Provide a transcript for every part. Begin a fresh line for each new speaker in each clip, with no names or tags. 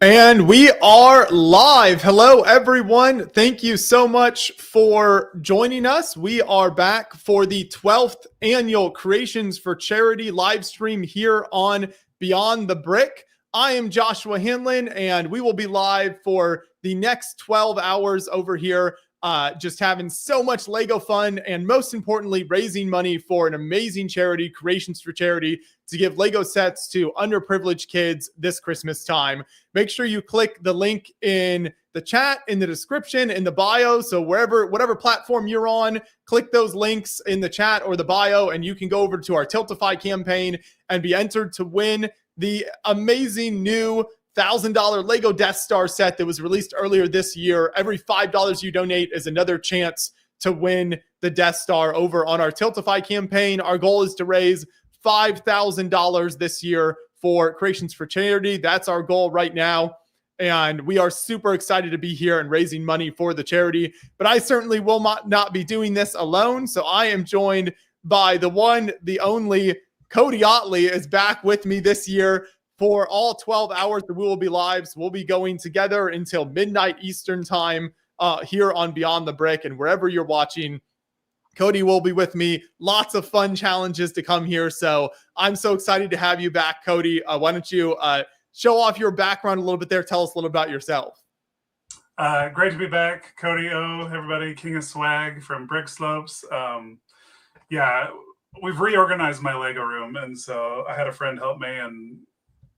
And we are live. Hello, everyone. Thank you so much for joining us. We are back for the 12th annual Creations for Charity live stream here on Beyond the Brick. I am Joshua Hanlon, and we will be live for the next 12 hours over here, just having so much Lego fun and most importantly, raising money for an amazing charity, Creations for Charity, to give Lego sets to underprivileged kids this Christmas time. Make sure you click the link in the chat, in the description, in the bio. So whatever platform you're on, click those links in the chat or the bio, and you can go over to our Tiltify campaign and be entered to win the amazing new $1,000 Lego Death Star set that was released earlier this year. Every $5 you donate is another chance to win the Death Star over on our Tiltify campaign. Our goal is to raise $5,000 this year for Creations for Charity. That's our goal right now. And we are super excited to be here and raising money for the charity. But I certainly will not be doing this alone. So I am joined by the one, the only Cody Otley is back with me this year for all 12 hours that we will be live. So we'll be going together until midnight Eastern time here on Beyond the Brick. And wherever you're watching, Cody will be with me. Lots of fun challenges to come here. So I'm so excited to have you back, Cody. Why don't you show off your background a little bit there? Tell us a little about yourself.
Great to be back. Cody O, everybody, King of Swag from Brick Slopes. Yeah, we've reorganized my Lego room. And so I had a friend help me and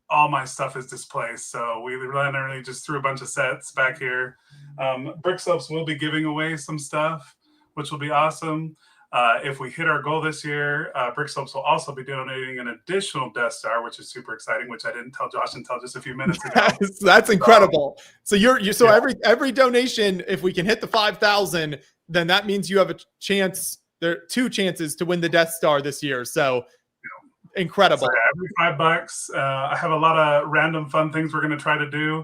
all my stuff is displaced. So we literally just threw a bunch of sets back here. Brick Slopes will be giving away some stuff, which will be awesome. If we hit our goal this year, Brick Slopes will also be donating an additional Death Star, which is super exciting, which I didn't tell Josh until just a few minutes ago.
That's incredible. So every donation, if we can hit the 5,000, then that means you have a chance. There are 2 chances to win the Death Star this year. So incredible.
So every $5. I have a lot of random fun things we're going to try to do.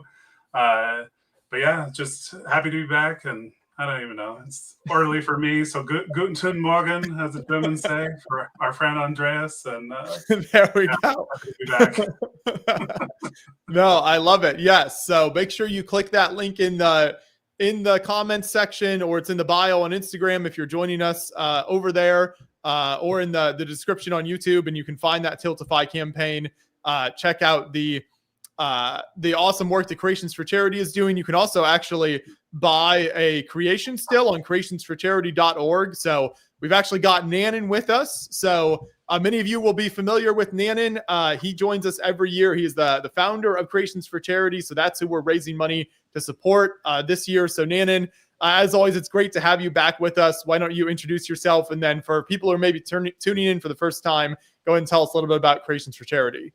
But yeah, just happy to be back. And I don't even know. It's early for me. So Guten Morgen, as the Germans say, for our friend Andreas. And
there we go. No, I love it. Yes. So make sure you click that link in the comments section, or it's in the bio on Instagram if you're joining us over there, or in the description on YouTube, and you can find that Tiltify campaign. Check out the awesome work that Creations for Charity is doing. You can also actually buy a creation still on creationsforcharity.org. So we've actually got Nanan with us. So many of you will be familiar with Nanan. He joins us every year. He's the founder of Creations for Charity. So that's who we're raising money to support this year. So Nanan, as always, it's great to have you back with us. Why don't you introduce yourself? And then for people who are maybe tuning in for the first time, go ahead and tell us a little bit about Creations for Charity.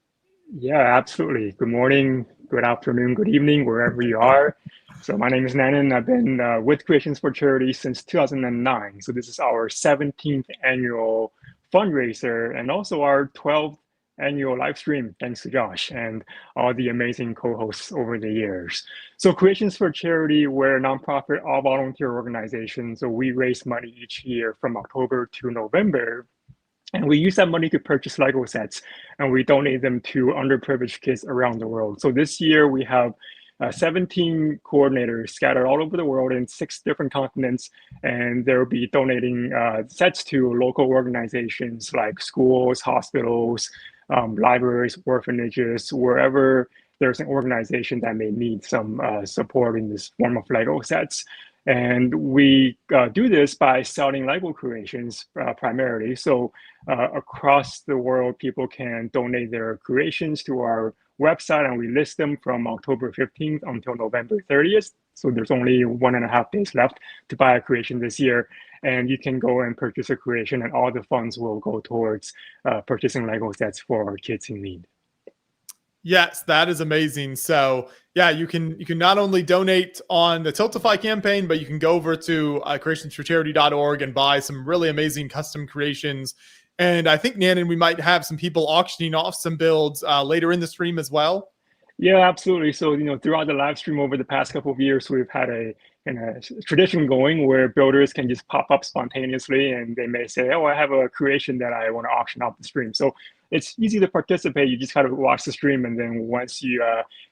Yeah, absolutely. Good morning, good afternoon, good evening, wherever you are. So my name is Nanan. I've been with Creations for Charity since 2009. So this is our 17th annual fundraiser and also our 12th annual live stream, thanks to Josh and all the amazing co-hosts over the years. So Creations for Charity, we're a nonprofit all-volunteer organization. So we raise money each year from October to November. And we use that money to purchase Lego sets, and we donate them to underprivileged kids around the world. So this year we have 17 coordinators scattered all over the world in 6 different continents, and they'll be donating sets to local organizations like schools, hospitals, libraries, orphanages, wherever there's an organization that may need some support in this form of Lego sets. And we do this by selling Lego creations primarily. So across the world, people can donate their creations to our website, and we list them from October 15th until November 30th. So there's only 1.5 days left to buy a creation this year. And you can go and purchase a creation, and all the funds will go towards purchasing Lego sets for our kids in need.
Yes, that is amazing. So yeah, you can not only donate on the Tiltify campaign, but you can go over to creationsforcharity.org and buy some really amazing custom creations. And I think, Nanan, we might have some people auctioning off some builds later in the stream as well.
Yeah, absolutely. So, throughout the live stream over the past couple of years, we've had a tradition going where builders can just pop up spontaneously and they may say, oh, I have a creation that I want to auction off the stream. So it's easy to participate. You just kind of watch the stream, and then once you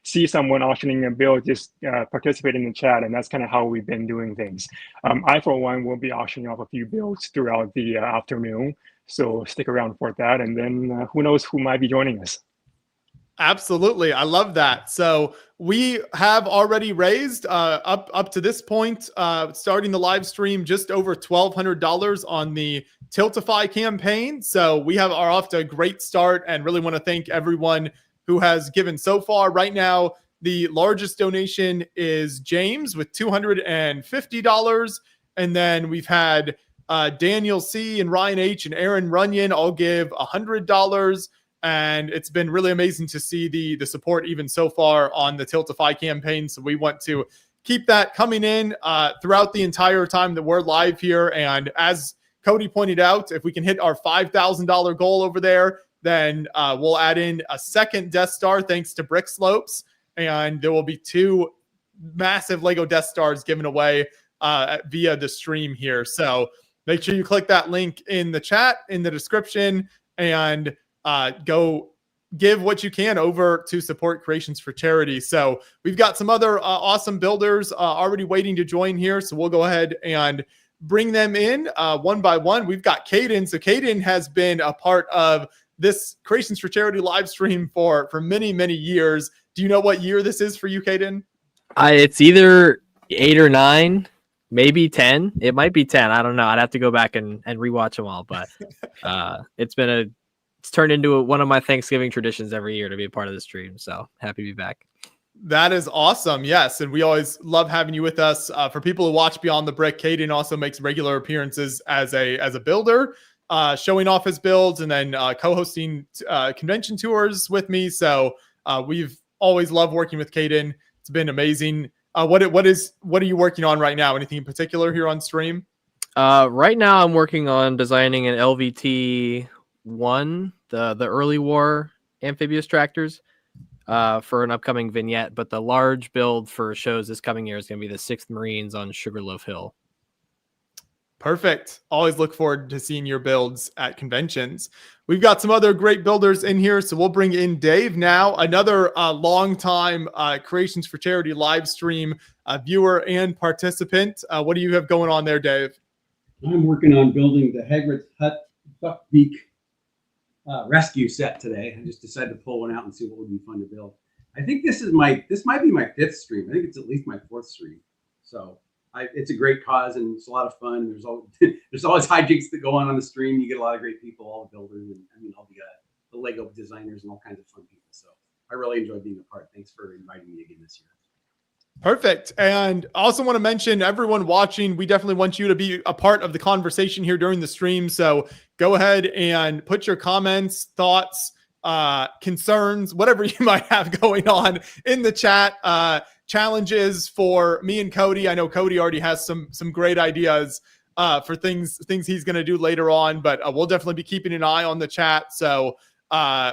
see someone auctioning a build, just participate in the chat, and that's kind of how we've been doing things. I, for one, will be auctioning off a few builds throughout the afternoon, so stick around for that, and then who knows who might be joining us.
Absolutely. I love that. So we have already raised up to this point, starting the live stream, just over $1,200 on the Tiltify campaign. So we are off to a great start, and really want to thank everyone who has given so far. Right now, the largest donation is James with $250. And then we've had Daniel C. and Ryan H. and Aaron Runyon all give $100. And it's been really amazing to see the support even so far on the Tiltify campaign. So we want to keep that coming in throughout the entire time that we're live here. And as Cody pointed out, if we can hit our $5,000 goal over there, then we'll add in a second Death Star thanks to Brick Slopes. And there will be 2 massive Lego Death Stars given away via the stream here. So make sure you click that link in the chat, in the description, and go give what you can over to support Creations for Charity. So we've got some other awesome builders already waiting to join here. So we'll go ahead and bring them in one by one. We've got Caden. So Caden has been a part of this Creations for Charity live stream for many, many years. Do you know what year this is for you, Caden?
It's either 8 or 9, maybe 10. It might be 10. I don't know. I'd have to go back and rewatch them all. But it's turned into one of my Thanksgiving traditions every year to be a part of the stream. So happy to be back.
That is awesome. Yes. And we always love having you with us. For people who watch Beyond the Brick, Caden also makes regular appearances as a builder, showing off his builds, and then co-hosting convention tours with me. So we've always loved working with Caden. It's been amazing. What are you working on right now? Anything in particular here on stream?
Right now I'm working on designing an LVT 1, the early war amphibious tractors, for an upcoming vignette, but the large build for shows this coming year is going to be the 6th Marines on Sugarloaf Hill.
Perfect. Always look forward to seeing your builds at conventions. We've got some other great builders in here, so we'll bring in Dave now, another long-time Creations for Charity live stream viewer and participant. What do you have going on there, Dave?
I'm working on building the Hagrid's Hut Buckbeak rescue set today. I just decided to pull one out and see what would be fun to build. I think this might be my 5th stream. I think it's at least my 4th stream. So it's a great cause, and it's a lot of fun. There's always hijinks that go on the stream. You get a lot of great people, all the builders, and all the Lego designers and all kinds of fun people. So I really enjoy being a part. Thanks for inviting me again this year.
Perfect. And I also want to mention everyone watching, we definitely want you to be a part of the conversation here during the stream. So go ahead and put your comments, thoughts, concerns, whatever you might have going on in the chat. Challenges for me and Cody. I know Cody already has some great ideas for things he's going to do later on, but we'll definitely be keeping an eye on the chat. So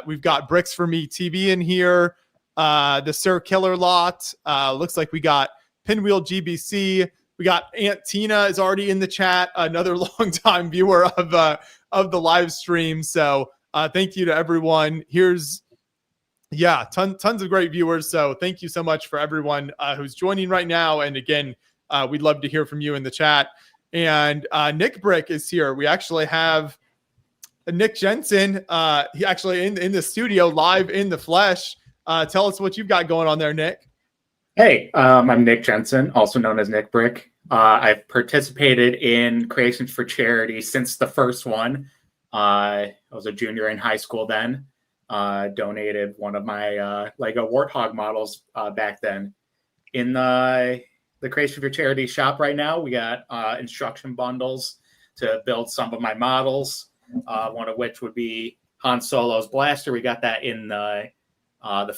we've got Bricks for Me TV in here. The Sir Killer lot. Looks like we got Pinwheel GBC. We got Aunt Tina is already in the chat, another longtime viewer of the live stream. So thank you to everyone. Here's tons of great viewers. So thank you so much for everyone who's joining right now. And again, we'd love to hear from you in the chat. And Nick Brick is here. We actually have Nick Jensen. He actually in the studio live in the flesh. Tell us what you've got going on there, Nick.
Hey, I'm Nick Jensen, also known as Nick Brick. I've participated in Creations for Charity since the first one. I was a junior in high school then. Donated one of my Lego Warthog models back then. In the Creation for Charity shop right now, we got instruction bundles to build some of my models, one of which would be Han Solo's blaster. We got that in the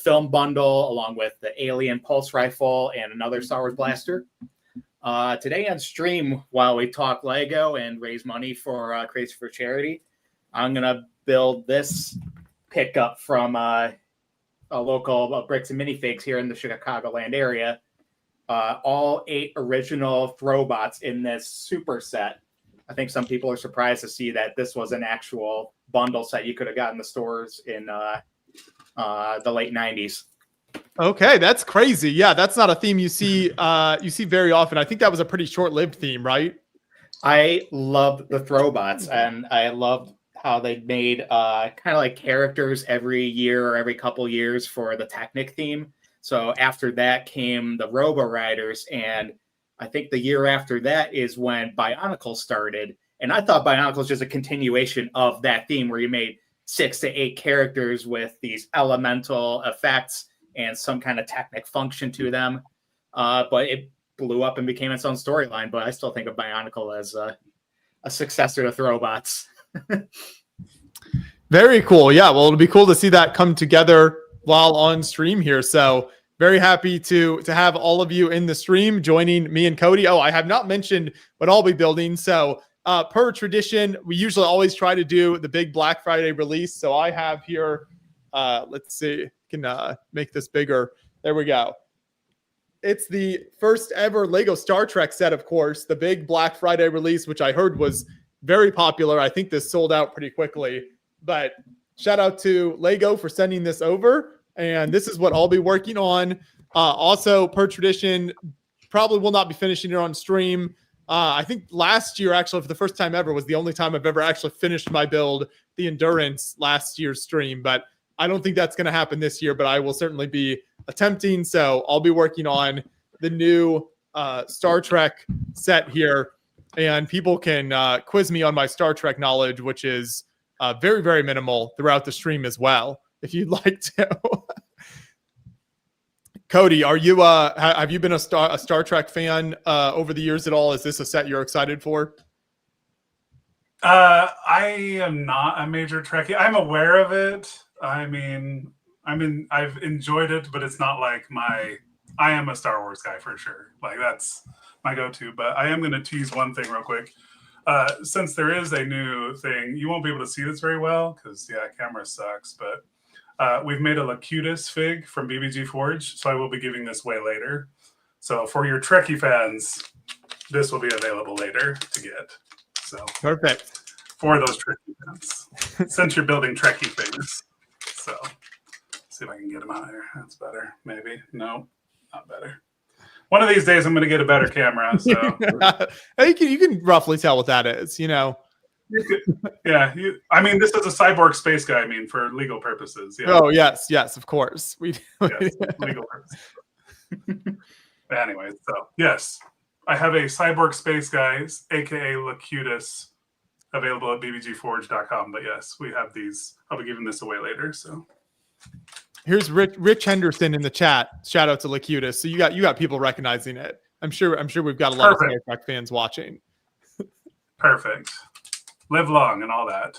film bundle, along with the Alien Pulse Rifle and another Star Wars blaster. Today on stream, while we talk Lego and raise money for Creation for Charity, I'm going to build this pickup from a local Bricks and Minifigs here in the Chicagoland area. all 8 original Throwbots in this super set. I think some people are surprised to see that this was an actual bundle set you could have gotten in the stores in the late 90s.
Okay, that's crazy. Yeah, that's not a theme you see very often. I think that was a pretty short-lived theme, right?
I loved the Throwbots, and I loved how they made kind of like characters every year or every couple years for the Technic theme. So after that came the Robo Riders, and I think the year after that is when Bionicle started. And I thought Bionicle was just a continuation of that theme where you made 6 to 8 characters with these elemental effects and some kind of Technic function to them. But it blew up and became its own storyline. But I still think of Bionicle as a successor to Throwbots.
Very cool. Yeah, well, it'll be cool to see that come together while on stream here. So very happy to have all of you in the stream joining me and Cody. Oh, I have not mentioned what I'll be building. So per tradition, we usually always try to do the big Black Friday release. So I have here, let's see, can make this bigger. There we go. It's the first ever Lego Star Trek set, of course, the big Black Friday release, which I heard was very popular. I think this sold out pretty quickly, but shout out to Lego for sending this over. And this is what I'll be working on. Also, per tradition, probably will not be finishing it on stream. I think last year, actually, for the first time ever, was the only time I've ever actually finished my build, the Endurance, last year's stream. But I don't think that's going to happen this year, but I will certainly be attempting. So I'll be working on the new Star Trek set here. And people can quiz me on my Star Trek knowledge, which is very, very minimal throughout the stream as well, if you'd like to. Cody, are you have you been a Star Trek fan over the years at all? Is this a set you're excited for?
I am not a major Trekkie. I'm aware of it. I mean, I've enjoyed it, but it's not like I am a Star Wars guy for sure. Like that's my go-to. But I am going to tease one thing real quick. Since there is a new thing, you won't be able to see this very well because camera sucks. But we've made a Locutus fig from BBG Forge, so I will be giving this away later. So for your Trekkie fans, this will be available later to get. So
Perfect.
For those Trekkie fans, since you're building Trekkie figs. So see if I can get them out here. That's better. Maybe. No, not better. One of these days, I'm going to get a better camera. So
you can roughly tell what that is, you know.
I mean, this is a cyborg space guy. I mean, for legal purposes. Yeah.
Oh yes, of course.
Yes, legal purposes. Anyway, so yes, I have a cyborg space guy, aka Locutus, available at bbgforge.com. But yes, we have these. I'll be giving this away later. So
here's Rich Henderson in the chat. Shout out to Locutus. So you got people recognizing it. I'm sure we've got a lot of Star Trek fans watching.
Perfect. Live long and all that.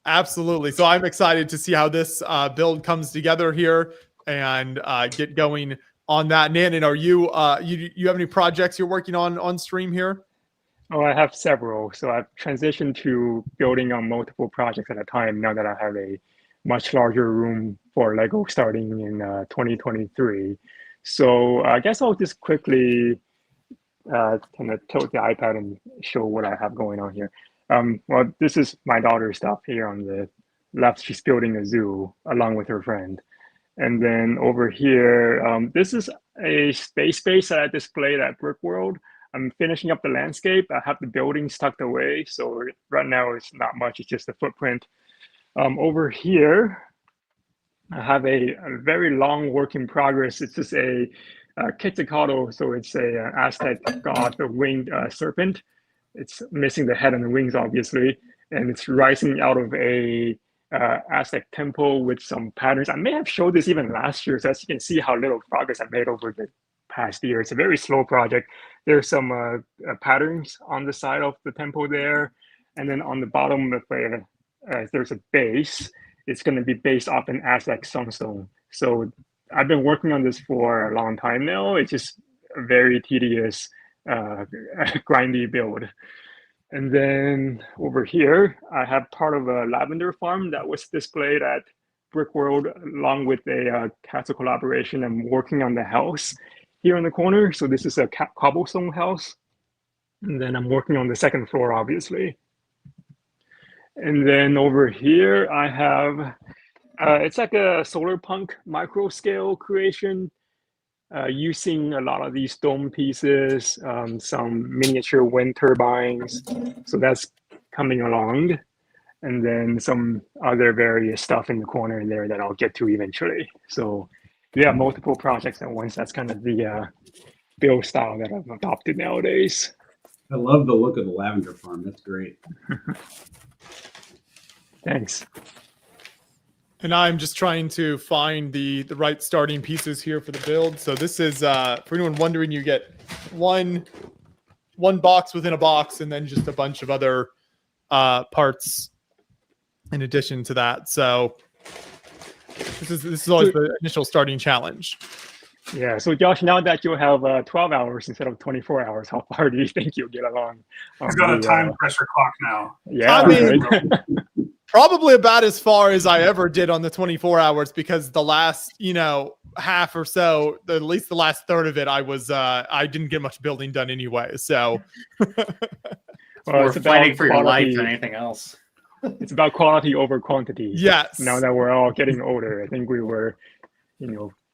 Absolutely. So I'm excited to see how this build comes together here and get going on that. Nanan, are you you have any projects you're working on stream here?
Oh, I have several. So I've transitioned to building on multiple projects at a time now that I have a much larger room for Lego starting in 2023. So I guess I'll just quickly kind of tilt the iPad and show what I have going on here. Well, this is my daughter's stuff here on the left. She's building a zoo along with her friend. And then over here, this is a space base that I displayed at Brick World. I'm finishing up the landscape. I have the buildings tucked away. So right now it's not much, it's just a footprint. Over here, I have a very long work in progress. It's just a Quetzalcoatl, so it's a Aztec god, the winged serpent. It's missing the head and the wings, obviously, and it's rising out of a Aztec temple with some patterns. I may have showed this even last year, so as you can see how little progress I made over the past year. It's a very slow project. There's some patterns on the side of the temple there, and then on the bottom, if there's a base, it's going to be based off an Aztec sunstone. So I've been working on this for a long time now. It's just a very tedious, grindy build. And then over here, I have part of a lavender farm that was displayed at Brick World, along with a castle collaboration. I'm working on the house here in the corner. So this is a cobblestone house. And then I'm working on the second floor, obviously. And then over here, I have, it's like a solar punk micro scale creation using a lot of these dome pieces, some miniature wind turbines. So that's coming along. And then some other various stuff in the corner there that I'll get to eventually. So yeah, multiple projects at once. That's kind of the build style that I've adopted nowadays.
I love the look of the lavender farm. That's great.
Thanks.
And I'm just trying to find the right starting pieces here for the build. So this is, for anyone wondering, you get one box within a box and then just a bunch of other parts in addition to that. So this is always the initial starting challenge.
Yeah. So Josh, now that you have 12 hours instead of 24 hours, how far do you think you'll get along?
He's got a time pressure clock now.
Yeah.
I mean,
right?
probably about as far as I ever did on the 24 hours, because the last, half or so, at least the last third of it, I didn't get much building done anyway. So
We're fighting for your life than anything else.
It's about quality over quantity.
yes.
Now that we're all getting older, I think we were,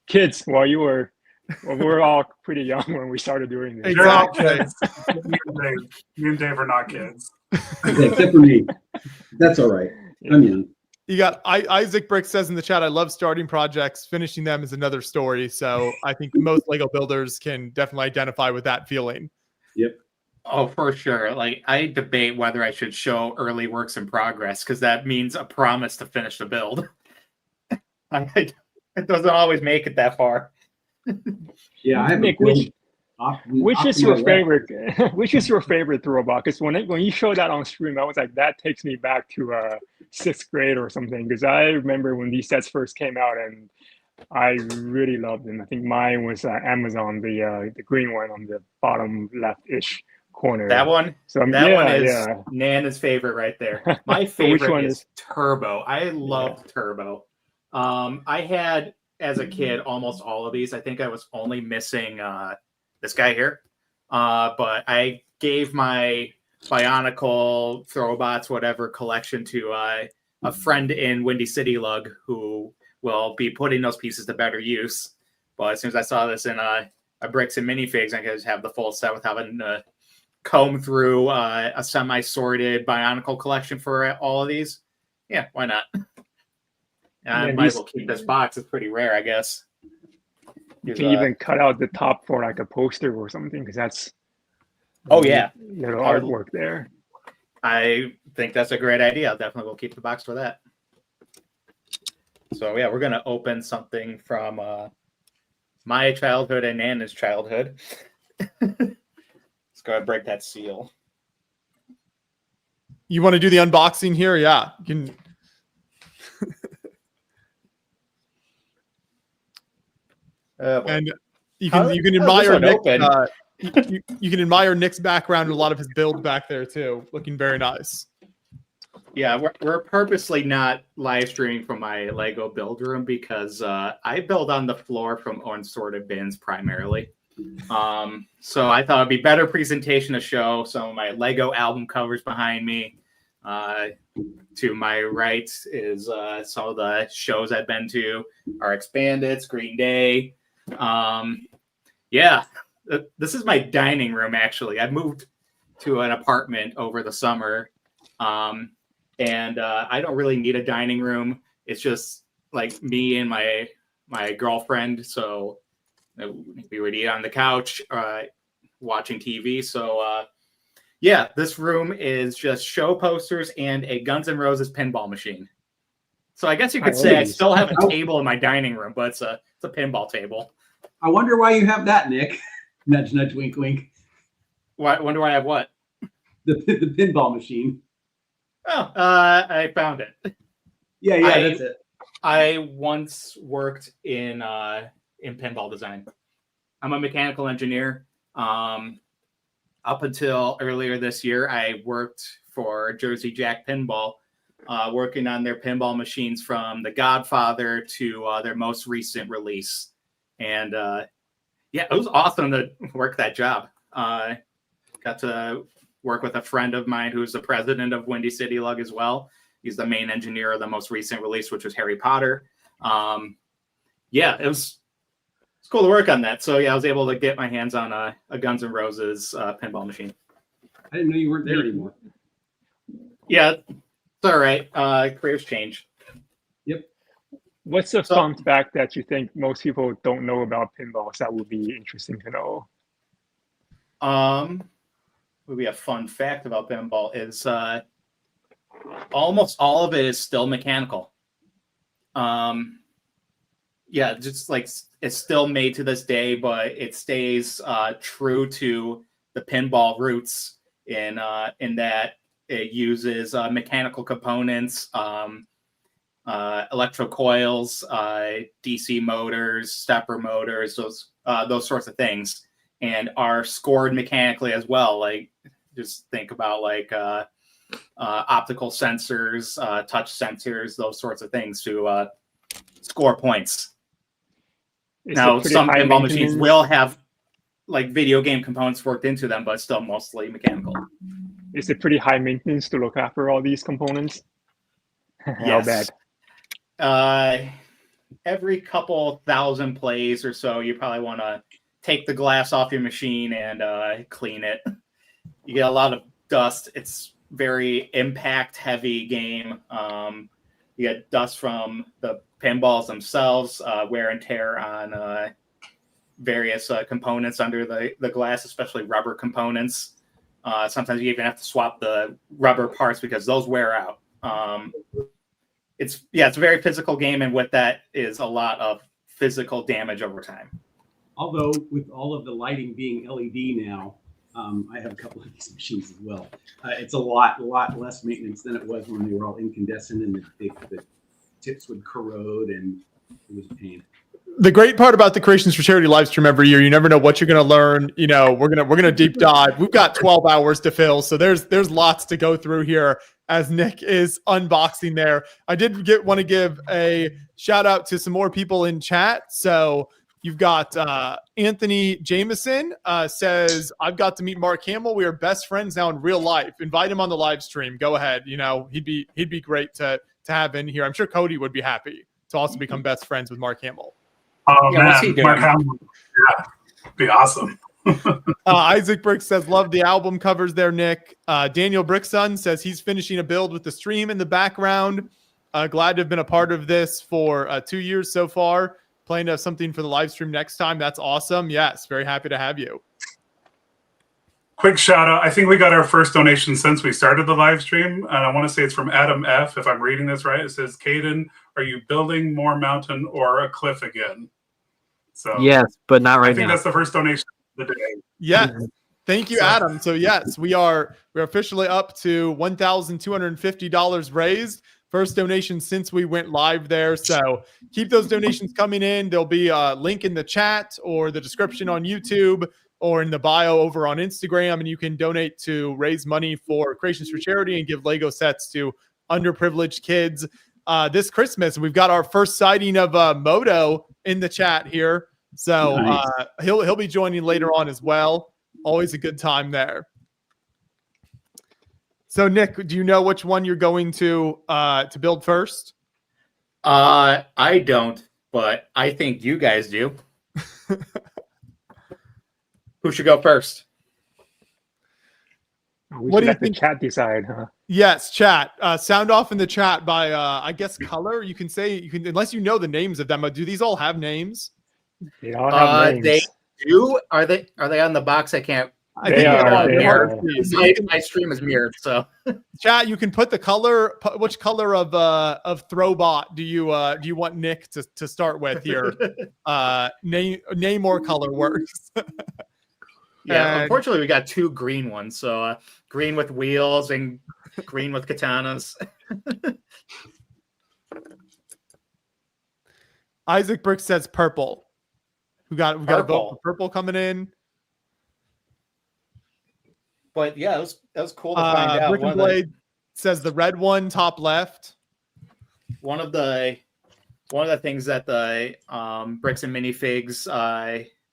kids while you were, we were all pretty young when we started doing this.
You're all
Exactly.
kids. Me and Dave are not kids.
Except for me. That's all right. I'm young.
You got Isaac Brick says in the chat, I love starting projects. Finishing them is another story. So I think most Lego builders can definitely identify with that feeling.
Yep.
Oh, for sure. Like, I debate whether I should show early works in progress, because that means a promise to finish the build. It doesn't always make it that far.
Yeah, I have
Nick,
a build
which is
to
your
my left.
favorite? Which is your favorite throwback? Because when you show that on stream, I was like, that takes me back to 6th grade or something. Because I remember when these sets first came out, and I really loved them. I think mine was Amazon, the green one on the bottom left-ish corner.
That one?
So
That one is Nana's favorite right there. My favorite
one
is Turbo. I loved Turbo. I had, as a kid, almost all of these. I think I was only missing this guy here. But I gave my Bionicle, Throwbots, whatever collection to a friend in Windy City Lug who will be putting those pieces to better use. But as soon as I saw this in a Bricks and Minifigs, I could just have the full set with having to comb through a semi-sorted Bionicle collection for all of these. Yeah, why not? I might as well keep this box. It's pretty rare, I guess.
You can even cut out the top for like a poster or something, because that's
little
artwork there.
I think that's a great idea. I'll definitely will keep the box for that. So yeah, we're gonna open something from my childhood and Nana's childhood. Let's go ahead and break that seal.
You want to do the unboxing here? Yeah. You can. And you can admire Nick. You can admire Nick's background and a lot of his build back there too, looking very nice.
Yeah, we're purposely not live streaming from my Lego build room because I build on the floor from unsorted bins primarily. So I thought it'd be better presentation to show some of my Lego album covers behind me. To my right is some of the shows I've been to, are Expanded, Green Day. Yeah, this is my dining room, actually. I moved to an apartment over the summer, and I don't really need a dining room. It's just like me and my girlfriend, so we would eat on the couch, watching TV. So yeah, this room is just show posters and a Guns N' Roses pinball machine. So I guess you could say I still have a table in my dining room, but it's a pinball table.
I wonder why you have that, Nick. Nudge, nudge, wink, wink.
Wonder why I have what?
The pinball machine.
Oh, I found it.
Yeah, that's it.
I once worked in pinball design. I'm a mechanical engineer. Up until earlier this year, I worked for Jersey Jack Pinball, working on their pinball machines from The Godfather to their most recent release. And yeah, it was awesome to work that job. Got to work with a friend of mine who's the president of Windy City Lug as well. He's the main engineer of the most recent release, which was Harry Potter. Yeah, it's cool to work on that. So yeah, I was able to get my hands on a Guns N' Roses pinball machine.
I didn't know you weren't there anymore.
Yeah, it's all right. Careers change.
Yep.
What's a fun fact that you think most people don't know about pinballs that would be interesting to know?
Would be a fun fact about pinball is almost all of it is still mechanical. Yeah, just like it's still made to this day, but it stays true to the pinball roots in that it uses mechanical components, electro coils, DC motors, stepper motors, those sorts of things, and are scored mechanically as well. Like, just think about like optical sensors, touch sensors, those sorts of things to score points. Now, some pinball machines will have like video game components worked into them, but still mostly mechanical.
Is it pretty high maintenance to look after all these components?
Yes. How bad? Every couple thousand plays or so, you probably want to take the glass off your machine and clean it. You get a lot of dust. It's very impact heavy game. You get dust from the pinballs themselves, wear and tear on various components under the glass, especially rubber components. Sometimes you even have to swap the rubber parts because those wear out. It's a very physical game, and with that is a lot of physical damage over time.
Although with all of the lighting being LED now, I have a couple of these machines as well. It's a lot less maintenance than it was when they were all incandescent and the tips would corrode, and it was a pain.
The great part about the Creations for Charity live stream every year, you never know what you're going to learn. You know, we're gonna deep dive. We've got 12 hours to fill, so there's lots to go through here as Nick is unboxing there. I did want to give a shout out to some more people in chat. So you've got Anthony Jameson says, I've got to meet Mark Hamill. We are best friends now in real life. Invite him on the live stream. Go ahead. You know, he'd be great to have in here. I'm sure Cody would be happy to also become best friends with Mark Hamill.
Oh, yeah, man, Mark Hamill. Yeah, be awesome.
Isaac Brick says, love the album covers there, Nick. Daniel Brickson says he's finishing a build with the stream in the background. Glad to have been a part of this for 2 years so far. Planning to have something for the live stream next time. That's awesome. Yes, very happy to have you.
Quick shout out. I think we got our first donation since we started the live stream. And I want to say it's from Adam F. If I'm reading this right, it says, Caden, are you building more mountain or a cliff again? So
yes, but not right now.
I think that's the first donation of the day.
Yes. Thank you, Adam. So yes, we're officially up to $1,250 raised. First donation since we went live there. So keep those donations coming in. There'll be a link in the chat or the description on YouTube or in the bio over on Instagram. And you can donate to raise money for Creations for Charity and give Lego sets to underprivileged kids. This Christmas, we've got our first sighting of Moto in the chat here. So
Nice.
He'll be joining later on as well. Always a good time there. So Nick, do you know which one you're going to build first?
I don't, but I think you guys do. Who should go first?
What do you think? The chat decide, huh?
Yes, chat. Sound off in the chat by I guess color. You can unless you know the names of them. Do these all have names?
They all have names.
They do. Are they on the box? I can't.
They are.
My stream is mirrored, so
chat. You can put the color. Which color of Throwbot do you want Nick to start with here? Name or color works.
Yeah, unfortunately, we got two green ones. So green with wheels and green with katanas.
Isaac Brick says purple. We got a vote for purple coming in.
But yeah, that was cool to find out.
Brick and Blade says the red one, top left.
One of the things that the Bricks and Minifigs,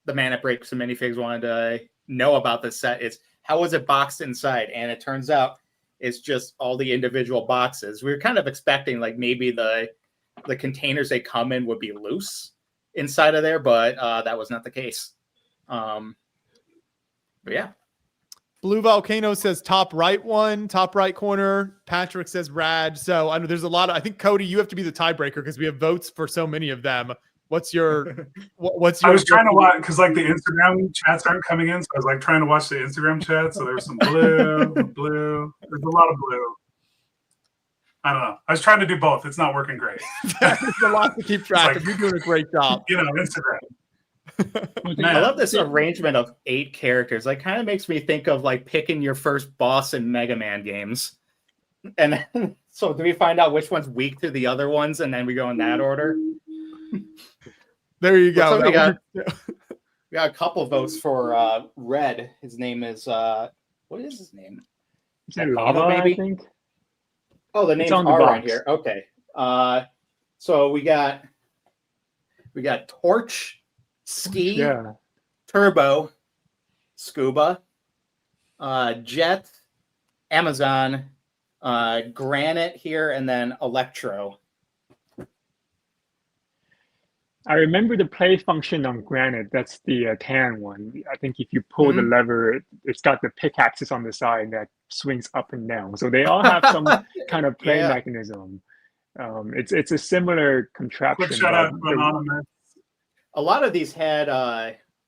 the man at Bricks and Minifigs wanted to know about this set is how was it boxed inside, and it turns out it's just all the individual boxes. We were kind of expecting like maybe the containers they come in would be loose inside of there, but that was not the case. But yeah.
Blue Volcano says top right one, top right corner. Patrick says rad. So I know there's a lot of, I think Cody, you have to be the tiebreaker because we have votes for so many of them. What's your
I was trying to watch because like the Instagram chats aren't coming in, so I was like trying to watch the Instagram chat. So there's some blue. There's a lot of blue. I don't know. I was trying to do both. It's not working great.
There's a lot to keep track of. You're doing a great job.
Instagram.
Man, I love this arrangement of 8 characters. Like, kind of makes me think of like picking your first boss in Mega Man games. And then, so do we find out which one's weak to the other ones, and then we go in that order?
There you go.
So we got a couple votes for Red. His name is what is his name?
Is it Lava, maybe? I think.
Oh, the names are on here. Okay. So we got Torch, Ski, Turbo, Scuba, Jet, Amazon, Granite here, and then Electro.
I remember the play function on Granite. That's the tan one. I think if you pull the lever, it's got the pickaxes on the side that swings up and down. So they all have some kind of play mechanism. It's a similar contraption.
Quick shout out to Anonymous.
A lot of these had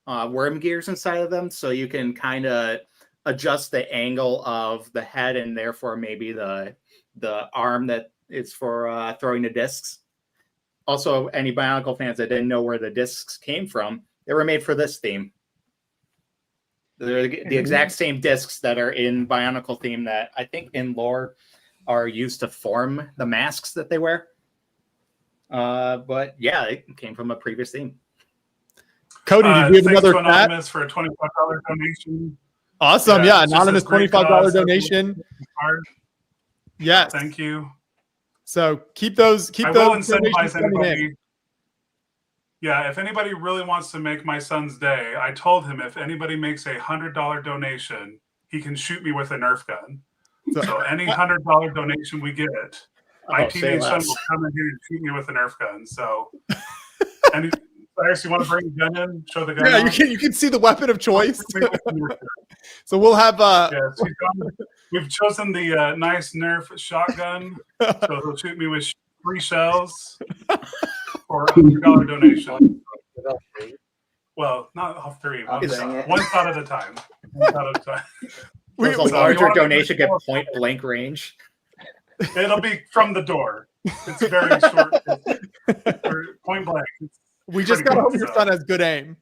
worm gears inside of them, so you can kind of adjust the angle of the head and therefore maybe the arm that is for throwing the discs. Also, any Bionicle fans that didn't know where the discs came from, they were made for this theme. They're the exact same discs that are in Bionicle theme that I think in lore are used to form the masks that they wear. But yeah, it came from a previous theme.
Cody, did you have another
Anonymous for a $25 donation?
Awesome. Yeah, Anonymous $25 donation. Yes.
Thank you.
So keep those.
I will incentivize anybody. Yeah, if anybody really wants to make my son's day, I told him if anybody makes a $100 donation, he can shoot me with a Nerf gun. So any $100 donation we get, my teenage son will come in here and shoot me with a Nerf gun. So, Cyrus, you want to bring the gun in? Show the gun.
Yeah, you can see the weapon of choice. So we'll have.
We've chosen the nice Nerf shotgun. So he'll shoot me with 3 shells for a $100 donation. Well, not all 3. One shot at a time.
Does a larger donation get point blank range?
It'll be from the door. It's very short. Point blank.
We just got to hope your son has good aim.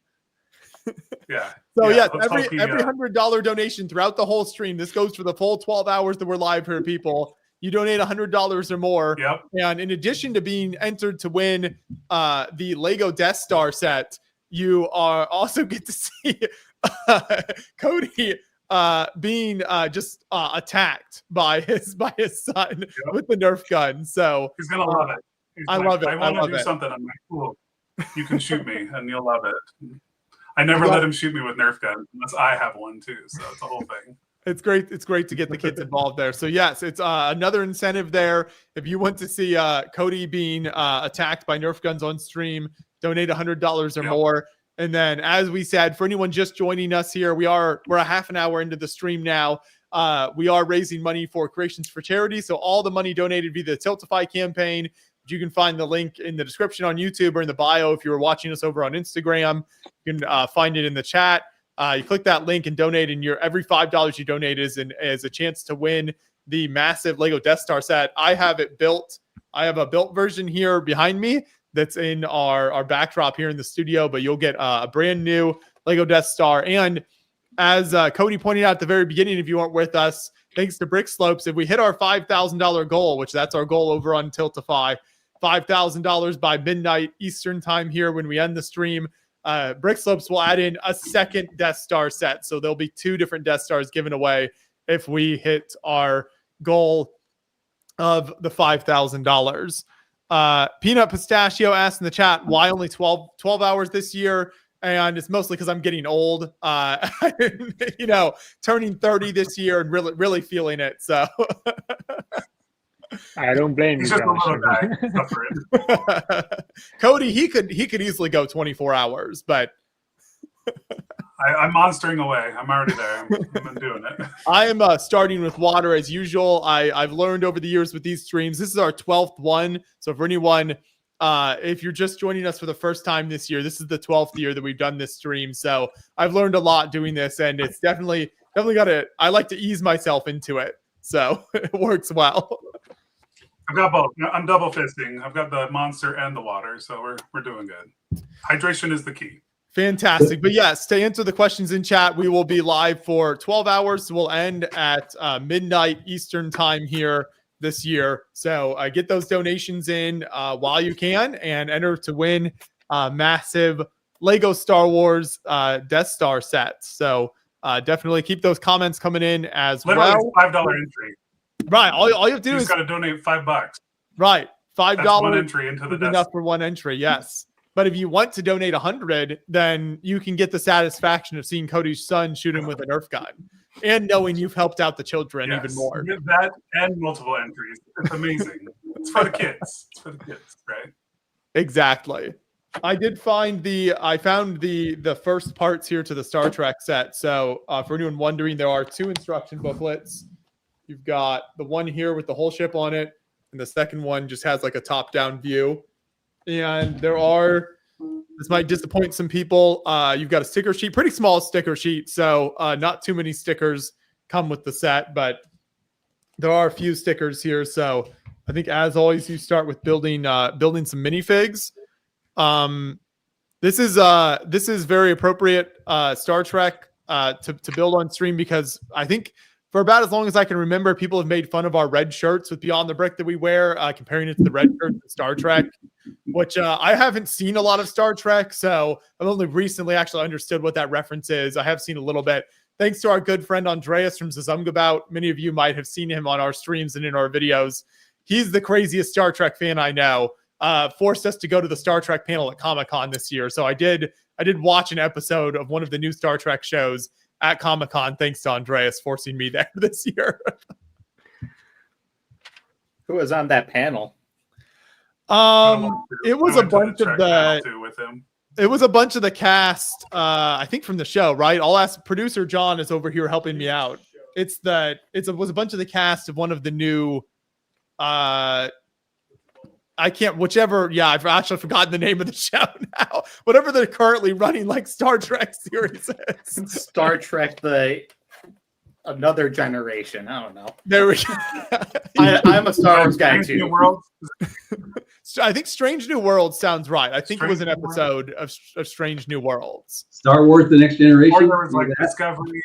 Yeah.
So every $100 donation throughout the whole stream, this goes for the full 12 hours that we're live here, people. You donate $100 or more.
Yep.
And in addition to being entered to win the Lego Death Star set, you are also get to see Cody being just attacked by his son with the Nerf gun. So
he's gonna love it.
I love it.
I want to do something. I'm like, cool. You can shoot me, and you'll love it. I never let him shoot me with Nerf guns unless I have one too. So it's a whole thing.
It's great. It's great to get the kids involved there. So yes, it's another incentive there. If you want to see Cody being attacked by Nerf guns on stream, donate $100 or more. And then, as we said, for anyone just joining us here, we're a half an hour into the stream now. We are raising money for Creations for Charity. So all the money donated via the Tiltify campaign. You can find the link in the description on YouTube or in the bio. If you were watching us over on Instagram, you can find it in the chat. You click that link and donate, and every $5 you donate is a chance to win the massive Lego Death Star set. I have it built. I have a built version here behind me that's in our backdrop here in the studio, but you'll get a brand new Lego Death Star. And as Cody pointed out at the very beginning, if you weren't with us, thanks to Brick Slopes, if we hit our $5,000 goal, which that's our goal over on Tiltify, $5,000 by midnight Eastern time here when we end the stream, Brick Slopes will add in a second Death Star set. So there'll be 2 different Death Stars given away if we hit our goal of the $5,000. Peanut Pistachio asked in the chat, why only 12 hours this year? And it's mostly because I'm getting old, turning 30 this year and really feeling it. So
I don't blame
He's
you,
just a little
Josh.
guy suffering.
Cody, he could easily go 24 hours, but
I'm monstering away. I'm already there. I'm doing it.
I am starting with water as usual. I've learned over the years with these streams. This is our 12th one. So for anyone, if you're just joining us for the first time this year, this is the 12th year that we've done this stream. So I've learned a lot doing this, and it's definitely I like to ease myself into it. So it works well.
I've got both. I'm double fisting. I've got the monster and the water, so we're doing good. Hydration is the key.
Fantastic. But yes, to answer the questions in chat, we will be live for 12 hours. So we'll end at midnight Eastern time here this year. So get those donations in while you can and enter to win massive Lego Star Wars Death Star sets. So definitely keep those comments coming in as
Literally
well.
$5 entry.
Right. All you have to do
You
is
just got to donate $5.
right. $5
That's one entry into the
is
Death
enough for one entry. Yes. But if you want to donate 100, then you can get the satisfaction of seeing Cody's son shoot him with a Nerf gun and knowing you've helped out the children even more.
That and multiple entries. It's amazing. It's for the kids. It's for the kids, right?
Exactly. I found the first parts here to the Star Trek set. So for anyone wondering, there are 2 instruction booklets. You've got the one here with the whole ship on it, and the second one just has like a top-down view. And this might disappoint some people. You've got a sticker sheet, pretty small sticker sheet. So not too many stickers come with the set, but there are a few stickers here. So I think as always, you start with building some minifigs. This is very appropriate Star Trek to build on stream, because I think for about as long as I can remember, people have made fun of our red shirts with Beyond the Brick that we wear, comparing it to the red shirts of Star Trek, which I haven't seen a lot of Star Trek, so I've only recently actually understood what that reference is. I have seen a little bit. Thanks to our good friend Andreas from Zazumgabout. Many of you might have seen him on our streams and in our videos. He's the craziest Star Trek fan I know. Forced us to go to the Star Trek panel at Comic-Con this year. So I did watch an episode of one of the new Star Trek shows at Comic-Con, thanks to Andreas forcing me there this year.
Who was on that panel?
It was a bunch of the cast, I think from the show, right? I'll ask producer John is over here helping me out. It was a bunch of the cast of one of the new I've actually forgotten the name of the show now. Whatever they're currently running, like Star Trek series is.
Star Trek, another generation. I don't know.
There we go.
I'm a Star Wars guy too.
I think Strange New Worlds sounds right. I think it was an episode of Strange New Worlds.
Star Wars: The Next Generation.
Or there was like Discovery.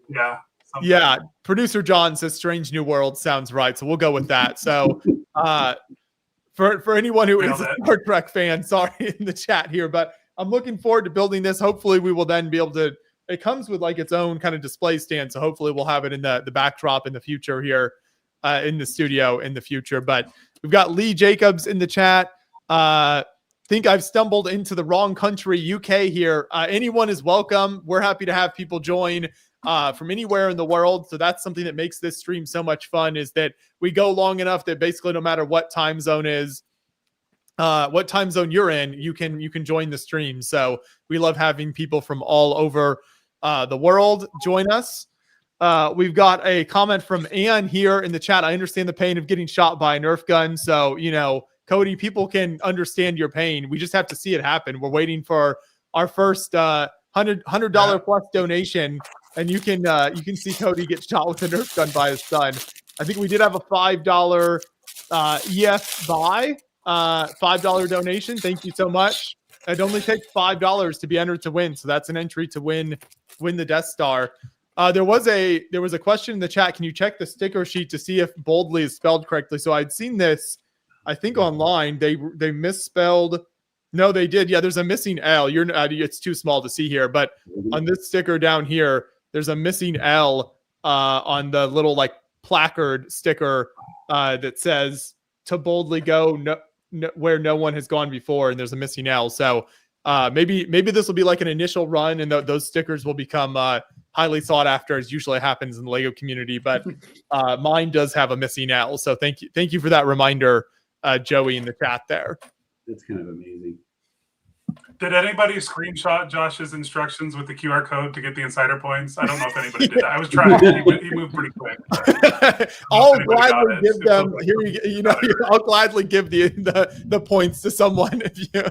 Yeah.
Yeah, producer John says Strange New World sounds right, so we'll go with that. So for anyone who is a Star Trek fan, sorry in the chat here, but I'm looking forward to building this. Hopefully we will then be able to, it comes with like its own kind of display stand, so hopefully we'll have it in the backdrop in the future here in the studio in the future. But we've got Lee Jacobs in the chat. Think I've stumbled into the wrong country, UK here. Anyone is welcome. We're happy to have people join from anywhere in the world. So that's something that makes this stream so much fun, is that we go long enough that basically no matter what time zone you're in, you can join the stream. So we love having people from all over the world join us. We've got a comment from Ann here in the chat. I understand the pain of getting shot by a Nerf gun. So, Cody, people can understand your pain. We just have to see it happen. We're waiting for our first $100 plus donation, and you can see Cody get shot with a Nerf gun by his son. I think we did have a $5 EF buy, $5 donation. Thank you so much. It only takes $5 to be entered to win, so that's an entry to win the Death Star. There was a question in the chat. Can you check the sticker sheet to see if boldly is spelled correctly? So I'd seen this, I think online. They misspelled. No, they did. Yeah, there's a missing L. It's too small to see here, but on this sticker down here, there's a missing L on the little like placard sticker that says to boldly go where no one has gone before, and there's a missing L. So maybe this will be like an initial run, and those stickers will become highly sought after, as usually happens in the Lego community. But mine does have a missing L. So thank you for that reminder, Joey, in the chat there.
That's kind of amazing.
Did anybody screenshot Josh's instructions with the QR code to get the insider points? I don't know if anybody did that. I was trying. He moved pretty quick.
I'll gladly give them. I'll gladly give the points to someone if you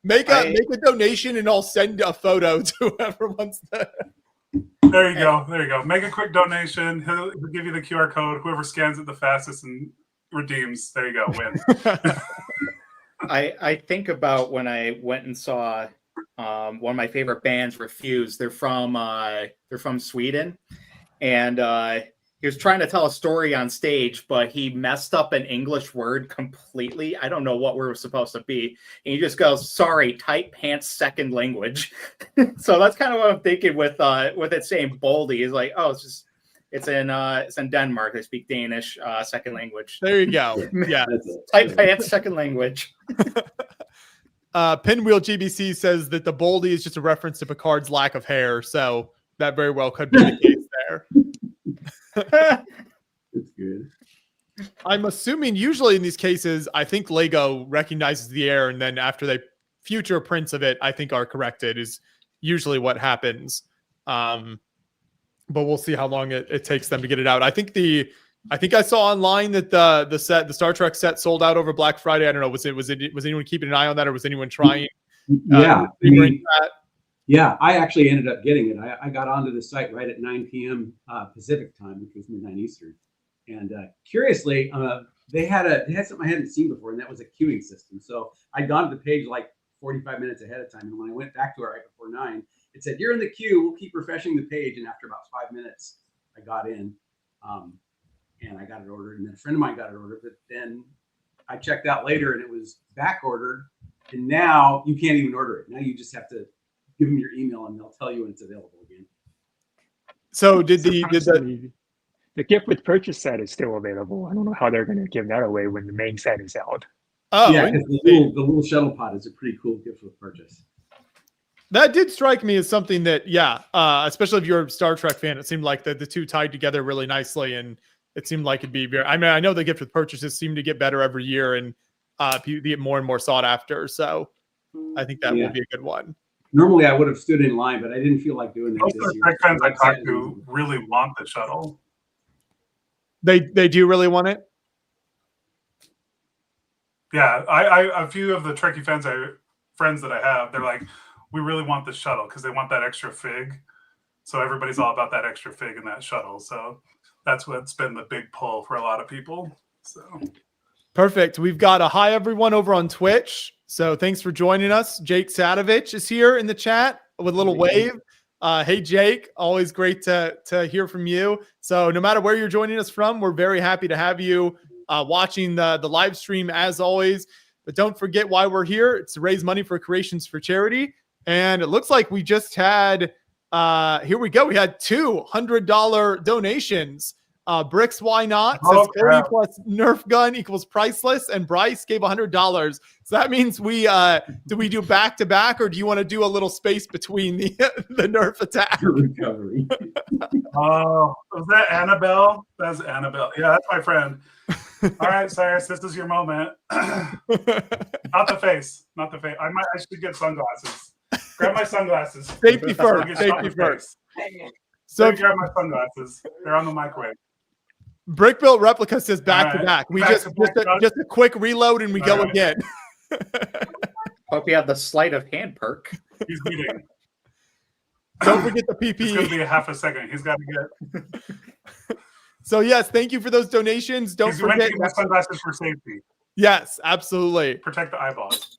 make a donation, and I'll send a photo to whoever wants to.
There you go. Make a quick donation. He'll give you the QR code. Whoever scans it the fastest and redeems. There you go. Win.
I think about when I went and saw one of my favorite bands, Refuse. They're from Sweden, and he was trying to tell a story on stage, but he messed up an English word completely. I don't know what word it was supposed to be, and he just goes, "Sorry, tight pants, second language." So that's kind of what I'm thinking with it saying Boldy. Is like, oh, it's in Denmark. They speak Danish, second language.
There you go. Yeah.
Tight pants, second language.
Pinwheel GBC says that the Boldy is just a reference to Picard's lack of hair. So that very well could be the case there.
That's good.
I'm assuming usually in these cases, I think Lego recognizes the error, and then after they future prints of it, I think are corrected is usually what happens. But we'll see how long it takes them to get it out. I think I saw online that the Star Trek set sold out over Black Friday. I don't know. Was anyone keeping an eye on that, or was anyone trying?
Yeah. I actually ended up getting it. I got onto the site right at 9 p.m. Pacific time, which was midnight Eastern. And curiously, they had something I hadn't seen before, and that was a queuing system. So I'd gone to the page like 45 minutes ahead of time, and when I went back to it right before 9, it said, "You're in the queue. We'll keep refreshing the page." And after about 5 minutes, I got in, and I got it ordered. And then a friend of mine got it ordered. But then I checked out later, and it was back ordered. And now you can't even order it. Now you just have to give them your email, and they'll tell you when it's available again.
So did
the gift with purchase set is still available? I don't know how they're going to give that away when the main set is out.
Oh,
yeah, the little shuttle pod is a pretty cool gift with purchase.
That did strike me as something that, especially if you're a Star Trek fan, it seemed like the two tied together really nicely, and it seemed like it'd be very. I mean, I know the gift with purchases seem to get better every year, and get more and more sought after. So I think that will be a good one.
Normally, I would have stood in line, but I didn't feel like doing that.
Most of the Trek fans I talked to really want the shuttle.
They do really want it.
Yeah, I a few of the Trekkie friends that I have, they're like, we really want the shuttle because they want that extra fig. So everybody's all about that extra fig in that shuttle. So that's what's been the big pull for a lot of people. So
perfect. We've got a hi everyone over on Twitch. So thanks for joining us. Jake Sadovich is here in the chat with a little wave. Hey Jake, always great to hear from you. So no matter where you're joining us from, we're very happy to have you watching the live stream as always. But don't forget why we're here. It's to raise money for Creations for Charity. And it looks like we just had, here we go. We had $200 donations. Bricks, why not? Says Cody plus Nerf gun equals priceless. And Bryce gave $100. So that means do we do back to back, or do you want to do a little space between the Nerf attack?
Recovery.
Oh, was that Annabelle? That's Annabelle. Yeah, that's my friend. All right, Cyrus, this is your moment. Not the face. I should get sunglasses. Grab my sunglasses.
Safety first. Safety first.
So grab my sunglasses. They're on the microwave.
Brick Built Replica says back to back. We just a quick reload and we go again.
Hope you have the sleight of hand perk.
He's eating.
Don't forget the PPE.
It's going to be a half a second. He's got to get.
So yes, thank you for those donations. Don't forget
my sunglasses for safety.
Yes, absolutely.
Protect the eyeballs.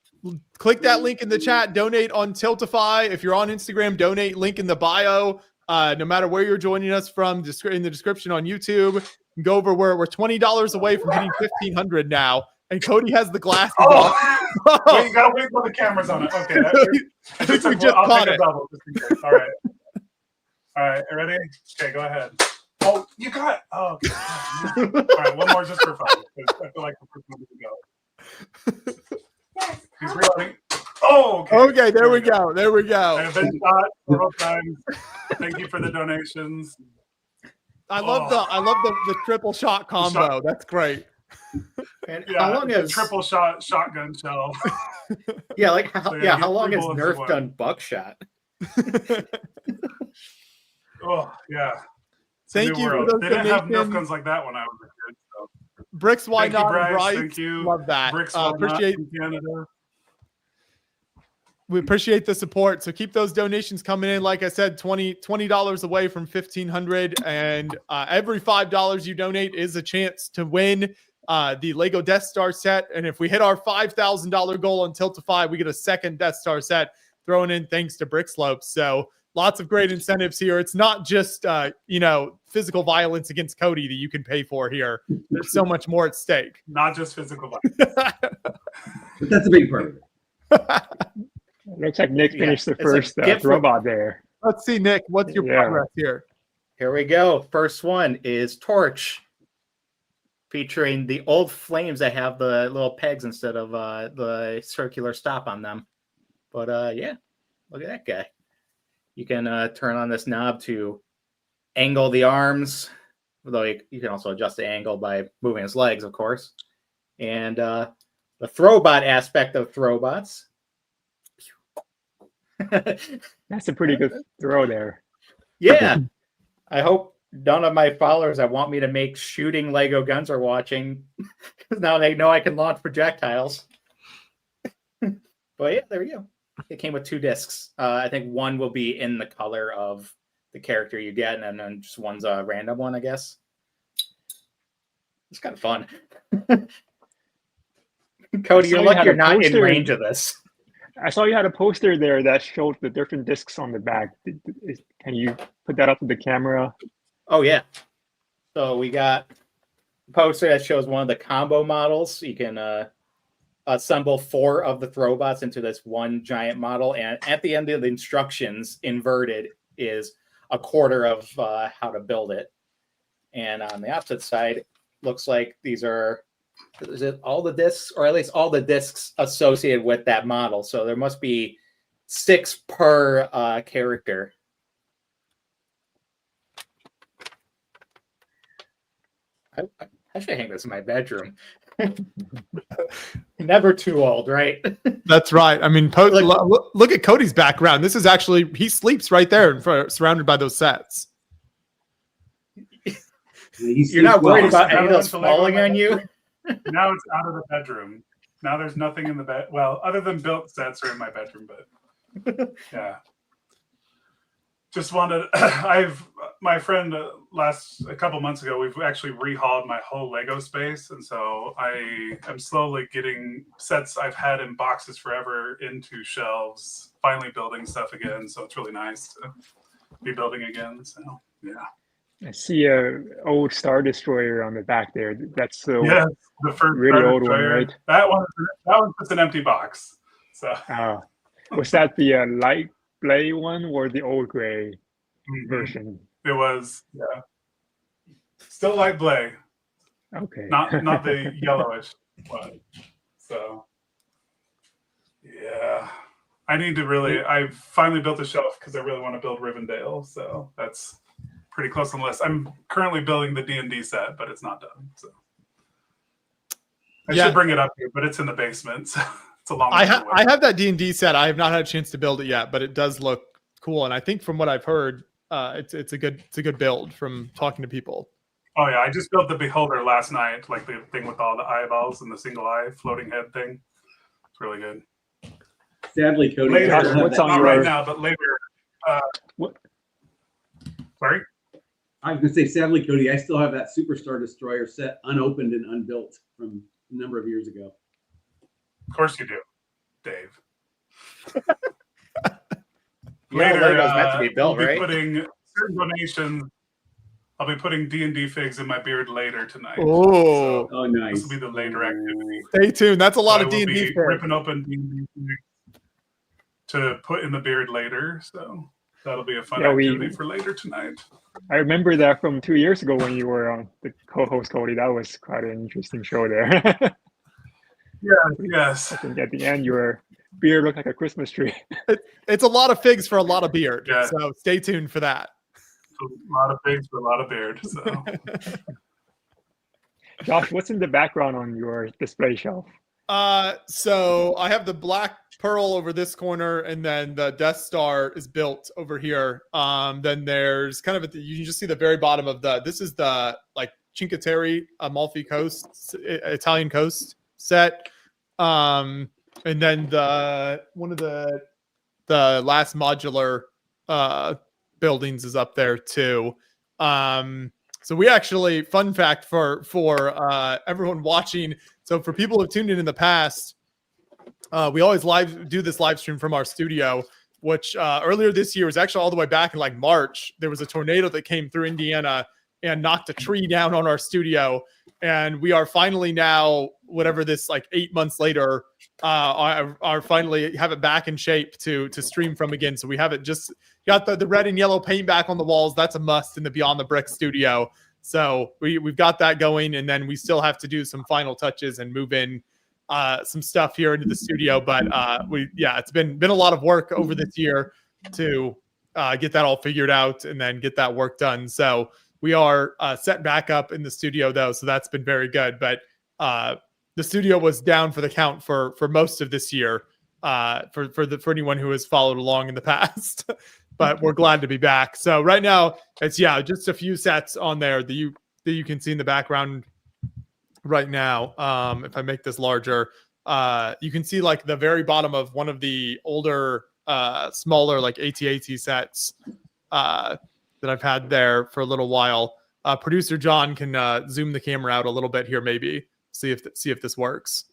Click that link in the chat. Donate on Tiltify. If you're on Instagram, donate. Link in the bio. No matter where you're joining us from, in the description on YouTube. Go over where we're $20 away from hitting 1,500 now. And Cody has the glasses on.
Wait, you gotta wait till the camera's on it. Okay,
we just caught it.
Double, just in case. All right. You ready? Okay, go ahead. Oh, you got. Oh, okay. All right, one more just for fun. 'Cause I feel like the first one didn't go. He's reloading. Oh,
Okay, there we go. There we
I
go.
have been shot several times. Thank you for the donations.
I love the triple shot combo. That's great.
And
Yeah,
how long
the
has
triple shotgun shell?
yeah, like how,
So, yeah,
yeah,
you
how
get
long
3
has
bullets in
Nerf
one.
done buckshot?
Oh yeah. It's a
Thank
new
you for
world.
those
They didn't have Nerf
donations.
guns like that when I was a kid. So.
Bricks, why
Thank you,
not?
Bryce.
Bryce,
Thank you.
love that.
Bricks, why not,
Appreciate
from Canada.
we appreciate the support. So keep those donations coming in. Like I said, $20 away from 1,500, and every $5 you donate is a chance to win the Lego Death Star set. And if we hit our $5,000 goal on Tilt to 5, we get a second Death Star set thrown in thanks to Brick Slopes. So lots of great incentives here. It's not just physical violence against Cody that you can pay for here. There's so much more at stake.
Not just physical violence.
But that's a big part of it.
Looks like Nick
Yeah,
finished the
it's a
first
gift for-
robot there.
Let's see, Nick, what's your
Yeah.
progress here?
Here we go. First one is Torch, featuring the old flames that have the little pegs instead of the circular stop on them. But yeah, look at that guy. You can turn on this knob to angle the arms, although you can also adjust the angle by moving his legs, of course. And the throwbot aspect of throwbots.
That's a pretty good throw there.
Yeah. I hope none of my followers that want me to make shooting Lego guns are watching, because now they know I can launch projectiles. But yeah, there we go. It came with 2 discs. I think one will be in the color of the character you get, and then just one's a random one, I guess. It's kind of fun. Cody, you're lucky you're not in range of this.
I saw you had a poster there that showed the different discs on the back. Can you put that up to the camera?
Oh, yeah. So we got a poster that shows one of the combo models. You can assemble 4 of the throwbots into this one giant model. And at the end of the instructions, inverted, is a quarter of how to build it. And on the opposite side, looks like these are, is it all the discs, or at least all the discs associated with that model? So there must be 6 per character. I should hang this in my bedroom. Never too old, right?
That's right. I mean, look at Cody's background. This is actually, he sleeps right there in front, surrounded by those sets.
You're not worried about any of those falling on you?
Now it's out of the bedroom. Now there's nothing in the bed. Well, other than built sets are in my bedroom, but yeah. Just wanted, my friend a couple months ago, we've actually rehauled my whole Lego space. And so I am slowly getting sets I've had in boxes forever into shelves, finally building stuff again. So it's really nice to be building again. So yeah.
I see a old Star Destroyer on the back there. That's the
the first
really
Star
old one,
Destroyer.
right?
That one's just an empty box. So
was that the light gray one or the old gray version?
It was, yeah. Still light blay.
Okay.
Not the yellowish one. So yeah. I've finally built a shelf because I really want to build Rivendell. So that's pretty close on the list. I'm currently building the D&D set, but it's not done. So I should bring it up here, but it's in the basement. So it's a long way away.
I have that D&D set. I have not had a chance to build it yet, but it does look cool. And I think from what I've heard, it's a good build from talking to people.
Oh yeah, I just built the Beholder last night, like the thing with all the eyeballs and the single eye floating head thing. It's really good.
Sadly, Cody,
Later,
what's on
not
your-
right now, but later.
What?
Sorry?
I was going to say, sadly, Cody, I still have that Superstar Destroyer set unopened and unbuilt from a number of years ago.
Of course you do, Dave.
Yeah,
Later,
Lego's meant to be built,
we'll be
right?
putting certain donations. I'll be putting D&D figs in my beard later tonight.
Oh,
Oh, nice.
This will be the later activity.
stay tuned. That's a lot
I
of
will
D&D.
be ripping open D&D figs to put in the beard later. So That'll be a fun
Yeah,
activity for later tonight.
I remember that from 2 years ago when you were on the co-host, Cody. That was quite an interesting show there.
Yes.
I think at the end your beard looked like a Christmas tree.
It's a lot of figs for a lot of beard.
Yeah.
So stay tuned for that.
A lot of pigs for a lot of beard. So
Josh, what's in the background on your display shelf?
So I have the black pearl over this corner, and then the Death Star is built over here. Then there's kind of you can just see the very bottom of this is the like Cinque Terre Amalfi Coast Italian coast set. And then one of the last modular buildings is up there too. So we actually, fun fact for everyone watching. So for people who have tuned in the past, we always do this live stream from our studio, which earlier this year was actually all the way back in like March. There was a tornado that came through Indiana and knocked a tree down on our studio. And we are finally now, whatever this like 8 months later, are finally have it back in shape to stream from again. So we have it just got the red and yellow paint back on the walls. That's a must in the Beyond the Brick studio. So we've got that going, and then we still have to do some final touches and move in some stuff here into the studio. But it's been a lot of work over this year to get that all figured out and then get that work done. So we are set back up in the studio though, so that's been very good. But the studio was down for the count for most of this year for anyone who has followed along in the past. But we're glad to be back. So right now it's just a few sets on there that you can see in the background right now. If I make this larger, you can see like the very bottom of one of the older smaller like AT-AT sets that I've had there for a little while. Producer John can zoom the camera out a little bit here, maybe see if this works.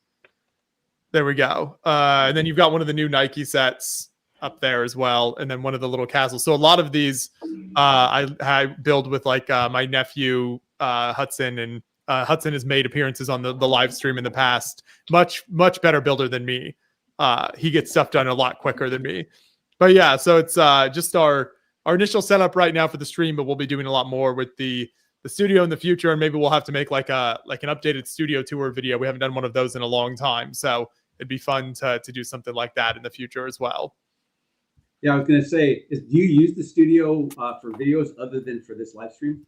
There we go. And then you've got one of the new Nike sets up there as well, and then one of the little castles. So a lot of these I build with like my nephew Hudson, and Hudson has made appearances on the live stream in the past. Much better builder than me. He gets stuff done a lot quicker than me. But yeah, so it's just our initial setup right now for the stream, but we'll be doing a lot more with the studio in the future, and maybe we'll have to make like an updated studio tour video. We haven't done one of those in a long time, so it'd be fun to do something like that in the future as well.
Yeah, I was going to say, do you use the studio for videos other than for this live stream?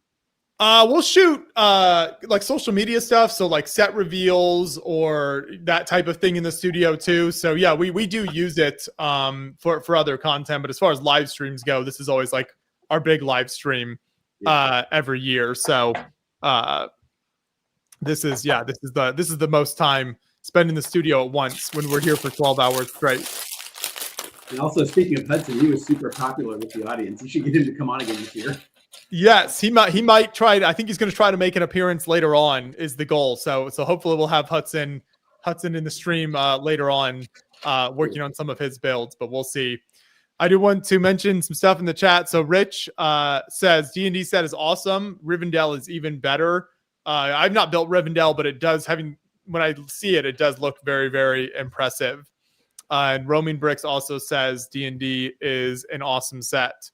We'll shoot like social media stuff, so like set reveals or that type of thing in the studio too. So yeah, we do use it for other content, but as far as live streams go, this is always like our big live stream every year. So this is the most time spent in the studio at once when we're here for 12 hours straight.
And also, speaking of Hudson, he was super popular with the audience. You should get him to come on again this year.
Yes, he might try. I think he's going to try to make an appearance later on. Is the goal. So hopefully we'll have Hudson in the stream later on, working on some of his builds. But we'll see. I do want to mention some stuff in the chat. So Rich says D&D set is awesome. Rivendell is even better. I've not built Rivendell, but it does when I see it, it does look very, very impressive. And Roaming Bricks also says D&D is an awesome set.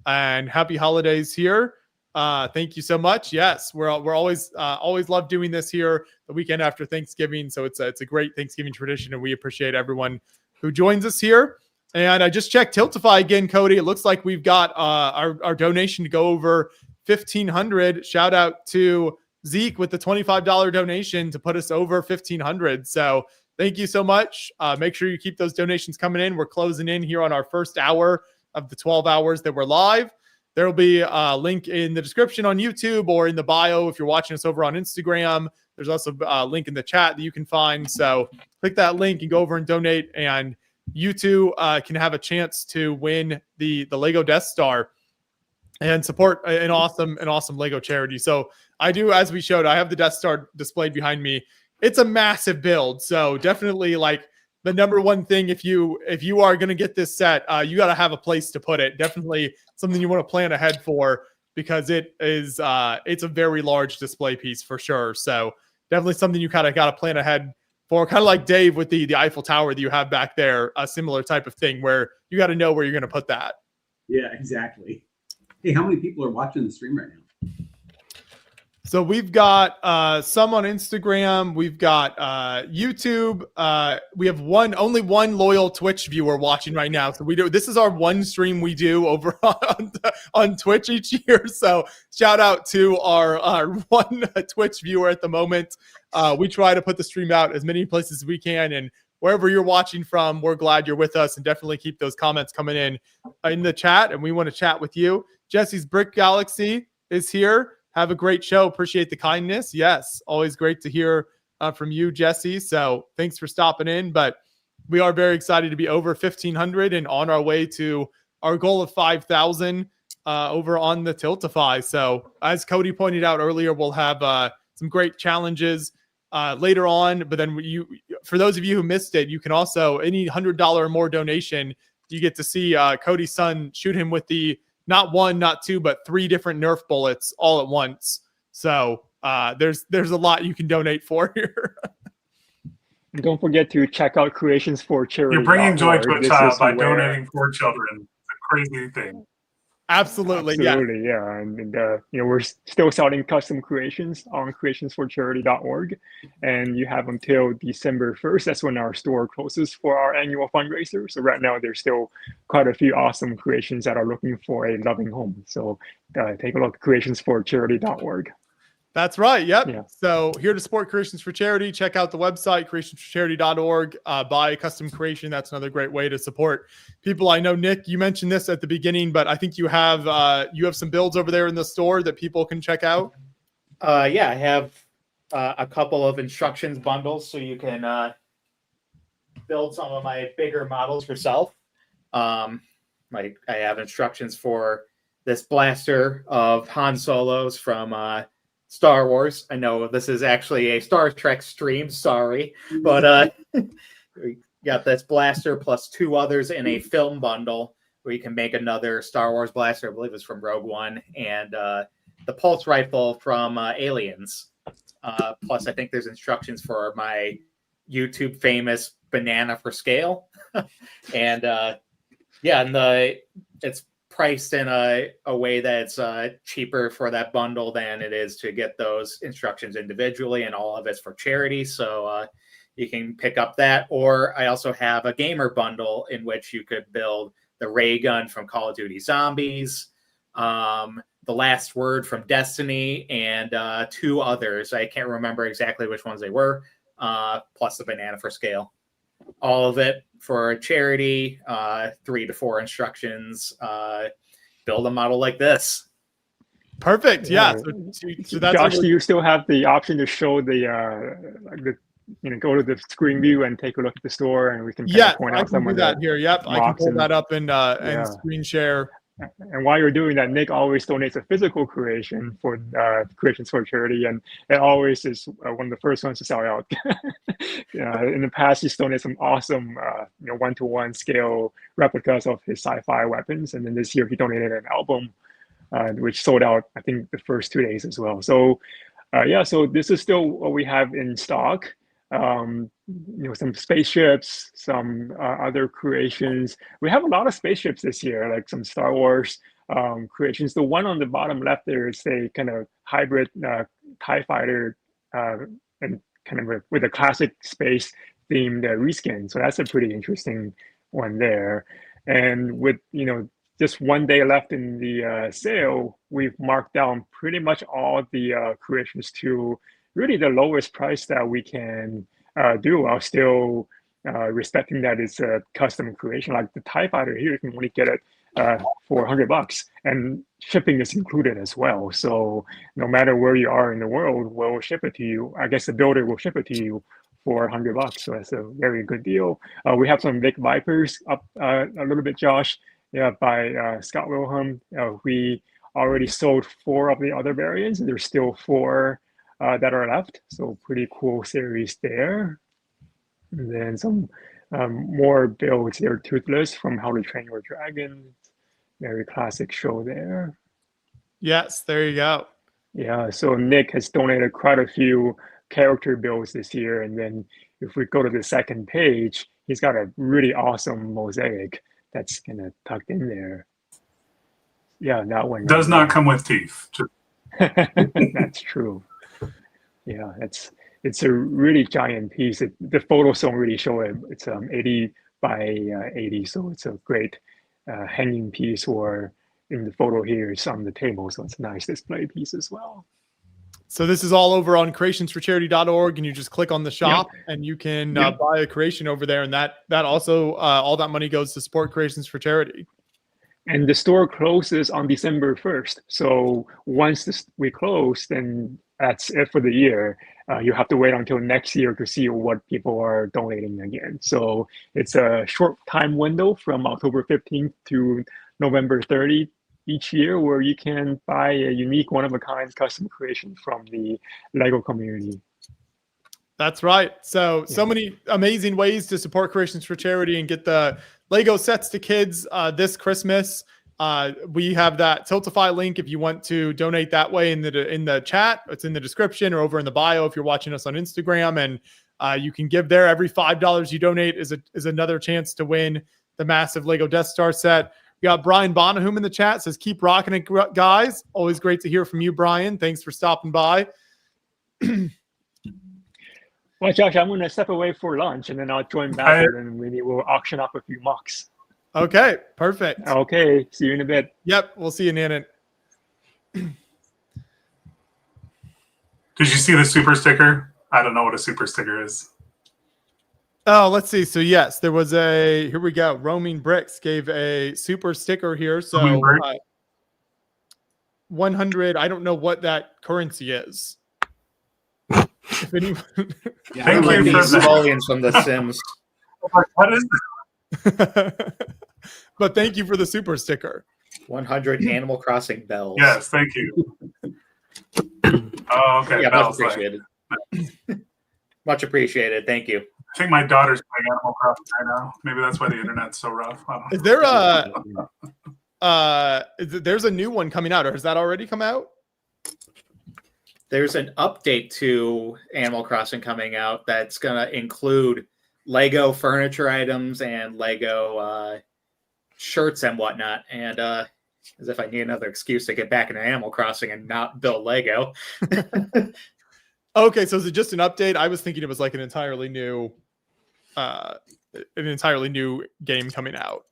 And happy holidays here. Thank you so much. Yes, we're always love doing this here the weekend after Thanksgiving. So it's a great Thanksgiving tradition, and we appreciate everyone who joins us here. And I just checked Tiltify again, Cody. It looks like we've got our donation to go over 1,500. Shout out to Zeke with the $25 donation to put us over 1,500. So thank you so much. Make sure you keep those donations coming in. We're closing in here on our first hour of the 12 hours that we're live. There will be a link in the description on YouTube or in the bio if you're watching us over on Instagram. There's also a link in the chat that you can find. So click that link and go over and donate. And you too can have a chance to win the Lego Death Star and support an awesome Lego charity. So I do, as we showed, I have the Death Star displayed behind me. It's a massive build. So definitely like the number one thing, if you are going to get this set, you got to have a place to put it. Definitely something you want to plan ahead for, because it is it's a very large display piece for sure. So definitely something you kind of got to plan ahead for, kind of like Dave with the Eiffel Tower that you have back there, a similar type of thing where you got to know where you're going to put that.
Yeah, exactly. Hey, how many people are watching the stream right now?
So we've got some on Instagram. We've got YouTube. We have only one loyal Twitch viewer watching right now. So this is our one stream we do over on Twitch each year. So shout out to our one Twitch viewer at the moment. We try to put the stream out as many places as we can, and wherever you're watching from, we're glad you're with us, and definitely keep those comments coming in the chat. And we want to chat with you. Jesse's Brick Galaxy is here. Have a great show. Appreciate the kindness. Yes, always great to hear from you, Jesse. So thanks for stopping in. But we are very excited to be over 1,500 and on our way to our goal of 5,000 over on the Tiltify. So as Cody pointed out earlier, we'll have some great challenges later on. But then for those of you who missed it, you can also, any $100 or more donation, you get to see Cody's son shoot him with the not one, not two, but 3 different Nerf bullets all at once. So there's a lot you can donate for here.
And don't forget to check out Creations for Charity.
You're bringing joy to a child by donating for children. It's a crazy thing.
Absolutely,
yeah. And we're still selling custom creations on creationsforcharity.org, and you have until December 1st. That's when our store closes for our annual fundraiser. So right now there's still quite a few awesome creations that are looking for a loving home. So take a look at creationsforcharity.org.
That's right. Yep.
Yeah.
So here to support Creations for Charity, check out the website, creationsforcharity.org. Buy a custom creation. That's another great way to support people. I know, Nick, you mentioned this at the beginning, but I think you have some builds over there in the store that people can check out.
Yeah, I have a couple of instructions bundles so you can build some of my bigger models yourself. I have instructions for this blaster of Han Solos from Star Wars. I know this is actually a Star Trek stream, sorry, but we got this blaster plus 2 others in a film bundle where you can make another Star Wars blaster. I believe it's from Rogue One, and the pulse rifle from Aliens. Plus, I think there's instructions for my YouTube famous banana for scale, and it's priced in a way that's cheaper for that bundle than it is to get those instructions individually, and all of it's for charity. So you can pick up that. Or I also have a gamer bundle in which you could build the ray gun from Call of Duty Zombies, the last word from Destiny, and 2 others. I can't remember exactly which ones they were, plus the banana for scale. All of it for charity, 3 to 4 instructions, build a model like this.
Perfect. Yeah. So that's
Josh, do you still have the option to show go to the screen view and take a look at the store, and we can point out some of
that here. Yep, I can pull that up and screen share.
And while you're doing that, Nick always donates a physical creation for Creations for Charity, and it always is one of the first ones to sell out. In the past, he's donated some awesome 1-to-1 scale replicas of his sci-fi weapons, and then this year he donated an album, which sold out, I think, the first 2 days as well. So, so this is still what we have in stock. Some spaceships, some other creations. We have a lot of spaceships this year, like some Star Wars creations. The one on the bottom left there is a kind of hybrid TIE fighter and kind of with a classic space themed reskin. So that's a pretty interesting one there. And with just 1 day left in the sale, we've marked down pretty much all the creations to really the lowest price that we can do, while still respecting that it's a custom creation. Like the TIE fighter here, you can only get it for $100, and shipping is included as well. So no matter where you are in the world, we'll ship it to you. I guess the builder will ship it to you for $100. So that's a very good deal. We have some Vic Vipers up a little bit, Josh. By Scott Wilhelm. We already sold 4 of the other variants, and there's still 4 that are left. So pretty cool series there. And then some more builds there. Toothless from How to Train Your Dragon. Very classic show there.
Yes, there you go.
Yeah, so Nick has donated quite a few character builds this year. And then if we go to the second page, he's got a really awesome mosaic that's kind of tucked in there. Yeah, that one
Does not come with teeth.
That's true. Yeah, it's a really giant piece. The photos don't really show it. It's 80 by 80, so it's a great hanging piece. Or in the photo here, it's on the table, so it's a nice display piece as well.
So this is all over on creationsforcharity.org, and you just click on the shop, and you can buy a creation over there, and that also all that money goes to support Creations for Charity.
And the store closes on December 1st. So once we close, then that's it for the year. You have to wait until next year to see what people are donating again. So it's a short time window from October 15th to November 30th each year, where you can buy a unique one-of-a-kind custom creation from the LEGO community.
That's right. So many amazing ways to support Creations for Charity and get the LEGO sets to kids this Christmas. We have that Tiltify link if you want to donate that way in the chat. It's in the description or over in the bio if you're watching us on Instagram, and you can give there. Every $5 you donate is another chance to win the massive LEGO Death Star set. We got Brian Bonahum in the chat, says keep rocking it, guys. Always great to hear from you, Brian. Thanks for stopping by.
Well, Josh, I'm going to step away for lunch, and then I'll join back, and maybe we'll auction off a few mocks.
Okay, perfect.
Okay, see you in a bit.
Yep, we'll see you, Nanan.
Did you see the super sticker? I don't know what a super sticker is.
Oh, let's see. So yes, there was here we go. Roaming Bricks gave a super sticker here. So 100. I don't know what that currency is. If anyone...
Thank you for the
volumes from The Sims.
What is
But thank you for the super sticker.
100 Animal Crossing bells.
Yes, thank you. Oh, okay.
Yeah,
bells,
much appreciated. Much appreciated. Thank you.
I think my daughter's playing Animal Crossing right now. Maybe that's why the internet's so rough. I don't know.
Is there there's a new one coming out, or has that already come out?
There's an update to Animal Crossing coming out that's going to include Lego furniture items and Lego shirts and whatnot. And as if I need another excuse to get back into Animal Crossing and not build Lego.
Okay, so is it just an update? I was thinking it was like an entirely new game coming out.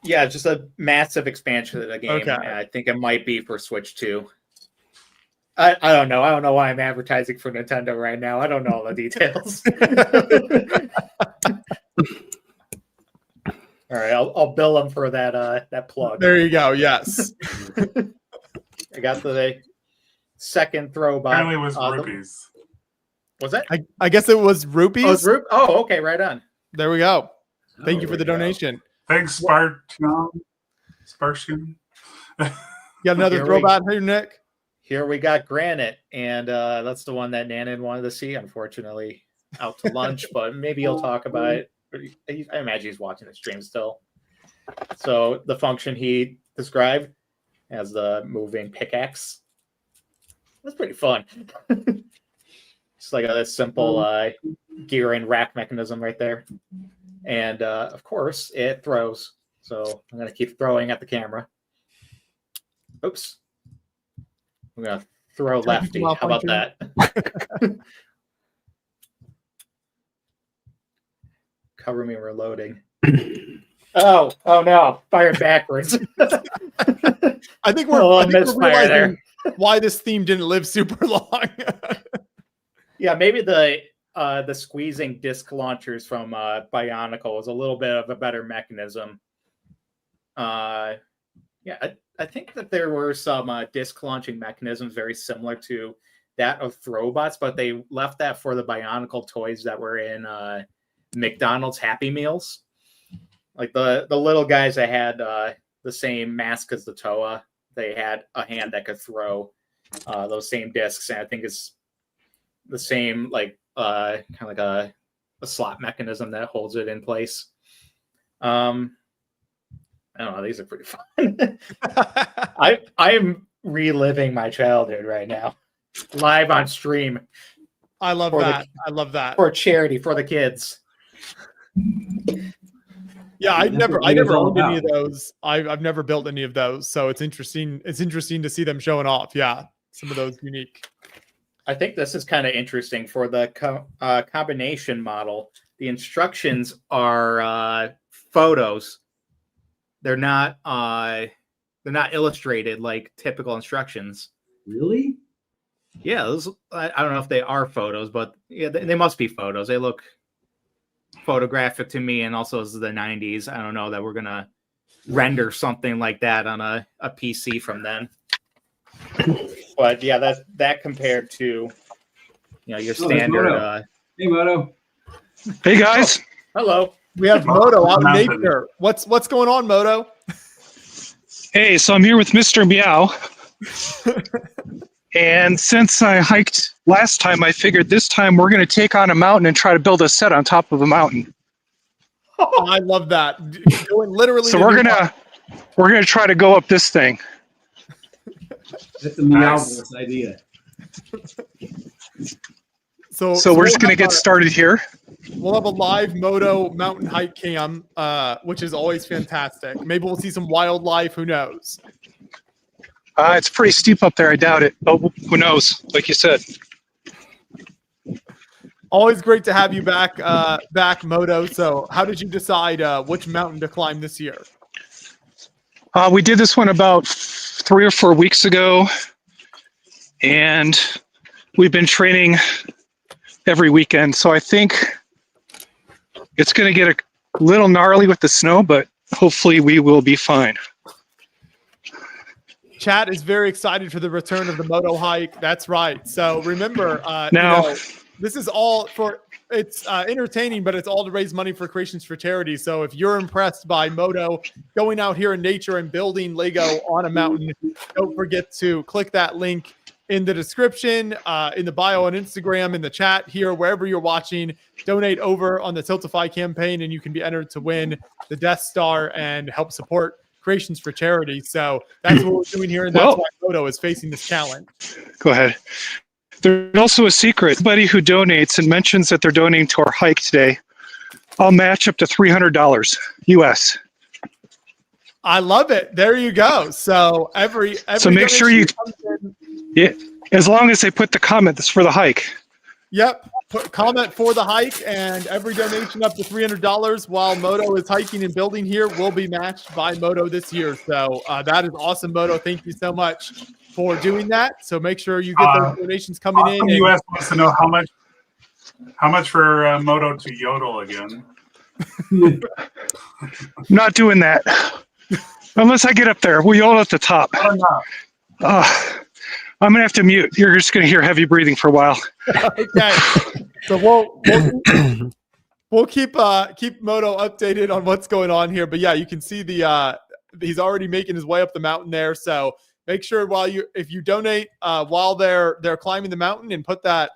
Yeah, just a massive expansion of the game.
Okay.
And I think it might be for Switch 2. I don't know. I don't know why I'm advertising for Nintendo right now. I don't know all the details. All right, I'll bill them for that plug.
There you go. Yes.
I got the second throwback.
Apparently it was rupees.
Was that?
I guess it was rupees.
Oh, okay, right on.
There we go. Thank you for the donation.
Thanks, Spartian.
You got another throwback here, Nick?
Here we got Granite, and that's the one that Nanan wanted to see. Unfortunately, out to lunch, but maybe he'll talk about it. I imagine he's watching the stream still. So the function he described as the moving pickaxe. That's pretty fun. Just like a simple gear and rack mechanism right there. And of course, it throws. So I'm going to keep throwing at the camera. Oops. I'm going to throw lefty. How about that? Cover me reloading. Oh no. Fired backwards.
I think we're realizing why this theme didn't live super long.
Yeah, maybe the squeezing disc launchers from Bionicle was a little bit of a better mechanism. I think that there were some disc launching mechanisms very similar to that of Throwbots, but they left that for the Bionicle toys that were in McDonald's Happy Meals. Like the little guys that had the same mask as the Toa, they had a hand that could throw those same discs, and I think it's the same kind of like a slot mechanism that holds it in place. I don't know. These are pretty fun. I am reliving my childhood right now, live on stream.
I love that. I love that
for charity for the kids.
Yeah,
I
I
mean, that's
never
what Lego's all
owned any of
about.
those. I've never built any of those, so it's interesting. It's interesting to see them showing off. Yeah, some of those unique.
I think this is kind of interesting for the combination model. The instructions are photos. They're not illustrated like typical instructions.
Really?
Yeah, those, I don't know if they are photos, but yeah, they must be photos. They look photographic to me, and also as the 90s. I don't know that we're gonna render something like that on a PC from then. But yeah, that compared to your standard.
Moto. Hey, Moto.
Hey guys.
Hello.
We have Moto out in
Mountain.
nature. What's going on, Moto?
Hey, so I'm here with Mr. Meow. And since I hiked last time, I figured this time we're going to take on a mountain and try to build a set on top of a mountain.
I love that. Going literally.
So
to
we're
do
gonna try to go up this thing.
That's a Meowverse idea.
So
So we're just
we'll
gonna get started here.
We'll have a live Moto mountain hike cam, which is always fantastic. Maybe we'll see some wildlife. Who knows?
It's pretty steep up there. I doubt it, but who knows? Like you said.
Always great to have you back, Moto. So, how did you decide which mountain to climb this year?
We did this one about 3 or 4 weeks ago, and we've been training every weekend. So I think it's going to get a little gnarly with the snow, but hopefully we will be fine.
Chat is very excited for the return of the Moto hike. That's right. So remember,
Now-
this is all for it's entertaining, but it's all to raise money for Creations for Charity. So if you're impressed by Moto going out here in nature and building Lego on a mountain, don't forget to click that link in the description, in the bio on Instagram, in the chat here, wherever you're watching. Donate over on the Tiltify campaign, and you can be entered to win the Death Star and help support Creations for Charity. So that's what we're doing here, and that's why Moto is facing this challenge.
Go ahead. There's also a secret. Anybody who donates and mentions that they're donating to our hike today, I'll match up to $300 US.
I love it. There you go. So every
So make sure you,
donation
yeah, as long as they put the comment that's for the hike.
Yep. Put comment for the hike, and every donation up to $300 while Moto is hiking and building here will be matched by Moto this year. So that is awesome, Moto. Thank you so much for doing that. So make sure you get those donations coming in.
The US wants to know how much for Moto to yodel again.
Not doing that. Unless I get up there. We all at the top. I'm going to have to mute. You're just going to hear heavy breathing for a while.
Okay. So we'll keep Moto updated on what's going on here. But yeah, you can see he's already making his way up the mountain there. So make sure if you donate while they're climbing the mountain and put that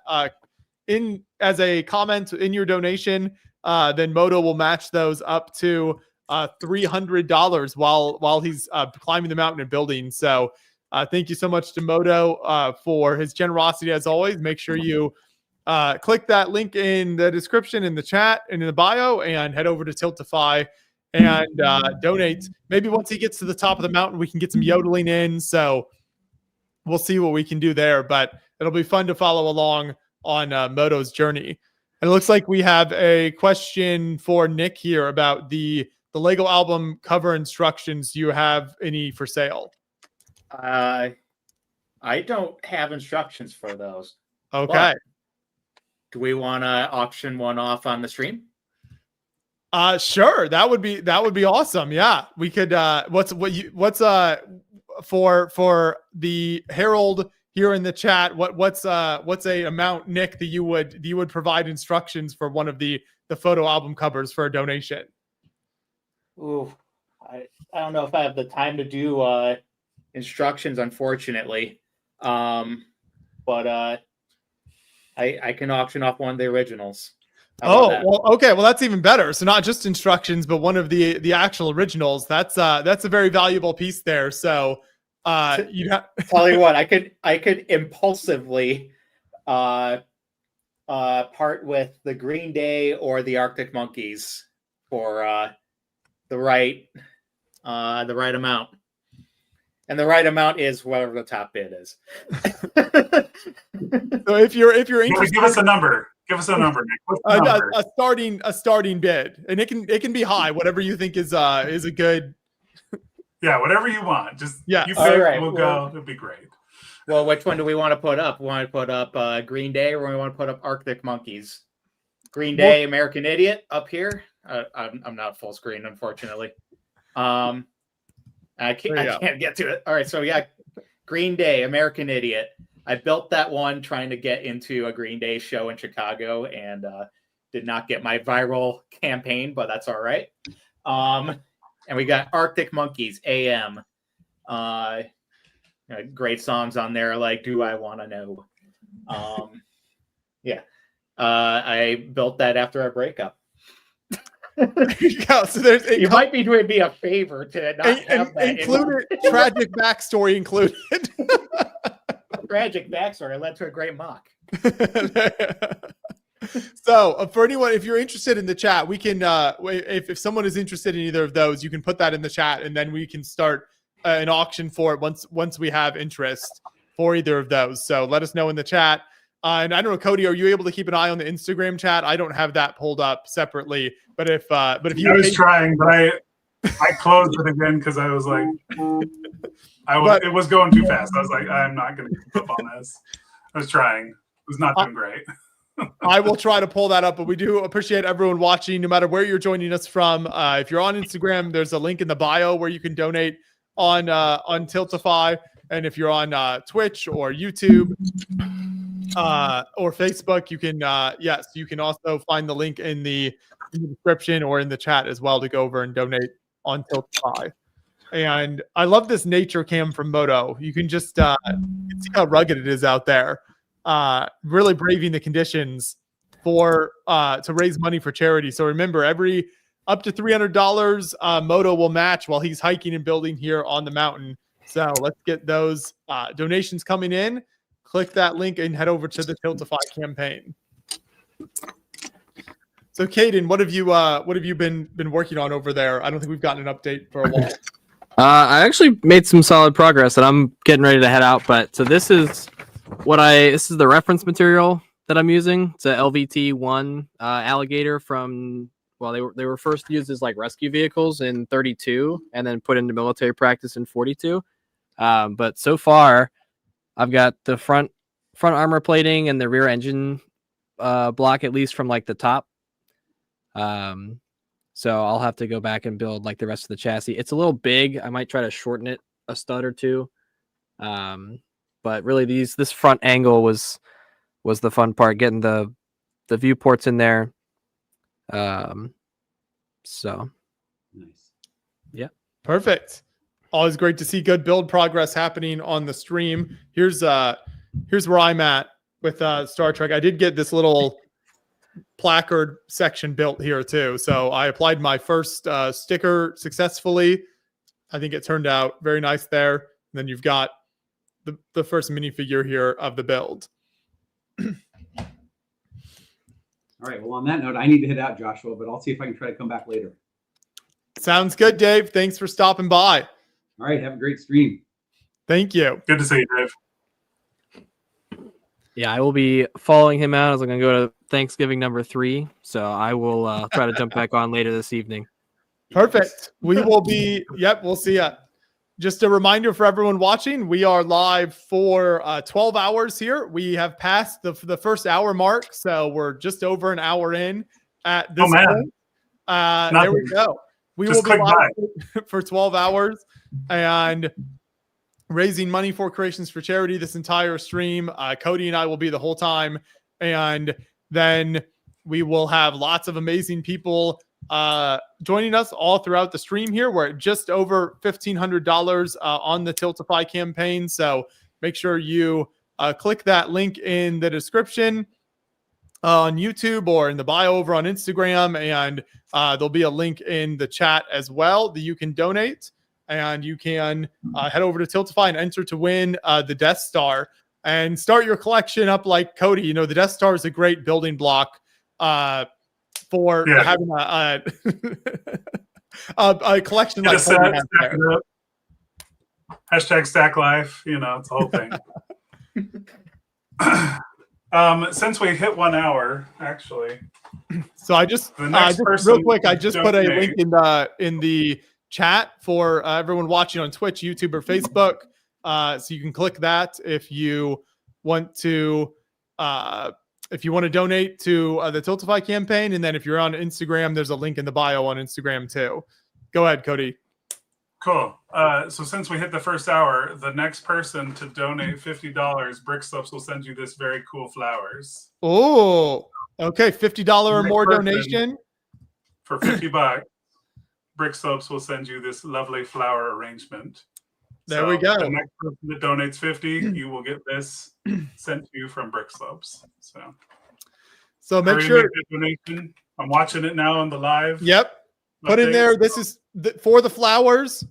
in as a comment in your donation, then Moto will match those up to $300 while he's climbing the mountain and building. So thank you so much to Moto for his generosity as always. Make sure you click that link in the description, in the chat, and in the bio, and head over to Tiltify and donate. Maybe once he gets to the top of the mountain, we can get some yodeling in. So we'll see what we can do there. But it'll be fun to follow along on Moto's journey. And it looks like we have a question for Nick here about the Lego album cover instructions. Do you have any for sale?
I don't have instructions for those.
Okay.
But do we want to auction one off on the stream?
Sure. That would be awesome. Yeah. We could for the Herald here in the chat, what's a amount, Nick, that you would provide instructions for one of the photo album covers for a donation?
Ooh, I don't know if I have the time to do instructions, unfortunately. But I can auction off one of the originals.
Well, okay. Well, that's even better. So not just instructions, but one of the actual originals. That's a very valuable piece there. So you
tell you what, I could impulsively part with the Green Day or the Arctic Monkeys for the right amount. And the right amount is whatever the top bid is.
So if you're interested,
Give us a number. Give us a number, Nick. What's the number?
a starting bid, and it can be high, whatever you think is a good.
Yeah, whatever you want. Just
Yeah.
you
All
pick,
right,
we'll go. It'd be great.
Well, which one do we want to put up? We want to put up Green Day, or we want to put up Arctic Monkeys? Green Day, American Idiot up here. I'm not full screen, unfortunately. I can't get to it. All right, so yeah, Green Day, American Idiot. I built that one trying to get into a Green Day show in Chicago, and did not get my viral campaign, but that's all right. And we got Arctic Monkeys, AM. Great songs on there like "Do I Want to Know." Yeah, I built that after our breakup.
So there's
You might be doing me a favor to not have that
included. Tragic backstory included.
Tragic backstory led to a great mock.
So for anyone, if you're interested in the chat, we can if someone is interested in either of those, you can put that in the chat, and then we can start an auction for it once we have interest for either of those. So let us know in the chat. And I don't know, Cody, are you able to keep an eye on the Instagram chat? I don't have that pulled up separately, but if you,
I was trying, but I closed it again because I was like, it was going too fast. I was like, I'm not going to keep up on this. I was trying. It was not doing great.
I will try to pull that up, but we do appreciate everyone watching, no matter where you're joining us from. If you're on Instagram, there's a link in the bio where you can donate on Tiltify, and if you're on Twitch or YouTube or Facebook, you can you can also find the link in the description or in the chat as well to go over and donate on Tiltify. And I love this nature cam from Moto. You can just you can see how rugged it is out there. Really braving the conditions for to raise money for charity. So remember, every up to $300 Moto will match while he's hiking and building here on the mountain. So let's get those donations coming in. Click that link and head over to the Tiltify campaign. So Caden, what have you been working on over there? I don't think we've gotten an update for a while.
I actually made some solid progress, and I'm getting ready to head out. But so this is the reference material that I'm using. It's a LVT-1 alligator from, well, they were first used as like rescue vehicles in 32 and then put into military practice in 42. But so far, I've got the front armor plating and the rear engine block, at least from like the top. So I'll have to go back and build like the rest of the chassis. It's a little big. I might try to shorten it a stud or two. But really this front angle was the fun part, getting the viewports in there. So
Nice.
Yeah. Perfect. Always great to see good build progress happening on the stream. Here's where I'm at with Star Trek. I did get this little placard section built here too. So I applied my first sticker successfully. I think it turned out very nice there. And then you've got the first minifigure here of the build.
All right. Well, on that note, I need to head out, Joshua, but I'll see if I can try to come back later.
Sounds good, Dave. Thanks for stopping by.
All right. Have a great stream.
Thank you.
Good to see you, Dave.
Yeah, I will be following him out as I'm going to go to Thanksgiving number 3. So I will try to jump back on later this evening.
Perfect. We will be, we'll see ya. Just a reminder for everyone watching, we are live for 12 hours here. We have passed the first hour mark, so we're just over an hour in at this point. There we go. We will be live for 12 hours and raising money for Creations for Charity this entire stream. Cody and I will be the whole time, and then we will have lots of amazing people joining us all throughout the stream here. We're at just over $1,500 on the Tiltify campaign, so make sure you click that link in the description on YouTube or in the bio over on Instagram, and there'll be a link in the chat as well that you can donate. And you can head over to Tiltify and enter to win the Death Star and start your collection up like Cody. You know, the Death Star is a great building block for having a collection
Get
like
a set,
Cody has
stack
there.
it up. Hashtag stack life. You know, it's the whole thing. Since we hit 1 hour, actually.
So I just,
The next
just
person
real quick, I just put a
donate.
link in the chat for everyone watching on Twitch, YouTube, or Facebook. So you can click that if you want to donate to the Tiltify campaign. And then if you're on Instagram, there's a link in the bio on Instagram too. Go ahead, Cody.
Cool. So since we hit the first hour, the next person to donate $50, Brick Slopes will send you this very cool flowers.
Oh, okay. $50 or
Next
more
person.
donation.
For $50, Brick Slopes will send you this lovely flower arrangement.
There we go.
The next person that donates 50, you will get this sent to you from Brick Slopes. So
make
hurry,
sure.
make that donation. I'm watching it now on the live.
Yep. Put in there. This is for the flowers.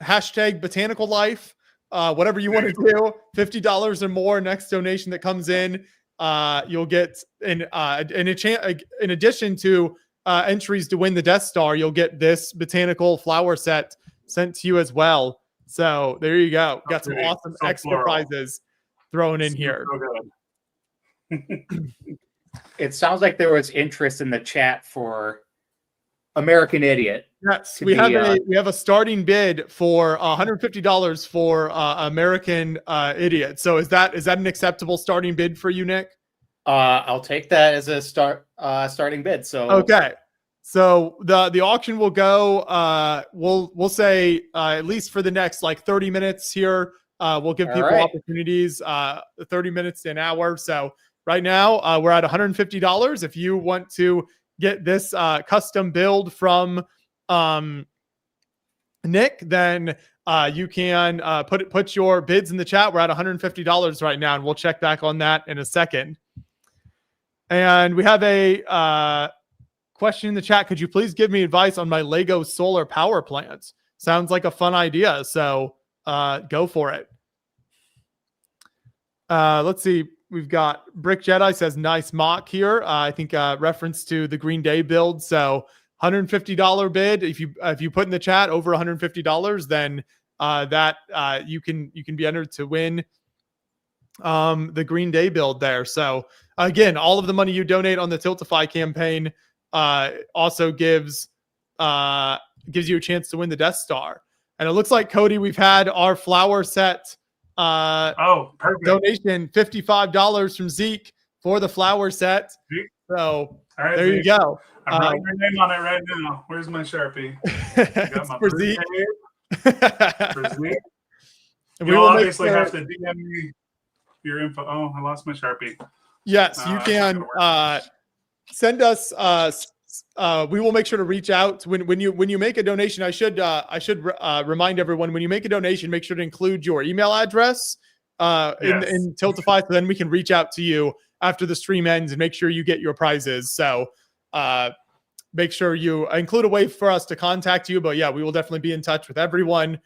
Hashtag botanical life. Whatever you want to do. $50 or more. Next donation that comes in, you'll get in addition to entries to win the Death Star, you'll get this botanical flower set sent to you as well. So there you go. Got some awesome extra prizes thrown in here.
So good.
It sounds like there was interest in the chat for American Idiot.
Yes, we have a starting bid for $150 for American Idiot. So is that an acceptable starting bid for you, Nick?
I'll take that as a starting bid. So
okay. So the auction will go. We'll say at least for the next like 30 minutes here. We'll give people opportunities. 30 minutes to an hour. So right now we're at $150. If you want to get this custom build from Nick, then you can put your bids in the chat. We're at $150 right now, and we'll check back on that in a second. And we have a question in the chat. Could you please give me advice on my Lego solar power plants? Sounds like a fun idea. So go for it. Let's see. We've got Brick Jedi says nice mock here. I think reference to the Green Day build. So $150 bid. If you put in the chat over $150, then you can be entered to win the Green Day build there. So again, all of the money you donate on the Tiltify campaign also gives you a chance to win the Death Star. And it looks like, Cody, we've had our flower set
perfect
donation, $55 from Zeke for the flower set. So there Zeke. You go.
I'm writing your name on it right now. Where's my Sharpie?
Got my for Zeke.
For Zeke. And you'll obviously have to DM me your info. Oh, I lost my Sharpie.
Yes, you can send us. We will make sure to reach out when you make a donation. I should remind everyone, when you make a donation, make sure to include your email address in Tiltify, so then we can reach out to you after the stream ends and make sure you get your prizes. So make sure you include a way for us to contact you. But yeah, we will definitely be in touch with everyone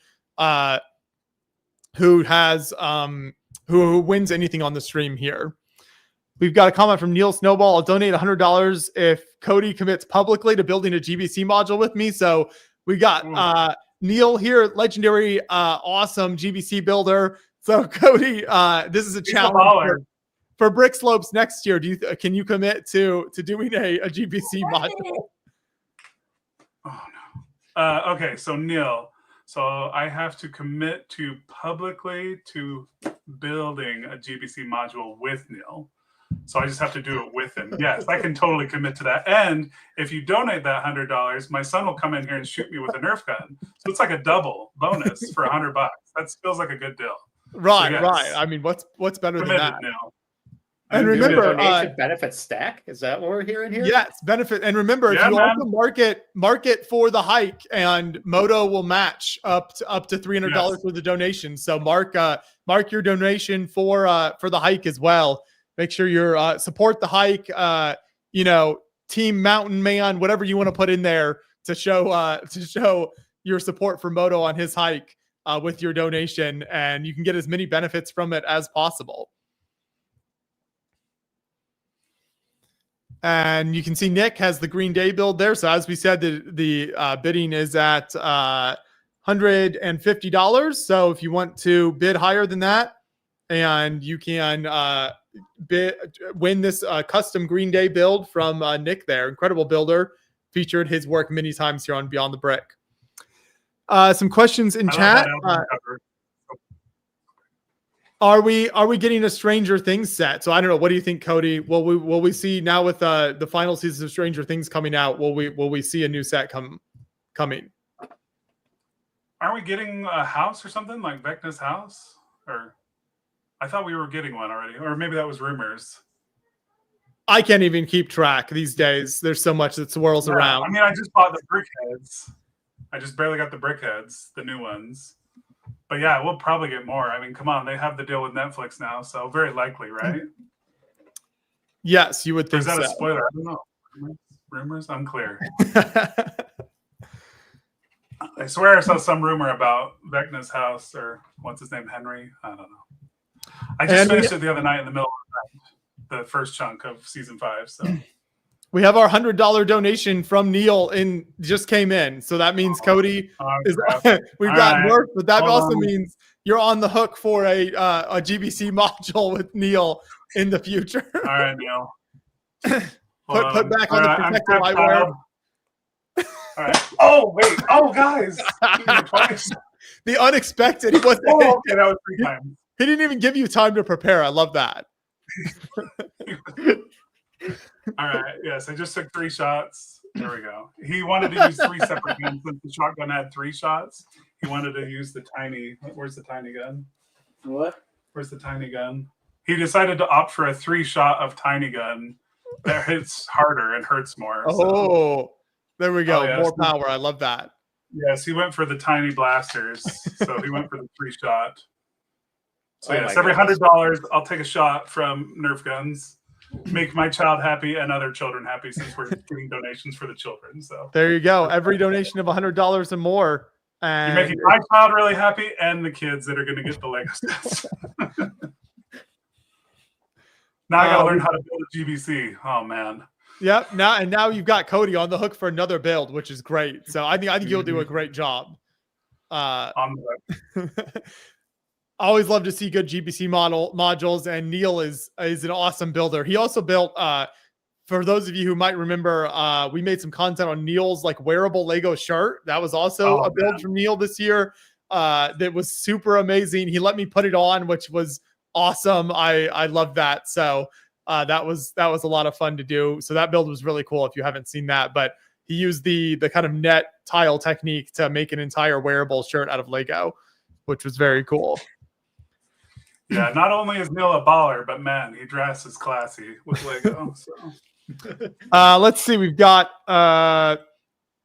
who has who wins anything on the stream here. We've got a comment from Neil Snowball. I'll donate $100 if Cody commits publicly to building a GBC module with me. So we got Neil here, legendary, awesome GBC builder. So Cody, this is a challenge for Brick Slopes next year. Can you commit to doing a GBC module?
Oh no. Okay, so Neil. So I have to commit to publicly to building a GBC module with Neil. So I just have to do it with him. Yes, I can totally commit to that. And if you donate that $100, my son will come in here and shoot me with a Nerf gun. So it's like a double bonus for $100. That feels like a good deal.
Right, so yes. Right. I mean, what's better than that?
Now.
And remember,
donation benefit stack. Is that what we're hearing here?
Yes, benefit. And remember, if you also market for the hike, and Moto will match up to $300 for the donation. So mark your donation for the hike as well. Make sure you're support the hike. Team Mountain Man, whatever you want to put in there to show your support for Moto on his hike with your donation, and you can get as many benefits from it as possible. And you can see Nick has the Green Day build there. So as we said, the bidding is at $150. So if you want to bid higher than that, and you can win this custom Green Day build from Nick there. Incredible builder. Featured his work many times here on Beyond the Brick. Some questions in chat. Are we getting a Stranger Things set? So I don't know. What do you think, Cody? Will we see now with the final season of Stranger Things coming out? Will we see a new set coming?
Aren't we getting a house or something like Vecna's house? Or I thought we were getting one already, or maybe that was rumors.
I can't even keep track these days. There's so much that swirls around.
I mean, I just bought the brick heads. I just barely got the brick heads, the new ones. But yeah, we'll probably get more. I mean, come on, they have the deal with Netflix now, so very likely, right?
Yes, you would think
so. Is that
so.
a spoiler? I don't know. Rumors? Unclear. I swear I saw some rumor about Vecna's house, or what's his name, Henry? I don't know. I just finished it the other night in the middle of the first chunk of season 5. So
we have our $100 donation from Neil just came in. So that means Cody we've got work, but that also means you're on the hook for a GBC module with Neil in the future.
All right, Neil.
put back on the protective eyewear.
All right. Oh, wait. Oh, guys.
The unexpected.
Okay, that was 3 times.
He didn't even give you time to prepare. I love that.
All right. Yes, I just took 3 shots. There we go. He wanted to use 3 separate guns. Since the shotgun had 3 shots, he wanted to use the tiny. Where's the tiny gun?
What?
Where's the tiny gun? He decided to opt for a 3-shot of tiny gun that hits harder and hurts more.
Oh, there we go.
Oh, yes.
More power. I love that.
Yes, he went for the tiny blasters. So he went for the 3-shot. So yes, every $100, I'll take a shot from Nerf guns. Make my child happy and other children happy, since we're doing donations for the children. So
there you go. Every donation of $100 or more. And
you're making my child really happy and the kids that are going to get the Lego sets. Now I got to learn how to build a GBC. Oh man.
Yep. Now you've got Cody on the hook for another build, which is great. So I think you'll do a great job.
On the
I always love to see good GBC modules, and Neil is an awesome builder. He also built, for those of you who might remember, we made some content on Neil's like wearable Lego shirt. That was also a build from Neil this year. That was super amazing. He let me put it on, which was awesome. I love that. So that was a lot of fun to do. So that build was really cool if you haven't seen that. But he used the kind of net tile technique to make an entire wearable shirt out of Lego, which was very cool.
Yeah, not only is Neil a baller, but man, he dresses classy with Lego. So.
Let's see. We've got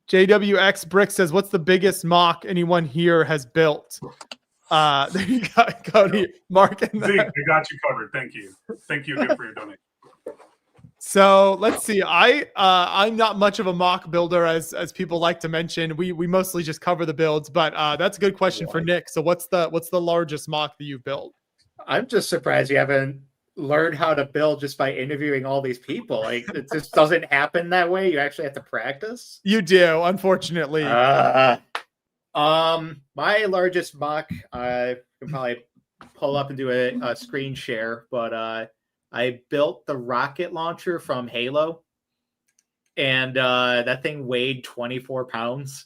JWX Brick says, "What's the biggest mock anyone here has built?" There you go, Cody. Mark and
Zeke, I got you covered. Thank you. Thank you again for your donation.
So let's see. I'm not much of a mock builder, as people like to mention. We mostly just cover the builds, but that's a good question for Nick. So what's the largest mock that you've built?
I'm just surprised you haven't learned how to build just by interviewing all these people. Like, it just doesn't happen that way. You actually have to practice.
You do, unfortunately.
My largest mock, I can probably pull up and do a screen share, but I built the rocket launcher from Halo, and that thing weighed 24 pounds.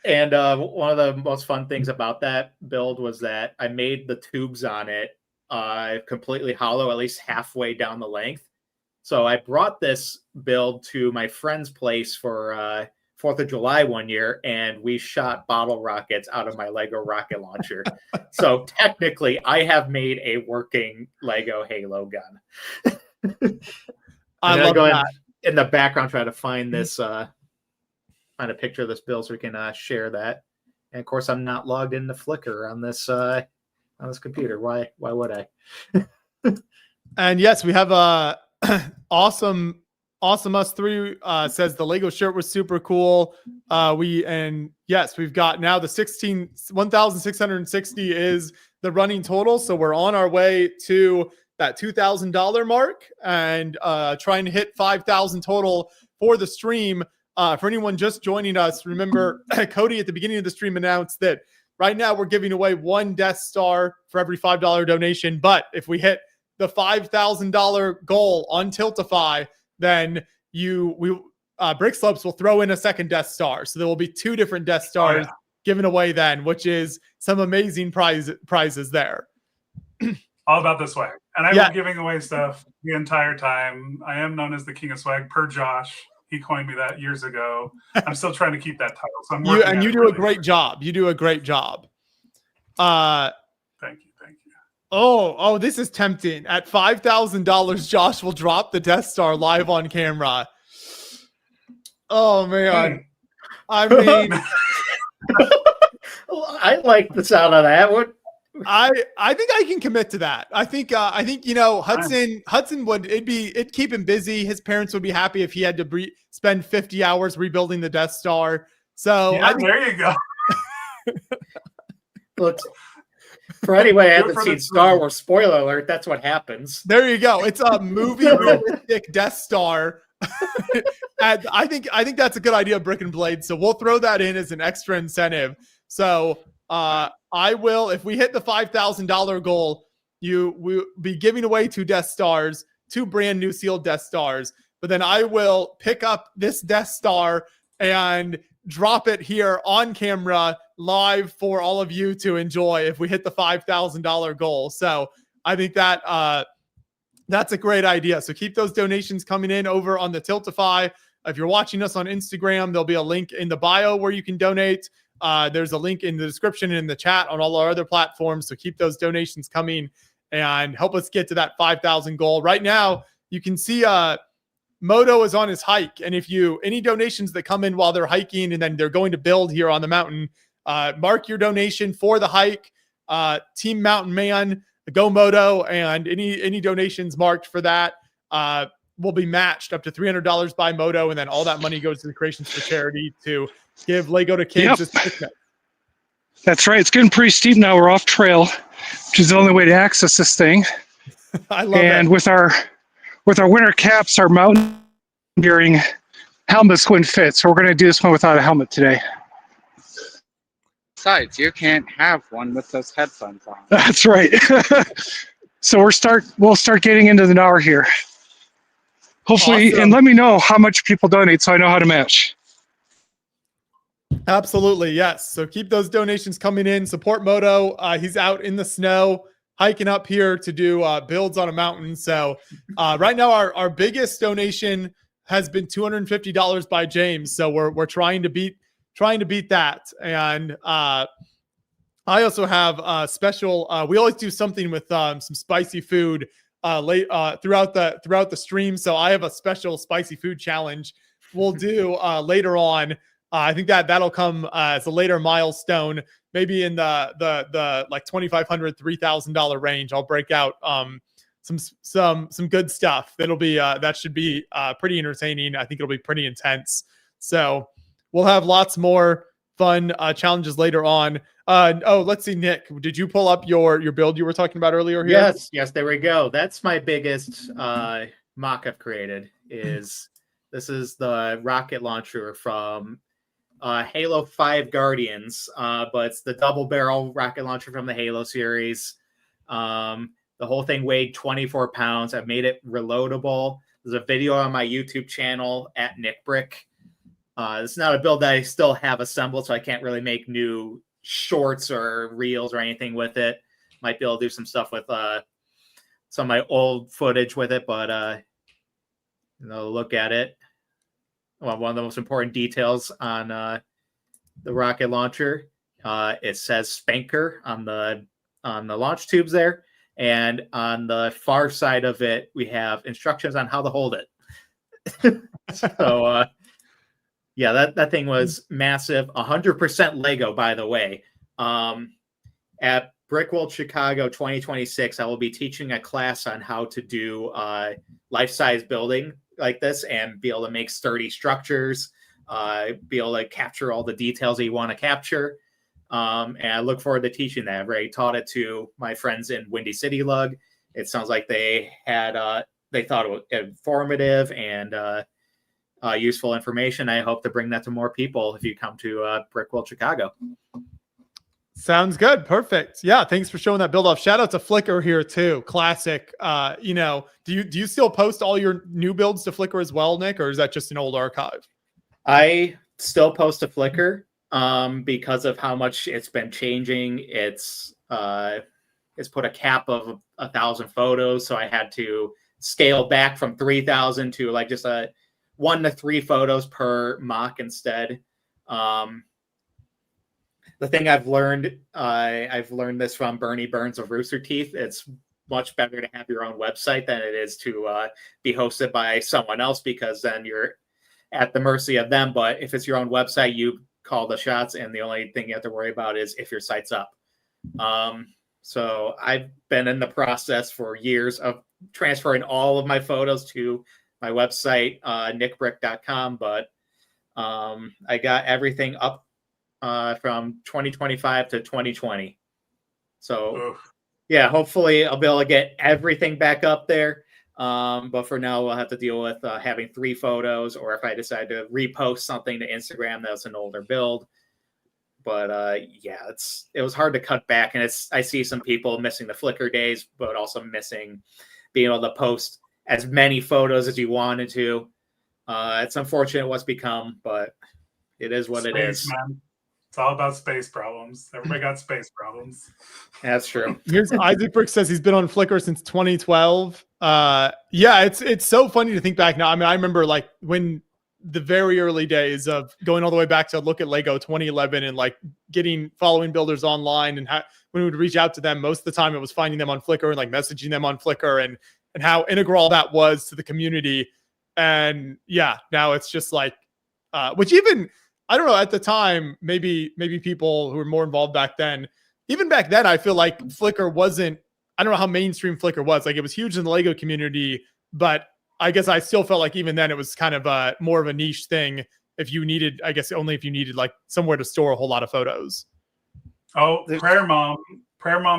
And one of the most fun things about that build was that I made the tubes on it completely hollow, at least halfway down the length. So I brought this build to my friend's place for 4th of July one year, and we shot bottle rockets out of my Lego rocket launcher. So technically, I have made a working Lego Halo gun.
I love that.
In the background, try to find this... find a picture of this build so we can share that. And of course, I'm not logged into Flickr on this computer. Why would I?
And yes, we have awesome us three says the Lego shirt was super cool. We've got now the 1,660 is the running total. So we're on our way to that $2,000 mark and trying to hit 5,000 total for the stream. For anyone just joining us, remember Cody at the beginning of the stream announced that right now we're giving away 1 Death Star for every $5 donation. But if we hit the $5,000 goal on Tiltify, then Brick Slopes will throw in a second Death Star. So there will be 2 different Death Stars given away then, which is some amazing prizes there.
All about the swag. And I will giving away stuff the entire time. I am known as the King of Swag per Josh. He coined me that years ago. I'm still trying to keep that title. So I'm working
you do a great job. You do a great job.
Thank you.
Oh, this is tempting. At $5,000, Josh will drop the Death Star live on camera. Oh man. I mean
I like the sound of that. What?
I think I can commit to that. I think Hudson it'd keep him busy. His parents would be happy if he had to spend 50 hours rebuilding the Death Star. So
there you go.
Look, for anyone who hasn't seen Star Wars, spoiler alert, that's what happens.
There you go. It's a movie realistic Death Star. And I think that's a good idea, Brick and Blade. So we'll throw that in as an extra incentive. So I will, if we hit the $5,000 goal, you will be giving away 2 Death Stars, 2 brand new sealed Death Stars. But then I will pick up this Death Star and drop it here on camera live for all of you to enjoy if we hit the $5,000 goal. So I think that that's a great idea. So keep those donations coming in over on the Tiltify. If you're watching us on Instagram, there'll be a link in the bio where you can donate. There's a link in the description and in the chat on all our other platforms. So keep those donations coming and help us get to that 5,000 goal. Right now, you can see Moto is on his hike. And if any donations that come in while they're hiking and then they're going to build here on the mountain, mark your donation for the hike. Team Mountain Man, Go Moto, and any donations marked for that will be matched up to $300 by Moto. And then all that money goes to the Creations for Charity to give Lego to kids.
Yep. That's right. It's getting pretty steep now. We're off trail, which is the only way to access this thing.
I love it.
And with our winter caps, our mountaineering helmets wouldn't fit. So we're going to do this one without a helmet today.
Besides, you can't have one with those headphones on.
That's right. So we'll start getting into the hour here. Hopefully,
Awesome.
And let me know how much people donate so I know how to match.
Absolutely, yes. So keep those donations coming in. Support Moto. He's out in the snow, hiking up here to do builds on a mountain. So right now, our biggest donation has been $250 by James. So we're trying to beat that. And I also have a special. We always do something with some spicy food late throughout the stream. So I have a special spicy food challenge we'll do later on. I think that'll come as a later milestone, maybe in the like $2,500, $3,000 range. I'll break out some good stuff. That should be pretty entertaining. I think it'll be pretty intense. So we'll have lots more fun challenges later on. Let's see, Nick, did you pull up your build you were talking about earlier here?
Yes, there we go. That's my biggest mock I've created. This is the rocket launcher from Halo 5 Guardians, but it's the double barrel rocket launcher from the Halo series. The whole thing weighed 24 pounds. I've made it reloadable. There's a video on my YouTube channel at NickBrick. It's not a build that I still have assembled, so I can't really make new shorts or reels or anything with it. Might be able to do some stuff with some of my old footage with it, but look at it. Well, one of the most important details on the rocket launcher, it says Spanker on the launch tubes there, and on the far side of it, we have instructions on how to hold it. So, yeah, that thing was massive. 100% Lego, by the way. At Brickworld Chicago 2026, I will be teaching a class on how to do life-size building like this and be able to make sturdy structures, be able to capture all the details that you want to capture. And I look forward to teaching that. I've already taught it to my friends in Windy City Lug, it sounds like they thought it was informative and useful information. I hope to bring that to more people if you come to Brick World Chicago.
Sounds good. Perfect. Yeah. Thanks for showing that build off. Shout out to Flickr here too. Classic. Do you still post all your new builds to Flickr as well, Nick, or is that just an old archive?
I still post to Flickr because of how much it's been changing. It's put a cap of 1,000 photos, so I had to scale back from 3,000 to like just 1 to 3 photos per mock instead. The thing I've learned this from Bernie Burns of Rooster Teeth. It's much better to have your own website than it is to be hosted by someone else, because then you're at the mercy of them. But if it's your own website, you call the shots, and the only thing you have to worry about is if your site's up. So I've been in the process for years of transferring all of my photos to my website, nickbrick.com, but I got everything up from 2025 to 2020. So yeah, hopefully I'll be able to get everything back up there. But for now, we'll have to deal with having 3 photos, or if I decide to repost something to Instagram that's an older build. But yeah, it was hard to cut back, and I see some people missing the Flickr days, but also missing being able to post as many photos as you wanted to. It's unfortunate what's become, but it is what it is.
Man. It's all about space problems. Everybody got space problems.
That's true.
Here's Isaac Brick says he's been on Flickr since 2012. Yeah, it's so funny to think back now. I mean, I remember like when the very early days of going all the way back to look at Lego 2011 and like following builders online, and when we would reach out to them, most of the time it was finding them on Flickr and like messaging them on Flickr, and how integral that was to the community. And yeah, now it's just like, which even, I don't know, at the time, maybe people who were more involved back then, even back then, I feel like Flickr wasn't, I don't know how mainstream Flickr was. Like it was huge in the Lego community, but I guess I still felt like even then it was kind of more of a niche thing. If you needed, I guess only if you needed like somewhere to store a whole lot of photos.
Oh, Prayer Mom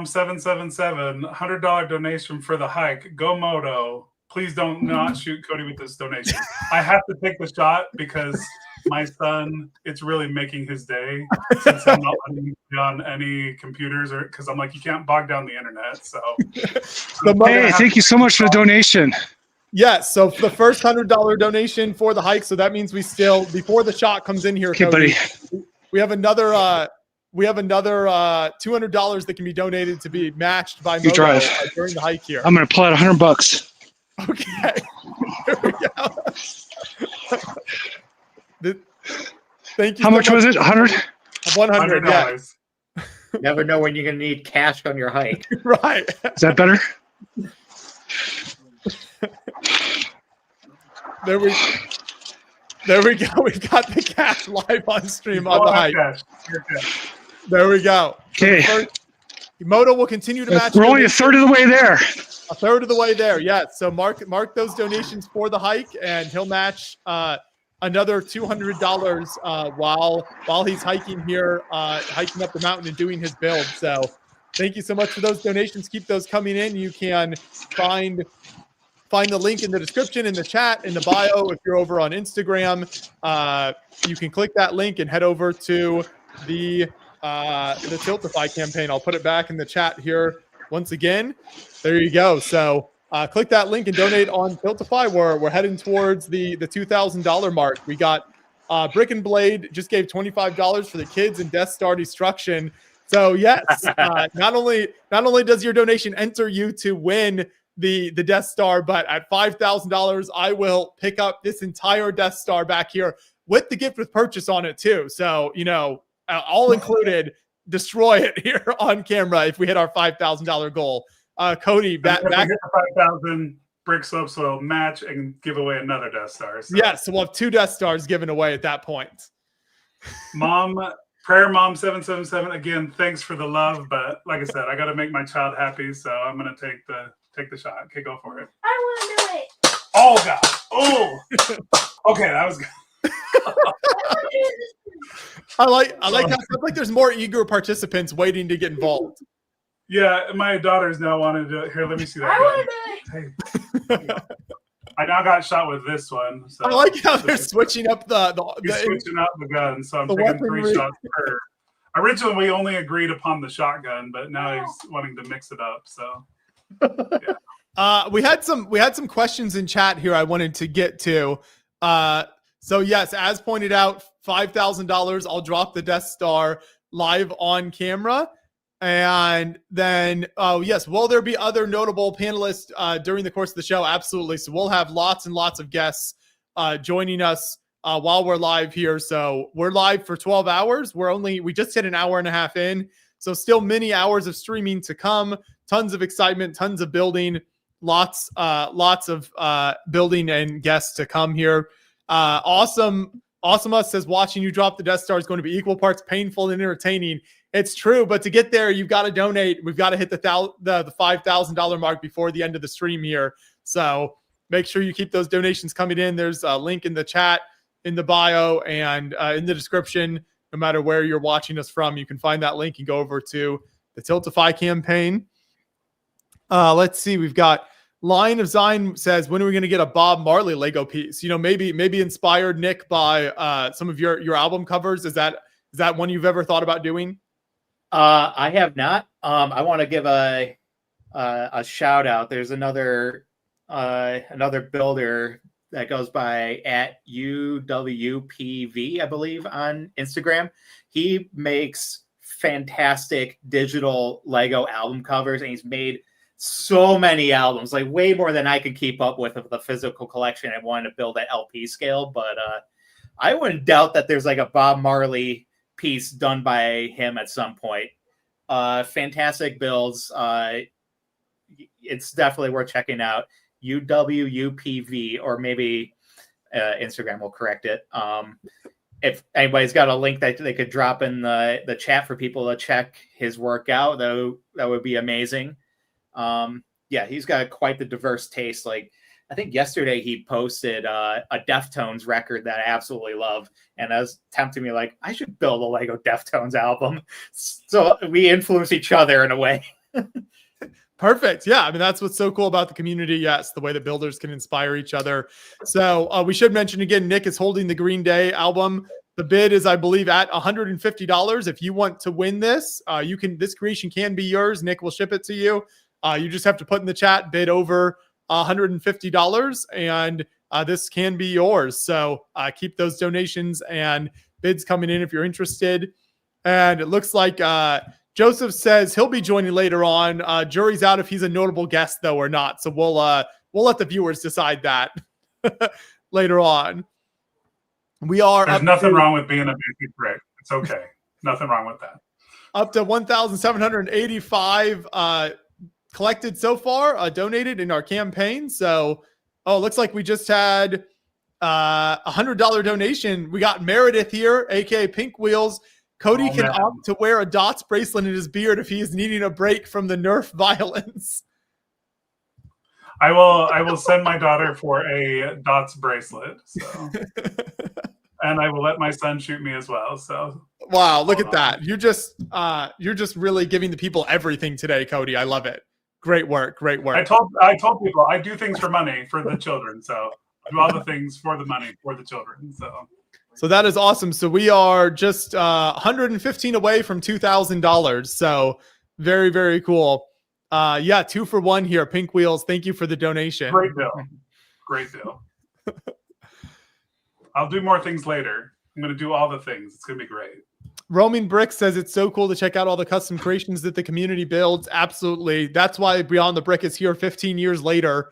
777, $100 donation for the hike. Go Moto. Please don't not shoot Cody with this donation. I have to take the shot because my son, it's really making his day since I'm not letting him be on any computers, or because I'm like, you can't bog down the internet. So
hey, thank you so much for the donation.
Yes, so the first $100 donation for the hike. So that means we still, before the shot comes in here,
okay,
Cody,
buddy,
we have another $200 that can be donated to be matched by Moto
drive
during the hike here.
I'm gonna pull out $100.
Okay. Here we go. Thank you.
How much was it? 100?
100. Yeah.
Never know when you're going to need cash on your hike.
Right.
Is that better?
There we go. We've got the cash live on stream on the hike. There we go.
Okay.
Moto will continue to match.
We're only a third of the way there.
A third of the way there. Yeah. So mark those donations for the hike, and he'll match another $200 while he's hiking here, hiking up the mountain and doing his build. So thank you so much for those donations. Keep those coming in. You can find the link in the description, in the chat, in the bio. If you're over on Instagram, you can click that link and head over to the Tiltify campaign. I'll put it back in the chat here once again. There you go. So click that link and donate on Tiltify. We're heading towards the $2,000 mark. We got Brick and Blade just gave $25 for the kids and Death Star destruction. So yes, not only does your donation enter you to win the Death Star, but at $5,000, I will pick up this entire Death Star back here with the gift with purchase on it too. So, all included, destroy it here on camera if we hit our $5,000 goal. Cody, back
5,000, Brick Slopes will match and give away another Death Star. So.
Yes, so we'll have 2 Death Stars given away at that point.
Prayer Mom 777, again, thanks for the love, but like I said, I got to make my child happy, so I'm gonna take the shot. Okay, go for it.
I want to do it.
Oh God! Oh, okay, that was good.
I like how it sounds like there's more eager participants waiting to get involved.
Yeah, my daughter's now wanted to. Here, let me see that. Hey, I now got shot with this one. So
I like how they're switching up
He's switching out the gun, so I'm
the
taking 3
weaponry.
shots per. Originally, we only agreed upon the shotgun, but now he's wanting to mix it up. So,
we had some questions in chat here I wanted to get to. So yes, as pointed out, $5,000. I'll drop the Death Star live on camera. And then, yes, will there be other notable panelists during the course of the show? Absolutely. So we'll have lots and lots of guests joining us while we're live here. So we're live for 12 hours. We just hit an hour and a half in. So still many hours of streaming to come. Tons of excitement, tons of building, lots of building and guests to come here. Awesome Us says watching you drop the Death Star is going to be equal parts painful and entertaining. It's true, but to get there, you've got to donate. We've got to hit the $5,000 mark before the end of the stream here. So make sure you keep those donations coming in. There's a link in the chat, in the bio, and in the description. No matter where you're watching us from, you can find that link and go over to the Tiltify campaign. Let's see. We've got Lion of Zion says, when are we going to get a Bob Marley Lego piece? You know, maybe inspired, Nick, by some of your album covers. Is that one you've ever thought about doing?
I have not. I want to give a shout out. There's another builder that goes by at UWPV, I believe, on Instagram. He makes fantastic digital Lego album covers, and he's made so many albums, like way more than I could keep up with of the physical collection. I wanted to build at LP scale, but I wouldn't doubt that there's like a Bob Marley piece done by him at some point. Fantastic builds. It's definitely worth checking out. UWUPV, or maybe Instagram will correct it. If anybody's got a link that they could drop in the chat for people to check his work out, though, that would be amazing. Yeah, he's got quite the diverse taste. Like, I think yesterday he posted a Deftones record that I absolutely love, and that was tempting me, like, I should build a Lego Deftones album. So we influence each other in a way.
Perfect. Yeah, I mean, that's what's so cool about the community. Yes, the way that builders can inspire each other. So we should mention again, Nick is holding the Green Day album. The bid is, I believe, at $150. If you want to win this, this creation can be yours. Nick will ship it to you. You just have to put in the chat bid over $150, and this can be yours. So keep those donations and bids coming in if you're interested. And it looks like Joseph says he'll be joining later on. Jury's out if he's a notable guest though or not. So we'll let the viewers decide that later on.
There's nothing wrong with being a basic brick. It's okay. Nothing wrong with that.
Up to 1,785 collected so far, donated in our campaign. So, it looks like we just had $100 donation. We got Meredith here, aka Pink Wheels. Cody can opt to wear a Dots bracelet in his beard if he is needing a break from the Nerf violence.
I will send my daughter for a Dots bracelet. So. And I will let my son shoot me as well. So
wow, look at that. You're just really giving the people everything today, Cody. I love it. Great work. Great work.
I told people I do things for money for the children. So I do all the things for the money for the children. So
that is awesome. So we are just 115 away from $2,000. So very, very cool. Yeah, 2 for 1 here. Pink Wheels. Thank you for the donation.
Great deal. Great deal. I'll do more things later. I'm going to do all the things. It's going to be great.
Roaming Brick says it's so cool to check out all the custom creations that the community builds. Absolutely. That's why Beyond the Brick is here 15 years later,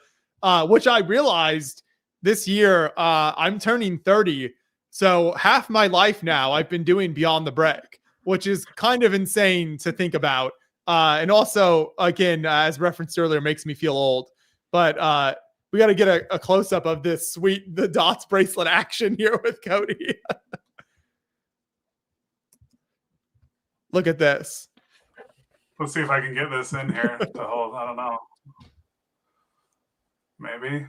which I realized this year. I'm turning 30. So half my life now I've been doing Beyond the Brick, which is kind of insane to think about. And also, again, as referenced earlier, makes me feel old. But we got to get a close-up of this the Dots bracelet action here with Cody. Look at this.
Let's see if I can get this in here to hold. I don't know. Maybe.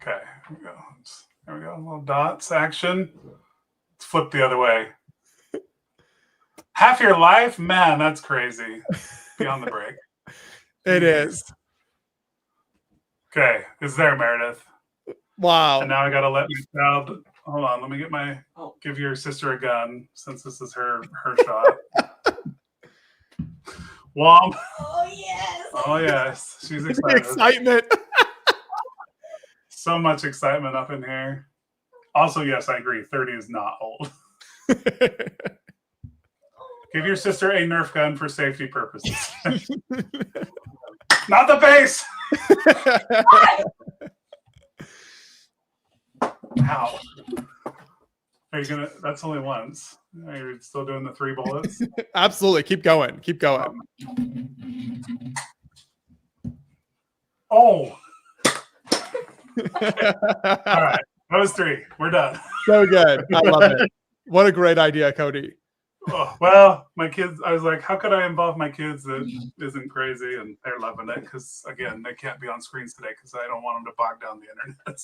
Okay, here we go. There we go. A little Dots action. Let's flip the other way. Half your life? Man, that's crazy. Beyond the break.
It is.
Okay, it's there, Meredith.
Wow.
And now I gotta let my child. Hold on, let me get my. Give your sister a gun since this is her shot. Womp.
Oh yes.
Oh yes, she's excited.
Excitement.
So much excitement up in here. Also, yes, I agree. 30 is not old. Give your sister a Nerf gun for safety purposes. Not the base. Ow. Are you gonna? That's only once. Are you still doing the 3 bullets?
Absolutely. Keep going. Keep going.
Oh. All right. That was 3. We're done.
So good. I love it. What a great idea, Cody.
Oh, well, my kids, I was like, how could I involve my kids that isn't crazy? And they're loving it because, again, they can't be on screens today because I don't want them to bog down the internet.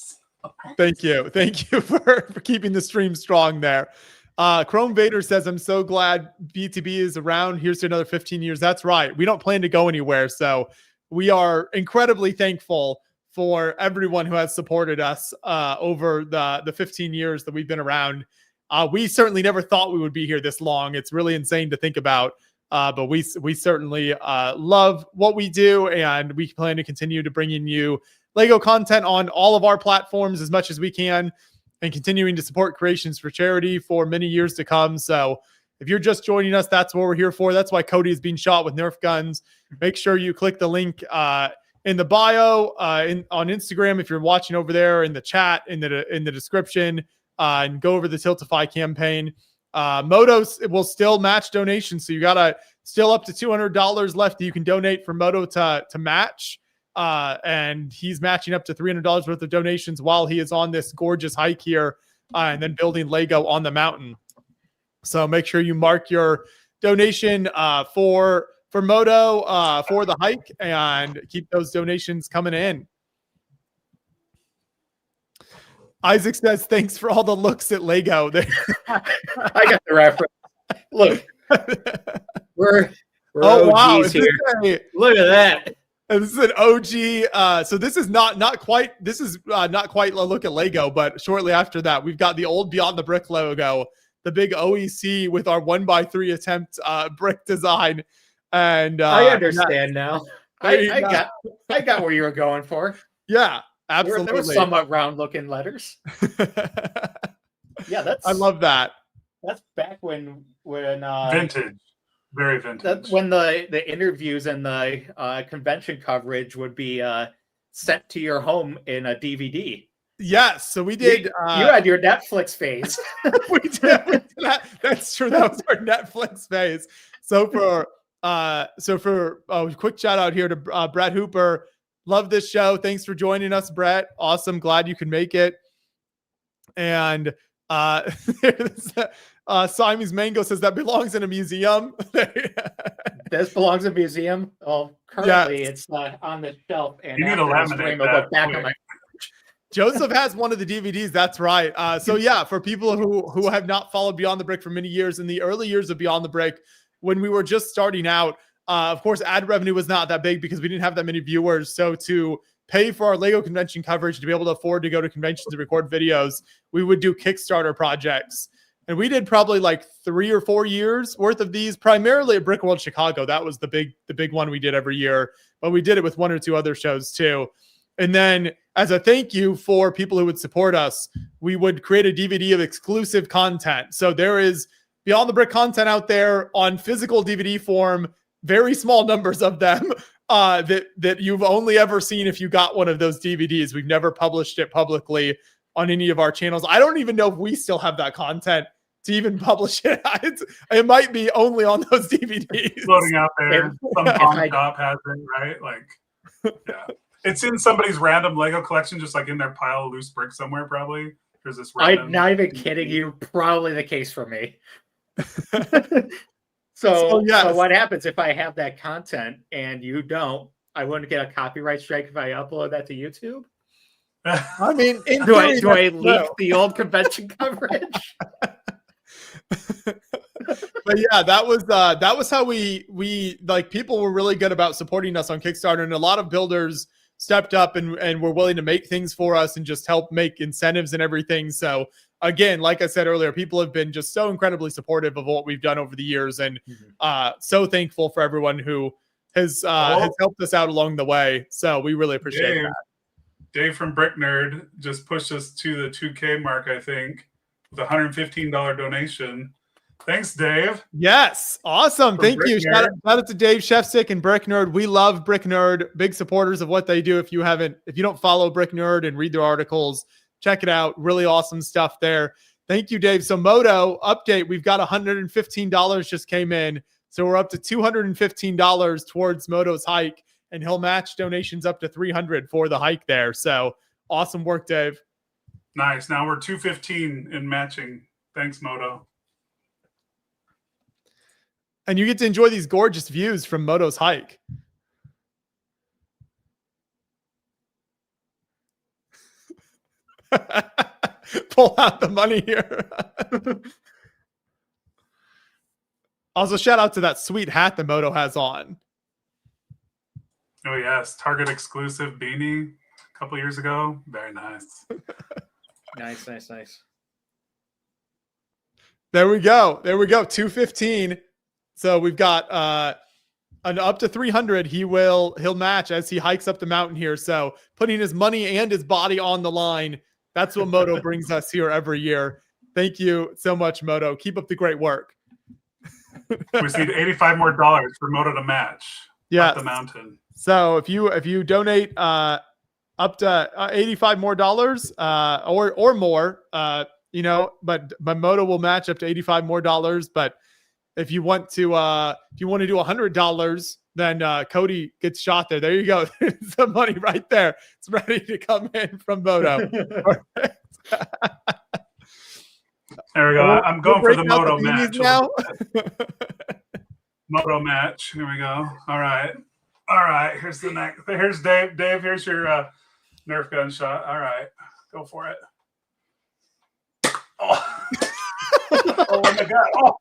Thank you. Thank you for keeping the stream strong there. Chrome Vader says, I'm so glad BTB is around. Here's to another 15 years. That's right. We don't plan to go anywhere. So we are incredibly thankful for everyone who has supported us over the 15 years that we've been around. We certainly never thought we would be here this long. It's really insane to think about. But we certainly love what we do, and we plan to continue to bring in you Lego content on all of our platforms as much as we can, and continuing to support Creations for Charity for many years to come. So if you're just joining us, that's what we're here for. That's why Cody is being shot with Nerf guns. Make sure you click the link in the bio on Instagram if you're watching over there, in the chat, in the description, and go over the Tiltify campaign. Motos will still match donations, so you gotta still up to $200 left that you can donate for Moto to match. And he's matching up to $300 worth of donations while he is on this gorgeous hike here and then building Lego on the mountain. So make sure you mark your donation for Moto for the hike and keep those donations coming in. Isaac says, thanks for all the looks at Lego.
I got the reference. Look, we're
oh, wow.
OGs here. Look at that.
And this is an OG. So this is not quite a look at Lego, but shortly after that, we've got the old Beyond the Brick logo, the big OEC with our 1x3 attempt brick design. And
I understand now. I got where you were going for.
Yeah, absolutely.
There was somewhat round looking letters. Yeah,
I love that.
That's back when
vintage. Very vintage.
That's when the interviews and the convention coverage would be sent to your home in a DVD.
Yes, so we did.
You had your Netflix phase.
we did that. That's true. That was our Netflix phase. So for a quick shout out here to Brett Hooper. Love this show. Thanks for joining us, Brett. Awesome. Glad you could make it. And Simon's Mango says that belongs in a museum.
This belongs in a museum. Well, currently it's on the shelf, and
you need to laminate that.
Back on my.
Joseph has one of the DVDs. That's right. So yeah, for people who have not followed Beyond the Brick for many years, in the early years of Beyond the Brick, when we were just starting out, of course, ad revenue was not that big because we didn't have that many viewers. So to pay for our Lego convention coverage, to be able to afford to go to conventions and record videos, we would do Kickstarter projects. And we did probably like 3 or 4 years worth of these, primarily at Brick World Chicago. That was the big one we did every year, but we did it with 1 or 2 other shows too. And then as a thank you for people who would support us, we would create a DVD of exclusive content. So there is Beyond the Brick content out there on physical DVD form, very small numbers of them that you've only ever seen if you got one of those DVDs. We've never published it publicly on any of our channels. I don't even know if we still have that content to even publish it. It might be only on those DVDs.
Floating out there. Some pawn shop has it, right? Like, yeah. It's in somebody's random Lego collection, just like in their pile of loose bricks somewhere, probably. There's this random...
I'm not even kidding you. Probably the case for me. So what happens if I have that content and you don't? I wouldn't get a copyright strike if I upload that to YouTube?
I mean,
do I leak the old convention coverage?
But yeah, that was how we like, people were really good about supporting us on Kickstarter, and a lot of builders stepped up and were willing to make things for us and just help make incentives and everything. So again, like I said earlier, people have been just so incredibly supportive of what we've done over the years, and so thankful for everyone who has helped us out along the way. So we really appreciate that.
Dave from Brick Nerd just pushed us to the 2K mark, I think, with a $115 donation. Thanks, Dave.
Yes. Awesome. Thank you. Shout out to Dave Shefsick and Brick Nerd. We love Brick Nerd. Big supporters of what they do. If you don't follow Brick Nerd and read their articles, check it out. Really awesome stuff there. Thank you, Dave. So Moto update, we've got $115 just came in. So we're up to $215 towards Moto's hike, and he'll match donations up to $300 for the hike there. So awesome work, Dave.
Nice. Now we're $215 in matching. Thanks, Moto.
And you get to enjoy these gorgeous views from Moto's hike. Pull out the money here. Also, shout out to that sweet hat that Moto has on.
Oh, yes. Target exclusive beanie a couple years ago. Very nice.
Nice.
There we go. 215. So we've got an up to 300. He'll match as he hikes up the mountain here. So putting his money and his body on the line. That's what Moto brings us here every year. Thank you so much, Moto. Keep up the great work.
We just need $85 more for Moto to match.
Yeah,
up the mountain.
So if you donate up to $85 more or more, but Moto will match up to $85 more. But if you want to do $100, then Cody gets shot there. There you go. There's the money right there. It's ready to come in from Moto.
There we go. I'm going for the Moto match
now.
Moto match. Here we go. All right. Here's the next. Here's Dave. Dave, here's your Nerf gun shot. All right, go for it. Oh, oh my God! Oh.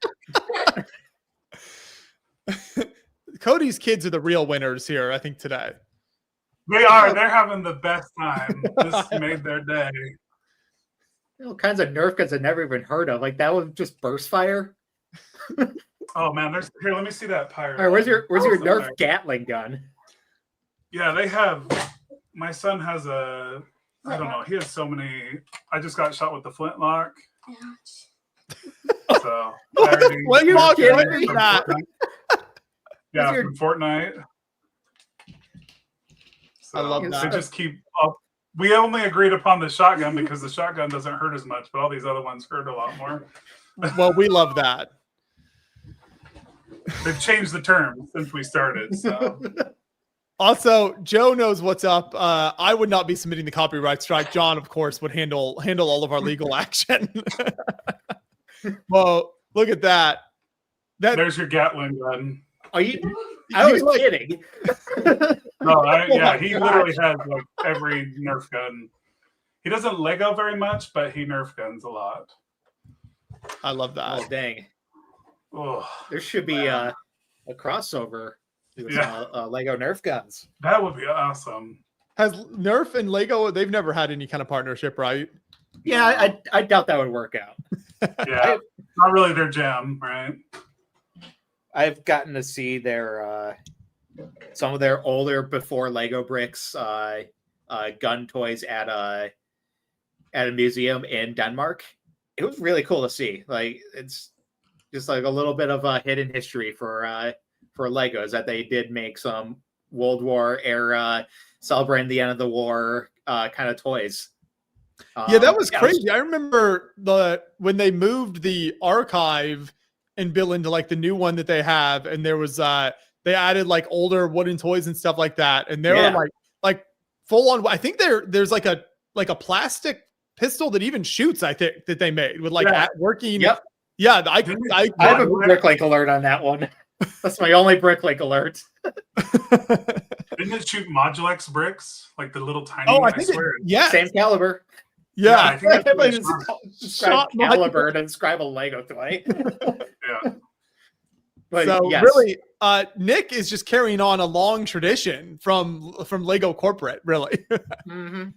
Cody's kids are the real winners here, I think, today.
They are. They're having the best time. This made their day.
All kinds of Nerf guns I've never even heard of. Like that one just burst fire.
Oh man, here. Let me see that pirate.
All right, where's your Nerf Gatling gun?
Yeah, they have. My son has a. I don't know. He has so many. I just got shot with the flintlock. So.
Flintlock? What is that?
Yeah, from Fortnite. So
I love that.
They just keep up. We only agreed upon the shotgun because the shotgun doesn't hurt as much, but all these other ones hurt a lot more.
Well, we love that.
They've changed the terms since we started. So.
Also, Joe knows what's up. I would not be submitting the copyright strike. John, of course, would handle all of our legal action. Well, look at that.
There's your Gatling gun.
Are you? I was kidding.
No, yeah, he literally has like every Nerf gun. He doesn't Lego very much, but he Nerf guns a lot.
I love that.
Oh dang!
Oh,
there should be a crossover with Lego Nerf guns.
That would be awesome.
Has Nerf and Lego? They've never had any kind of partnership, right?
Yeah, I doubt that would work out.
Yeah, not really their jam, right?
I've gotten to see their some of their older before Lego bricks gun toys at a museum in Denmark. It was really cool to see. Like it's just like a little bit of a hidden history for Legos that they did make some World War era celebrating the end of the war kind of toys.
Yeah, that was crazy. I remember when they moved the archive and built into like the new one that they have, and there was they added like older wooden toys and stuff like that, and they were like full on. I think there's like a plastic pistol that even shoots. I think that they made with like working.
Yep.
Yeah, I
have a Bricklink alert on that one. That's my only Bricklink alert.
Didn't it shoot Modulex bricks like the little tiny?
Oh, I think
same caliber.
Yeah,
I think
describe caliber and describe a Lego toy.
Yeah.
But
So
yes.
really, Nick is just carrying on a long tradition from Lego corporate. Really,
Mm-hmm.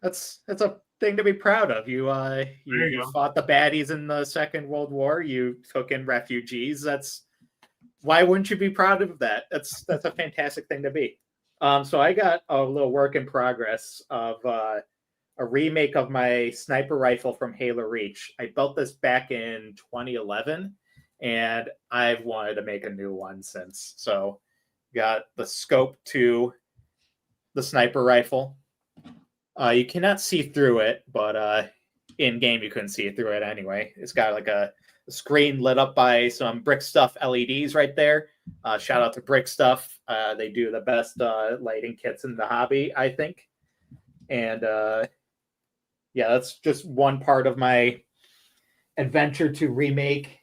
That's a thing to be proud of. You
There you
you
go.
fought the baddies in the Second World War. You took in refugees. That's why wouldn't you be proud of that? That's a fantastic thing to be. So I got a little work in progress of a remake of my sniper rifle from Halo Reach. I built this back in 2011, and I've wanted to make a new one since. So got the scope to the sniper rifle. You cannot see through it, but in game you couldn't see through it anyway. It's got like a screen lit up by some Brick Stuff LEDs right there. Shout out to Brick Stuff. They do the best lighting kits in the hobby, I think. And yeah, that's just one part of my adventure to remake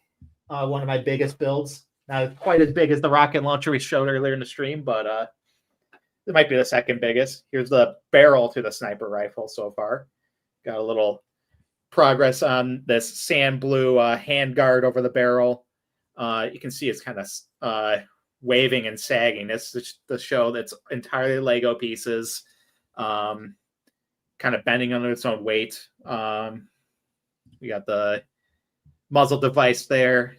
one of my biggest builds. Not quite as big as the rocket launcher we showed earlier in the stream, but it might be the second biggest. Here's the barrel to the sniper rifle so far. Got a little progress on this sand blue handguard over the barrel. You can see it's kind of waving and sagging. This is the show that's entirely Lego pieces, kind of bending under its own weight. We got the muzzle device there.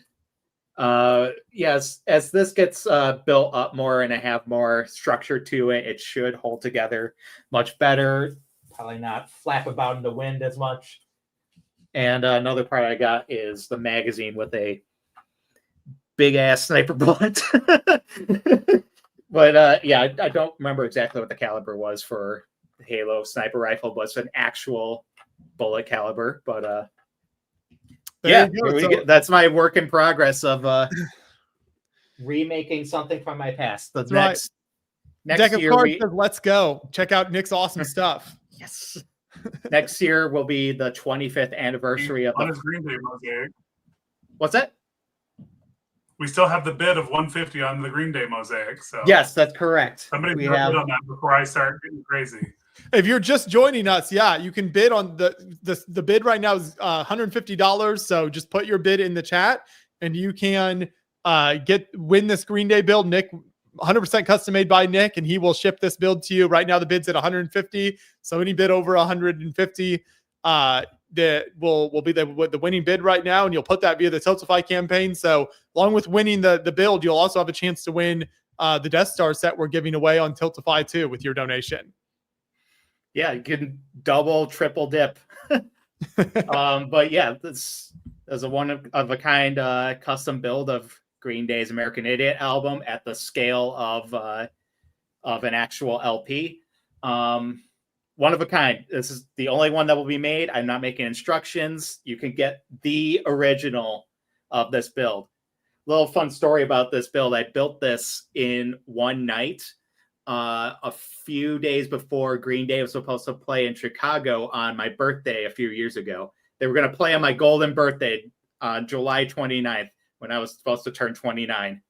Yes, as this gets built up more and I have more structure to it, it should hold together much better. Probably not flap about in the wind as much. And another part I got is the magazine with a big ass sniper bullet. But yeah, I don't remember exactly what the caliber was for the Halo sniper rifle, but it's an actual bullet caliber. But yeah, that's my work in progress of remaking something from my past. The next
deck of
year
cards says, let's go. Check out Nick's awesome stuff.
Yes. Next year will be the 25th anniversary of
on his Green Day mosaic.
What's that?
We still have the bid of 150 on the Green Day mosaic. So
yes, that's correct.
Somebody bid on that before I start getting crazy.
If you're just joining us, yeah, you can bid on the bid right now is $150. So just put your bid in the chat, and you can win this Green Day build. Nick, 100% custom made by Nick, and he will ship this build to you. Right now, the bid's at 150. So any bid over 150, that will be the winning bid right now, and you'll put that via the Tiltify campaign. So along with winning the build, you'll also have a chance to win the Death Star set we're giving away on Tiltify too with your donation.
Yeah, you can double, triple dip. But yeah, this is a one of a kind custom build of Green Day's American Idiot album at the scale of an actual LP. One of a kind. This is the only one that will be made. I'm not making instructions. You can get the original of this build. Little fun story about this build. I built this in one night. A few days before Green Day was supposed to play in Chicago on my birthday a few years ago. They were going to play on my golden birthday on July 29th when I was supposed to turn 29.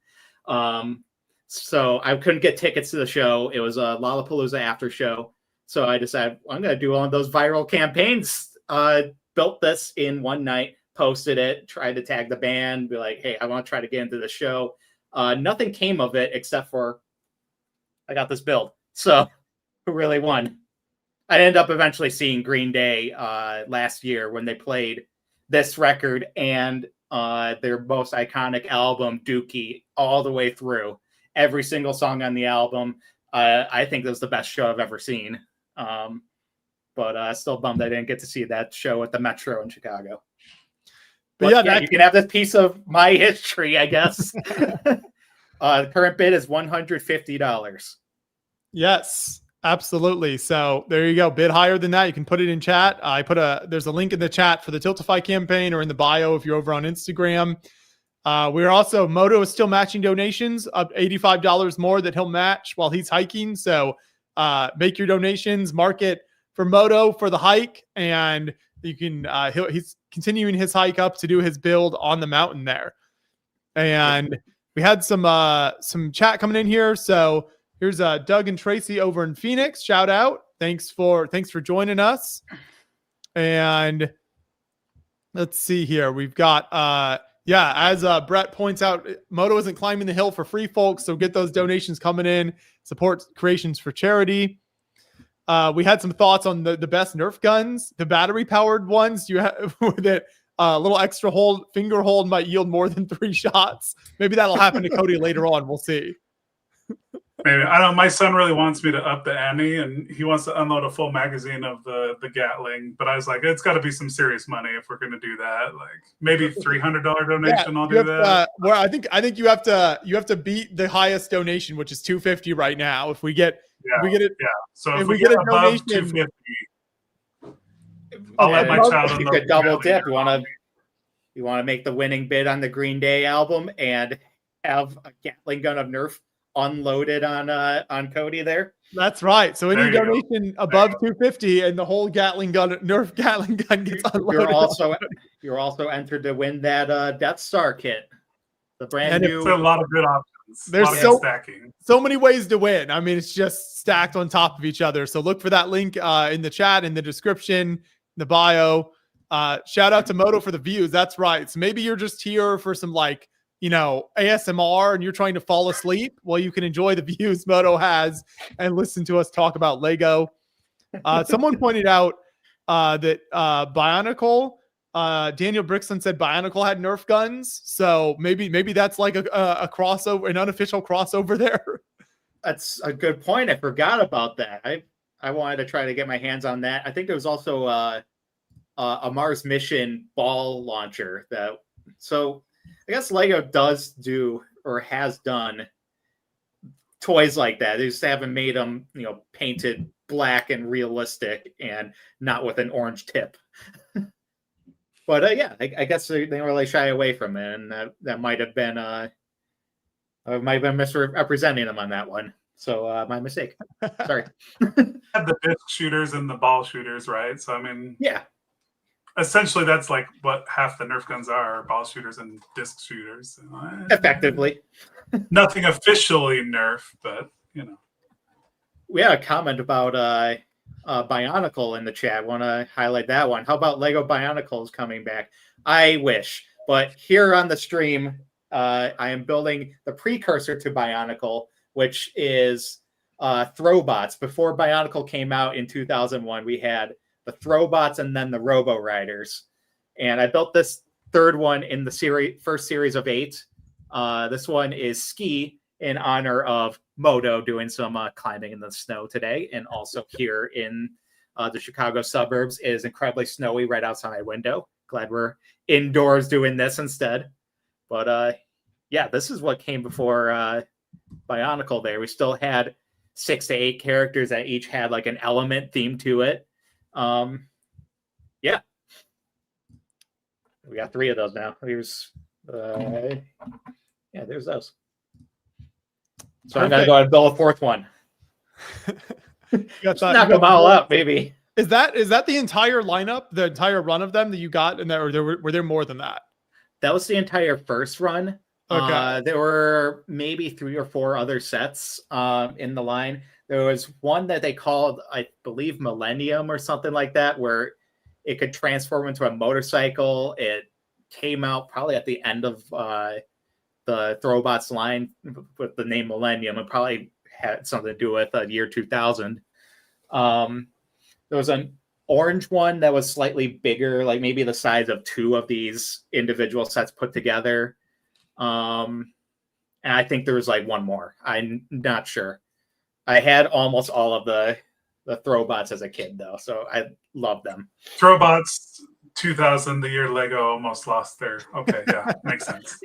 So I couldn't get tickets to the show. It was a Lollapalooza after show. So I decided I'm going to do one of those viral campaigns. Built this in one night, posted it, tried to tag the band, be like, hey, I want to try to get into the show. Nothing came of it except for I got this build. So who really won? I ended up eventually seeing Green Day last year when they played this record and their most iconic album, Dookie, all the way through. Every single song on the album. I think it was the best show I've ever seen. But still bummed I didn't get to see that show at the Metro in Chicago. But yeah, you can have this piece of my history, I guess. The current bid is $150.
Yes, absolutely. So there you go. Bid higher than that. You can put it in chat. There's a link in the chat for the Tiltify campaign or in the bio if you're over on Instagram. We're also, Moto is still matching donations up $85 more that he'll match while he's hiking. So make your donations, mark it for Moto for the hike, and you can, he's continuing his hike up to do his build on the mountain there. And we had some chat coming in here. So here's Doug and Tracy over in Phoenix. Shout out. Thanks for joining us. And let's see here. We've got Yeah, as Brett points out, Moto isn't climbing the hill for free, folks. So get those donations coming in. Support creations for charity. We had some thoughts on the best Nerf guns, the battery powered ones. You have that little extra finger hold might yield more than 3 shots. Maybe that'll happen to Cody later on. We'll see.
Maybe. I don't know. My son really wants me to up the ante, and he wants to unload a full magazine of the Gatling. But I was like, it's got to be some serious money if we're going to do that. Like maybe $300 donation. I'll do that.
Well, I think you have to beat the highest donation, which is $250 right now. If we get it,
yeah. So if
we
get
get a
above
donation,
$250, I'll let my child.
You could double dip. You want to make the winning bid on the Green Day album and have a Gatling gun of Nerf unloaded on Cody there.
That's right. So any
There you
donation above $250 and the whole Nerf Gatling gun gets unloaded.
You're also entered to win that Death Star kit. The brand new.
It's a lot of good options.
There's
stacking.
So many ways to win. I mean, it's just stacked on top of each other. So look for that link in the chat, in the description, the bio. Shout out to Moto for the views. That's right. So maybe you're just here for some ASMR and you're trying to fall asleep. Well, you can enjoy the views Moto has and listen to us talk about Lego. Someone pointed out that Bionicle, Daniel Brixton said Bionicle had Nerf guns. So maybe that's like a crossover, an unofficial crossover there.
That's a good point. I forgot about that. I wanted to try to get my hands on that. I think there was also a Mars mission ball launcher so I guess Lego does do or has done toys like that. They just haven't made them, painted black and realistic and not with an orange tip. But I guess they really shy away from it, and that might have been misrepresenting them on that one. So my mistake. Sorry.
Had the disc shooters and the ball shooters, right? So I mean,
yeah.
Essentially, that's like what half the Nerf guns are: ball shooters and disc shooters.
Effectively.
Nothing officially Nerf, but
We had a comment about Bionicle in the chat. Want to highlight that one? How about Lego Bionicles coming back? I wish, but here on the stream, I am building the precursor to Bionicle, which is Throwbots. Before Bionicle came out in 2001, we had the Throwbots and then the Robo Riders. And I built this third one in the first series of 8. This one is Ski in honor of Moto doing some climbing in the snow today. And also here in the Chicago suburbs, it is incredibly snowy right outside my window. Glad we're indoors doing this instead. But this is what came before Bionicle there. We still had 6 to 8 characters that each had like an element theme to it. We got 3 of those now. Here's there's those. So I'm gonna go ahead and build a 4th one. Knock them all up, maybe.
Is that the entire lineup, the entire run of them that you got, and were there more than that?
That was the entire first run.
Okay.
There were maybe 3 or 4 other sets in the line. There was one that they called, I believe, Millennium or something like that, where it could transform into a motorcycle. It came out probably at the end of the Throwbots line with the name Millennium. It probably had something to do with the year 2000. There was an orange one that was slightly bigger, like maybe the size of 2 of these individual sets put together. And I think there was like one more. I'm not sure. I had almost all of the Throwbots as a kid, though, so I love them.
Throwbots 2000, the year Lego almost lost their. Okay, yeah, makes sense.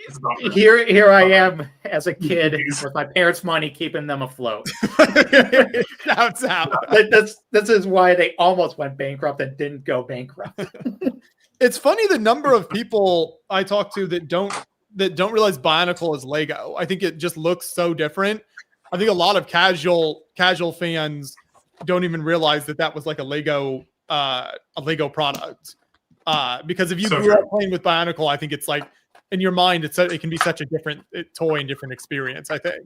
Here I am as a kid with my parents' money keeping them afloat.
Shouts out.
This is why they almost went bankrupt and didn't go bankrupt.
It's funny the number of people I talk to that don't realize Bionicle is Lego. I think it just looks so different. I think a lot of casual fans don't even realize that was like a Lego product. Because if you grew up playing with Bionicle, I think it's like in your mind, it can be such a different toy and different experience. I think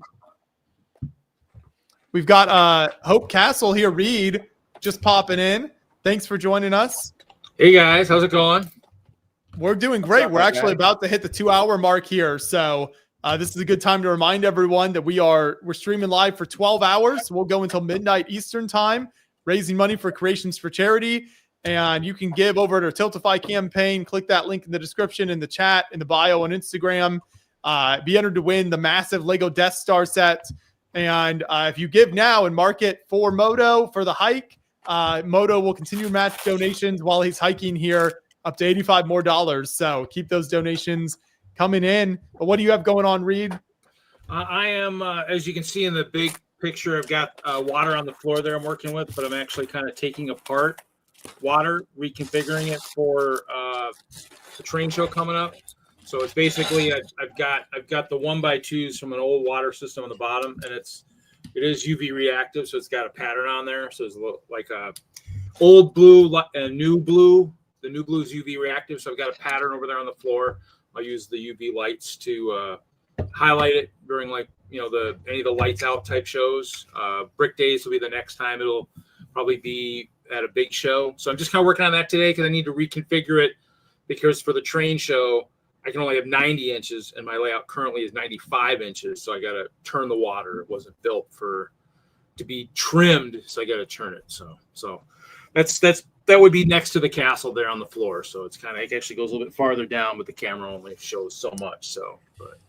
we've got Hope Castle here. Reed just popping in. Thanks for joining us.
Hey guys, how's it going?
We're doing great.
up,
We're
my
actually
guy?
about to hit the 2-hour mark here. So this is a good time to remind everyone that we're streaming live for 12 hours. We'll go until midnight Eastern time, raising money for Creations for Charity. And you can give over to Tiltify campaign. Click that link in the description, in the chat, in the bio on Instagram. Be entered to win the massive Lego Death Star set. And if you give now and mark it for Moto for the hike, Moto will continue to match donations while he's hiking here, up to $85 more. So keep those donations coming in. But what do you have going on, Reed?
I am, as you can see in the big picture, I've got water on the floor there I'm working with, but I'm actually kind of taking apart water, reconfiguring it for the train show coming up. So it's basically I've got the 1x2s from an old water system on the bottom, and it is UV reactive, so it's got a pattern on there. So it's like a old blue and new blue. The new blue is UV reactive, so I've got a pattern over there on the floor. I'll use the UV lights to highlight it during any of the lights out type shows. Brick Days will be the next time. It'll probably be at a big show. So I'm just kind of working on that today because I need to reconfigure it, because for the train show, I can only have 90 inches and my layout currently is 95 inches. So I got to turn the water. It wasn't built to be trimmed. So I got to turn it. So that would be next to the castle there on the floor. So it actually goes a little bit farther down, but the camera only shows so much. So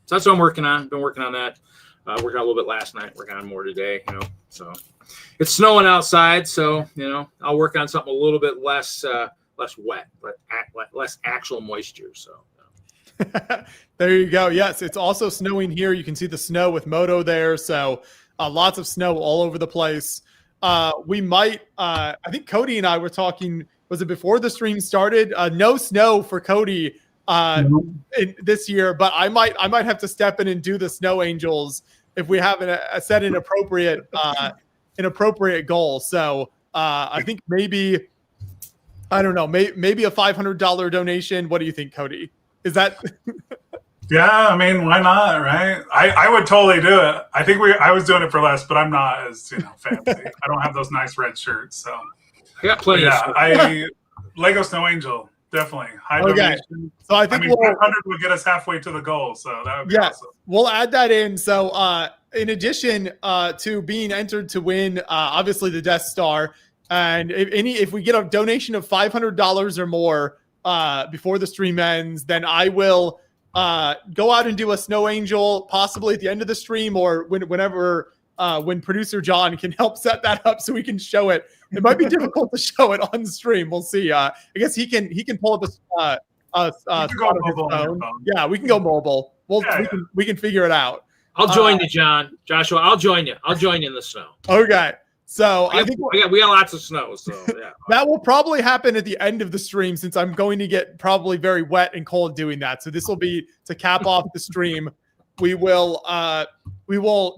that's what I'm working on. Been working on that. Working on a little bit last night, working on more today, so it's snowing outside. So, I'll work on something a little bit less wet, but less actual moisture. So
there you go. Yes, it's also snowing here. You can see the snow with Moto there. So lots of snow all over the place. We might, I think Cody and I were talking, was it before the stream started? No snow for Cody this year, but I might have to step in and do the Snow Angels if we have set an appropriate goal. So I think maybe, I don't know, maybe a $500 donation. What do you think, Cody? Is that?
Yeah, I mean, why not, right? I would totally do it. I think I was doing it for less, but I'm not as fancy. I don't have those nice red shirts, so
I got plenty.
Lego Snow Angel, definitely high
Okay.
donation.
So I think
500 would get us halfway to the goal, so that would be awesome.
We'll add that in. So in addition to being entered to win, obviously the Death Star, and if we get a donation of $500 or more before the stream ends, then I will go out and do a Snow Angel possibly at the end of the stream, or when producer John can help set that up so we can show it. It might be difficult to show it on stream. We'll see. I guess he can pull up a
go mobile on your phone.
Yeah, we can go mobile. We can figure it out.
I'll join you, Joshua. I'll join you. I'll join you in the snow.
Okay. So I think
we got lots of snow. So yeah,
that will probably happen at the end of the stream, since I'm going to get probably very wet and cold doing that. So this will be to cap off the stream. We will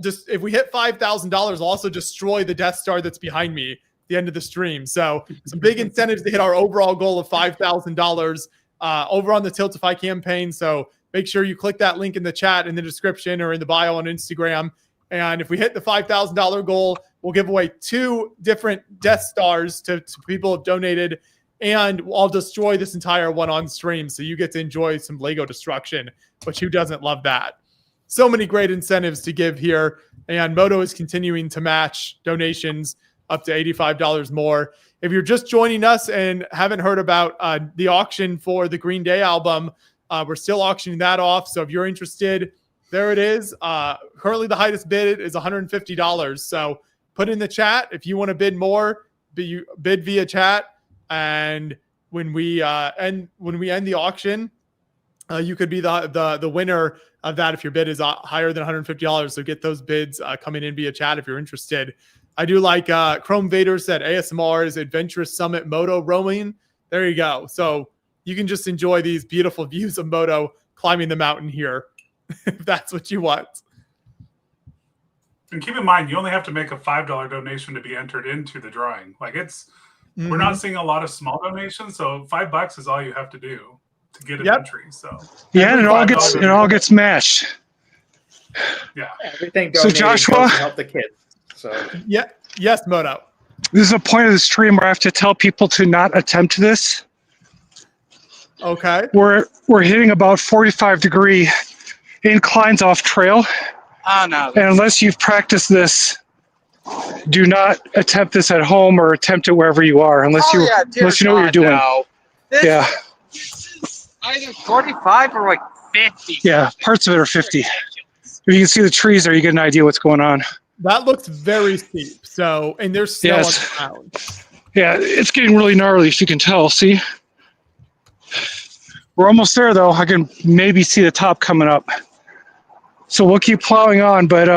just, if we hit $5,000, I'll also destroy the Death Star that's behind me at the end of the stream. So some big incentives to hit our overall goal of $5,000 over on the Tiltify campaign. So make sure you click that link in the chat, in the description, or in the bio on Instagram. And if we hit the $5,000 goal, we'll give away 2 different Death Stars to people who have donated, and I'll destroy this entire one on stream. So you get to enjoy some Lego destruction, which who doesn't love that? So many great incentives to give here. And Moto is continuing to match donations up to $85 more. If you're just joining us and haven't heard about the auction for the Green Day album, we're still auctioning that off. So if you're interested, there it is. Currently, the highest bid is $150. So put in the chat if you want to bid more. Bid via chat, and when we end the auction, you could be the winner of that if your bid is higher than $150. So get those bids coming in via chat if you're interested. I do like Chrome Vader said ASMR is Adventurous Summit Moto roaming. There you go. So you can just enjoy these beautiful views of Moto climbing the mountain here, if that's what you want.
And keep in mind, you only have to make a $5 donation to be entered into the drawing. We're not seeing a lot of small donations, so $5 is all you have to do to get an entry. So
yeah, and it all gets matched.
Yeah,
everything.
So Joshua,
goes to help the kids. So
yeah, yes, Moto.
This is a point of the stream where I have to tell people to not attempt this.
Okay.
We're hitting about 45-degree inclines off trail.
Oh no.
And unless you've practiced this, do not attempt this at home or attempt it wherever you are, unless
Oh
you
yeah, dear
unless you know what you're
God,
doing.
no. This,
Yeah.
this is either 45 or like 50.
Yeah, parts of it are 50. If you can see the trees there, you get an idea what's going on.
That looks very steep. So, and there's snow
Yes.
on the ground.
Yeah, it's getting really gnarly, if you can tell. See? We're almost there, though. I can maybe see the top coming up. So we'll keep plowing on, but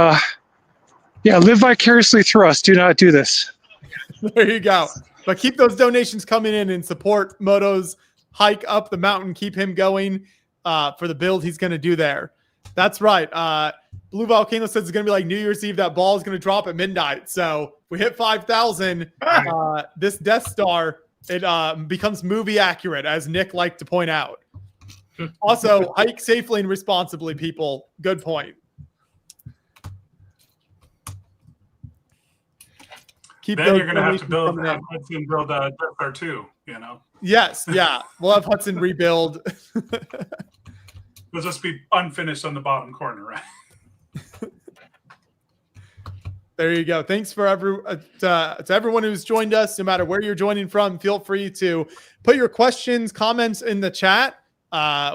yeah, live vicariously through us. Do not do this.
There you go. But keep those donations coming in and support Moto's hike up the mountain. Keep him going for the build he's going to do there. That's right. Blue Volcano says it's going to be like New Year's Eve. That ball is going to drop at midnight. So we hit 5,000. This Death Star, it becomes movie accurate, as Nick liked to point out. Also, hike safely and responsibly, people. Good point. Keep
Then
those
you're going to have to
donations coming in.
Hudson build Death Star 2, you know?
Yes, yeah. We'll have Hudson rebuild.
It'll just be unfinished on the bottom corner, right?
There you go. Thanks for to everyone who's joined us, no matter where you're joining from. Feel free to put your questions, comments in the chat.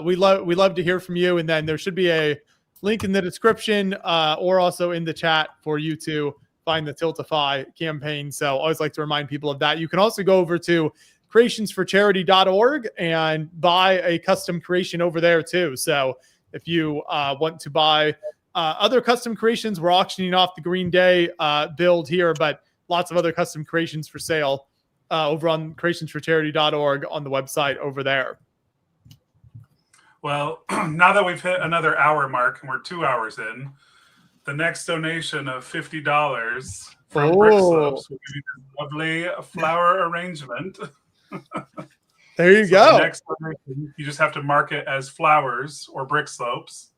We love to hear from you. And then there should be a link in the description or also in the chat for you to find the Tiltify campaign. So I always like to remind people of that. You can also go over to creationsforcharity.org and buy a custom creation over there too. So if you want to buy other custom creations, we're auctioning off the Green Day build here, but lots of other custom creations for sale over on creationsforcharity.org on the website over there.
Well, now that we've hit another hour mark and we're 2 hours in, the next donation of $50 from Brick Slopes will give you this lovely flower arrangement.
There you
So
go.
the next donation, you just have to mark it as flowers or Brick Slopes.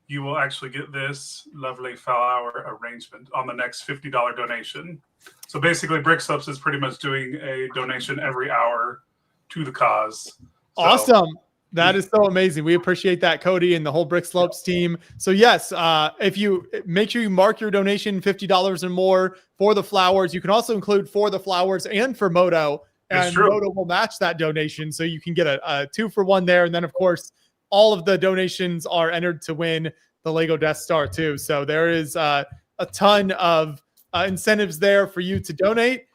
You will actually get this lovely flower arrangement on the next $50 donation. So basically, Brick Slopes is pretty much doing a donation every hour to the cause. So,
Awesome. That is so amazing. We appreciate that, Cody, and the whole Brick Slopes team. So yes, if you make sure you mark your donation $50 or more for the flowers, you can also include for the flowers and for Moto, and Moto will match that donation. So you can get a 2-for-1 there. And then of course, all of the donations are entered to win the Lego Death Star too. So there is a ton of incentives there for you to donate.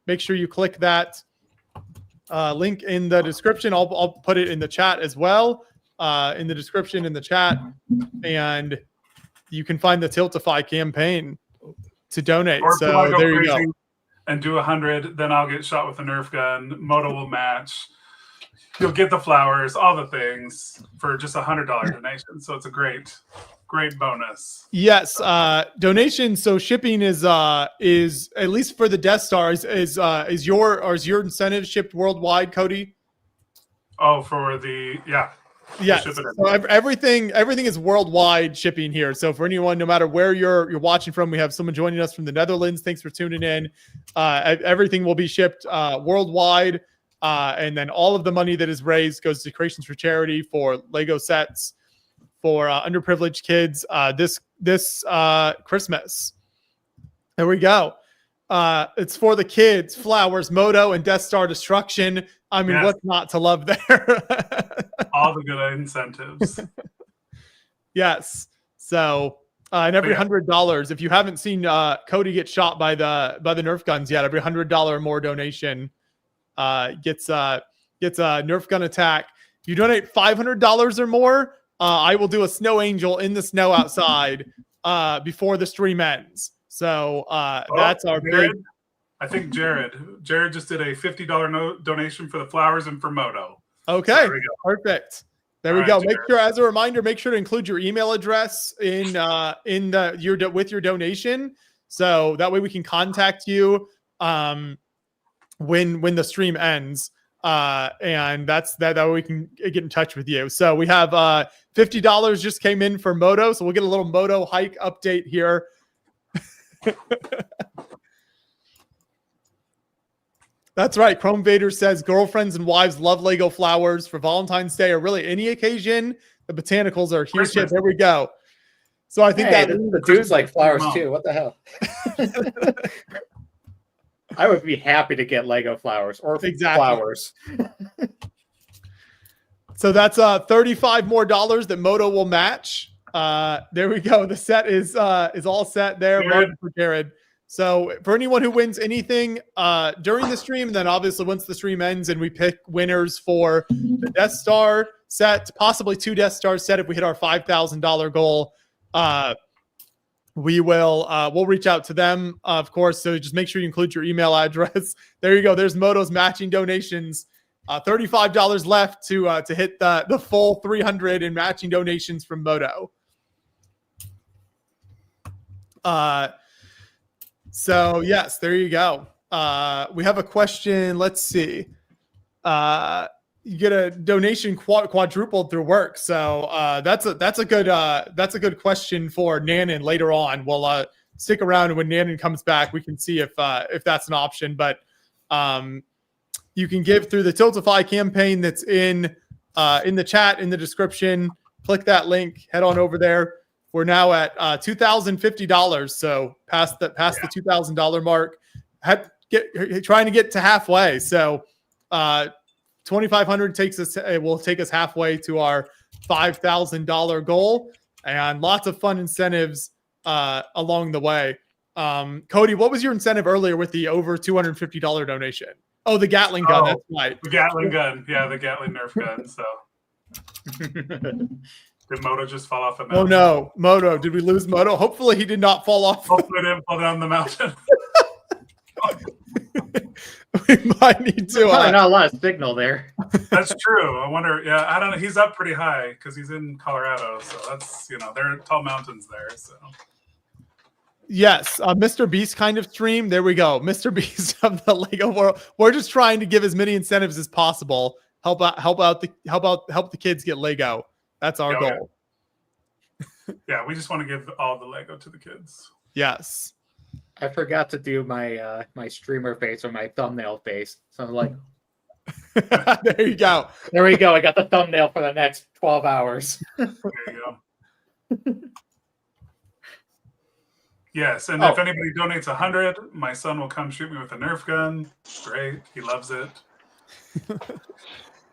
Make sure you click that link in the description. I'll put it in the chat as well, in the description in the chat, and you can find the Tiltify campaign to donate.
Or
So there you go.
And do 100, then I'll get shot with a Nerf gun. Moto will match. You'll get the flowers, all the things for just $100 donation. So it's a great bonus.
Yes, donation. So shipping is at least for the Death Star is your incentive shipped worldwide, Cody?
Oh, for the
Yes. So everything is worldwide shipping here. So for anyone, no matter where you're watching from, we have someone joining us from the Netherlands. Thanks for tuning in. Everything will be shipped worldwide, and then all of the money that is raised goes to Creations for Charity for Lego sets for underprivileged kids this Christmas. There we go. It's for the kids, flowers, Moto, and Death Star destruction. I mean, what's not to love there?
All the good incentives.
Yes. So, and every $100, if you haven't seen Cody get shot by the Nerf guns yet, every $100 more donation gets a Nerf gun attack. If you donate $500 or more, I will do a snow angel in the snow outside before the stream ends. So that's our big.
I think Jared just did a $50 donation for the flowers and for Moto.
Okay,
so there we go.
Perfect. There we go. Make sure, as a reminder, make sure to include your email address in with your donation, so that way we can contact you when the stream ends, and that way we can get in touch with you. So we have $50 just came in for Moto, so we'll get a little Moto hike update here. That's right. Chrome Vader says girlfriends and wives love Lego flowers for Valentine's Day or really any occasion. The botanicals are huge.
Christmas.
There we go. So I think
Hey,
that
the dudes like flowers
Mom.
too. What the hell? I would be happy to get Lego flowers or
Exactly.
flowers.
So that's $35 more that Moto will match. There we go. The set is all set there.
Jared.
For Jared. So for anyone who wins anything during the stream, and then obviously once the stream ends and we pick winners for the Death Star set, possibly 2 Death Star set if we hit our $5,000 goal, we'll reach out to them, of course. So just make sure you include your email address. There you go. There's Moto's matching donations. $35 left to hit the full 300 in matching donations from Moto. So yes, there you go. We have a question. Let's see. You get a donation quadrupled through work. So that's a good question for Nanan later on. We'll stick around, and when Nanan comes back, we can see if that's an option. But you can give through the Tiltify campaign that's in the chat, in the description. Click that link. Head on over there. We're now at $2,050, so past the $2,000 mark. Trying to get to halfway. So 2,500 will take us halfway to our $5,000 goal, and lots of fun incentives along the way. Cody, what was your incentive earlier with the over $250 donation? Oh, the Gatling gun. That's right.
The Gatling gun. Yeah, the Gatling Nerf gun. So did Moto just fall off a mountain?
Oh no, Moto. Did we lose Moto? Hopefully he did not fall off.
Hopefully it didn't fall down the mountain.
We might need to.
Probably not a lot of signal there.
That's true. I wonder. Yeah, I don't know. He's up pretty high because he's in Colorado, so that's there are tall mountains there. So
Yes, Mr. Beast kind of stream. There we go, Mr. Beast of the Lego world. We're just trying to give as many incentives as possible. Help the kids get Lego. That's our goal.
Yeah, we just want to give all the Lego to the kids.
Yes.
I forgot to do my my streamer face or my thumbnail face. So I'm like,
there you go.
There we go. I got the thumbnail for the next 12 hours.
There you go. Yes, and if anybody donates 100, my son will come shoot me with a Nerf gun. Great, he loves it.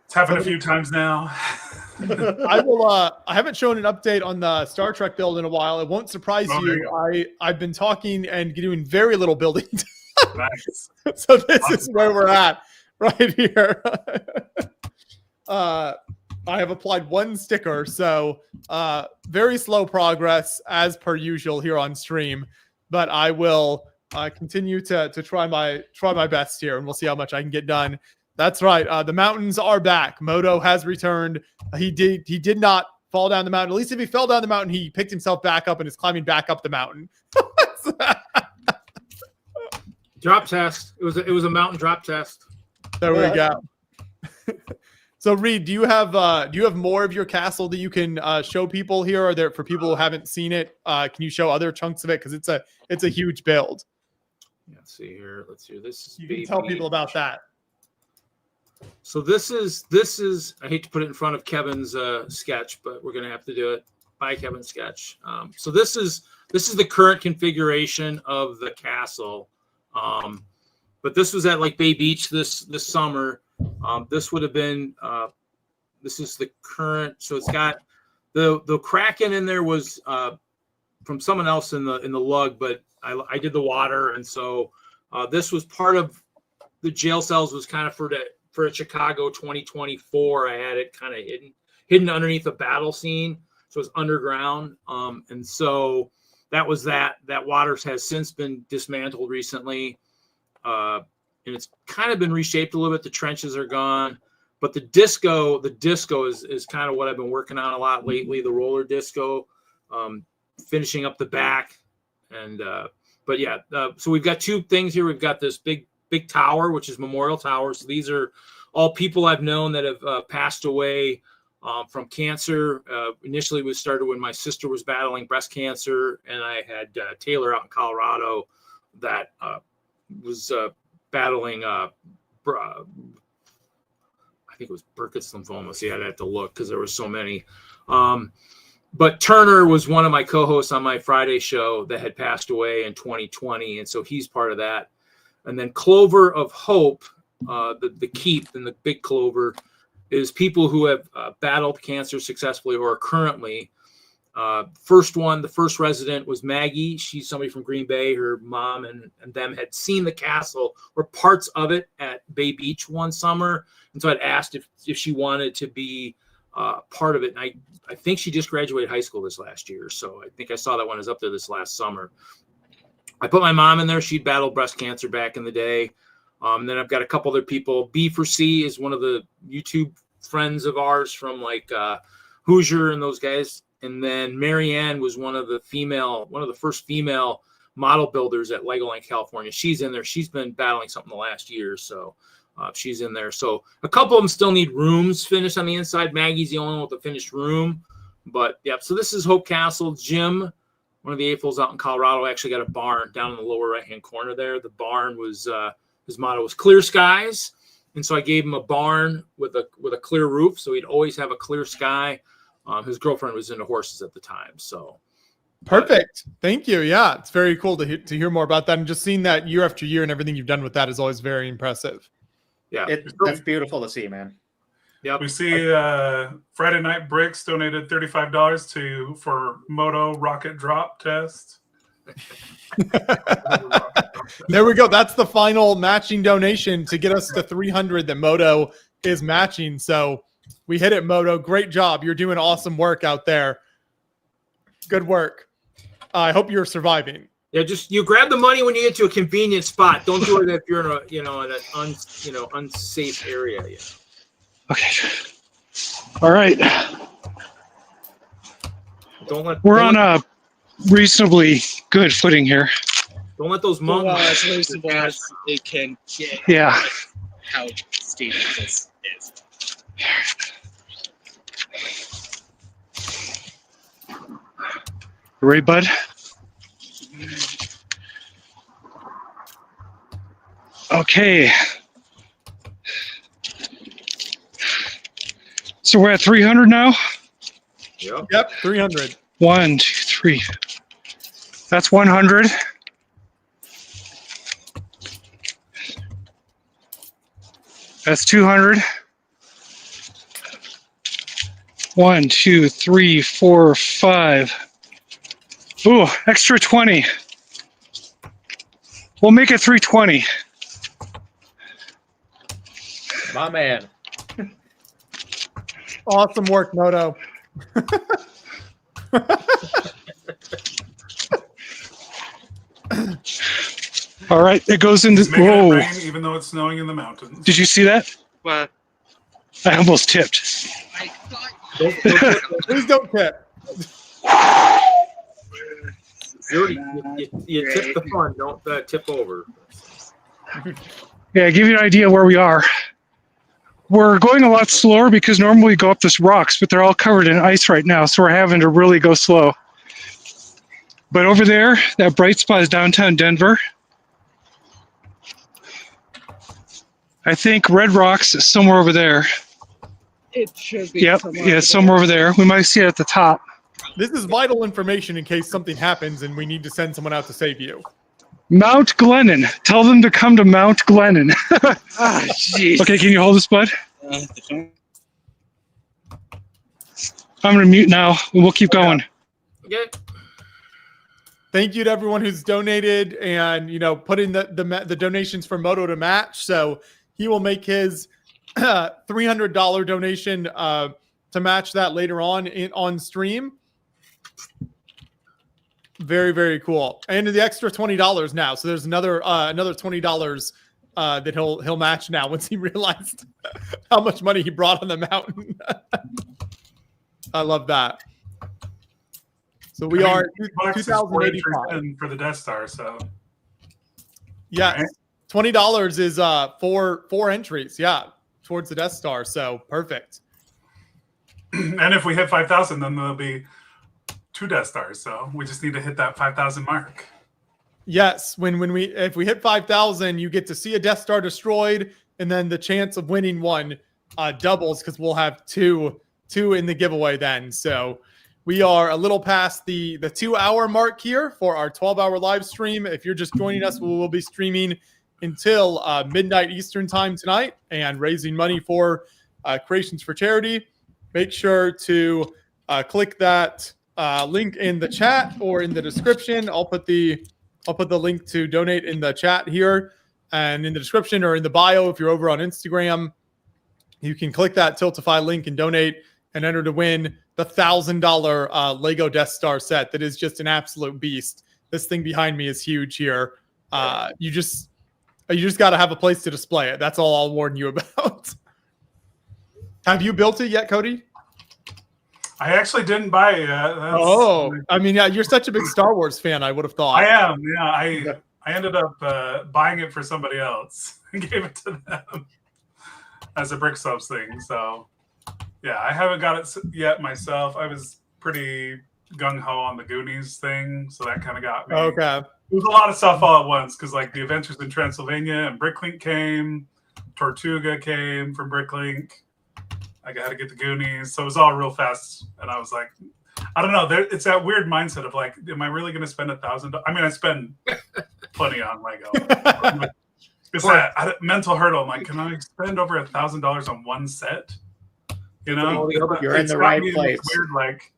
It's happened a few times now.
I will. I haven't shown an update on the Star Trek build in a while. It won't surprise you. I've been talking and doing very little building.
Nice.
So this is where we're at right here. I have applied 1 sticker, so very slow progress as per usual here on stream. But I will continue to try my best here, and we'll see how much I can get done. That's right. The mountains are back. Moto has returned. He did not fall down the mountain. At least if he fell down the mountain, he picked himself back up and is climbing back up the mountain.
Drop test. It was a mountain drop test.
There we go. So Reed, do you have more of your castle that you can show people here? Or there for people who haven't seen it? Can you show other chunks of it? Because it's a huge build.
Let's see here. Let's see. This is
you can tell people about that.
So this is I hate to put it in front of Kevin's sketch, but we're gonna have to do it by Kevin's sketch. So this is the current configuration of the castle. But this was at like Bay Beach this summer. This would have been this is the current. So it's got the Kraken in there was from someone else in the lug, but I did the water, and so this was part of the jail cells was kind of for Chicago 2024. I had it kind of hidden underneath a battle scene, so it's underground. And so that was that water has since been dismantled recently. And it's kind of been reshaped a little bit. The trenches are gone, but the disco is kind of what I've been working on a lot lately. The roller disco, finishing up the back, and but yeah. So we've got 2 things here. We've got this big tower, which is Memorial Tower. So these are all people I've known that have passed away from cancer. Initially, it started when my sister was battling breast cancer, and I had Taylor out in Colorado that was battling I think it was Burkitt's lymphoma. See, I'd have to look because there were so many. But Turner was one of my co-hosts on my Friday show that had passed away in 2020, and so he's part of that. And then Clover of Hope, the keep and the big clover, is people who have battled cancer successfully or are currently. The first resident was Maggie. She's somebody from Green Bay. Her mom and them had seen the castle or parts of it at Bay Beach one summer. And so I'd asked if she wanted to be part of it. And I think she just graduated high school this last year. So I think I saw that one was up there this last summer. I put my mom in there. She'd battled breast cancer back in the day. Then I've got a couple other people. B4C is one of the YouTube friends of ours from like Hoosier and those guys. And then Marianne was one of the first female model builders at Legoland, California. She's in there. She's been battling something the last year. So she's in there. So a couple of them still need rooms finished on the inside. Maggie's the only one with a finished room. But yeah, so this is Hope Castle. Jim, one of the AFLs out in Colorado, actually got a barn down in the lower right-hand corner there. The barn was, his motto was clear skies. And so I gave him a barn with a clear roof. So he'd always have a clear sky. His girlfriend was into horses at the time. So
perfect. Thank you. Yeah, it's very cool to hear more about that. And just seeing that year after year and everything you've done with that is always very impressive.
Yeah,
That's beautiful to see, man.
Yep.
We see Friday Night Bricks donated $35 for Moto rocket drop test.
There we go. That's the final matching donation to get us to 300 that Moto is matching. So we hit it, Moto. Great job. You're doing awesome work out there. Good work. I hope you're surviving.
Yeah, just you grab the money when you get to a convenient spot. Don't do it if you're in an unsafe area. Yeah.
Okay. All right. We're on a reasonably good footing here.
Don't let those monks.
It can get
Yeah.
how steep this is.
You ready, bud? Okay. So we're at 300 now?
Yep, 300.
1, 2, 3. That's 100. That's 200. 1, 2, 3, 4, 5. Ooh, extra 20. We'll make it 320.
My man.
Awesome work, Moto.
All right, it goes into.
It's making it
Whoa!
rain, even though it's snowing in the mountains.
Did you see that?
Well,
I almost tipped.
I thought
Please don't tip.
You tip the fun. Don't tip over.
Yeah, give you an idea where we are. We're going a lot slower because normally we go up this rocks, but they're all covered in ice right now, so we're having to really go slow. But over there, that bright spot is downtown Denver. I think Red Rocks is somewhere over there.
it should be.
Yep, yeah, somewhere over there. We might see it at the top.
This is vital information in case something happens and we need to send someone out to save you.
Mount Glennon. Tell them to come to Mount Glennon.
Ah, jeez.
Okay, can you hold this, bud? I'm going to mute now. We'll keep going.
Okay.
Thank you to everyone who's donated and, you know, put in the donations for Moto to match. So he will make his $300 donation to match that later on stream. Very, very cool. And the extra $20 now. So there's another $20 that he'll match now once he realized how much money he brought on the mountain. I love that. So we are
$2,085
$2,085
for the Death Star. So
yes,
right.
$20 is four entries. Yeah, towards the Death Star. So perfect.
And if we hit 5,000, then there'll be 2 Death Stars. So we just need to hit that 5,000 mark.
Yes, if we hit 5,000, you get to see a Death Star destroyed. and then the chance of winning one doubles because we'll have two in the giveaway then. So we are a little past the 2-hour mark here for our 12-hour live stream. If you're just joining us, we will be streaming until midnight Eastern time tonight and raising money for Creations for Charity. Make sure to click that link in the chat or in the description. I'll put the link to donate in the chat here and in the description or in the bio. If you're over on Instagram, you can click that Tiltify link and donate and enter to win the $1,000 Lego Death Star set. That is just an absolute beast. This thing behind me is huge here. You just got to have a place to display it. That's all I'll warn you about. Have you built it yet, Cody?
I actually didn't buy it yet.
I mean, yeah, you're such a big Star Wars fan, I would have thought.
I am, yeah. I ended up buying it for somebody else and gave it to them as a Brick Slopes thing. So, yeah, I haven't got it yet myself. I was pretty gung-ho on the Goonies thing, so that kind of got me.
Okay.
It was a lot of stuff all at once because, like, the Adventures in Transylvania and Bricklink came, Tortuga came from Bricklink. I got to get the Goonies, so it was all real fast. And I was like, I don't know. It's that weird mindset of like, am I really going to spend $1,000? I mean, I spend plenty on Lego. It's that mental hurdle. I'm like, can I spend over $1,000 on one set? You know,
you're in the right place.
Weird, like,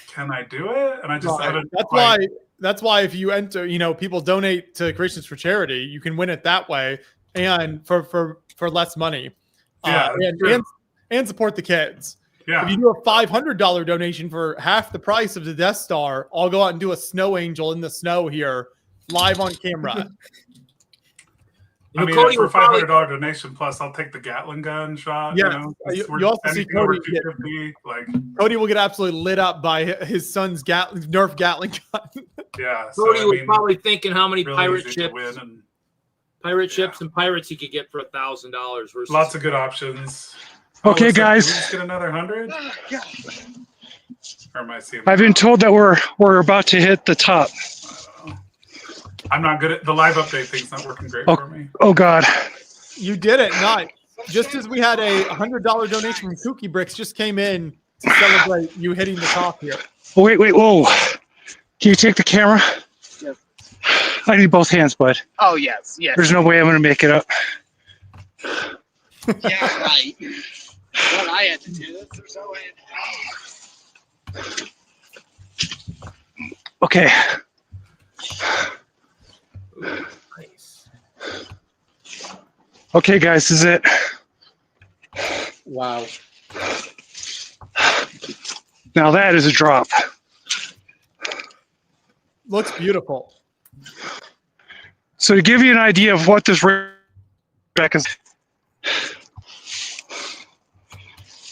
can I do it? And I just
that's why if you enter, people donate to Creations for Charity, you can win it that way and for less money.
Yeah,
and support the kids.
Yeah.
If you do a $500 donation for half the price of the Death Star, I'll go out and do a snow angel in the snow here, live on camera.
I mean, for $500 donation plus, I'll take the Gatling gun shot.
Yeah, you also see Cody. Cody will get absolutely lit up by his son's Nerf Gatling gun.
Yeah,
Cody was probably thinking how many
really
pirate ships and pirates he could get for $1,000.
Lots of good options.
Okay, guys.
Let's get another 100. Or am I seeing?
I've been told that we're about to hit the top.
I'm not good at the live update thing's not working great for me.
Oh God.
You did it. Nice. Just as we had a $100 donation from Kooky Bricks just came in to celebrate you hitting the top here.
Oh, wait, whoa. Can you take the camera?
Yes.
I need both hands, bud.
Oh, yes.
There's no way I'm going to make it up.
Yeah, right. What I had to do. There's no way.
Okay.
Nice.
Okay, guys, this is it.
Wow.
Now that is a drop.
Looks beautiful.
So to give you an idea of what this rack is,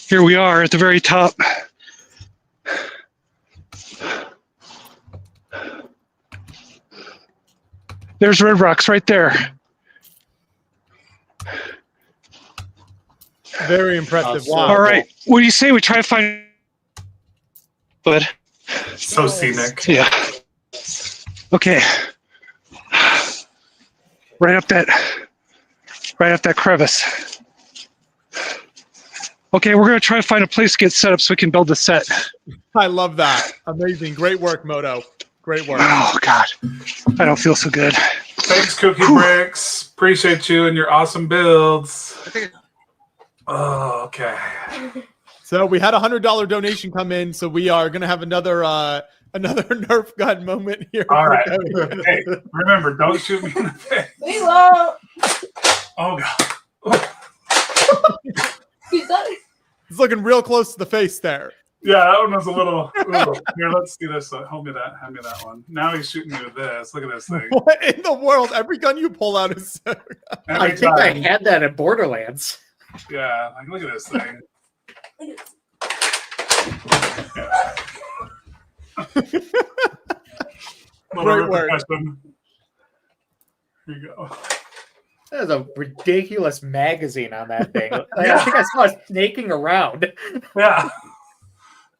here we are at the very top. There's Red Rocks right there.
Very impressive. Wow.
All right. What do you say we try to find? Bud.
So scenic.
Yeah. Okay. Right up that crevice. Okay, we're gonna try to find a place to get set up so we can build the set.
I love that. Amazing. Great work, Moto. Great work.
Oh God, I don't feel so good.
Thanks, Cookie Bricks. Appreciate you and your awesome builds. Oh, okay.
So we had a $100 donation come in, so we are gonna have another Nerf gun moment here.
All right. Hey, remember, don't shoot me in the face.
We won't.
Oh God.
It's looking real close to the face there.
Yeah, that one was a little. Here, let's see this. Hand me that one. Now he's shooting me with this. Look at this thing.
What in the world? Every gun you pull out is so
I think I had that at Borderlands.
Yeah, like look at this thing.
Great work.
Here you go.
There's a ridiculous magazine on that thing. I think I saw it snaking around.
Yeah.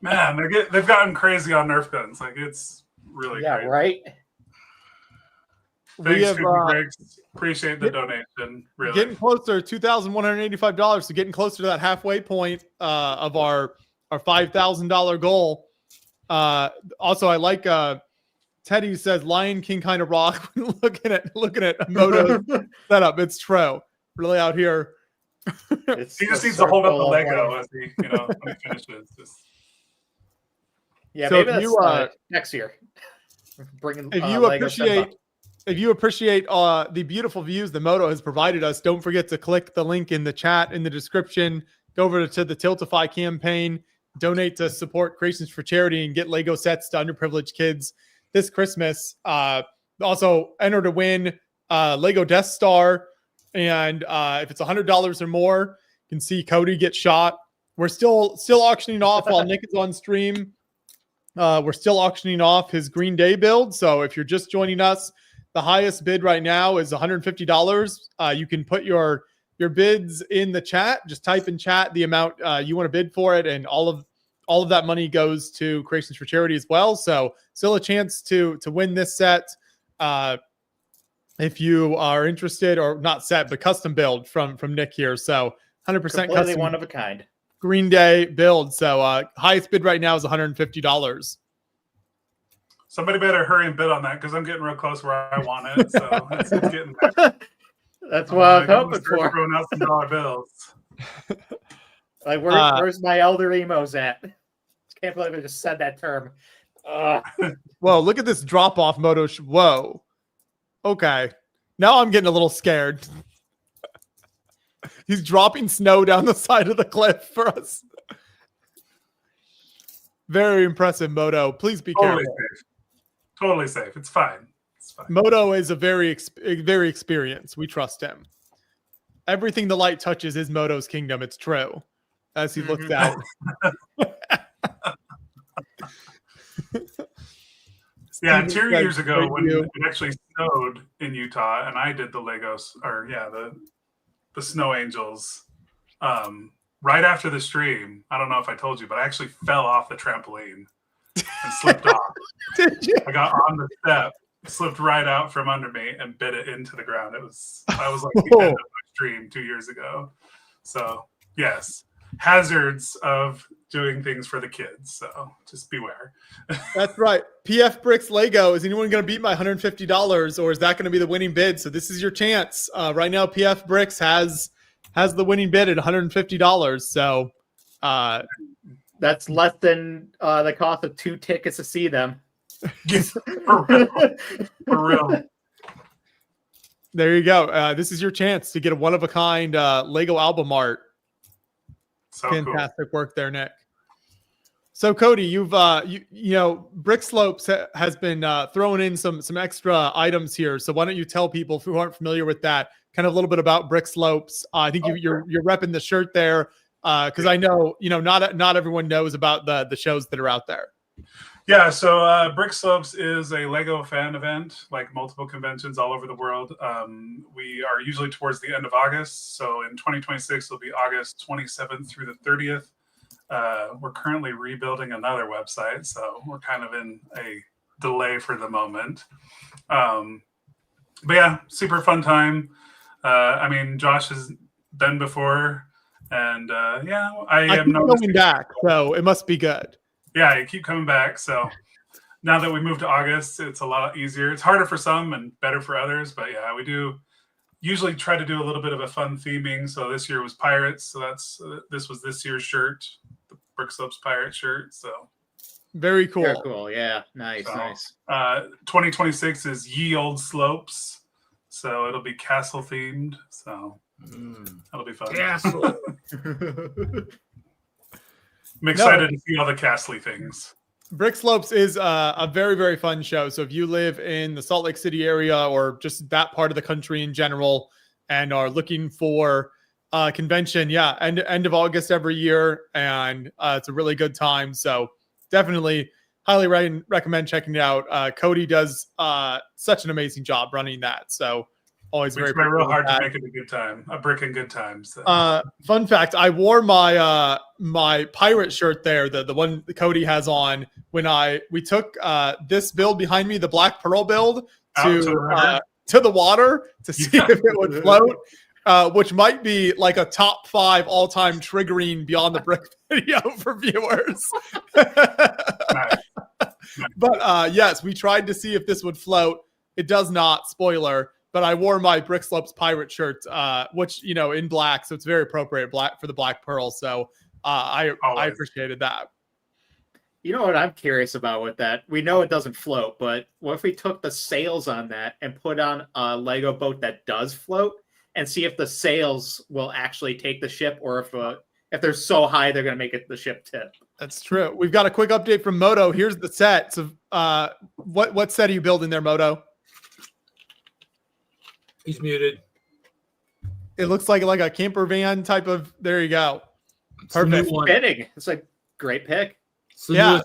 Man, they've gotten crazy on Nerf guns. Like, it's really crazy.
Right?
Thanks,
have
Scoopy Bricks. Appreciate the donation. Really.
getting closer, $2,185. So getting closer to that halfway point of our $5,000 goal. Also, I like Teddy says Lion King kind of rock when looking at Moto's setup. It's true. Really out here.
He just needs to hold up the Lego as he, when he finishes.
Yeah,
So
maybe
if
that's
you,
next year. Bringing
If you appreciate the beautiful views the Moto has provided us, don't forget to click the link in the chat in the description. Go over to the Tiltify campaign, donate to support Creations for Charity, and get Lego sets to underprivileged kids this Christmas. Also, enter to win Lego Death Star, and if it's $100 or more, you can see Cody get shot. We're still auctioning off while Nick is on stream. We're still auctioning off his Green Day build. So if you're just joining us, the highest bid right now is $150. You can put your bids in the chat. Just type in chat the amount you want to bid for it, and all of that money goes to Creations for Charity as well. So still a chance to win this set if you are interested, or not set, but custom build from Nick here. So 100% custom,
one of a kind
Green Day build. So highest bid right now is $150.
Somebody better hurry and bid on that because I'm getting real close where I want it. So it's getting there.
That's what I was hoping for.
Throwing out some dollar bills.
Like, where's my elder emos at? Can't believe I just said that term.
Whoa, look at this drop off Moto. Whoa. Okay. Now I'm getting a little scared. He's dropping snow down the side of the cliff for us. Very impressive, Moto. Please be careful.
Safe. Totally safe. It's fine.
Moto is a very experienced. We trust him. Everything the light touches is Moto's kingdom. It's true. As he looks out.
Yeah, 2 years ago when it actually snowed in Utah, and I did the Legos, the Snow Angels, right after the stream. I don't know if I told you, but I actually fell off the trampoline and slipped off.
Did you?
I got on the step, slipped right out from under me, and bit it into the ground. I was like the end of my stream 2 years ago. So yes, hazards of doing things for the kids. So just beware.
That's right. PF Bricks Lego. Is anyone going to beat my $150, or is that going to be the winning bid? So this is your chance. Right now, PF Bricks has the winning bid at $150. So
that's less than the cost of 2 tickets to see them.
For real.
There you go. This is your chance to get a one-of-a-kind Lego album art.
So
fantastic
cool.
work there, Nick. So Cody, you've Brick Slopes has been throwing in some extra items here. So why don't you tell people who aren't familiar with that kind of a little bit about Brick Slopes? I think you're repping the shirt there because I know not everyone knows about the shows that are out there.
Yeah, so Brick Slopes is a Lego fan event, like multiple conventions all over the world. We are usually towards the end of August. So in 2026, it'll be August 27th through the 30th. We're currently rebuilding another website, so we're kind of in a delay for the moment. But yeah, super fun time. I mean, Josh has been before, and I am
going back, so it must be good.
Yeah, you keep coming back. So now that we moved to August, it's a lot easier. It's harder for some and better for others. But yeah, we do usually try to do a little bit of a fun theming. So this year was pirates. So this was this year's shirt, the Brick Slopes pirate shirt. So
very cool.
Very cool. Yeah, nice.
2026 is Ye Old Slopes. So it'll be castle themed. So that'll be fun.
Castle.
I'm excited to see all the Castly things.
Brick Slopes is a very, very fun show. So if you live in the Salt Lake City area or just that part of the country in general and are looking for a convention, end of August every year. And it's a really good time. So definitely highly recommend checking it out. Cody does such an amazing job running that. So always
makes
very
it real hard to make it a good time, a brick and good time. So.
Fun fact: I wore my my pirate shirt there, the one that Cody has on, when we took this build behind me, the Black Pearl build, to to the water to see if it would float, which might be like a top 5 all-time triggering Beyond the Brick video for viewers. But yes, we tried to see if this would float. It does not, spoiler, but I wore my Brick Slopes pirate shirt, which, in black, so it's very appropriate black for the Black Pearl. So I appreciated that.
You know what I'm curious about with that? We know it doesn't float, but what if we took the sails on that and put on a Lego boat that does float and see if the sails will actually take the ship, or if they're so high they're going to make it the ship tip?
That's true. We've got a quick update from Moto. Here's the set. So what set are you building there, Moto?
He's muted.
It looks like a camper van type of. There you go. Perfect.
Fitting. It's a great pick.
It's the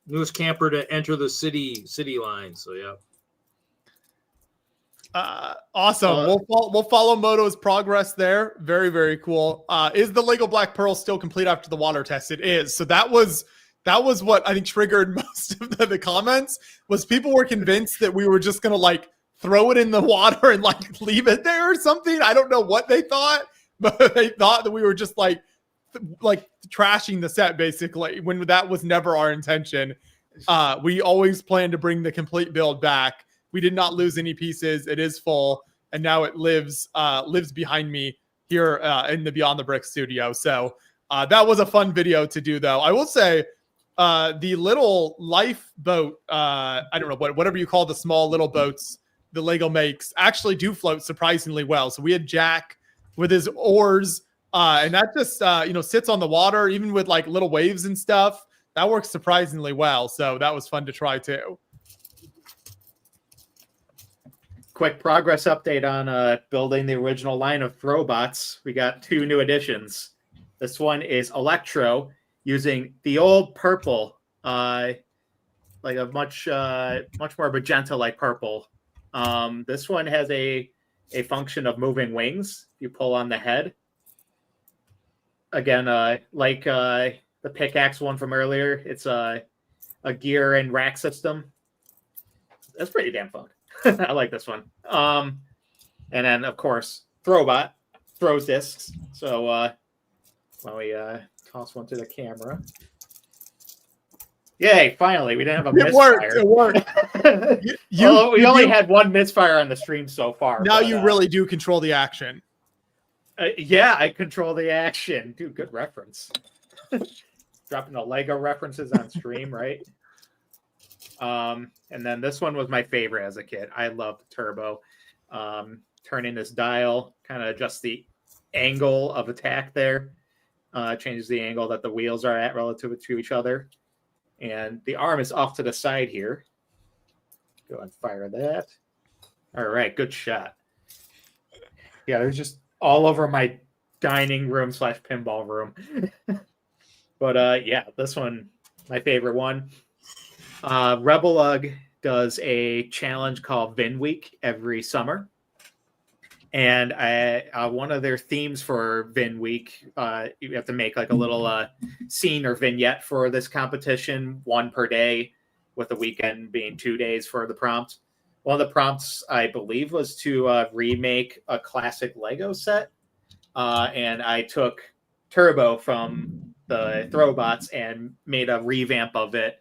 newest camper to enter the city line. So yeah.
Awesome. We'll follow Moto's progress there. Very, very cool. Is the Lego Black Pearl still complete after the water test? It is. So that was what I think triggered most of the comments. Was people were convinced that we were just gonna throw it in the water and leave it there or something. I don't know what they thought, but they thought that we were just like trashing the set basically, when that was never our intention. We always planned to bring the complete build back. We did not lose any pieces. It is full, and now it lives behind me here in the Beyond the Brick studio. So that was a fun video to do, though. I will say the little lifeboat, I don't know, whatever you call the small little boats the Lego makes, actually do float surprisingly well. So we had Jack with his oars, and that just sits on the water, even with little waves and stuff. That works surprisingly well. So that was fun to try too.
Quick progress update on building the original line of Throwbots. We got 2 new additions. This one is Electro, using the old purple, like a much more magenta-like purple. This one has a function of moving wings. You pull on the head. Again, like the pickaxe one from earlier, it's a gear and rack system. That's pretty damn fun. I like this one. And then, of course, Throwbot throws discs. So why don't we toss one to the camera? Yay, finally. We didn't have a misfire.
It worked.
We only had 1 misfire on the stream so far.
Now you really do control the action.
Yeah, I control the action. Dude, good reference. Dropping the Lego references on stream, right? And then this one was my favorite as a kid. I loved Turbo. Turning this dial, kind of adjust the angle of attack there. Changes the angle that the wheels are at relative to each other. And the arm is off to the side here. Go and fire that. All right, good shot. Yeah, there's just all over my dining room / pinball room. But yeah, this one, my favorite one. Rebel Ugg does a challenge called Vin Week every summer. And one of their themes for Vin Week, you have to make a little scene or vignette for this competition, 1 per day, with the weekend being 2 days for the prompt. One of the prompts, I believe, was to remake a classic Lego set. And I took Turbo from the Throwbots and made a revamp of it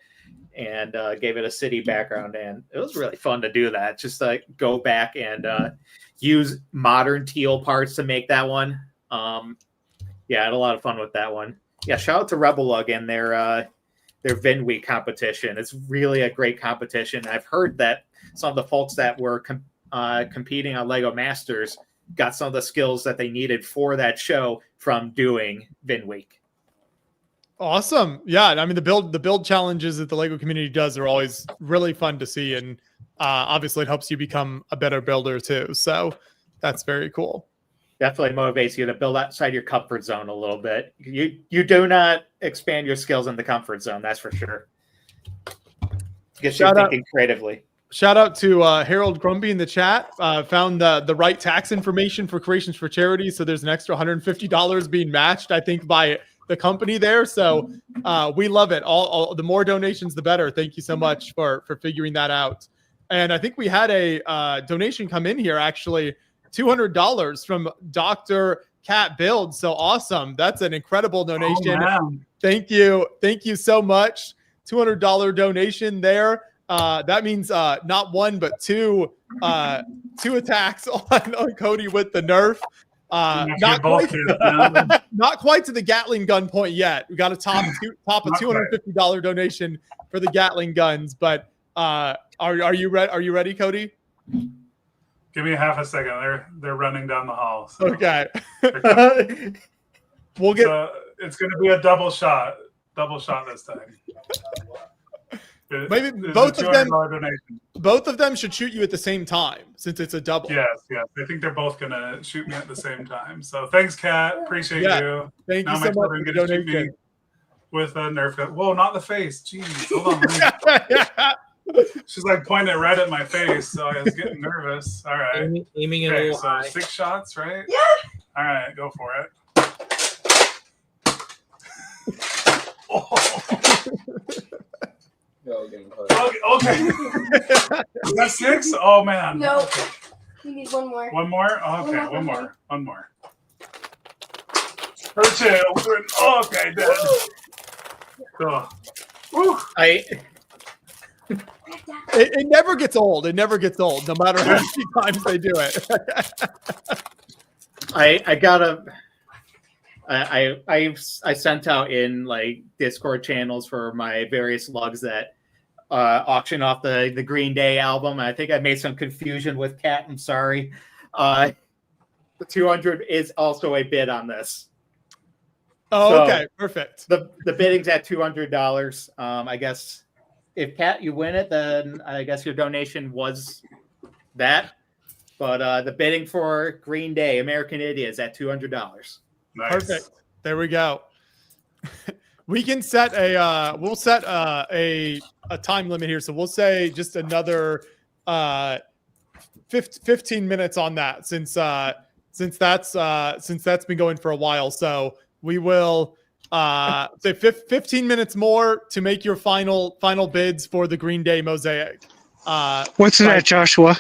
and gave it a city background. And it was really fun to do that. Just go back and use modern teal parts to make that one. Yeah, I had a lot of fun with that one. Yeah, shout out to Rebel Ugg and their Vin Week competition. It's really a great competition. I've heard that some of the folks that were competing on Lego Masters got some of the skills that they needed for that show from doing Vin Week.
Awesome. Yeah, I mean the build challenges that the Lego community does are always really fun to see, and obviously it helps you become a better builder too. So that's very cool.
Definitely motivates you to build outside your comfort zone a little bit. You do not expand your skills in the comfort zone, that's for sure. Gets you thinking creatively.
Shout out to Harold Grumby in the chat. Found the right tax information for Creations for Charity. So there's an extra $150 being matched, I think, by the company there. So we love it. All the more donations, the better. Thank you so much for figuring that out. And I think we had a donation come in here, actually, $200 from Dr. Cat Build. So awesome. That's an incredible donation. Thank you. Thank you so much. $200 donation there. That means not one, but two attacks on Cody with the Nerf. Not quite to the Gatling gun point yet. We got to top a $250 donation for the Gatling guns. But are you ready? Are you ready, Cody?
Give me half a second. They're running down the hall. So.
Okay. We'll get.
It's going to be a double shot. Double shot this time.
Maybe both of them. Both of them should shoot you at the same time since it's a double.
Yes. I think they're both gonna shoot me at the same time. So thanks, Kat. Appreciate you.
Thank
now
you so much for the donation.
With a Nerf gun. Whoa, not the face. Jeez, hold on. She's like pointing it right at my face, so I was getting nervous. All right,
aiming it a little high.
6 shots, right?
Yeah.
All right, go for it. Okay. Is that 6? Oh man.
No. We need one more.
One more? Okay, one more. Or 2. Okay, dead. Cool.
It never gets old. It never gets old, no matter how many times they do it.
I sent out in like Discord channels for my various lugs that auction off the Green Day album. I think I made some confusion with Kat. I'm sorry. The 200 is also a bid on this.
Oh,
so
okay, perfect.
The bidding's at $200. I guess if Kat, you win it, then I guess your donation was that. But the bidding for Green Day, American Idiot, is at $200.
Nice.
Perfect. There we go. We can set a we'll set a time limit here. So we'll say just another 15 minutes on that since that's been going for a while. So we will say 15 minutes more to make your final bids for the Green Day Mosaic.
What's it at, Joshua?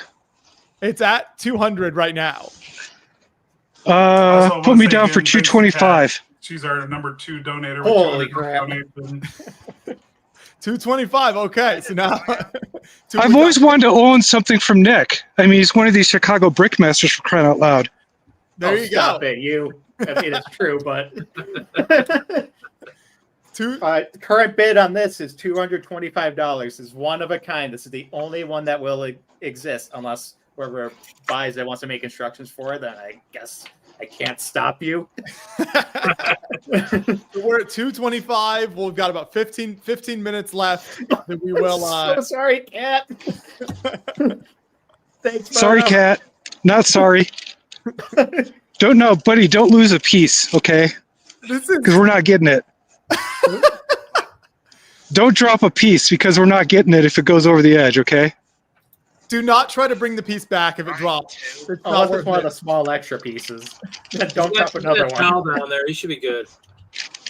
It's at 200 right now.
Put me down for 225.
She's our number 2 donator.
Holy crap.
225. Okay, so now
I've always wanted to own something from Nick. I mean, he's one of these Chicago brickmasters, for crying out loud.
There you
stop
go.
It, you. I mean, it's true, but current bid on this is $225. Is one of a kind. This is the only one that will exist unless whoever buys it wants to make instructions for it. Then I guess I can't stop you.
We're at 225. We've got about 15 minutes left. That we will.
So sorry, Kat. Thanks.
Sorry, Kat. Not sorry. Don't know, buddy. Don't lose a piece, okay? Because we're not getting it. Don't drop a piece because we're not getting it if it goes over the edge, okay?
Do not try to bring the piece back if it drops. It's
Unless it's one of the small extra pieces. Don't drop another one.
Down there. He should be good.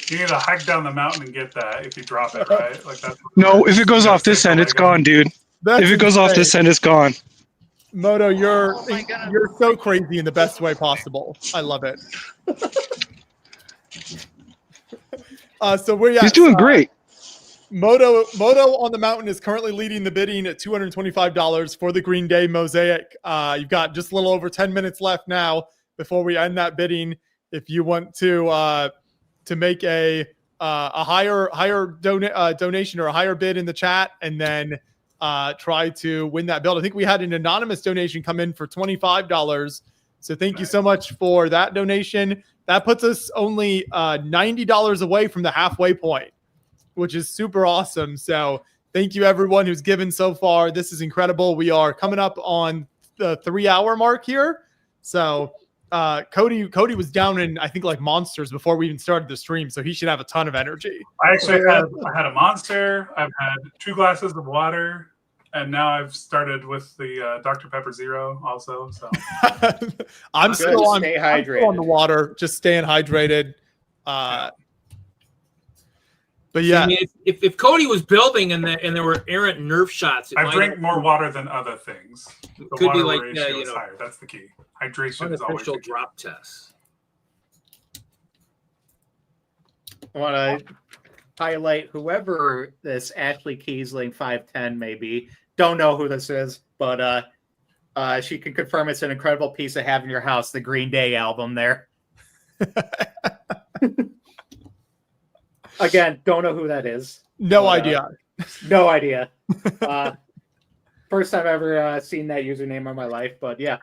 You need to hike down the mountain and get that if you drop it, right? Like that's
no, if it goes off this end, it's gone, dude. If it goes off this end, it's gone.
Moto, you're so crazy in the best way possible. I love it. So he's
doing great.
Moto on the mountain is currently leading the bidding at $225 for the Green Day Mosaic. You've got just a little over 10 minutes left now before we end that bidding. If you want to make a higher donation or a higher bid in the chat, and then try to win that build. I think we had an anonymous donation come in for $25. So thank you so much for that donation. That puts us only $90 away from the halfway point, which is super awesome. So thank you everyone who's given so far. This is incredible. We are coming up on the 3-hour mark here. So Cody was down in, I think, like monsters before we even started the stream. So he should have a ton of energy.
I actually had a monster. I've had 2 glasses of water. And now I've started with the Dr. Pepper Zero also. So
I'm still on
hydrated.
on the water, just staying hydrated. But
See,
yeah,
I mean, if Cody was building and there were errant Nerf shots,
I drink more water than other things. The
could be
water
like
ratio is higher. That's the key. Hydration is always
unofficial
the key.
drop test.
I want to highlight whoever this Ashley Kiesling 510 may be. Don't know who this is, but she can confirm it's an incredible piece to have in your house. The Green Day album there. Again, don't know who that is.
no idea.
No idea. First time ever seen that username in my life, but yeah.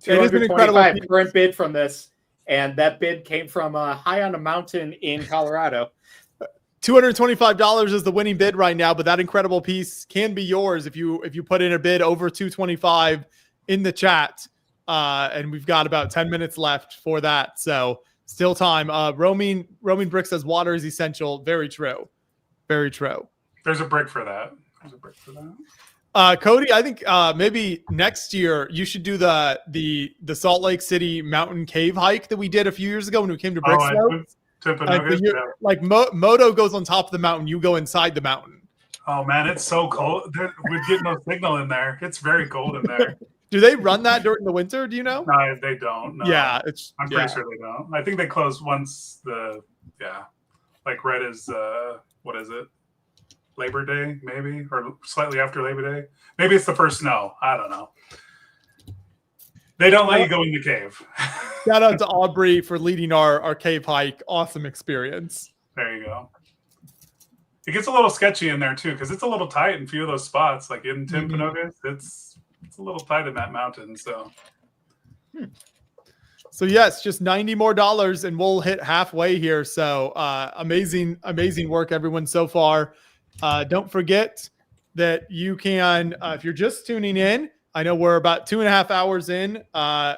It is an incredible piece.
current bid from this, and that bid came from high on a mountain in Colorado.
$225 is the winning bid right now, but that incredible piece can be yours if you put in a bid over $225 in the chat. And we've got about 10 minutes left for that, so still time. Roaming Brick says water is essential. Very true. Very true.
There's a brick for that.
Cody, I think maybe next year you should do the Salt Lake City mountain cave hike that we did a few years ago when we came to Brick Slopes. Like Moto goes on top of the mountain, you go inside the mountain.
Oh man, it's so cold. We'd get no signal in there. It's very cold in there.
Do they run that during the winter? Do you know?
No, they don't. No.
Yeah,
I'm pretty sure they don't. I think they close once like right as what is it? Labor Day, maybe, or slightly after Labor Day. Maybe it's the first snow. I don't know. They don't let you go in the cave.
Shout out to Aubrey for leading our cave hike. Awesome experience.
There you go. It gets a little sketchy in there too, because it's a little tight in a few of those spots. Like in Timpanogos, it's a little tight in that mountain. So
yes, just $90 more and we'll hit halfway here. So amazing work, everyone, so far. Don't forget that you can, if you're just tuning in, I know we're about 2.5 hours in.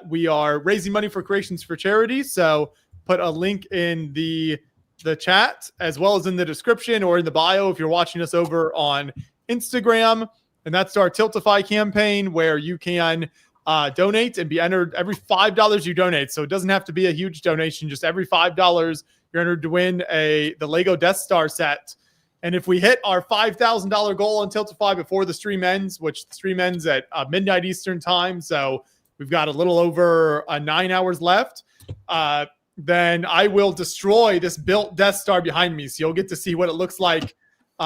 We are raising money for Creations for Charity. So put a link in the chat as well as in the description or in the bio if you're watching us over on Instagram. And that's our Tiltify campaign where you can donate and be entered every $5 you donate. So it doesn't have to be a huge donation. Just every $5 you're entered to win the Lego Death Star set. And if we hit our $5,000 goal on Tiltify before the stream ends, which the stream ends at midnight Eastern time, so we've got a little over 9 hours left, then I will destroy this built Death Star behind me. So you'll get to see what it looks like,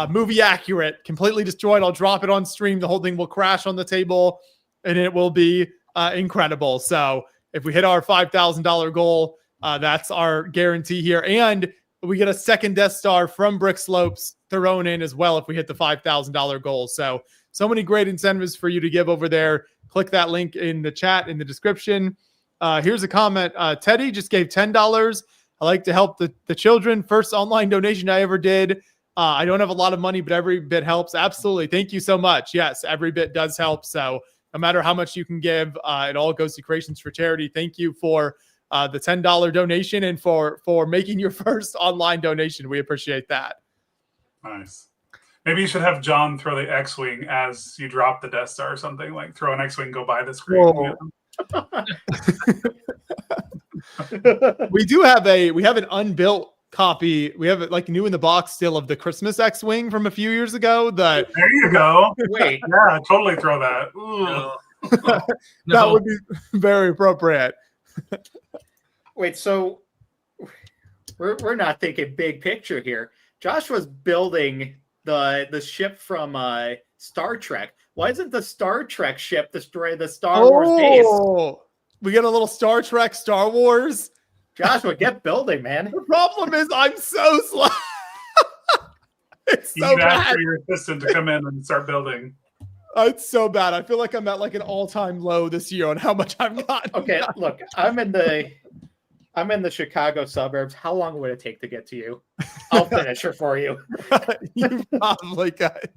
movie accurate, completely destroyed. I'll drop it on stream. The whole thing will crash on the table, and it will be incredible. So if we hit our $5,000 goal, that's our guarantee here. And we get a second Death Star from Brick Slopes thrown in as well if we hit the $5,000 goal. So many great incentives for you to give over there. Click that link in the chat in the description. Here's a comment. Teddy just gave $10. I like to help the children. First online donation I ever did. I don't have a lot of money, but every bit helps. Absolutely. Thank you so much. Yes, every bit does help. So no matter how much you can give, it all goes to Creations for Charity. Thank you for the $10 donation and for making your first online donation. We appreciate that.
Nice. Maybe you should have John throw the X-Wing as you drop the Death Star or something. Like throw an X-Wing, go by the screen.
We have an unbuilt copy. We have it like new in the box still of the Christmas X-Wing from a few years ago.
There you go.
Wait.
Yeah, totally throw that. No.
That would be very appropriate.
Wait, so we're not thinking big picture here. Joshua's building the ship from Star Trek. Why isn't the Star Trek ship destroy the Star Wars base?
We get a little Star Trek, Star Wars.
Joshua, get building, man.
The problem is I'm so slow. It's so
you
bad.
ask for your assistant to come in and start building.
It's so bad. I feel like I'm at like an all-time low this year on how much I've gotten.
Okay, look, I'm in the Chicago suburbs. How long would it take to get to you? I'll finish her for you.
You probably could.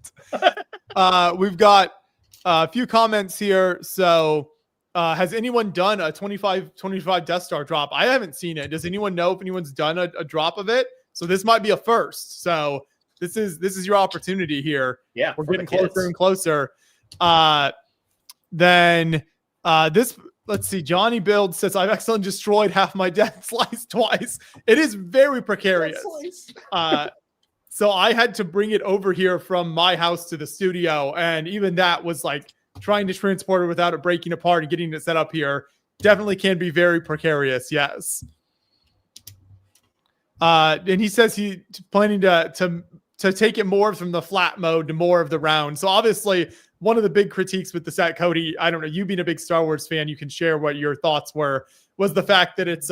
We've got a few comments here. So has anyone done a 25 Death Star drop? I haven't seen it. Does anyone know if anyone's done a drop of it? So this might be a first. So this is your opportunity here.
Yeah,
we're getting closer and closer. Let's see. Johnny Build says, I've accidentally destroyed half my Death Slice twice. It is very precarious. So I had to bring it over here from my house to the studio. And even that was like trying to transport it without it breaking apart and getting it set up here. Definitely can be very precarious. Yes. And he says he's planning to take it more from the flat mode to more of the round. So obviously one of the big critiques with the set, Cody, I don't know, you being a big Star Wars fan, you can share what your thoughts were, was the fact that it's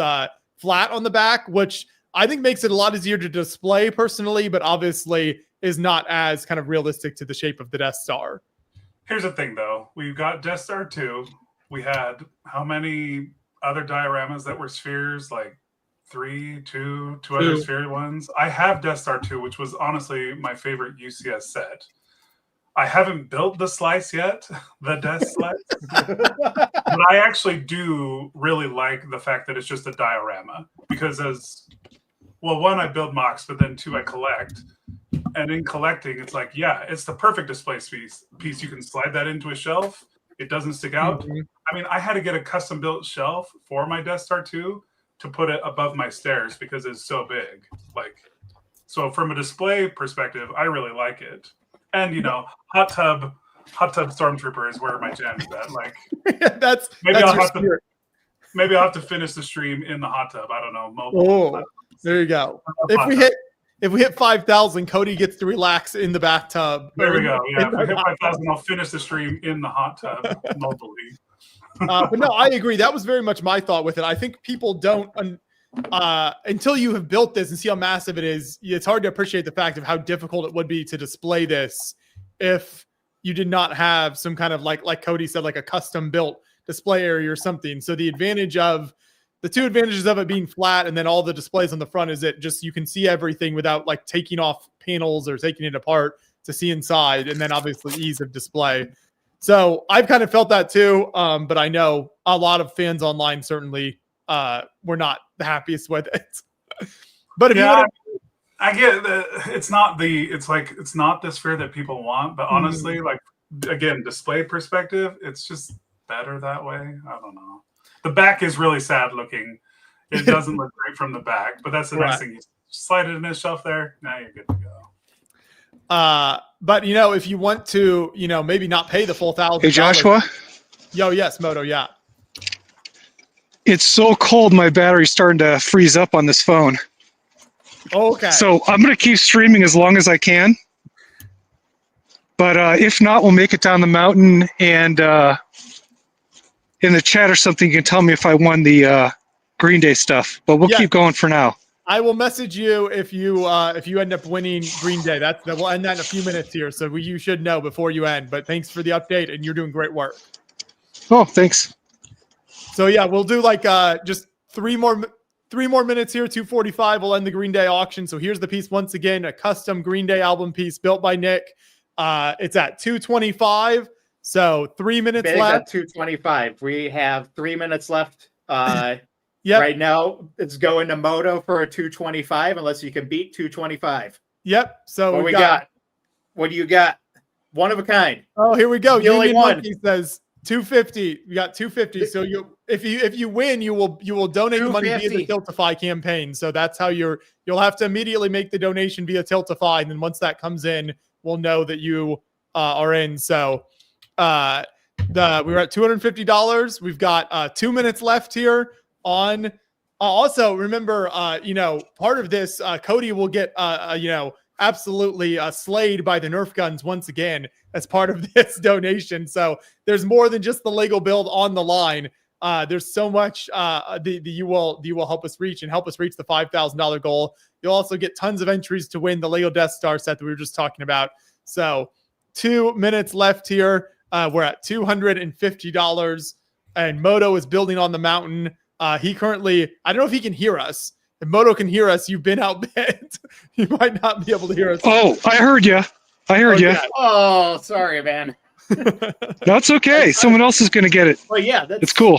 flat on the back, which I think makes it a lot easier to display personally, but obviously is not as kind of realistic to the shape of the Death Star.
Here's the thing, though. We've got Death Star 2. We had how many other dioramas that were spheres? Like two other sphere ones. I have Death Star 2, which was honestly my favorite UCS set. I haven't built the slice yet, the Death Slice. But I actually do really like the fact that it's just a diorama. Because one, I build mocks, but then two, I collect. And in collecting, it's like, yeah, it's the perfect display piece. You can slide that into a shelf. It doesn't stick out. Mm-hmm. I mean, I had to get a custom built shelf for my Death Star 2 to put it above my stairs because it's so big. So from a display perspective, I really like it. And hot tub stormtrooper is where my jam is at. Maybe I'll have to finish the stream in the hot tub. I don't know.
Oh, there you go. If we hit 5,000, Cody gets to relax in the bathtub.
There we go. Yeah, if we hit 5,000, I'll finish the stream in the hot tub mobily.
But no, I agree. That was very much my thought with it. I think people don't, until you have built this and see how massive it is, it's hard to appreciate the fact of how difficult it would be to display this if you did not have some kind of like Cody said, like a custom built display area or something. So the two advantages of it being flat and then all the displays on the front is it just, you can see everything without like taking off panels or taking it apart to see inside. And then obviously ease of display. So I've kind of felt that too. But I know a lot of fans online certainly were not the happiest with it. But if
I get that it's not the sphere that people want, but honestly, again, display perspective, it's just better that way. I don't know. The back is really sad looking. It doesn't look great from the back, but that's the nice thing. You slide it in the shelf there. Now you're good to go.
But if you want to, maybe not pay the full $1,000.
Hey, Joshua.
Yo, yes, Moto. Yeah.
It's so cold. My battery's starting to freeze up on this phone.
Okay.
So I'm going to keep streaming as long as I can. But if not, we'll make it down the mountain and, in the chat or something, you can tell me if I won the Green Day stuff, but we'll keep going for now.
I will message you if you end up winning Green Day. We'll end that in a few minutes here, so you should know before you end. But thanks for the update, and you're doing great work.
Oh, thanks.
So yeah, we'll do just three more minutes here. 2:45. We'll end the Green Day auction. So here's the piece once again, a custom Green Day album piece built by Nick. It's at 225. So 3 minutes left.
At 225. We have 3 minutes left.
Yep.
Right now, it's going to Moto for a 225, unless you can beat 225.
Yep. So
what we got? What do you got? One of a kind.
Oh, here we go.
The only one.
Monkey says 250. We got 250. So if you win, you will donate the money via the Tiltify campaign. So that's how you'll have to immediately make the donation via Tiltify, and then once that comes in, we'll know that you are in. So. We were at $250. We've got 2 minutes left here on. Also, remember, part of this, Cody will get, absolutely slayed by the Nerf guns once again as part of this donation. So there's more than just the Lego build on the line. There's so much that you will help us reach the $5,000 goal. You'll also get tons of entries to win the Lego Death Star set that we were just talking about. So 2 minutes left here. We're at $250, and Moto is building on the mountain. He currently, I don't know if he can hear us. If Moto can hear us, you've been outbid. You might not be able to hear us.
Oh, I heard you.
Yeah.
Oh, sorry, man.
That's okay. Someone else is going to get it.
Well, yeah,
it's cool.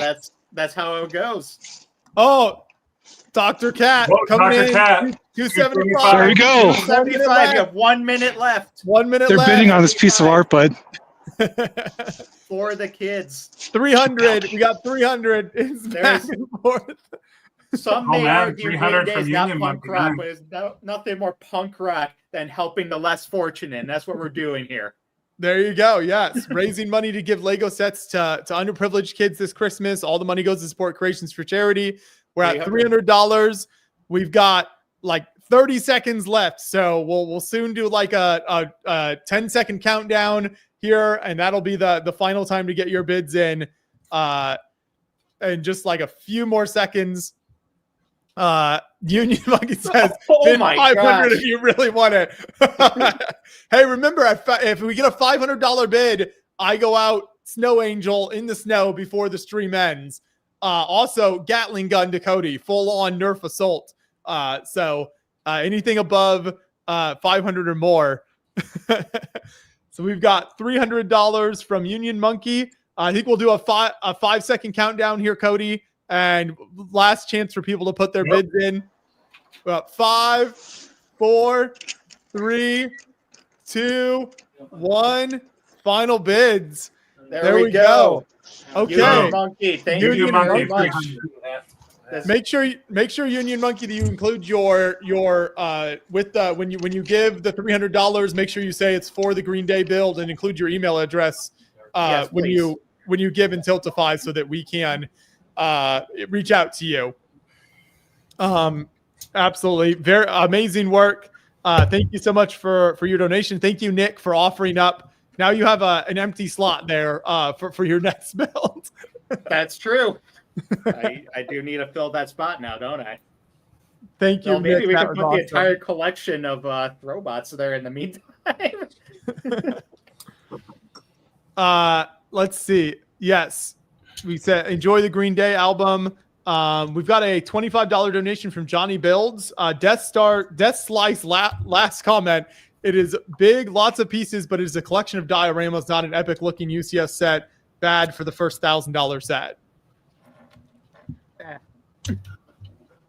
That's how it goes.
Oh, Dr. Cat coming in. 275.
There you go.
275. You have 1 minute left.
1 minute
They're
left.
bidding on this piece of art, bud.
For the kids.
300. We got 300. It's back and forth.
Some may argue Green Day is not punk rock, but it's nothing more punk rock than helping the less fortunate. And that's what we're doing here.
There you go. Yes. Raising money to give Lego sets to underprivileged kids this Christmas. All the money goes to support Creations for Charity. We're at $300. We've got like 30 seconds left. So we'll soon do like a 10-second countdown here. And that'll be the final time to get your bids in. And just like a few more seconds. Union Monkey says,
oh my
500
gosh.
if you really want it. Hey, remember, if we get a $500 bid, I go out Snow Angel in the snow before the stream ends. Also, Gatling gun to Cody, full on Nerf assault. So anything above 500 or more. So we've got $300 from Union Monkey. I think we'll do a 5-second countdown here, Cody. And last chance for people to put their bids in. 5, 4, 3, 2, 1. Final bids.
There we go.
Okay.
Union Monkey, thank you
Union
very
Monkey.
much.
Make sure Union Monkey that you include your when you give the $300, make sure you say it's for the Green Day build and include your email address
Yes,
when you give in Tilt to 5 so that we can reach out to you. Absolutely. Very amazing work. Thank you so much for your donation. Thank you, Nick, for offering up. Now you have an empty slot there for your next build.
That's true. I do need to fill that spot now, don't I?
Thank you,
So maybe
Nick.
we
That
can
was
put
awesome.
the entire collection of robots there in the meantime.
Let's see. Yes, we said enjoy the Green Day album. We've got a $25 donation from Johnny Builds. Death Slice last comment. It is big, lots of pieces, but it is a collection of dioramas, not an epic looking UCS set. Bad for the first $1,000 set.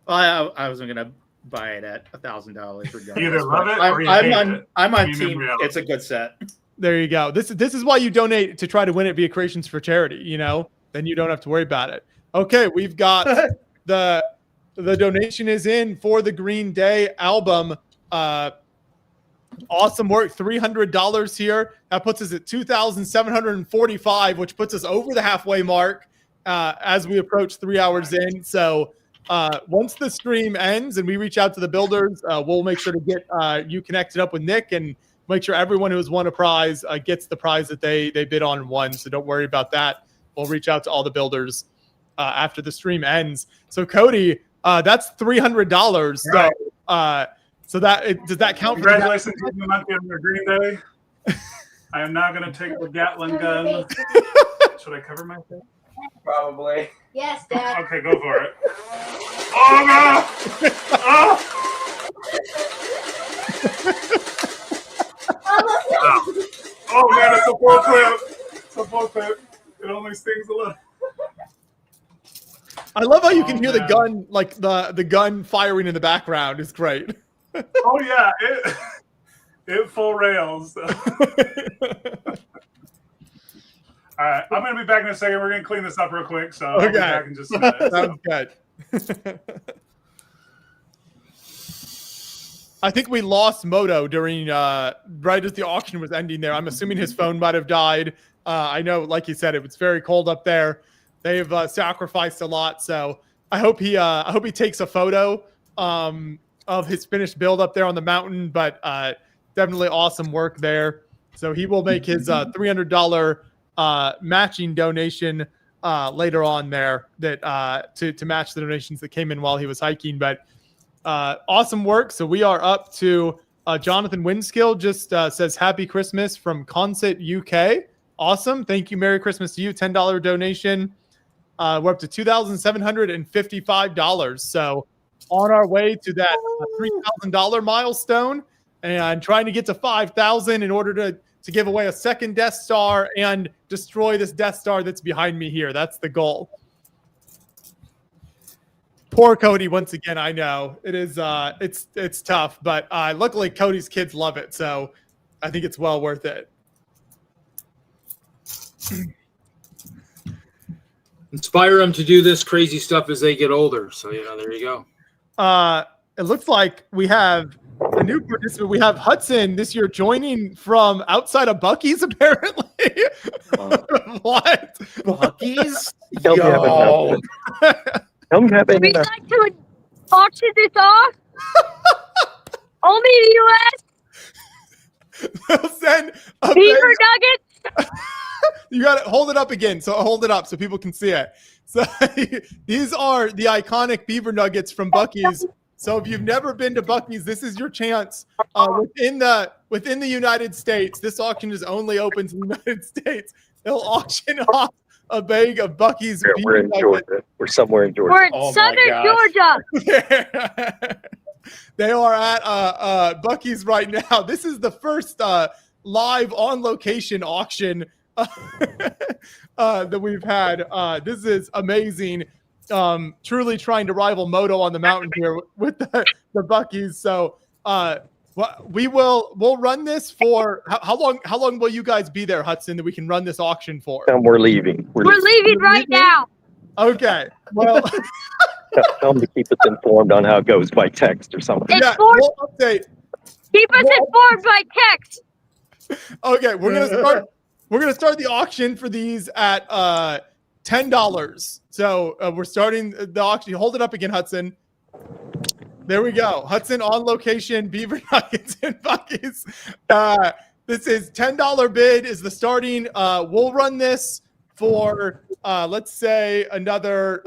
Well, I wasn't gonna buy it at $1,000.
You either love it or you hate it.
I'm on
Premium
team.
reality.
It's a good set.
There you go. This is why you donate to try to win it via Creations for Charity. You know, then you don't have to worry about it. Okay, we've got the donation is in for the Green Day album. Awesome work. $300 here. That puts us at $2,745, which puts us over the halfway mark as we approach 3 hours in. So once the stream ends and we reach out to the builders, we'll make sure to get you connected up with Nick and make sure everyone who has won a prize gets the prize that they bid on and won. So don't worry about that. We'll reach out to all the builders after the stream ends. So Cody, that's $300.
Right.
So does that count?
Congratulations to the Monkey on your Green Day. I am now going to take the Gatling gun. Should I cover my face?
Probably.
Yes, Dad.
Okay, go for it. Oh no! Oh! Oh man, it's a full clip. It's a full clip. It only stings a little.
I love how you can hear the gun, like the gun firing in the background is great.
Oh yeah, it full rails. All right, I'm gonna be back in a second. We're gonna clean this up real quick, so I'll be back in just a minute.
Sounds good. I think we lost Moto during right as the auction was ending there. I'm assuming his phone might have died. I know, like you said, it was very cold up there. They've sacrificed a lot, so I hope he takes a photo of his finished build up there on the mountain. But definitely awesome work there. So he will make his $300 matching donation later on there that to match the donations that came in while he was hiking. But awesome work. So we are up to Jonathan Winskill just says Happy Christmas from Consett, UK. Awesome. Thank you. Merry Christmas to you. $10 donation. We're up to $2,755. So on our way to that $3,000 milestone and trying to get to 5,000 in order to give away a second Death Star and destroy this Death Star that's behind me here. That's the goal. Poor Cody once again. I know it is. It's tough, but luckily Cody's kids love it, so I think it's well worth it.
Inspire them to do this crazy stuff as they get older. So there you go.
It looks like we have an new participant. We have Hudson this year joining from outside of Buc-ee's, apparently. What?
Buc-ee's?
Tell me I have
Yo.
Tell me have
We'd like to auction this off. Only in the U.S.
They'll send a
Beaver
big-
nuggets.
You got to hold it up again. So hold it up so people can see it. So these are the iconic beaver nuggets from Buc-ee's. So if you've never been to Buc-ee's, this is your chance. Within the United States, this auction is only open to the United States. They'll auction off a bag of Buc-ee's.
Yeah, we're in Georgia. We're somewhere in Georgia.
We're in
Oh my
southern
gosh.
Georgia.
They are at Buc-ee's right now. This is the first live on location auction that we've had. This is amazing. Truly trying to rival Moto on the mountain here with the Buc-ee's. So we'll run this for how long will you guys be there, Hudson, that we can run this auction for?
We're leaving.
We're leaving right now.
Okay. Well,
Tell them to keep us informed on how it goes by text or something.
yeah,
Inform-
we'll update.
Keep us informed by text.
Okay, we're gonna start the auction for these at $10. So we're starting the auction. Hold it up again, Hudson. There we go. Hudson on location, beaver nuggets and Buc-ee's. This is $10 bid is the starting. We'll run this for let's say another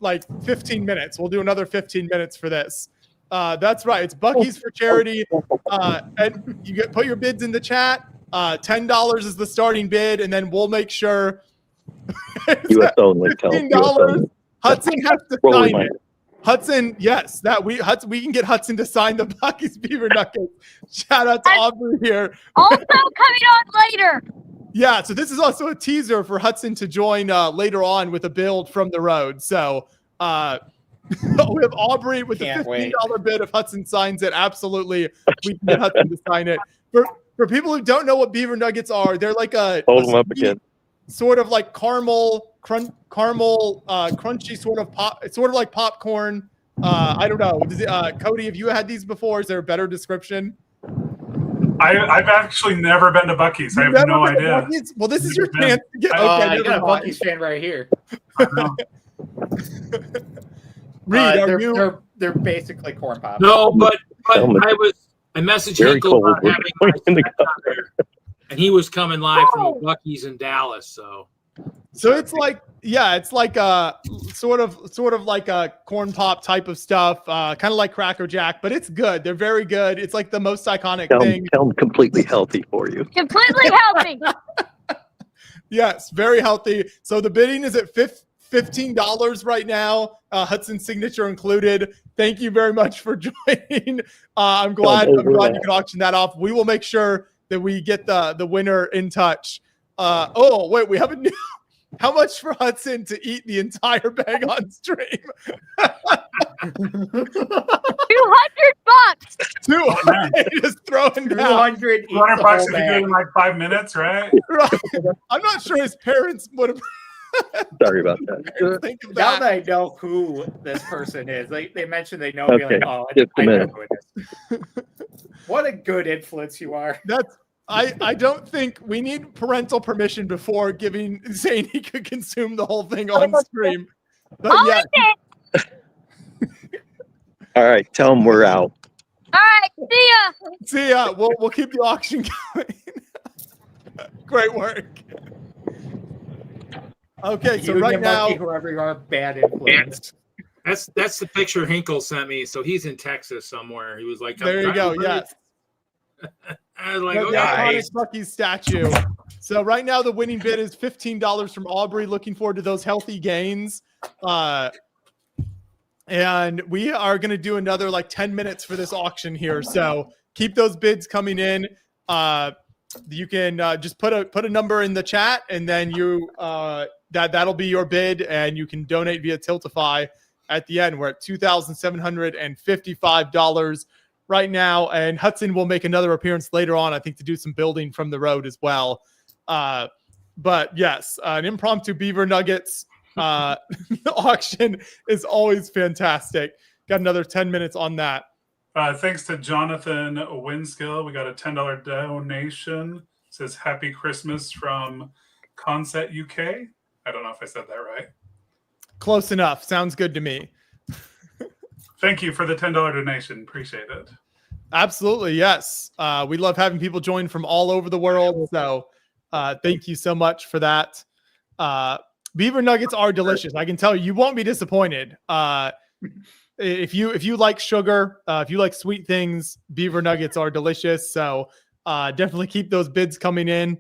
like 15 minutes. We'll do another 15 minutes for this. That's right. It's Buc-ee's for charity. And you put your bids in the chat. $10 is the starting bid, and then we'll make sure
US only. Tell them. US
$15.
only.
Hudson has to
Roll
sign
reminder.
it. Hudson, yes, we can get Hudson to sign the Buc-ee's beaver nuggets. Shout out to Aubrey here.
Also coming on later.
Yeah, so this is also a teaser for Hudson to join later on with a build from the road. So we have Aubrey with
Can't
the $15
wait.
bid. If Hudson signs it, absolutely, we can get Hudson to sign it. For people who don't know what beaver nuggets are, they're like
Hold them up again.
sort of like caramel, crunchy sort of pop. It's sort of like popcorn. I don't know. Cody, have you had these before? Is there a better description?
I've actually never been to Buc-ee's. I
You've
have
never
no
been to
idea.
Buc-ee's? Well, this is your
Never been.
chance to get.
I
You got a
never mind.
Buc-ee's fan right here.
I know.
Reed, are you?
They're basically corn pops.
No, but
Tell me.
I messaged
Very
Hinkle
cold.
about
We're
having
going in the
my on there, and he was coming live from the Buc-ee's in Dallas. So
So it's like a sort of like a corn pop type of stuff, kind of like Cracker Jack, but it's good. They're very good. It's like the most iconic thing.
Tell them completely healthy for you.
Completely healthy.
Yes, very healthy. So the bidding is at $15 right now, Hudson's signature included. Thank you very much for joining. I'm glad you can auction that off. We will make sure that we get the winner in touch. Oh wait, we have a new. How much for Hudson to eat the entire bag on stream?
$200.
200. Just throwing down.
200
$200 if you do it in like 5 minutes, right?
Right. I'm not sure his parents would have.
Sorry about that.
Think of
Now
that.
that I know who this person is, they mentioned they know me.
Okay,
Like, oh,
just a
I know
minute.
who it is. What a good influence you are.
That's I don't think we need parental permission before saying he could consume the whole thing on stream. But
I'll
yeah,
eat it.
All right. Tell them we're out.
All right. See ya.
see ya. We'll keep the auction going. Great work. Okay, so
You,
right
your
now,
monkey, whoever you are, bad influence.
that's the picture Hinkle sent me. So he's in Texas somewhere. He was like,
there you go. Yes.
I was like,
The
okay.
iconic Buc-ee's statue. So right now the winning bid is $15 from Aubrey. Looking forward to those healthy gains. And we are going to do another like 10 minutes for this auction here. So keep those bids coming in. You can just put a number in the chat, and then that'll be your bid, and you can donate via Tiltify at the end. We're at $2,755 right now, and Hudson will make another appearance later on, I think, to do some building from the road as well. But yes, an impromptu beaver nuggets auction is always fantastic. Got another 10 minutes on that.
Thanks to Jonathan Winskill. We got a $10 donation. It says Happy Christmas from Concept UK. I don't know if I said that right.
Close enough. Sounds good to me.
Thank you for the $10 donation. Appreciate it.
Absolutely. Yes. We love having people join from all over the world. So thank you so much for that. Beaver nuggets are delicious. I can tell you won't be disappointed. If you like sugar, if you like sweet things, beaver nuggets are delicious. So definitely keep those bids coming in.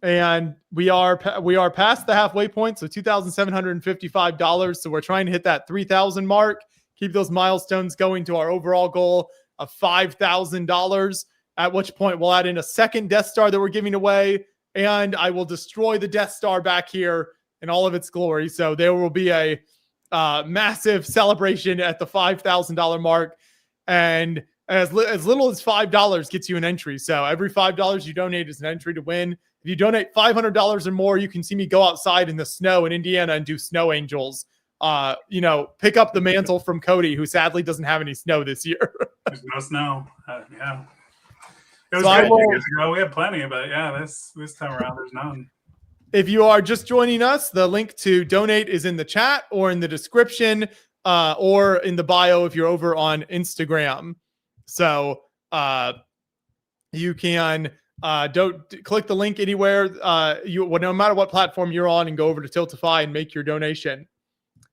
And we are past the halfway point, so $2,755. So we're trying to hit that 3,000 mark. Keep those milestones going to our overall goal of $5,000. At which point we'll add in a second Death Star that we're giving away, and I will destroy the Death Star back here in all of its glory. So there will be a massive celebration at the $5,000 mark, and as little as $5 gets you an entry. So every $5 you donate is an entry to win. If you donate $500 or more, you can see me go outside in the snow in Indiana and do snow angels. Pick up the mantle from Cody, who sadly doesn't have any snow this year.
There's no snow. Yeah. It was
So
great 2 years ago. We had plenty, but yeah, this time around there's none.
If you are just joining us, the link to donate is in the chat or in the description or in the bio if you're over on Instagram. So you can click the link anywhere, no matter what platform you're on, and go over to Tiltify and make your donation.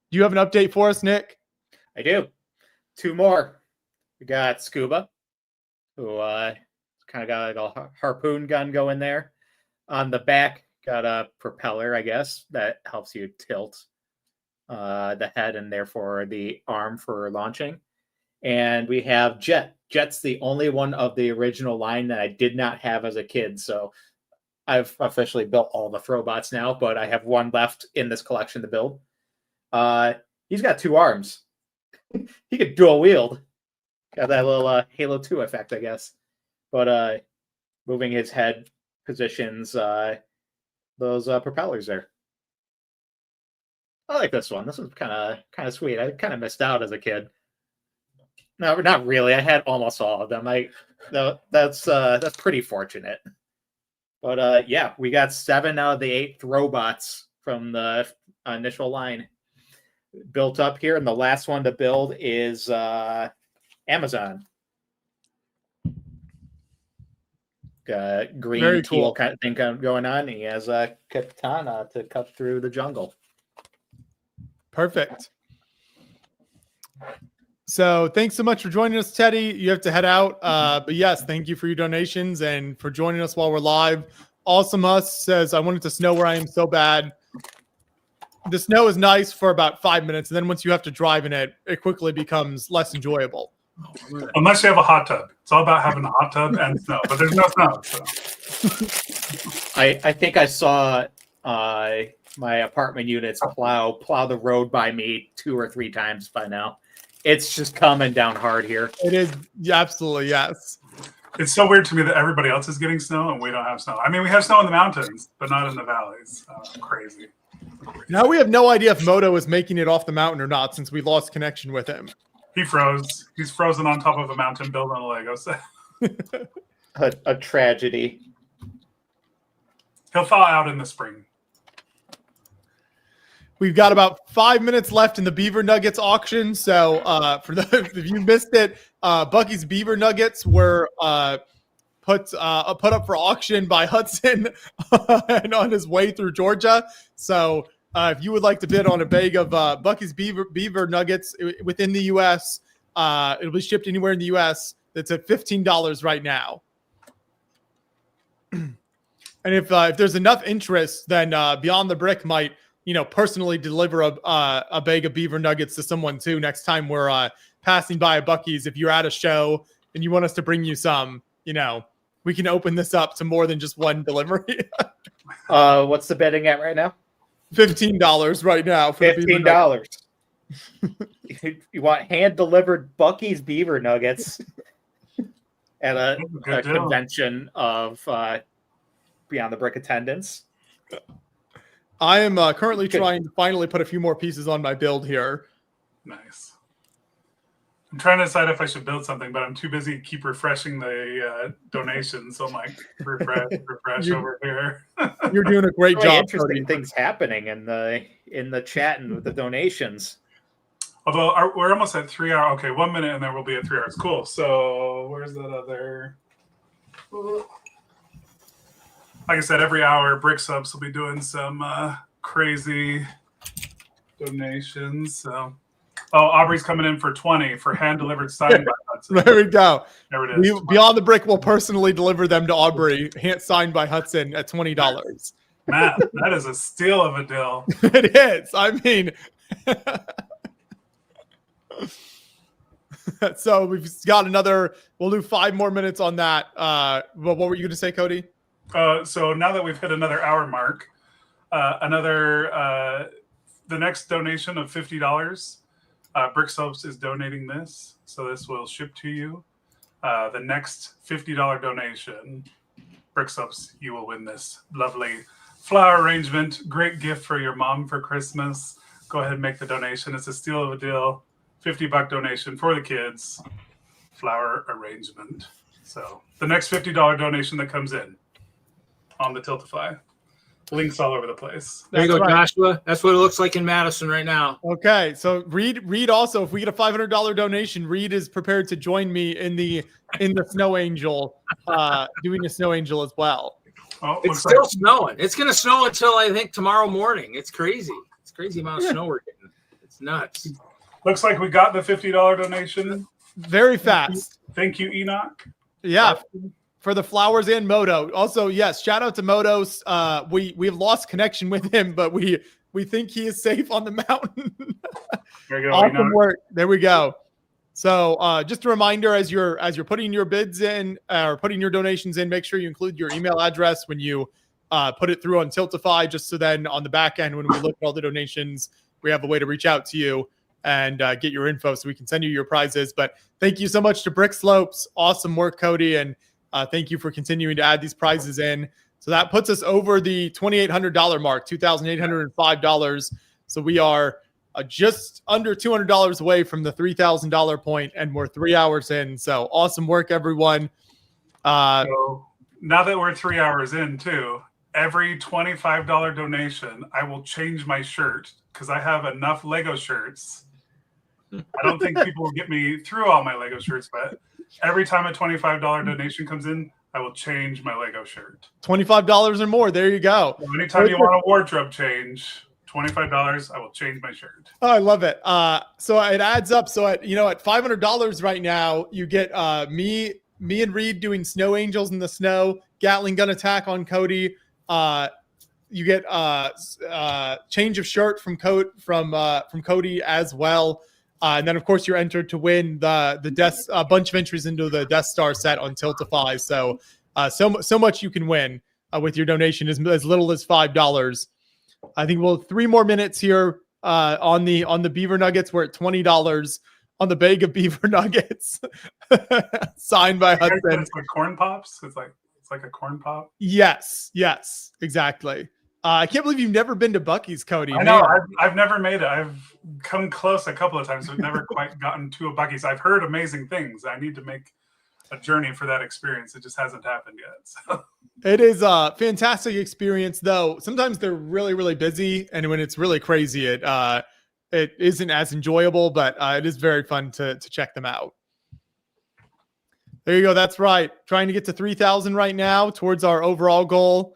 Do you have an update for us, Nick?
I do. 2 more. We got Scuba, who kind of got like a harpoon gun going there. On the back, got a propeller, I guess, that helps you tilt the head and therefore the arm for launching. And we have Jet. Jet's the only one of the original line that I did not have as a kid. So I've officially built all the Throwbots now, but I have one left in this collection to build. He's got 2 arms. He could dual wield. Got that little Halo 2 effect, I guess. But moving his head positions those propellers there. I like this one. This one's kind of sweet. I kind of missed out as a kid. No, not really. I had almost all of them. That's pretty fortunate. But yeah, we got 7 out of the 8 Throwbots from the initial line built up here, and the last one to build is Amazon. Green
Very
teal
cool.
kind of thing going on. He has a katana to cut through the jungle.
Perfect. So thanks so much for joining us, Teddy. You have to head out. But yes, thank you for your donations and for joining us while we're live. Awesome Us says, I wanted to snow where I am so bad. The snow is nice for about 5 minutes, and then once you have to drive in it, it quickly becomes less enjoyable.
Unless you have a hot tub. It's all about having a hot tub and snow, but there's no snow. So.
I think I saw my apartment units plow the road by me 2 or 3 times by now. It's just coming down hard here.
It is absolutely, yes.
It's so weird to me that everybody else is getting snow and we don't have snow. I mean, we have snow in the mountains, but not in the valleys. Crazy.
Now we have no idea if Moto is making it off the mountain or not since we lost connection with him.
He froze. He's frozen on top of a mountain built on a Lego set.
A tragedy.
He'll thaw out in the spring.
We've got about 5 minutes left in the Beaver Nuggets auction. So for those if you missed it, Bucky's Beaver Nuggets were put up for auction by Hudson and on his way through Georgia. So if you would like to bid on a bag of Bucky's Beaver Nuggets within the U.S., it'll be shipped anywhere in the U.S. That's at $15 right now. And if there's enough interest, then Beyond the Brick might, personally deliver a bag of Beaver Nuggets to someone too next time we're passing by a Bucky's. If you're at a show and you want us to bring you some, we can open this up to more than just one delivery.
What's the bidding at right now?
$15 right now. For
$15. You want hand-delivered Bucky's Beaver Nuggets at a convention of Beyond the Brick attendance.
I am currently trying to finally put a few more pieces on my build here.
Nice. I'm trying to decide if I should build something, but I'm too busy keep refreshing the donations. So I'm like, refresh over here.
You're doing a great
Really
job.
interesting
Cody.
things happening in the chat and with the donations.
Although we're almost at 3 hours. Okay, 1 minute and then we'll be at 3 hours. Cool. So where's that other? Like I said, every hour, Brick Subs will be doing some crazy donations. So, Aubrey's coming in for 20 for hand-delivered signed by Hudson.
There we go.
There it is.
Beyond the Brick will personally deliver them to Aubrey, hand signed by Hudson at $20.
Matt, that is a steal of a deal.
It is. I mean, so we've got another. We'll do 5 more minutes on that. But what were you going to say, Cody?
So now that we've hit another hour mark, the next donation of $50, Brick Subs is donating this, so this will ship to you. The next $50 donation, Brick Subs, you will win this lovely flower arrangement. Great gift for your mom for Christmas. Go ahead and make the donation. It's a steal of a deal. $50 donation for the kids. Flower arrangement. So the next $50 donation that comes in on the Tiltify. Links all over the place.
There you go, Joshua. That's what it looks like in Madison right now.
Okay, so Reed also, if we get a $500 donation, Reed is prepared to join me in the Snow Angel, doing a Snow Angel as well.
Oh,
It's still snowing. It's going to snow until I think tomorrow morning. It's crazy. It's crazy amount of snow we're getting. It's nuts.
Looks like we got the $50 donation.
Very fast.
Thank you, Enoch.
Yeah. For the flowers and Moto. Also, yes, shout out to Motos. We've lost connection with him, but we think he is safe on the mountain.
There you go.
Awesome work. There we go. So just a reminder, as you're putting your bids in or putting your donations in, make sure you include your email address when you put it through on Tiltify, just so then on the back end when we look at all the donations, we have a way to reach out to you and get your info so we can send you your prizes. But thank you so much to Brick Slopes. Awesome work, Cody, and thank you for continuing to add these prizes in. So that puts us over the $2,800 mark, $2,805. So we are just under $200 away from the $3,000 point, and we're 3 hours in. So awesome work, everyone.
So now that we're 3 hours in, too, every $25 donation, I will change my shirt because I have enough Lego shirts. I don't think people will get me through all my Lego shirts, but every time a $25 donation comes in, I will change my Lego shirt.
$25 or more. There you go.
So anytime you want a wardrobe change, $25, I will change my shirt.
Oh, I love it. So it adds up. So at $500 right now, you get me and Reed doing Snow Angels in the snow, Gatling gun attack on Cody. You get change of shirt from Cody as well. And then, of course, you're entered to win the bunch of entries into the Death Star set on Tiltify. So so much you can win with your donation as little as $5. I think we'll 3 more minutes here on the Beaver Nuggets. We're at $20 on the bag of Beaver Nuggets, signed by Hudson.
It's like corn pops. It's like a corn pop.
Yes, exactly. I can't believe you've never been to Buc-ee's, Cody.
I know. I've never made it. I've come close a couple of times, but never quite gotten to a Buc-ee's. I've heard amazing things. I need to make a journey for that experience. It just hasn't happened yet. So.
It is a fantastic experience, though. Sometimes they're really, really busy, and when it's really crazy, it isn't as enjoyable. But it is very fun to check them out. There you go. That's right. Trying to get to 3,000 right now towards our overall goal.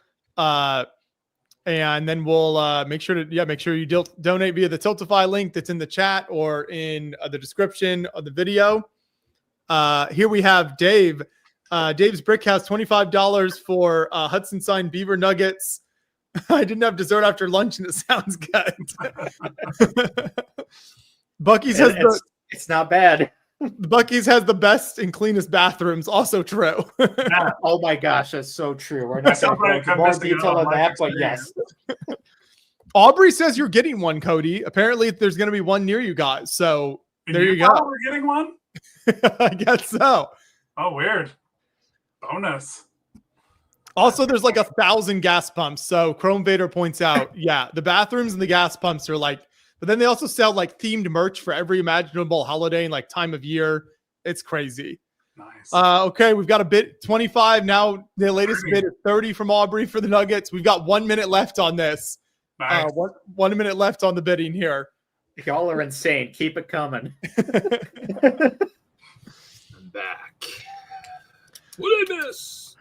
And then we'll make sure you donate via the Tiltify link that's in the chat or in the description of the video. Here we have Dave. Dave's Brick has $25 for Hudson signed Beaver Nuggets. I didn't have dessert after lunch, and it sounds good. Buc-ee's has
it's not bad.
Buc-ee's has the best and cleanest bathrooms. Also true.
Oh my gosh, that's so true. We're not going to go into more detail on that, but yes.
Aubrey says you're getting one, Cody. Apparently, there's going to be one near you guys. So there you go.
We're getting one?
I guess so.
Oh, weird. Bonus.
Also, there's like 1,000 gas pumps. So Chrome Vader points out, yeah, the bathrooms and the gas pumps are like But then they also sell like themed merch for every imaginable holiday and like time of year. It's crazy.
Nice.
Okay, we've got a bid 25. Now the latest
30.
bid is 30 from Aubrey for the Nuggets. We've got 1 minute left on this.
Nice.
1 minute left on the bidding here.
Y'all are insane. Keep it coming.
I'm back. What did I miss?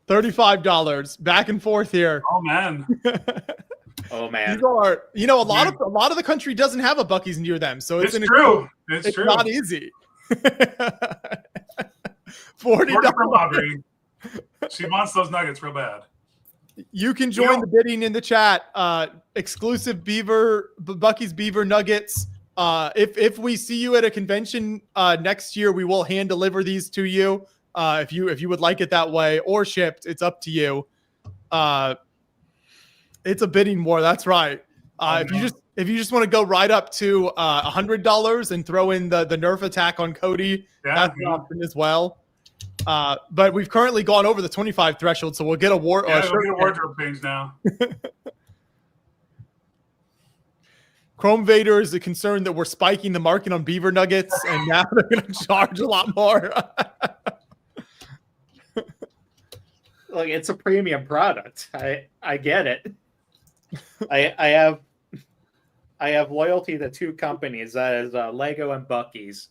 $35. Back and forth here.
Oh man.
Oh man.
These are, a lot of the country doesn't have a Buc-ee's near them, so
It's true. It's true.
not easy. $40.
Word from Aubrey. She wants those Nuggets real bad.
You can join the bidding in the chat. Exclusive Buc-ee's Beaver Nuggets. If we see you at a convention next year, we will hand deliver these to you. If you would like it that way or shipped, it's up to you. It's a bidding war. That's right. If you just want to go right up to $100 and throw in the Nerf attack on Cody, that's an option as well. But we've currently gone over the 25 threshold, so we'll get a
we'll get a wardrobe change now.
Chrome Vader is concerned that we're spiking the market on Beaver Nuggets, and now they're going to charge a lot more.
Look, it's a premium product. I get it. I have loyalty to two companies. That is Lego and Buc-ee's.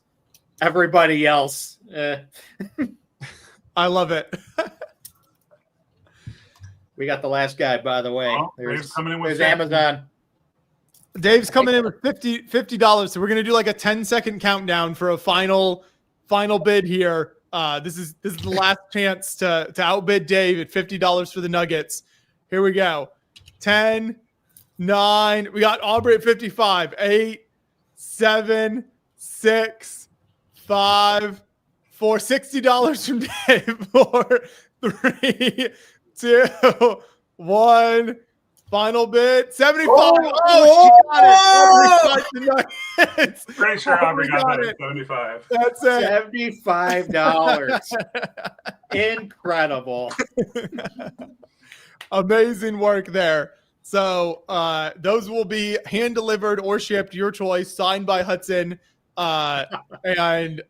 Everybody else.
I love it.
We got the last guy, by the way.
Oh, Dave's coming in with
there's Amazon.
Dave's coming in with $50. So we're gonna do like a 10-second countdown for a final bid here. This is the last chance to outbid Dave at $50 for the Nuggets. Here we go. 10, 9. We got Aubrey at 55. 8, 7, 6, 5, 4. $60 from Dave. 4, 3, 2, 1. Final bid. 75. Oh, she got it. Aubrey got the Nuggets.
Pretty sure Aubrey got that at 75.
That's it.
$75. Incredible.
Amazing work there. So those will be hand delivered or shipped, your choice, signed by Hudson. And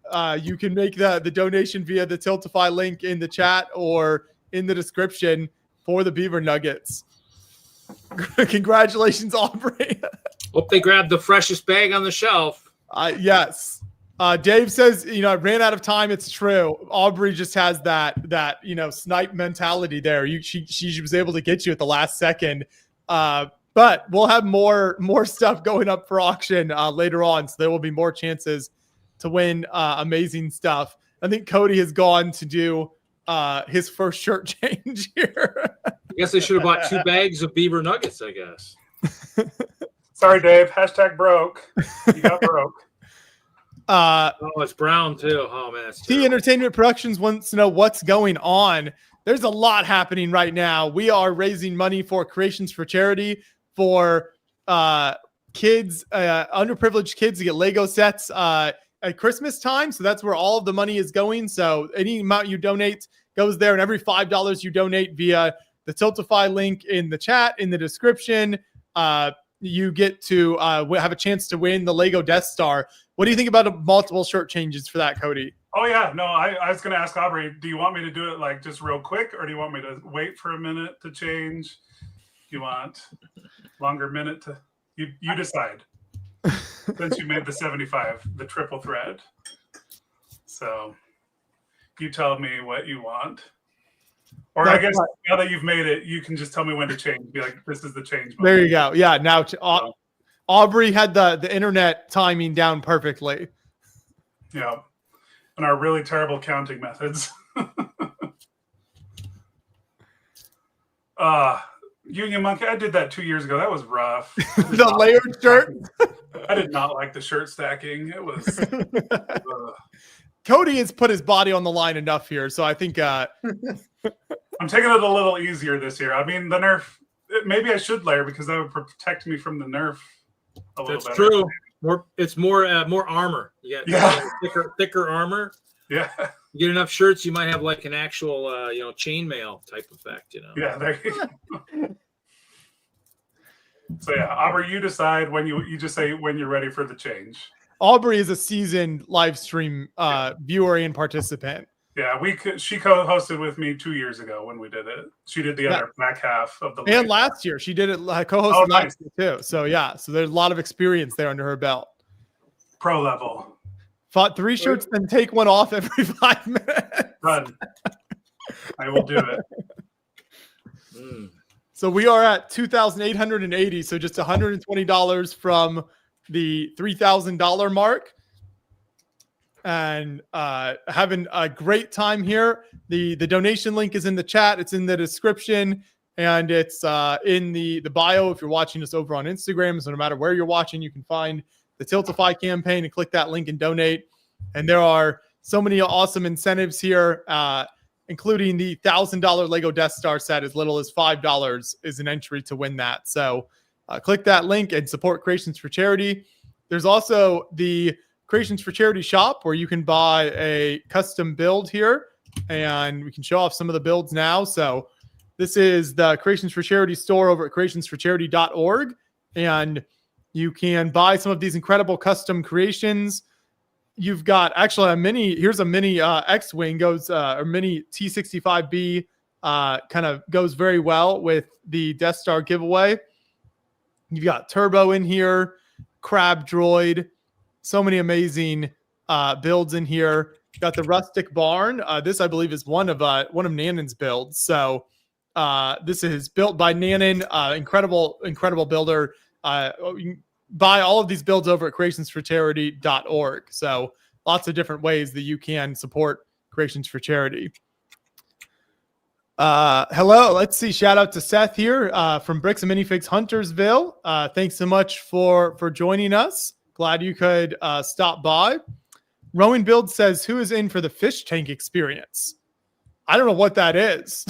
you can make the donation via the Tiltify link in the chat or in the description for the Beaver Nuggets. Congratulations, Aubrey.
Hope they grabbed the freshest bag on the shelf.
Yes. Dave says, I ran out of time. It's true. Aubrey just has that snipe mentality there. She was able to get you at the last second. But we'll have more stuff going up for auction later on. So there will be more chances to win amazing stuff. I think Cody has gone to do his first shirt change here.
I guess they should have bought 2 bags of Beaver Nuggets, I guess.
Sorry, Dave. #broke. You got broke.
It's brown too. Oh man, that's
T
terrible. Entertainment
Productions wants to know what's going on. There's a lot happening right now. We are raising money for Creations for Charity for kids, underprivileged kids to get Lego sets at Christmas time. So that's where all of the money is going. So any amount you donate goes there, and every $5 you donate via the Tiltify link in the chat, in the description, you get to have a chance to win the Lego Death Star. What do you think about multiple shirt changes for that, Cody?
Oh yeah, no, I was going to ask Aubrey, do you want me to do it like just real quick, or do you want me to wait for a minute to change? Do you want longer minute to you decide. Since you made the 75, the triple thread. So you tell me what you want. Or I guess now that you've made it, you can just tell me when to change. Be like, this is the change moment.
There you go. Yeah, now Aubrey had the internet timing down perfectly.
Yeah. And our really terrible counting methods. Union Monkey, I did that 2 years ago. That was rough.
The layered shirt.
I did not like the shirt stacking. It was.
Cody has put his body on the line enough here, so I think
I'm taking it a little easier this year. I mean, the Nerf. Maybe I should layer because that would protect me from the Nerf a little better.
That's true. It's more armor. You got thicker armor.
Yeah.
You get enough shirts, you might have like an actual chainmail type effect.
Yeah. There you go. So yeah, Aubrey, you decide when you just say when you're ready for the change.
Aubrey is a seasoned live stream viewer and participant.
Yeah, she co-hosted with me 2 years ago when we did it. She did the other back half of the.
And last year she did it co-hosted last year too. So yeah, so there's a lot of experience there under her belt.
Pro level.
Fought 3 shirts, then take one off every 5 minutes.
Done. I will do it.
So we are at $2,880. So just $120 from the $3,000 mark. And having a great time here. The donation link is in the chat. It's in the description. And it's in the bio if you're watching us over on Instagram. So no matter where you're watching, you can find the Tiltify campaign and click that link and donate. And there are so many awesome incentives here, including the $1,000 Lego Death Star set. As little as $5 is an entry to win that. So click that link and support Creations for Charity. There's also the Creations for Charity shop where you can buy a custom build here, and we can show off some of the builds now. So this is the Creations for Charity store over at creationsforcharity.org, and you can buy some of these incredible custom creations. You've got actually here's a mini X-Wing goes, or mini T-65B kind of goes very well with the Death Star giveaway. You've got Turbo in here, Crab Droid, so many amazing builds in here. You've got the Rustic Barn. This, I believe, is one of Nanon's builds. So this is built by Nanon, incredible builder. You can buy all of these builds over at creationsforcharity.org. So lots of different ways that you can support Creations for Charity. Hello, let's see. Shout out to Seth here from Bricks and Minifigs Huntersville. Thanks so much for joining us. Glad you could stop by. Rowan Build says, who is in for the fish tank experience? I don't know what that is.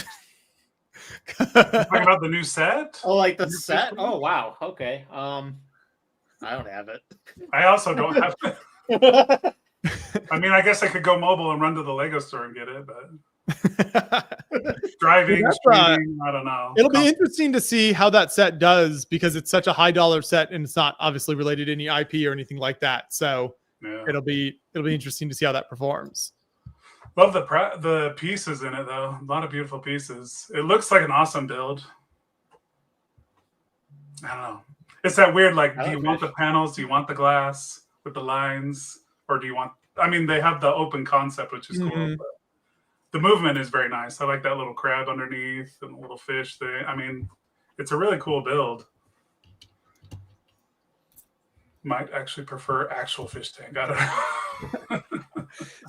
Talking about the new set?
Oh, like the set? Oh, wow. Okay. I don't have it.
I also don't have it. I mean, I guess I could go mobile and run to the Lego store and get it, but driving, streaming, I don't know.
It'll be interesting to see how that set does because it's such a high dollar set and it's not obviously related to any IP or anything like that. So it'll be interesting to see how that performs.
Love the pieces in it though. A lot of beautiful pieces. It looks like an awesome build. I don't know. It's that weird, like, do you want the panels? Do you want the glass with the lines? Or do you want, I mean, they have the open concept, which is cool. But the movement is very nice. I like that little crab underneath and the little fish thing. I mean, it's a really cool build. Might actually prefer actual fish tank. I don't know.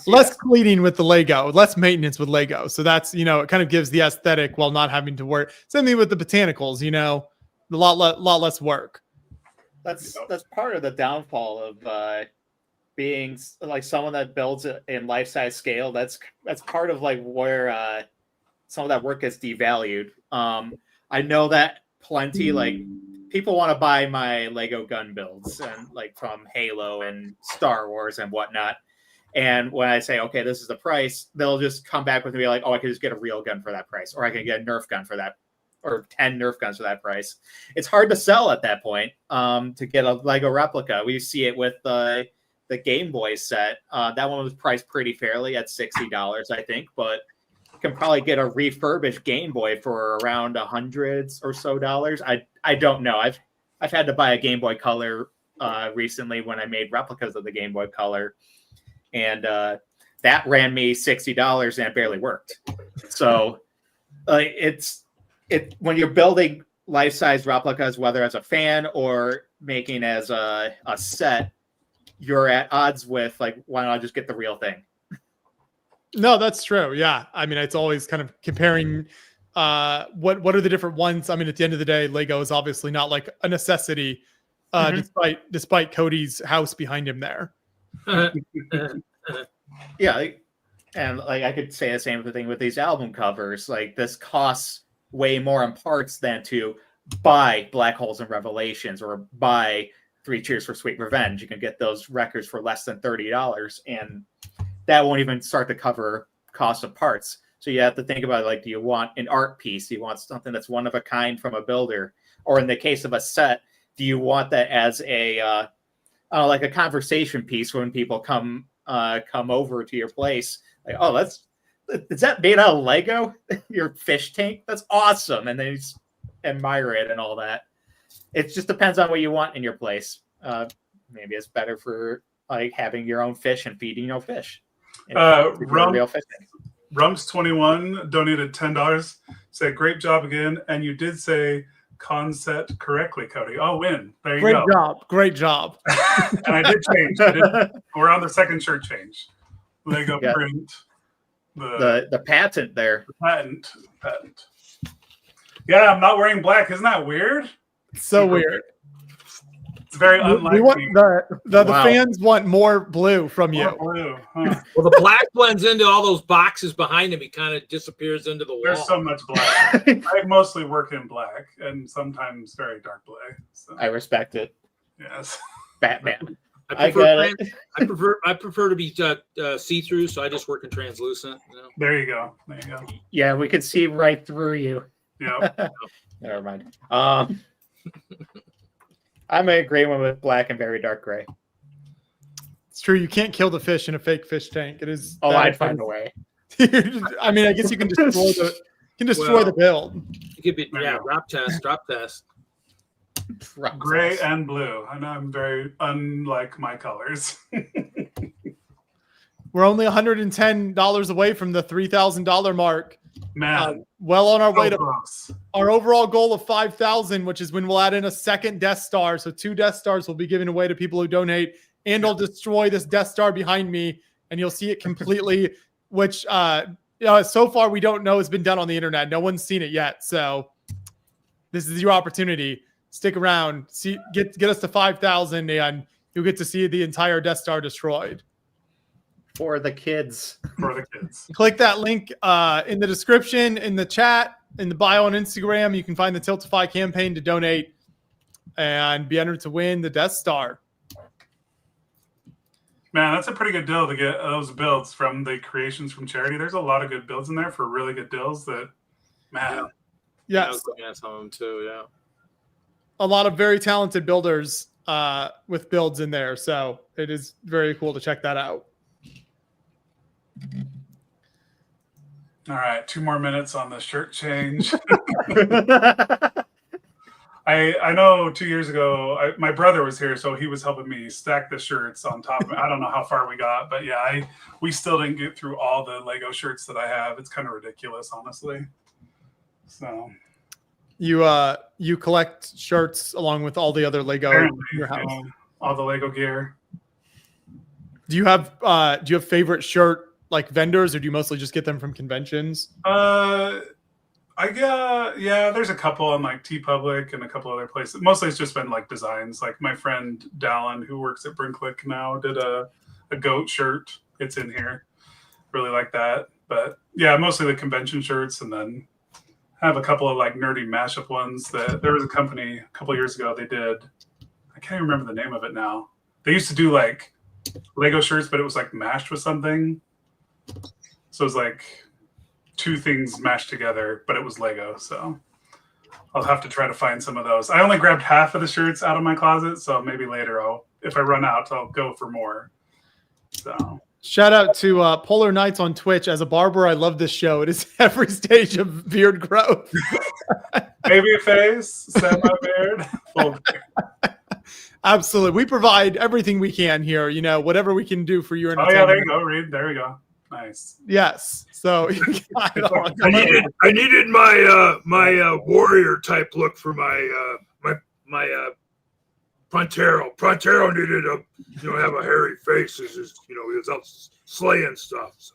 Less cleaning with the Lego, less maintenance with Lego. So that's, it kind of gives the aesthetic while not having to work. Same thing with the botanicals, a lot less work.
That's part of the downfall of being like someone that builds it in life-size scale. That's part of like where some of that work gets devalued. I know that plenty, like people want to buy my Lego gun builds and like from Halo and Star Wars and whatnot. And when I say, okay, this is the price, they'll just come back with me like, oh, I could just get a real gun for that price, or I can get a Nerf gun for that, or 10 Nerf guns for that price. It's hard to sell at that point to get a Lego replica. We see it with the Game Boy set. That one was priced pretty fairly at $60, I think, but you can probably get a refurbished Game Boy for around $100 or so. I don't know. I've had to buy a Game Boy Color recently when I made replicas of the Game Boy Color, and that ran me $60 and it barely worked. So when you're building life-size replicas, whether as a fan or making as a set, you're at odds with like, why don't I just get the real thing?
No, that's true. Yeah. I mean, it's always kind of comparing what are the different ones. I mean, at the end of the day, Lego is obviously not like a necessity, despite Cody's house behind him there.
Yeah. And like I could say the same thing with these album covers. Like this costs way more in parts than to buy Black Holes and Revelations or buy 3 Cheers for Sweet Revenge. You can get those records for less than $30, and that won't even start to cover cost of parts. So you have to think about, like, do you want an art piece? Do you want something that's one of a kind from a builder? or in the case of a set, do you want that as a like a conversation piece when people come over to your place? Like, oh, is that made out of Lego? Your fish tank? That's awesome, and they just admire it and all that. It just depends on what you want in your place. Maybe it's better for like having your own fish and feeding your fish.
Rumps21 donated $10. Said, great job again. And you did say concept correctly, Cody. Oh, win. There you go.
Great job.
And I did change. We're on the second shirt change. Lego print.
The patent there.
The patent. Yeah, I'm not wearing black. Isn't that weird?
So weird.
It's very unlike
we want
me.
the fans want more blue from you.
More blue, huh?
Well, the black blends into all those boxes behind him. He kind of disappears into the wall.
There's so much black. I mostly work in black and sometimes very dark blue. So.
I respect it.
Yes.
Batman.
I prefer to be see-through, so I just work in translucent. You know?
There you go.
Yeah, we could see right through you.
Yeah.
Never mind. I'm in agreement with black and very dark gray.
It's true. You can't kill the fish in a fake fish tank. It is.
Oh, I'd find a way.
I mean, I guess you can destroy the build.
It could be drop test.
Gray and blue. I know I'm very unlike my colors.
We're only $110 away from the $3,000 mark.
Man,
well on our way to
close.
Our overall goal of 5,000, which is when we'll add in a second Death Star. So 2 Death Stars will be given away to people who donate, and I'll destroy this Death Star behind me, and you'll see it completely. Which so far we don't know has been done on the internet. No one's seen it yet. So this is your opportunity. Stick around. Get us to 5,000, and you'll get to see the entire Death Star destroyed.
For the kids.
Click that link in the description, in the chat, in the bio on Instagram. You can find the Tiltify campaign to donate and be entered to win the Death Star.
Man, that's a pretty good deal to get those builds from the creations from charity. There's a lot of good builds in there for really good deals that, man.
Yes.
I was looking at some of them too, yeah.
A lot of very talented builders with builds in there. So it is very cool to check that out.
All right, 2 more minutes on the shirt change. I know 2 years ago, my brother was here, so he was helping me stack the shirts on top of it. I don't know how far we got, but yeah, we still didn't get through all the Lego shirts that I have. It's kind of ridiculous, honestly. So
you collect shirts along with all the other Lego in your house.
Yeah, all the Lego gear.
Do you have favorite shirt like vendors, or do you mostly just get them from conventions?
There's a couple on like TeePublic and a couple other places. Mostly it's just been like designs. Like my friend Dallin, who works at Brinklick now, did a goat shirt. It's in here. Really like that. But yeah, mostly the convention shirts, and then I have a couple of like nerdy mashup ones that there was a company a couple of years ago. They did, I can't even remember the name of it now. They used to do like Lego shirts, but it was like mashed with something. So it was like 2 things mashed together, but it was Lego. So I'll have to try to find some of those. I only grabbed half of the shirts out of my closet, so maybe later if I run out, I'll go for more. So
shout out to Polar Nights on Twitch. As a barber, I love this show. It is every stage of beard growth.
Baby face, semi-beard, full beard.
Absolutely. We provide everything we can here, whatever we can do for your entertainment.
Oh yeah, there you go, Reed. There we go. Nice.
Yes. So
I needed my warrior type look for my Prontero. Prontero needed have a hairy face. He was out slaying stuff. So.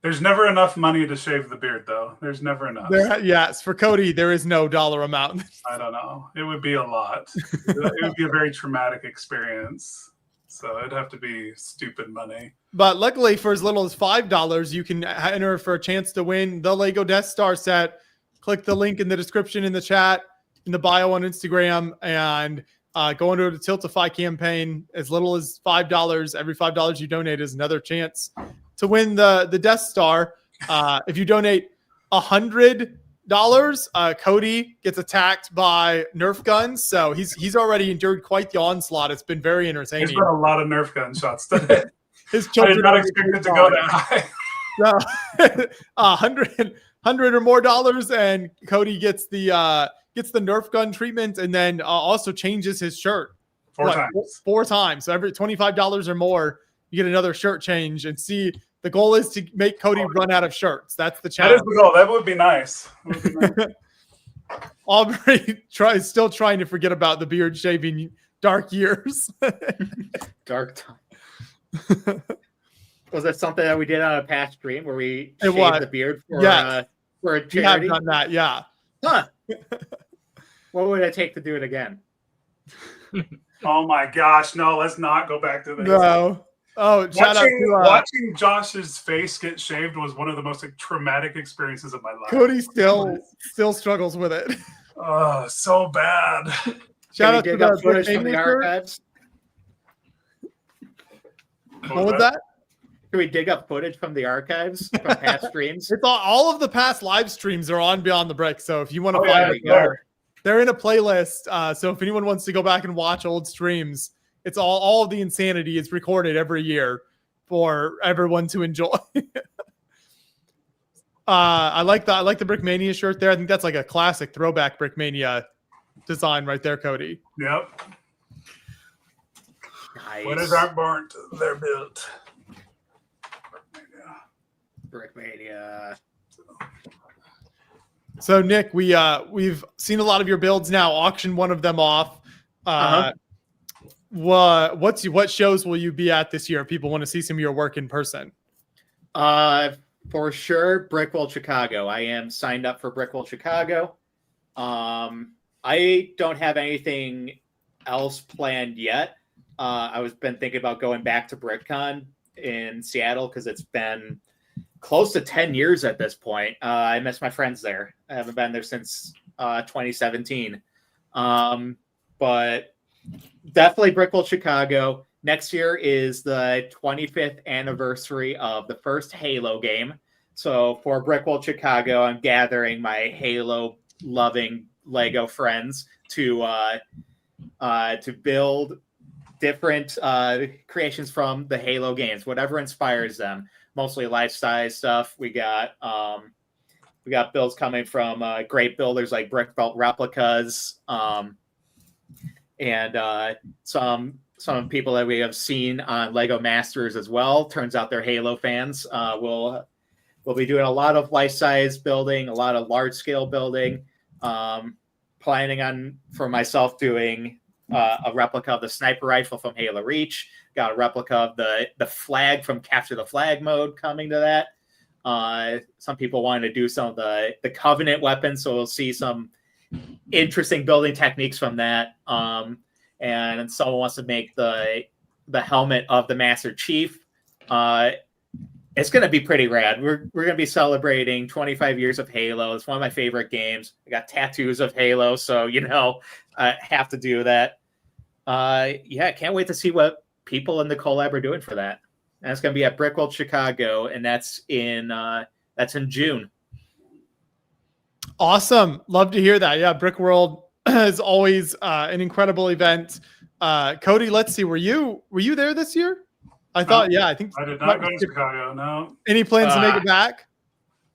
There's never enough money to shave the beard, though. There's never enough.
Yes, for Cody, there is no dollar amount.
I don't know. It would be a lot. It would be a very traumatic experience. So it'd have to be stupid money.
But luckily, for as little as $5, you can enter for a chance to win the Lego Death Star set. Click the link in the description in the chat, in the bio on Instagram, and go into the Tiltify campaign. As little as $5. Every $5 you donate is another chance to win the Death Star. If you donate $100 Cody gets attacked by Nerf guns. So he's already endured quite the onslaught. It's been very entertaining.
There's been a lot of Nerf gun shots today.
His
I
children
did not expect it to go that high.
So, 100 or more dollars, and Cody gets the Nerf gun treatment, and then also changes his shirt four times. So every $25 or more, you get another shirt change. And see, the goal is to make Cody run out of shirts. That's the challenge.
That is the goal. That would be nice.
Aubrey still trying to forget about the beard shaving dark years.
Dark time. Was that something that we did on a past stream where we shaved the beard for a charity?
We have done that, yeah.
Huh. What would it take to do it again?
Oh my gosh, no, let's not go back to this.
No. Oh,
watching Josh's face get shaved was one of the most traumatic experiences of my life.
Cody still struggles with it.
Oh, so bad.
Shout out to the
footage from the archives.
What was that?
Can we dig up footage from the archives from past streams?
It's all of the past live streams are on Beyond the Brick. So if you want to find it, they're in a playlist. So if anyone wants to go back and watch old streams, it's all of the insanity is recorded every year for everyone to enjoy. I like the Brickmania shirt there. I think that's like a classic throwback Brickmania design right there, Cody.
Yep.
Nice.
Winners aren't born, they're built.
Brickmania.
So Nick, we've seen a lot of your builds now. Auction one of them off. What shows will you be at this year? If people want to see some of your work in person.
For sure, Brickworld Chicago. I am signed up for Brickworld Chicago. I don't have anything else planned yet. I was been thinking about going back to BrickCon in Seattle because it's been close to 10 years at this point. I miss my friends there. I haven't been there since 2017. But definitely Brickworld Chicago. Next year is the 25th anniversary of the first Halo game. So for Brickworld Chicago, I'm gathering my Halo-loving Lego friends to build different creations from the Halo games, whatever inspires them. Mostly life-size stuff. We got builds coming from great builders like Brickbelt Replicas, and some people that we have seen on Lego Masters as well. Turns out they're Halo fans. We'll be doing a lot of life-size building, a lot of large-scale building. Planning on, for myself, doing a replica of the sniper rifle from Halo Reach. Got a replica of the flag from Capture the Flag mode coming to that. Some people wanted to do some of the Covenant weapons, so we'll see some interesting building techniques from that. And someone wants to make the helmet of the Master Chief. It's going to be pretty rad. We're going to be celebrating 25 years of Halo. It's one of my favorite games. I got tattoos of Halo, so I have to do that. Can't wait to see what people in the collab are doing for that. And it's going to be at Brickworld Chicago, and that's in June.
Awesome. Love to hear that. Yeah, Brickworld is always an incredible event. Cody, let's see. Were you there this year? I thought, I think
I did not go to Chicago. No.
Any plans to make it back?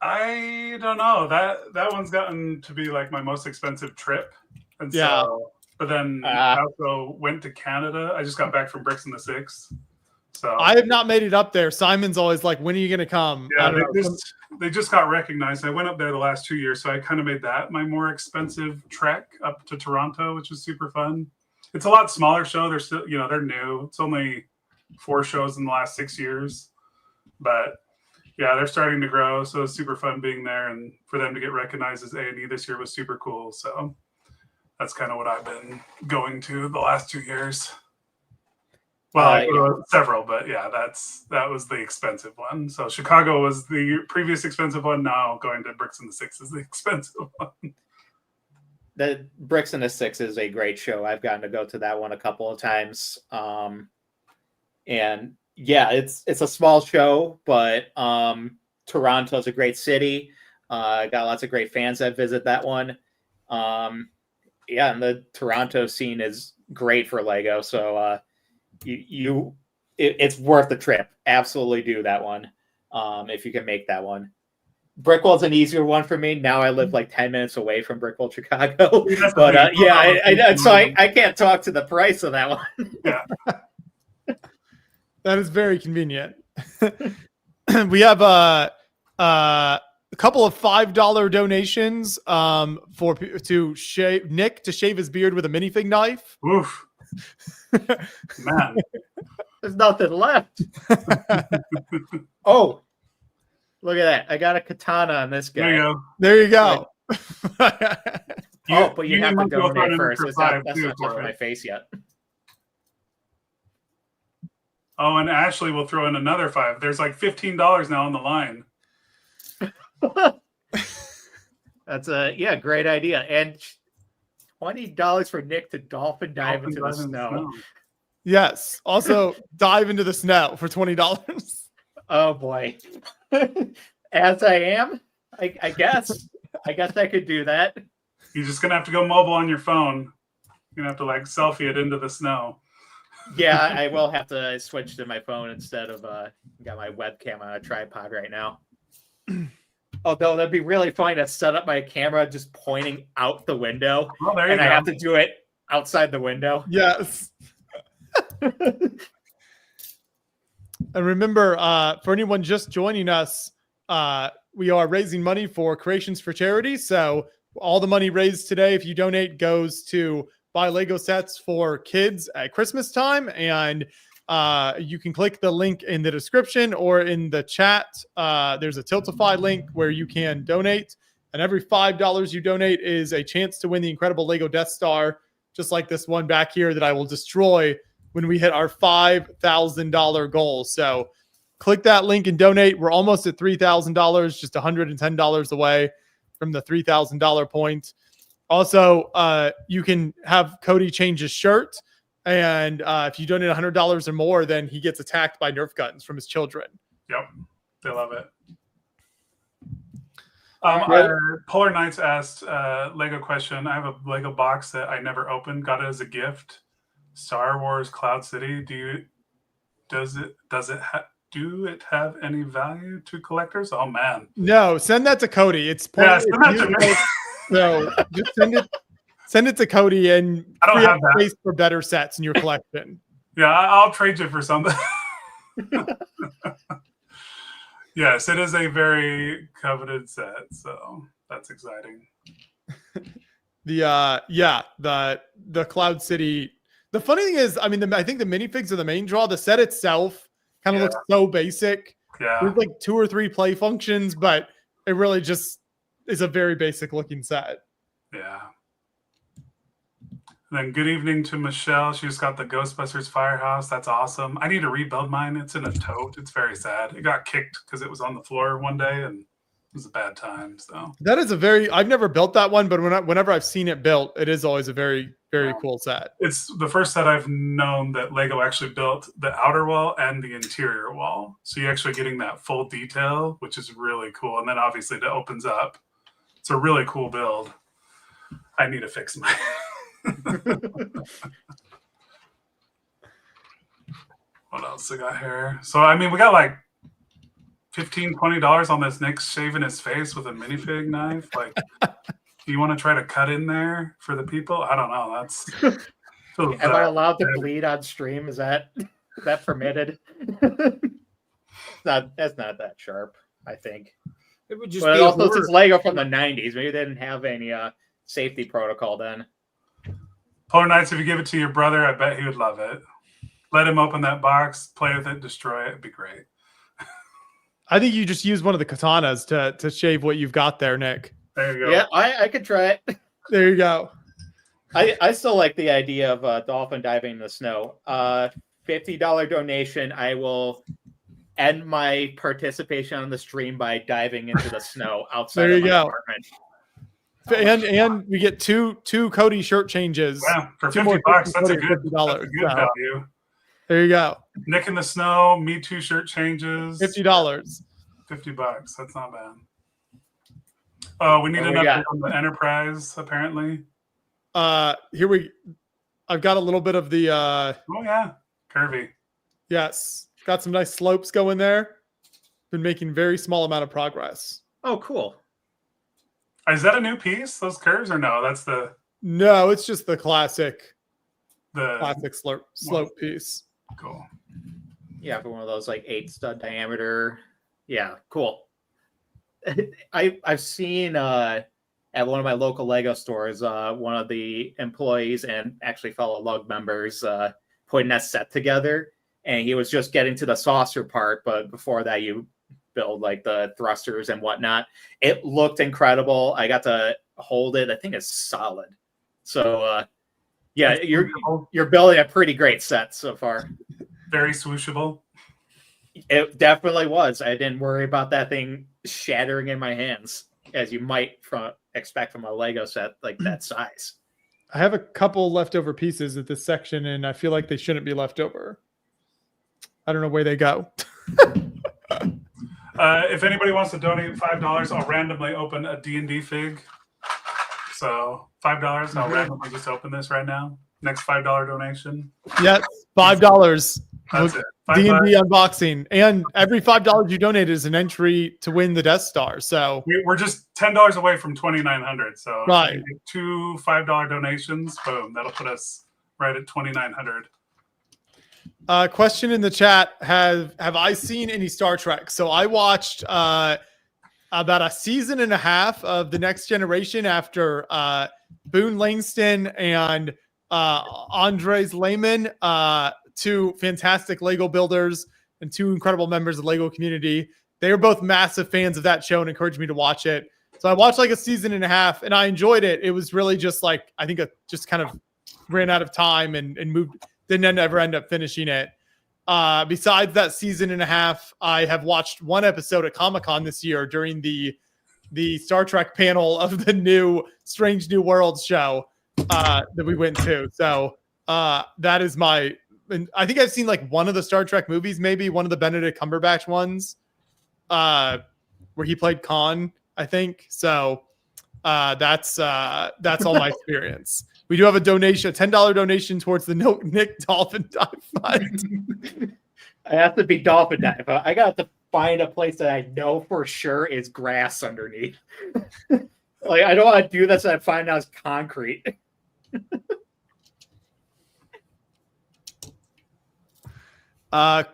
I don't know. That one's gotten to be like my most expensive trip. And so, but then I also went to Canada. I just got back from Bricks in the Six. So
I have not made it up there. Simon's always like, when are you going to come?
Yeah, they just got recognized. I went up there the last 2 years, so I kind of made that my more expensive trek up to Toronto, which was super fun. It's a lot smaller show. They're still, they're new. It's only 4 shows in the last 6 years, but yeah, they're starting to grow. So it's super fun being there, and for them to get recognized as A&E this year was super cool. So that's kind of what I've been going to the last 2 years. Well, several, but yeah, that was the expensive one. So Chicago was the previous expensive one. Now going to Bricks in the Six is the expensive one.
The Bricks in the Six is a great show. I've gotten to go to that one a couple of times. And yeah, it's a small show, but Toronto's a great city. Got lots of great fans that visit that one. Yeah, and the Toronto scene is great for Lego. So it's worth the trip. Absolutely do that one if you can make that one. Brickworld's an easier one for me. Now I live like 10 minutes away from Brickworld Chicago. But so I can't talk to the price of that one.
Yeah.
That is very convenient. We have a couple of $5 donations to shave Nick to shave his beard with a minifig knife.
Oof. Man.
There's nothing left. Oh, look at that. I got a katana on this guy.
There you go.
There you go.
But you have to donate first. That's not touching my face yet.
Oh, and Ashley will throw in another $5. There's like $15 now on the line.
That's a great idea. And $20 for Nick to dolphin dive into the snow.
Yes. Also, dive into the snow for $20.
Oh boy. As I am, I guess. I guess I could do that.
You're just gonna have to go mobile on your phone. You're gonna have to like selfie it into the snow.
Yeah, I will have to switch to my phone instead of got my webcam on a tripod right now. Although that'd be really funny to set up my camera just pointing out the window, and I have to do it outside the window.
Yes. And remember, for anyone just joining us, we are raising money for Creations for Charity. So all the money raised today, if you donate, goes to buy Lego sets for kids at Christmas time. And you can click the link in the description or in the chat. There's a Tiltify link where you can donate. And every $5 you donate is a chance to win the incredible Lego Death Star, just like this one back here that I will destroy when we hit our $5,000 goal. So click that link and donate. We're almost at $3,000, just $110 away from the $3,000 point. Also, you can have Cody change his shirt. And if you donate $100 or more, then he gets attacked by Nerf guns from his children.
Yep. They love it. Polar Knights asked Lego question. I have a Lego box that I never opened. Got it as a gift. Star Wars Cloud City. Does it have any value to collectors? Oh man.
No, send that to Cody. It's
send that to me.
So just send it to Cody and
I don't have that
space for better sets in your collection.
Yeah, I'll trade you for something. Yes, it is a very coveted set, so that's exciting.
The Cloud City. The funny thing is, I mean, I think the minifigs are the main draw. The set itself kind of looks so basic.
Yeah,
there's like 2 or 3 play functions, but it really just is a very basic looking set.
Yeah. And then good evening to Michelle. She just got the Ghostbusters Firehouse. That's awesome. I need to rebuild mine. It's in a tote. It's very sad. It got kicked because it was on the floor one day and it was a bad time. So
that is I've never built that one, but whenever I've seen it built, it is always a very, very cool set.
It's the first set I've known that Lego actually built the outer wall and the interior wall. So you're actually getting that full detail, which is really cool. And then obviously it opens up. It's a really cool build. I need to fix mine. What else I got here? So I mean, we got like $15-$20 on this Nick shaving his face with a minifig knife. Like, do you want to try to cut in there for the people? I don't know. That's
am I allowed to bleed on stream? Is that permitted? That's not that sharp, I think.
It would just
but
be
also it's Lego from the 90s. Maybe they didn't have any safety protocol then.
Polar Knights, if you give it to your brother, I bet he would love it. Let him open that box, play with it, destroy it. It'd be great.
I think you just use one of the katanas to shave what you've got there, Nick.
There you go.
Yeah, I could try it.
There you go.
I still like the idea of dolphin diving in the snow. $50 donation. I will end my participation on the stream by diving into the snow outside of my apartment.
And we get two Cody shirt changes.
Yeah, for $50, that's a good value.
There you go.
Nick in the snow, Me Too shirt changes.
$50.
$50. That's not bad. Oh, we need
What
an
we
update
got?
on the Enterprise, apparently.
I've got a little bit of the
Oh, yeah. Curvy.
yes, got some nice slopes going there. Been making very small amount of progress.
Oh, cool.
Is that a new piece, those curves, or no? That's
No, it's just the classic
the
slope piece.
cool.
Yeah, for one of those like 8 stud diameter. Yeah, cool. I've seen at one of my local Lego stores, one of the employees and actually fellow lug members putting that set together, and he was just getting to the saucer part, but before that you build like the thrusters and whatnot. It looked incredible. I got to hold it. I think it's solid. So yeah, you're building a pretty great set so far.
Very swooshable.
It definitely was. I didn't worry about that thing shattering in my hands, as you might expect from a Lego set like that size.
I have a couple leftover pieces at this section, and I feel like they shouldn't be left over. I don't know where they go.
If anybody wants to donate $5, I'll randomly open a D&D fig. So $5, I'll randomly just open this right now. Next $5 donation.
Yes, $5.
That's it.
D&D
$5.
unboxing, and every $5 you donate is an entry to win the Death Star. So
We're just $10 away from 2,900. So
Right.
2 $5 donations, boom, that'll put us right at 2,900.
Question in the chat: Have I seen any Star Trek? So I watched about a season and a half of The Next Generation after Boone Langston and Andres Lehman, two fantastic Lego builders and two incredible members of the Lego community. They were both massive fans of that show and encouraged me to watch it. So I watched like a season and a half, and I enjoyed it. It was really just like I think just kind of ran out of time and moved. Didn't ever end up finishing it. Besides that season and a half, I have watched one episode at Comic-Con this year during the Star Trek panel of the new Strange New Worlds show that we went to. So that is my. And I think I've seen like one of the Star Trek movies, maybe one of the Benedict Cumberbatch ones, where he played Khan, I think. So that's all my experience. We do have a donation, a $10 donation towards the Nick Dolphin Dive Fund.
I have to be dolphin dive. I got to find a place that I know for sure is grass underneath. Like I don't want to do this and I find out it's concrete.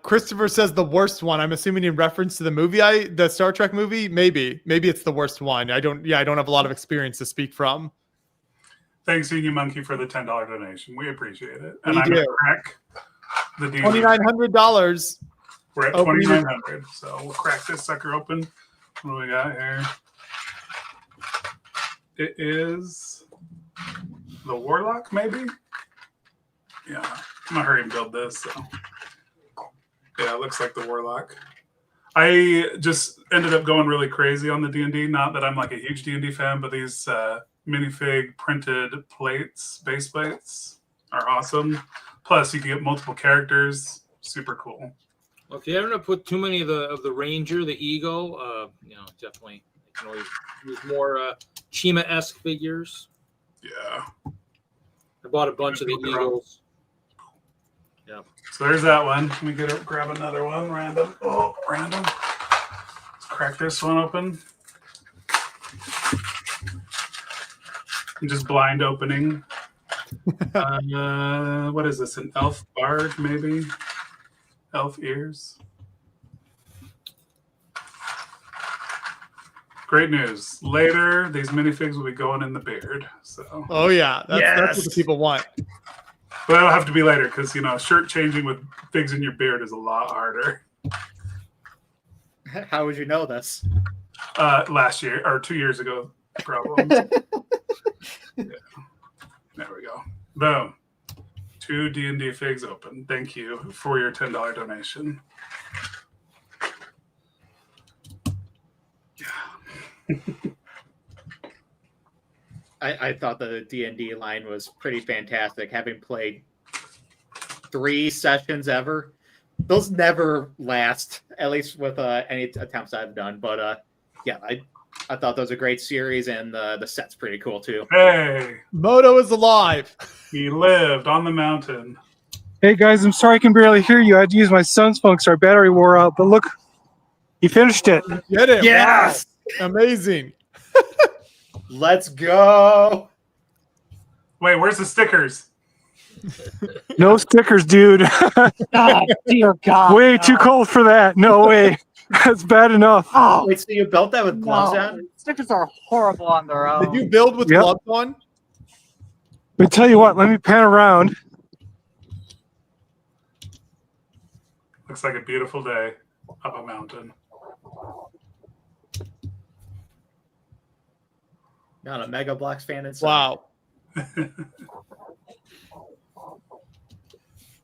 Christopher says the worst one. I'm assuming in reference to the movie, the Star Trek movie. Maybe it's the worst one. I don't have a lot of experience to speak from.
Thanks, Union Monkey, for the $10 donation. We appreciate it. And
We
I'm going
do.
to crack the DVD.
$2,900.
We're at 2,900. So we'll crack this sucker open. What do we got here? It is the Warlock, maybe? Yeah. I'm going to hurry and build this. So. Yeah, it looks like the Warlock. I just ended up going really crazy on the D&D. Not that I'm like a huge D&D fan, but these minifig printed plates, base plates, are awesome. Plus, you can get multiple characters. Super cool.
Well, if you haven't put too many of the Ranger, the Eagle, definitely you can always use more Chima-esque figures.
Yeah.
I bought a bunch of the Eagles. Yeah.
So there's that one. Let me grab another one. Random. Oh, random. Let's crack this one open. I'm just blind opening. What is this? An elf bard, maybe? Elf ears. Great news. Later, these minifigs will be going in the beard. So.
Oh yeah, that's what the people want.
But that'll have to be later because shirt changing with figs in your beard is a lot harder.
How would you know this?
Last year or 2 years ago, problems. Yeah. There we go. Boom. 2 D&D figs open. Thank you for your $10 donation. Yeah.
I thought the D&D line was pretty fantastic. Having played 3 sessions ever, those never last. At least with any attempts I've done. But yeah, I thought that was a great series, and the set's pretty cool too.
Hey,
Moto is alive.
he lived on the mountain.
Hey guys, I'm sorry I can barely hear you. I had to use my son's phone because our battery wore out. But look, he finished it.
Get it.
Yes!
Wow. Amazing.
Let's go.
Wait, where's the stickers?
No stickers, dude.
Oh, dear God.
Way too cold for that. No way. That's bad enough.
Oh,
Wait, so you built that with gloves
no.
on?
Stickers are horrible on their own.
Did you build with
Yep.
gloves on?
But tell you what, let me pan around.
Looks like a beautiful day up a mountain.
Not a Mega Blocks fan inside.
Wow.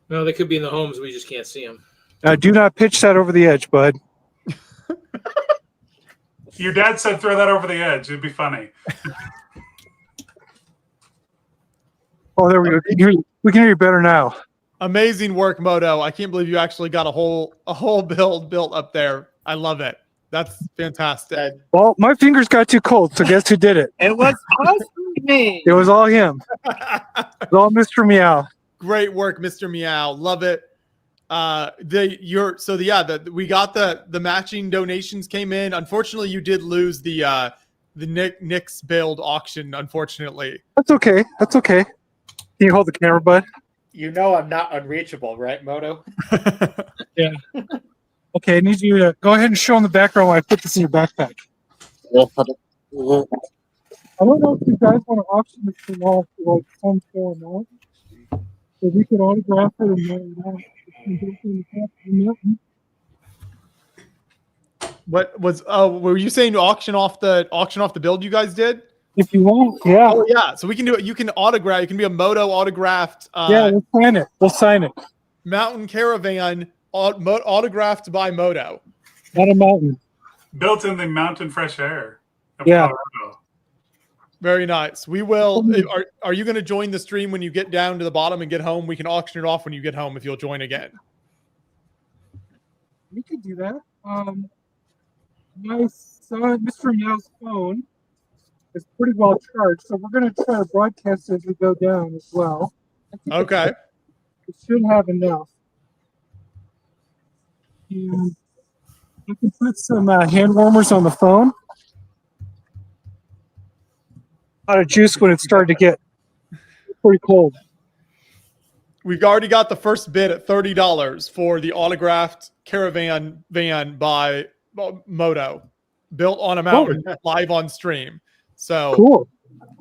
No, they could be in the homes. We just can't see them.
Do not pitch that over the edge, bud.
Your dad said throw that over the edge. It'd be funny.
Oh, there we go. We can hear you better now.
Amazing work, Moto. I can't believe you actually got a whole build built up there. I love it. That's fantastic.
Well, my fingers got too cold, so guess who did it?
It was me.
It was all him. It was all Mr. Meow.
Great work, Mr. Meow. Love it. We got the matching donations came in. Unfortunately, you did lose the Nick's build auction, unfortunately.
That's okay. That's okay. Can you hold the camera, bud?
You know I'm not unreachable, right, Moto?
Yeah. Okay, I need you to go ahead and show in the background while I put this in your backpack. I don't know if you guys want to auction this thing off for like some form out. So we could autograph it and mail it out.
What was were you saying to auction off the build you guys did?
If you want, yeah.
Oh yeah, so we can do it. You can autograph. You can be a Moto autographed.
Yeah, we'll sign it. We'll sign it.
Mountain Caravan autographed by Moto.
Not a mountain.
Built in the mountain fresh air of
Yeah.
Colorado.
Very nice. We will. Are you going to join the stream when you get down to the bottom and get home? We can auction it off when you get home if you'll join again.
We could do that. My son, Mr. Meow's phone is pretty well charged, so we're going to try to broadcast as we go down as well.
Okay.
We should have enough. And we can put some hand warmers on the phone. A lot of juice when it started to get pretty cold.
We've already got the first bid at $30 for the autographed caravan van by Moto, built on a mountain, live on stream. So
cool.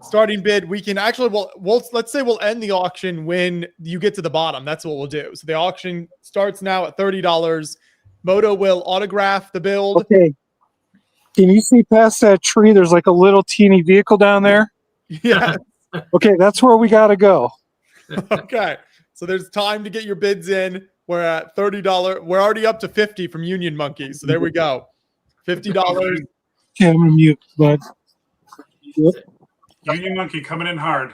Starting bid, we can actually let's say we'll end the auction when you get to the bottom. That's what we'll do. So the auction starts now at $30. Moto will autograph the build.
Okay. Can you see past that tree? There's like a little teeny vehicle down there.
Yeah.
Okay, that's where we got to go.
Okay. So there's time to get your bids in. We're at $30. We're already up to 50 from Union Monkey. So there we go. $50.
Okay, I'm gonna mute, bud. Yep.
Union Monkey coming in hard.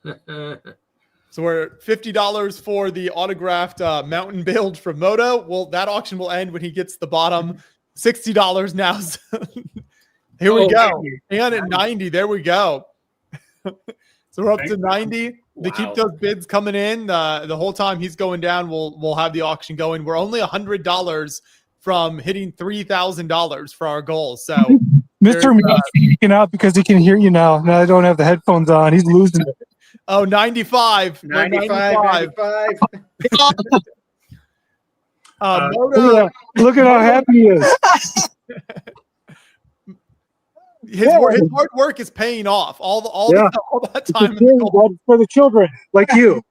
So we're at $50 for the autographed mountain build from Moto. Well, that auction will end when he gets the bottom. $60 now. Here we go. And at 90, there we go. So we're up to 90. To keep those bids coming in, the whole time he's going down, we'll have the auction going. We're only $100 from hitting $3,000 for our goal. So
Mr. Meow's freaking out because he can hear you now. Now I don't have the headphones on. He's losing it.
Oh, 95.
95.
Moto,
look at how happy he is.
his hard work is paying off. All that time.
It's for the children like you.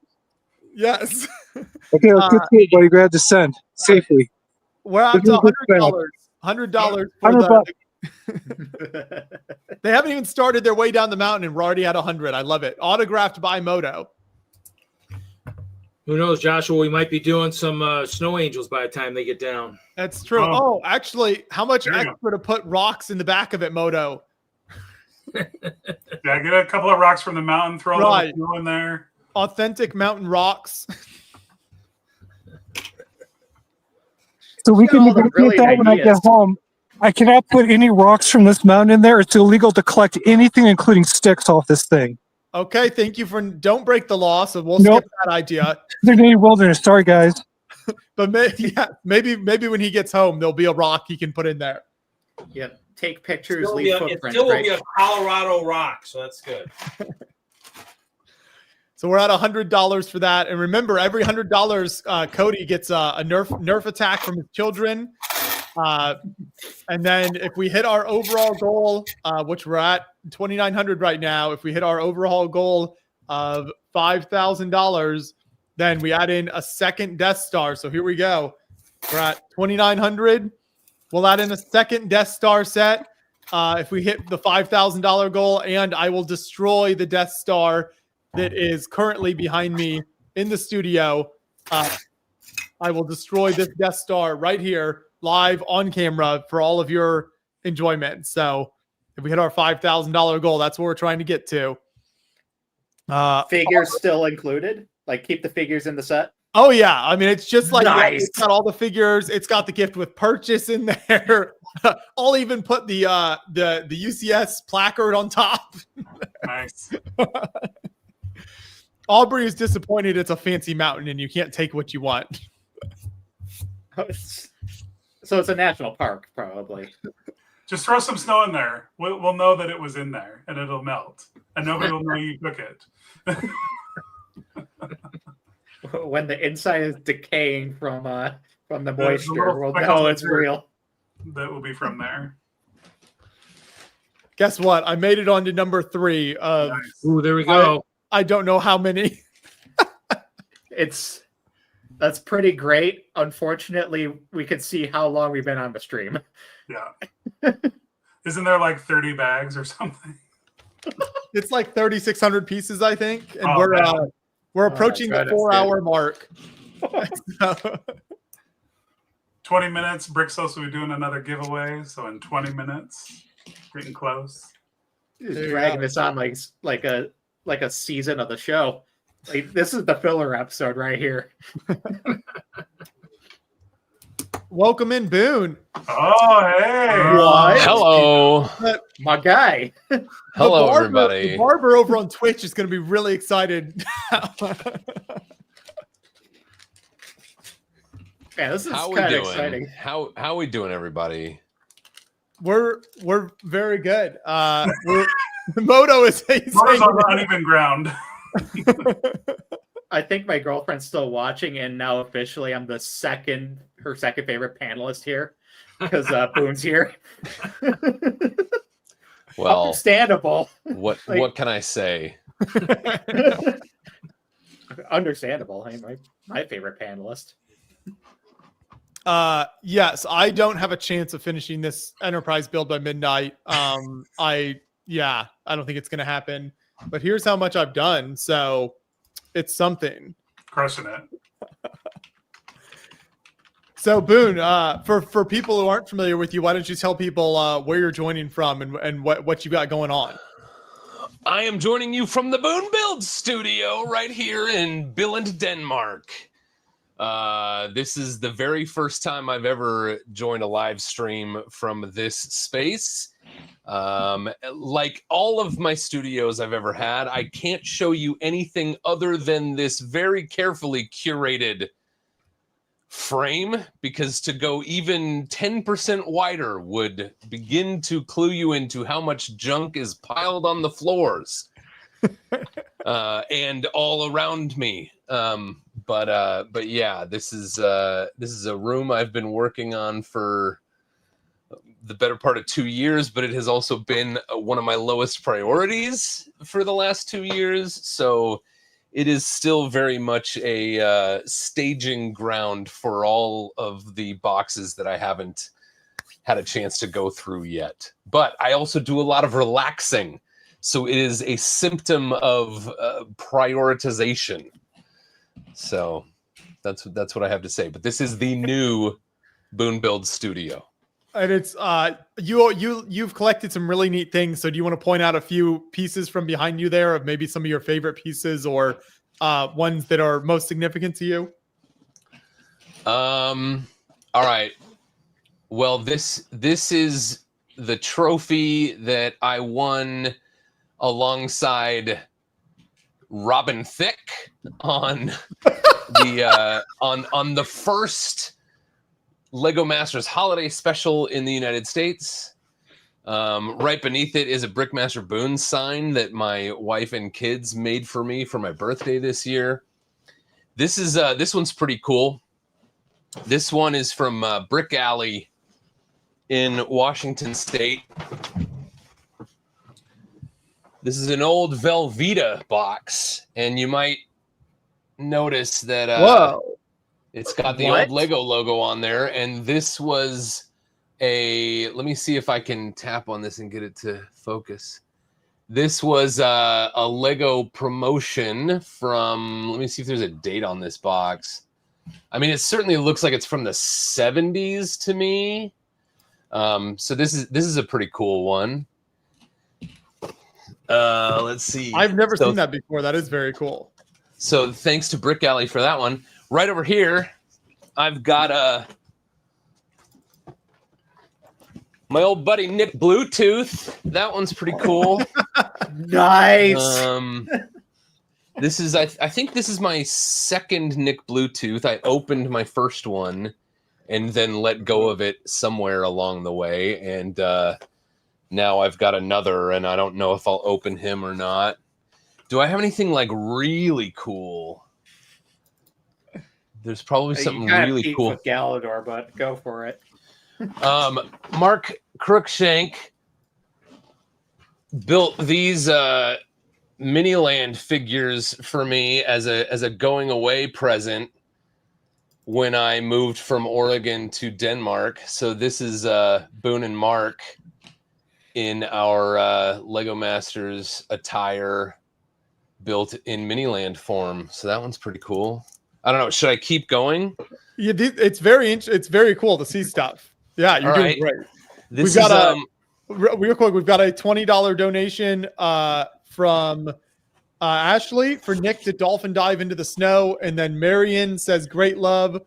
Yes.
Okay, let's get to it, buddy. Grab the send safely.
We're up to $100. $100 for the. They haven't even started their way down the mountain, and we're already at 100. I love it. Autographed by Moto.
Who knows, Joshua? We might be doing some snow angels by the time they get down.
That's true. Oh, actually, how much extra to put rocks in the back of it, Moto?
Yeah, get a couple of rocks from the mountain, throw a little snow in there.
Authentic mountain rocks.
So we can negotiate that when I get home. I cannot put any rocks from this mountain in there. It's illegal to collect anything, including sticks, off this thing.
Okay, thank you for don't break the law, so we'll
Nope.
skip that idea.
They're in wilderness. Sorry, guys.
But maybe when he gets home, there'll be a rock he can put in there.
Yep. Take pictures,
It
leave
still
footprints.
will
Right?
be a Colorado rock, so that's good.
So we're at $100 for that. And remember, every $100, Cody gets a Nerf attack from his children. And then if we hit our overall goal, which we're at 2,900 right now, if we hit our overall goal of $5,000, then we add in a second Death Star. So here we go. We're at 2,900. We'll add in a second Death Star set if we hit the $5,000 goal, and I will destroy the Death Star that is currently behind me in the studio. I will destroy this Death Star right here, live on camera for all of your enjoyment. So if we hit our $5,000 goal, that's what we're trying to get to.
Figures still included? Like keep the figures in the set?
Oh yeah, I mean it's just like
Nice.
It's got all the figures. It's got the gift with purchase in there. I'll even put the UCS placard on top.
Nice.
Aubrey is disappointed. It's a fancy mountain and you can't take what you want.
So it's a national park, probably.
Just throw some snow in there. We'll know that it was in there, and it'll melt, and nobody will know you took it.
When the inside is decaying from the
There's a
moisture,
little
we'll
speckles
know
of
it's
dirt
real.
That will be from there.
Guess what? I made it on to number 3.
Ooh, there we go.
I don't know how many.
That's pretty great. Unfortunately, we could see how long we've been on the stream.
Yeah. Isn't there like 30 bags or something?
It's like 3,600 pieces, I think, and
Oh,
we're approaching the 4-hour mark. So,
20 minutes. Brixos will be doing another giveaway. So in 20 minutes, getting close.
Just dragging this on like a season of the show. Like, this is the filler episode right here.
welcome in, Boone.
Oh, hey.
What?
Hello.
My guy.
Hello,
The
everybody.
barber over on Twitch is going to be really excited.
Yeah, this is
How we
kind of
doing?
exciting.
How we doing, everybody?
We're very good. Moto is
Moto's on uneven ground.
I think my girlfriend's still watching, and now officially I'm her second favorite panelist here because Boone's here.
Well,
understandable.
What can I say?
Understandable. I mean, my favorite panelist.
Yes, I don't have a chance of finishing this enterprise build by midnight. I don't think it's going to happen. But here's how much I've done, so it's something.
Crushing it.
So Boone, for people who aren't familiar with you, why don't you tell people where you're joining from and what you got going on?
I am joining you from the Boone Build Studio right here in Billund, Denmark. This is the very first time I've ever joined a live stream from this space. Like all of my studios I've ever had, I can't show you anything other than this very carefully curated frame, because to go even 10% wider would begin to clue you into how much junk is piled on the floors and all around me. But yeah, this is a room I've been working on for the better part of 2 years, but it has also been one of my lowest priorities for the last 2 years. So it is still very much a staging ground for all of the boxes that I haven't had a chance to go through yet. But I also do a lot of relaxing. So it is a symptom of prioritization. So that's what I have to say. But this is the new Boone Build Studio.
And it's you've collected some really neat things. So do you want to point out a few pieces from behind you there of maybe some of your favorite pieces or ones that are most significant to you?
All right. Well, this is the trophy that I won alongside Robin Thicke on the on the first Lego Masters holiday special in the United States. Right beneath it is a Brickmaster Boone sign that my wife and kids made for me for my birthday this year. This one's pretty cool. This one is from Brick Alley in Washington State. This is an old Velveeta box, and you might notice that
Whoa.
It's got the old Lego logo on there, and this was let me see if I can tap on this and get it to focus. This was a Lego promotion from, let me see if there's a date on this box. I mean, it certainly looks like it's from the 70s to me. So this is a pretty cool one. Let's see.
I've never seen that before. That is very cool.
So thanks to Brick Alley for that one. Right over here, I've got my old buddy Nick Bluetooth. That one's pretty cool.
Nice.
This is I think this is my second Nick Bluetooth. I opened my first one and then let go of it somewhere along the way, and now I've got another, and I don't know if I'll open him or not. Do I have anything like really cool? There's probably something really cool
with Galador, but go for it.
Mark Crookshank built these Miniland figures for me as a going away present when I moved from Oregon to Denmark. So this is Boone and Mark in our Lego Masters attire built in Miniland form. So that one's pretty cool. I don't know. Should I keep going?
Yeah, it's very cool to see stuff. Yeah, you're doing great. We've got real quick. We've got a $20 donation from Ashley for Nick to dolphin dive into the snow, and then Marion says, "Great love,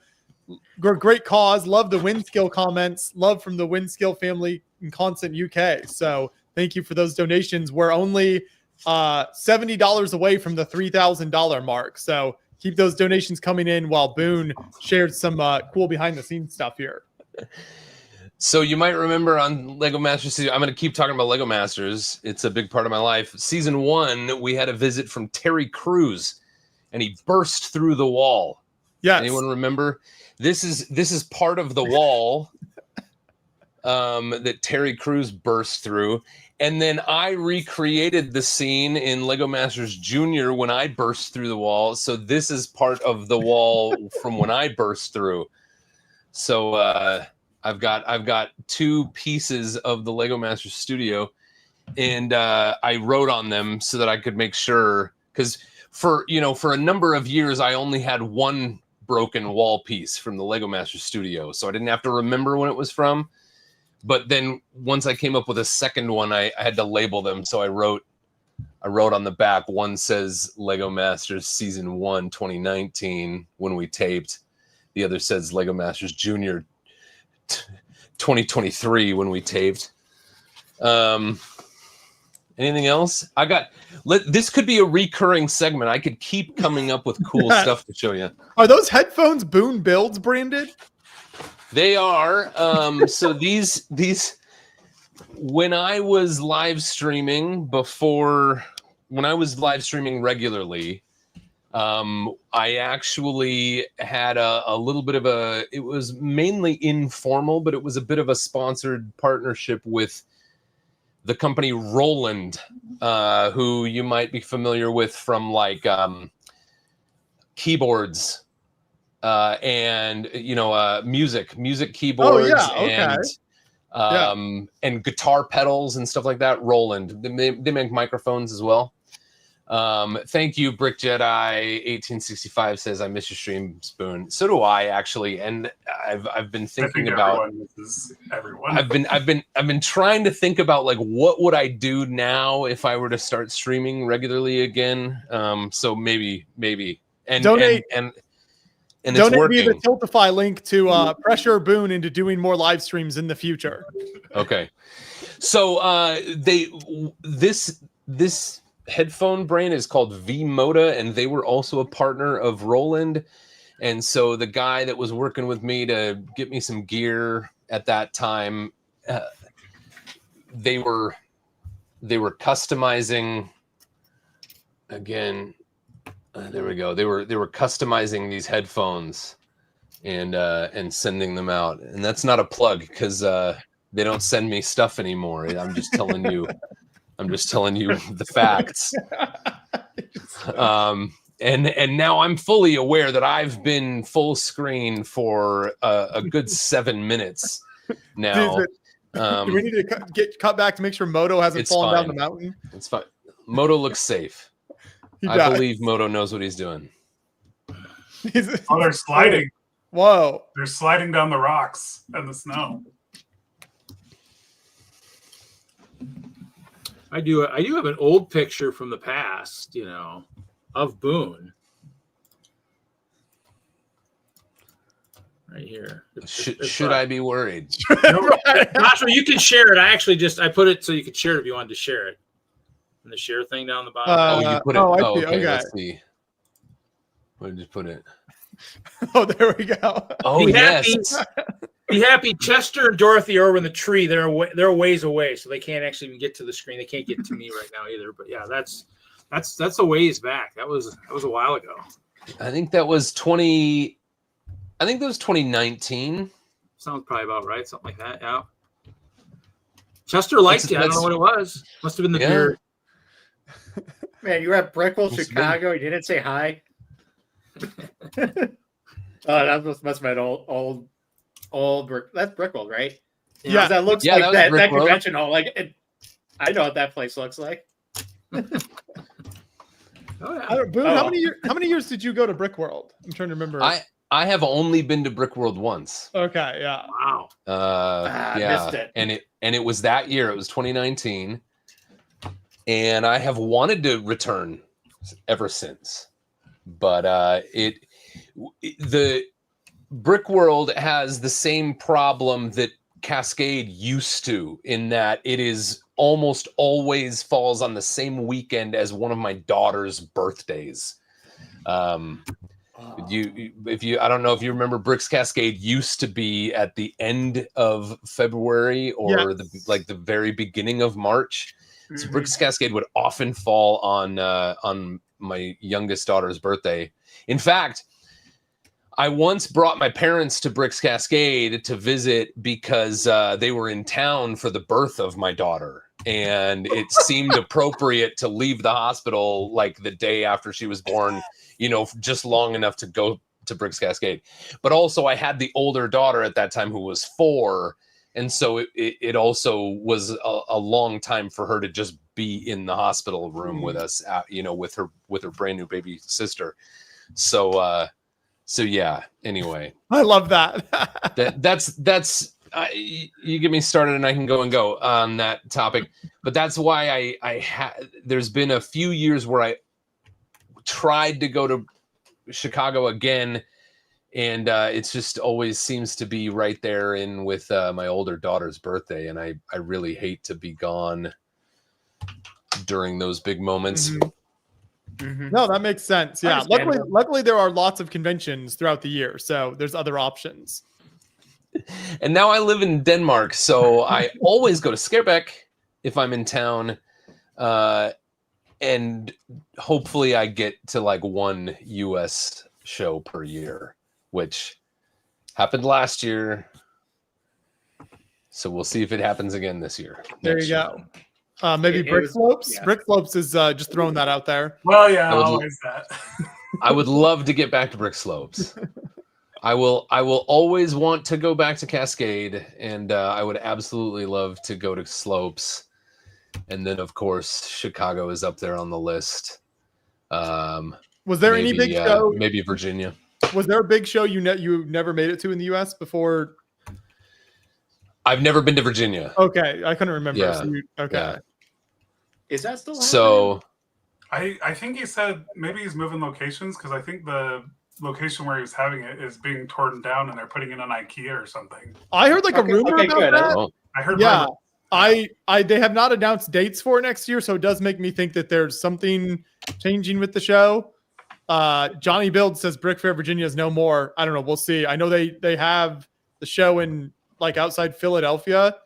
great cause. Love the Windskill comments. Love from the Windskill family in Constant UK." So thank you for those donations. We're only $70 away from the $3,000 mark. So keep those donations coming in while Boone shared some cool behind the scenes stuff here.
So you might remember on Lego Masters, I'm going to keep talking about Lego Masters. It's a big part of my life. Season 1, we had a visit from Terry Crews, and he burst through the wall.
Yes.
Anyone remember? This is part of the wall that Terry Crews burst through. And then I recreated the scene in Lego Masters Junior when I burst through the wall. So this is part of the wall from when I burst through. So I've got two pieces of the Lego Masters studio, and I wrote on them so that I could make sure, because for a number of years I only had one broken wall piece from the Lego Masters studio, so I didn't have to remember when it was from. But then once I came up with a second one, I had to label them. So I wrote on the back, one says Lego Masters Season 1 2019 when we taped. The other says Lego Masters Junior 2023 when we taped. Anything else? This could be a recurring segment. I could keep coming up with cool stuff to show you.
Are those headphones Boone Builds branded?
They are. So these when I was live streaming regularly, I actually had a little bit of it was mainly informal, but it was a bit of a sponsored partnership with the company Roland, who you might be familiar with from like keyboards and music keyboards and guitar pedals and stuff like that. Roland, they make microphones as well. Thank you, Brick Jedi 1865 says, "I miss your stream, Spoon." So do I, actually, and I've been thinking about
everyone.
I've been trying to think about like what would I do now if I were to start streaming regularly again. So maybe and
donate
and and it's
Donate me the
working.
Tiltify link to pressure Boone into doing more live streams in the future.
Okay. So this headphone brand is called V-Moda, and they were also a partner of Roland. And so the guy that was working with me to get me some gear at that time, they were customizing again. There we go. They were customizing these headphones and sending them out. And that's not a plug because they don't send me stuff anymore. I'm just telling you. I'm just telling you the facts. And now I'm fully aware that I've been full screen for a good 7 minutes now.
Do we need to get cut back to make sure Moto hasn't fallen down the mountain?
It's fine. Moto looks safe. I believe Moto knows what he's doing.
Oh, they're sliding.
Whoa.
They're sliding down the rocks and the snow.
I do have an old picture from the past, of Boone. Right here.
Should I be worried?
Joshua, you can share it. I put it so you could share it if you wanted to share it. And the share thing down the bottom.
You put it. Okay. Let's see. Where did you put it?
Oh, there we go.
Oh, yes.
Be happy. Chester and Dorothy are over in the tree. They're a ways away, so they can't actually even get to the screen. They can't get to me right now either. But yeah, that's a ways back. That was a while ago.
I think that was 2019.
Sounds probably about right. Something like that. Yeah. Chester liked it. I don't know what it was. Must have been the beer.
Man, you were at Brickwell, Chicago. You didn't say hi. That must have been old. That's Brickwell, right?
Yeah,
that looks like that convention hall. Like, I know what that place looks like.
Boone, how many years did you go to Brickworld? I'm trying to remember.
I have only been to Brickworld once.
Okay, yeah.
Wow.
Yeah,
missed it.
And it was that year. It was 2019, and I have wanted to return ever since. But the Brickworld has the same problem that Cascade used to, in that it is almost always falls on the same weekend as one of my daughter's birthdays. I don't know if you remember, Bricks Cascade used to be at the end of February or the very beginning of March. Mm-hmm. So Bricks Cascade would often fall on my youngest daughter's birthday. In fact, I once brought my parents to Bricks Cascade to visit because they were in town for the birth of my daughter. And it seemed appropriate to leave the hospital like the day after she was born, just long enough to go to Bricks Cascade. But also I had the older daughter at that time who was 4. And so it also was a long time for her to just be in the hospital room with us, with her brand new baby sister. So yeah. Anyway,
I love that.
that's you get me started, and I can go on that topic. But that's why there's been a few years where I tried to go to Chicago again. And it's just always seems to be right there in with my older daughter's birthday. And I really hate to be gone during those big moments.
Mm-hmm. Mm-hmm. No, that makes sense. Yeah. Luckily, there are lots of conventions throughout the year. So there's other options.
And now I live in Denmark. So I always go to Scareback if I'm in town. And hopefully I get to like one US show per year, which happened last year. So we'll see if it happens again this year.
There you go. Maybe Brick Slopes. Yeah. Brick Slopes is just throwing that out there.
Well, yeah, always that.
I would love to get back to Brick Slopes. I will always want to go back to Cascade, and I would absolutely love to go to Slopes. And then, of course, Chicago is up there on the list.
Was there any big show?
Maybe Virginia.
Was there a big show you never made it to in the U.S. before?
I've never been to Virginia.
Okay, I couldn't remember.
Yeah.
So
Yeah.
Is that still happening?
So
I think he said maybe he's moving locations, because I think the location where he was having it is being torn down, and they're putting in an IKEA or something.
I heard like a rumor about
good.
that.
I heard.
Yeah,
rumors.
they have not announced dates for next year, so it does make me think that there's something changing with the show. Johnny Build says Brick Fair Virginia is no more. I don't know. We'll see. I know they have the show in like outside Philadelphia.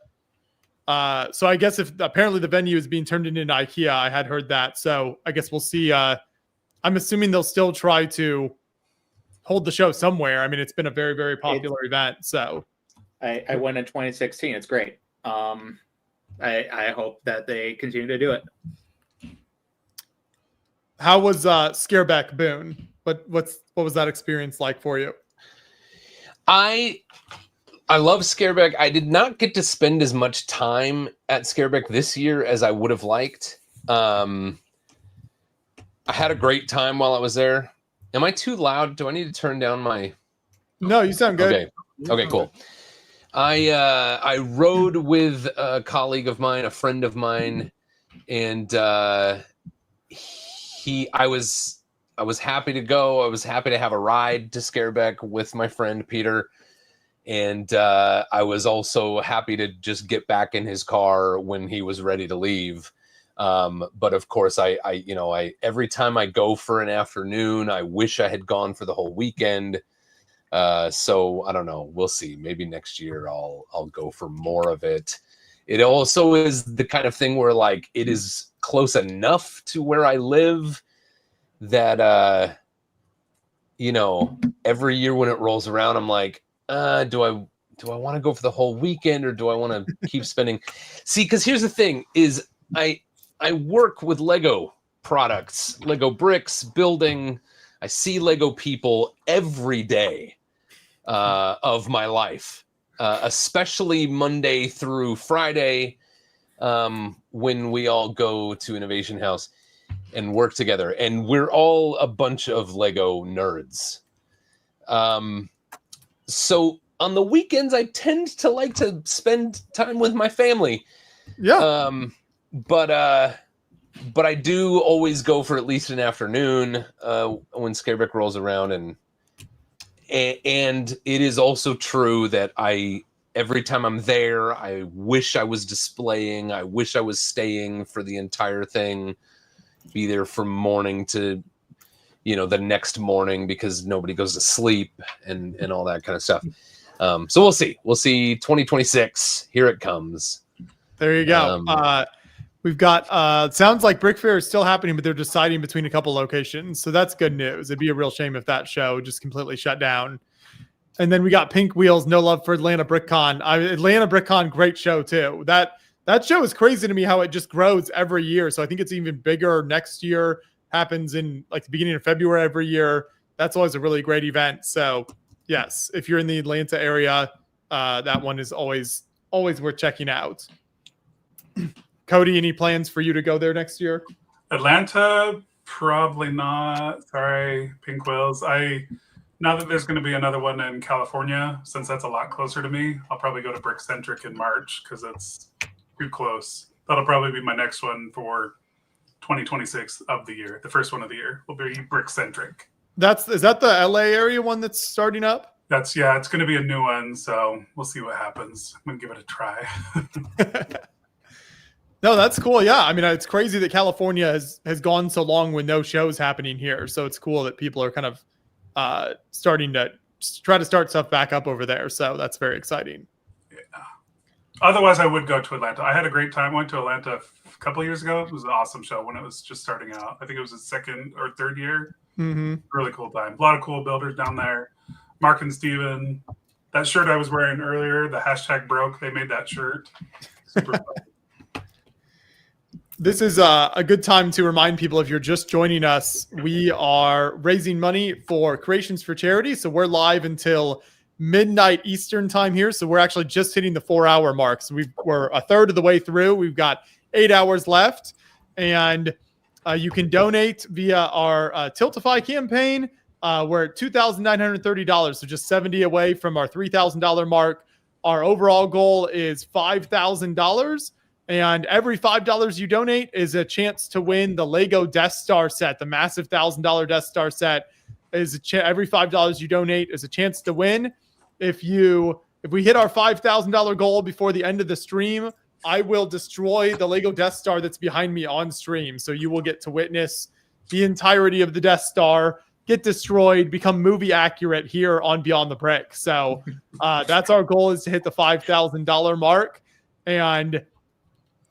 So I guess if apparently the venue is being turned into an IKEA, I had heard that. So I guess we'll see. I'm assuming they'll still try to hold the show somewhere. I mean, it's been a very, very popular event. So
I went in 2016. It's great. I hope that they continue to do it.
how was Scareback Boone? What was that experience like for you?
I love Scareback. I did not get to spend as much time at Scareback this year as I would have liked. I had a great time while I was there. Am I too loud? Do I need to turn down my...
No, you sound good.
Okay, cool. I rode with a colleague of mine, a friend of mine, and I was happy to go. I was happy to have a ride to Scareback with my friend Peter. And I was also happy to just get back in his car when he was ready to leave. But of course, I every time I go for an afternoon, I wish I had gone for the whole weekend. So I don't know. We'll see. Maybe next year I'll go for more of it. It also is the kind of thing where like it is close enough to where I live that every year when it rolls around, I'm like, do I want to go for the whole weekend or do I want to keep spending? See, because here's the thing: is I work with Lego products, Lego bricks, building. I see Lego people every day of my life, especially Monday through Friday, when we all go to Innovation House and work together, and we're all a bunch of Lego nerds. So on the weekends, I tend to like to spend time with my family.
Yeah.
But I do always go for at least an afternoon when Scareback rolls around, and it is also true that every time I'm there, I wish I was displaying. I wish I was staying for the entire thing, be there from morning to the next morning because nobody goes to sleep and all that kind of stuff. So we'll see. We'll see 2026. Here it comes.
There you go. We've got sounds like Brick Fair is still happening, but they're deciding between a couple locations. So that's good news. It'd be a real shame if that show just completely shut down. And then we got Pink Wheels, No Love for Atlanta BrickCon. Atlanta BrickCon, great show too. That show is crazy to me how it just grows every year. So I think it's even bigger next year. Happens in like the beginning of February every year. That's always a really great event. So yes, if you're in the Atlanta area, that one is always worth checking out. Cody, any plans for you to go there next year?
Atlanta, probably not. Sorry, Pink Wheels. Now that there's going to be another one in California, since that's a lot closer to me, I'll probably go to Brickcentric in March because it's too close. That'll probably be my next one for 2026 of the year. The first one of the year will be Brickcentric.
Is that the LA area one that's starting up?
It's going to be a new one, so we'll see what happens. I'm going to give it a try.
No, that's cool. Yeah. I mean, it's crazy that California has gone so long with no shows happening here. So it's cool that people are kind of starting to try to start stuff back up over there. So that's very exciting.
Yeah. Otherwise, I would go to Atlanta. I had a great time. Went to Atlanta a couple of years ago. It was an awesome show when it was just starting out. I think it was its second or third year.
Mm-hmm.
Really cool time. A lot of cool builders down there. Mark and Steven. That shirt I was wearing earlier, the hashtag broke. They made that shirt. Super fun.
This is a good time to remind people, if you're just joining us, we are raising money for Creations for Charity. So we're live until midnight Eastern time here. So we're actually just hitting the 4-hour mark. So we're a third of the way through. We've got 8 hours left. And you can donate via our Tiltify campaign. We're at $2,930. So just 70 away from our $3,000 mark. Our overall goal is $5,000. And every $5 you donate is a chance to win the Lego Death Star set, the massive $1,000 Death Star set. is every $5 you donate is a chance to win. If we hit our $5,000 goal before the end of the stream, I will destroy the Lego Death Star that's behind me on stream. So you will get to witness the entirety of the Death Star get destroyed, become movie accurate here on Beyond the Brick. So that's our goal, is to hit the $5,000 mark. And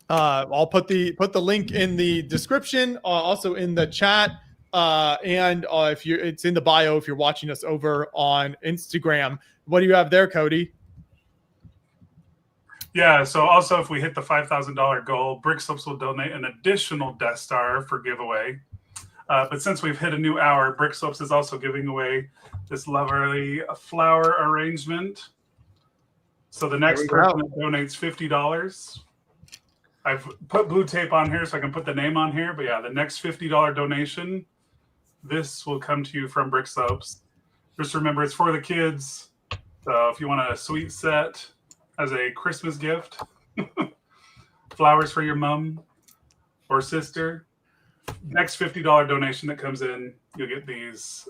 I'll put the link in the description, also in the chat, and it's in the bio if you're watching us over on Instagram. What do you have there, Cody?
Yeah, so also if we hit the $5,000 goal, Brick Slopes will donate an additional Death Star for giveaway. But since we've hit a new hour, Brick Slopes is also giving away this lovely flower arrangement. So the next person that donates $50, I've put blue tape on here so I can put the name on here. But yeah, the next $50 donation, this will come to you from Brick Slopes. Just remember, it's for the kids. So if you want a sweet set as a Christmas gift, flowers for your mom or sister, next $50 donation that comes in, you'll get these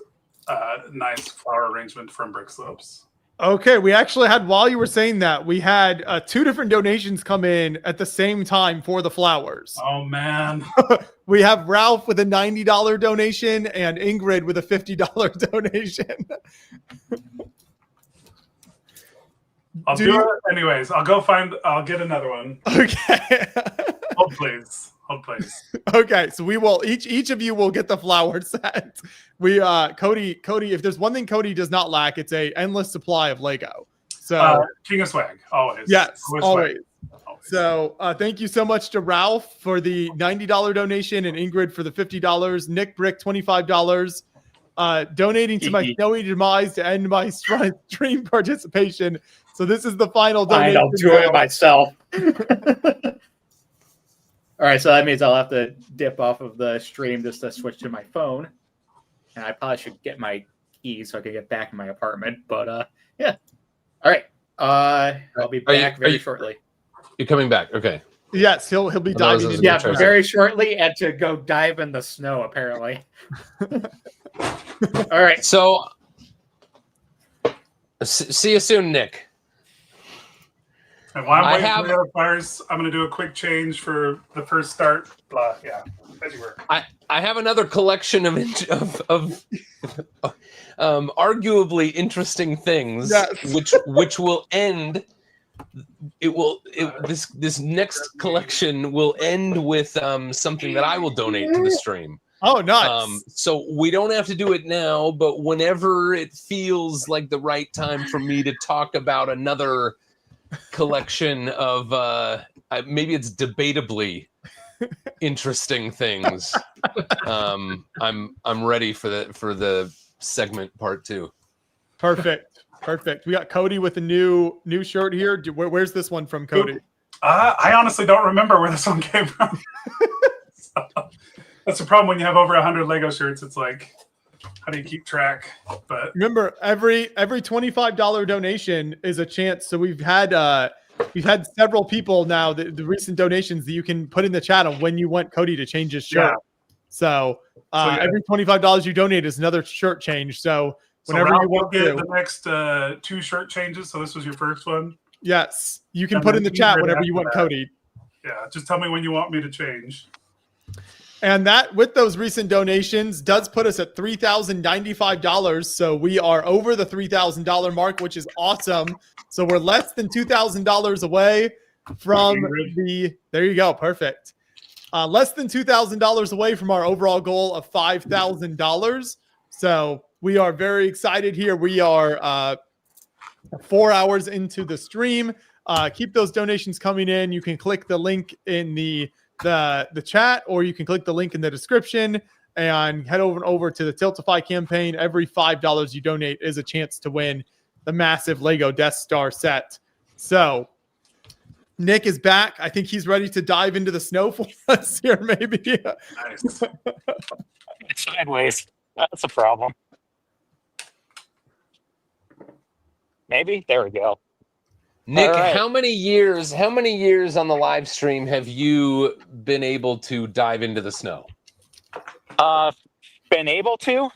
nice flower arrangement from Brick Slopes.
Okay, we actually had, while you were saying that, we had 2 different donations come in at the same time for the flowers.
Oh, man.
We have Ralph with a $90 donation and Ingrid with a $50 donation.
I'll do it anyways. I'll get another one.
Okay.
Hold please.
Okay, so we will each of you will get the flower set. We Cody, if there's one thing Cody does not lack, it's a endless supply of Lego. So
King of Swag, always.
Yes,
always.
So thank you so much to Ralph for the $90 donation and Ingrid for the $50. Nick Brick $25. Donating to my snowy demise to end my stream participation. So this is the final donation.
I'll do it myself. All right, so that means I'll have to dip off of the stream just to switch to my phone. And I probably should get my keys so I can get back in my apartment. But yeah. All right. I'll be back very shortly.
You're coming back. Okay.
Yes, he'll be diving in.
Yeah, very shortly, and to go dive in the snow, apparently. All right.
So see you soon, Nick.
And while I'm waiting for the other players, I'm going to do a quick change for the first start. Blah, yeah, as you were.
I have another collection of arguably interesting things, which will end. This next collection will end with something that I will donate to the stream.
Oh, nice.
So we don't have to do it now, but whenever it feels like the right time for me to talk about another collection of maybe it's debatably interesting things, I'm ready for the segment part 2.
Perfect. We got Cody with a new shirt here. Where's this one from, Cody?
I honestly don't remember where this one came from. So, that's the problem when you have over 100 Lego shirts. It's like, how do you keep track? But
remember, every $25 donation is a chance. So we've had several people now, the recent donations that you can put in the chat on when you want Cody to change his shirt. Yeah. So every $25 you donate is another shirt change. So whenever you want
to get the next 2 shirt changes. So this was your first one.
Yes, you can put in the chat whenever you want Cody.
Yeah, just tell me when you want me to change.
And that, with those recent donations, does put us at $3,095. So we are over the $3,000 mark, which is awesome. So we're less than $2,000 away from there you go. Perfect. Less than $2,000 away from our overall goal of $5,000. So we are very excited here. We are 4 hours into the stream. Keep those donations coming in. You can click the link in the chat, or you can click the link in the description and head over to the Tiltify campaign. Every $5 you donate is a chance to win the massive Lego Death Star set. So Nick is back. I think he's ready to dive into the snow for us here, maybe.
Nice.
It's sideways. That's a problem. Maybe. There we go.
Nick, how many years on the live stream have you been able to dive into the snow?
Been able to?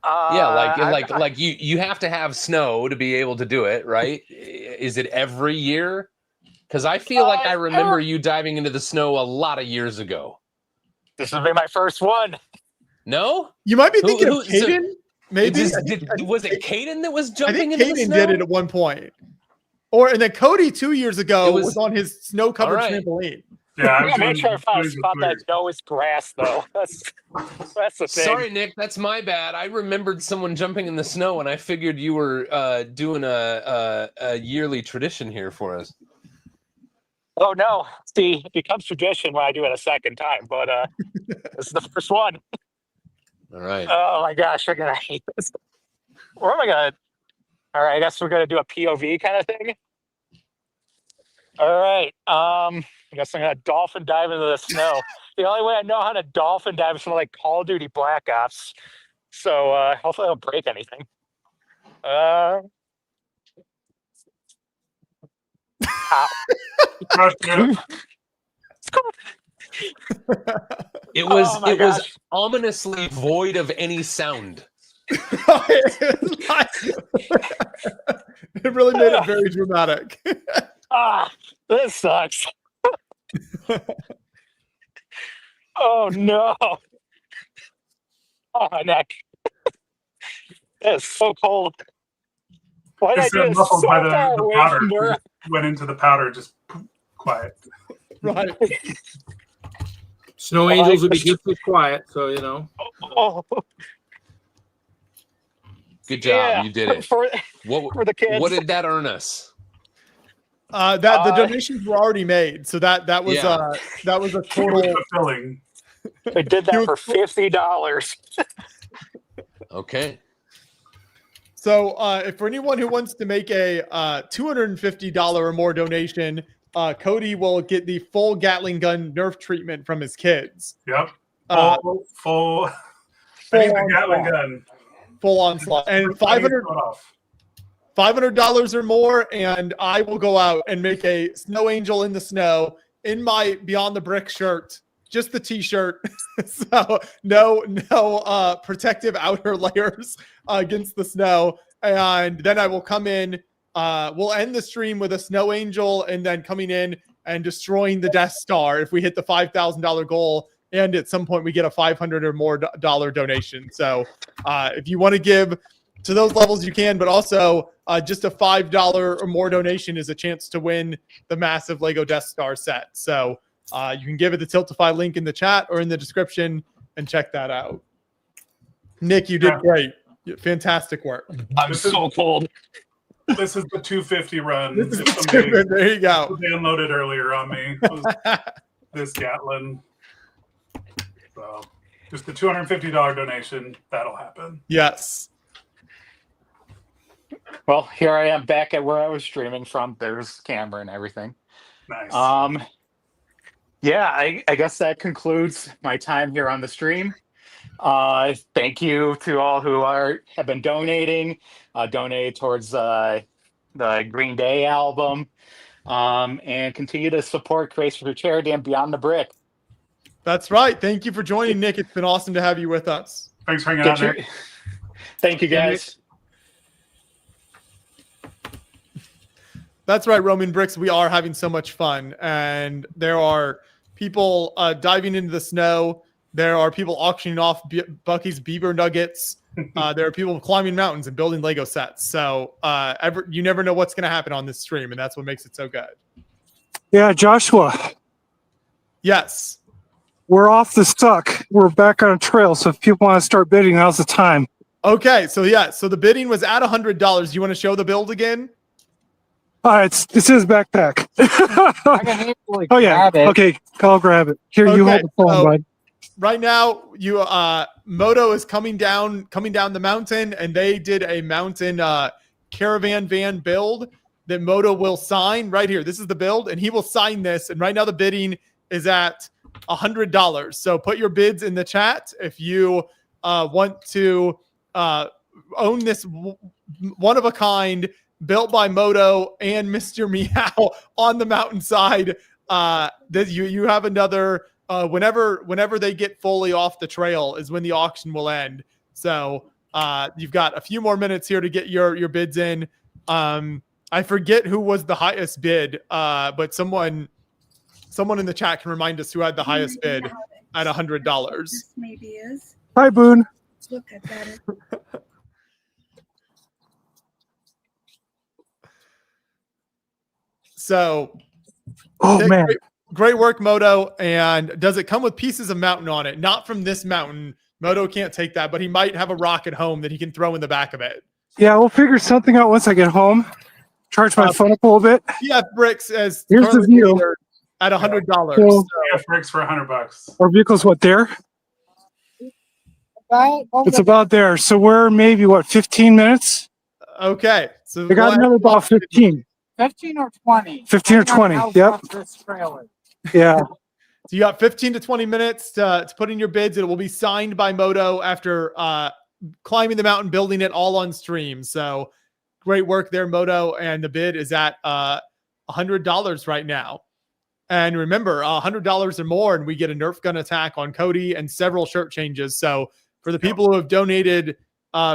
Yeah,
I-
like you have to have snow to be able to do it, right? Is it every year? Because I feel like I remember you diving into the snow a lot of years ago.
This will be my first one.
No,
You might be thinking of
so
Caden. Maybe
was it Caden that was
I
jumping
think
into the
Caden
snow?
did it at one point. And then Cody 2 years ago
It
was,
was-
on his snow-covered
All right.
trampoline.
Yeah,
I gotta make sure I found a spot that no is grass though. That's the thing.
Sorry, Nick, that's my bad. I remembered someone jumping in the snow, and I figured you were doing a yearly tradition here for us.
Oh no! See, it becomes tradition when I do it a second time, but this is the first one.
All right.
Oh my gosh, we're gonna hate this. Where am I gonna? All right, I guess we're gonna do a POV kind of thing. All right. I guess I'm gonna dolphin dive into the snow. The only way I know how to dolphin dive is from like Call of Duty Black Ops. So hopefully I don't break anything. Ow.
It was
Oh my
it was
gosh.
ominously void of any sound.
It really made it very dramatic.
This sucks. Oh no. Oh my neck. It's so cold. Why did I
It's
do this
muffled
so
by
far
the
away
powder.
from where?
Went into the powder, just quiet.
Right.
Snow angels would be just as quiet, so you know.
Oh,
Good job,
yeah,
you did it.
for
What
the kids.
What did that earn us?
That the donations were already made, so that was
Yeah.
that was a total.
Fulfilling.
I did that for $50.
Okay.
So, for anyone who wants to make a $250 or more donation, Cody will get the full Gatling gun Nerf treatment from his kids.
Yep.
Uh,
Full. I need the
full
Gatling
onslaught.
gun.
Full onslaught. And $500 or more, and I will go out and make a snow angel in the snow in my Beyond the Brick shirt, just the t-shirt. So no protective outer layers against the snow. And then I will come in. We'll end the stream with a snow angel, and then coming in and destroying the Death Star if we hit the $5,000 goal. And at some point we get a $500 or more dollar donation. So if you want to give to those levels, you can, but also just a $5 or more donation is a chance to win the massive Lego Death Star set. So you can give it the Tiltify link in the chat or in the description and check that out. Nick, you did great. Fantastic work.
I'm so cold.
This is the 250 run.
This is the 250. There you go.
Downloaded earlier on me. Was this Gatlin. So just the $250 donation. That'll happen.
Yes.
Well, here I am back at where I was streaming from. There's camera and everything.
Nice.
Yeah, I guess that concludes my time here on the stream. Thank you to all who have been donating, donated towards the Green Day album, and continue to support Creation for Charity and Beyond the Brick.
That's right. Thank you for joining, Nick. It's been awesome to have you with us.
Thanks for hanging out, Nick.
Thank you, guys.
That's right, Roman Bricks. We are having so much fun, and there are people diving into the snow. There are people auctioning off Bucky's beaver nuggets. There are people climbing mountains and building Lego sets. So you never know what's going to happen on this stream, and that's what makes it so good.
Yeah, Joshua.
Yes.
We're off the suck. We're back on a trail. So if people want to start bidding, now's the time.
Okay. So so the bidding was at $100. You want to show the build again?
It's his backpack. Oh yeah. Okay, I'll grab it. Here, you hold the phone, bud.
Right now, Moto is coming down the mountain, and they did a mountain caravan van build that Moto will sign right here. This is the build, and he will sign this. And right now, the bidding is at $100. So put your bids in the chat if you want to own this one of a kind built by Moto and Mr. Meow on the mountainside. That you have another. Whenever they get fully off the trail is when the auction will end. So You've got a few more minutes here to get your bids in. I forget who was the highest bid, but someone in the chat can remind us who had the highest bid at $100.
This maybe is.
Hi, Boone.
Let's look at that.
So,
Oh, man.
Great work, Moto. And does it come with pieces of mountain on it? Not from this mountain. Moto can't take that, but he might have a rock at home that he can throw in the back of it.
Yeah, we'll figure something out once I get home. Charge my phone up a little bit.
PF Bricks as
Here's the view.
At $100.
So-
PF Bricks for $100.
Our vehicle's what, there? It's about there. So we're maybe, 15 minutes?
Okay. So
I got another about 15.
15 or 20.
15 or 20,
How
yep.
much this trailer?
Yeah.
So you got 15 to 20 minutes to put in your bids. It will be signed by Moto after climbing the mountain, building it all on stream. So great work there, Moto. And the bid is at $100 right now. And remember, $100 or more, and we get a Nerf gun attack on Cody and several shirt changes. So for the people who have donated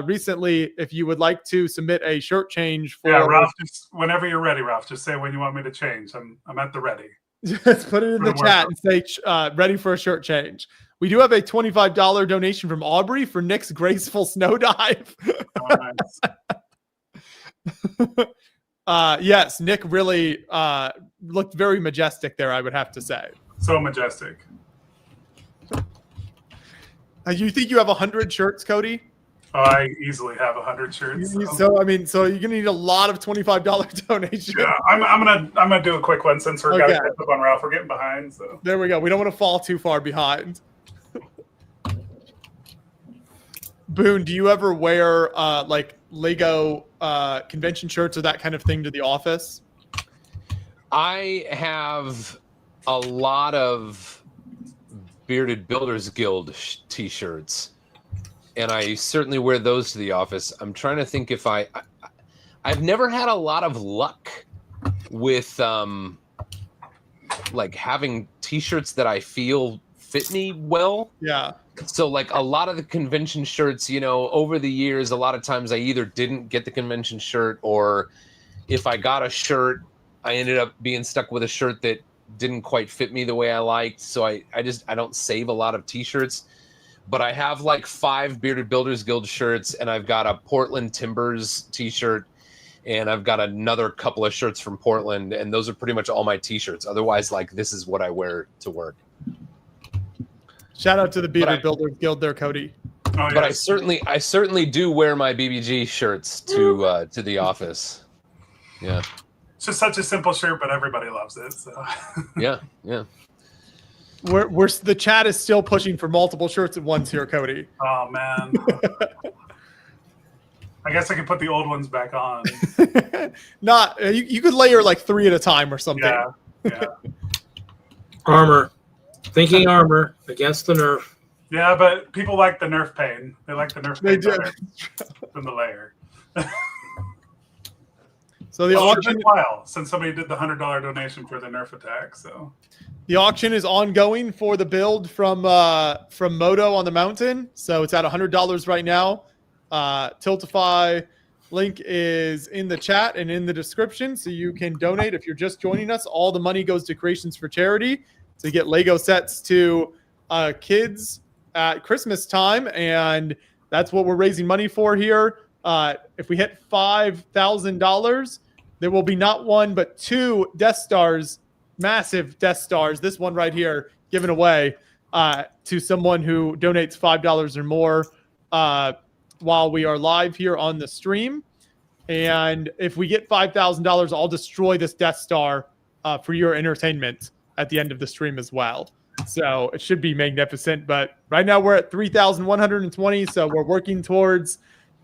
recently, if you would like to submit a shirt change for
Ralph, just whenever you're ready, Ralph, just say when you want me to change. I'm at the ready.
Just put it in the chat and say ready for a shirt change. We do have a $25 donation from Aubrey for Nick's graceful snow dive.
Oh, nice.
Yes, Nick really looked very majestic there, I would have to say.
So majestic.
You think you have 100 shirts, Cody?
Oh, I easily have 100 shirts.
So you're gonna need a lot of $25 donations.
Yeah, I'm gonna do a quick one since we're got to catch up on Ralph. We're getting behind. So
there we go. We don't want to fall too far behind. Boone, do you ever wear like Lego convention shirts or that kind of thing to the office?
I have a lot of Bearded Builders Guild t-shirts, and I certainly wear those to the office. I'm trying to think if I've never had a lot of luck with like having t-shirts that I feel fit me well.
Yeah.
So like a lot of the convention shirts, over the years, a lot of times I either didn't get the convention shirt, or if I got a shirt, I ended up being stuck with a shirt that didn't quite fit me the way I liked. So I don't save a lot of t-shirts, but I have like 5 Bearded Builders Guild shirts, and I've got a Portland Timbers t-shirt, and I've got another couple of shirts from Portland, and those are pretty much all my t-shirts. Otherwise, like, this is what I wear to work.
Shout out to the Bearded Builders Guild there, Cody.
Oh,
but I certainly do wear my BBG shirts to the office. Yeah.
It's just such a simple shirt, but everybody loves it. So
yeah.
We're the chat is still pushing for multiple shirts at once here, Cody.
Oh man. I guess I could put the old ones back on.
Not you could layer like 3 at a time or something.
Yeah.
Armor. Thinking armor against the Nerf.
Yeah, but people like the Nerf pain. They like the Nerf pain better than the layer.
So the auction,
since somebody did the $100 donation for the Nerf attack, so
the auction is ongoing for the build from Moto on the mountain. So it's at $100 right now. Tiltify link is in the chat and in the description, so you can donate if you're just joining us. All the money goes to Creations for Charity to get Lego sets to kids at Christmas time, and that's what we're raising money for here. If we hit $5,000, there will be not 1 but 2 Death Stars, massive Death Stars. This one right here, given away to someone who donates $5 or more while we are live here on the stream. And if we get $5,000, I'll destroy this Death Star for your entertainment at the end of the stream as well. So it should be magnificent. But right now we're at 3,120. So we're working towards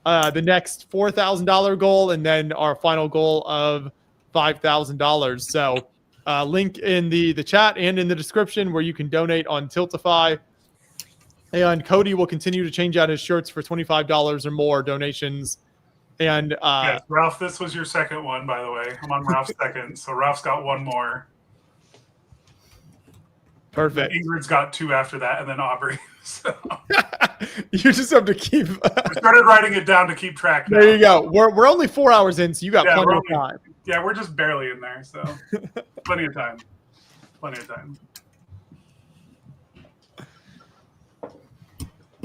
the next $4,000 goal, and then our final goal of $5,000. So link in the chat and in the description where you can donate on Tiltify. And Cody will continue to change out his shirts for $25 or more donations. And
yes, Ralph, this was your second one, by the way. I'm on Ralph's second, so Ralph's got 1 more.
Perfect.
Ingrid's got 2 after that, and then Aubrey. So.
You just have to keep.
I started writing it down to keep track. Now.
There you go. We're only 4 hours in, so you got plenty of time.
Yeah, we're just barely in there, so plenty of time. Plenty of time.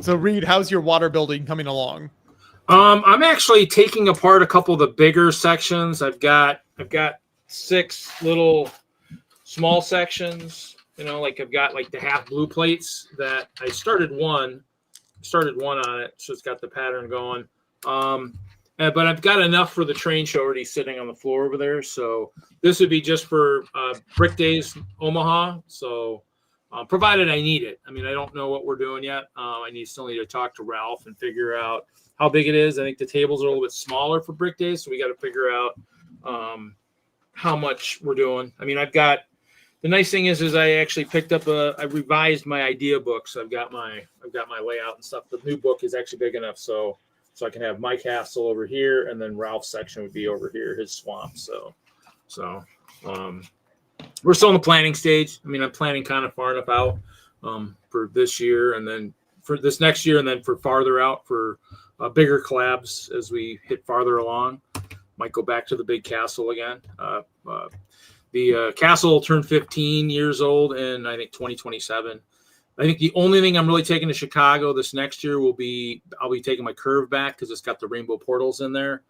So, Reed, how's your water building coming along?
I'm actually taking apart a couple of the bigger sections. I've got 6 little small sections. You know, like I've got like the half blue plates that I started one on it, so it's got the pattern going. But I've got enough for the train show already sitting on the floor over there. So this would be just for Brick Days Omaha. So provided I need it. I mean, I don't know what we're doing yet. I still need to talk to Ralph and figure out how big it is. I think the tables are a little bit smaller for Brick Days, so we got to figure out how much we're doing. I mean, the nice thing is I actually picked up I revised my idea book, so I've got my layout and stuff. The new book is actually big enough, so I can have my castle over here, and then Ralph's section would be over here, his swamp. So we're still in the planning stage. I mean, I'm planning kind of far enough out for this year, and then for this next year, and then for farther out for bigger collabs as we hit farther along. Might go back to the big castle again. The castle will turn 15 years old in, I think, 2027. I think the only thing I'm really taking to Chicago this next year I'll be taking my curve back because it's got the rainbow portals in there.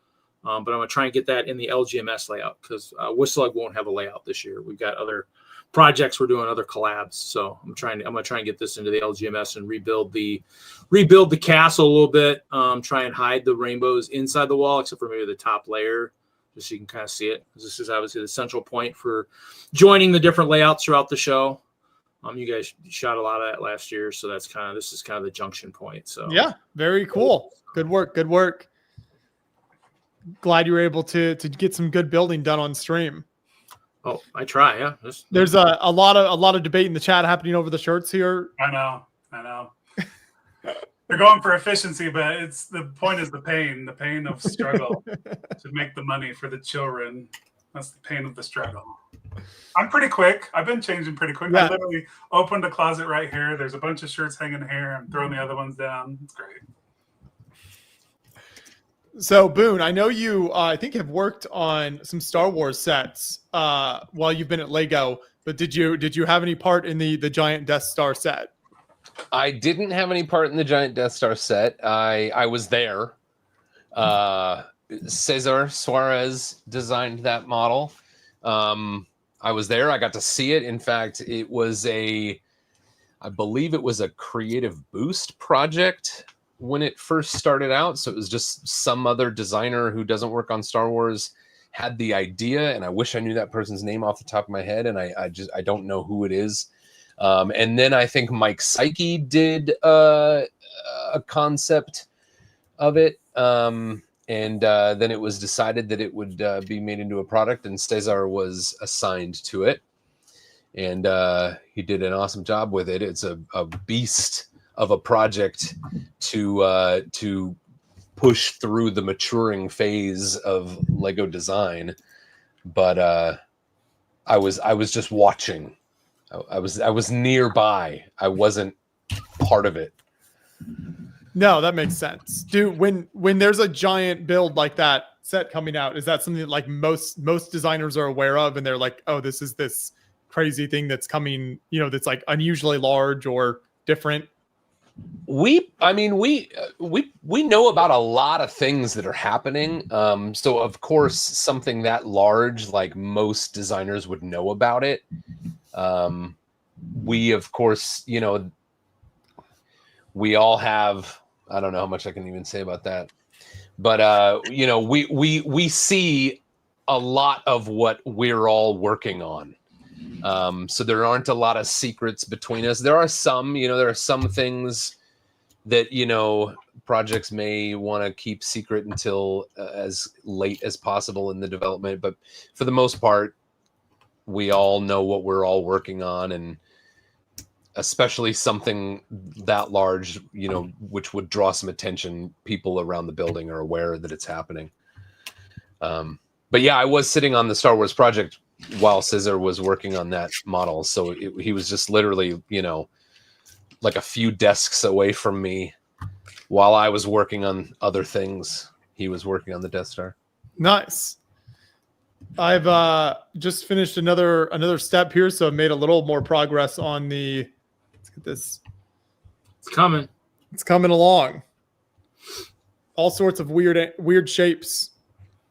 But I'm going to try and get that in the LGMS layout because Whistler won't have a layout this year. We've got other projects we're doing, other collabs. So I'm going to try and get this into the LGMS and rebuild the castle a little bit. Try and hide the rainbows inside the wall, except for maybe the top layer, just so you can kind of see it. This is obviously the central point for joining the different layouts throughout the show. You guys shot a lot of that last year, so this is kind of the junction point. So
yeah, very cool. Good work. Good work. Glad you were able to get some good building done on stream.
Oh, I try. Yeah.
There's a lot of debate in the chat happening over the shirts here.
I know. They're going for efficiency, but the point is the pain of struggle to make the money for the children. That's the pain of the struggle. I'm pretty quick. I've been changing pretty quick.
Yeah.
I literally opened a closet right here. There's a bunch of shirts hanging here. I'm throwing the other ones down. It's great.
So Boone, I know you, I think, have worked on some Star Wars sets while you've been at Lego. But did you have any part in the giant Death Star set?
I didn't have any part in the giant Death Star set. I was there. Cesar Suarez designed that model. I was there. I got to see it. In fact, it was I believe it was a Creative Boost project when it first started out. So it was just some other designer who doesn't work on Star Wars had the idea, and I wish I knew that person's name off the top of my head, and I don't know who it is. And then I think Mike Psyche did a concept of it. And then it was decided that it would be made into a product, and Cesar was assigned to it. And he did an awesome job with it. It's a beast of a project to push through the maturing phase of Lego design. But I was just watching. I was nearby. I wasn't part of it.
No, that makes sense. Dude, when there's a giant build like that set coming out, is that something that like most designers are aware of, and they're like, oh, this is this crazy thing that's coming, that's like unusually large or different?
We know about a lot of things that are happening. So of course, something that large, like most designers would know about it. We of course, we all have, I don't know how much I can even say about that, but we see a lot of what we're all working on. So there aren't a lot of secrets between us. There are some, there are some things that, projects may want to keep secret until as late as possible in the development. But for the most part, we all know what we're all working on, and especially something that large, which would draw some attention, people around the building are aware that it's happening. But yeah, I was sitting on the Star Wars project while Cesar was working on that model. So he was just literally, like a few desks away from me while I was working on other things, he was working on the Death Star.
Nice. I've just finished another step here, so I've made a little more progress on the. Let's get this.
It's coming.
It's coming along. All sorts of weird shapes,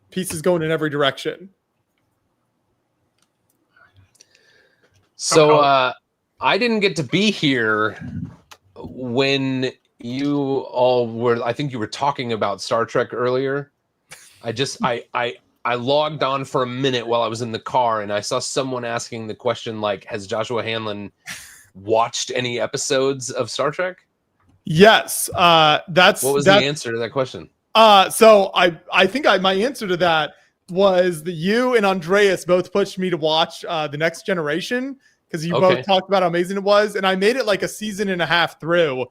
pieces going in every direction.
So I didn't get to be here when you all were. I think you were talking about Star Trek earlier. I logged on for a minute while I was in the car, and I saw someone asking the question, like, has Joshua Hanlon watched any episodes of Star Trek?
Yes. What
was the answer to that question?
So I think my answer to that was that you and Andreas both pushed me to watch The Next Generation because you both talked about how amazing it was. And I made it like a season and a half through.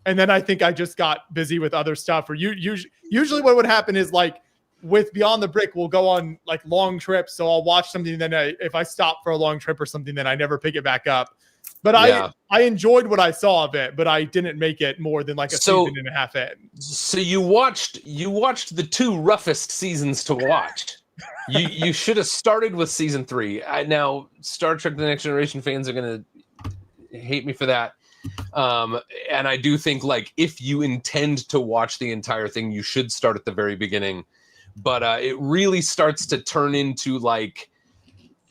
And then I think I just got busy with other stuff. Or usually what would happen is like, with Beyond the Brick, we'll go on like long trips. So I'll watch something, and then if I stop for a long trip or something, then I never pick it back up. But I enjoyed what I saw of it, but I didn't make it more than like a season and a half in.
So you watched the two roughest seasons to watch. You should have started with season 3. Now Star Trek: The Next Generation fans are gonna hate me for that. And I do think like if you intend to watch the entire thing, you should start at the very beginning. But it really starts to turn into like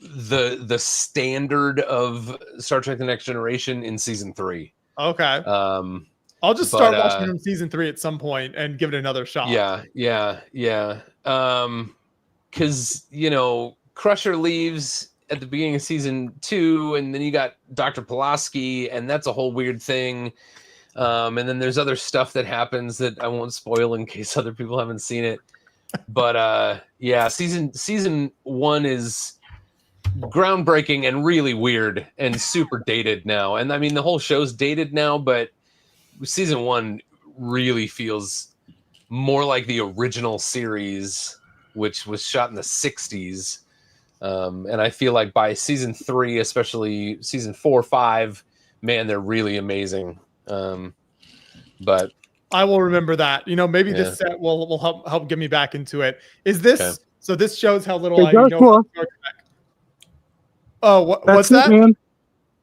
the standard of Star Trek: The Next Generation in season 3.
Okay. I'll just start watching from season 3 at some point and give it another shot.
Yeah. Because Crusher leaves at the beginning of season 2, and then you got Dr. Pulaski, and that's a whole weird thing. And then there's other stuff that happens that I won't spoil in case other people haven't seen it. But season 1 is groundbreaking and really weird and super dated now. And I mean, the whole show's dated now, but season 1 really feels more like the original series, which was shot in the 60s. And I feel like by season 3, especially season 4, 5, man, they're really amazing. But
I will remember that. Maybe this set will help get me back into it. Is this so? This shows how little I know about Star Trek. Oh, what's that?
Man.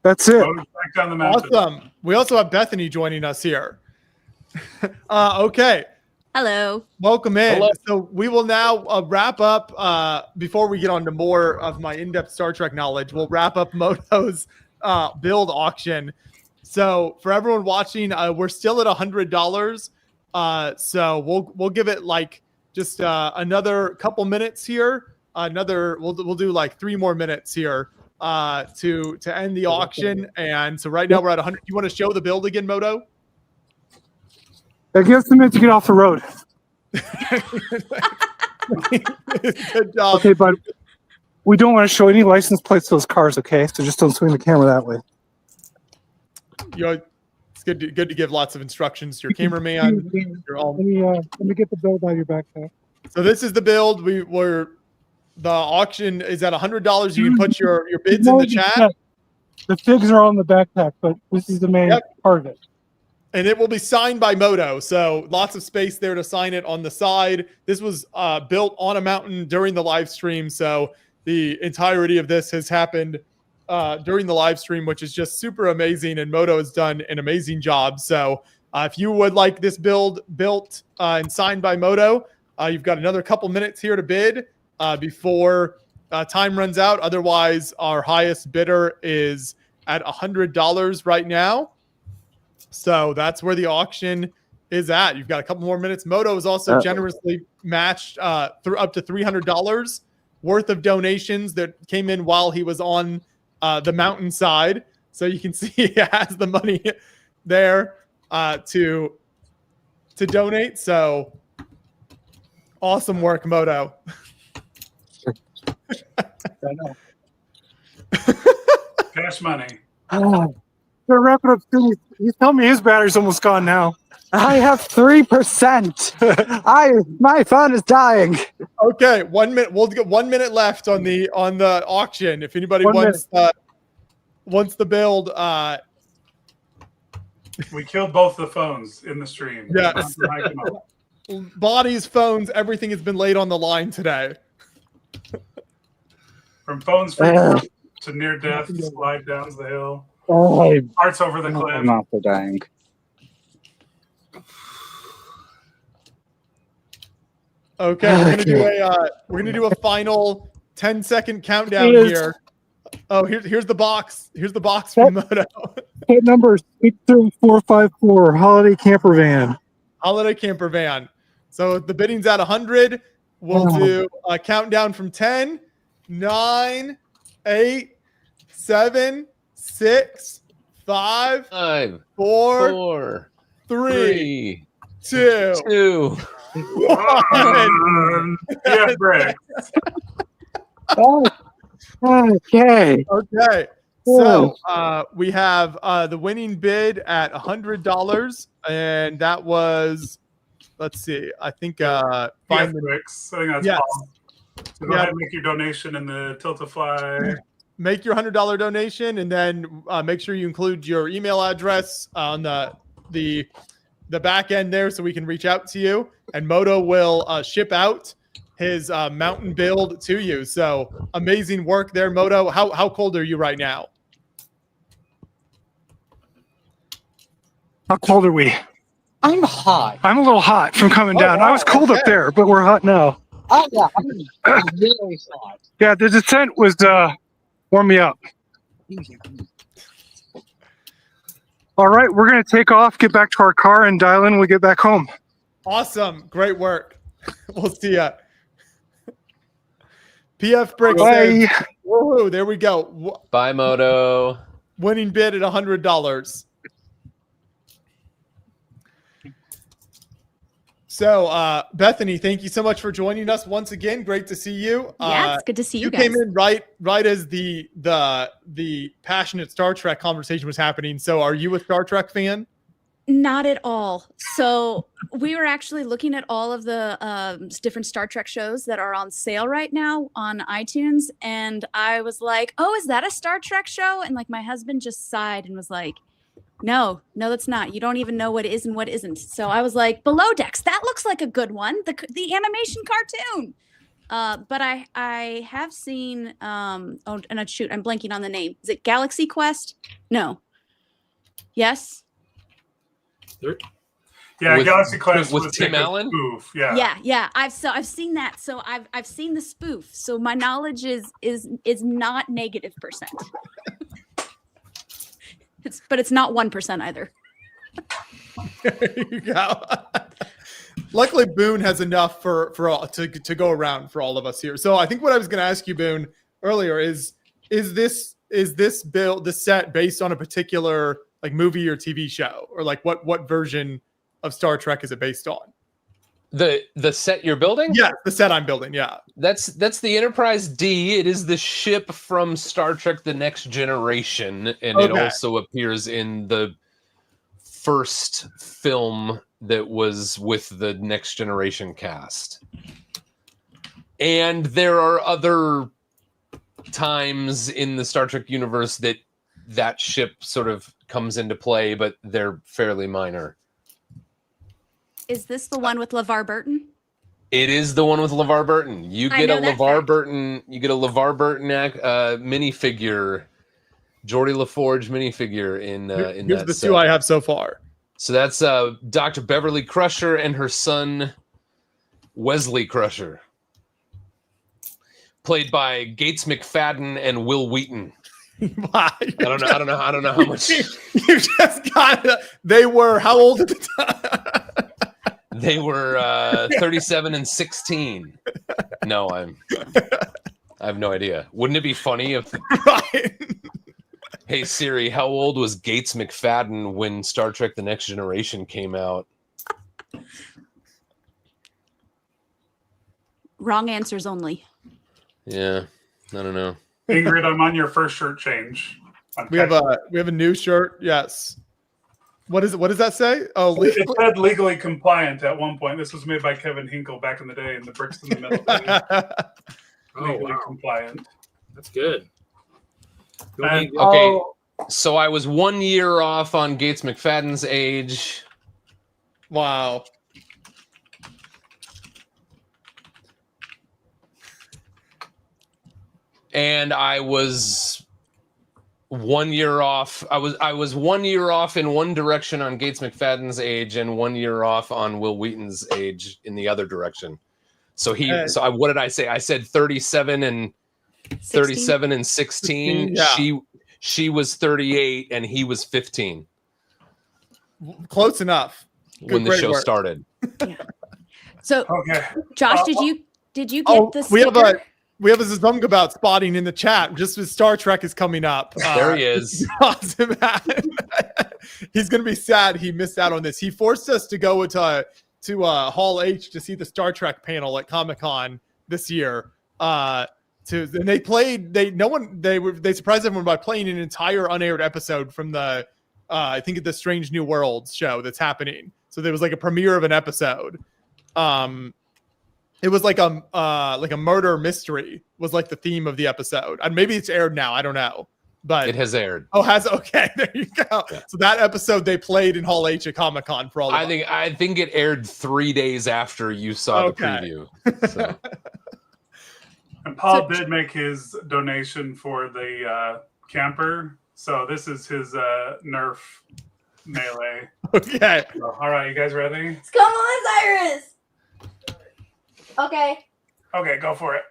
That's it.
Back down the mountain.
Awesome. We also have Bethany joining us here. Okay.
Hello.
Welcome in.
Hello.
So we will now wrap up. Before we get on to more of my in-depth Star Trek knowledge, we'll wrap up Moto's build auction. So for everyone watching, we're still at $100. So we'll give it like just another couple minutes here. We'll do like 3 more minutes here to end the auction. And so right now we're at 100. You want to show the build again, Moto?
Give us a minute to get off the road.
Good job.
Okay, but we don't want to show any license plates to those cars, okay? So just don't swing the camera that way.
It's good to give lots of instructions to your cameraman.
Let me get the build out of your backpack.
So this is the build. The auction is at $100. You can put your bids in the chat.
The figs are all in the backpack, but this is the main part of it.
And it will be signed by Moto. So lots of space there to sign it on the side. This was built on a mountain during the live stream. So the entirety of this has happened during the live stream, which is just super amazing. And Moto has done an amazing job. So if you would like this build built and signed by Moto, you've got another couple minutes here to bid before time runs out. Otherwise, our highest bidder is at $100 right now. So that's where the auction is at. You've got a couple more minutes. Moto is also generously matched through up to $300 worth of donations that came in while he was on the mountainside. So you can see he has the money there to donate. So awesome work, Moto.
I know.
Cash money.
Oh, they're wrapping up soon. He's telling me his battery's almost gone now.
I have 3%. My phone is dying.
Okay, 1 minute. We'll get 1 minute left on the auction. If anybody wants the build,
We killed both the phones in the stream.
Yes. Bodies, phones, everything has been laid on the line today.
From phones to near death, slide down the hill. Hearts over the cliff.
I'm after dying.
Okay, we're gonna do a final 10-second countdown
Yes.
here. Oh, here's the box. Here's the box from Moto.
Hit number 83454, holiday camper van.
Holiday camper van. So the bidding's at 100. We'll do a countdown from 10, 9, 8, 7, 6, 5, 4, 3, 2, 1.
Yeah, Brick.
Okay.
Okay. So we have the winning bid at $100, and that was, let's see, I think
Yeah, Bricks. I think that's
Yes.
Paul. So go ahead and make your donation in the Tiltify.
Make your $100 donation, and then make sure you include your email address on the back end there, so we can reach out to you. And Moto will ship out his mountain build to you. So amazing work there, Moto. How cold are you right now?
How cold are we?
I'm hot.
I'm a little hot from coming down. I was cold up there, but we're hot now.
Oh yeah, I'm really hot.
Yeah, the descent was warm me up. All right, we're gonna take off, get back to our car, and dial in when we get back home.
Awesome. Great work. We'll see ya. PF Bricks
Bye.
says, woohoo, there we go.
Bye, Moto.
Winning bid at $100. So, Bethany, thank you so much for joining us once again. Great to see you.
Yeah, it's good to see you guys.
You came in right as the passionate Star Trek conversation was happening. So, are you a Star Trek fan?
Not at all. So we were actually looking at all of the different Star Trek shows that are on sale right now on iTunes. And I was like, oh, is that a Star Trek show? And like my husband just sighed and was like, no, that's not. You don't even know what is and what isn't. So I was like, Below Decks, that looks like a good one. The animation cartoon. But I have seen, I'm blanking on the name. Is it Galaxy Quest? No. Yes?
Yeah, Galaxy Quest
with
was
Tim
like a
Allen.
Spoof. Yeah.
Yeah. I've seen that. So I've seen the spoof. So my knowledge is not negative percent. But it's not 1% either.
There you go. Luckily, Boone has enough for all to go around for all of us here. So I think what I was going to ask you, Boone, earlier is this build, the set, based on a particular like movie or TV show, or like what version of Star Trek is it based on?
The set you're building?
Yeah, the set I'm building. Yeah,
that's the Enterprise D. It is the ship from Star Trek: The Next Generation, and it also appears in the first film that was with the Next Generation cast. And there are other times in the Star Trek universe that ship sort of comes into play, but they're fairly minor.
Is this the one with LeVar Burton?
It is the one with LeVar Burton. You get a LeVar Burton minifigure, Geordie LaForge minifigure in
here's
that
the
set.
two I have so far.
So that's Dr. Beverly Crusher and her son Wesley Crusher, played by Gates McFadden and Will Wheaton.
Wow,
I don't know how much
you just got. They were how old at the time?
They were 37 and 16. No, I have no idea. Wouldn't it be funny if Hey Siri, how old was Gates McFadden when Star Trek: The Next Generation came out?
Wrong answers only.
Yeah, I don't know.
Ingrid, I'm on your first shirt change.
We have a new shirt. Yes. What is it? What does that say? Oh,
it said legally compliant at one point. This was made by Kevin Hinkle back in the day in the Bricks in the Middle. Legally compliant.
That's good.
And,
Okay. So I was 1 year off on Gates McFadden's age.
Wow.
And I was 1 year off. I was 1 year off in one direction on Gates McFadden's age, and 1 year off on Will Wheaton's age in the other direction. So what did I say? I said 37 and 37 and 16.
Yeah.
She was 38 and he was 15
Close enough.
when the show started.
So,
Okay.
Josh, did you get the sticker?
We have a Zazunga about spotting in the chat just as Star Trek is coming up.
There he is.
Awesome. He's going to be sad he missed out on this. He forced us to go to Hall H to see the Star Trek panel at Comic-Con this year. And they surprised everyone by playing an entire unaired episode from the I think the Strange New Worlds show that's happening. So there was like a premiere of an episode. It was like a murder mystery was like the theme of the episode. And maybe it's aired now. I don't know. But
it has aired.
Oh, okay. There you go. Yeah. So that episode they played in Hall H at Comic-Con for all.
I think it aired 3 days after you saw the preview. So.
And Paul did make his donation for the camper. So this is his Nerf melee.
Okay.
So, all right, you guys ready?
Come on, Cyrus. Okay.
Okay, go for it.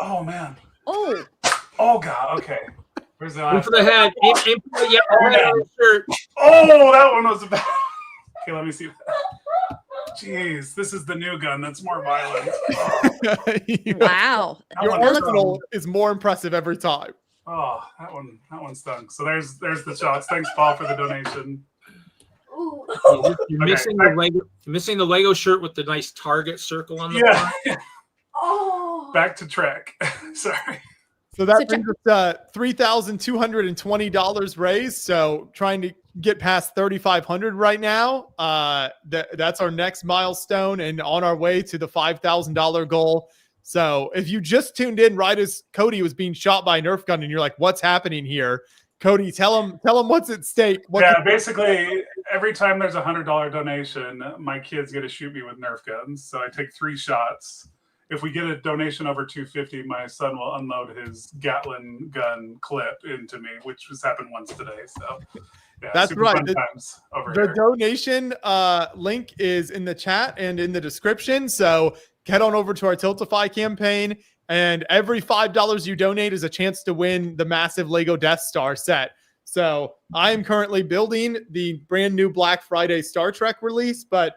Oh man.
Oh.
Oh god. Okay. Where's the
Aim for the head. Aim for the shirt.
Oh, that one was about. Okay, let me see. Jeez, this is the new gun that's more violent.
Wow.
Your arsenal is more impressive every time.
Oh, that one stunk. So there's the shots. Thanks, Paul, for the donation.
You're missing the Lego shirt with the nice target circle on the front.
Oh.
Back to Trek. Sorry.
So that brings us to $3,220 raised. So trying to get past 3,500 right now. That's our next milestone and on our way to the $5,000 goal. So if you just tuned in right as Cody was being shot by a Nerf gun and you're like, what's happening here? Cody, tell him what's at stake.
Basically every time there's $100 donation, my kids get to shoot me with Nerf guns. So I take 3 shots. If we get a donation over $250, my son will unload his Gatling gun clip into me, which has happened once today. So yeah,
that's right.
Fun times over
the
here.
Donation link is in the chat and in the description. So head on over to our Tiltify campaign, and every $5 you donate is a chance to win the massive Lego Death Star set. So I am currently building the brand new Black Friday Star Trek release, but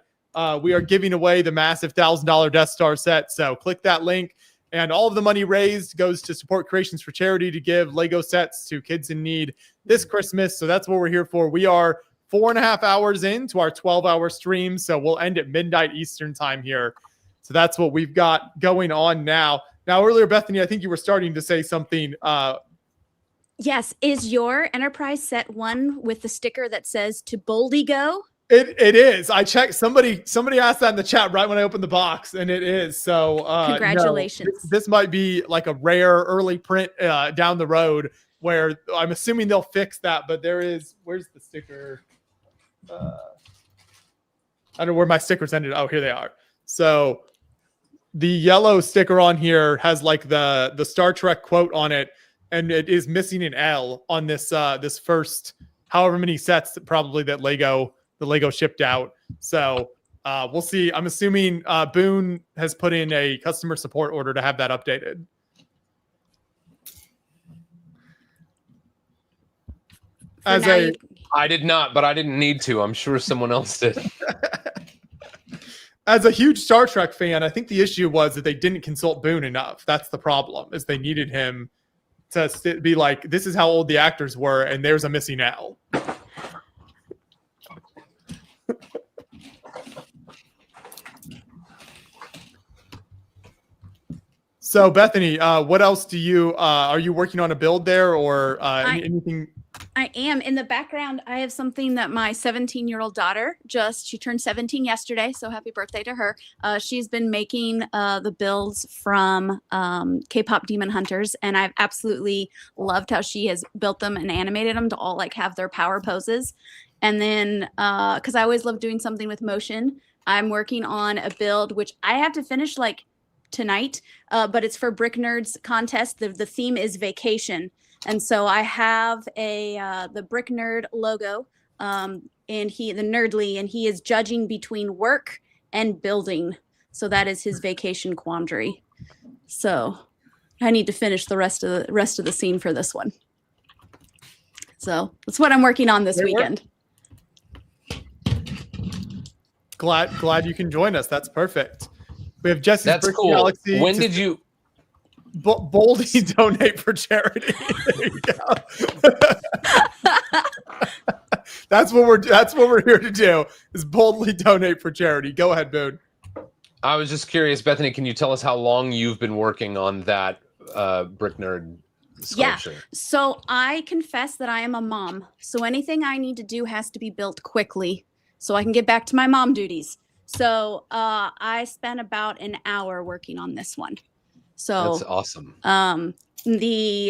we are giving away the massive $1,000 Death Star set. So click that link, and all of the money raised goes to support Creations for Charity to give Lego sets to kids in need this Christmas. So that's what we're here for. We are 4.5 hours into our 12-hour stream, so we'll end at midnight Eastern time here. So that's what we've got going on now. Now, earlier, Bethany, I think you were starting to say something.
Yes. Is your Enterprise set one with the sticker that says "To boldly go"?
It is. I checked. Somebody asked that in the chat right when I opened the box, and it is. So
congratulations.
No, this might be like a rare early print down the road where I'm assuming they'll fix that. But there is. Where's the sticker? I don't know where my stickers ended. Oh, here they are. So the yellow sticker on here has like the Star Trek quote on it, and it is missing an L on this this first however many sets that the Lego shipped out. So we'll see. I'm assuming Boone has put in a customer support order to have that updated.
I did not, but I didn't need to. I'm sure someone else did.
As a huge Star Trek fan, I think the issue was that they didn't consult Boone enough. That's the problem, is they needed him to be like, this is how old the actors were, and there's a missing L. So Bethany, what else do you are you working on a build there, or anything?
I am. In the background, I have something that my 17-year-old daughter she turned 17 yesterday, so happy birthday to her. She's been making the builds from K-pop Demon Hunters, and I've absolutely loved how she has built them and animated them to all like have their power poses. And then, because I always love doing something with motion, I'm working on a build, which I have to finish like tonight, but it's for Brick Nerds contest. The theme is vacation. And so I have the Brick Nerd logo, and the Nerdly, and he is judging between work and building. So that is his vacation quandary. So I need to finish the rest of the scene for this one. So that's what I'm working on this weekend.
Glad you can join us. That's perfect. We have Jesse's
That's
Brick
cool.
Galaxy.
When did you?
Boldly donate for charity. There you go. That's what we're here to do, is boldly donate for charity. Go ahead, Boone.
I was just curious, Bethany, can you tell us how long you've been working on that Brick Nerd sculpture?
Yeah. So I confess that I am a mom. So anything I need to do has to be built quickly so I can get back to my mom duties. So I spent about an hour working on this one. So
that's awesome.
I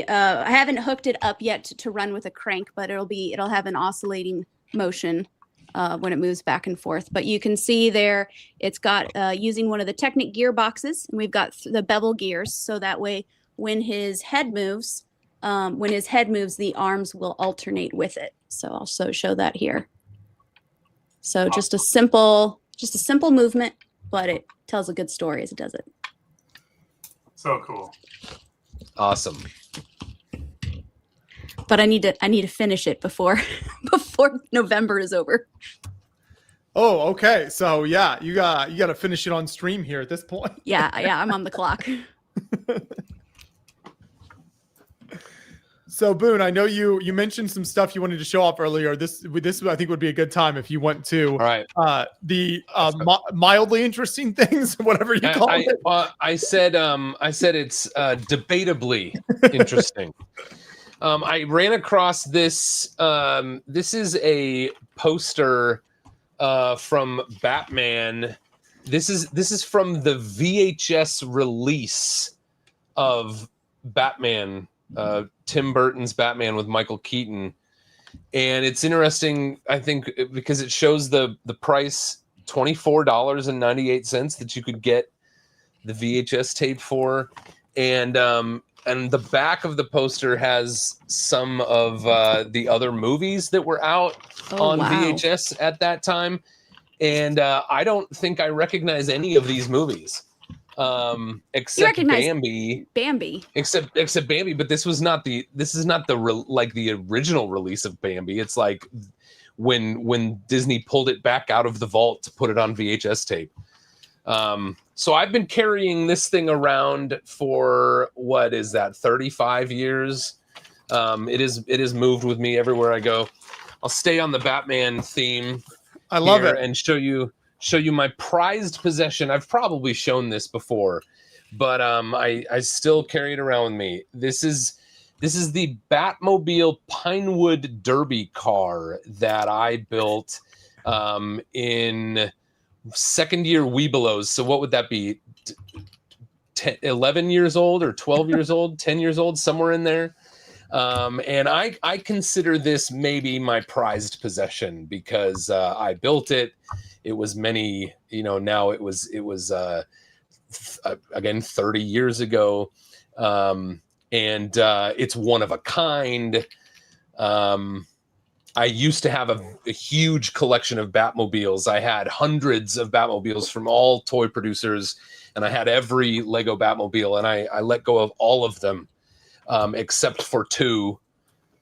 haven't hooked it up yet to run with a crank, but it'll have an oscillating motion when it moves back and forth. But you can see there, it's got using one of the Technic gearboxes, and we've got the bevel gears, so that way when his head moves, the arms will alternate with it. So I'll show that here. So just a simple movement, but it tells a good story as it does it.
So cool.
Awesome.
But I need to finish it before November is over.
Oh, okay. So yeah, you got to finish it on stream here at this point.
Yeah, I'm on the clock.
So Boone, I know you mentioned some stuff you wanted to show off earlier. This I think would be a good time if you went to the mildly interesting things, whatever you call it.
I said it's debatably interesting. I ran across this. This is a poster from Batman. This is from the VHS release of Batman. Tim Burton's Batman with Michael Keaton, and it's interesting, I think, because it shows the price, $24.98 that you could get the VHS tape for, and the back of the poster has some of the other movies that were out on VHS at that time, and I don't think I recognize any of these movies. Except Bambi. Except Bambi, but this is not the original release of Bambi. It's like when Disney pulled it back out of the vault to put it on VHS tape. So I've been carrying this thing around for 35 years. It is moved with me everywhere I go. I'll stay on the Batman theme.
I love it,
and show you my prized possession. I've probably shown this before, but I still carry it around with me. This is the Batmobile Pinewood Derby car that I built in second year Webelos. So what would that be? 11 years old or 12 years old, 10 years old, somewhere in there. And I consider this maybe my prized possession because I built it. It was many, now it was again 30 years ago, and it's one of a kind. I used to have a huge collection of Batmobiles. I had hundreds of Batmobiles from all toy producers, and I had every Lego Batmobile, and I let go of all of them except for two.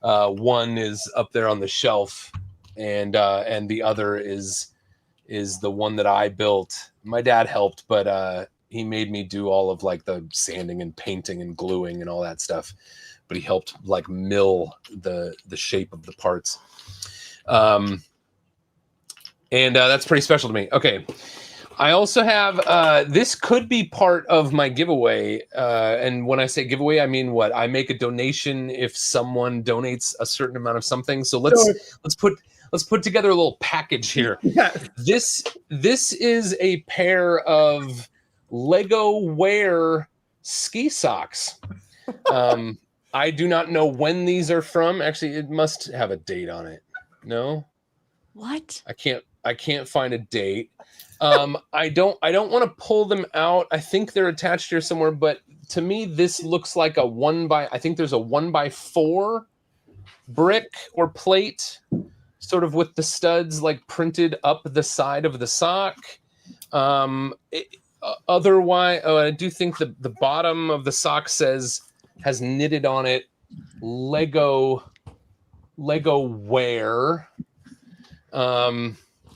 One is up there on the shelf, and the other is the one that I built. My dad helped, but he made me do all of like the sanding and painting and gluing and all that stuff. But he helped like mill the shape of the parts. And that's pretty special to me. Okay. I also have this could be part of my giveaway, and when I say giveaway, I mean what? I make a donation if someone donates a certain amount of something. So let's put together a little package here.
Yes.
This is a pair of Lego Wear ski socks. I do not know when these are from. Actually, it must have a date on it. No?
What?
I can't find a date. I don't want to pull them out. I think they're attached here somewhere, but to me this looks like a 1x4 brick or plate, sort of with the studs like printed up the side of the sock. Otherwise, I do think the bottom of the sock has knitted on it Lego Wear.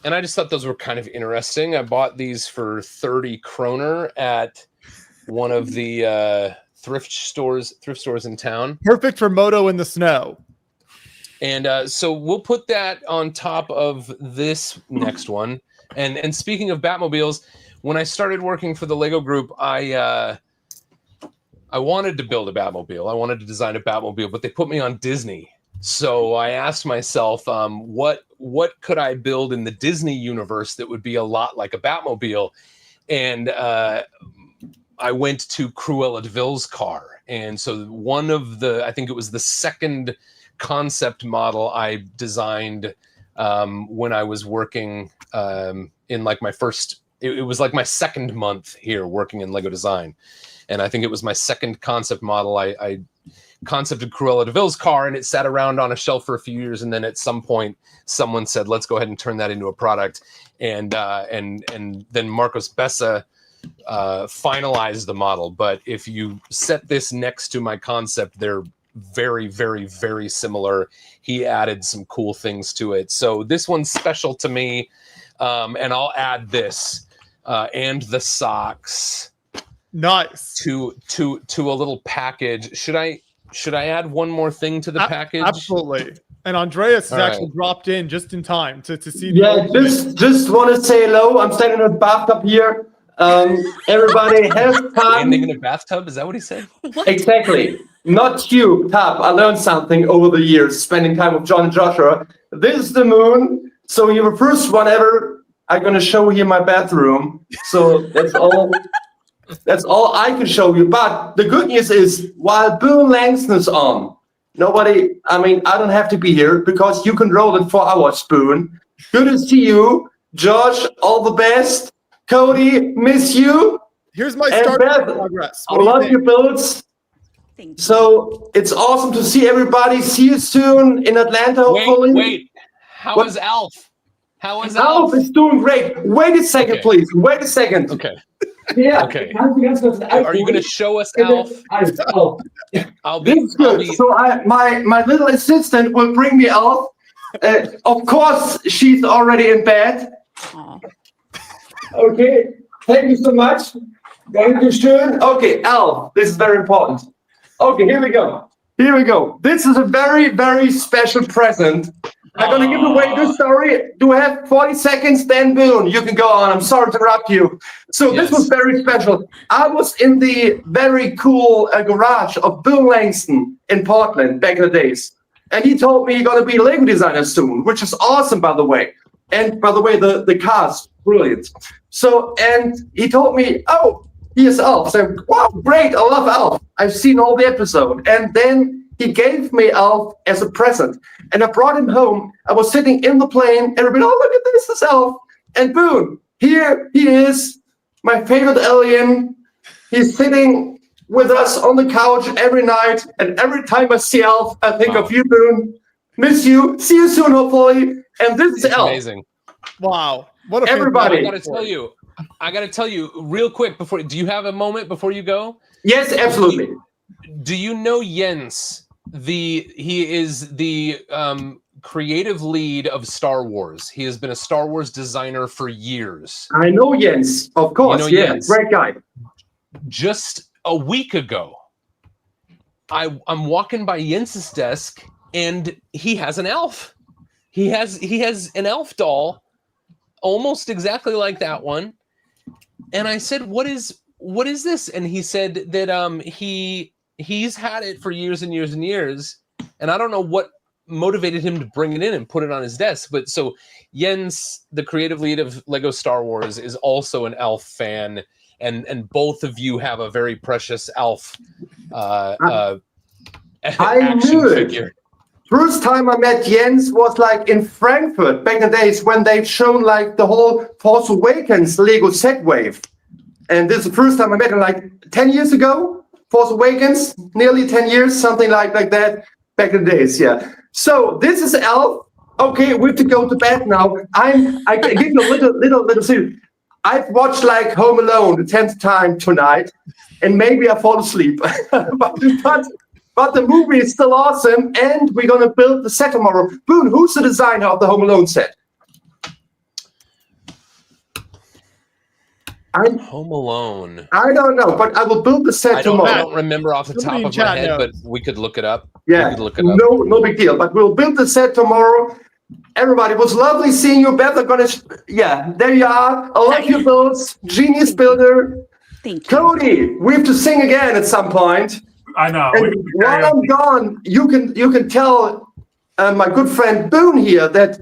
And I just thought those were kind of interesting. I bought these for 30 kroner at one of the thrift stores in town.
Perfect for moto in the snow.
And so we'll put that on top of this next one. And speaking of Batmobiles, when I started working for the Lego Group, I wanted to build a Batmobile. I wanted to design a Batmobile, but they put me on Disney. So I asked myself, what could I build in the Disney universe that would be a lot like a Batmobile? And I went to Cruella de Vil's car. And so I think it was the second concept model I designed when I was working in like my first, it was like my second month here working in Lego design. And I think it was my second concept model. I concepted Cruella de Vil's car, and it sat around on a shelf for a few years. And then at some point, someone said, "Let's go ahead and turn that into a product." And then Marcos Bessa finalized the model. But if you set this next to my concept, they're very, very, very similar. He added some cool things to it. So this one's special to me, and I'll add this and the socks.
Nice.
To a little package. Should I add one more thing to the package?
Absolutely. And Andreas has
All
actually dropped in just in time to see.
Yeah, just want to say hello. I'm standing in a bathtub here. Everybody have fun.
Standing in a bathtub? Is that what he said?
Exactly. Not tube, tub. I learned something over the years spending time with John and Joshua. This is the moon. So you're the first one ever. I'm going to show you my bathroom. So that's all. That's all I can show you. But the good news is, while Boone Langston is on, I don't have to be here because you control it for hours, Boone. Good to see you. Josh, all the best. Cody, miss you.
Here's my
And
start
Beth,
progress.
I love your builds. So it's awesome to see everybody. See you soon in Atlanta, hopefully.
Wait. How is Alf?
Alf is doing great. Wait a second, please. Wait a second.
Okay.
Yeah.
Okay. Are you going to show us Alf? I'll be.
This is good. So my little assistant will bring me Alf. Of course, she's already in bed. Okay. Thank you so much. Dankeschön. Okay, Alf. This is very important. Okay, here we go. This is a very, very special present. I'm going to give away this story. Do we have 40 seconds? Dan Boone, you can go on. I'm sorry to interrupt you. So This was very special. I was in the very cool garage of Boone Langston in Portland back in the days. And he told me you're going to be a Lego designer soon, which is awesome, by the way. And by the way, the car's brilliant. So, and he told me, oh, here's Alf. So, wow, great. I love Alf. I've seen all the episode. And then he gave me Alf as a present, and I brought him home. I was sitting in the plane. Everybody, oh, look at this, is Alf. And boom, here he is, my favorite alien. He's sitting with us on the couch every night, and every time I see Alf, I think of you, Boone. Miss you. See you soon, hopefully. And this is Alf.
Amazing.
Wow. What a
everybody.
I gotta tell you real quick do you have a moment before you go?
Yes, absolutely.
Do you know Jens? He is the creative lead of Star Wars. He has been a Star Wars designer for years.
I know Jens, of course.
Jens.
Great guy.
Just a week ago, I'm walking by Jens's desk, and he has an elf. He has an elf doll, almost exactly like that one, And I said, what is this? And he said that he's had it for years and years and years, and I don't know what motivated him to bring it in and put it on his desk. But so Jens, the creative lead of Lego Star Wars, is also an Alf fan, and both of you have a very precious Alf
I
action
knew it.
figure.
First time I met Jens was like in Frankfurt back in the days when they'd shown like the whole Force Awakens Lego set wave. And this is the first time I met him like 10 years ago. Force Awakens, nearly 10 years, something like that back in the days, yeah. So this is Alf. Okay, we have to go to bed now. I give you a little secret. I've watched like Home Alone the 10th time tonight, and maybe I fall asleep. But the movie is still awesome, and we're gonna build the set tomorrow. Boone, who's the designer of the Home Alone set?
Home Alone.
I don't know, but I will build the set tomorrow.
I don't remember off the top of my head, but we could look it up.
Yeah,
we could look it up.
no big deal. But we'll build the set tomorrow. Everybody, it was lovely seeing you. Beth, I'm gonna. There you are. I love your builds. Genius builder.
Thank you.
Cody, we have to sing again at some point.
I know.
And while I'm gone, you can tell my good friend Boone here that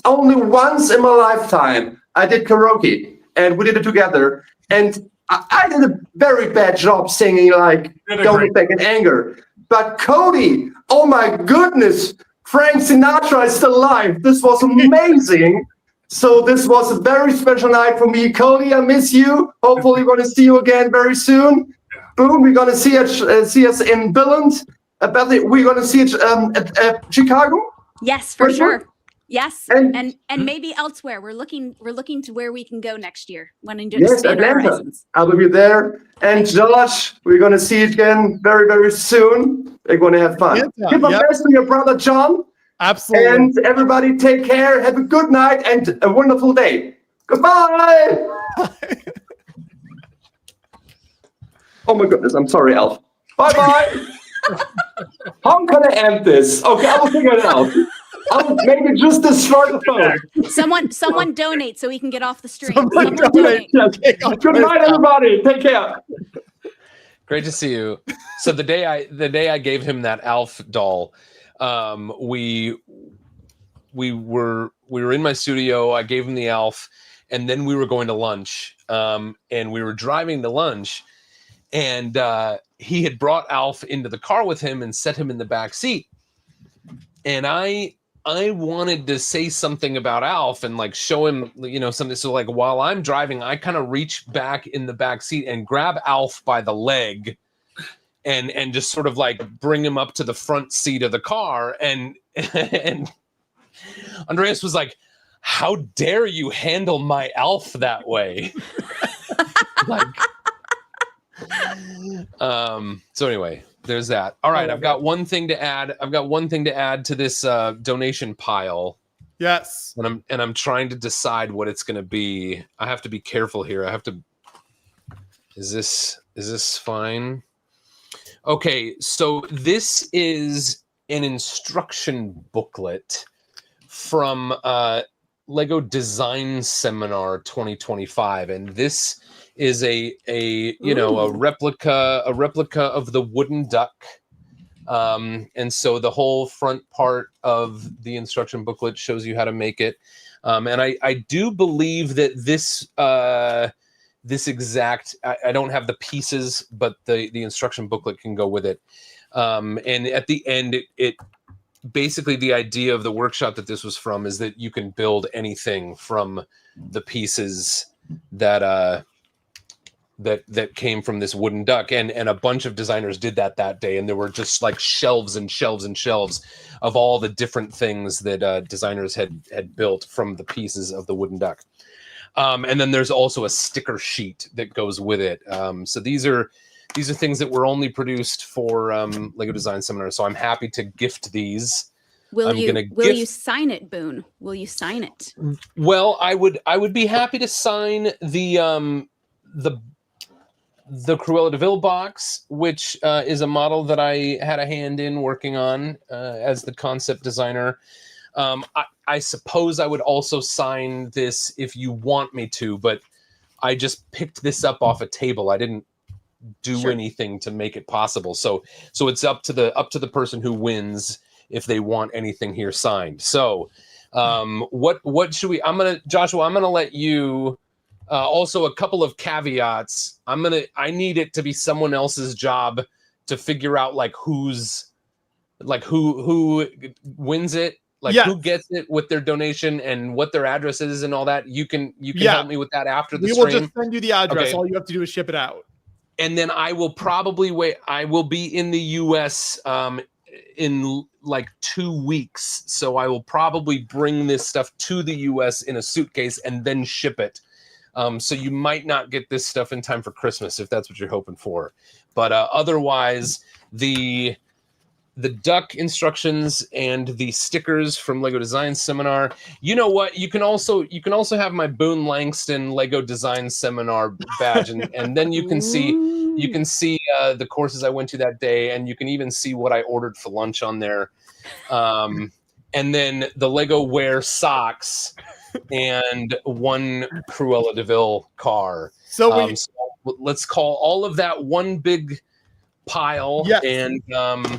only once in my lifetime, I did karaoke. And we did it together. And I did a very bad job singing like Don't Look Back in Anger. But Cody, oh my goodness, Frank Sinatra is still alive. This was amazing. So this was a very special night for me. Cody, I miss you. Hopefully we're going to see you again very soon. Boom, we're going to see us in Billund. We're going to see it at Chicago.
Yes, for sure. Yes, and maybe elsewhere. We're looking to where we can go next year when
Yes, Atlanta. I will be there. And Josh, we're going to see you again very, very soon. We're going to have fun. Give a best to your brother, John.
Absolutely.
And everybody take care. Have a good night and a wonderful day. Goodbye. Oh my goodness. I'm sorry, Alf. Bye-bye. How can I end this? Okay, I will figure it out. I'll maybe just destroy the phone.
Someone donate so we can get off the stream.
Someone donate. Good night, everybody. Take care.
Great to see you. So the day I gave him that Alf doll, we were in my studio. I gave him the Alf, and then we were going to lunch. And we were driving to lunch, and he had brought Alf into the car with him and set him in the back seat. And I wanted to say something about Alf and like show him, something. So like while I'm driving, I kind of reach back in the back seat and grab Alf by the leg and just sort of like bring him up to the front seat of the car. And Andreas was like, "How dare you handle my Alf that way?" So anyway, there's that. All right, I've got one thing to add. To this donation pile.
Yes.
And I'm trying to decide what it's going to be. I have to be careful here. Is this fine? Okay, so this is an instruction booklet from Lego Design Seminar 2025, and this is a replica of the wooden duck. And so the whole front part of the instruction booklet shows you how to make it. And I do believe that this exact, I don't have the pieces, but the instruction booklet can go with it. And at the end, it basically, the idea of the workshop that this was from is that you can build anything from the pieces that came from this wooden duck, and a bunch of designers did that day, and there were just like shelves and shelves and shelves of all the different things that designers had built from the pieces of the wooden duck. And then there's also a sticker sheet that goes with it. So these are things that were only produced for Lego Design Seminar. So I'm happy to gift these.
Will you sign it, Boone? Will you sign it?
Well, I would be happy to sign the Cruella de Vil box, which is a model that I had a hand in working on as the concept designer. I suppose I would also sign this if you want me to, but I just picked this up off a table. I didn't do anything to make it possible. So it's up to the person who wins if they want anything here signed. So what should we? Joshua, I'm gonna let you. Also, a couple of caveats. I need it to be someone else's job to figure out who wins it, who gets it with their donation and what their address is and all that. You can help me with that after the stream.
We will just send you the address.
Okay.
All you have to do is ship it out.
And then I will probably wait. I will be in the U.S. In 2 weeks, so I will probably bring this stuff to the U.S. in a suitcase and then ship it. So you might not get this stuff in time for Christmas if that's what you're hoping for. But otherwise, the duck instructions and the stickers from Lego Design Seminar. You know what? You can also have my Boone Langston Lego Design Seminar badge, and then you can see the courses I went to that day, and you can even see what I ordered for lunch on there. And then the Lego Wear socks and one Cruella de Vil car. So let's call all of that one big pile.
Yes.
And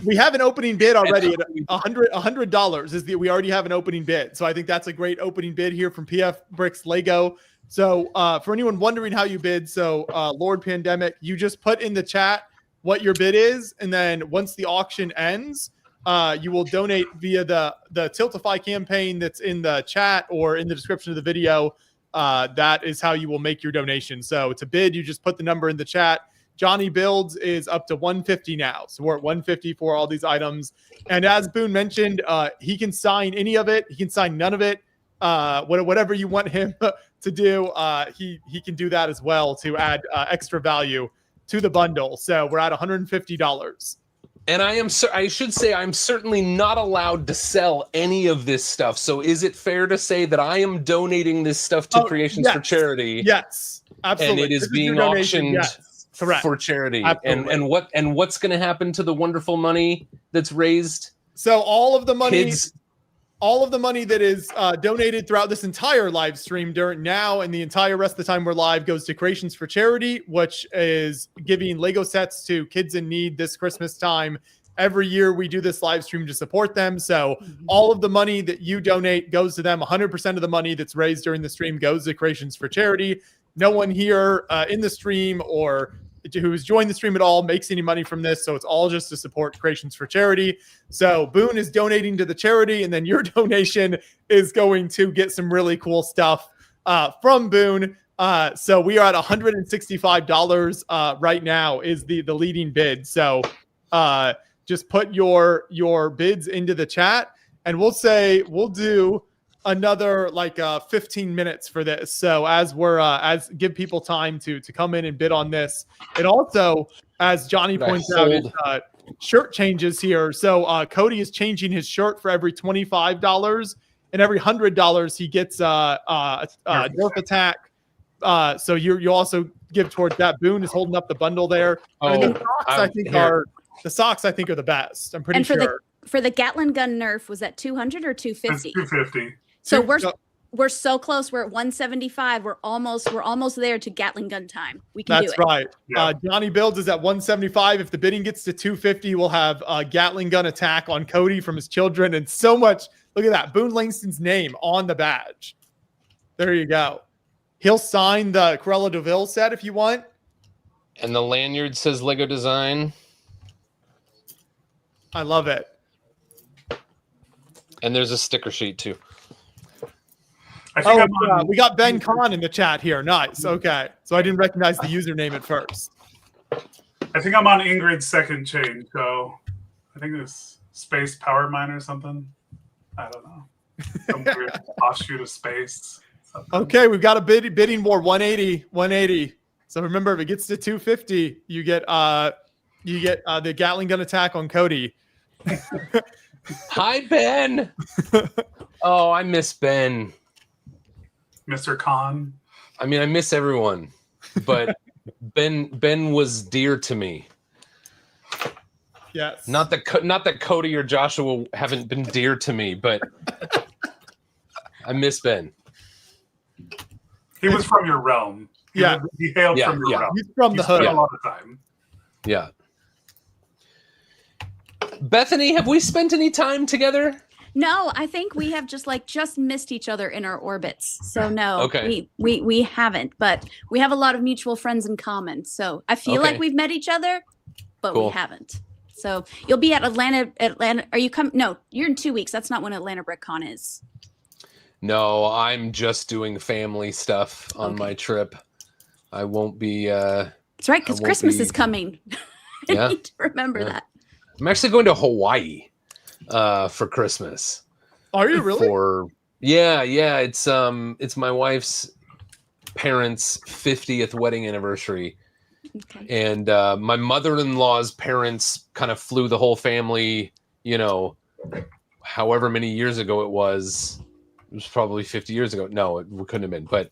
we have an opening bid already at $100. We already have an opening bid. So I think that's a great opening bid here from PF Bricks Lego. So for anyone wondering how you bid, Lord Pandemic, you just put in the chat what your bid is, and then once the auction ends, you will donate via the Tiltify campaign that's in the chat or in the description of the video. That is how you will make your donation. So it's a bid. You just put the number in the chat. Johnny Builds is up to 150 now. So we're at 150 for all these items. And as Boone mentioned, he can sign any of it. He can sign none of it. Whatever you want him to do, he can do that as well to add extra value to the bundle. So we're at $150.
And I should say I'm certainly not allowed to sell any of this stuff. So is it fair to say that I am donating this stuff to Creations for Charity?
Yes, absolutely.
And it is being auctioned for charity.
Absolutely.
And what's going to happen to the wonderful money that's raised?
So all of the money that is donated throughout this entire live stream during now and the entire rest of the time we're live goes to Creations for Charity, which is giving Lego sets to kids in need this Christmas time. Every year we do this live stream to support them. So all of the money that you donate goes to them. 100% of the money that's raised during the stream goes to Creations for Charity. No one here in the stream or who's joined the stream at all makes any money from this. So it's all just to support Creations for Charity. So Boone is donating to the charity, and then your donation is going to get some really cool stuff from Boone. So we are at $165 right now is the leading bid. So just put your bids into the chat, and we'll do another 15 minutes for this. So as we're give people time to come in and bid on this. It also, as Johnny points out, is shirt changes here. So Cody is changing his shirt for every $25, and every $100 he gets Nerf attack. So you also give towards that. Boone is holding up the bundle there. The socks I think are the best. I'm pretty sure.
For the Gatling gun Nerf, was that 200 or 250?
That's 250.
So we're so close. We're at 175. We're almost there to Gatling gun time. We can do it.
That's right. Yeah. Johnny Builds is at 175. If the bidding gets to 250, we'll have a Gatling gun attack on Cody from his children, and so much. Look at that, Boone Langston's name on the badge. There you go. He'll sign the Cruella de Vil set if you want.
And the lanyard says Lego Design.
I love it.
And there's a sticker sheet too.
We got Ben Kahn in the chat here. Nice. Okay. So I didn't recognize the username at first.
I think I'm on Ingrid's second chain. So I think it's Space Power Mine or something. I don't know. Some weird offshoot of space. Something.
Okay. We've got a bidding war 180. So remember, if it gets to 250, you get the Gatling gun attack on Cody.
Hi, Ben. Oh, I miss Ben.
Mr. Khan.
I mean, I miss everyone, but Ben was dear to me.
Yes.
Not that Cody or Joshua haven't been dear to me, but I miss Ben.
He was from your realm.
Yeah.
He hailed
Yeah,
from your
yeah.
realm.
He's from the
He spent
hood.
a lot of time.
Yeah. Bethany, have we spent any time together?
No, I think we have just missed each other in our orbits. So no,
Okay.
we haven't, but we have a lot of mutual friends in common. So I feel
Okay.
like we've met each other, but
Cool.
we haven't. So you'll be at Atlanta. Are you coming? No, you're in 2 weeks. That's not when Atlanta BrickCon is.
No, I'm just doing family stuff on my trip. I won't be.
That's right, because Christmas is coming. I
Yeah.
need to remember that.
I'm actually going to Hawaii for Christmas.
Are you really?
Yeah. It's my wife's parents' 50th wedding anniversary.
Okay.
And my mother-in-law's parents kind of flew the whole family, however many years ago it was. It was probably 50 years ago. No, it couldn't have been. But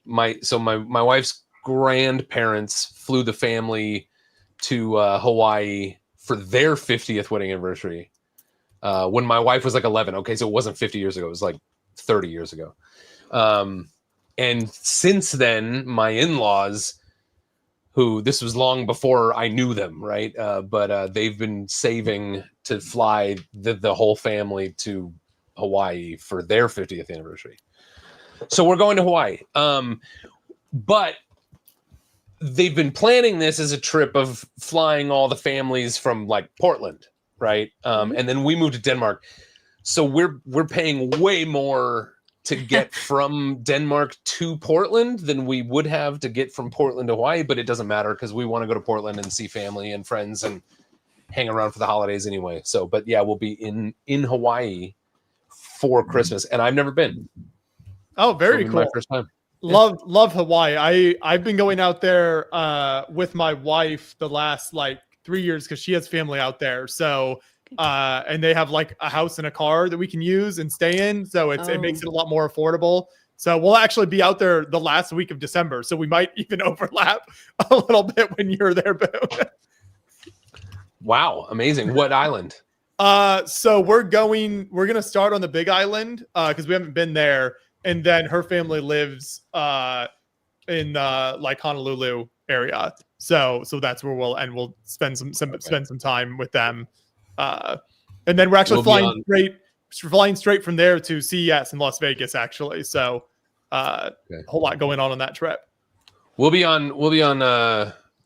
my wife's grandparents flew the family to Hawaii for their 50th wedding anniversary when my wife was like 11. Okay, so it wasn't 50 years ago. It was like 30 years ago. And since then, my in-laws, who this was long before I knew them, right? But they've been saving to fly the whole family to Hawaii for their 50th anniversary. So we're going to Hawaii. But they've been planning this as a trip of flying all the families from like Portland, right? And then we moved to Denmark. So we're paying way more to get from Denmark to Portland than we would have to get from Portland to Hawaii, but it doesn't matter because we want to go to Portland and see family and friends and hang around for the holidays anyway. So, but yeah, we'll be in Hawaii for Christmas, and I've never been.
Oh, very
So
cool.
my first time.
Love Hawaii. I've been going out there with my wife the last like 3 years because she has family out there. So and they have like a house and a car that we can use and stay in. So it makes it a lot more affordable. So we'll actually be out there the last week of December. So we might even overlap a little bit when you're there, Boo.
Wow, amazing. What island?
So we're gonna start on the Big Island because we haven't been there. And then her family lives in like Honolulu area. So that's where we'll spend some time with them. And then we're actually flying straight from there to CES in Las Vegas, actually. So a whole lot going on that trip.
We'll be on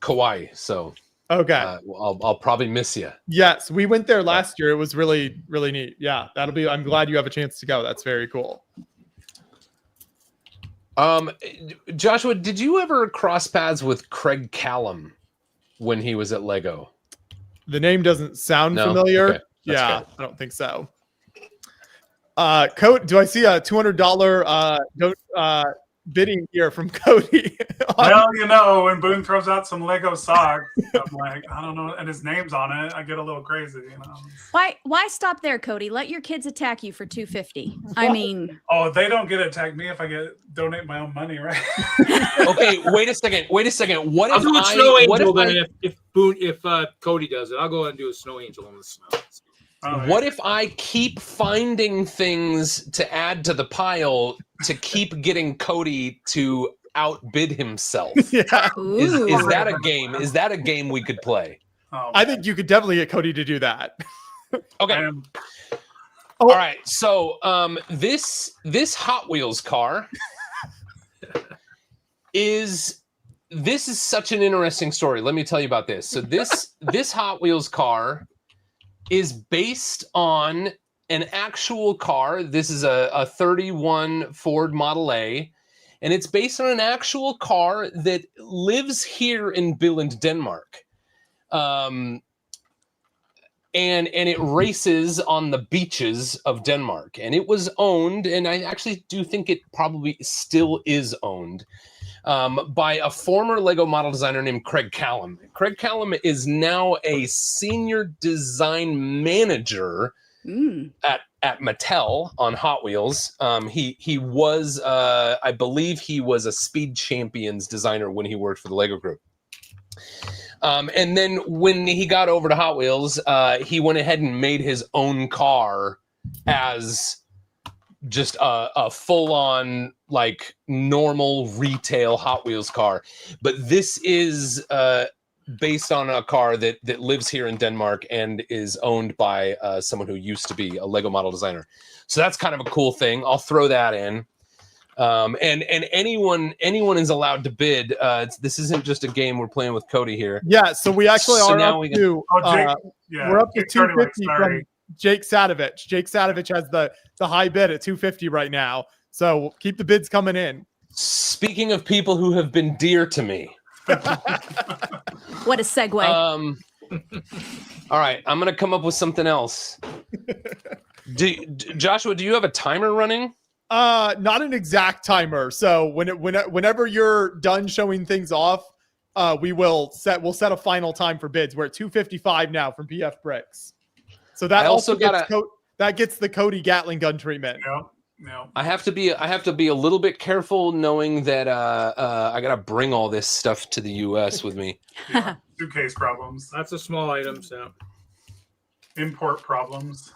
Kauai, so
okay.
I'll probably miss you.
Yes, we went there last year. It was really, really neat. Yeah, I'm glad you have a chance to go. That's very cool.
Joshua, did you ever cross paths with Craig Callum when he was at Lego?
The name doesn't sound familiar. Okay. Yeah, fair. I don't think so. Cody, do I see a $200 bidding here from Cody?
Well, when Boone throws out some Lego socks, I'm like, I don't know, and his name's on it, I get a little crazy,
Why stop there, Cody? Let your kids attack you for $250. I mean,
they don't get to attack me if I donate my own money, right?
Okay, wait a second. What
I'll
if
do a snow angel then if Cody does it? I'll go ahead and do a snow angel in the snow.
What if I keep finding things to add to the pile to keep getting Cody to outbid himself?
Yeah.
Is that a game? Is that a game we could play?
I think you could definitely get Cody to do that.
Okay. All right. So this Hot Wheels car is such an interesting story. Let me tell you about this. So this Hot Wheels car is based on an actual car. This is a 31 Ford Model A, and it's based on an actual car that lives here in Billund, Denmark. And it races on the beaches of Denmark. And it was owned, and I actually do think it probably still is owned, by a former Lego model designer named Craig Callum. Craig Callum is now a senior design manager at Mattel on Hot Wheels. He was, I believe he was a Speed Champions designer when he worked for the Lego Group. And then when he got over to Hot Wheels, he went ahead and made his own car as just a full-on like normal retail Hot Wheels car, but this is based on a car that lives here in Denmark and is owned by someone who used to be a Lego model designer. So that's kind of a cool thing. I'll throw that in. And anyone is allowed to bid. This isn't just a game we're playing with Cody here.
Yeah, so we actually
So
are
now
up
we
to we're up to
Jake's already, like,
250
sorry.
from Jake Sadovich. Jake Sadovich has the high bid at 250 right now. So keep the bids coming in.
Speaking of people who have been dear to me.
What a segue.
All right, I'm gonna come up with something else. Joshua, do you have a timer running?
Not an exact timer. So whenever you're done showing things off, we'll set a final time for bids. We're at 255 now from PF Bricks. So that that gets the Cody Gatling gun treatment.
No.
I have to be a little bit careful knowing that I gotta bring all this stuff to the US with me.
Yeah. Suitcase problems.
Lots of small items. Yeah.
Import problems.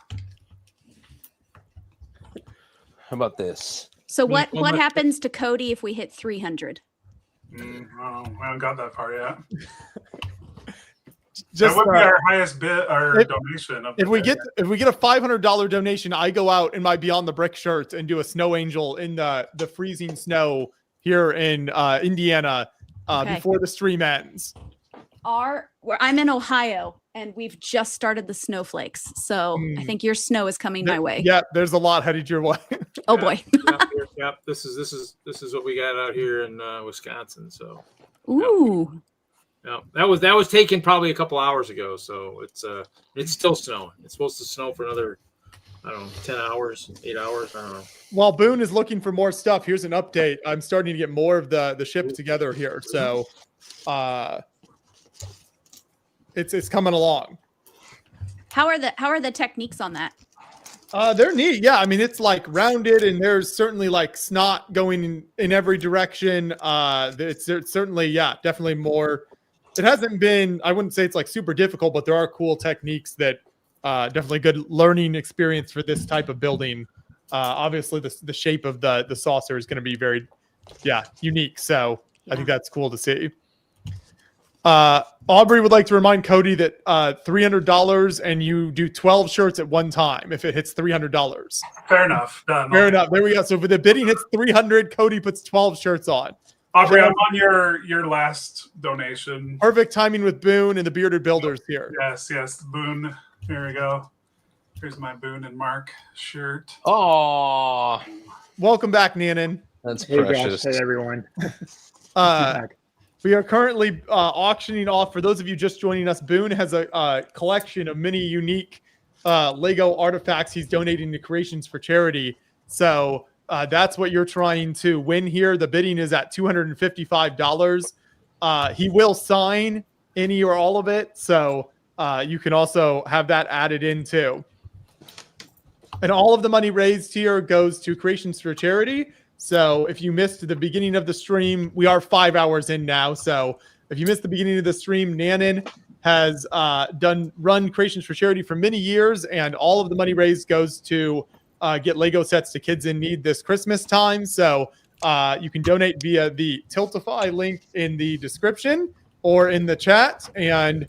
How about this?
So what happens to Cody if we hit 300?
Oh, I haven't got that far yet.
Just,
that would be our highest bid, our donation.
If we get a $500 donation, I go out in my Beyond the Brick shirts and do a snow angel in the freezing snow here in Indiana before the stream ends.
I'm in Ohio and we've just started the snowflakes, so I think your snow is coming my way.
Yeah, there's a lot headed your way.
Oh boy.
Yep. This is what we got out here in Wisconsin. So.
Ooh.
Yeah, that was taken probably a couple hours ago, so it's still snowing. It's supposed to snow for another, I don't know, 10 hours, 8 hours, I don't know.
While Boone is looking for more stuff, here's an update. I'm starting to get more of the ship together here, so it's coming along.
How are the techniques on that?
They're neat. Yeah, I mean it's like rounded, and there's certainly like snot going in every direction. It's certainly definitely more. It hasn't been, I wouldn't say it's like super difficult, but there are cool techniques that definitely good learning experience for this type of building. Obviously, the shape of the saucer is going to be very, unique. So I think that's cool to see. Aubrey would like to remind Cody that $300 and you do 12 shirts at one time if it hits $300.
Fair enough. Done.
Fair enough. There we go. So if the bidding hits 300, Cody puts 12 shirts on.
Aubrey, I'm on your last donation.
Perfect timing with Boone and the Bearded Builders here.
Yes, Boone. Here we go. Here's my Boone and Mark shirt.
Oh,
welcome back, Nanan.
That's
precious. Hey, everyone.
We are currently auctioning off. For those of you just joining us, Boone has a collection of many unique Lego artifacts he's donating to Creations for Charity. So that's what you're trying to win here. The bidding is at $255. He will sign any or all of it, so you can also have that added in too. And all of the money raised here goes to Creations for Charity. So if you missed the beginning of the stream, we are 5 hours in now. So if you missed the beginning of the stream, Nanan has run Creations for Charity for many years, and all of the money raised goes to get Lego sets to kids in need this Christmas time. So you can donate via the Tiltify link in the description or in the chat and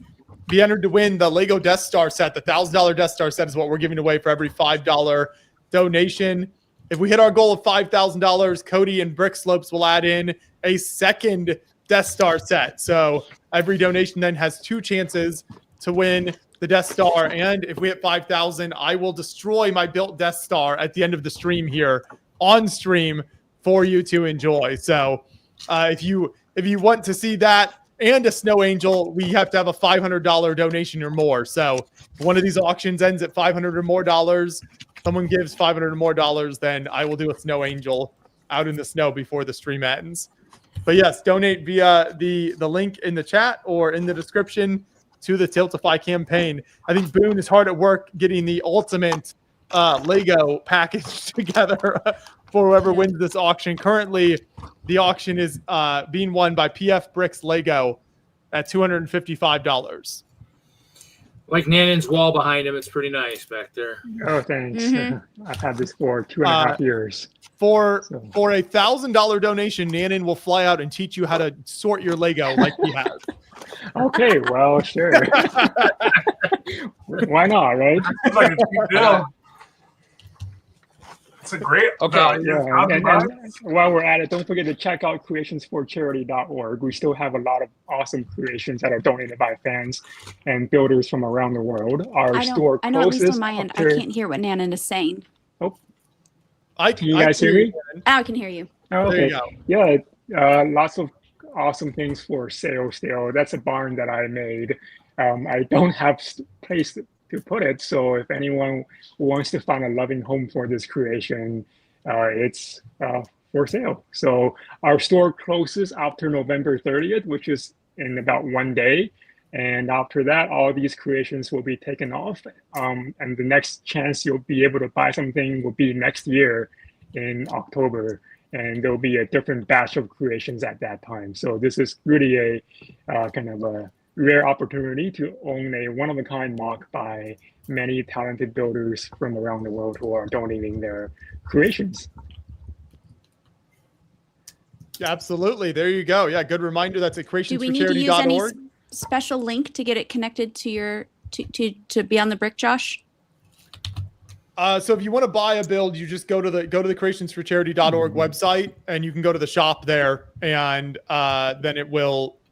be entered to win the Lego Death Star set. The $1,000 Death Star set is what we're giving away for every $5 donation. If we hit our goal of $5,000, Cody and Brick Slopes will add in a second Death Star set. So every donation then has 2 chances to win the Death Star. And if we hit 5,000, I will destroy my built Death Star at the end of the stream here on stream for you to enjoy. So if you want to see that and a snow angel, we have to have a $500 donation or more. So if one of these auctions ends at $500 or more dollars, someone gives $500 or more dollars, then I will do a snow angel out in the snow before the stream ends. But yes, donate via the link in the chat or in the description to the Tiltify campaign. I think Boone is hard at work getting the ultimate Lego package together for whoever wins this auction. Currently, the auction is being won by PF Bricks Lego at $255.
Like Nanon's wall behind him. It's pretty nice back there.
Oh, thanks.
Mm-hmm.
I've had this for 2.5 years.
For a $1,000 donation, Nanon will fly out and teach you how to sort your Lego like he has.
Okay, well, sure. Why not, right?
It's like a cheap deal. It's a great value.
And while we're at it, don't forget to check out creationsforcharity.org. We still have a lot of awesome creations that are donated by fans and builders from around the world. Our store
I know at least
closest
on my end, I
after-
can't hear what Nanon is saying.
Can you guys hear me?
Now I can hear you.
Oh,
There
okay.
you go.
Yeah, lots of awesome things for sale still. That's a barn that I made. I don't have place to put it, so if anyone wants to find a loving home for this creation, it's for sale. So our store closes after November 30th, which is in about 1 day. And after that, all these creations will be taken off. And the next chance you'll be able to buy something will be next year in October. And there'll be a different batch of creations at that time. So this is really a kind of a rare opportunity to own a one-of-a-kind MOC by many talented builders from around the world who are donating their creations.
Yeah, absolutely. There you go. Yeah, good reminder. That's at
Do we need to use any
creationsforcharity.org.
special link to get it connected to your to be on the brick, Josh?
So if you want to buy a build, you just go to the creationsforcharity.org website, and you can go to the shop there, and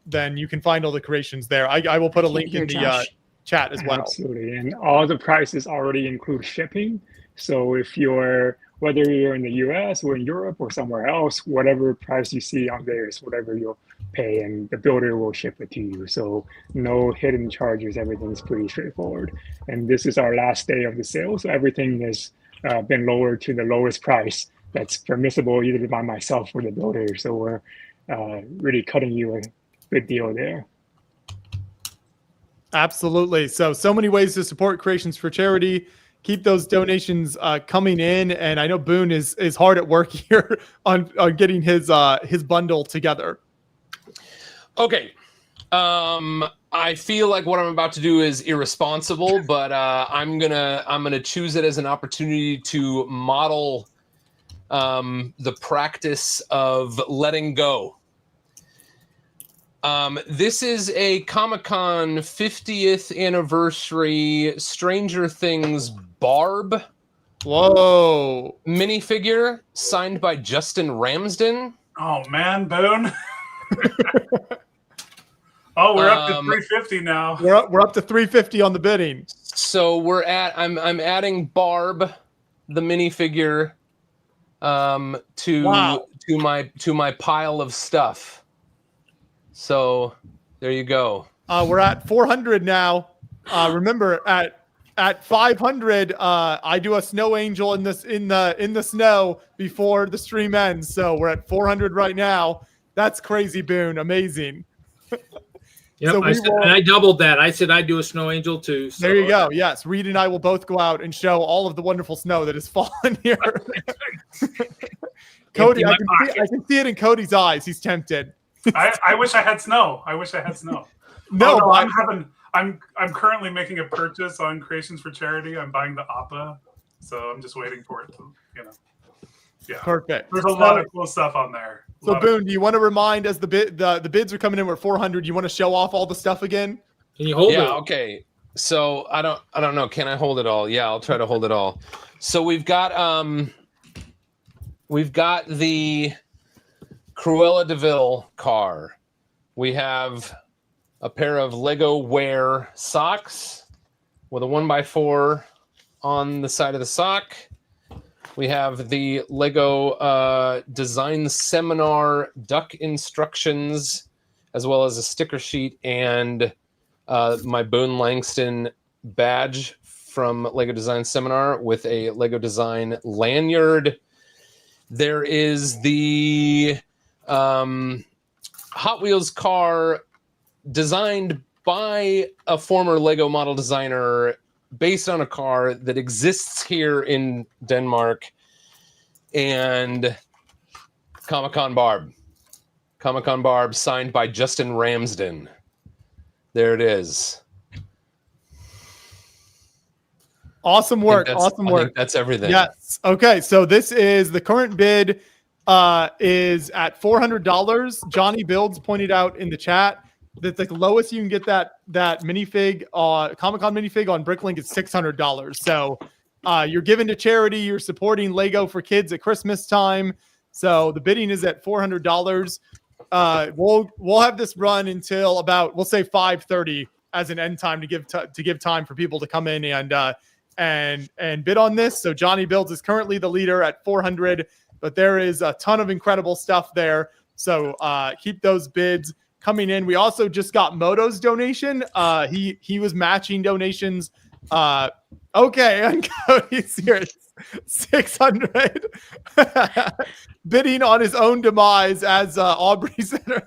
then you can find all the creations there. I will put a link in the chat as well.
Absolutely, and all the prices already include shipping. So if whether you're in the US or in Europe or somewhere else, whatever price you see on there is whatever you'll pay, and the builder will ship it to you. So no hidden charges, everything's pretty straightforward. And this is our last day of the sale, so everything has been lowered to the lowest price that's permissible either by myself or the builder. So we're really cutting you a good deal there.
Absolutely. So many ways to support Creations for Charity. Keep those donations coming in, and I know Boone is hard at work here on getting his bundle together.
Okay. I feel like what I'm about to do is irresponsible, but I'm gonna choose it as an opportunity to model the practice of letting go. This is a Comic-Con 50th anniversary Stranger Things Barb.
Whoa.
Minifigure signed by Justin Ramsden.
Oh man, Boone. Oh, we're up to 350 now.
We're up to 350 on the bidding.
So I'm adding Barb, the minifigure, to my pile of stuff. So there you go.
We're at 400 now. Remember, at 500, I do a snow angel in the snow before the stream ends. So we're at 400 right now. That's crazy, Boone. Amazing.
Yep,
So
and I doubled that. I said I'd do a snow angel too. So.
There you go. Yes, Reed and I will both go out and show all of the wonderful snow that has fallen here. Cody, I can see it in Cody's eyes. He's tempted.
I wish I had snow.
No,
I'm currently making a purchase on Creations for Charity. I'm buying the Appa, so I'm just waiting for it to, yeah.
Perfect.
There's a lot of cool stuff on there.
So Boone, do you want to remind, as the bids are coming in, we're at 400. You want to show off all the stuff again?
Can you hold it?
Yeah. Okay. So I don't know. Can I hold it all? Yeah, I'll try to hold it all. So we've got the Cruella de Vil car. We have a pair of Lego Wear socks with a 1x4 on the side of the sock. We have the Lego Design Seminar duck instructions, as well as a sticker sheet and my Boone Langston badge from Lego Design Seminar with a Lego Design lanyard. There is the Hot Wheels car designed by a former Lego model designer based on a car that exists here in Denmark, and Comic-Con Barb signed by Justin Ramsden. There it is.
Awesome work. Awesome
I
work.
think that's everything.
Yes. Okay. So this is the current bid is at $400. Johnny Builds pointed out in the chat that the lowest you can get that minifig, Comic-Con minifig on Bricklink is $600. So you're giving to charity. You're supporting Lego for kids at Christmas time. So the bidding is at $400. We'll have this run until about, we'll say 5:30 as an end time to give time for people to come in and bid on this. So Johnny Builds is currently the leader at 400, but there is a ton of incredible stuff there. So keep those bids coming in. We also just got Moto's donation. He was matching donations. Okay, and Cody's here. 600 bidding on his own demise, as Aubrey said earlier.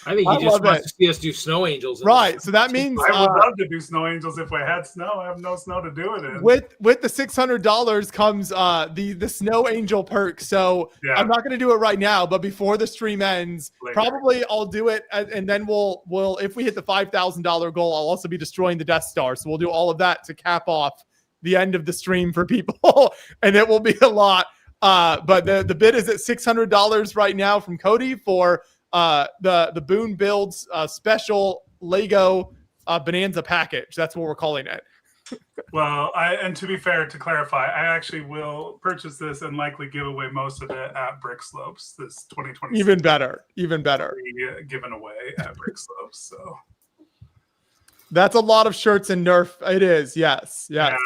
I think he just wants to see us do snow angels.
Right. So that means
I would love to do snow angels if we had snow. I have no snow to do it in.
With the $600 comes the snow angel perk. So
Yeah.
I'm not going to do it right now, but before the stream ends, probably I'll do it, and then we'll if we hit the $5,000 goal, I'll also be destroying the Death Star. So we'll do all of that to cap off the end of the stream for people, and it will be a lot. But the bid is at $600 right now from Cody for the Boone Builds special Lego Bonanza package. That's what we're calling it.
Well, and to be fair, to clarify, I actually will purchase this and likely give away most of it at Brick Slopes this 2020.
Even better.
Given away at Brick Slopes. So
that's a lot of shirts and Nerf. It is. Yes.
Yeah.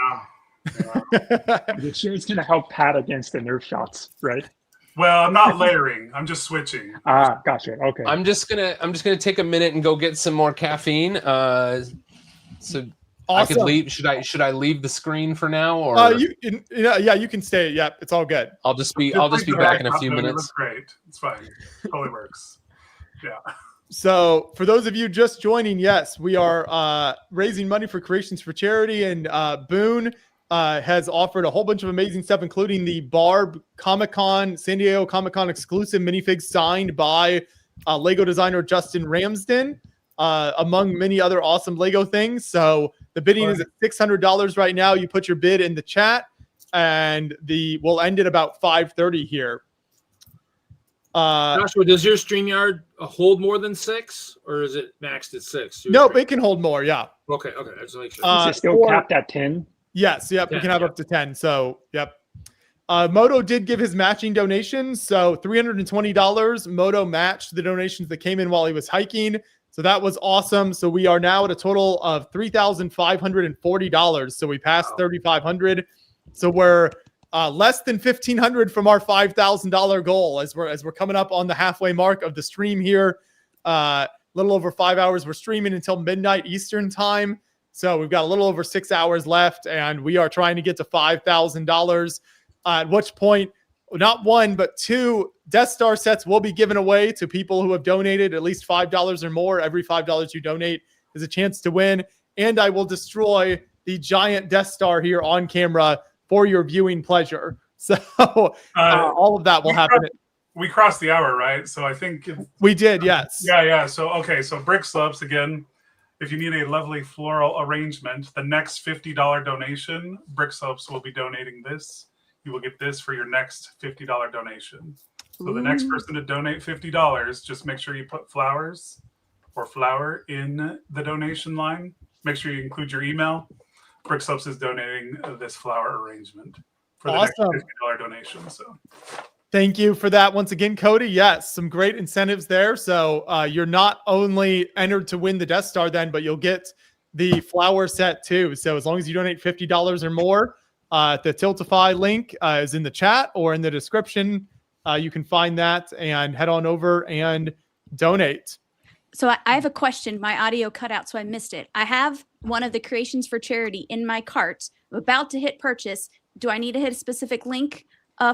The shirt's gonna help Pat against the Nerf shots, right?
Well, I'm not layering. I'm just switching.
Gotcha. Okay.
I'm just gonna take a minute and go get some more caffeine. So I could
Awesome.
leave. Should I leave the screen for now, or
you can stay. Yep, it's all good.
I'll just be back in a few minutes.
That's great. It's fine. Totally works. Yeah.
So for those of you just joining, yes, we are raising money for Creations for Charity, and Boone has offered a whole bunch of amazing stuff, including the Barb Comic-Con, San Diego Comic-Con exclusive minifigs signed by Lego designer Justin Ramsden, among many other awesome Lego things. So the bidding is at $600 right now. You put your bid in the chat, and we'll end at about 5:30 here.
Joshua, does your StreamYard hold more than 6, or is it maxed at 6?
Nope, it can hold more. Yeah.
Okay. I just make sure.
Is it still capped at 10?
Yes. Yep. We can have up to 10. So, yep. Moto did give his matching donations. So $320. Moto matched the donations that came in while he was hiking. So that was awesome. So we are now at a total of $3,540. So we passed $3,500. So we're less than $1,500 from our $5,000 goal as we're coming up on the halfway mark of the stream here. Little over 5 hours. We're streaming until midnight Eastern time. So we've got a little over 6 hours left, and we are trying to get to $5,000. At which point, not one, but 2 Death Star sets will be given away to people who have donated at least $5 or more. Every $5 you donate is a chance to win. And I will destroy the giant Death Star here on camera for your viewing pleasure. So all of that will happen.
We crossed the hour, right? So I think
We did, yes.
Yeah. So Brick Slopes again. If you need a lovely floral arrangement, the next $50 donation, Brick Slopes will be donating this. You will get this for your next $50 donation. So the next person to donate $50, just make sure you put flowers or flower in the donation line. Make sure you include your email. Brick Slopes is donating this flower arrangement for the next $50 donation. So
Thank you for that once again, Cody. Yes, some great incentives there. So you're not only entered to win the Death Star then, but you'll get the flower set too. So as long as you donate $50 or more, the Tiltify link is in the chat or in the description. You can find that and head on over and donate.
So I have a question. My audio cut out, so I missed it. I have one of the Creations for Charity in my cart. I'm about to hit purchase. Do I need to hit a specific link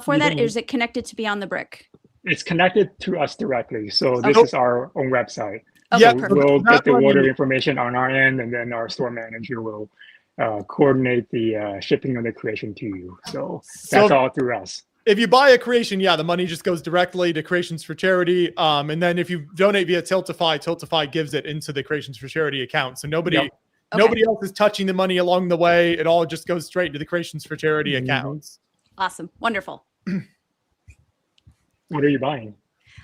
for that, or is it connected to Beyond the Brick?
It's connected to us directly. So this is our own website.
Okay,
so we'll get the order information on our end, and then our store manager will coordinate the shipping of the creation to you. So that's all through us.
If you buy a creation, the money just goes directly to Creations for Charity. And then if you donate via Tiltify, Tiltify gives it into the Creations for Charity account. So nobody Nobody else is touching the money along the way. It all just goes straight into the Creations for Charity accounts.
Awesome. Wonderful.
What are you buying?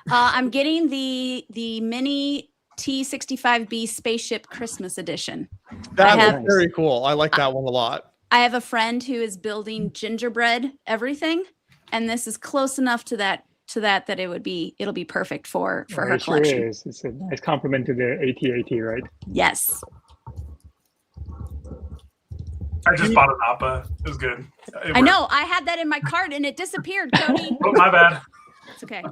I'm getting the mini T65B spaceship Christmas edition.
That's very cool. I like that one a lot.
I have a friend who is building gingerbread everything, and this is close enough to that it'll be perfect for her
It sure
collection.
is. It's a nice compliment to the AT-AT, right?
Yes.
I just bought an Appa. It was good.
I know. I had that in my cart and it disappeared, Cody.
Oh, my bad.
It's okay.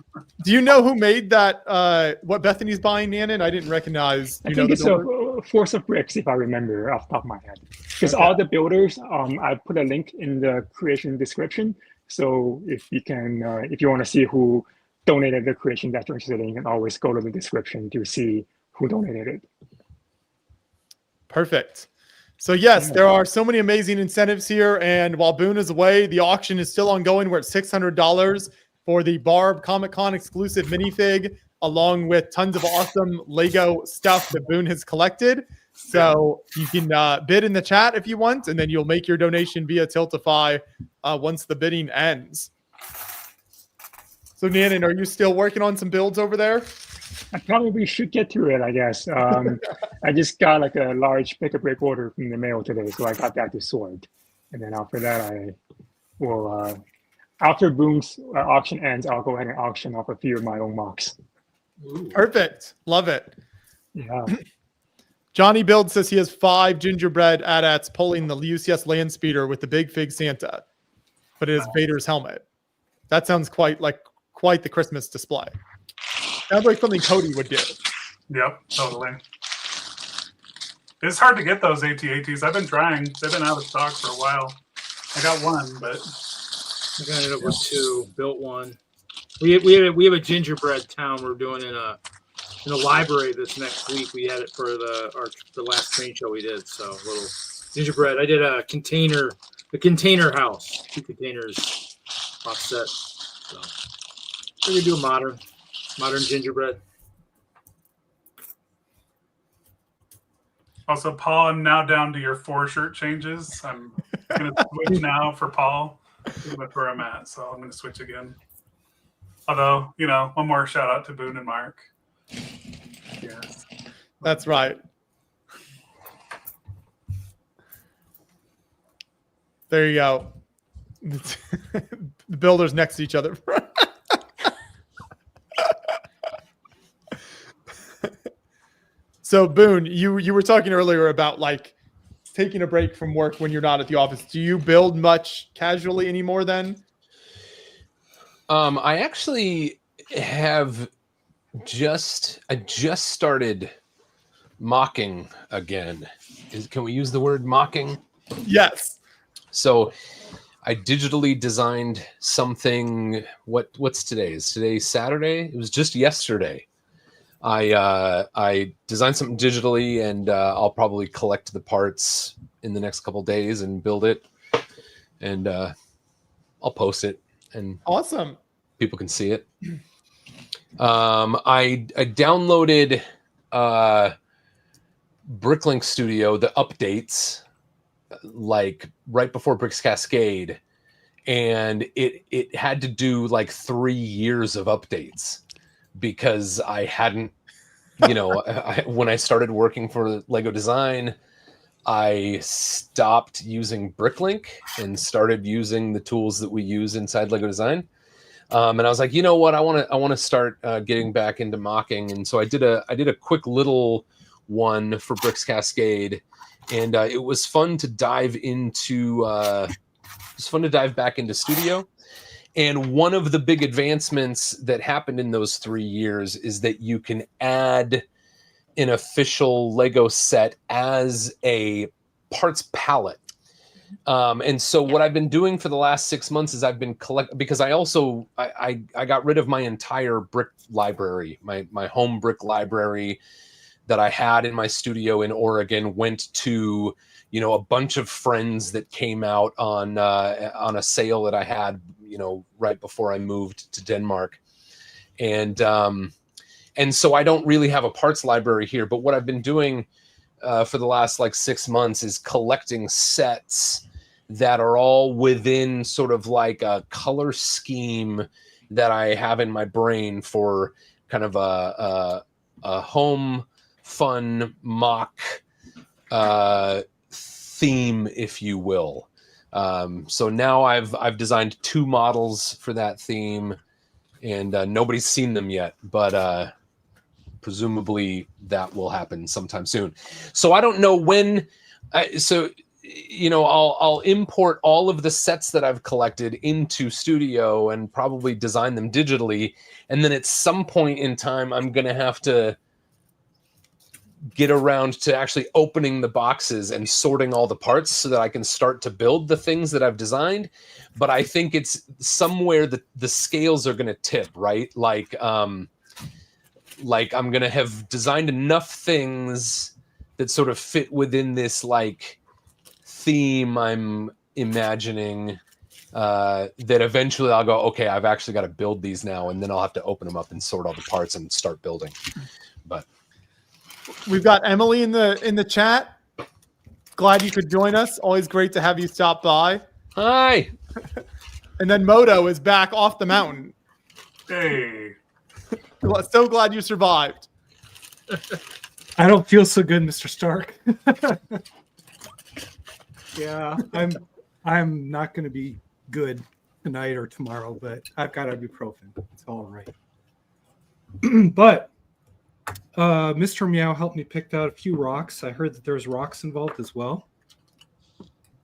Do you know who made that? What Bethany's buying, Nannon? I didn't recognize.
I think it's a Force of Bricks, if I remember off the top of my head. Because all the builders, I put a link in the creation description. So if you can, if you want to see who donated the creation that you're interested in, you can always go to the description to see who donated it.
Perfect. So yes, there are so many amazing incentives here. And while Boone is away, the auction is still ongoing. We're at $600 for the Barb Comic-Con exclusive minifig, along with tons of awesome Lego stuff that Boone has collected. So you can bid in the chat if you want, and then you'll make your donation via Tiltify once the bidding ends. So Nannon, are you still working on some builds over there?
I probably should get to it, I guess. I just got like a large pick-a-brick order from the mail today, so I got that to sort. And then after that, I will, after Boone's auction ends, I'll go ahead and auction off a few of my own mocks.
Perfect. Love it.
Yeah.
Johnny Build says he has 5 gingerbread AT-ATs pulling the UCS land speeder with the big fig Santa, but it is Vader's helmet. That sounds quite the Christmas display. Sounds like something Cody would do.
Yep, totally. It's hard to get those AT-ATs. I've been trying. They've been out of stock for a while. I got one, but
I got it over 2. Built one. We have a gingerbread town we're doing in a library this next week. We had it for the last train show we did. So a little gingerbread. I did the container house, 2 containers offset. So we're gonna do a modern gingerbread.
also, Paul, I'm now down to your 4 shirt changes. I'm going to switch now for Paul. That's where I'm at, so I'm going to switch again. Although, one more shout out to Boone and Mark. Yes.
That's right. There you go. The builders next to each other. So Boone, you were talking earlier about taking a break from work when you're not at the office. Do you build much casually anymore then?
I actually have just started mocking again. Can we use the word mocking?
Yes.
So I digitally designed something. What's today? Is today Saturday? It was just yesterday. I designed something digitally, and I'll probably collect the parts in the next couple days and build it, and I'll post it, and
awesome,
people can see it. I downloaded Bricklink Studio, the updates, right before Bricks Cascade, and it had to do 3 years of updates. Because I hadn't, when I started working for Lego Design, I stopped using Bricklink and started using the tools that we use inside Lego Design. And I was like, you know what, I want to start getting back into mocking. And so I did a quick little one for Bricks Cascade, and it was fun to dive into. Back into Studio. And one of the big advancements that happened in those 3 years is that you can add an official Lego set as a parts palette. And so what I've been doing for the last 6 months is I've been because I got rid of my entire brick library, my home brick library that I had in my studio in Oregon, went to a bunch of friends that came out on a sale that I had, right before I moved to Denmark. And so I don't really have a parts library here, but what I've been doing for the last like 6 months is collecting sets that are all within sort of like a color scheme that I have in my brain for kind of a home fun mock theme, if you will. So now I've designed 2 models for that theme, and nobody's seen them yet, but presumably that will happen sometime soon. So I don't know when. I'll import all of the sets that I've collected into Studio and probably design them digitally, and then at some point in time, I'm gonna have to get around to actually opening the boxes and sorting all the parts so that I can start to build the things that I've designed. But I think it's somewhere that the scales are going to tip, right? Like I'm going to have designed enough things that sort of fit within this like theme I'm imagining that eventually I'll go, okay, I've actually got to build these now, and then I'll have to open them up and sort all the parts and start building. But
we've got Emily in the chat. Glad you could join us. Always great to have you stop by.
Hi.
And then Moto is back off the mountain.
Hey.
So glad you survived.
I don't feel so good, Mr. Stark. Yeah, I'm not going to be good tonight or tomorrow, but I've got ibuprofen. It's all right. But Mr. Meow helped me pick out a few rocks. I heard that there's rocks involved as well.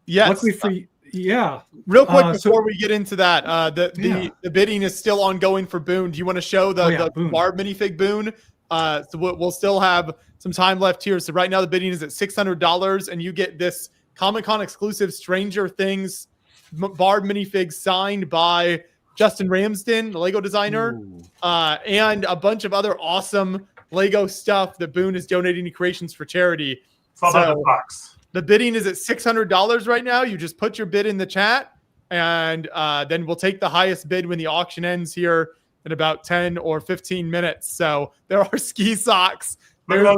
Yes.
Luckily for you, yeah.
Real quick before we get into that, the bidding is still ongoing for Boone. Do you want to show the Barb minifig Boone? So we'll still have some time left here. So right now the bidding is at $600, and you get this Comic-Con exclusive Stranger Things Barb minifig signed by Justin Ramsden, the Lego designer, and a bunch of other awesome Lego stuff that Boone is donating to Creations for Charity.
It's all about the box.
The bidding is at $600 right now. You just put your bid in the chat, and then we'll take the highest bid when the auction ends here in about 10 or 15 minutes. So there are ski socks. There's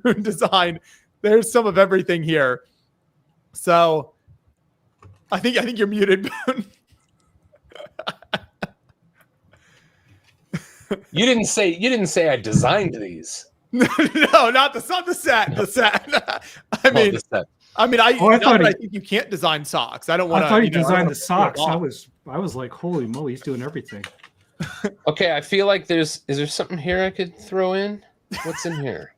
Boone design. There's some of everything here. So I think you're muted, Boone.
You didn't say I designed these.
No, not the set. The set. I think you can't design socks. I don't want to.
I thought he designed the socks. I was like, holy moly, he's doing everything.
Okay, I feel like is there something here I could throw in? What's in here?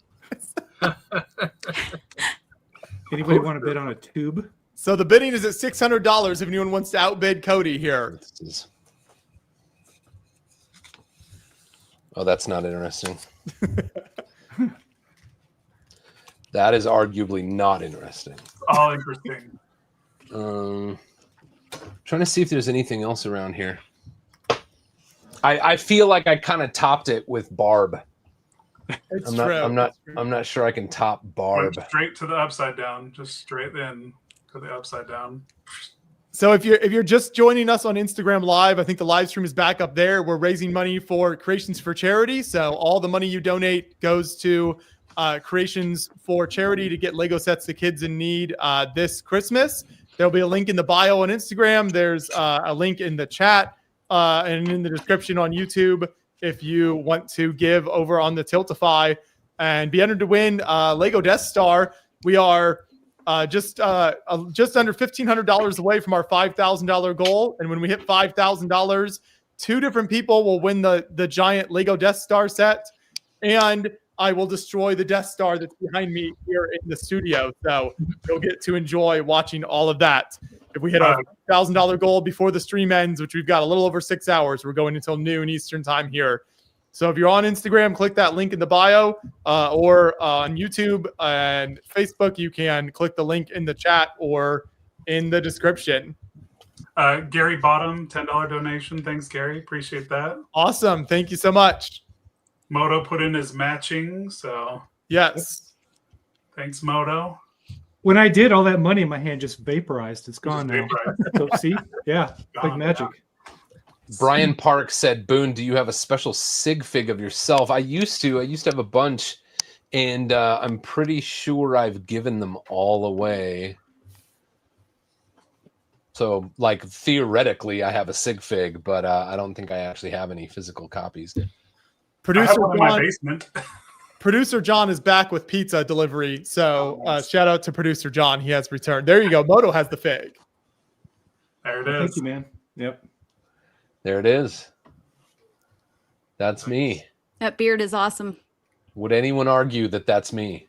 Anybody want to bid on a tube?
So the bidding is at $600 if anyone wants to outbid Cody here.
Oh, that's not interesting. That is arguably not interesting.
All interesting.
Trying to see if there's anything else around here. I feel like I kind of topped it with Barb. I'm not sure I can top Barb.
Went straight to the upside down, just straight in to the upside down.
So if you're just joining us on Instagram Live, I think the live stream is back up there. We're raising money for Creations for Charity. So all the money you donate goes to Creations for Charity to get Lego sets to kids in need this Christmas. There'll be a link in the bio on Instagram. There's a link in the chat and in the description on YouTube if you want to give over on the Tiltify and be entered to win Lego Death Star. We are just under $1,500 away from our $5,000 goal. And when we hit $5,000, 2 different people will win the giant Lego Death Star set. And I will destroy the Death Star that's behind me here in the studio. So you'll get to enjoy watching all of that. If we hit our $1,000 goal before the stream ends, which we've got a little over 6 hours, we're going until noon Eastern time here. So if you're on Instagram, click that link in the bio, or on YouTube and Facebook, you can click the link in the chat or in the description.
Gary Bottom, $10 donation. Thanks, Gary. Appreciate that.
Awesome. Thank you so much.
Moto put in his matching, so
yes.
Thanks, Moto.
When I did, all that money in my hand just vaporized. It's gone now. So see, yeah, like magic.
Brian Park said, Boone, do you have a special sig fig of yourself? I used to have a bunch And I'm pretty sure I've given them all away. So, like, theoretically, I have a sig fig, but I don't think I actually have any physical copies.
I have one in my basement.
Producer John is back with pizza delivery. So shout out to producer John. He has returned. There you go. Moto has the fig.
There it
Thank
is.
you, man. Yep.
There it is. That's me.
That beard is awesome.
Would anyone argue that that's me?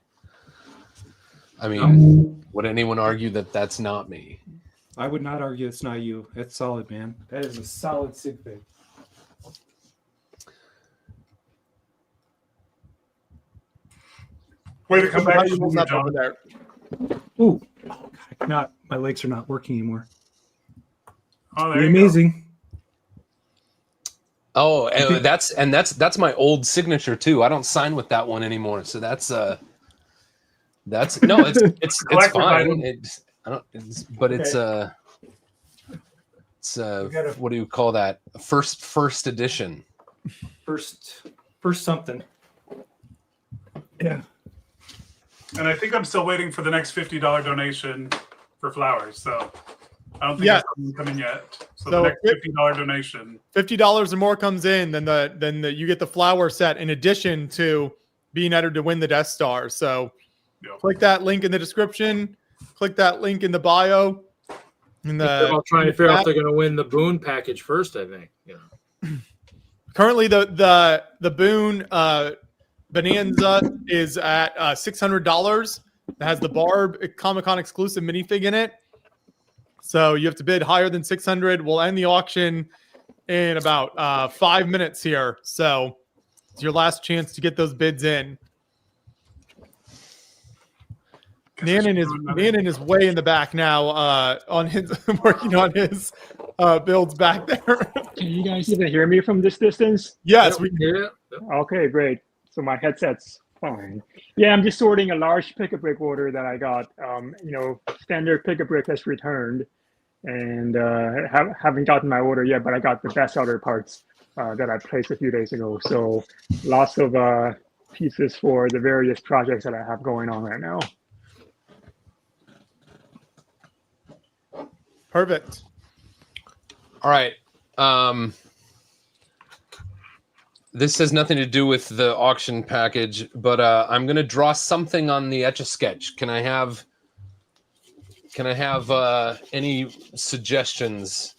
I mean, would anyone argue that that's not me?
I would not argue it's not you. That's solid, man. That is a solid sig fig.
Way to come back
How
to
you moving
the
up over there?
Ooh, oh, God, not my legs are not working anymore.
Oh, there
Pretty
you go.
amazing.
Oh, and that's my old signature too. I don't sign with that one anymore. So that's no, it's
Collector's item.
fine. What do you call that? First edition.
First something. Yeah.
And I think I'm still waiting for the next $50 donation for flowers. So I don't think
Yeah.
it's coming yet. So,
So
the next $50 donation.
$50 or more comes in, then you get the flower set in addition to being entered to win the Death Star. So click that link in the description. Click that link in the bio.
They're all trying to figure out if they're going to win the Boone package first. I think.
Currently, the Boone Bonanza is at $600. It has the Barb Comic-Con exclusive minifig in it. So you have to bid higher than 600. We'll end the auction in about 5 minutes here. So it's your last chance to get those bids in. Nannon is way in the back now on his working on his builds back there.
Can you guys even hear me from this distance?
Yes, we
can.
Okay, great. So my headset's fine. Yeah, I'm just sorting a large pick-a-brick order that I got. Standard pick-a-brick has returned, and haven't gotten my order yet, but I got the best other parts that I placed a few days ago. So lots of pieces for the various projects that I have going on right now.
Perfect.
All right. This has nothing to do with the auction package, but I'm going to draw something on the Etch-a-Sketch. Can I have any suggestions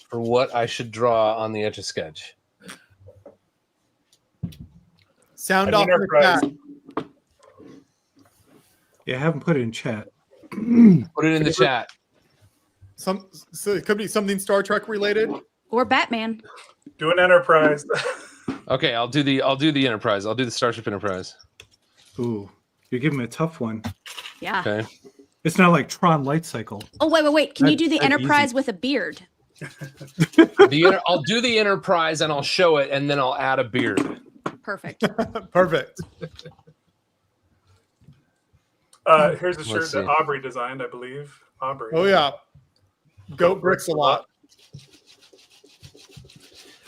for what I should draw on the Etch-a-Sketch?
Sound off in the chat.
Yeah, I haven't put it in chat.
Put it in the chat.
So it could be something Star Trek related.
Or Batman.
Do an Enterprise.
Okay, I'll do the Enterprise. I'll do the Starship Enterprise.
Ooh, you're giving me a tough one.
Yeah.
Okay.
It's not like Tron Light Cycle.
Oh, wait. Can you do the
That's
Enterprise
easy.
with a beard?
I'll do the Enterprise and I'll show it, and then I'll add a beard.
Perfect.
Perfect.
Here's a shirt
Let's
that
see.
Aubrey designed, I believe. Aubrey.
Oh yeah. Goat bricks a lot.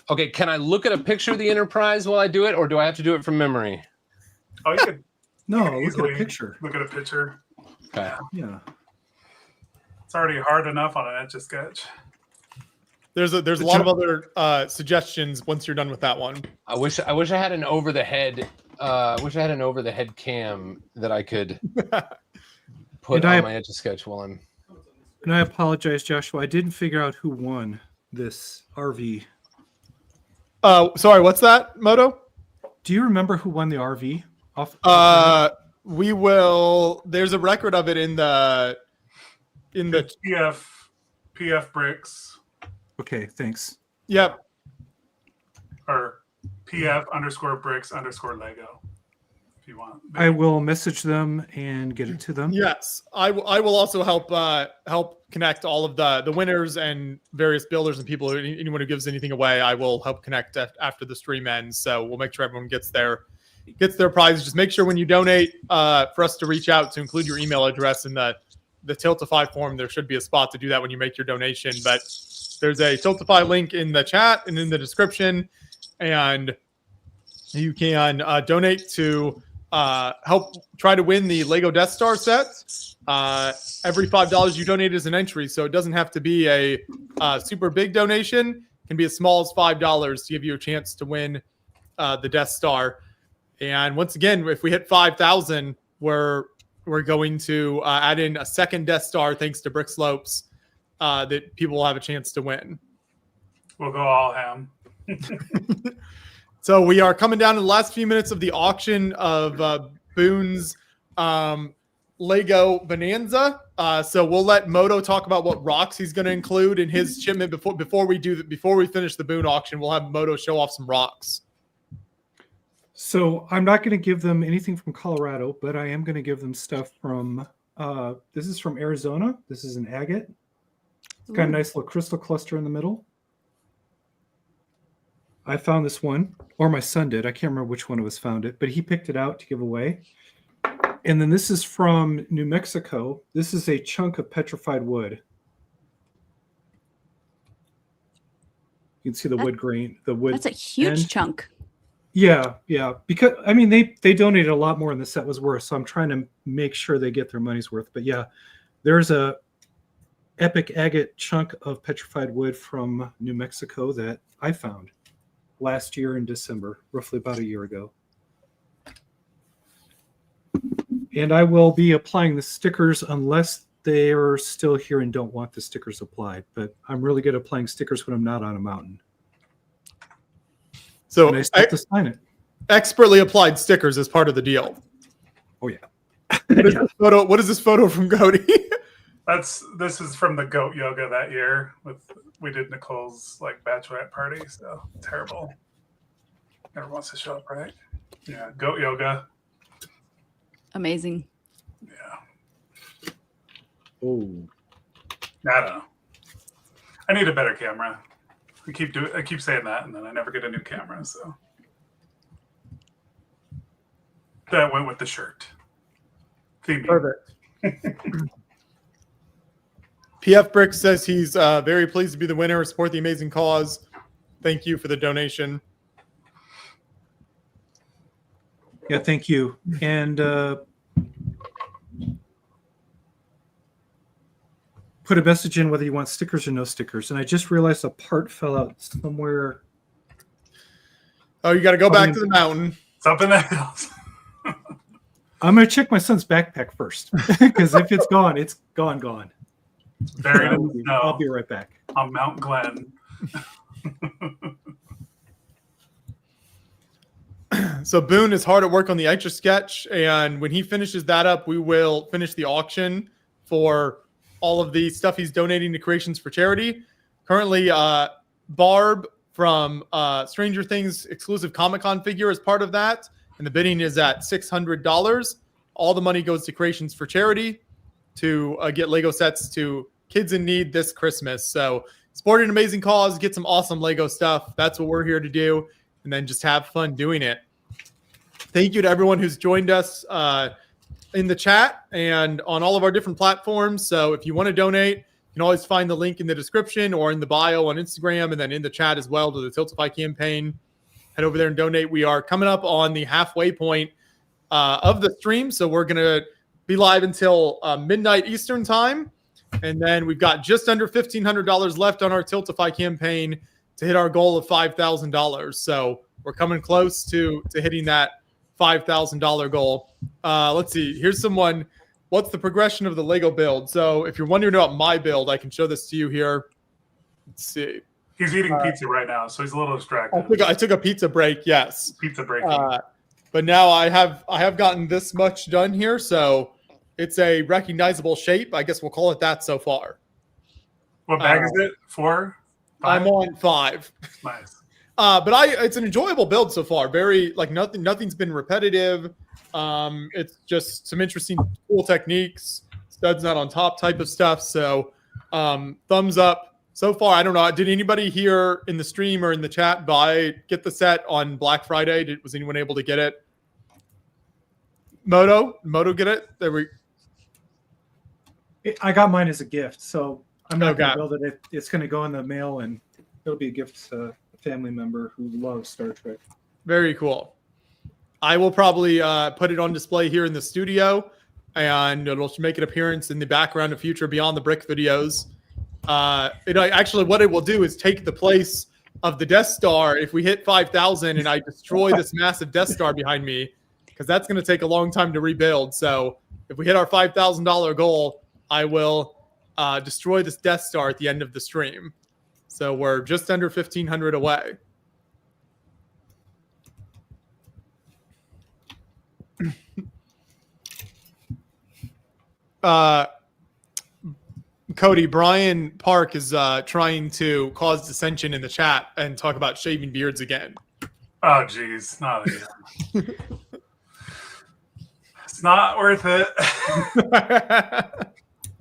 Okay, can I look at a picture of the Enterprise while I do it, or do I have to do it from memory?
Oh, you could.
No,
you could
look at
easily
a picture.
Look at a picture.
Okay.
Yeah.
It's already hard enough on an Etch-a-Sketch.
There's a lot of other suggestions once you're done with that one.
I wish I had an over the head. I wish I had an over the head cam that I could put
And
on my Etch-a-Sketch while I'm.
And I apologize, Joshua. I didn't figure out who won this RV.
Sorry, what's that, Moto?
Do you remember who won the RV?
We will. There's a record of it in the
PF bricks.
Okay, thanks.
Yep.
Or PF_bricks_Lego. If you want.
I will message them and get it to them.
Yes, I will also help connect all of the winners and various builders and people. Anyone who gives anything away, I will help connect after the stream ends. So we'll make sure everyone gets their prize. Just make sure when you donate for us to reach out to include your email address in the Tiltify form. There should be a spot to do that when you make your donation. But there's a Tiltify link in the chat and in the description, and you can donate to help try to win the Lego Death Star set. Every $5 you donate is an entry, so it doesn't have to be a super big donation. It can be as small as $5 to give you a chance to win the Death Star. And once again, if we hit 5,000, we're going to add in a second Death Star thanks to Brick Slopes that people will have a chance to win.
We'll go all ham.
So we are coming down to the last few minutes of the auction of Boone's Lego Bonanza. So we'll let Moto talk about what rocks he's going to include in his shipment before we finish the Boone auction. We'll have Moto show off some rocks.
So I'm not going to give them anything from Colorado, but I am going to give them stuff from. This is from Arizona. This is an agate. It's got a nice little crystal cluster in the middle. I found this one, or my son did. I can't remember which one of us found it, but he picked it out to give away. And then this is from New Mexico. This is a chunk of petrified wood. You can see the wood grain, the wood.
That's a huge chunk.
Yeah, yeah. Because I mean, they donated a lot more than the set was worth, so I'm trying to make sure they get their money's worth. But yeah, there's a epic agate chunk of petrified wood from New Mexico that I found last year in December, roughly about a year ago. And I will be applying the stickers unless they're still here and don't want the stickers applied. But I'm really good at applying stickers when I'm not on a mountain.
So
and I still have to sign it.
Expertly applied stickers as part of the deal.
Oh yeah.
What is this photo from Cody?
This is from the goat yoga that year. We did Nicole's bachelorette party, so terrible. Never wants to show up, right? Yeah, goat yoga.
Amazing.
Yeah.
Oh.
I don't know. I need a better camera. I keep saying that, and then I never get a new camera. So that went with the shirt.
Perfect. PF Brick says he's very pleased to be the winner. Support the amazing cause. Thank you for the donation.
Yeah, thank you. And put a message in whether you want stickers or no stickers. And I just realized a part fell out somewhere.
Oh, you got to go back to the mountain.
It's up in the hills.
I'm going to check my son's backpack first because if it's gone, it's gone.
Buried in the snow.
I'll be right back.
On Mount Glen.
So Boone is hard at work on the Etch a Sketch, and when he finishes that up, we will finish the auction for all of the stuff he's donating to Creations for Charity. Currently, Barb from Stranger Things exclusive Comic-Con figure is part of that, and the bidding is at $600. All the money goes to Creations for Charity to get Lego sets to kids in need this Christmas. So support an amazing cause, get some awesome Lego stuff. That's what we're here to do, and then just have fun doing it. Thank you to everyone who's joined us in the chat and on all of our different platforms. So if you want to donate, you can always find the link in the description or in the bio on Instagram, and then in the chat as well to the Tiltify campaign. Head over there and donate. We are coming up on the halfway point of the stream, so we're going to be live until midnight Eastern time. And then we've got just under $1,500 left on our Tiltify campaign to hit our goal of $5,000. So we're coming close to hitting that $5,000 goal. Let's see. Here's someone. What's the progression of the Lego build? So if you're wondering about my build, I can show this to you here. Let's see.
He's eating pizza right now, so he's a little distracted.
I took a pizza break. Yes.
Pizza break.
But now I have gotten this much done here, so it's a recognizable shape. I guess we'll call it that so far.
What bag is it? 4? 5?
I'm on 5.
Nice.
But it's an enjoyable build so far. Very nothing's been repetitive. It's just some interesting cool techniques, studs not on top type of stuff. So thumbs up so far. I don't know. Did anybody here in the stream or in the chat get the set on Black Friday? Was anyone able to get it? Moto get it? There we.
I got mine as a gift, so I'm not going to
Okay.
build it. It's going to go in the mail, and it'll be a gift to a family member who loves Star Trek.
Very cool. I will probably put it on display here in the studio, and it'll make an appearance in the background of future Beyond the Brick videos. Actually, what it will do is take the place of the Death Star if we hit 5,000 and I destroy this massive Death Star behind me, because that's going to take a long time to rebuild. So if we hit our $5,000 goal, I will destroy this Death Star at the end of the stream. So we're just under 1,500 away. Cody, Brian Park is trying to cause dissension in the chat and talk about shaving beards again.
Oh, geez. Not again. It's not worth it.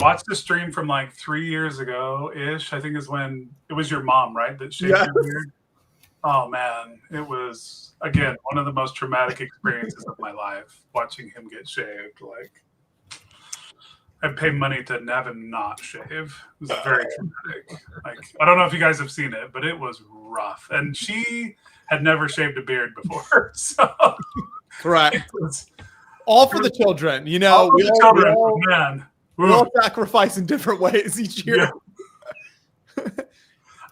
Watched the stream from like 3 years ago-ish, I think is when it was your mom, right? That shaved your beard. Oh, man. It was, again, one of the most traumatic experiences of my life, watching him get shaved. Like, I'd pay money to have him not shave. It was very traumatic. Like, I don't know if you guys have seen it, but it was rough. And she had never shaved a beard before. So
correct. All for the children. You know,
all for the children, man.
We all sacrifice in different ways each year.
Yeah.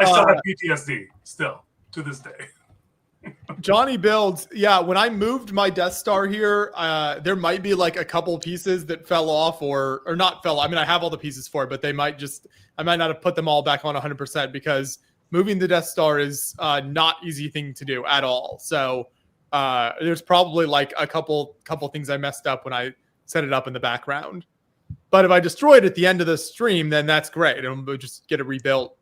I still have PTSD, still, to this day.
Johnny builds, yeah, when I moved my Death Star here, there might be like a couple pieces that fell off or not fell. I mean, I have all the pieces for it, but they might just, I might not have put them all back on 100% because moving the Death Star is not easy thing to do at all. So there's probably like a couple things I messed up when I set it up in the background. But if I destroy it at the end of the stream, then that's great. And we'll just get it rebuilt.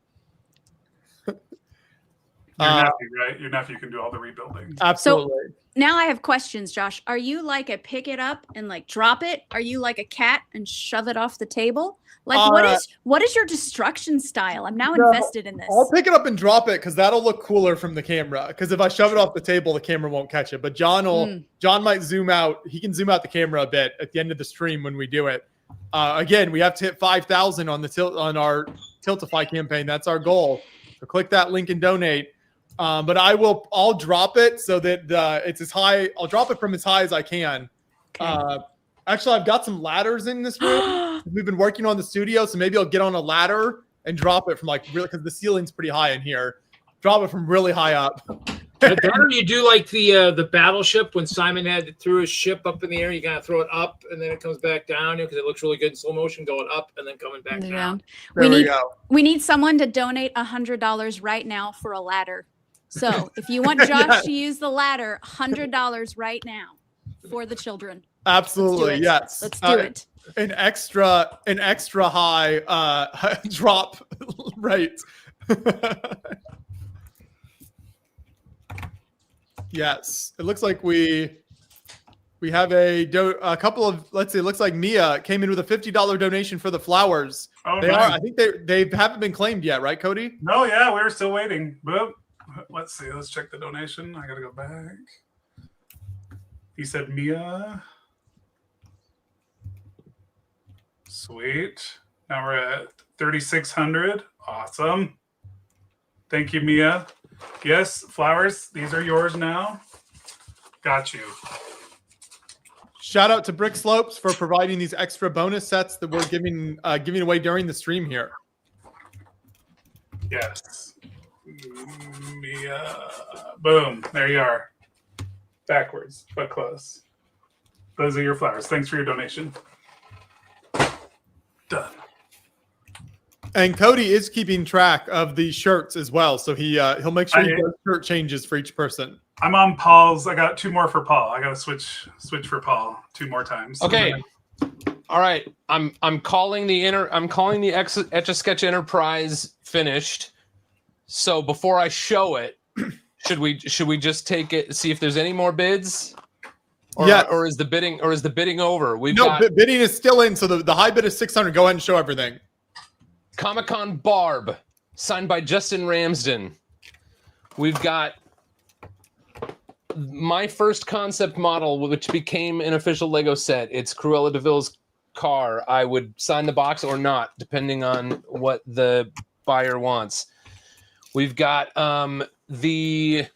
Your nephew, right? Your nephew can do all the rebuilding.
Absolutely.
So now I have questions, Josh. Are you like a pick it up and like drop it? Are you like a cat and shove it off the table? Like what is your destruction style? I'm now invested in this.
I'll pick it up and drop it because that'll look cooler from the camera. Because if I shove it off the table, the camera won't catch it. But John might zoom out. He can zoom out the camera a bit at the end of the stream when we do it. Again, we have to hit 5,000 on our Tiltify campaign. That's our goal. So click that link and donate. But I'll drop it so that it's as high. I'll drop it from as high as I can. Okay. Actually, I've got some ladders in this room. We've been working on the studio, so maybe I'll get on a ladder and drop it from like really, because the ceiling's pretty high in here. Drop it from really high up.
Or you do like the battleship when Simon threw his ship up in the air. You gotta throw it up and then it comes back down because it looks really good in slow motion, going up and then coming back down.
We need someone to donate $100 right now for a ladder. So if you want Josh to use the ladder, $100 right now for the children.
Absolutely, yes.
Let's do it.
An extra high drop rate. Yes, it looks like we have a couple of, let's see, it looks like Mia came in with a $50 donation for the flowers.
Oh,
they
nice.
are. I think they haven't been claimed yet, right, Cody?
No, yeah, we're still waiting. Boop. Let's see. Let's check the donation. I gotta go back. He said Mia. Sweet. Now we're at 3,600. Awesome. Thank you, Mia. Yes, flowers. These are yours now. Got you.
Shout out to Brick Slopes for providing these extra bonus sets that we're giving away during the stream here.
Yes. Mia. Boom. There you are. Backwards, but close. Those are your flowers. Thanks for your donation. Done.
And Cody is keeping track of the shirts as well, so he'll make sure he does shirt changes for each person.
I'm on Paul's. I got 2 more for Paul. I got to switch for Paul 2 more times.
Okay. All right. I'm calling the Etch-a-Sketch Enterprise finished. So before I show it, should we just take it, see if there's any more bids? Or is the bidding over?
Bidding is still in, so the high bid is 600. Go ahead and show everything.
Comic-Con Barb, signed by Justin Ramsden. We've got my first concept model, which became an official Lego set. It's Cruella de Vil's car. I would sign the box or not, depending on what the buyer wants. We've got the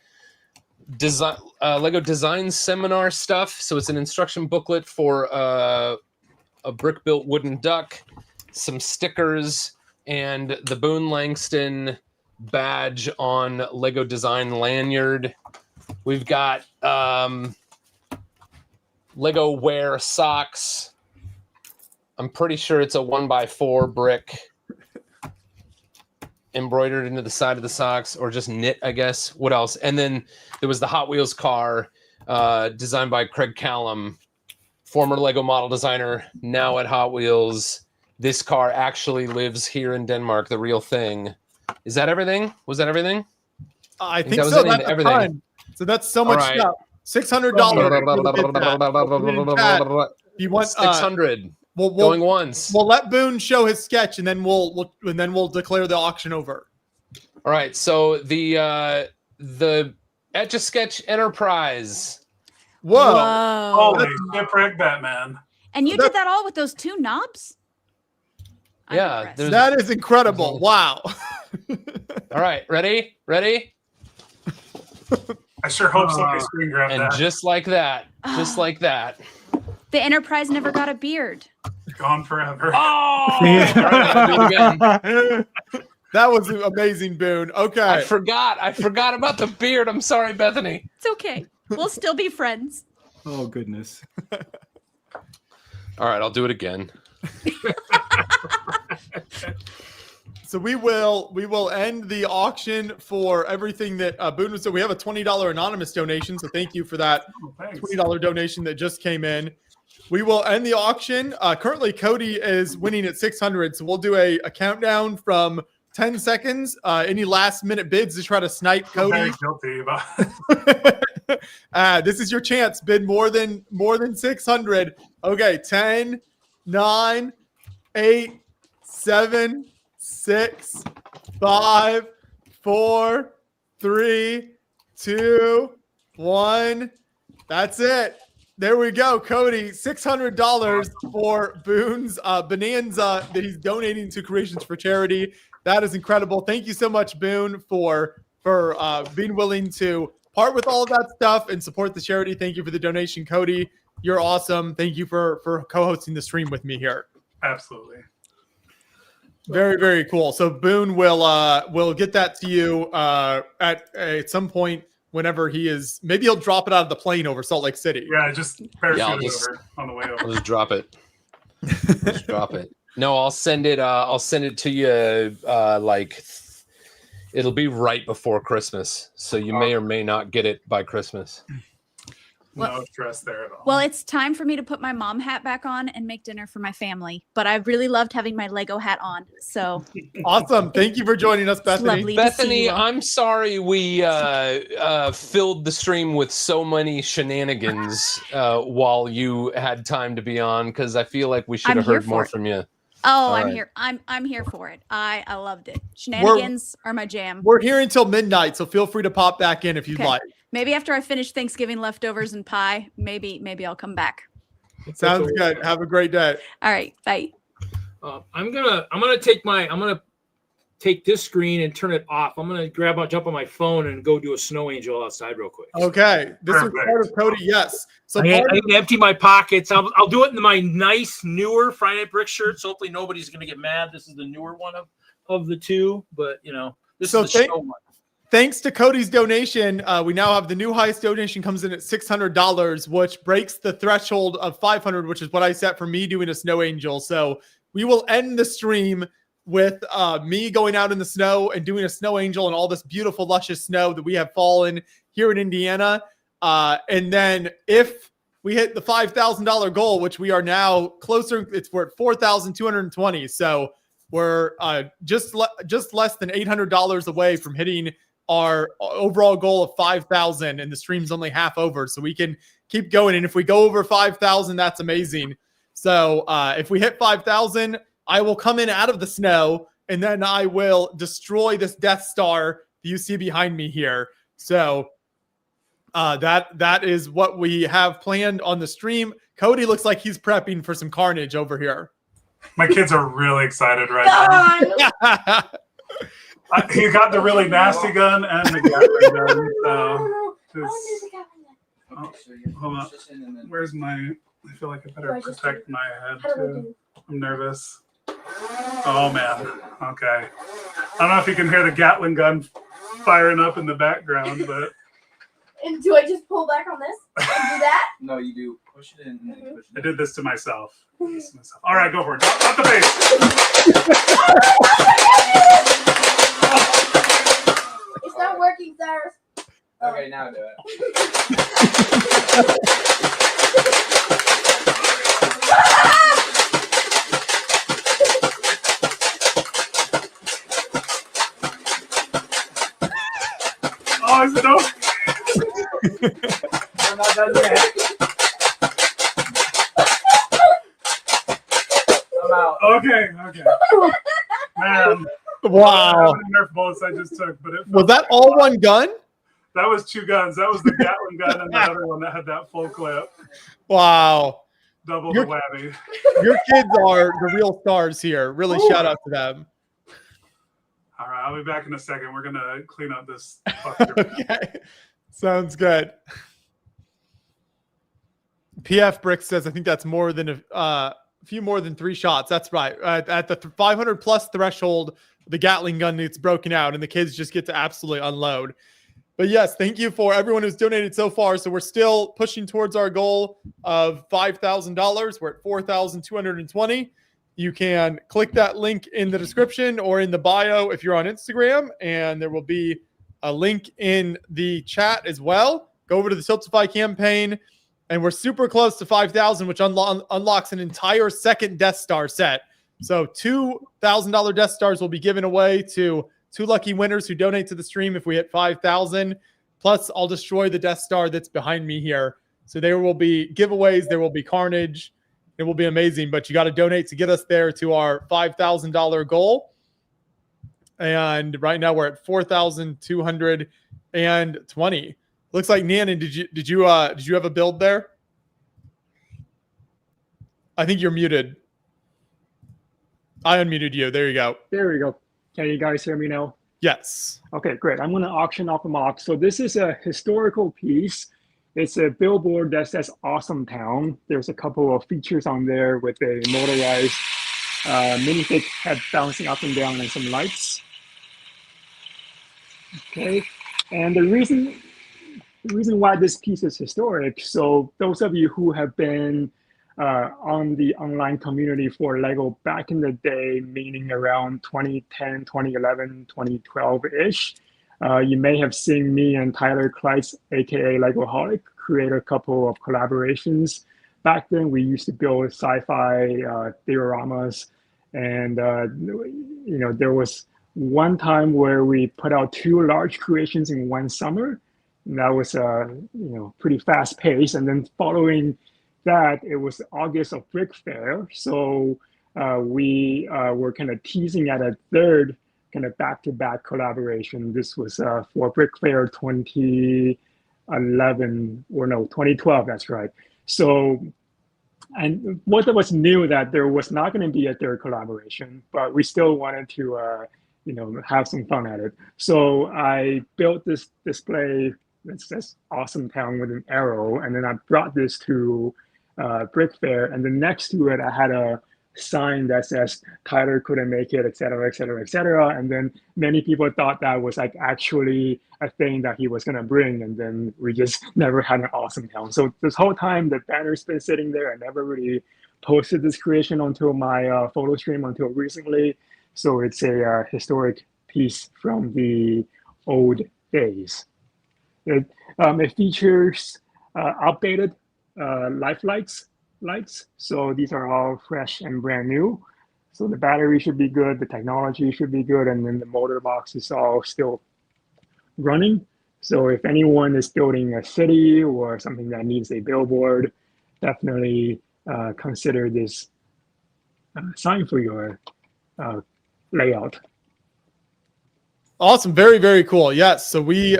design Lego design seminar stuff. So it's an instruction booklet for a brick-built wooden duck, some stickers, and the Boone Langston badge on Lego design lanyard. We've got Lego wear socks. I'm pretty sure it's a 1x4 brick embroidered into the side of the socks, or just knit, I guess. What else? And then there was the Hot Wheels car designed by Craig Callum, former Lego model designer, now at Hot Wheels. This car actually lives here in Denmark, the real thing. Is that everything? Was that everything?
I think so. That's everything. A ton. So that's so much stuff. $600. You want
600? Going once.
We'll let Boone show his sketch, and then we'll declare the auction over.
All right. So the Etch-a-Sketch Enterprise.
Whoa!
Holy shipwreck Batman!
And you did that all with those 2 knobs?
Yeah,
that is incredible. Wow.
All right, ready?
I sure hope somebody screen grabbed
and
that.
Just like that.
The Enterprise never got a beard.
Gone forever.
Oh! Right, do it again.
That was amazing, Boone. Okay.
I forgot about the beard. I'm sorry, Bethany.
It's okay. We'll still be friends.
Oh, goodness.
All right, I'll do it again.
So we will end the auction for everything that Boone was. So we have a $20 anonymous donation. So thank you for that $20 donation that just came in. We will end the auction. Currently, Cody is winning at 600. So we'll do a countdown from 10 seconds. Any last minute bids to try to snipe Cody?
Very guilty about
this is your chance. Bid more than 600. Okay, 10, 9, 8, 7, 6, 5, 4, 3, 2, 1. That's it. There we go, Cody. $600 for Boone's Bonanza that he's donating to Creations for Charity. That is incredible. Thank you so much, Boone, for being willing to part with all of that stuff and support the charity. Thank you for the donation, Cody. You're awesome. Thank you for co-hosting the stream with me here.
Absolutely.
Very, very cool. So Boone will get that to you at some point whenever he is. Maybe he'll drop it out of the plane over Salt Lake City.
Yeah, just parachute over on the way over.
I'll just drop it. Just drop it. No, I'll send it. I'll send it to you. It'll be right before Christmas, so you may or may not get it by Christmas.
No stress there at all.
Well, it's time for me to put my mom hat back on and make dinner for my family. But I really loved having my Lego hat on. So
awesome! Thank you for joining us, Bethany.
Bethany, I'm sorry we filled the stream with so many shenanigans while you had time to be on, because I feel like we should have heard more from you.
Oh, I'm here. I'm here for it. I loved it. Shenanigans are my jam.
We're here until midnight, so feel free to pop back in if you'd like.
Maybe after I finish Thanksgiving leftovers and pie, maybe I'll come back.
Sounds good. Have a great day.
All right, bye.
I'm gonna take this screen and turn it off. I'm gonna jump on my phone and go do a snow angel outside real quick.
Okay, this is part of Cody. Yes. So
I need to empty my pockets. I'll do it in my nice newer Friday Night Brick shirt. So hopefully nobody's gonna get mad. This is the newer one of the two, but this is the snow one.
Thanks to Cody's donation, we now have the new highest donation comes in at $600, which breaks the threshold of $500, which is what I set for me doing a snow angel. So we will end the stream with me going out in the snow and doing a snow angel and all this beautiful, luscious snow that we have fallen here in Indiana. And then if we hit the $5,000 goal, which we are now closer, we're at $4,220. So we're just less than $800 away from hitting our overall goal of 5,000, and the stream's only half over, so we can keep going. And if we go over 5,000, that's amazing. So if we hit 5,000, I will come in out of the snow, and then I will destroy this Death Star that you see behind me here. So that is what we have planned on the stream. Cody looks like he's prepping for some carnage over here.
My kids are really excited right now. He got the really nasty gun and the Gatling gun. So Oh, hold on. Where's my? I feel like I better protect my head too. I'm nervous. Oh man. Okay. I don't know if you can hear the Gatling gun firing up in the background, but.
And do I just pull back on this and do that?
No, you do. Push it in. And then push it
I did this to myself. All right, go for it. Drop the bass.
It's not working, Cyrus.
Okay, now do it.
Oh, is it over?
I'm not done yet. I'm out.
Okay. Man.
Wow.
Nerf bullets I just took, but it
Was that all one gun?
That was 2 guns. That was the Gatling gun and the other one that had that full clip.
Wow.
Double the whammy.
Your kids are the real stars here. Really shout out to them.
All right, I'll be back in a second. We're gonna clean up this.
Okay. Sounds good. PF Brick says, I think that's more than a few more than 3 shots. That's right. At the 500 plus threshold, the Gatling gun gets broken out and the kids just get to absolutely unload. But yes, thank you for everyone who's donated so far. So we're still pushing towards our goal of $5,000. We're at 4,220. You can click that link in the description or in the bio if you're on Instagram, and there will be a link in the chat as well. Go over to the Tiltify campaign, and we're super close to 5,000, which unlocks an entire second Death Star set. So $2,000 Death Stars will be given away to 2 lucky winners who donate to the stream if we hit 5,000. Plus, I'll destroy the Death Star that's behind me here. So there will be giveaways. There will be carnage. It will be amazing, but you got to donate to get us there to our $5,000 goal. And right now we're at 4,220. Looks like Nannon, did you have a build there? I think you're muted. I unmuted you. There you go.
There we go. Can you guys hear me now?
Yes.
Okay, great. I'm going to auction off a mock. So this is a historical piece. It's a billboard that says Awesome Town. There's a couple of features on there with a motorized minifig head bouncing up and down and some lights. Okay, and the reason why this piece is historic, so those of you who have been on the online community for Lego back in the day, meaning around 2010, 2011, 2012-ish, you may have seen me and Tyler Kleitz, aka Legoholic, create a couple of collaborations. Back then, we used to build sci-fi dioramas, and there was one time where we put out 2 large creations in one summer. And that was pretty fast paced. And then following that, it was August of Brick Fair, so we were kind of teasing at a third kind of back-to-back collaboration. This was for Brick Fair 2012, that's right. So, and both of us knew that there was not going to be a third collaboration, but we still wanted to, have some fun at it. So I built this display that says Awesome Town with an arrow, and then I brought this to Brick Fair, and then next to it, I had a sign that says Tyler couldn't make it, et cetera, et cetera, et cetera. And then many people thought that was like actually a thing that he was going to bring. And then we just never had an Awesome Town. So this whole time, the banner's been sitting there. I never really posted this creation onto my photo stream until recently. So it's a historic piece from the old days. It features updated life lights. So these are all fresh and brand new. So the battery should be good, the technology should be good, and then the motor box is all still running. So if anyone is building a city or something that needs a billboard, definitely consider this sign for your layout.
Awesome. Very, very cool. Yes. So we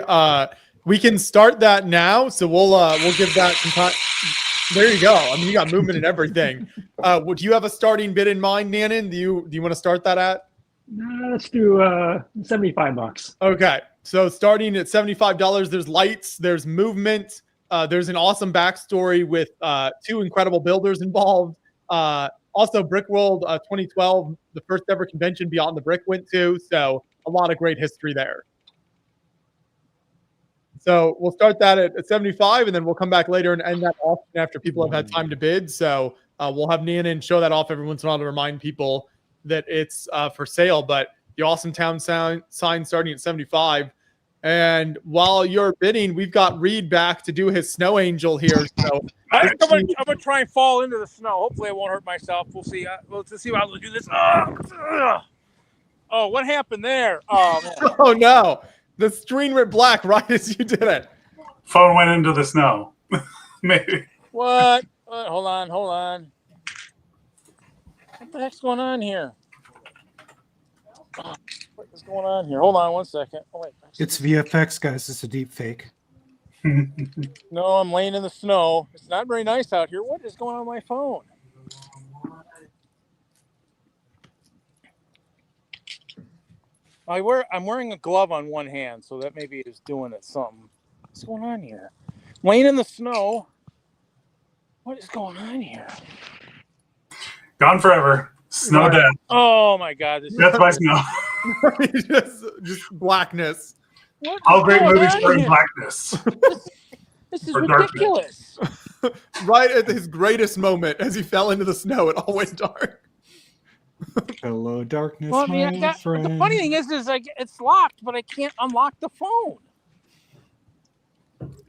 can start that now. So we'll give that some time. There you go. I mean, you got movement and everything. Would you have a starting bid in mind, Nannon? Do you want to start that at?
Let's do $75.
Okay. So starting at $75, there's lights, there's movement, there's an awesome backstory with 2 incredible builders involved. Also, Brick World 2012, the first ever convention Beyond the Brick went to. So a lot of great history there. So we'll start that at 75, and then we'll come back later and end that auction after people have had time to bid. So we'll have Nana show that off every once in a while to remind people that it's for sale. But the Awesome Town sign starting at 75. And while you're bidding, we've got Reed back to do his snow angel here. So
I'm gonna try and fall into the snow. Hopefully, I won't hurt myself. We'll see. Let's see how I'll do this. Oh, what happened there? Oh, man.
Oh no, the screen went black right as you did it.
Phone went into the snow. Maybe.
What? Hold on. What the heck's going on here? What is going on here? Hold on 1 second. Oh, wait.
It's VFX, guys. It's a deep fake.
No, I'm laying in the snow. It's not very nice out here. What is going on with my phone? I'm wearing a glove on one hand, so that maybe is doing it something. What's going on here? Laying in the snow. What is going on here?
Gone forever. Snow death.
Oh my God!
Death by snow.
just blackness.
All great movies are in blackness.
This is
Or
ridiculous.
Right at his greatest moment, as he fell into the snow, it all went dark.
Hello, darkness,
Well, I mean,
my friend.
the funny thing is like it's locked, but I can't unlock the phone.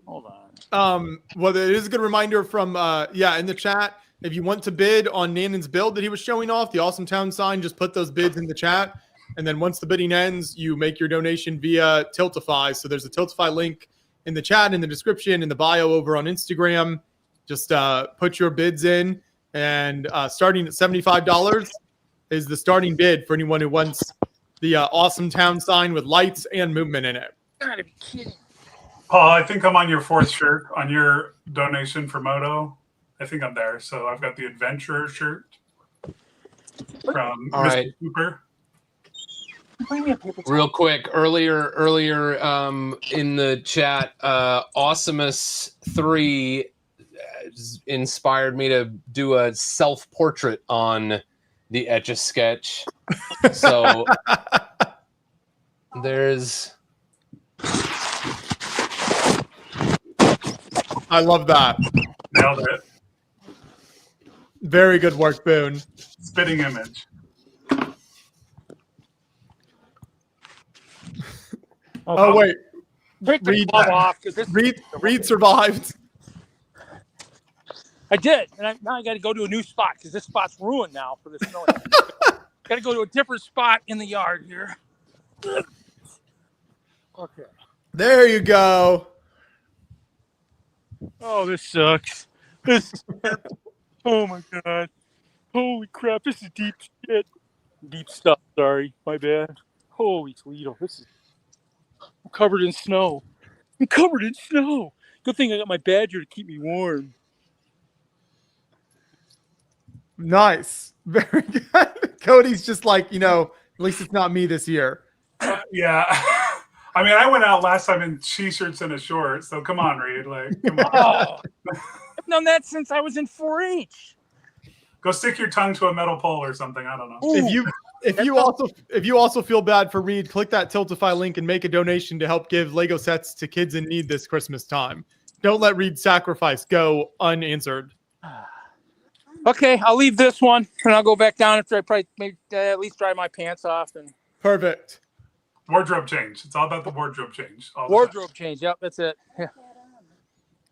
Hold on.
Well, it is a good reminder from in the chat. If you want to bid on Nanon's build that he was showing off, the Awesome Town sign, just put those bids in the chat. And then once the bidding ends, you make your donation via Tiltify. So there's a Tiltify link in the chat, in the description, in the bio over on Instagram. Just put your bids in. And starting at $75 is the starting bid for anyone who wants the Awesome Town sign with lights and movement in it.
Gotta be kidding.
Paul, I think I'm on your 4th shirt on your donation for Moto. I think I'm there. So I've got the Adventurer shirt from
All
Mr.
right.
Cooper.
Real quick, earlier in the chat, Awesomus3 inspired me to do a self-portrait on the Etch-a-Sketch. So there's...
I love that.
Nailed it.
Very good work, Boone.
Spitting image.
Oh, wait.
Break the
Reed,
glove off. 'Cause this
Reed survived.
I did. And now I got to go to a new spot because this spot's ruined now for this snow. Got to go to a different spot in the yard here. Okay.
There you go.
Oh, this sucks. Oh my God. Holy crap. This is deep shit. Deep stuff. Sorry. My bad. Holy Toledo. I'm covered in snow. Good thing I got my badger to keep me warm.
Nice. Very good. Cody's just like, at least it's not me this year.
Yeah. I mean, I went out last time in t-shirts and a short, so come on, Reed. Like, come on.
Oh, I've done that since I was in 4-H.
Go stick your tongue to a metal pole or something. I don't know.
If you also feel bad for Reed, click that Tiltify link and make a donation to help give Lego sets to kids in need this Christmas time. Don't let Reed's sacrifice go unanswered.
Okay, I'll leave this one and I'll go back down after I probably maybe at least dry my pants off and
perfect.
Wardrobe change. It's all about the wardrobe change.
Wardrobe change. Yep, that's it. Yeah.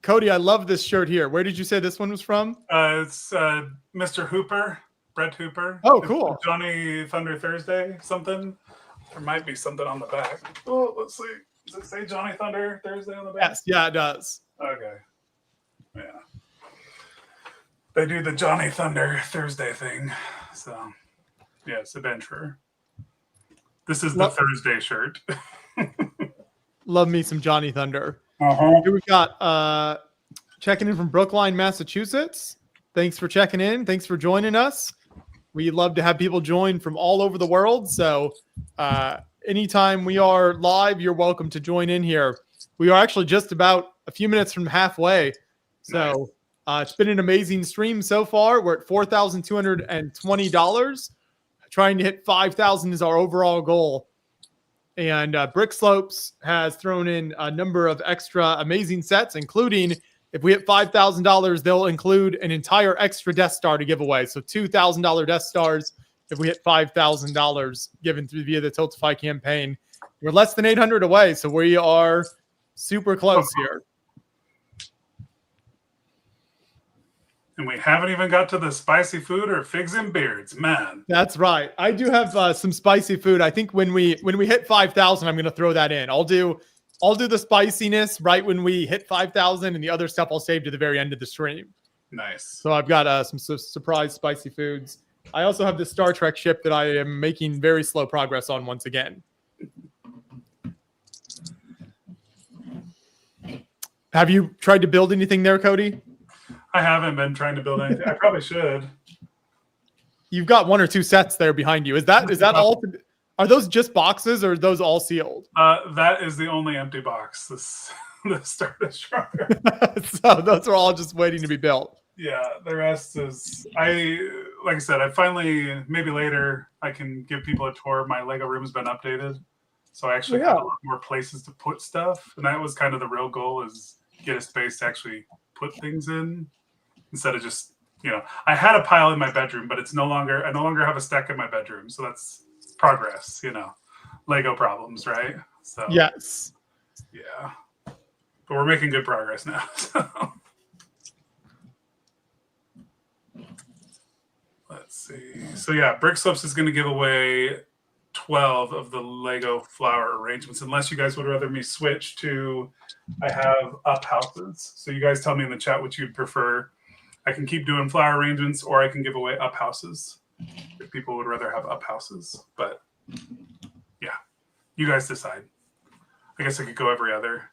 Cody, I love this shirt here. Where did you say this one was from?
It's Mr. Hooper, Brett Hooper.
Oh,
It's
cool.
Johnny Thunder Thursday, something. There might be something on the back. Oh, let's see. Does it say Johnny Thunder Thursday on the back?
Yes, yeah, it does.
Okay. Yeah. They do the Johnny Thunder Thursday thing. So, yes, Adventurer. This is the Thursday shirt.
Love me some Johnny Thunder.
Uh-huh.
Here we got checking in from Brookline, Massachusetts. Thanks for checking in. Thanks for joining us. We love to have people join from all over the world. So anytime we are live, you're welcome to join in here. We are actually just about a few minutes from halfway. So it's been an amazing stream so far. We're at $4,220. Trying to hit 5,000 is our overall goal. And Brick Slopes has thrown in a number of extra amazing sets, including if we hit $5,000, they'll include an entire extra Death Star to give away. So $2,000 Death Stars if we hit $5,000 given through via the Tiltify campaign. We're less than 800 away, so we are super close here.
And we haven't even got to the spicy food or figs and beards, man.
That's right. I do have some spicy food. I think when we hit 5,000, I'm going to throw that in. I'll do the spiciness right when we hit 5,000, and the other stuff I'll save to the very end of the stream.
Nice.
So I've got some surprise spicy foods. I also have the Star Trek ship that I am making very slow progress on once again. Have you tried to build anything there, Cody?
I haven't been trying to build anything. I probably should.
You've got 1 or 2 sets there behind you. Is that all? Are those just boxes or are those all sealed?
That is the only empty box. The Star Destroyer.
So those are all just waiting to be built.
Yeah, the rest is like I said, I finally, maybe later I can give people a tour. My Lego room has been updated. So I actually have a lot more places to put stuff. And that was kind of the real goal, is get a space to actually put things in instead of just, I had a pile in my bedroom, but I no longer have a stack in my bedroom. So that's progress, Lego problems, right? So
yes.
Yeah. But we're making good progress now. So. Let's see. So yeah, Brick Slopes is going to give away 12 of the Lego flower arrangements, unless you guys would rather me switch to, I have up houses. So you guys tell me in the chat what you'd prefer. I can keep doing flower arrangements, or I can give away up houses if people would rather have up houses. But yeah, you guys decide. I guess I could go every other.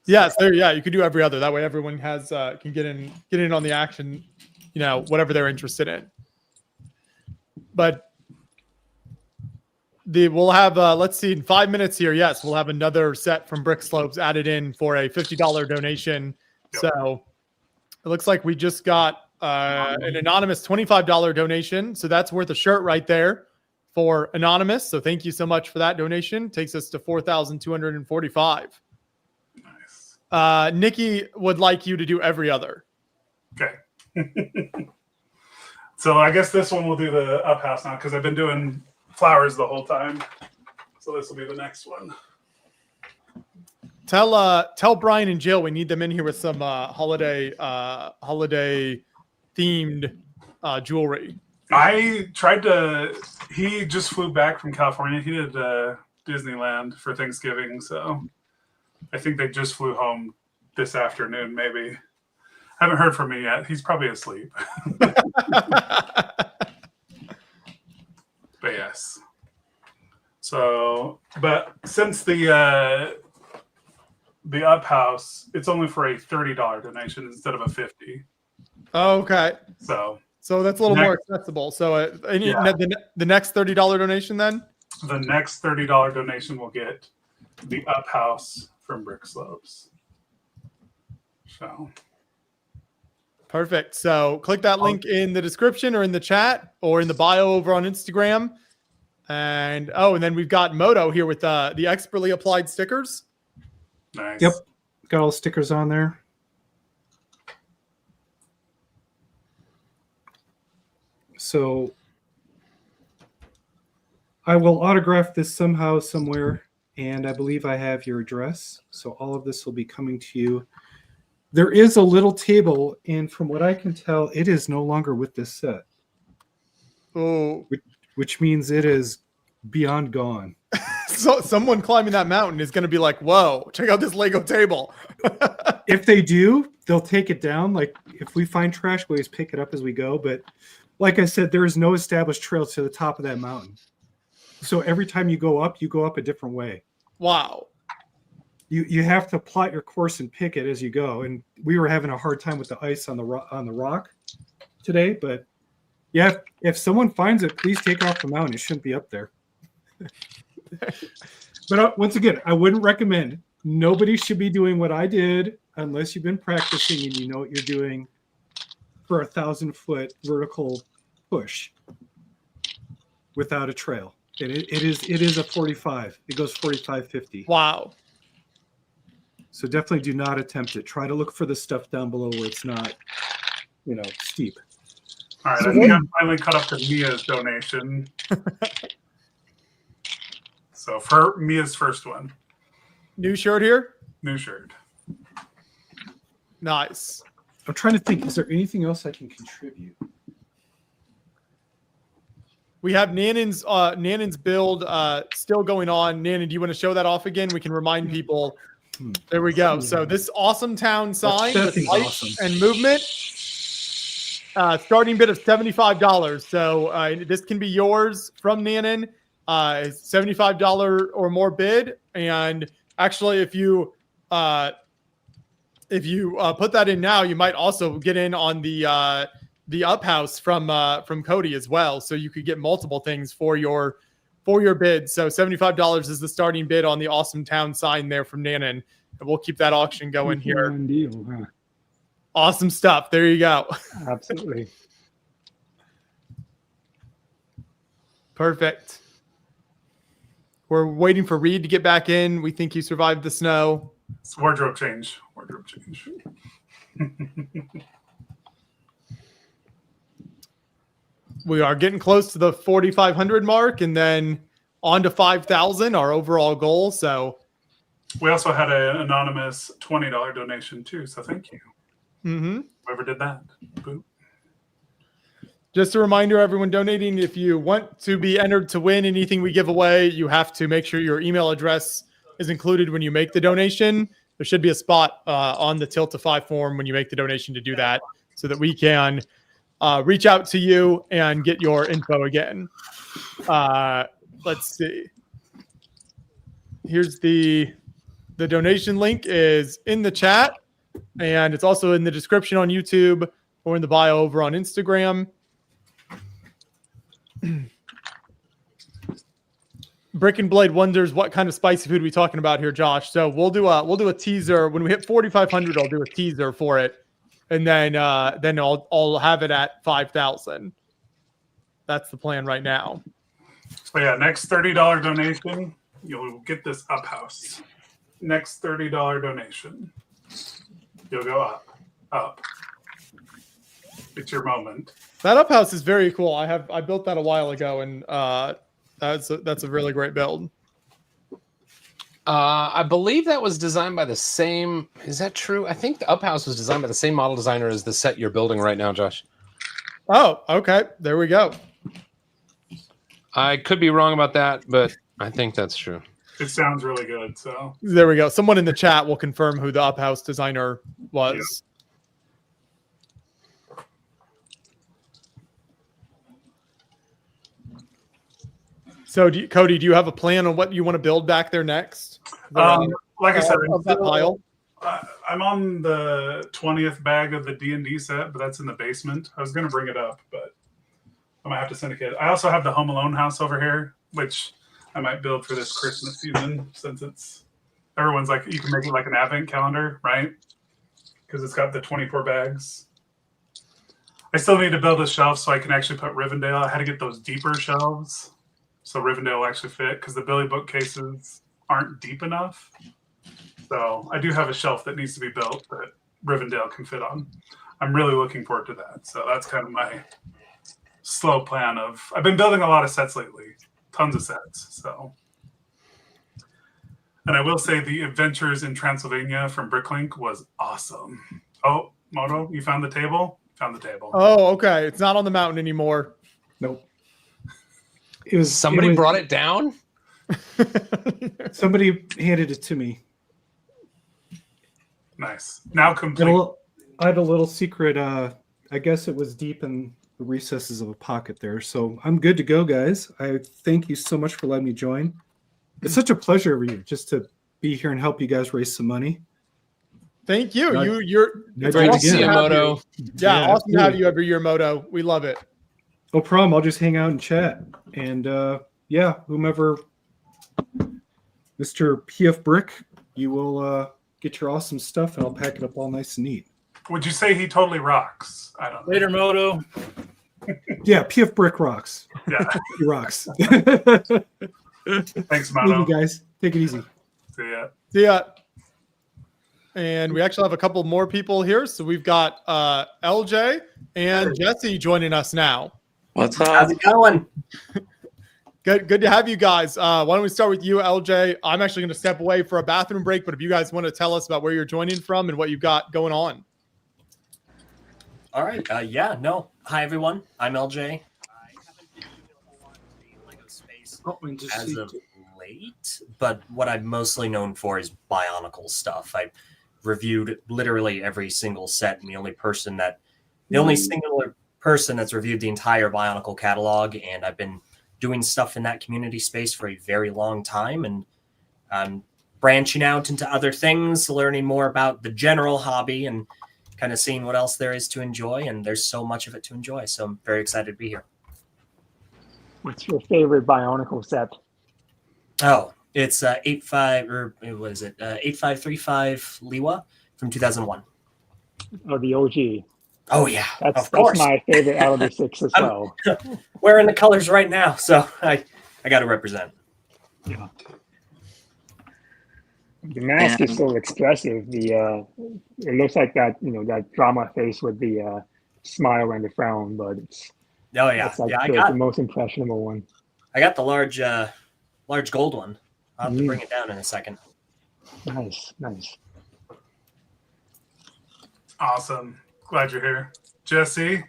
Yes, there. Yeah, you could do every other. That way, everyone has can get in on the action. Whatever they're interested in. But we'll have let's see, in 5 minutes here. Yes, we'll have another set from Brick Slopes added in for a $50 donation. Yep. So it looks like we just got an anonymous $25 donation. So that's worth a shirt right there for anonymous. So thank you so much for that donation. Takes us to 4,245. Nice. Nikki would like you to do every other.
Okay. So I guess this one will do the up house now, because I've been doing flowers the whole time. So this will be the next one.
Tell Brian and Jill we need them in here with some holiday themed jewelry.
I tried to. He just flew back from California. He did Disneyland for Thanksgiving, so I think they just flew home this afternoon, maybe. Haven't heard from me yet. He's probably asleep. But yes. So, but since the up house, it's only for a $30 donation instead of a $50.
Okay.
So
that's a little more accessible. So the next $30 donation then?
The next $30 donation will get the up house from Brick Slopes. So.
Perfect. So click that link in the description or in the chat or in the bio over on Instagram. And then we've got Moto here with the expertly applied stickers.
Nice.
Yep. Got all the stickers on there. So I will autograph this somehow, somewhere, and I believe I have your address. So all of this will be coming to you. There is a little table, and from what I can tell, it is no longer with this set.
Oh,
which means it is beyond gone.
So someone climbing that mountain is going to be like, "Whoa, check out this Lego table."
If they do, they'll take it down. Like if we find trash, we always pick it up as we go. But like I said, there is no established trail to the top of that mountain. So every time you go up a different way.
Wow.
You have to plot your course and pick it as you go. And we were having a hard time with the ice on the rock today. But yeah, if someone finds it, please take it off the mountain. It shouldn't be up there. But once again, I wouldn't recommend. Nobody should be doing what I did unless you've been practicing and you know what you're doing for 1,000-foot vertical push without a trail. It is a 45. It goes 45, 50.
Wow.
So definitely do not attempt it. Try to look for the stuff down below where it's not, steep.
All right,
So
I think
then-
I'm finally caught up to Mia's donation. So for Mia's first one,
New shirt here.
new shirt.
Nice.
I'm trying to think, is there anything else I can contribute?
We have Nanon's build still going on. Nanon, do you want to show that off again? We can remind people. There we go. So this awesome town sign
that
with
thing's
light
awesome.
and movement. Starting bid of $75. So this can be yours from Nanon. $75 or more bid. And actually, if you put that in now, you might also get in on the up house from Cody as well. So you could get multiple things for your bid. So $75 is the starting bid on the awesome town sign there from Nanon. And we'll keep that auction going here.
Deal, huh?
Awesome stuff. There you go.
Absolutely.
Perfect. We're waiting for Reed to get back in. We think he survived the snow.
It's wardrobe change. Wardrobe change.
We are getting close to the 4,500 mark and then on to 5,000, our overall goal. So
We also had an anonymous $20 donation too, so thank you.
mm-hmm.
Whoever did that. Boop.
Just a reminder, everyone donating, if you want to be entered to win anything we give away, you have to make sure your email address is included when you make the donation. There should be a spot on the Tilt to 5 form when you make the donation to do that so that we can reach out to you and get your info again. Let's see. Here's the donation link is in the chat, and it's also in the description on YouTube or in the bio over on Instagram. Brick and Blade wonders what kind of spicy food are we talking about here, Josh. So we'll do a teaser when we hit 4,500. I'll do a teaser for it, and then I'll have it at 5,000. That's the plan right now.
So yeah, next $30 donation, you'll get this up house. Next $30 donation, you'll go up. It's your moment.
That up house is very cool. I built that a while ago, and that's a really great build.
I believe that was designed by the same. Is that true? I think the up house was designed by the same model designer as the set you're building right now, Josh.
Oh, okay. There we go.
I could be wrong about that, but I think that's true.
It sounds really good. So
There we go. Someone in the chat will confirm who the up house designer was. So, Cody, do you have a plan on what you want to build back there next?
Like I said,
of that pile.
I'm on the 20th bag of the D&D set, but that's in the basement. I was going to bring it up, but I might have to syndicate. I also have the Home Alone house over here, which I might build for this Christmas season, since everyone's like, you can make it like an advent calendar, right? Because it's got the 24 bags. I still need to build a shelf so I can actually put Rivendell. I had to get those deeper shelves so Rivendell will actually fit, because the Billy bookcases aren't deep enough. So I do have a shelf that needs to be built that Rivendell can fit on. I'm really looking forward to that. So that's kind of my slow plan of, I've been building a lot of sets lately, tons of sets. So, and I will say the Adventures in Transylvania from Bricklink was awesome. Oh, Moto, you found the table? Found the table.
Oh, okay. It's not on the mountain anymore.
Nope.
Somebody brought it down?
Somebody handed it to me.
Nice. Now complete.
I had a little secret. I guess it was deep in the recesses of a pocket there. So I'm good to go, guys. I thank you so much for letting me join. It's such a pleasure every year just to be here and help you guys raise some money.
Thank you.
Nice.
You're
Nice
awesome
to see you,
have
Moto.
Yeah,
Yeah,
awesome to have
absolutely.
you every year, Moto. We love it.
No problem. I'll just hang out and chat. And yeah, whomever Mr. PF Brick, you will get your awesome stuff, and I'll pack it up all nice and neat.
Would you say he totally rocks? I don't know.
Later, Moto.
Yeah, PF Brick rocks.
Yeah.
He rocks.
Thanks,
Love
Moto.
you guys. Take it easy.
See ya.
See ya. And we actually have a couple more people here. So we've got LJ and Jesse joining us now.
What's up? How's it going?
Good to have you guys. Why don't we start with you, LJ? I'm actually going to step away for a bathroom break, but if you guys want to tell us about where you're joining from and what you've got going on.
All right. Yeah, no. Hi, everyone. I'm LJ. I haven't been doing a whole lot of the LEGO space as of late, but what I'm mostly known for is Bionicle stuff. I reviewed literally every single set, and the only singular person that's reviewed the entire Bionicle catalog, and I've been doing stuff in that community space for a very long time, and I'm branching out into other things, learning more about the general hobby and kind of seeing what else there is to enjoy, and there's so much of it to enjoy, so I'm very excited to be here.
What's your favorite Bionicle set?
Oh, it's 8535 Liwa from 2001.
Oh, the OG.
Oh yeah,
that's my favorite out of the 6 as well.
Wearing the colors right now, so I got to represent.
Yeah. The mask is so expressive. It looks like that that drama face with the smile and the frown, but it's it's like the most impressionable one.
I got the large gold one. I'll have to bring it down in a second.
Nice.
Awesome. Glad you're here. Jesse.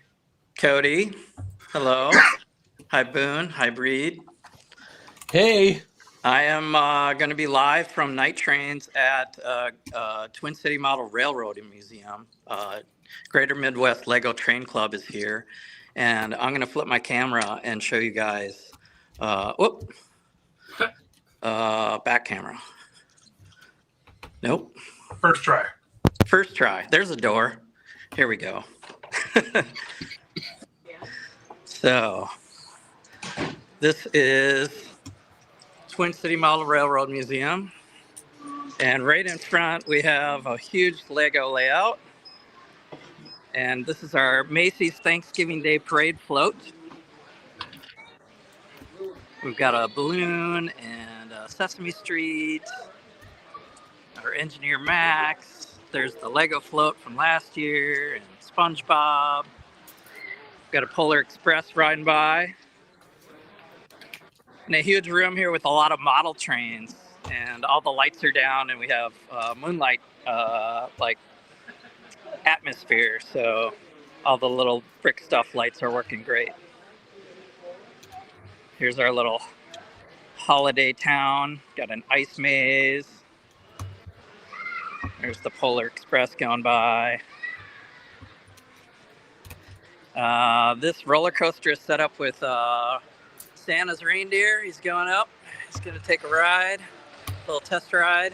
Cody.
Hello. Hi, Boone. Hi, Breed.
Hey.
I am going to be live from night trains at Twin City Model Railroading Museum. Greater Midwest Lego Train Club is here. And I'm going to flip my camera and show you guys. Back camera. Nope.
First try.
First try. There's a door. Here we go. So, this is Twin City Model Railroad Museum. And right in front, we have a huge Lego layout. And this is our Macy's Thanksgiving Day Parade float. We've got a balloon and a Sesame Street, our Engineer Max. There's the Lego float from last year and SpongeBob. We've got a Polar Express riding by. And a huge room here with a lot of model trains. And all the lights are down, and we have moonlight atmosphere. So all the little brick stuff lights are working great. Here's our little holiday town. Got an ice maze. There's the Polar Express going by. This roller coaster is set up with Santa's reindeer. He's going up. He's going to take a ride, a little test ride.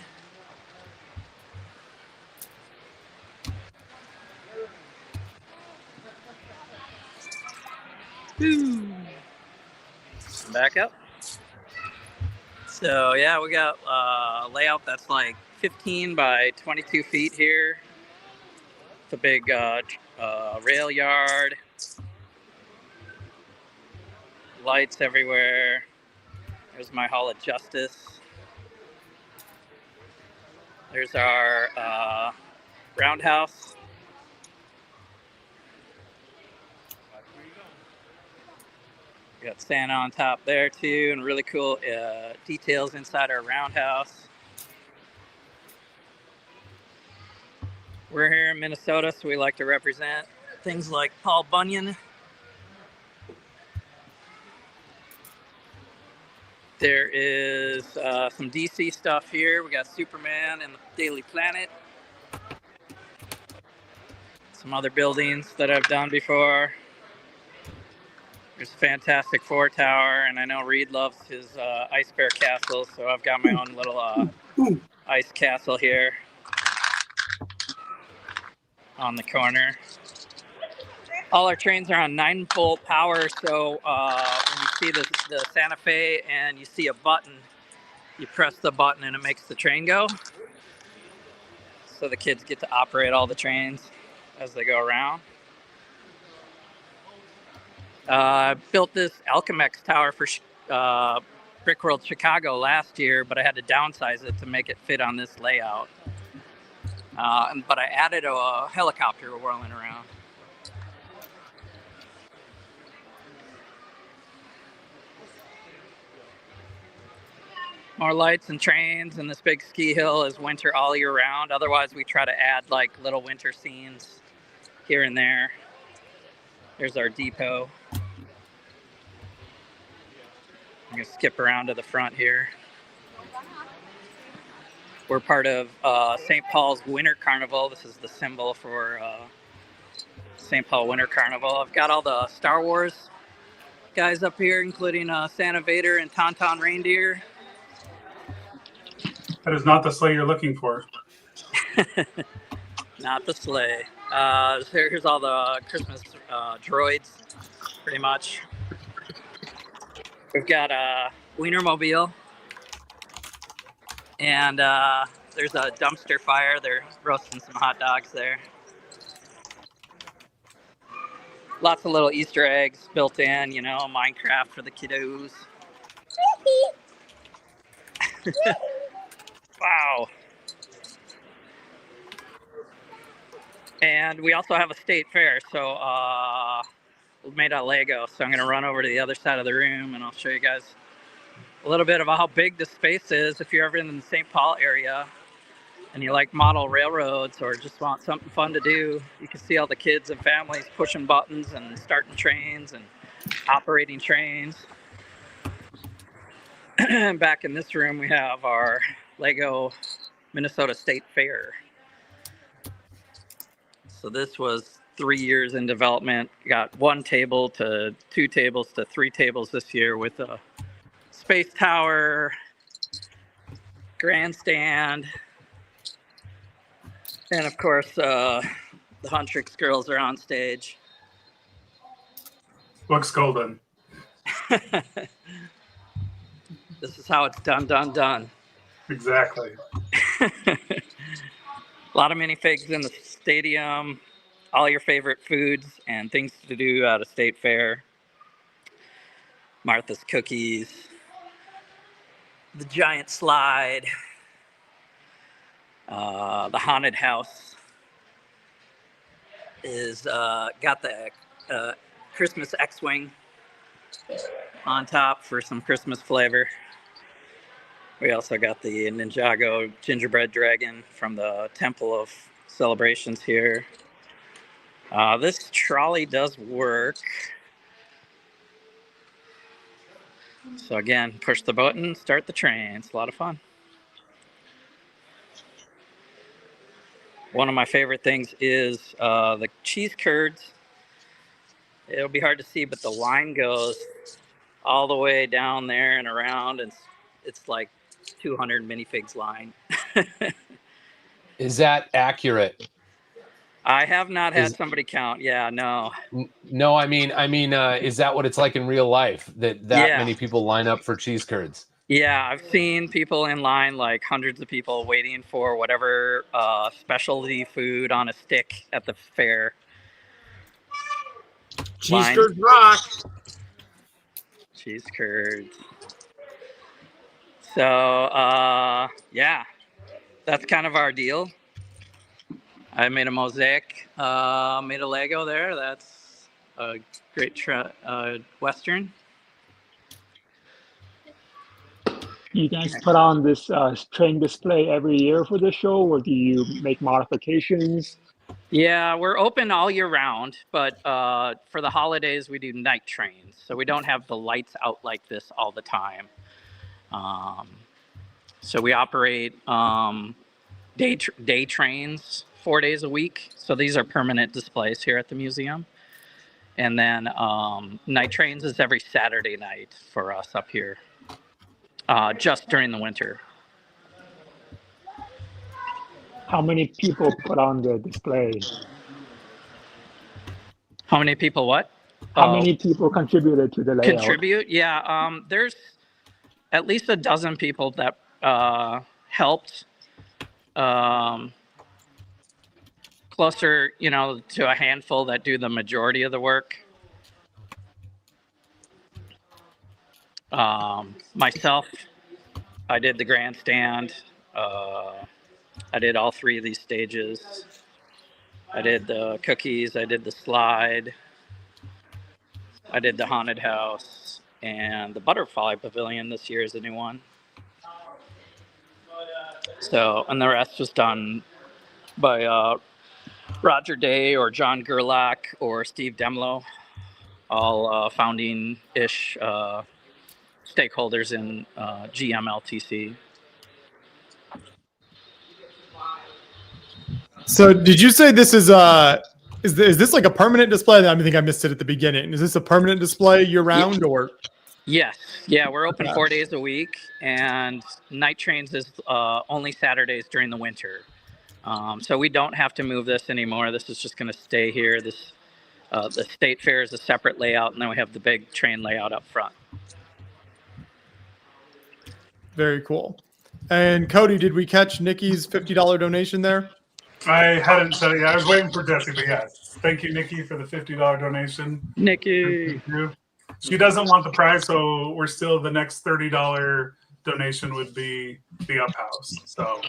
Back up. So yeah, we got a layout that's like 15 by 22 feet here. It's a big rail yard. Lights everywhere. There's my Hall of Justice. There's our roundhouse. We got Santa on top there too, and really cool details inside our roundhouse. We're here in Minnesota, so we like to represent things like Paul Bunyan. There is some DC stuff here. We got Superman and the Daily Planet. Some other buildings that I've done before. There's a Fantastic Four tower, and I know Reed loves his Ice Bear Castle, so I've got my own little ice castle here on the corner. All our trains are on 9-volt power, so when you see the Santa Fe and you see a button, You press the button and it makes the train go. So the kids get to operate all the trains as they go around. I built this Alchemex tower for Brick World Chicago last year, but I had to downsize it to make it fit on this layout. But I added a helicopter whirling around. More lights and trains, and this big ski hill is winter all year round. Otherwise, we try to add like little winter scenes here and there. There's our depot. I'm gonna skip around to the front here. We're part of St. Paul's Winter Carnival. This is the symbol for St. Paul Winter Carnival. I've got all the Star Wars guys up here, including Santa Vader and Tauntaun Reindeer.
That is not the sleigh you're looking for.
Not the sleigh. Here's all the Christmas droids, pretty much. We've got a Wienermobile, and there's a dumpster fire. They're roasting some hot dogs there. Lots of little Easter eggs built in, you know, Minecraft for the kiddos. Wow. And we also have a state fair, so made out of Lego. So I'm going to run over to the other side of the room and I'll show you guys a little bit about how big this space is. If you're ever in the St. Paul area and you like model railroads or just want something fun to do, you can see all the kids and families pushing buttons and starting trains and operating trains. Back in this room, we have our Lego Minnesota State Fair. So this was 3 years in development. Got 1 table to 2 tables to 3 tables this year with a space tower, grandstand, and of course the Huntrix girls are on stage.
Looks golden.
This is how it's done.
Exactly.
A lot of minifigs in the stadium, all your favorite foods and things to do at a state fair. Martha's Cookies, the giant slide, the haunted house is got the Christmas X-Wing on top for some Christmas flavor. We also got the Ninjago gingerbread dragon from the Temple of Celebrations here. This trolley does work. So again, push the button, start the train. It's a lot of fun. One of my favorite things is the cheese curds. It'll be hard to see, but the line goes all the way down there and around, and it's like 200 minifigs line.
Is that accurate?
I have not had somebody count. Yeah, no.
No, I mean, is that what it's like in real life? That
Yeah.
many people line up for cheese curds?
Yeah, I've seen people in line, like hundreds of people waiting for whatever specialty food on a stick at the fair.
Cheese curds rock.
Cheese curds. So, yeah, that's kind of our deal. I made a mosaic, made a Lego there. That's a great Western.
You guys put on this train display every year for the show, or do you make modifications?
Yeah, we're open all year round, but for the holidays, we do night trains. So we don't have the lights out like this all the time. So we operate day trains 4 days a week. So these are permanent displays here at the museum. And then night trains is every Saturday night for us up here, just during the winter.
How many people put on the display?
How many people what?
How many people contributed to the layout?
Contribute? Yeah, there's at least a dozen people that helped. Closer, to a handful that do the majority of the work. Myself, I did the grandstand. I did all 3 of these stages. I did the cookies. I did the slide. I did the haunted house, and the butterfly pavilion this year is a new one. So, and the rest was done by Roger Day or John Gerlach or Steve Demlo, all founding-ish stakeholders in GMLTC.
So did you say this is this like a permanent display? I think I missed it at the beginning. Is this a permanent display year round or?
Yes. Yeah, we're open
Okay.
4 days a week, and Night Trains is only Saturdays during the winter. So we don't have to move this anymore. This is just going to stay here. This the State Fair is a separate layout, and then we have the big train layout up front.
Very cool. And Cody, did we catch Nikki's $50 donation there?
I hadn't said it yet. I was waiting for Jesse, but yes. Thank you, Nikki, for the $50 donation.
Nikki.
She doesn't want the prize, so we're still, the next $30 donation would be the Up House. So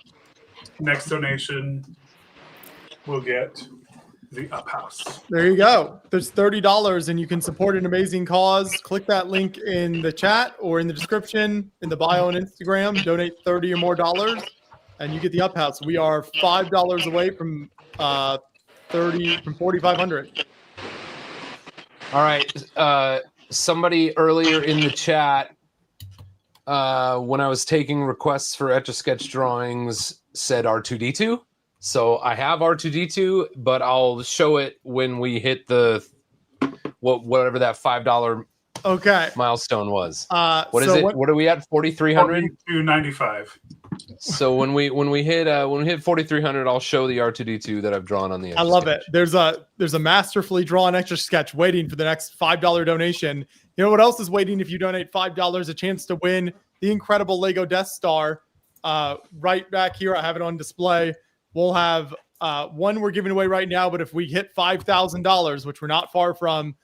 next donation will get the Up House.
There you go. There's $30 and you can support an amazing cause. Click that link in the chat or in the description, in the bio on Instagram. Donate 30 or more dollars and you get the Up House. We are $5 away from 4,500.
All right. Somebody earlier in the chat, when I was taking requests for Etch-a-Sketch drawings, said R2D2. So I have R2D2, but I'll show it when we hit the whatever that $5 milestone was. What is it? What are we at? 4,300?
4,295.
So when we hit 4,300, I'll show the R2D2 that I've drawn on the Etch-a-Sketch.
I love it. There's a masterfully drawn Etch-a-Sketch waiting for the next $5 donation. You know what else is waiting if you donate $5? A chance to win the incredible Lego Death Star. Right back here, I have it on display. We'll have one we're giving away right now, but if we hit $5,000, which we're not far from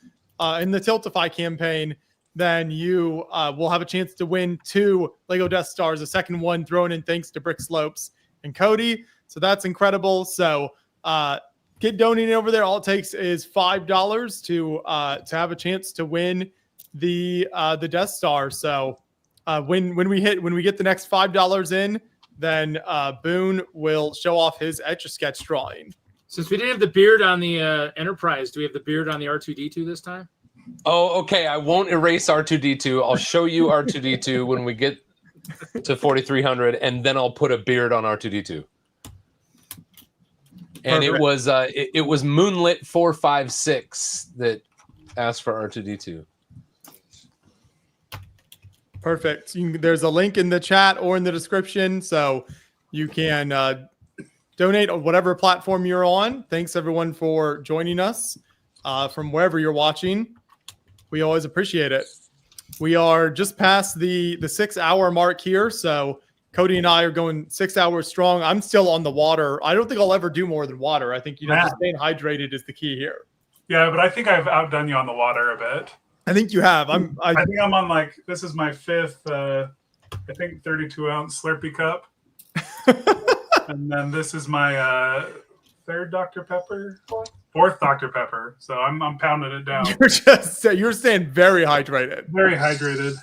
in the Tiltify campaign, then you will have a chance to win 2 Lego Death Stars, a second one thrown in thanks to Brick Slopes and Cody. So that's incredible. So get donating over there. All it takes is $5 to have a chance to win the Death Star. So when we get the next $5 in, then Boone will show off his Etch-a-Sketch drawing.
Since we didn't have the beard on the Enterprise, do we have the beard on the R2D2 this time?
Oh, okay. I won't erase R2D2. I'll show you R2D2 when we get to 4,300, and then I'll put a beard on R2D2. And it was Moonlit 456 that asked for R2D2.
Perfect. There's a link in the chat or in the description, so you can donate on whatever platform you're on. Thanks everyone for joining us from wherever you're watching. We always appreciate it. We are just past the 6-hour mark here, so Cody and I are going 6 hours strong. I'm still on the water. I don't think I'll ever do more than water. I think just staying hydrated is the key here.
Yeah, but I think I've outdone you on the water a bit.
I think you have. I
think I'm on this is my 5th, I think 32-ounce Slurpee cup. And then this is my 3rd Dr. Pepper, 4th Dr. Pepper. So I'm pounding it down.
You're staying very hydrated.
Very hydrated.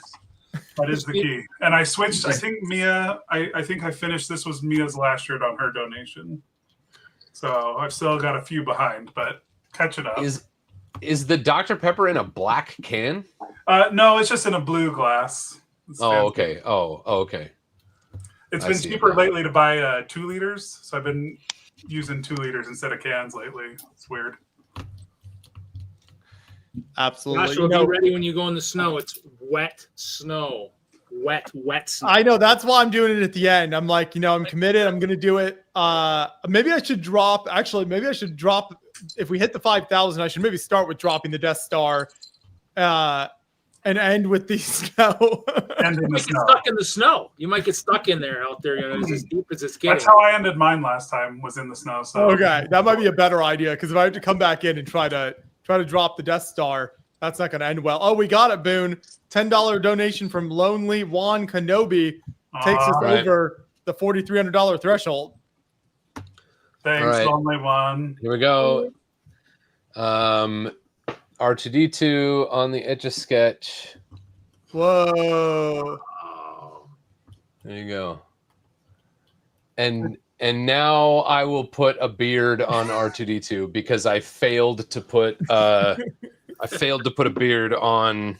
That is the key. And I switched. I think Mia. I think I finished. This was Mia's last shirt on her donation. So I've still got a few behind, but catching up.
Is the Dr. Pepper in a black can?
No, it's just in a blue glass.
Okay. Okay.
It's been cheaper lately to buy 2 liters, so I've been using 2 liters instead of cans lately. It's weird.
Absolutely.
Joshua, be ready when you go in the snow. It's wet snow. Wet snow.
I know. That's why I'm doing it at the end. I'm like, I'm committed. I'm going to do it. Maybe I should drop. If we hit the 5,000, I should maybe start with dropping the Death Star and end with the snow.
And in
You
the
might get
snow.
stuck in the snow. You might get stuck in there out there. You know, it's as deep as it's getting.
That's how I ended mine last time. Was in the snow. So
Okay, that might be a better idea because if I have to come back in and try to drop the Death Star, that's not going to end well. Oh, we got it, Boone. $10 donation from Lonely Juan Kenobi takes us
Right.
over the $4,300 threshold.
Thanks,
All right.
Lonely One.
Here we go. R2D2 on the Etch a Sketch.
Whoa.
There you go. And now I will put a beard on R2D2 because I failed to put a beard on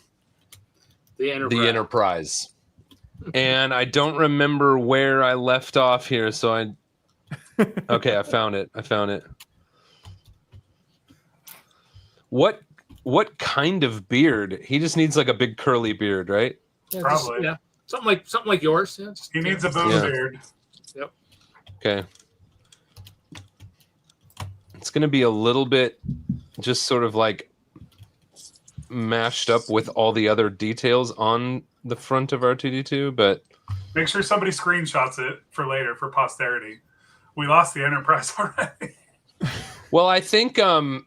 The Enterprise.
the Enterprise. And I don't remember where I left off here, so okay, I found it. What kind of beard? He just needs like a big curly beard, right?
Yeah,
Probably.
yeah, something like yours. Yeah,
He needs a Boone
Yeah.
beard.
Yep.
Okay. It's going to be a little bit just sort of like mashed up with all the other details on the front of R2D2, but
Make sure somebody screenshots it for later for posterity. We lost the Enterprise already.
well, I think there'll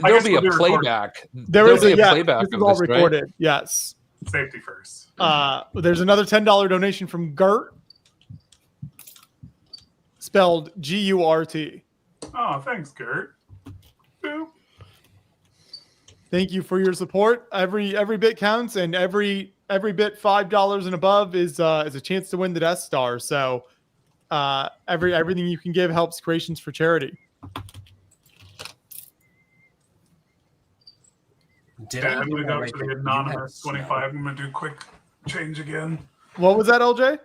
guess
be
we'll
a
be recording.
playback.
There'll
be
be
a playback
This is
of
all
this, right?
recorded. Yes.
Safety first.
There's another $10 donation from Gert, spelled Gurt.
Oh, thanks, Gert. Boop.
Thank you for your support. Every bit counts, and every bit $5 and above is a chance to win the Death Star. So everything you can give helps Creations for Charity.
Okay, I'm going to go to the anonymous 25. I'm going to do quick change again.
What was that, LJ?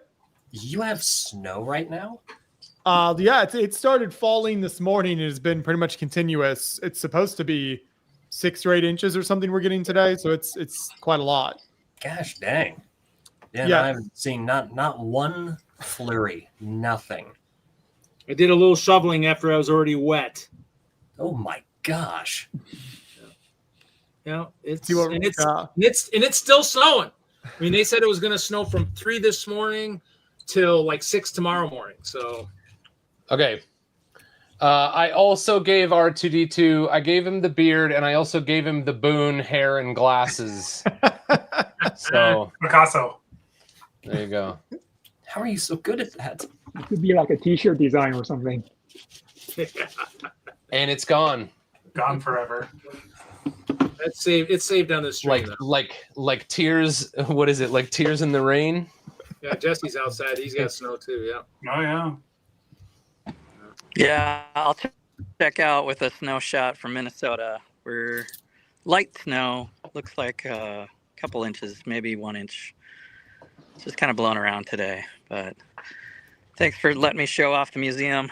You have snow right now?
Yeah, it started falling this morning. It has been pretty much continuous. It's supposed to be 6 or 8 inches or something we're getting today, so it's quite a lot.
Gosh dang. Yeah,
Yeah.
I haven't seen not one flurry. Nothing.
I did a little shoveling after I was already wet.
Oh my gosh.
Yeah, it's
See what-
and it's still snowing. I mean, they said it was going to snow from 3 this morning till like 6 tomorrow morning. So
Okay. I also gave R2D2, I gave him the beard, and I also gave him the Boone hair and glasses. So
Picasso.
there you go.
How are you so good at that?
It could be like a T-shirt design or something.
And it's gone.
Gone forever.
it's saved on the stream.
Like tears. What is it? Like tears in the rain?
Yeah, Jesse's outside. He's got snow too. Yeah.
Oh, yeah.
Yeah, I'll check out with a snow shot from Minnesota. We're light snow. Looks like a couple inches, maybe 1 inch. It's just kind of blowing around today. But thanks for letting me show off the museum.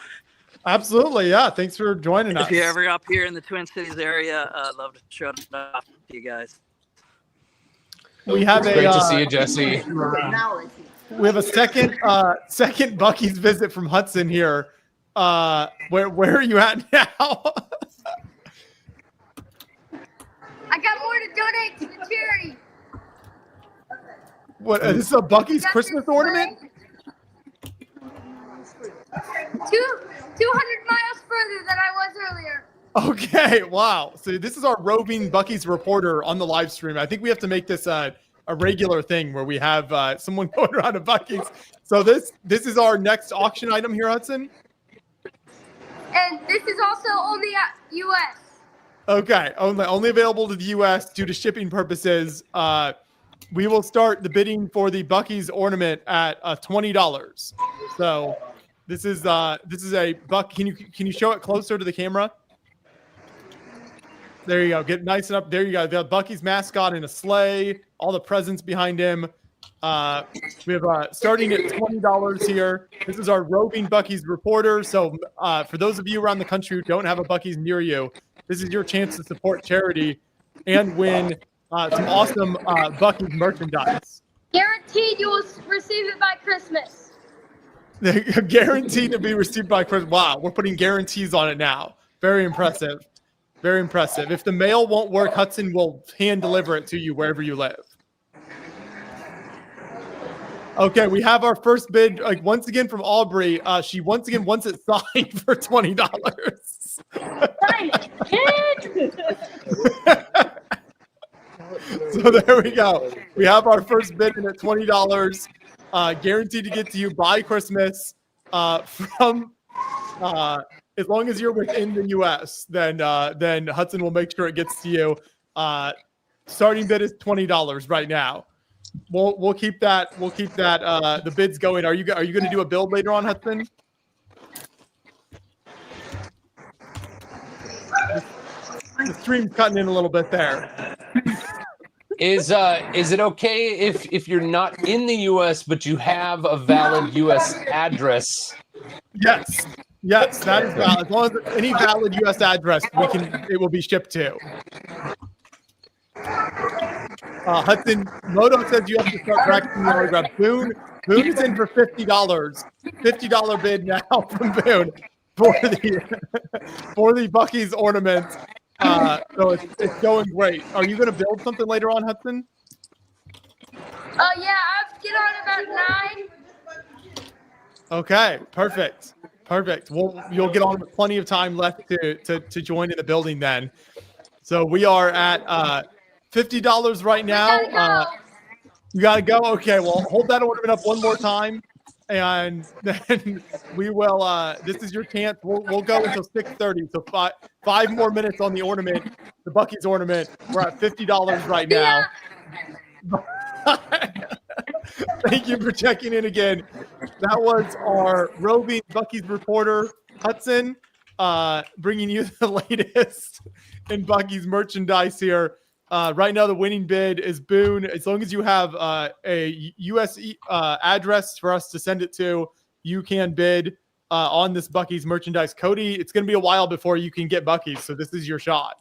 Absolutely, yeah. Thanks for joining us.
If you're ever up here in the Twin Cities area, I'd love to show it off to you guys.
We have
It's
a
great to see you, Jesse.
we have a second Bucky's visit from Hudson here. Where are you at now?
I got more to donate to the charity.
What? This is a Bucky's Christmas ornament?
200 miles further than I was earlier.
Okay, wow. So this is our roving Bucky's reporter on the live stream. I think we have to make this a regular thing where we have someone going around to Bucky's. So this is our next auction item here, Hudson.
And this is also only at U.S.
Okay, only available to the U.S. due to shipping purposes. We will start the bidding for the Bucky's ornament at $20. So this is a buck. Can you show it closer to the camera? There you go. Get nice and up. There you go. The Bucky's mascot in a sleigh. All the presents behind him. We have starting at $20 here. This is our roving Bucky's reporter. So for those of you around the country who don't have a Bucky's near you, this is your chance to support charity and win some awesome Bucky's merchandise.
Guaranteed you will receive it by Christmas.
Guaranteed to be received by Christmas. Wow, we're putting guarantees on it now. Very impressive. Very impressive. If the mail won't work, Hudson will hand deliver it to you wherever you live. Okay, we have our first bid. Like once again from Aubrey. She once again wants it signed for $20. So there we go. We have our first bid in at $20. Guaranteed to get to you by Christmas. From as long as you're within the U.S., then Hudson will make sure it gets to you. Starting bid is $20 right now. We'll keep that. We'll keep that. The bids going. Are you going to do a build later on, Hudson? The stream's cutting in a little bit there.
Is it okay if you're not in the U.S. but you have a valid U.S. address?
Yes, that is valid. As long as it's any valid U.S. address, it will be shipped to. Hudson Moto says you have to start practicing the autograph. Boone is in for $50. $50 bid now from Boone for the Bucky's ornament. So it's going great. Are you going to build something later on, Hudson?
Yeah, I'll get on about 9.
Okay, perfect. Well, you'll get on with plenty of time left to join in the building then. So we are at $50 right now. You gotta go. Okay, well, hold that ornament up one more time, and then we will. This is your chance. We'll go until 6:30. So five more minutes on the ornament, the Bucky's ornament. We're at $50 right now. Thank you for checking in again. That was our roving Bucky's reporter, Hudson, bringing you the latest in Bucky's merchandise here. Right now, the winning bid is Boone. As long as you have a U.S. address for us to send it to, you can bid on this Bucky's merchandise. Cody, it's going to be a while before you can get Bucky's, so this is your shot.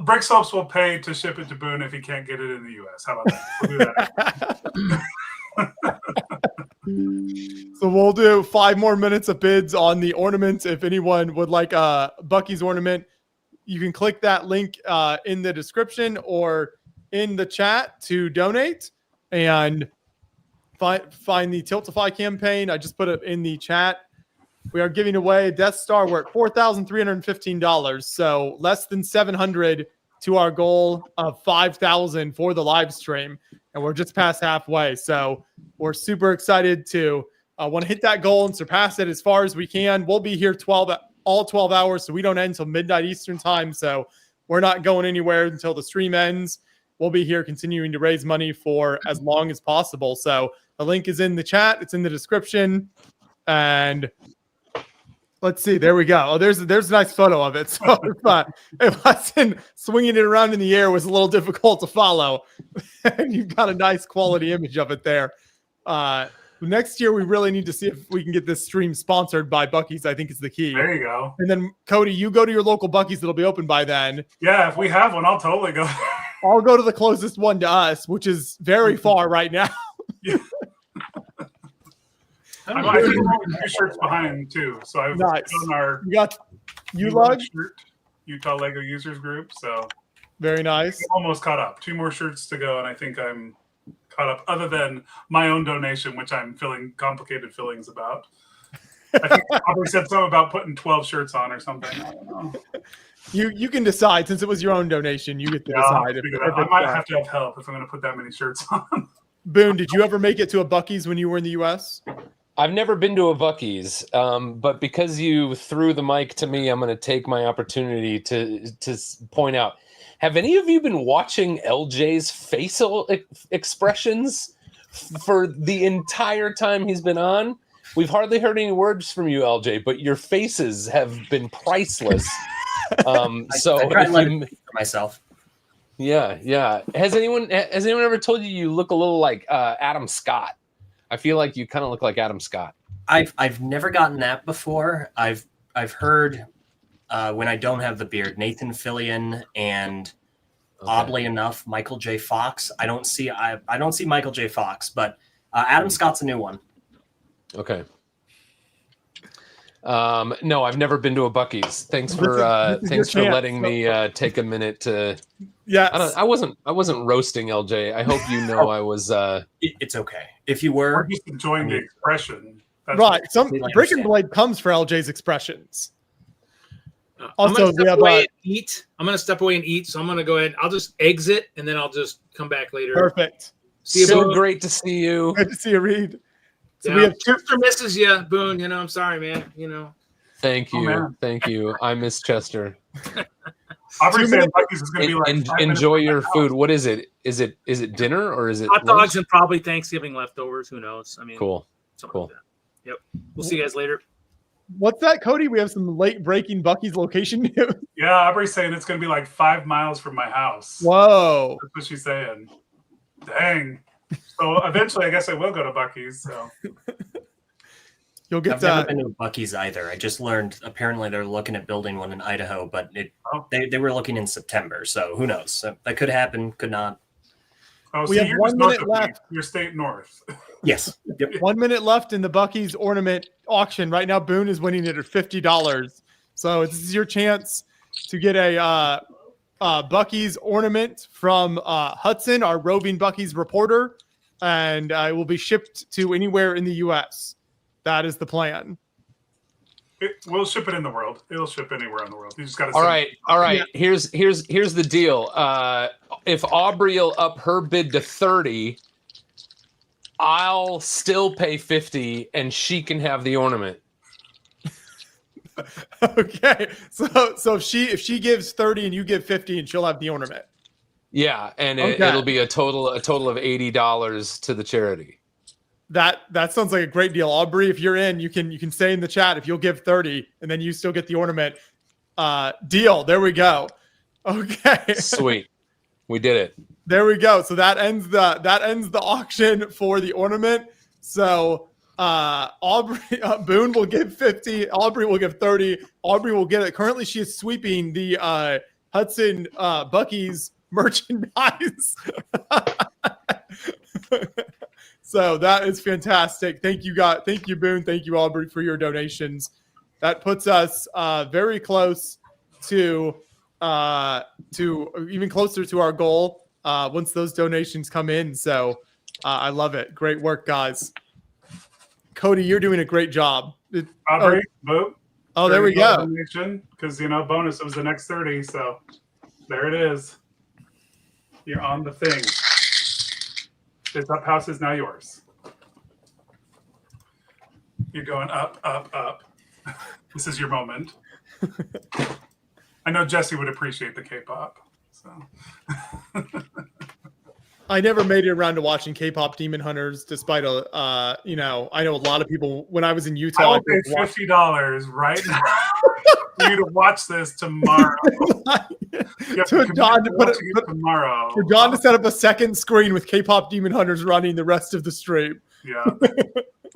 Brick Slopes will pay to ship it to Boone if he can't get it in the U.S. How about that? We'll do that.
So we'll do 5 more minutes of bids on the ornaments. If anyone would like a Bucky's ornament, you can click that link in the description or in the chat to donate and find the Tiltify campaign. I just put it in the chat. We are giving away a Death Star. We're at $4,315, so less than $700 to our goal of $5,000 for the live stream, and we're just past halfway. So we're super excited to want to hit that goal and surpass it as far as we can. We'll be here all 12 hours, so we don't end until midnight Eastern time. So we're not going anywhere until the stream ends. We'll be here continuing to raise money for as long as possible. So the link is in the chat. It's in the description, and let's see. There we go. Oh, there's a nice photo of it. So if Hudson swinging it around in the air was a little difficult to follow, you've got a nice quality image of it there. Next year, we really need to see if we can get this stream sponsored by Bucky's. I think is the key.
There you go.
And then, Cody, you go to your local Bucky's that'll be open by then.
Yeah, if we have one, I'll totally go.
I'll go to the closest one to us, which is very far right now.
Yeah. I think two shirts behind too. So I've
nice.
done our
U-Lug
shirt, Utah Lego Users Group. So
very nice.
I'm almost caught up. 2 more shirts to go, and I think I'm caught up. Other than my own donation, which I'm feeling complicated feelings about. I think Aubrey said something about putting 12 shirts on or something. I don't know.
You can decide, since it was your own donation. You get to decide.
I might have to have help if I'm going to put that many shirts on.
Boone, did you ever make it to a Bucky's when you were in the U.S.?
I've never been to a Bucky's, but because you threw the mic to me, I'm going to take my opportunity to point out. Have any of you been watching LJ's facial expressions for the entire time he's been on? We've hardly heard any words from you, LJ, but your faces have been priceless. So
I try to let it speak for myself.
Yeah. Has anyone ever told you look a little like Adam Scott? I feel like you kind of look like Adam Scott.
I've never gotten that before. I've heard when I don't have the beard, Nathan Fillion and oddly enough, Michael J. Fox. I don't see Michael J. Fox, but Adam Scott's a new one.
Okay. No, I've never been to a Buc-ee's. Thanks
This
for
is
thanks
your
for
chance.
letting me take a minute to.
Yes.
I wasn't roasting LJ. I hope you know I was.
It's okay if you were.
We're just enjoying the expression. That's
Right.
what-
Some
completely
Brick and
understand.
Blade comes for LJ's expressions.
I'm
Also,
gonna
we
step
have
away and eat. I'm gonna step away and eat. So I'm gonna go ahead. I'll just exit and then I'll just come back later.
Perfect.
See you,
So
Boone.
great to see you.
Good to see you, Reed. So
Yeah,
we have
Chester misses you, Boone. You know, I'm sorry, man. You know.
Thank you.
man.
Thank you. I miss Chester.
Aubrey
2
said
minutes-
Bucky's is going to be like 5 minutes
Enjoy
from my
your
house.
food. What is it? Is it dinner or is it
Hot
lunch?
dogs and probably Thanksgiving leftovers. Who knows? I mean,
Cool.
something
Cool.
like that. Yep. We'll see you guys later.
What's that, Cody? We have some late breaking Bucky's location news.
Yeah, Aubrey's saying it's going to be like 5 miles from my house.
Whoa.
That's what she's saying. Dang. So eventually, I guess I will go to Bucky's. So
You'll get
I've never
that.
been to a Buc-ee's either. I just learned apparently they're looking at building one in Idaho, but
Oh.
they were looking in September, so who knows? So that could happen, could not.
oh,
We
see,
have
you're
1
just north
minute
of me.
left.
You're state north.
Yes. Yep.
1 minute left in the Bucky's ornament auction. Right now, Boone is winning it at $50. So this is your chance to get a Bucky's ornament from Hudson, our roving Bucky's reporter, and it will be shipped to anywhere in the U.S. That is the plan.
We'll ship it in the world. It'll ship anywhere in the world. You just got to.
All right. Here's the deal. If Aubrey will up her bid to 30, I'll still pay 50, and she can have the ornament.
Okay. So if she gives 30 and you give 50, and she'll have the ornament.
Yeah, and
Okay.
it'll be a total of $80 to the charity.
That sounds like a great deal. Aubrey, if you're in, you can say in the chat if you'll give 30 and then you still get the ornament. Deal. There we go. Okay.
Sweet. We did it.
There we go. So that ends the auction for the ornament. So Aubrey Boone will give 50. Aubrey will give 30. Aubrey will get it. Currently, she is sweeping the Hudson Bucky's merchandise. So that is fantastic. Thank you, God. Thank you, Boone. Thank you, Aubrey, for your donations. That puts us very close to even closer to our goal once those donations come in. So I love it. Great work, guys. Cody, you're doing a great job.
Aubrey, vote.
Oh, there we go.
Because bonus it was the next 30. So there it is. You're on the thing. This up house is now yours. You're going up, up, up. This is your moment. I know Jesse would appreciate the K-pop. So
I never made it around to watching K-pop Demon Hunters, despite I know a lot of people when I was in
I
Utah.
will pay $50 right now for you to watch this tomorrow.
For John to put
tomorrow.
For John to set up a second screen with K-pop Demon Hunters running the rest of the stream.
Yeah.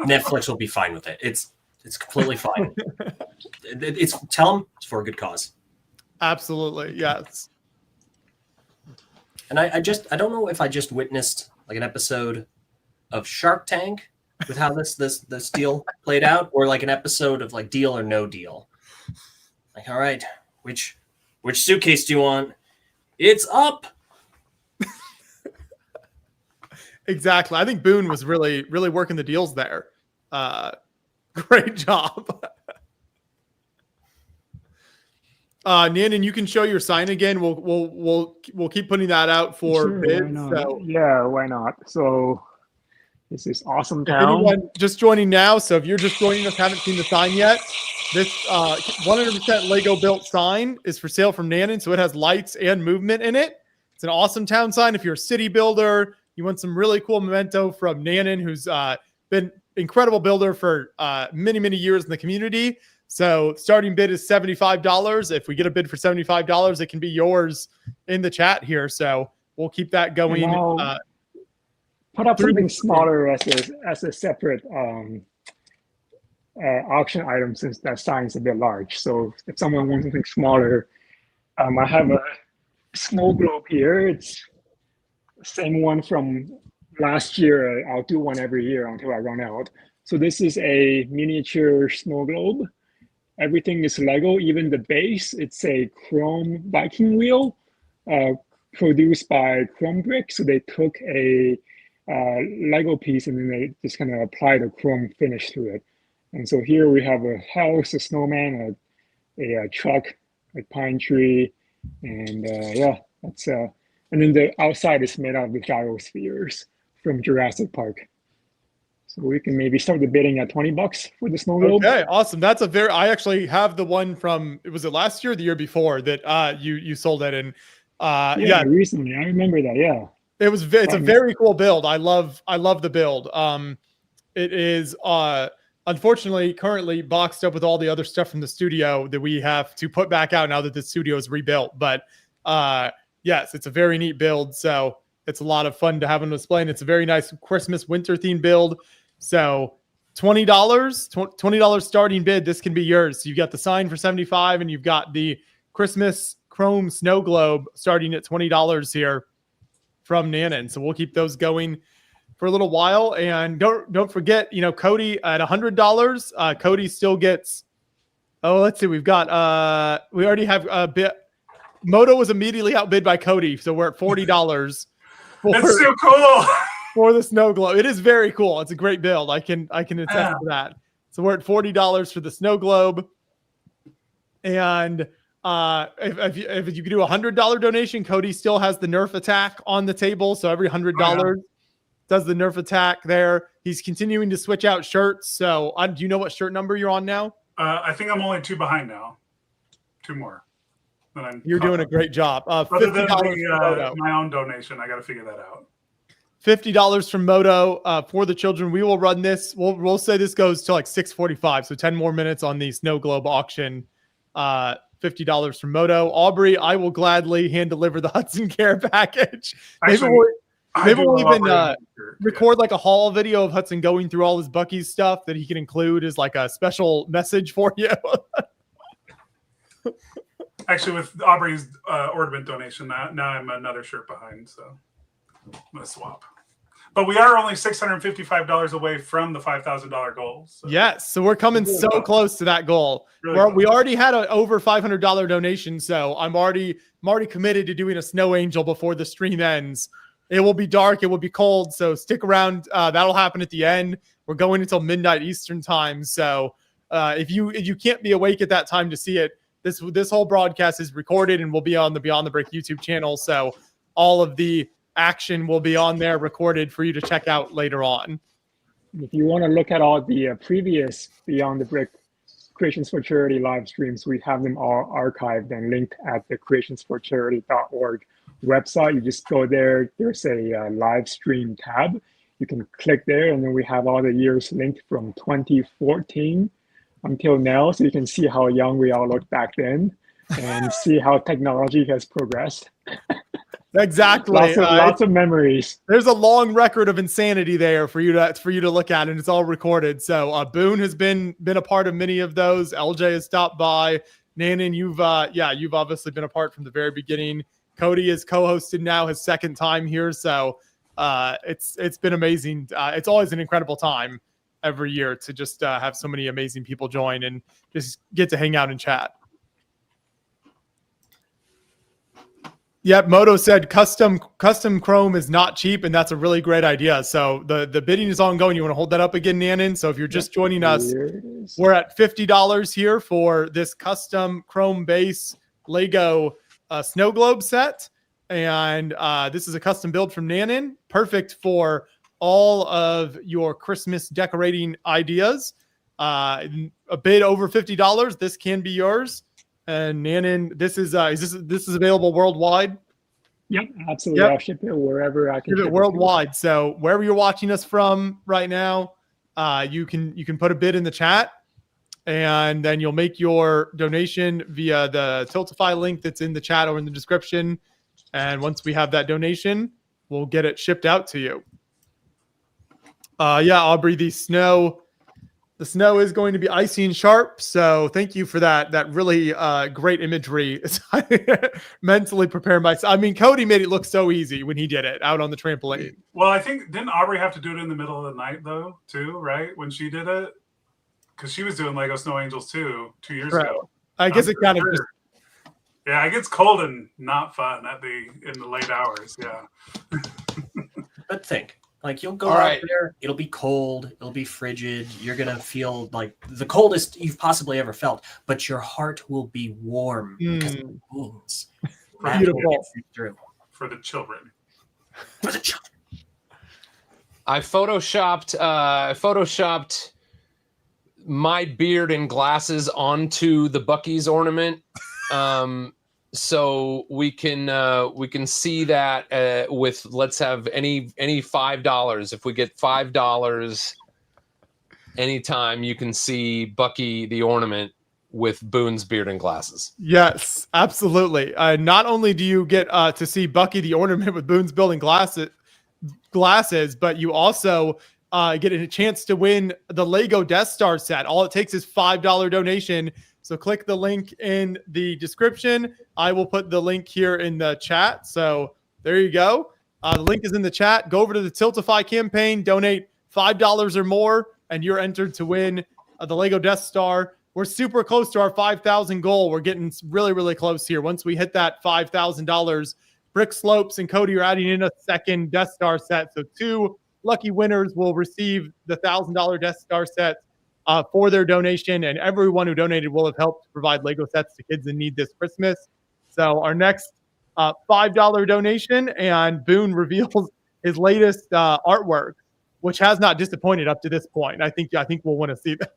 Netflix will be fine with it. It's completely fine. Tell them it's for a good cause.
Absolutely, yes.
And I don't know if I just witnessed like an episode of Shark Tank with how this deal played out, or like an episode of like Deal or No Deal. Like, all right, which suitcase do you want? It's up.
Exactly. I think Boone was really working the deals there. Great job. Nan, you can show your sign again. We'll keep putting that out for
Sure, why
bids.
not?
So
Yeah, why not? So this is Awesome
if
Town.
anyone just joining now, so if you're just joining us, haven't seen the sign yet, this 100% Lego built sign is for sale from Nanon. So it has lights and movement in it. It's an Awesome Town sign. If you're a city builder, you want some really cool memento from Nanon, who's been incredible builder for many years in the community. So starting bid is $75. If we get a bid for $75, it can be yours in the chat here. So we'll keep that going.
And I'll put up something smaller as a separate auction item, since that sign is a bit large. So if someone wants something smaller, I have a snow globe here. It's the same one from last year. I'll do one every year until I run out. So this is a miniature snow globe. everything is Lego, even the base. It's a chrome Viking wheel produced by Chrome Brick. So they took a Lego piece and then they just kind of applied a chrome finish to it. And so here we have a house, a snowman, a truck, a pine tree, and yeah, that's and then the outside is made out of the gyrospheres from Jurassic Park. So we can maybe start the bidding at $20 for the snow globe.
Okay, awesome. That's a very. I actually have the one from. Was it last year or the year before that you sold it in? Yeah,
recently. I remember that. Yeah,
it's a very cool build. I love the build. It is unfortunately currently boxed up with all the other stuff from the studio that we have to put back out now that the studio is rebuilt. But yes, it's a very neat build. So it's a lot of fun to have on display, and it's a very nice Christmas winter themed build. So $20 starting bid. This can be yours. So you got the sign for $75, and you've got the Christmas chrome snow globe starting at $20 here from Nanon. So we'll keep those going for a little while. And don't forget, Cody at $100. Cody still gets. Oh, let's see. We've got. We already have a bit. Moto was immediately outbid by Cody, so we're at $40.
That's so cool.
For the snow globe. It is very cool. It's a great build. I can attest to that. So we're at $40 for the snow globe. And if you could do a $100 donation, Cody still has the Nerf attack on the table. So every $100 does the Nerf attack there. He's continuing to switch out shirts. So do you know what shirt number you're on now?
I think I'm only 2 behind now. 2 more.
You're doing a great job.
Other than
$50
my own donation, I got to figure that out.
$50 from Moto for the children. We will run this. We'll say this goes to like 6:45, so 10 more minutes on the snow globe auction. $50 from Moto. Aubrey, I will gladly hand deliver the Hudson Care package. Maybe we'll even record like a haul video of Hudson going through all his Buc-ee's stuff that he can include as like a special message for you.
Actually, with Aubrey's ornament donation, now I'm another shirt behind, so I'm gonna swap. But we are only $655 away from the $5,000 goal. So.
Yes, so we're coming so close to that goal.
Really
we already had an over $500 donation, so I'm already committed to doing a snow angel before the stream ends. It will be dark, it will be cold, so stick around. That'll happen at the end. We're going until midnight Eastern time, so if you can't be awake at that time to see it, this whole broadcast is recorded and will be on the Beyond the Brick YouTube channel. So all of the action will be on there recorded for you to check out later on.
If you want to look at all the previous Beyond the Brick Creations for Charity live streams, we have them all archived and linked at the creationsforcharity.org website. You just go there. There's a live stream tab. You can click there, and then we have all the years linked from 2014 until now, so you can see how young we all looked back then and see how technology has progressed.
Exactly.
Lots of memories.
There's a long record of insanity there for you to look at, and it's all recorded. So Boone has been a part of many of those. LJ has stopped by. Nanon, you've obviously been a part from the very beginning. Cody is co-hosted now his second time here, so it's been amazing. It's always an incredible time every year to just have so many amazing people join and just get to hang out and chat. Yep, Moto said custom chrome is not cheap, and that's a really great idea. So the bidding is ongoing. You want to hold that up again, Nanon? So if you're just joining us, we're at $50 here for this custom chrome base Lego snow globe set. And this is a custom build from Nanon. Perfect for all of your Christmas decorating ideas. A bid over $50. This can be yours. And Nanon, this is available worldwide?
Yep, absolutely. Yep. I'll ship it wherever I can.
Ship it worldwide. So wherever you're watching us from right now, you can put a bid in the chat, and then you'll make your donation via the Tiltify link that's in the chat or in the description. And once we have that donation, we'll get it shipped out to you. Yeah, Aubrey, the snow is going to be icy and sharp. So thank you for that really great imagery. Mentally prepare myself. I mean, Cody made it look so easy when he did it out on the trampoline.
Well, I think, didn't Aubrey have to do it in the middle of the night though, too, right? When she did it? because she was doing Lego Snow Angels too 2 years
Right.
ago.
I guess it kind of just
Yeah, it gets cold and not fun in the late hours. Yeah.
But think, like, you'll go
All
out
right.
there, it'll be cold, it'll be frigid, you're gonna feel like the coldest you've possibly ever felt, but your heart will be warm because of the beans. That will
Beautiful.
get you through.
For the children.
I photoshopped my beard and glasses onto the Bucky's ornament, so we can see that with, let's have any $5. If we get $5 anytime, you can see Bucky the ornament with Boone's beard and glasses.
Yes, absolutely. Not only do you get to see Bucky the ornament with Boone's building glasses, but you also get a chance to win the Lego Death Star set. All it takes is $5 donation. So click the link in the description. I will put the link here in the chat. So there you go. The link is in the chat. Go over to the Tiltify campaign, donate $5 or more, and you're entered to win the Lego Death Star. We're super close to our 5,000 goal. We're getting really, really close here. Once we hit that $5,000, Brick Slopes and Cody are adding in a second Death Star set. So 2 lucky winners will receive the $1,000 Death Star set for their donation, and everyone who donated will have helped provide Lego sets to kids in need this Christmas. So our next $5 donation, and Boone reveals his latest artwork, which has not disappointed up to this point. I think we'll want to see this.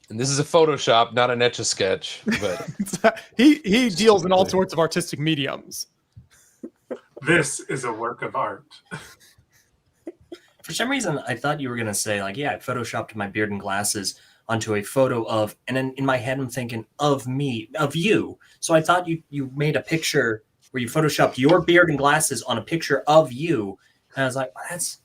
And this is a Photoshop, not an Etch-a-Sketch. But
he deals in all sorts of artistic mediums.
This is a work of art.
For some reason, I thought you were going to say, like, yeah, I photoshopped my beard and glasses onto a photo of, and then in my head, I'm thinking of me, of you. So I thought you made a picture where you photoshopped your beard and glasses on a picture of you. And I was like, that's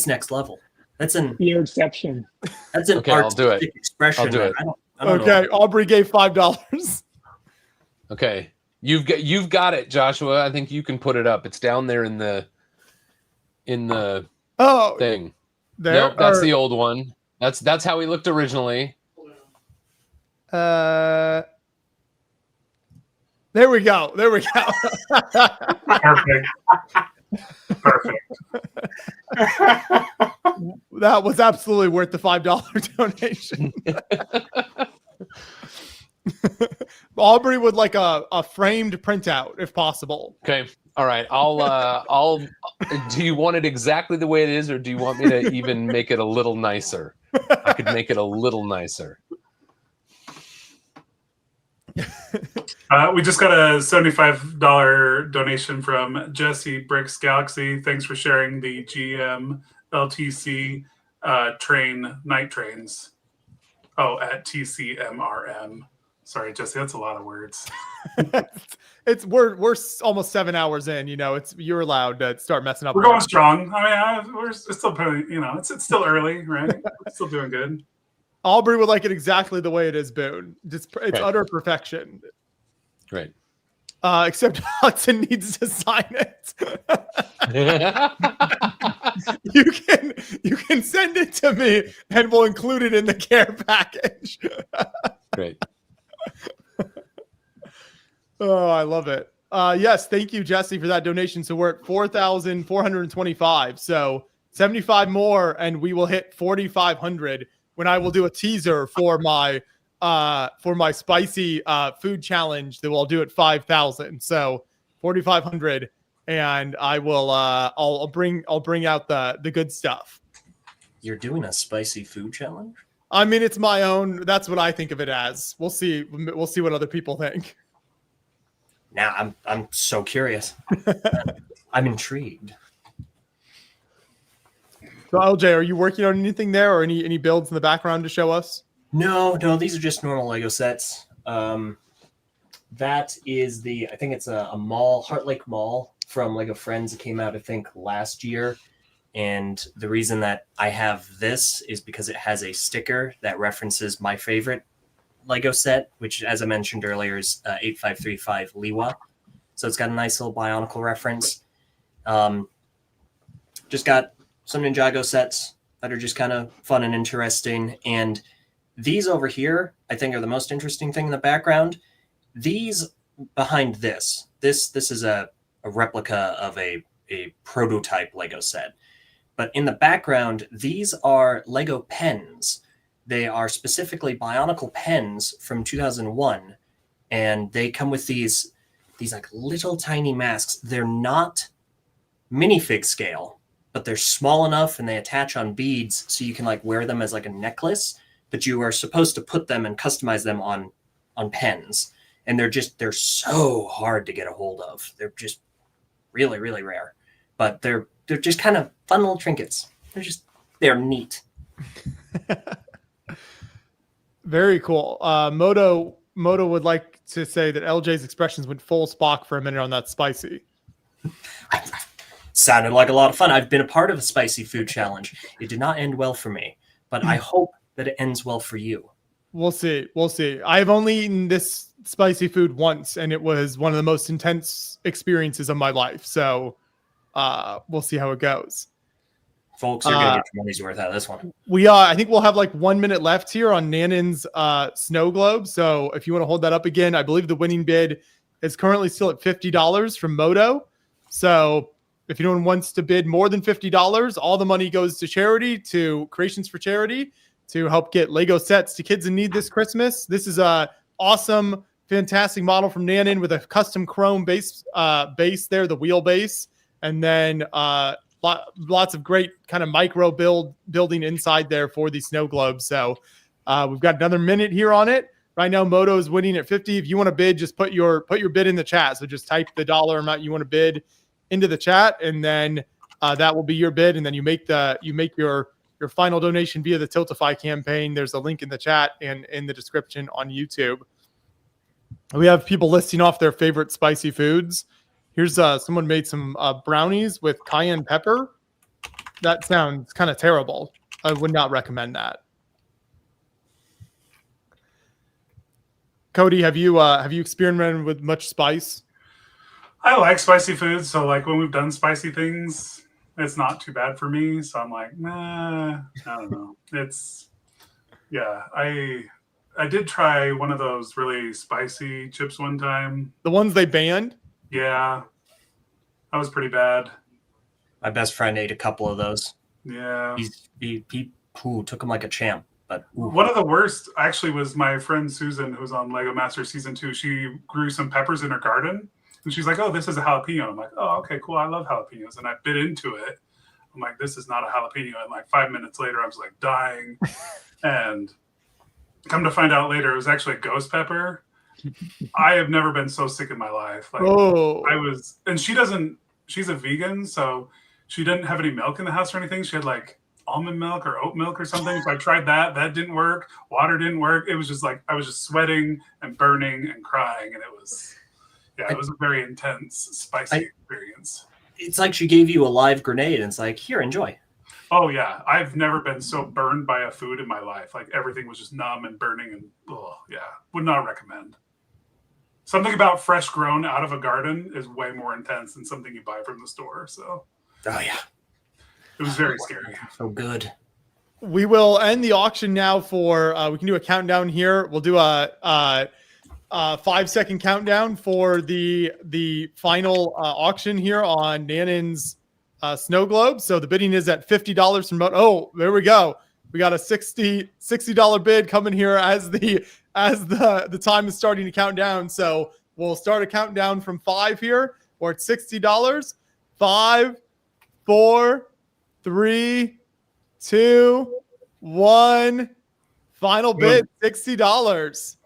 next level. That's an
exception.
That's an
Okay, I'll do it.
expression.
I'll do it.
I don't
Okay,
know.
Aubrey gave $5.
Okay, you've got it, Joshua. I think you can put it up. It's down there in the thing.
There,
Nope, that's the old one. That's how he looked originally.
There we go.
Perfect.
That was absolutely worth the $5 donation. Aubrey would like a framed printout if possible.
Okay. All right. I'll do you want it exactly the way it is, or do you want me to even make it a little nicer? I could make it a little nicer.
We just got a $75 donation from Jesse Bricks Galaxy. Thanks for sharing the GM LTC train night trains. Oh, at TCMRM. Sorry, Jesse, that's a lot of words.
We're almost 7 hours in. You're allowed to start messing up.
We're going strong. I mean, we're still pretty, it's still early, right? We're still doing good.
Aubrey would like it exactly the way it is, Boone. It's utter perfection.
Great.
Except Hudson needs to sign it. You can send it to me, and we'll include it in the care package.
Great.
Oh, I love it. Yes, thank you, Jesse, for that donation. So we're at 4,425. So 75 more, and we will hit 4,500 when I will do a teaser for my spicy food challenge that we'll do at 5,000. So 4,500, and I will I'll bring out the good stuff.
You're doing a spicy food challenge?
I mean, it's my own. That's what I think of it as. We'll see. We'll see what other people think.
Now I'm so curious. I'm intrigued.
So LJ, are you working on anything there, or any builds in the background to show us?
No, these are just normal Lego sets. That is I think it's a mall, Heart Lake Mall from Lego Friends. It came out, I think, last year. And the reason that I have this is because it has a sticker that references my favorite Lego set, which, as I mentioned earlier, is 8535 Liwa. So it's got a nice little Bionicle reference. Just got some Ninjago sets, that are just kind of fun and interesting. And these over here, I think, are the most interesting thing in the background. These behind this is a replica of a prototype Lego set. But in the background, these are Lego pens. They are specifically Bionicle pens from 2001. And they come with these like little tiny masks. They're not minifig scale, but they're small enough and they attach on beads so you can like wear them as like a necklace, but you are supposed to put them and customize them on pens. And they're so hard to get a hold of. They're just really, really rare, but they're just kind of fun little trinkets. They're neat.
Very cool. Moto would like to say that LJ's expressions went full Spock for a minute on that spicy.
Sounded like a lot of fun. I've been a part of a spicy food challenge. It did not end well for me, but I hope that it ends well for you.
We'll see. I've only eaten this spicy food once, and it was one of the most intense experiences of my life. So we'll see how it goes.
Folks are going to get your money's worth out of this one.
I think we'll have like 1 minute left here on Nanin's snow globe. So if you want to hold that up again, I believe the winning bid is currently still at $50 from Moto. So if anyone wants to bid more than $50, all the money goes to charity, to Creations for Charity, to help get Lego sets to kids in need this Christmas. This is a awesome, fantastic model from Nanin with a custom chrome base there, the wheel base, and then lots of great kind of micro building inside there for the snow globes. So we've got another minute here on it. Right now, Moto is winning at 50. If you want to bid, just put your bid in the chat. So just type the dollar amount you want to bid into the chat, and then that will be your bid. And then you make your final donation via the Tiltify campaign. There's a link in the chat and in the description on YouTube. We have people listing off their favorite spicy foods. Here's someone made some brownies with cayenne pepper. That sounds kind of terrible. I would not recommend that. Cody, have you experimented with much spice?
I like spicy foods, so like when we've done spicy things, it's not too bad for me. So I'm like, nah, I don't know. I did try one of those really spicy chips one time.
The ones they banned?
Yeah, that was pretty bad.
My best friend ate a couple of those.
Yeah.
He took them like a champ. But
one of the worst actually was my friend Susan, who's on Lego Master Season 2. She grew some peppers in her garden. And she's like, oh, this is a jalapeno. I'm like, oh, okay, cool. I love jalapenos. And I bit into it. I'm like, this is not a jalapeno. And like 5 minutes later, I was like dying. And come to find out later, it was actually a ghost pepper. I have never been so sick in my life. Like and she's a vegan, so she didn't have any milk in the house or anything. She had like almond milk or oat milk or something. So I tried that. That didn't work. Water didn't work. It was just like, I was just sweating and burning and crying. And it was a very intense, spicy experience.
It's like she gave you a live grenade and it's like, here, enjoy.
Oh yeah. I've never been so burned by a food in my life. Like everything was just numb and burning and would not recommend. Something about fresh grown out of a garden is way more intense than something you buy from the store. So it was very scary.
So good.
We will end the auction now for we can do a countdown here. We'll do a 5-second countdown for the final auction here on Nanin's snow globe. So the bidding is at $50 from there we go. We got a $60 bid coming here as the time is starting to count down. So we'll start a countdown from 5 here. We're at $60. 5, 4, 3, 2, 1. Final bid, $60.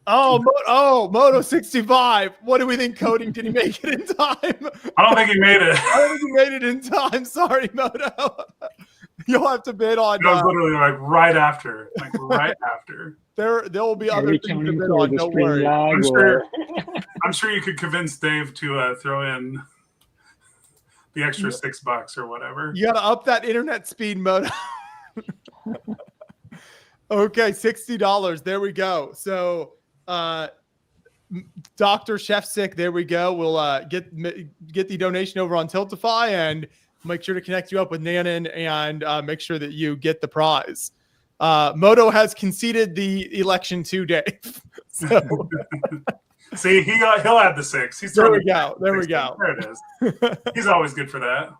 Moto 65. What do we think, Cody? Did he make it in time?
I don't think he made it.
I don't think he made it in time. Sorry, Moto. You'll have to bid on.
It was literally like right after. There
will be other things to bid on. Don't worry.
I'm sure you could convince Dave to throw in the extra $6 or whatever.
You got to up that internet speed, Moto. Okay, $60. There we go. So, Dr. Chef Sick, there we go. We'll get the donation over on Tiltify, and make sure to connect you up with Nanan and make sure that you get the prize. Moto has conceded the election to Dave. So
See, he'll add the 6. He's
there we
throwing
go. There we go.
There it is. He's always good for that.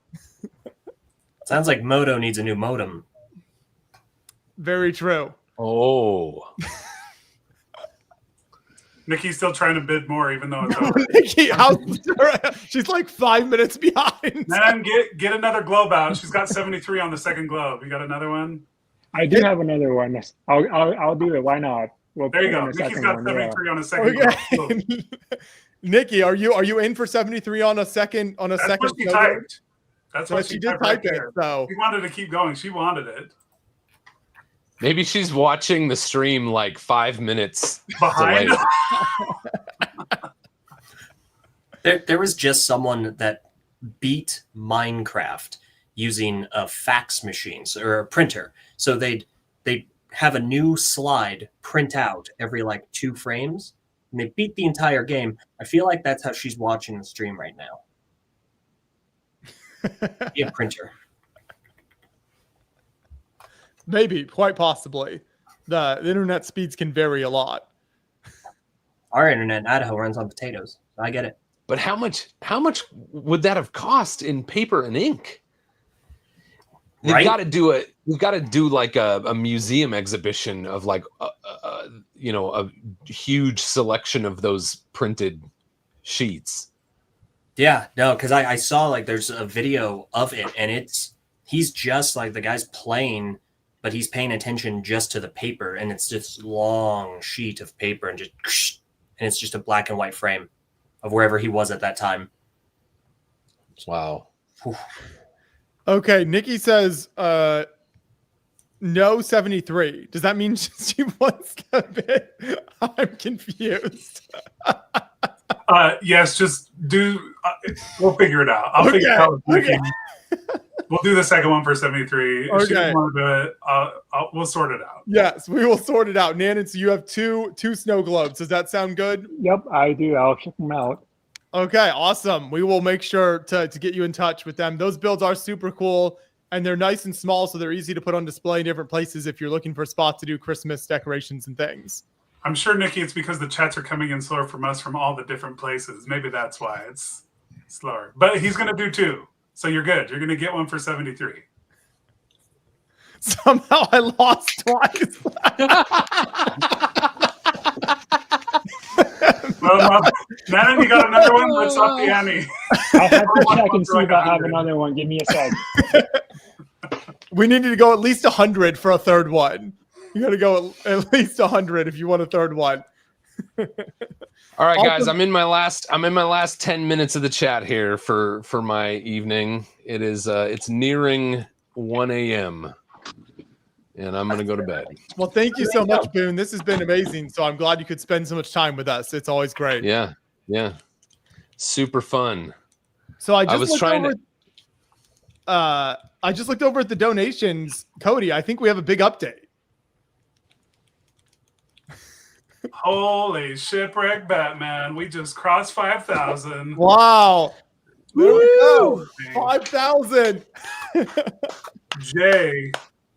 Sounds like Moto needs a new modem.
Very true.
Oh.
Nikki's still trying to bid more, even though it's over.
Nikki, she's like 5 minutes behind.
Man, get another globe out. She's got 73 on the second globe. You got another one?
I do have another one. I'll do it. Why not? We'll
There you
put
go.
in a
Nikki's
second
got
one,
73 on the second globe.
Nikki, are you in for 73 on a second
That's
second?
what she
show?
typed. That's
So
what
she
she
did
typed
type
right
it.
there.
So
She wanted to keep going. She wanted it.
Maybe she's watching the stream like 5 minutes
Behind.
delayed.
There was just someone that beat Minecraft using a fax machine or a printer. So they'd have a new slide print out every like 2 frames, and they beat the entire game. I feel like that's how she's watching the stream right now. Be a printer.
maybe, quite possibly. The internet speeds can vary a lot.
Our internet in Idaho runs on potatoes. I get it.
But how much would that have cost in paper and ink? You've
Right?
got to do it. You've got to do like a museum exhibition of like a huge selection of those printed sheets.
Yeah, no, because I saw like there's a video of it, and he's just like the guy's playing, but he's paying attention just to the paper, and it's just long sheet of paper, and it's just a black and white frame of wherever he was at that time.
Wow.
Okay, Nikki says no 73. Does that mean she wants to bid? I'm confused.
Yes, just do. We'll figure it out. I'll figure it out.
Okay.
We'll do the second one for 73. If she
Okay.
doesn't want to do it, we'll sort it out.
Yes, we will sort it out. Nanan, so you have two snow globes. Does that sound good?
Yep, I do. I'll check them out.
Okay, awesome. We will make sure to get you in touch with them. Those builds are super cool, and they're nice and small, so they're easy to put on display in different places if you're looking for spots to do Christmas decorations and things.
I'm sure, Nikki, it's because the chats are coming in slower from us from all the different places. Maybe that's why it's slower. But he's going to do 2. So you're good. You're going to get one for 73.
Somehow I lost twice.
Well, Nanan, you got another one? Let's up the ante.
I'll have to check and see if I have another one. Give me a sec.
We needed to go at least 100 for a third one. You got to go at least 100 if you want a third one.
All right, guys, I'm in my last 10 minutes of the chat here for my evening. It is it's nearing 1 a.m. and I'm gonna go to bed.
Well, thank you so much, Boone. This has been amazing. So I'm glad you could spend so much time with us. It's always great.
Yeah, super fun.
So I
was
just
trying
looked over at the donations. Cody, I think we have a big update.
Holy shipwreck Batman. We just crossed 5,000.
Wow. There we go. 5,000.
Jay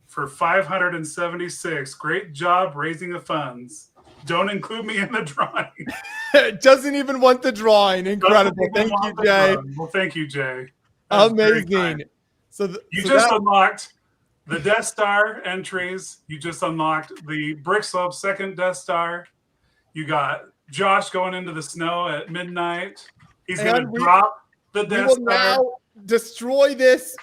for 576. Great job raising the funds. Don't include me in the drawing.
It doesn't even want the drawing. Incredible. Thank you, Jay.
Well, thank you, Jay. That's very
Amazing.
kind.
So
You just unlocked the Death Star entries. You just unlocked the Brick Slope second Death Star. You got Josh going into the snow at midnight. He's going to drop the
we
Death
will
Star.
now destroy this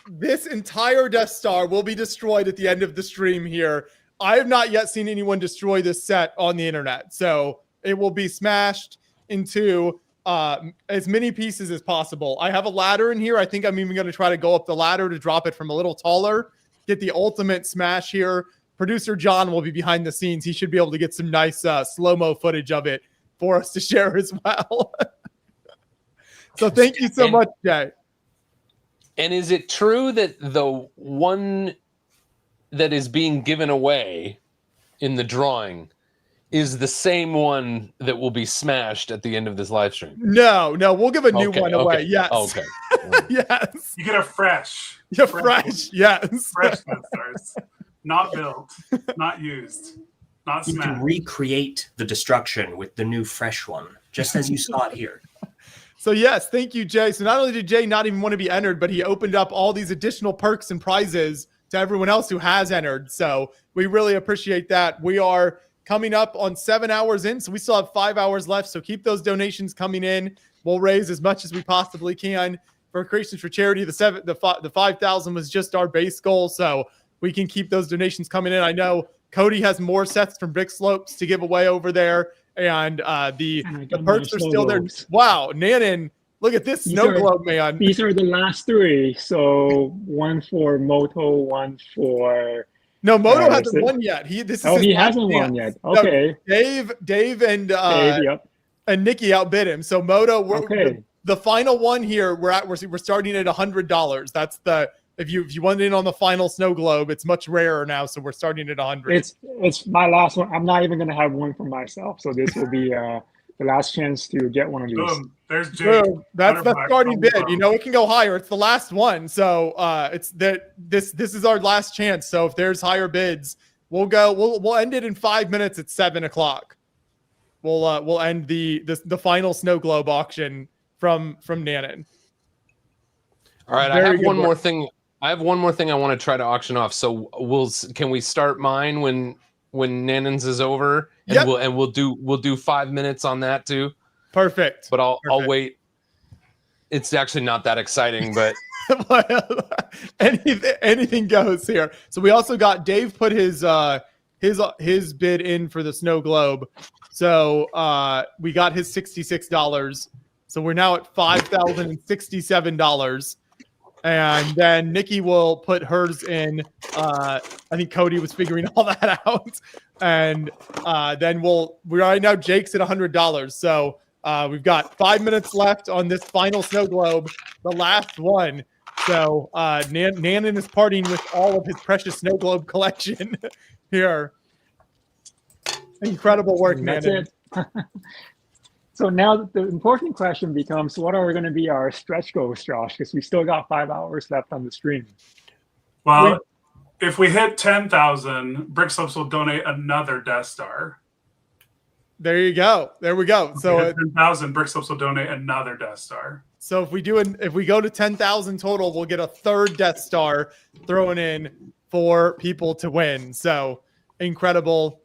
entire Death Star will be destroyed at the end of the stream here. I have not yet seen anyone destroy this set on the internet. So it will be smashed into as many pieces as possible. I have a ladder in here. I think I'm even going to try to go up the ladder to drop it from a little taller, get the ultimate smash here. Producer John will be behind the scenes. He should be able to get some nice slow-mo footage of it for us to share as well. So thank you so much, Jay.
And is it true that the one that is being given away in the drawing is the same one that will be smashed at the end of this live stream.
No, we'll give a new one away. Yes.
Okay.
Yes.
You get a fresh.
Yeah, fresh. Yes.
Fresh Death Stars. Not built, not used, not
You
smashed.
can recreate the destruction with the new fresh one, just as you saw it here.
So yes, thank you, Jay. So not only did Jay not even want to be entered, but he opened up all these additional perks and prizes to everyone else who has entered. So we really appreciate that. We are coming up on 7 hours in, so we still have 5 hours left. So keep those donations coming in. We'll raise as much as we possibly can for Creations for Charity. The 5,000 was just our base goal, so we can keep those donations coming in. I know Cody has more sets from Brick Slopes to give away over there, and the perks are still there. Wow, Nanan, look at this snow globe, man.
These are the last 3. So one for Moto, one for.
No, Moto hasn't won yet. He
hasn't won yet. Okay.
No, Dave and and Nikki outbid him. So Moto, the final one here, we're starting at $100. That's the if you want in on the final snow globe, it's much rarer now. So we're starting at 100.
It's my last one. I'm not even gonna have one for myself. So this will be the last chance to get one of these.
Boom. There's Jake.
That's the starting bid. You know, it can go higher. It's the last one. So it's that this is our last chance. So if there's higher bids, we'll end it in 5 minutes at 7 o'clock. We'll end the final snow globe auction from Nanan.
All right, I have one more thing. I want to try to auction off. So can we start mine when Nanan's is over? And we'll do 5 minutes on that too.
Perfect.
But I'll wait. It's actually not that exciting, but
anything goes here. So we also got Dave put his bid in for the snow globe. So we got his $66. So we're now at $5,067. And then Nikki will put hers in. I think Cody was figuring all that out. And then we're right now, Jake's at $100. So we've got 5 minutes left on this final snow globe, the last one. So Nanan is parting with all of his precious snow globe collection here. Incredible work, Nanan.
So now the important question becomes, what are going to be our stretch goals, Josh? Because we still got 5 hours left on the stream.
Well, if we hit 10,000, Brick Slopes will donate another Death Star.
There you go. There we go. So
10,000, Brick Slopes will donate another Death Star.
So if we go to 10,000 total, we'll get a third Death Star thrown in for people to win. So incredible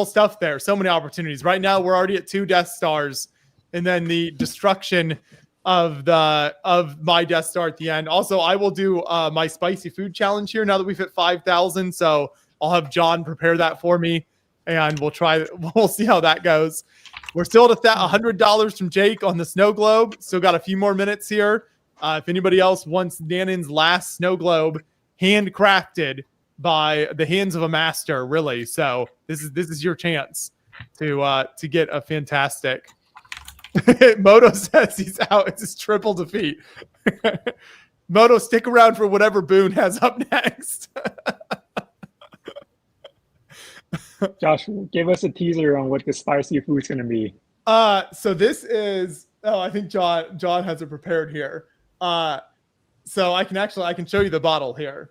stuff there. So many opportunities. Right now, we're already at 2 Death Stars, and then the destruction of my Death Star at the end. Also, I will do my spicy food challenge here now that we've hit 5,000. So I'll have John prepare that for me, and we'll see how that goes. We're still at that $100 from Jake on the snow globe. Still got a few more minutes here. If anybody else wants Nanan's last snow globe handcrafted by the hands of a master, really. So this is your chance to get a fantastic. Moto says he's out. It's his triple defeat. Moto, stick around for whatever Boone has up next.
Josh, give us a teaser on what the spicy food's going to be.
So this is. Oh, I think John has it prepared here. So I can show you the bottle here.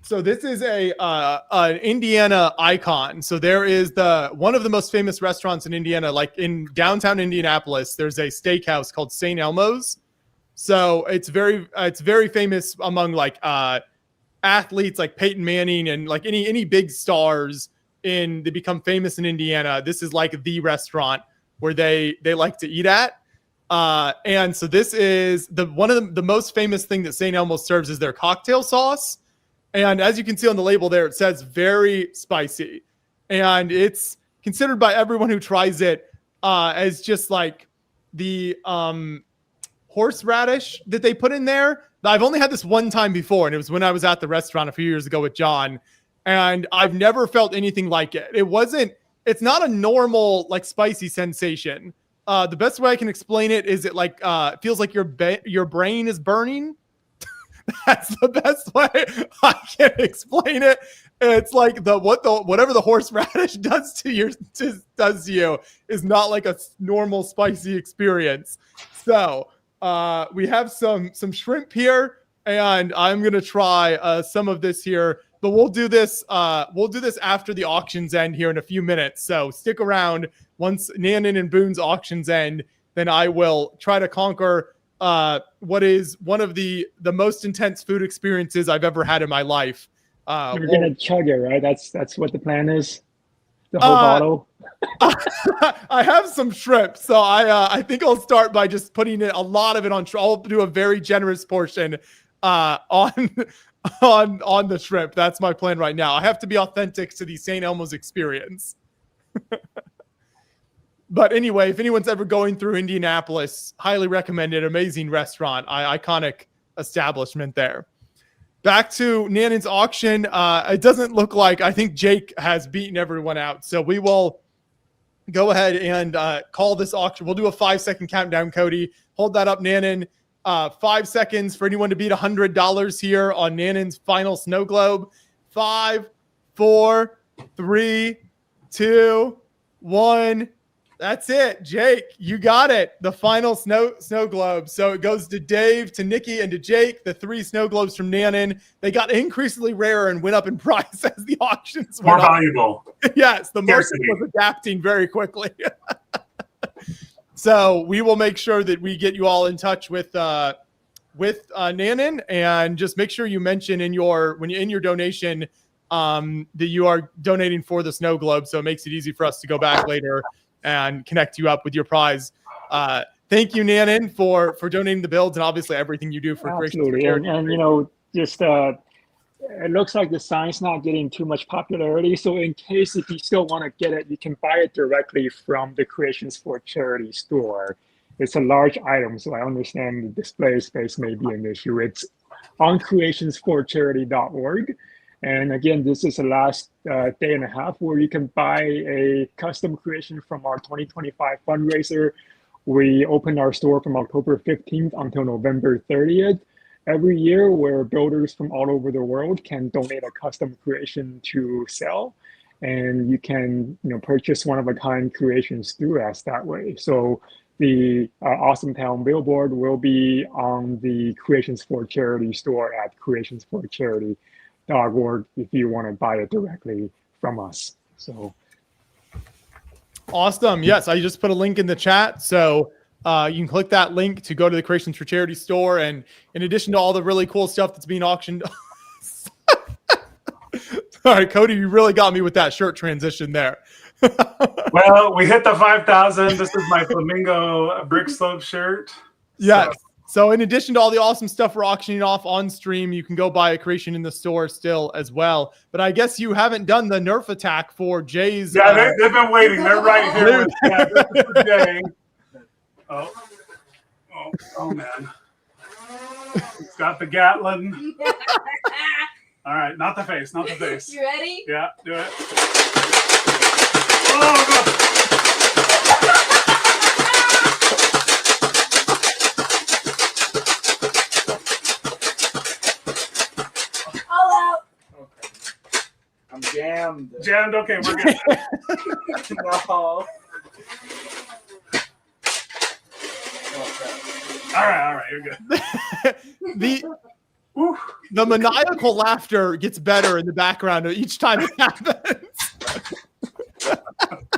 So this is an Indiana icon. So there is one of the most famous restaurants in Indiana, like in downtown Indianapolis. There's a steakhouse called St. Elmo's. So it's very famous among like athletes like Peyton Manning and like any big stars they become famous in Indiana. This is like the restaurant where they like to eat at. And so this is one of the most famous thing that St. Elmo's serves is their cocktail sauce. And as you can see on the label there, it says very spicy. And it's considered by everyone who tries it as just like the horseradish that they put in there. I've only had this one time before, and it was when I was at the restaurant a few years ago with John. And I've never felt anything like it. It's not a normal like spicy sensation. The best way I can explain it is it like feels like your brain is burning. That's the best way I can explain it. It's like whatever the horseradish does to you is not like a normal spicy experience. So we have some shrimp here, and I'm gonna try some of this here. But we'll do this after the auctions end here in a few minutes. So stick around. Once Nanan and Boone's auctions end, then I will try to conquer what is one of the most intense food experiences I've ever had in my life.
You're gonna chug it, right? That's what the plan is. The whole bottle.
I have some shrimp, so I think I'll start by just putting a lot of it on. I'll do a very generous portion on the shrimp. That's my plan right now. I have to be authentic to the St. Elmo's experience. But anyway, if anyone's ever going through Indianapolis, highly recommended. Amazing restaurant, iconic establishment there. Back to Nanan's auction. It doesn't look like, I think Jake has beaten everyone out. So we will go ahead and call this auction. We'll do a 5-second countdown, Cody. Hold that up, Nanan. 5 seconds for anyone to beat $100 here on Nanan's final snow globe. 5, 4, 3, 2, 1. That's it, Jake. You got it. The final snow globe. So it goes to Dave, to Nikki, and to Jake. The 3 snow globes from Nanan. They got increasingly rarer and went up in price as the auctions
More
went up.
Yes,
Yes, the market was adapting very quickly. So we will make sure that we get you all in touch with Nanan, and just make sure you mention in your donation that you are donating for the snow globe. So it makes it easy for us to go back later and connect you up with your prize. Thank you, Nanan, for donating the builds and obviously everything you do for
Absolutely. And just it looks like the sign's not getting too much popularity. So in case if you still want to get it, you can buy it directly from the Creations for Charity store. It's a large item, so I understand the display space may be an issue. It's on creationsforcharity.org. And again, this is the last day and a half where you can buy a custom creation from our 2025 fundraiser. We open our store from October 15th until November 30th. Every year, where builders from all over the world can donate a custom creation to sell, and you can purchase one-of-a-kind creations through us that way. So the Awesome Town billboard will be on the Creations for Charity store at creationsforcharity.org if you want to buy it directly from us. So
awesome. Yes, I just put a link in the chat. So you can click that link to go to the Creations for Charity store. And in addition to all the really cool stuff that's being auctioned. All right, Cody, you really got me with that shirt transition there.
Well, we hit the 5,000. This is my Flamingo Brick Slope shirt.
Yes. So in addition to all the awesome stuff we're auctioning off on stream, you can go buy a creation in the store still as well. But I guess you haven't done the Nerf attack for Jay's.
Yeah, they've been waiting. They're right here. This is for Jay. Oh man. It's got the Gatlin. All right, not the face, not the face.
You ready?
Yeah, do it. Oh, God.
All out.
Okay. I'm jammed.
Jammed, okay, we're good.
No.
All right, you're good.
The maniacal laughter gets better in the background each time it happens.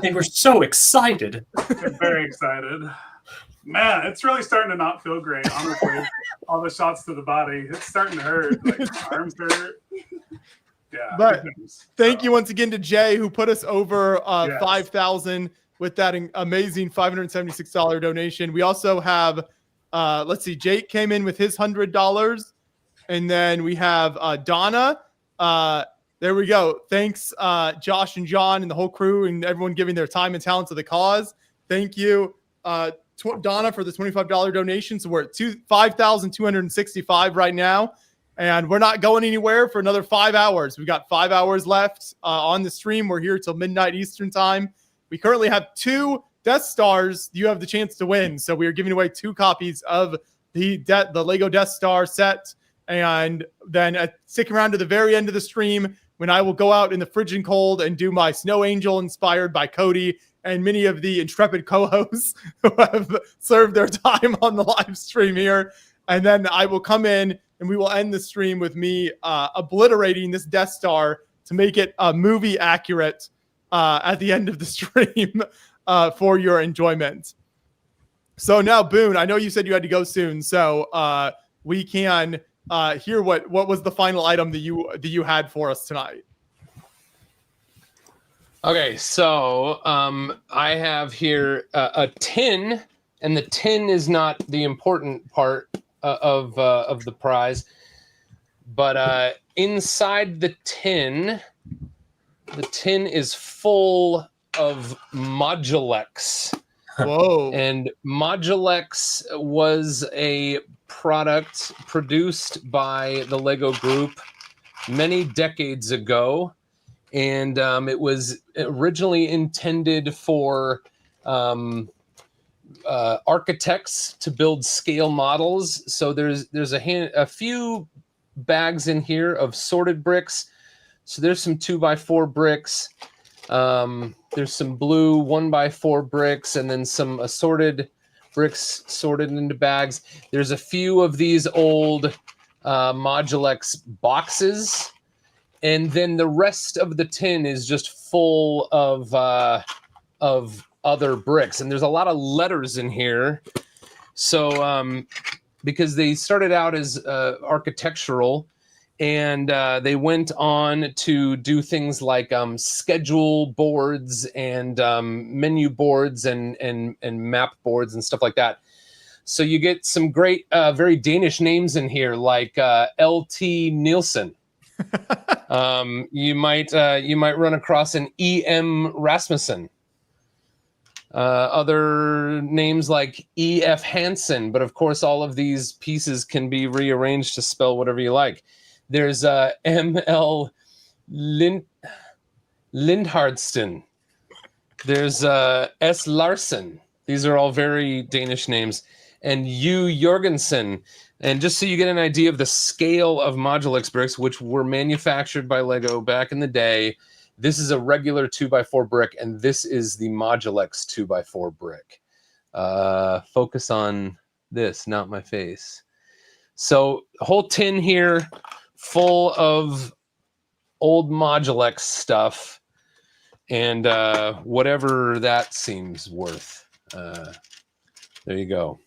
They were so excited.
I'm very excited. Man, it's really starting to not feel great, honestly. All the shots to the body. It's starting to hurt. Like, my arms hurt. Yeah.
But thank you once again to Jay, who put us over
Yes.
5,000 with that amazing $576 donation. We also have, let's see, Jake came in with his $100. And then we have Donna. There we go. Thanks, Josh and John and the whole crew and everyone giving their time and talent to the cause. Thank you, Donna, for the $25 donation. So we're at $5,265 right now. And we're not going anywhere for another 5 hours. We've got 5 hours left on the stream. We're here till midnight Eastern time. We currently have 2 Death Stars you have the chance to win. So we are giving away 2 copies of the Lego Death Star set. and then stick around to the very end of the stream when I will go out in the frigid cold and do my Snow Angel inspired by Cody and many of the intrepid co-hosts who have served their time on the live stream here. And then I will come in and we will end the stream with me obliterating this Death Star to make it movie accurate at the end of the stream for your enjoyment. So now, Boone, I know you said you had to go soon, so we can hear what was the final item that you had for us tonight.
Okay, so I have here a tin, and the tin is not the important part of the prize, but inside the tin is full of Modulex.
Whoa!
And Modulex was a product produced by the Lego Group many decades ago. And it was originally intended for architects to build scale models. So there's a few bags in here of sorted bricks. So there's some 2x4 bricks. There's some blue 1x4 bricks, and then some assorted bricks sorted into bags. There's a few of these old Modulex boxes. And then the rest of the tin is just full of other bricks. And there's a lot of letters in here. So because they started out as architectural, and they went on to do things like schedule boards and menu boards and map boards and stuff like that. So you get some great, very Danish names in here, like L.T. Nielsen. You might run across an E.M. Rasmussen. Other names like E.F. Hansen, but of course all of these pieces can be rearranged to spell whatever you like. There's M.L. Lindhardston. There's S. Larsen. These are all very Danish names. And U. Jorgensen. And just so you get an idea of the scale of Modulex bricks, which were manufactured by Lego back in the day, this is a regular 2x4 brick, and this is the Modulex 2x4 brick. Focus on this, not my face. So a whole tin here full of old Modulex stuff, and whatever that seems worth. There you go.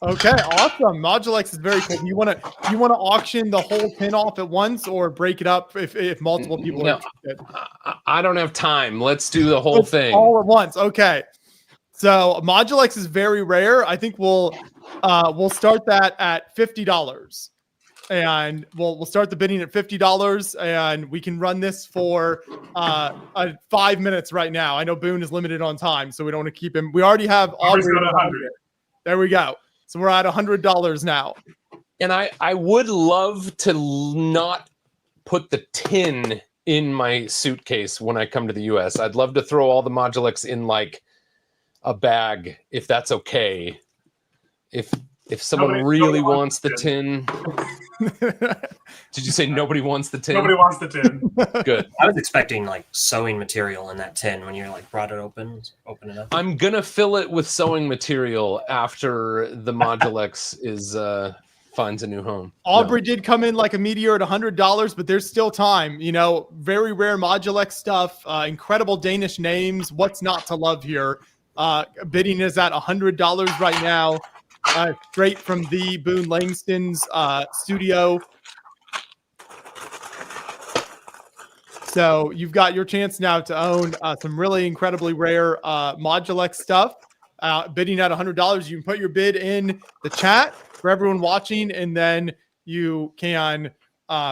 Okay, awesome. Modulex is very cool. You want to auction the whole tin off at once, or break it up if multiple people are interested?
I don't have time. Let's do the whole thing
all at once. Okay. So Modulex is very rare. I think we'll start that at $50, and we'll start the bidding at $50, and we can run this for 5 minutes right now. I know Boone is limited on time, so we don't want to keep him. We already have Aubrey. There we go. So we're at $100 now.
And I would love to not put the tin in my suitcase when I come to the US. I'd love to throw all the Modulex in like a bag, if that's okay. If someone really wants the tin. Did you say nobody wants the tin?
Nobody wants the tin.
Good.
I was expecting like sewing material in that tin when you like brought it open it up.
I'm gonna fill it with sewing material after the Modulex is finds a new home.
Aubrey did come in like a meteor at $100, but there's still time. You know, very rare Modulex stuff, incredible Danish names. What's not to love here? Bidding is at $100 right now. Straight from the Boone Langston's studio. So you've got your chance now to own some really incredibly rare Modulex stuff. Bidding at $100, you can put your bid in the chat for everyone watching, and then you can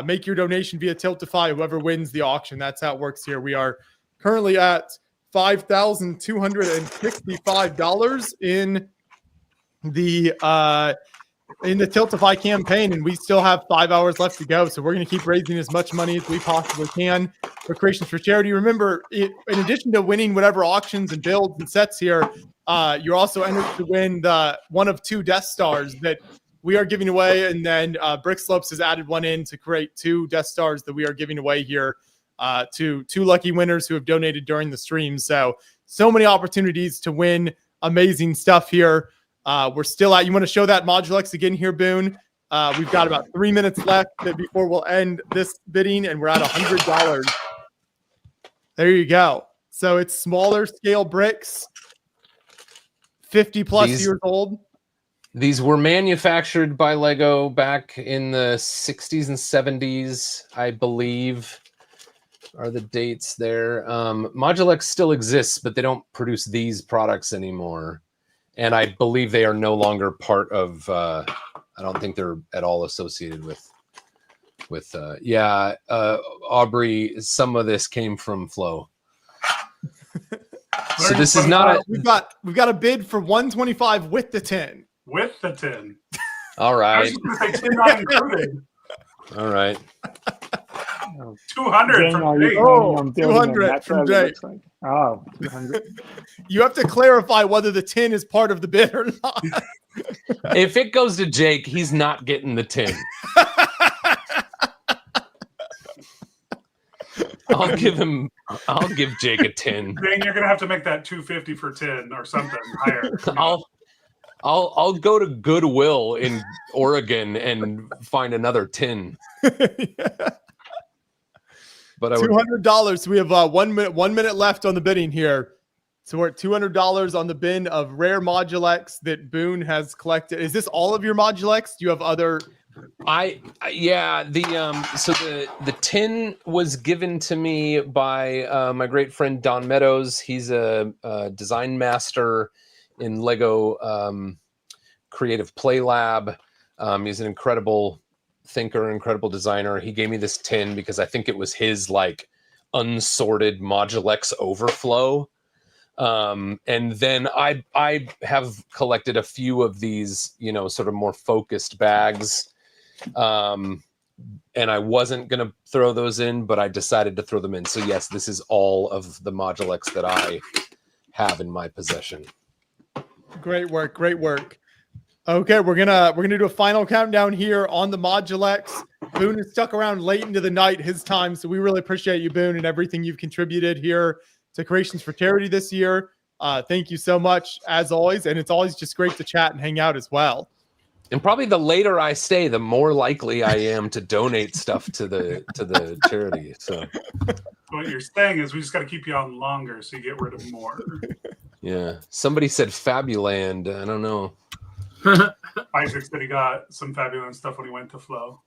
make your donation via Tiltify. Whoever wins the auction, that's how it works here. We are currently at $5,265 in the Tiltify campaign, and we still have 5 hours left to go, so we're going to keep raising as much money as we possibly can for Creations for Charity. Remember, in addition to winning whatever auctions and builds and sets here, you're also entered to win the one of two Death Stars that we are giving away, and then Brick Slopes has added one in to create 2 Death Stars that we are giving away here to 2 lucky winners who have donated during the stream. So many opportunities to win amazing stuff here. We're still at, you want to show that Modulex again here, Boone? We've got about 3 minutes left before we'll end this bidding, and we're at $100. There you go. So it's smaller scale bricks, 50 plus years old.
These were manufactured by Lego back in the 60s and 70s, I believe, are the dates there. Modulex still exists, but they don't produce these products anymore. And I believe they are no longer part of, I don't think they're at all associated with Aubrey, some of this came from Flow. So this is not
we've got a bid for 125 with the 10.
With the 10.
All right.
I was going to say 10 not included.
All right.
200 from Jake.
200 from Jake.
Oh, 200.
You have to clarify whether the 10 is part of the bid or not.
If it goes to Jake, he's not getting the 10. I'll give Jake a 10.
Dang, you're gonna have to make that 250 for 10 or something higher.
I'll go to Goodwill in Oregon and find another 10. But I would...
$200. We have 1 minute left on the bidding here. So we're at $200 on the bin of rare Modulex that Boone has collected. Is this all of your Modulex? Do you have other?
The 10 was given to me by my great friend Don Meadows. He's a design master in Lego Creative Play Lab. He's an incredible thinker, incredible designer. He gave me this 10 because I think it was his like unsorted Modulex overflow. And then I have collected a few of these, sort of more focused bags. And I wasn't going to throw those in, but I decided to throw them in. So yes, this is all of the Modulex that I have in my possession.
Great work. Great work. Okay, we're gonna do a final countdown here on the Modulex. Boone has stuck around late into the night, his time, so we really appreciate you, Boone, and everything you've contributed here to Creations for Charity this year. Thank you so much, as always, and it's always just great to chat and hang out as well.
And probably the later I stay, the more likely I am to donate stuff to the charity. So
what you're saying is we just got to keep you on longer so you get rid of more.
Yeah, somebody said Fabuland. I don't know.
Isaac said he got some fabulous stuff when he went to Flow.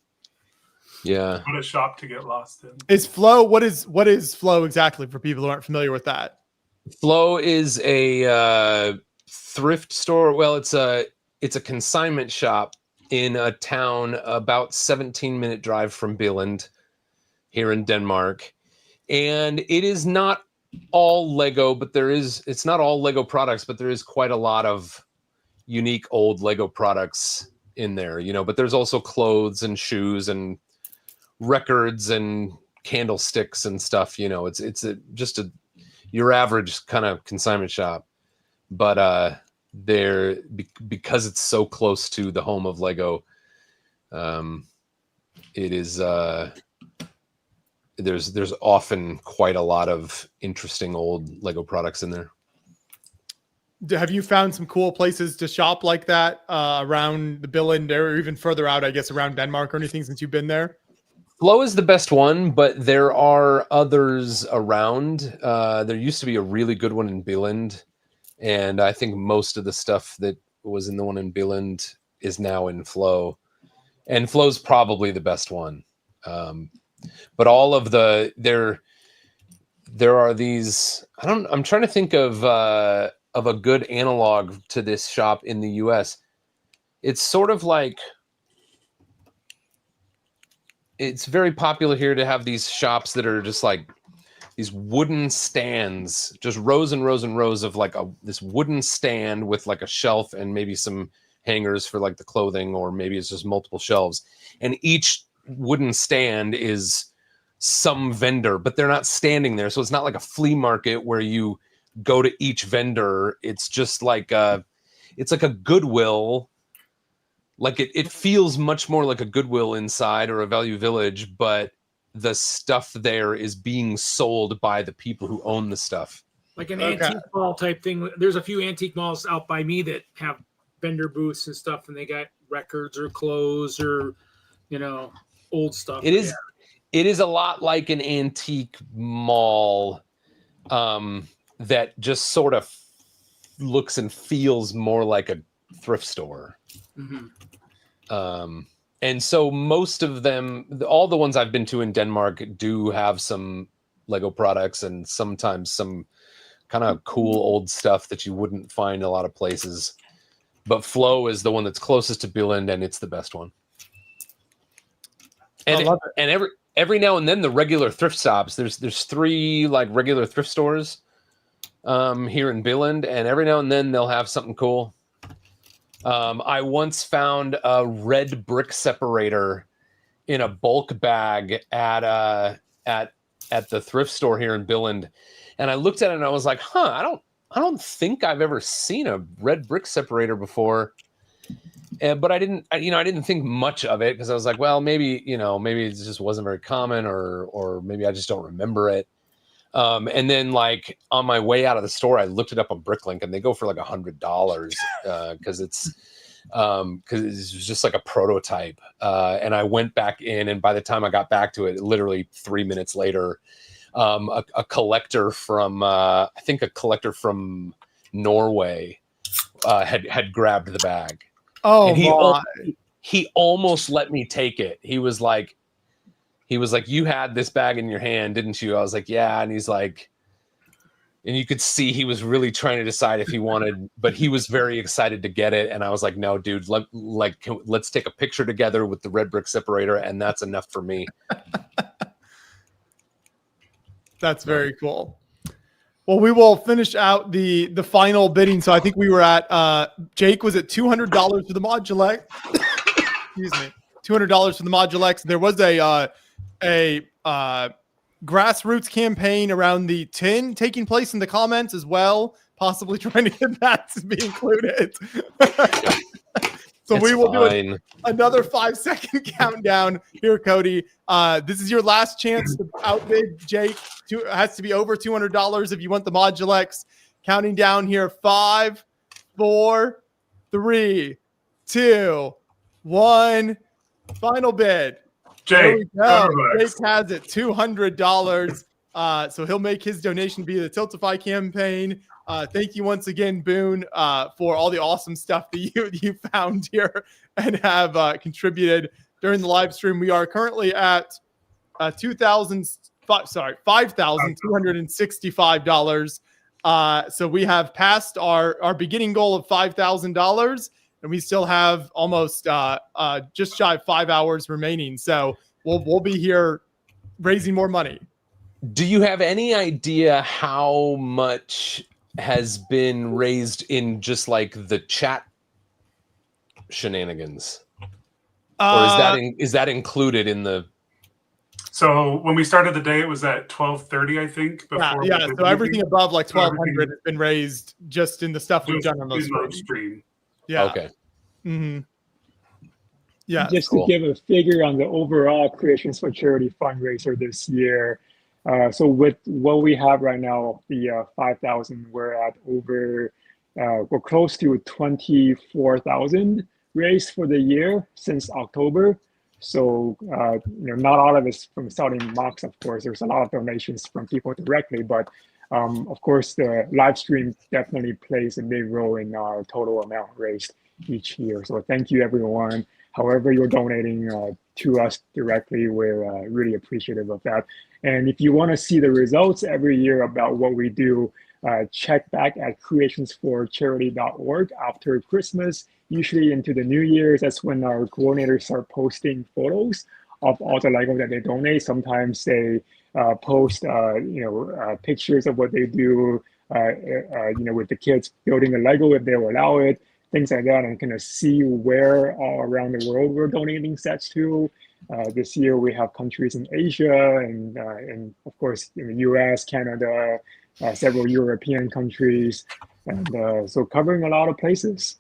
Yeah.
What a shop to get lost in.
Is Flow, what is Flow exactly for people who aren't familiar with that?
Flow is a thrift store. Well, it's a consignment shop in a town about 17-minute drive from Billund here in Denmark. And it is not all Lego, but it's not all Lego products, but there is quite a lot of unique old Lego products in there, but there's also clothes and shoes and records and candlesticks and stuff. It's just your average kind of consignment shop, but because it's so close to the home of Lego, it is there's often quite a lot of interesting old Lego products in there.
Have you found some cool places to shop like that around the Billund or even further out, I guess, around Denmark or anything since you've been there?
Flow is the best one, but there are others around. There used to be a really good one in Billund, and I think most of the stuff that was in the one in Billund is now in Flow. And Flow's probably the best one. But all of there are these, I'm trying to think of a good analog to this shop in the US. It's sort of like, it's very popular here to have these shops that are just like these wooden stands, just rows and rows and rows of like this wooden stand with like a shelf and maybe some hangers for like the clothing, or maybe it's just multiple shelves. And each wooden stand is some vendor, but they're not standing there. So it's not like a flea market where you go to each vendor. It's just like it's like a Goodwill, like it feels much more like a Goodwill inside or a Value Village, but the stuff there is being sold by the people who own the stuff.
Like an antique mall type thing. There's a few antique malls out by me that have vendor booths and stuff, and they got records or clothes or, old stuff.
It is a lot like an antique mall that just sort of looks and feels more like a thrift store.
Mm-hmm.
And so most of them, all the ones I've been to in Denmark do have some Lego products and sometimes some kind of cool old stuff that you wouldn't find a lot of places. But Flow is the one that's closest to Billund, and it's the best one. And every now and then the regular thrift stops, there's 3 like regular thrift stores here in Billund, and every now and then they'll have something cool. I once found a red brick separator in a bulk bag at the thrift store here in Billund, and I looked at it and I was like, I don't think I've ever seen a red brick separator before. But I didn't think much of it because I was like, well, maybe it just wasn't very common, or maybe I just don't remember it. And then like on my way out of the store, I looked it up on Bricklink, and they go for like $100 because it's just like a prototype. And I went back in, and by the time I got back to it, literally 3 minutes later, a collector from I think a collector from Norway had grabbed the bag.
Oh,
and he almost let me take it. He was like, you had this bag in your hand, didn't you? I was like, yeah. And he's like, and you could see he was really trying to decide if he wanted, but he was very excited to get it. And I was like, no, dude, let's take a picture together with the red brick separator, and that's enough for me.
That's very cool. Well, we will finish out the final bidding. So I think we were at Jake was at $200 for the Modulex. Excuse me, $200 for the Modulex. There was a grassroots campaign around the tin taking place in the comments as well, possibly trying to get that to be included. So we will do another 5-second countdown here, Cody. This is your last chance to outbid Jake. It has to be over $200 if you want the Modulex. Counting down here: 5, 4, 3, 2, 1. Final bid. There we go. Jake has it, $200. So he'll make his donation via the Tiltify campaign. Thank you once again, Boone, for all the awesome stuff that you found here and have contributed during the live stream. We are currently at $5,265. So we have passed our beginning goal of $5,000, and we still have almost just shy of 5 hours remaining. So we'll be here raising more money.
Do you have any idea how much has been raised in just like the chat shenanigans, or is that included in the?
So when we started the day, it was at 12:30, I think.
Yeah. So everything above like 1,200 has been raised just in the stuff we've done on those
stream.
Yeah.
Okay.
Mm-hmm. Yeah.
Just to give a figure on the overall Creations for Charity fundraiser this year. So with what we have right now, the 5,000, we're at we're close to 24,000 raised for the year since October. So not all of it's from selling mocks, of course. There's a lot of donations from people directly, but of course the live stream definitely plays a big role in our total amount raised each year. So thank you, everyone. However you're donating to us directly, we're really appreciative of that. And if you want to see the results every year about what we do, check back at creationsforcharity.org after Christmas, usually into the New Year's. That's when our coordinators start posting photos of all the Lego that they donate. Sometimes they post, pictures of what they do, with the kids building a Lego if they'll allow it, things like that, and kind of see where all around the world we're donating sets to. This year we have countries in Asia and of course in the US, Canada, several European countries, and so covering a lot of places.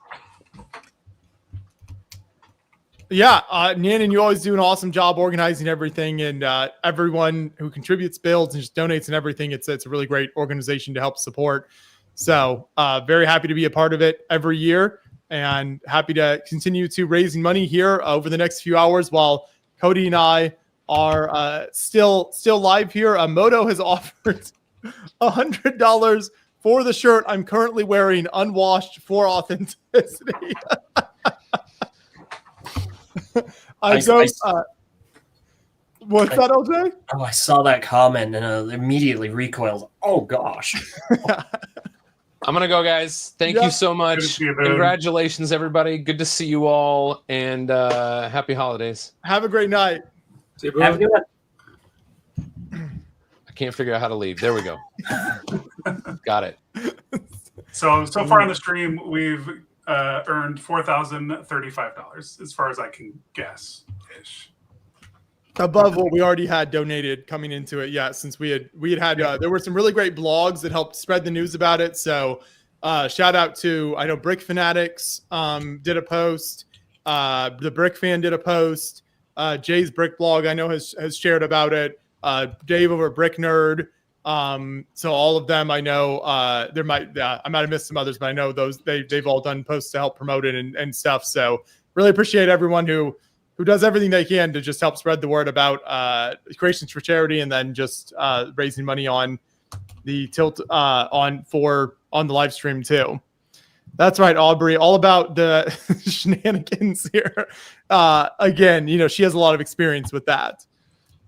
Yeah, Nan, you always do an awesome job organizing everything, and everyone who contributes, builds, and just donates and everything. It's a really great organization to help support. So very happy to be a part of it every year, and happy to continue to raising money here over the next few hours while Cody and I are still live here. Moto has offered $100 for the shirt I'm currently wearing, unwashed, for authenticity. What's that, LJ?
Oh, I saw that comment and immediately recoiled. Oh gosh.
I'm gonna go, guys. Thank you so much. Congratulations, everybody. Good to see you all, and happy holidays.
Have a great night.
Have a good one.
I can't figure out how to leave. There we go. Got it.
So far on the stream, we've earned $4,035, as far as I can guess, ish.
Above what we already had donated coming into it, yeah. Since we had there were some really great blogs that helped spread the news about it. So shout out to, I know Brick Fanatics did a post, the Brick Fan did a post, Jay's Brick blog I know has shared about it, Dave over at Brick Nerd. So all of them, I know I might have missed some others, but I know they've all done posts to help promote it and stuff. So really appreciate everyone who does everything they can to just help spread the word about Creations for Charity, and then just raising money on the tilt on the live stream too. That's right, Aubrey. All about the shenanigans here. Again, she has a lot of experience with that.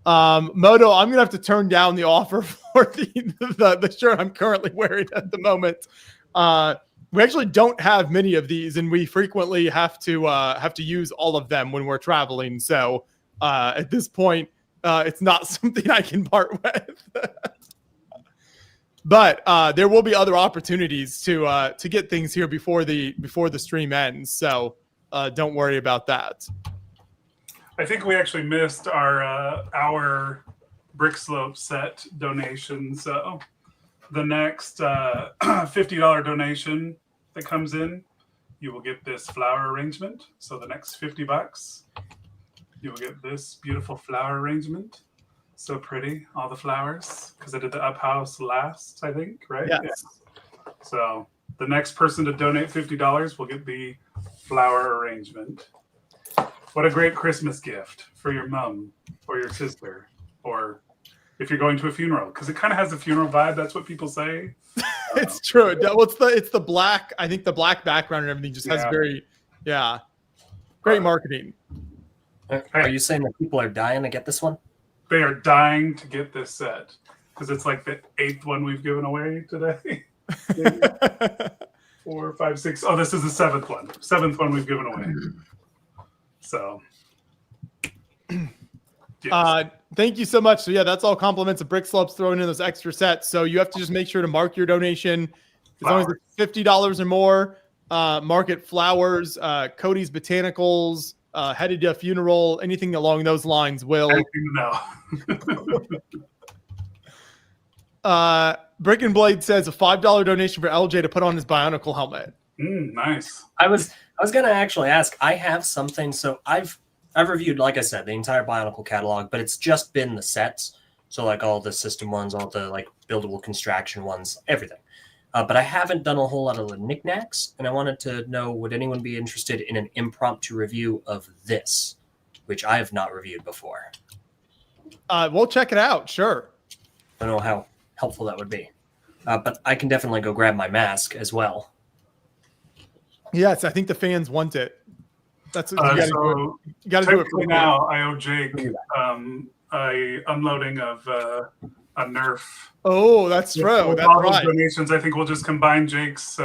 Moto, I'm gonna have to turn down the offer for the shirt I'm currently wearing at the moment. We actually don't have many of these, and we frequently have to use all of them when we're traveling. So at this point, it's not something I can part with. But there will be other opportunities to get things here before the stream ends. So don't worry about that.
I think we actually missed our Brick Slope set donation. So the next $50 donation that comes in, you will get this flower arrangement. So the next $50, you will get this beautiful flower arrangement. So pretty, all the flowers, because I did the up house last, I think, right?
Yes.
Yeah. So the next person to donate $50 will get the flower arrangement. What a great Christmas gift for your mom or your sister, or if you're going to a funeral, because it kind of has a funeral vibe. That's what people say.
It's true. It's the black. I think the black background and everything just has great marketing.
Are you saying that people are dying to get this one?
They are dying to get this set because it's like the 8th one we've given away today. 4, 5, 6. Oh, this is the 7th one. 7th one we've given away. So,
yes. Thank you so much. So yeah, that's all compliments of Brick Slopes throwing in those extra sets. So you have to just make sure to mark your donation. As long as it's $50 or more, mark it flowers, Cody's Botanicals, headed to a funeral, anything along those lines will. Brick and Blade says a $5 donation for LJ to put on his Bionicle helmet.
Nice.
I was gonna actually ask. I have something. So I've reviewed, like I said, the entire Bionicle catalog, but it's just been the sets. So like all the system ones, all the like buildable construction ones, everything. But I haven't done a whole lot of the knickknacks, and I wanted to know, would anyone be interested in an impromptu review of this, which I have not reviewed before?
We'll check it out. Sure.
I don't know how helpful that would be, but I can definitely go grab my mask as well.
Yes, I think the fans want it. That's what
so
you got to do it
for now. I owe Jake a unloading of a Nerf.
Oh, that's true.
With
That's
all those
right.
donations, I think we'll just combine Jake's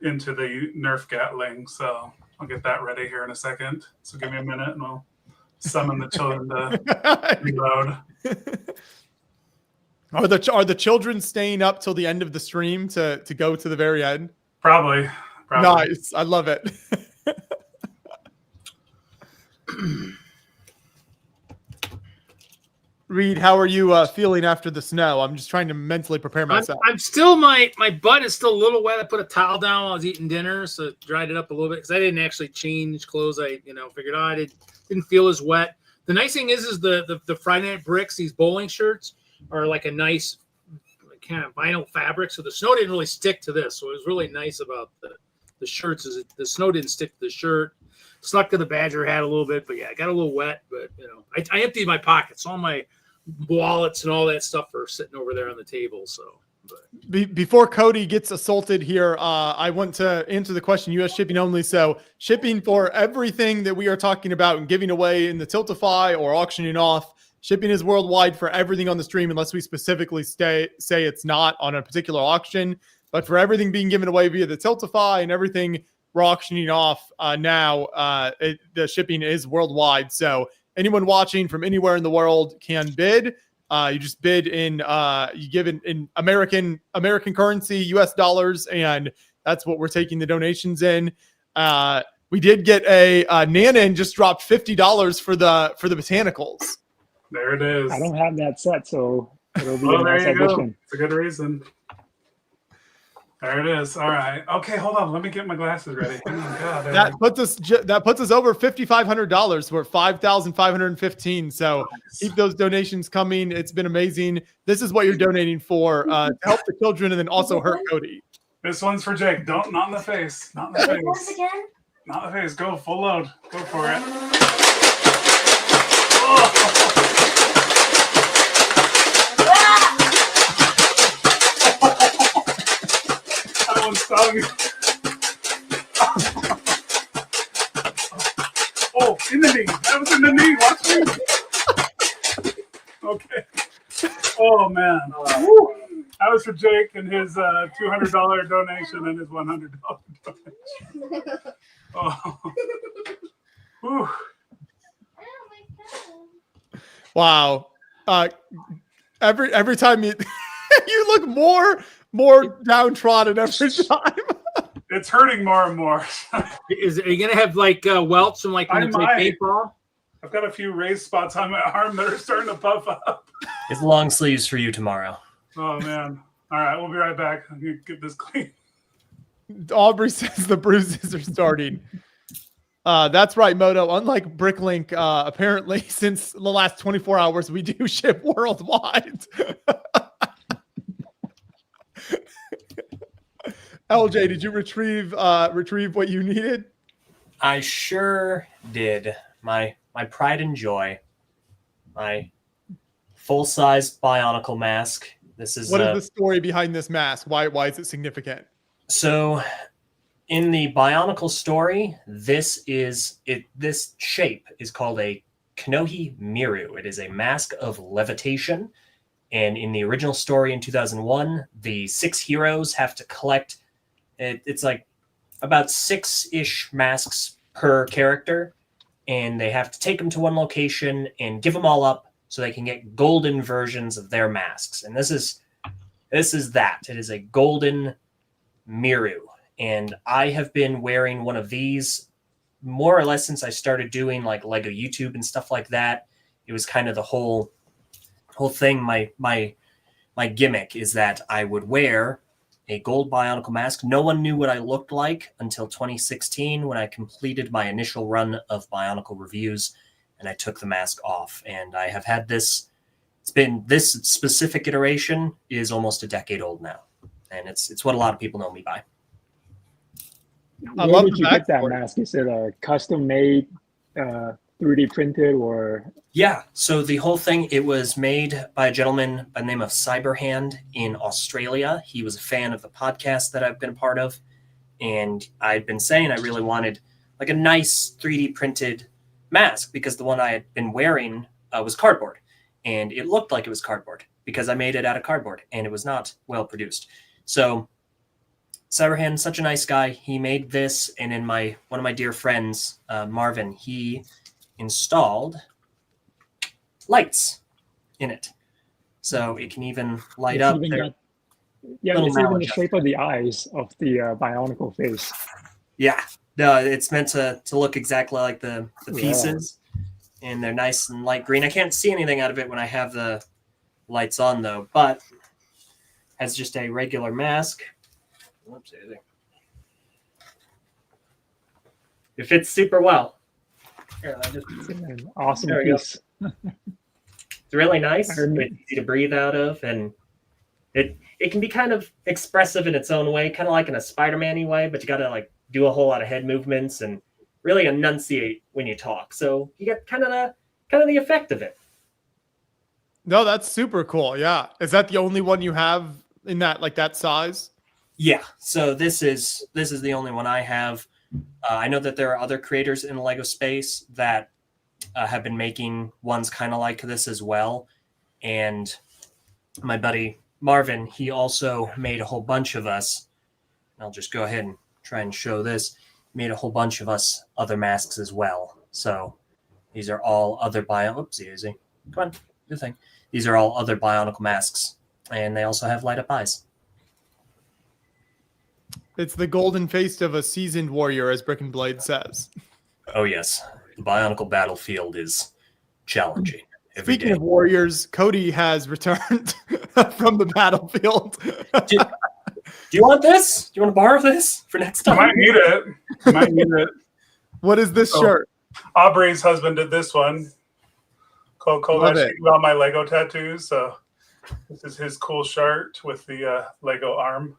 into the Nerf Gatling. So I'll get that ready here in a second. So give me a minute, and I'll summon the children to reload.
Are the children staying up till the end of the stream to go to the very end?
Probably.
Nice. I love it. Reed, how are you feeling after the snow? I'm just trying to mentally prepare myself.
I'm still my butt is still a little wet. I put a towel down while I was eating dinner, so it dried it up a little bit because I didn't actually change clothes. I figured I didn't feel as wet. The nice thing is the Friday Night Bricks, these bowling shirts are like a nice kind of vinyl fabric, so the snow didn't really stick to this. So it was really nice about the shirts is the snow didn't stick to the shirt. Stuck to the Badger hat a little bit, but yeah, I got a little wet. But I emptied my pockets. All my wallets and all that stuff are sitting over there on the table. So
before Cody gets assaulted here, I want to answer the question: U.S. shipping only. So shipping for everything that we are talking about and giving away in the Tiltify or auctioning off. Shipping is worldwide for everything on the stream, unless we specifically say it's not on a particular auction. But for everything being given away via the Tiltify and everything we're auctioning off now, the shipping is worldwide. So anyone watching from anywhere in the world can bid. You just bid in, you give in American currency, US dollars, and that's what we're taking the donations in. We did get a Nana just dropped $50 for the Botanicals.
There it is.
I don't have that set, so it'll be
Oh,
a nice
there you go.
addition.
It's a good reason. There it is. All right. Okay, hold on. Let me get my glasses ready. Oh, God,
That puts us over $5,500. We're at $5,515. So keep those donations coming. It's been amazing. This is what you're donating for to help the children and then also hurt Cody.
This one's for Jake. Not in the face. Not in the face.
Once again?
Not in the face. Go full load. Go for it. That one stung. Oh, in the knee. That was in the knee. Watch me. Okay. Oh, man. Woo. That was for Jake and his $200 donation and his $100 donation. Oh. Whew.
Wow. Every time you you look more downtrodden every time.
It's hurting more and more.
are you gonna have like welts and like when you play paintball?
I've got a few raised spots on my arm that are starting to puff up.
It's long sleeves for you tomorrow.
Oh man. All right, we'll be right back. I'm gonna get this clean.
Aubrey says the bruises are starting. That's right, Moto. Unlike Bricklink, apparently since the last 24 hours, we do ship worldwide. LJ, did you retrieve what you needed?
I sure did. My pride and joy. My full-size Bionicle mask. This is
what is the story behind this mask? Why is it significant?
So in the Bionicle story, this shape is called a Kanohi Miru. It is a mask of levitation. And in the original story in 2001, the 6 heroes have to collect, it's like about 6-ish masks per character. And they have to take them to one location and give them all up so they can get golden versions of their masks. And this is that. It is a golden Miru. And I have been wearing one of these more or less since I started doing like Lego YouTube and stuff like that. It was kind of the whole thing. My gimmick is that I would wear a gold Bionicle mask. No one knew what I looked like until 2016 when I completed my initial run of Bionicle reviews and I took the mask off. And I have had this. This specific iteration is almost a decade old now, and it's what a lot of people know me by.
Where did you get that mask? Is it a custom made, 3D printed, or?
Yeah, so the whole thing, it was made by a gentleman by the name of Cyberhand in Australia. He was a fan of the podcast that I've been a part of, and I'd been saying I really wanted like a nice 3D printed mask because the one I had been wearing was cardboard, and it looked like it was cardboard because I made it out of cardboard, and it was not well produced. So Cyberhand, such a nice guy. He made this, and then one of my dear friends, Marvin, he installed lights in it, so it can even light up.
It's even the shape of the eyes of the Bionicle face.
Yeah, no, it's meant to look exactly like the pieces. and they're nice and light green. I can't see anything out of it when I have the lights on, though, but as just a regular mask. Whoops, it fits super well. Here,
An awesome
there we go.
piece.
It's really nice. It's easy to breathe out of, and it can be kind of expressive in its own way, kind of like in a Spider-Man-y way, but you got to like do a whole lot of head movements and really enunciate when you talk. So you get kind of the effect of it.
No, that's super cool. Yeah. Is that the only one you have in that size?
Yeah. So this is the only one I have. I know that there are other creators in the Lego space that have been making ones kind of like this as well. And my buddy Marvin, he also made a whole bunch of us. I'll just go ahead and try and show this. Made a whole bunch of us other masks as well. So these are all other Oopsie. Come on, do the thing. These are all other Bionicle masks, and they also have light up eyes.
It's the golden face of a seasoned warrior, as Brick and Blade says.
Oh yes, the Bionicle battlefield is challenging.
Speaking of warriors, Cody has returned from the battlefield.
Do you want this? Do you want to borrow this for next time?
I might need it. I might need it.
What is this shirt?
Aubrey's husband did this one. Cole
Love
actually
it.
got my Lego tattoos. So this is his cool shirt with the Lego arm.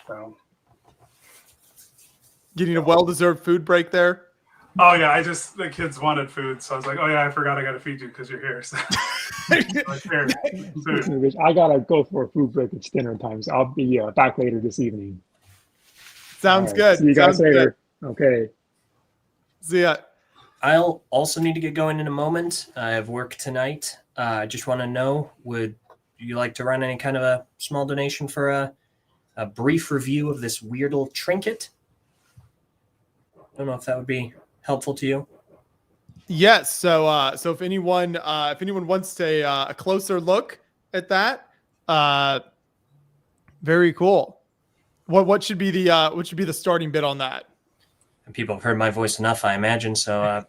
So.
Getting a well-deserved food break there.
Oh yeah, the kids wanted food, so I was like, oh yeah, I forgot I got to feed you because you're here. So. Like, here, food.
I gotta go for a food break. It's dinner time, so I'll be back later this evening.
Sounds
All right,
good.
See you guys
Sounds
later.
good.
Okay.
See ya.
I'll also need to get going in a moment. I have work tonight. I just want to know, would you like to run any kind of a small donation for a brief review of this weird little trinket? I don't know if that would be helpful to you.
Yes. So if anyone wants a closer look at that, very cool. What should be the starting bid on that?
And people have heard my voice enough, I imagine. So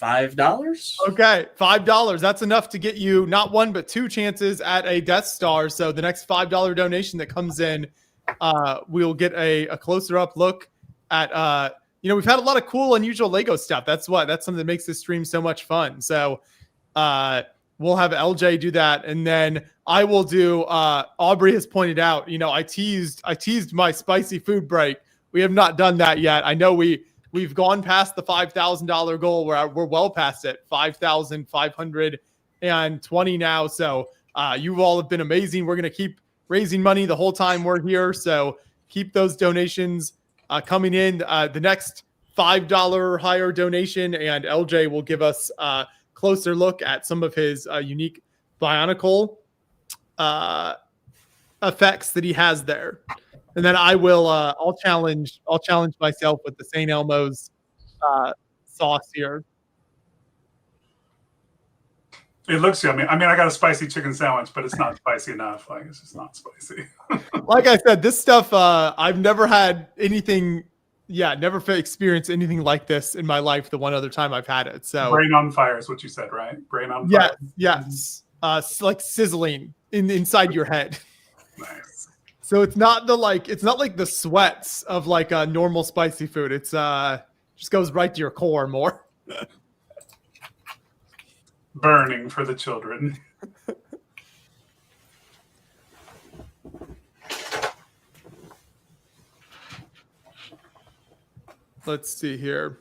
$5.
Okay, $5. That's enough to get you not one but two chances at a Death Star. So the next $5 donation that comes in, we'll get a closer up look at. We've had a lot of cool, unusual Lego stuff. That's something that makes this stream so much fun. So we'll have LJ do that, and then I will do. Aubrey has pointed out, I teased my spicy food break. We have not done that yet. I know we've gone past the $5,000 goal. We're well past it, 5,520 now. So you all have been amazing. We're gonna keep raising money the whole time we're here. So keep those donations coming in. The next $5 higher donation, and LJ will give us a closer look at some of his unique Bionicle effects that he has there. And then I'll challenge myself with the St. Elmo's sauce here.
It looks yummy. I mean, I got a spicy chicken sandwich, but it's not spicy enough. Like, it's just not spicy.
Like I said, this stuff, I've never had anything. Yeah, never experienced anything like this in my life. The one other time I've had it. So
brain on fire is what you said, right? Brain on fire.
Yes. Like sizzling inside your head.
Nice.
So it's not like the sweats of like a normal spicy food. It's just goes right to your core more.
Burning for the children.
Let's see here.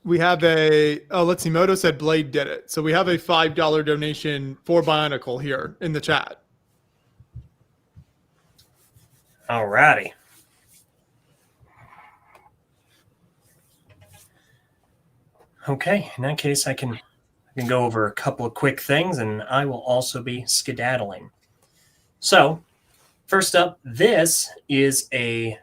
We have let's see. Moto said Blade did it. So we have a $5 donation for Bionicle here in the chat.
Alrighty. Okay, in that case, I can go over a couple of quick things, and I will also be skedaddling. So, first up, this is a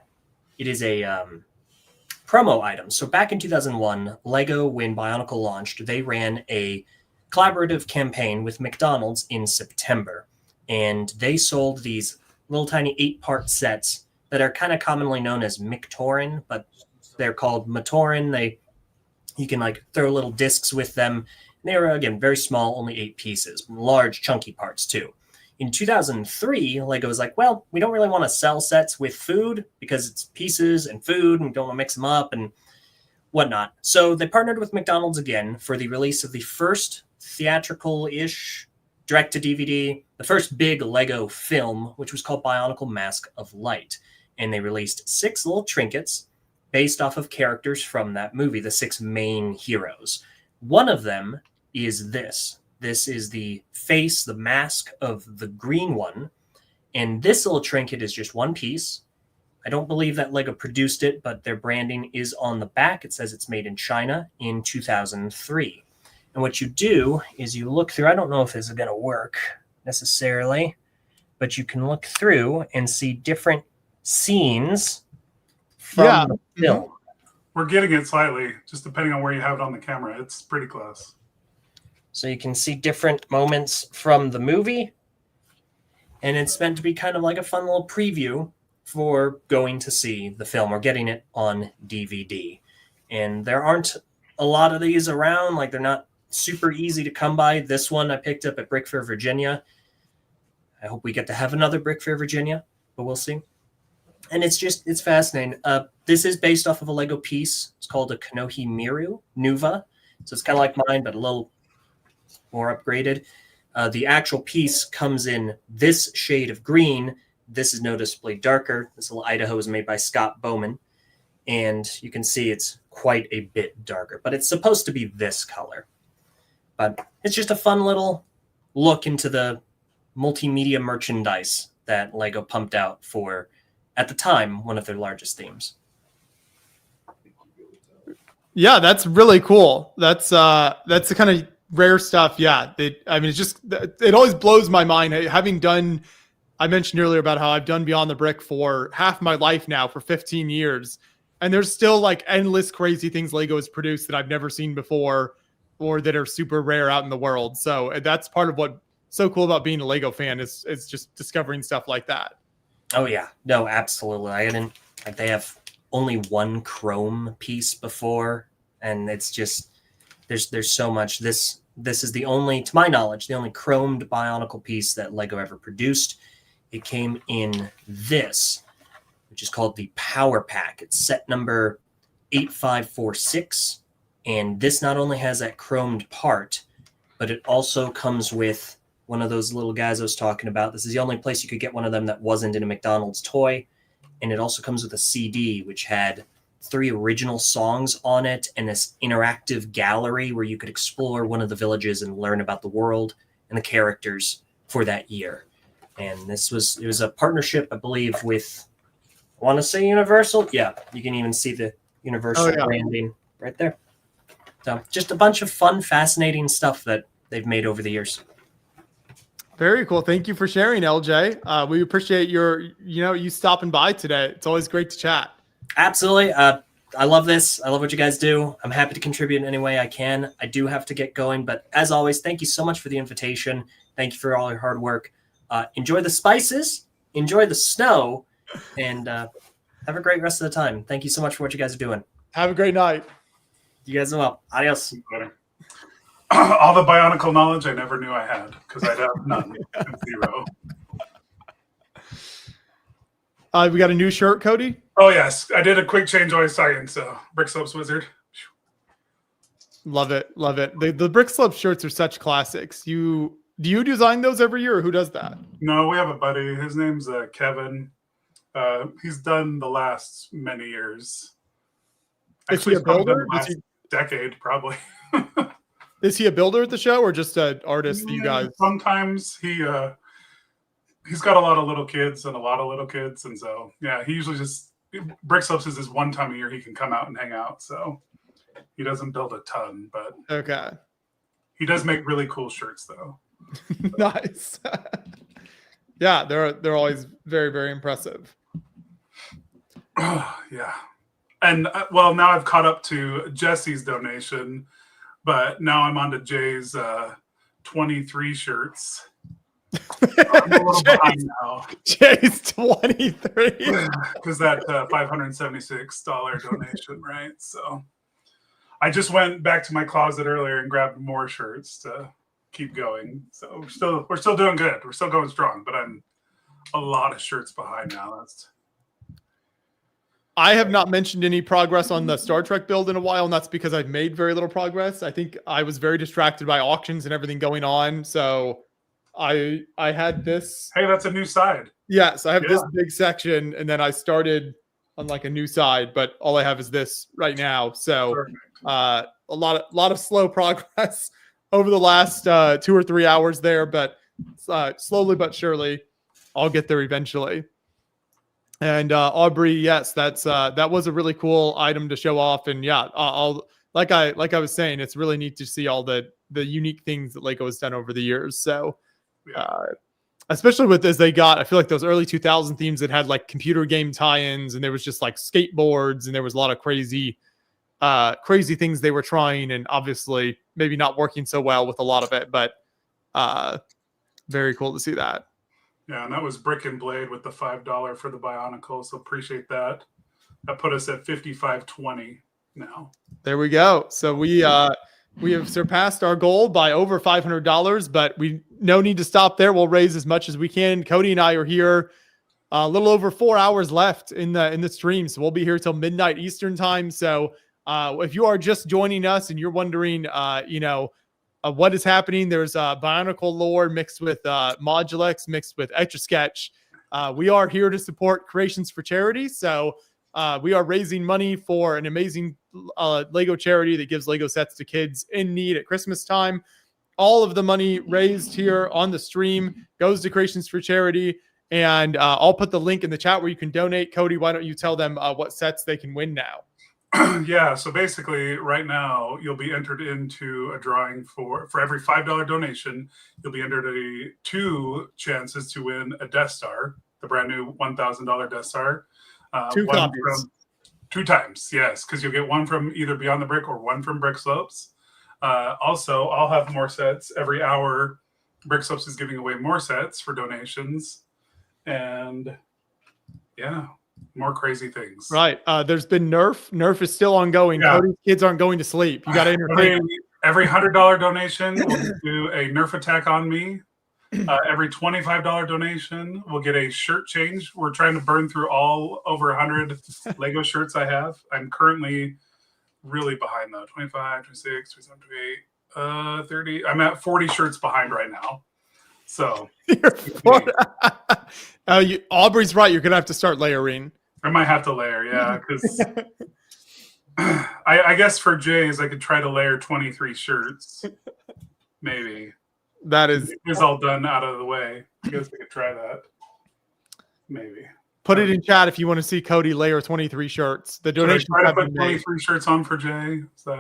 promo item. So back in 2001, Lego, when Bionicle launched, they ran a collaborative campaign with McDonald's in September, and they sold these little tiny 8-part sets that are kind of commonly known as Mictorin, but they're called Matorin. You can like throw little discs with them. They were, again, very small, only 8 pieces, large, chunky parts too. In 2003, Lego was like, well, we don't really want to sell sets with food because it's pieces and food and we don't want to mix them up and whatnot. So they partnered with McDonald's again for the release of the first theatrical-ish direct-to-DVD, the first big Lego film, which was called Bionicle Mask of Light. And they released 6 little trinkets based off of characters from that movie, the 6 main heroes. One of them is this. This is the face, the mask of the green one. And this little trinket is just one piece. I don't believe that Lego produced it, but their branding is on the back. It says it's made in China in 2003. And what you do is you look through, I don't know if this is going to work necessarily, but you can look through and see different scenes from the film.
We're getting it slightly, just depending on where you have it on the camera. It's pretty close.
So you can see different moments from the movie. And it's meant to be kind of like a fun little preview for going to see the film or getting it on DVD. And there aren't a lot of these around. Like, they're not super easy to come by. This one I picked up at Brick Fair, Virginia. I hope we get to have another Brick Fair, Virginia, but we'll see. And it's fascinating. This is based off of a Lego piece. It's called a Kanohi Miru Nuva. So it's kind of like mine, but a little more upgraded. The actual piece comes in this shade of green. This is noticeably darker. This little Idaho is made by Scott Bowman. And you can see it's quite a bit darker. But it's supposed to be this color. But it's just a fun little look into the multimedia merchandise that Lego pumped out for, at the time, one of their largest themes.
Yeah, that's really cool. That's the kind of rare stuff. Yeah, it always blows my mind. Having done, I mentioned earlier about how I've done Beyond the Brick for half my life now, for 15 years, and there's still like endless crazy things Lego has produced that I've never seen before, or that are super rare out in the world. So that's part of what's so cool about being a Lego fan is just discovering stuff like that. Oh yeah, no, absolutely. They have only one chrome piece before, and it's just there's so much. This is the only, to my knowledge, the only chromed Bionicle piece that Lego ever produced. It came in this, which is called the Power Pack. It's set number 8546, and this not only has that chromed part, but it also comes with one of those little guys I was talking about. This is the only place you could get one of them that wasn't in a McDonald's toy. And it also comes with a CD, which had 3 original songs on it and this interactive gallery where you could explore one of the villages and learn about the world and the characters for that year. And it was a partnership, I believe, with, I want to say Universal. Yeah, you can even see the Universal branding right there. So just a bunch of fun, fascinating stuff that they've made over the years. Very cool. Thank you for sharing, LJ. We appreciate you stopping by today. It's always great to chat.
Absolutely. I love this. I love what you guys do. I'm happy to contribute in any way I can. I do have to get going, but as always, thank you so much for the invitation. Thank you for all your hard work. Enjoy the spices, enjoy the snow, and have a great rest of the time. Thank you so much for what you guys are doing.
Have a great night.
You guys as well. Adios.
All the Bionicle knowledge I never knew I had, because I'd have none. Zero.
We got a new shirt, Cody?
Oh, yes. I did a quick change while I was talking, so Brick Slopes Wizard.
Love it. Love it. The Brick Slope shirts are such classics. Do you design those every year, or who does that?
No, we have a buddy. His name's Kevin. He's done the last many years.
Is he a builder?
Decade, probably.
Is he a builder at the show, or just an artist? You guys?
Sometimes he's got a lot of little kids, and so yeah, he usually just Brick Slopes is his one time a year he can come out and hang out. So he doesn't build a ton, but
okay,
he does make really cool shirts though.
Nice. Yeah, they're always very, very impressive.
Yeah, and well, now I've caught up to Jesse's donation. But now I'm on to Jay's 23 shirts. I'm a little behind now.
Jay's 23.
Because that $576 donation, right? So I just went back to my closet earlier and grabbed more shirts to keep going. So we're still doing good. We're still going strong, but I'm a lot of shirts behind now.
I have not mentioned any progress on the Star Trek build in a while, and that's because I've made very little progress. I think I was very distracted by auctions and everything going on. So I had this.
Hey, that's a new side.
Yes, I have this big section, and then I started on like a new side, but all I have is this right now. So a lot of slow progress over the last 2 or 3 hours there, but slowly but surely I'll get there eventually. And Aubrey, yes, that was a really cool item to show off. And yeah, I'll like I was saying, it's really neat to see all the unique things that Lego has done over the years. So especially with as they got, I feel like those early 2000 themes that had like computer game tie-ins, and there was just like skateboards, and there was a lot of crazy things they were trying, and obviously maybe not working so well with a lot of it, but very cool to see that.
Yeah, and that was Brick and Blade with the $5 for the Bionicle. So appreciate that. That put us at $55.20 now.
There we go. So we have surpassed our goal by over $500, but we no need to stop there. We'll raise as much as we can. Cody and I are here a little over 4 hours left in the stream, so we'll be here till midnight Eastern time. So if you are just joining us and you're wondering, what is happening, there's Bionicle lore mixed with Modulex, mixed with Etch-a-Sketch. We are here to support Creations for Charity. So we are raising money for an amazing Lego charity that gives Lego sets to kids in need at Christmas time. All of the money raised here on the stream goes to Creations for Charity. And I'll put the link in the chat where you can donate. Cody, why don't you tell them what sets they can win now?
Yeah, so basically right now you'll be entered into a drawing for every $5 donation, you'll be entered 2 chances to win a Death Star, the brand new $1,000 Death Star.
2 copies.
2 times, yes, because you'll get one from either Beyond the Brick or one from Brick Slopes. Also, I'll have more sets every hour. Brick Slopes is giving away more sets for donations. And yeah, more crazy things.
Right. There's been Nerf. Nerf is still ongoing.
Yeah.
Cody's kids aren't going to sleep. You got to entertain them.
Every $100 donation will do a Nerf attack on me. Every $25 donation will get a shirt change. We're trying to burn through all over 100 Lego shirts I have. I'm currently really behind though. 25, 26, 27, 28, 30. I'm at 40 shirts behind right now. So
Aubrey's right. You're going to have to start layering.
I might have to layer, yeah, because I guess for Jay's, I could try to layer 23 shirts. Maybe.
That is.
It's all done out of the way. I guess we could try that. Maybe.
Put it in chat if you want to see Cody layer 23 shirts. The donation.
Try to put 23 shirts on for Jay. So.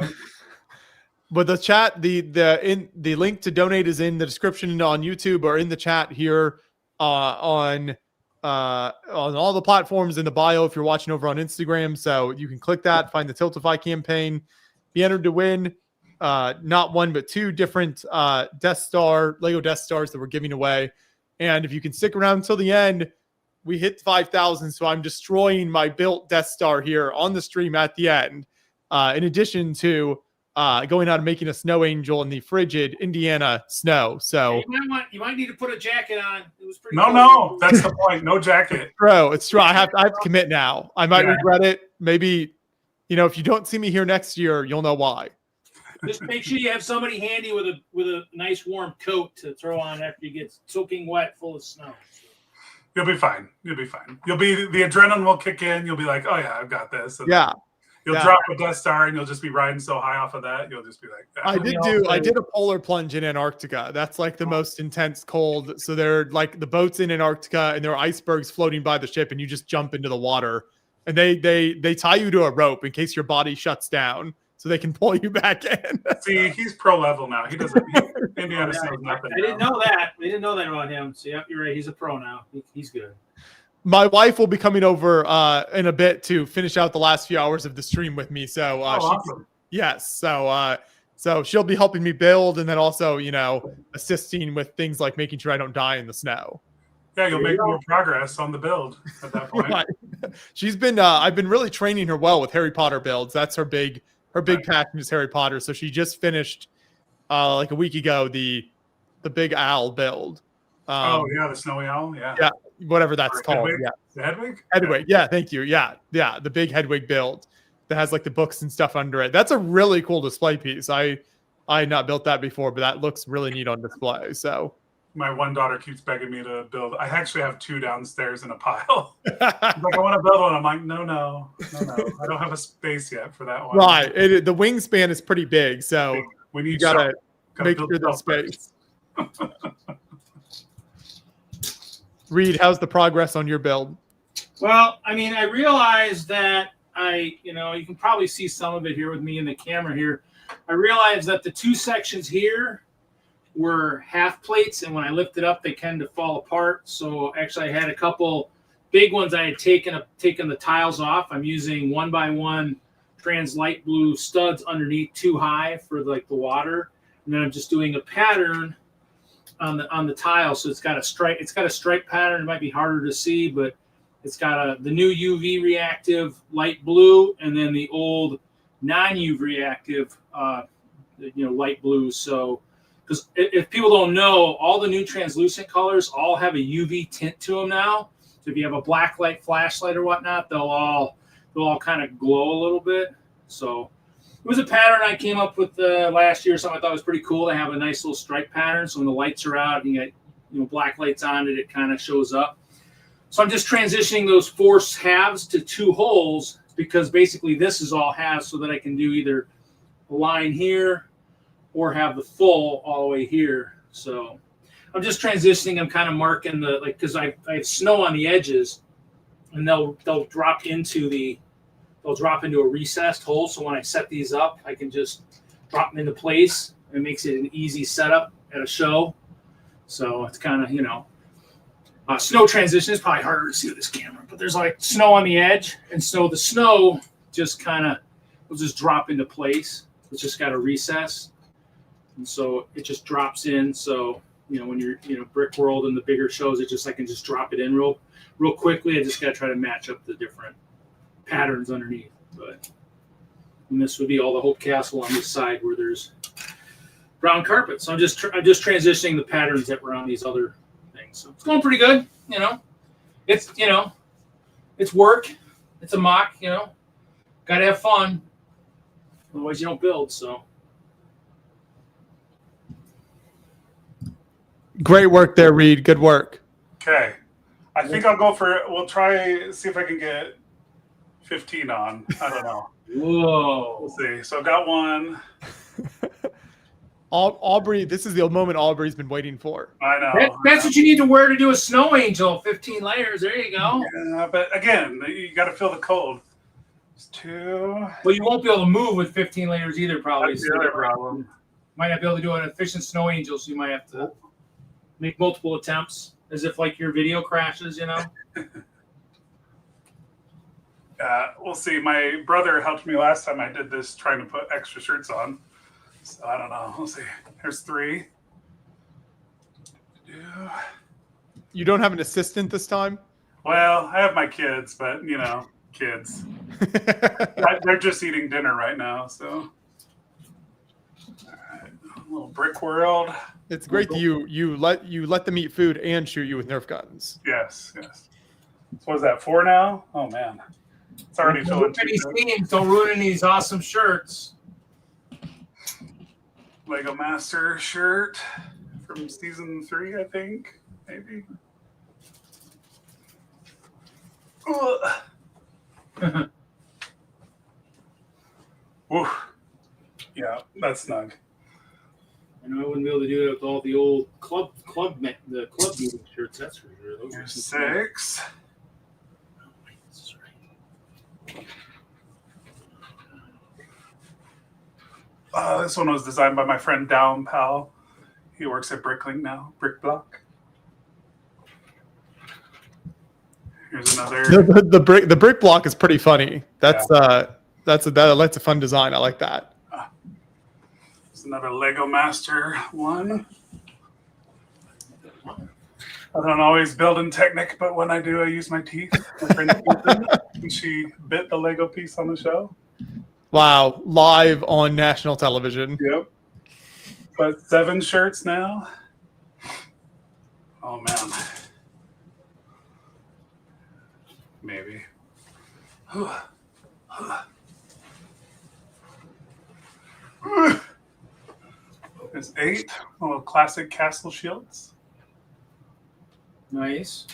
But the chat, the link to donate is in the description on YouTube or in the chat here on all the platforms in the bio if you're watching over on Instagram. So you can click that, find the Tiltify campaign, be entered to win not 1 but 2 different Lego Death Stars that we're giving away. And if you can stick around until the end, we hit 5,000. So I'm destroying my built Death Star here on the stream at the end. In addition to going out and making a snow angel in the frigid Indiana snow. So
you might need to put a jacket on. It was pretty.
No, that's the point. No jacket.
Bro, it's true. I have to commit now. I might regret it. Maybe, if you don't see me here next year, you'll know why.
Just make sure you have somebody handy with a nice warm coat to throw on after you get soaking wet, full of snow.
You'll be fine. The adrenaline will kick in. You'll be like, oh yeah, I've got this. And you'll drop a Death Star and you'll just be riding so high off of that. You'll just be like,
I did a polar plunge in Antarctica. That's like the most intense cold. So they're like the boats in Antarctica and there are icebergs floating by the ship and you just jump into the water and they tie you to a rope in case your body shuts down so they can pull you back in.
See, he's pro level now. He doesn't. Indiana knows nothing.
I didn't know that. We didn't know that about him. So yeah, you're right. He's a pro now. He's good.
My wife will be coming over in a bit to finish out the last few hours of the stream with me. So
awesome.
Yes. So she'll be helping me build and then also, assisting with things like making sure I don't die in the snow.
Yeah, you'll make more progress on the build at that point.
Right. She's been I've been really training her well with Harry Potter builds. That's her big her big passion is Harry Potter. So she just finished like a week ago the big owl build.
The snowy owl. Yeah.
Whatever that's called.
Hedwig?
Yeah.
The Hedwig?
Hedwig. Yeah, thank you. Yeah. The big Hedwig build that has like the books and stuff under it. That's a really cool display piece. I had not built that before, but that looks really neat on display. So
my one daughter keeps begging me to build. I actually have 2 downstairs in a pile. She's like, I want to build one. I'm like, no. I don't have a space yet for that one.
Right. The wingspan is pretty big, so
we need
you gotta make
build
sure there's
space.
Reed, how's the progress on your build?
Well, I mean, I realized that you can probably see some of it here with me in the camera here. I realized that the 2 sections here were half plates, and when I lift it up, they tend to fall apart. So actually, I had a couple big ones. I had taken the tiles off. I'm using 1x1 trans light blue studs underneath 2 high for like the water, and then I'm just doing a pattern on the tile. So it's got a stripe. It's got a stripe pattern. It might be harder to see, but it's got the new UV reactive light blue, and then the old non-UV reactive light blue. So because if people don't know, all the new translucent colors all have a UV tint to them now. So if you have a black light flashlight or whatnot, they'll all kind of glow a little bit. So it was a pattern I came up with last year. Something I thought was pretty cool to have a nice little stripe pattern. So when the lights are out and you get black lights on it, it kind of shows up. So I'm just transitioning those 4 halves to 2 holes, because basically this is all halves, so that I can do either a line here or have the full all the way here. So I'm just transitioning. I'm kind of marking because I have snow on the edges, and they'll drop into a recessed hole. So when I set these up, I can just drop them into place. It makes it an easy setup at a show. So it's kind of, snow transition is probably harder to see with this camera, but there's like snow on the edge. And so the snow just will just drop into place. It's just got a recess. And so it just drops in. So, when you're, Brick World and the bigger shows, I can just drop it in real quickly. I just got to try to match up the different patterns underneath. And this would be all the Hope Castle on this side where there's brown carpet. So I'm just transitioning the patterns that were on these other things. So it's going pretty good. It's work. It's a mock. Got to have fun. Otherwise, you don't build. So.
Great work there, Reed. Good work.
Okay. I think we'll try, see if I can get 15 on. I don't know.
Whoa.
We'll see. So I got one.
Aubrey, this is the moment Aubrey's been waiting for.
I know.
That's what you need to wear to do a snow angel. 15 layers. There you go.
Yeah, but again, you got to feel the cold. It's 2.
Well, you won't be able to move with 15 layers either, probably.
That's the other problem.
Might not be able to do an efficient snow angel, so you might have to make multiple attempts, as if like your video crashes,
We'll see. My brother helped me last time I did this, trying to put extra shirts on. So I don't know. We'll see. Here's 3.
You don't have an assistant this time?
Well, I have my kids, but kids. They're just eating dinner right now. So, all right, a little Brick World.
It's great that you let them eat food and shoot you with Nerf guns.
Yes. So what is that, 4 now? Oh man, it's already filling.
Don't ruin any of these awesome shirts.
Lego Master shirt from season 3, I think, maybe. Woo. Yeah, that's snug.
I know I wouldn't be able to do it with all the old club meeting shirts. That's for sure. Those are
6. This one was designed by my friend Down Pal. He works at Bricklink now. Brick Block. Here's another.
The brick block is pretty funny. That's a fun design. I like that.
There's another Lego Master one. I don't always build in Technic, but when I do, I use my teeth. My friend Ethan, and she bit the Lego piece on the show.
Wow, live on national television.
Yep. But 7 shirts now. Oh man. Maybe. There's 8 little classic castle shields.
Nice.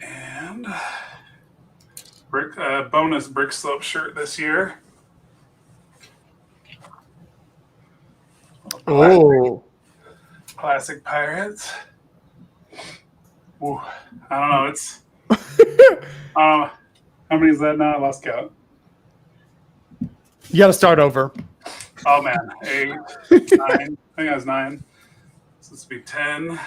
And bonus brick slope shirt this year.
Oh.
Classic Pirates. Ooh, I don't know. It's how many is that now? I lost count.
You got to start over.
Oh man, 8, 9. I think that was 9. So this would be 10.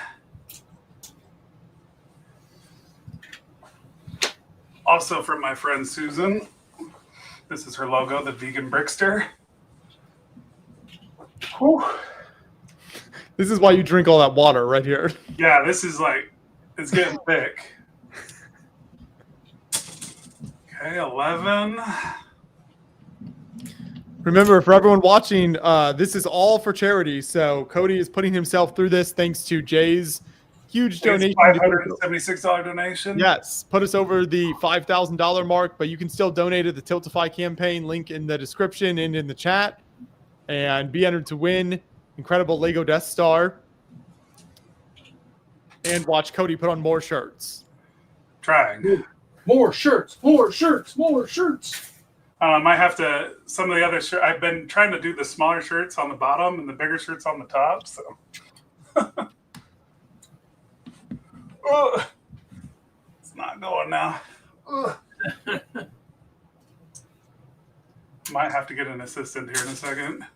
Also from my friend Susan. This is her logo, the vegan brickster. Whew.
This is why you drink all that water right here.
Yeah, this is like, it's getting thick. Okay, 11.
Remember, for everyone watching, this is all for charity. So Cody is putting himself through this thanks to Jay's huge donation.
$576 donation.
Yes, put us over the $5,000 mark, but you can still donate at the Tiltify campaign. Link in the description and in the chat, and be entered to win incredible Lego Death Star. And watch Cody put on more shirts.
Trying.
More shirts, more shirts, more shirts.
I might have to, some of the other shirts, I've been trying to do the smaller shirts on the bottom and the bigger shirts on the top. So, it's not going now. Might have to get an assistant here in a second.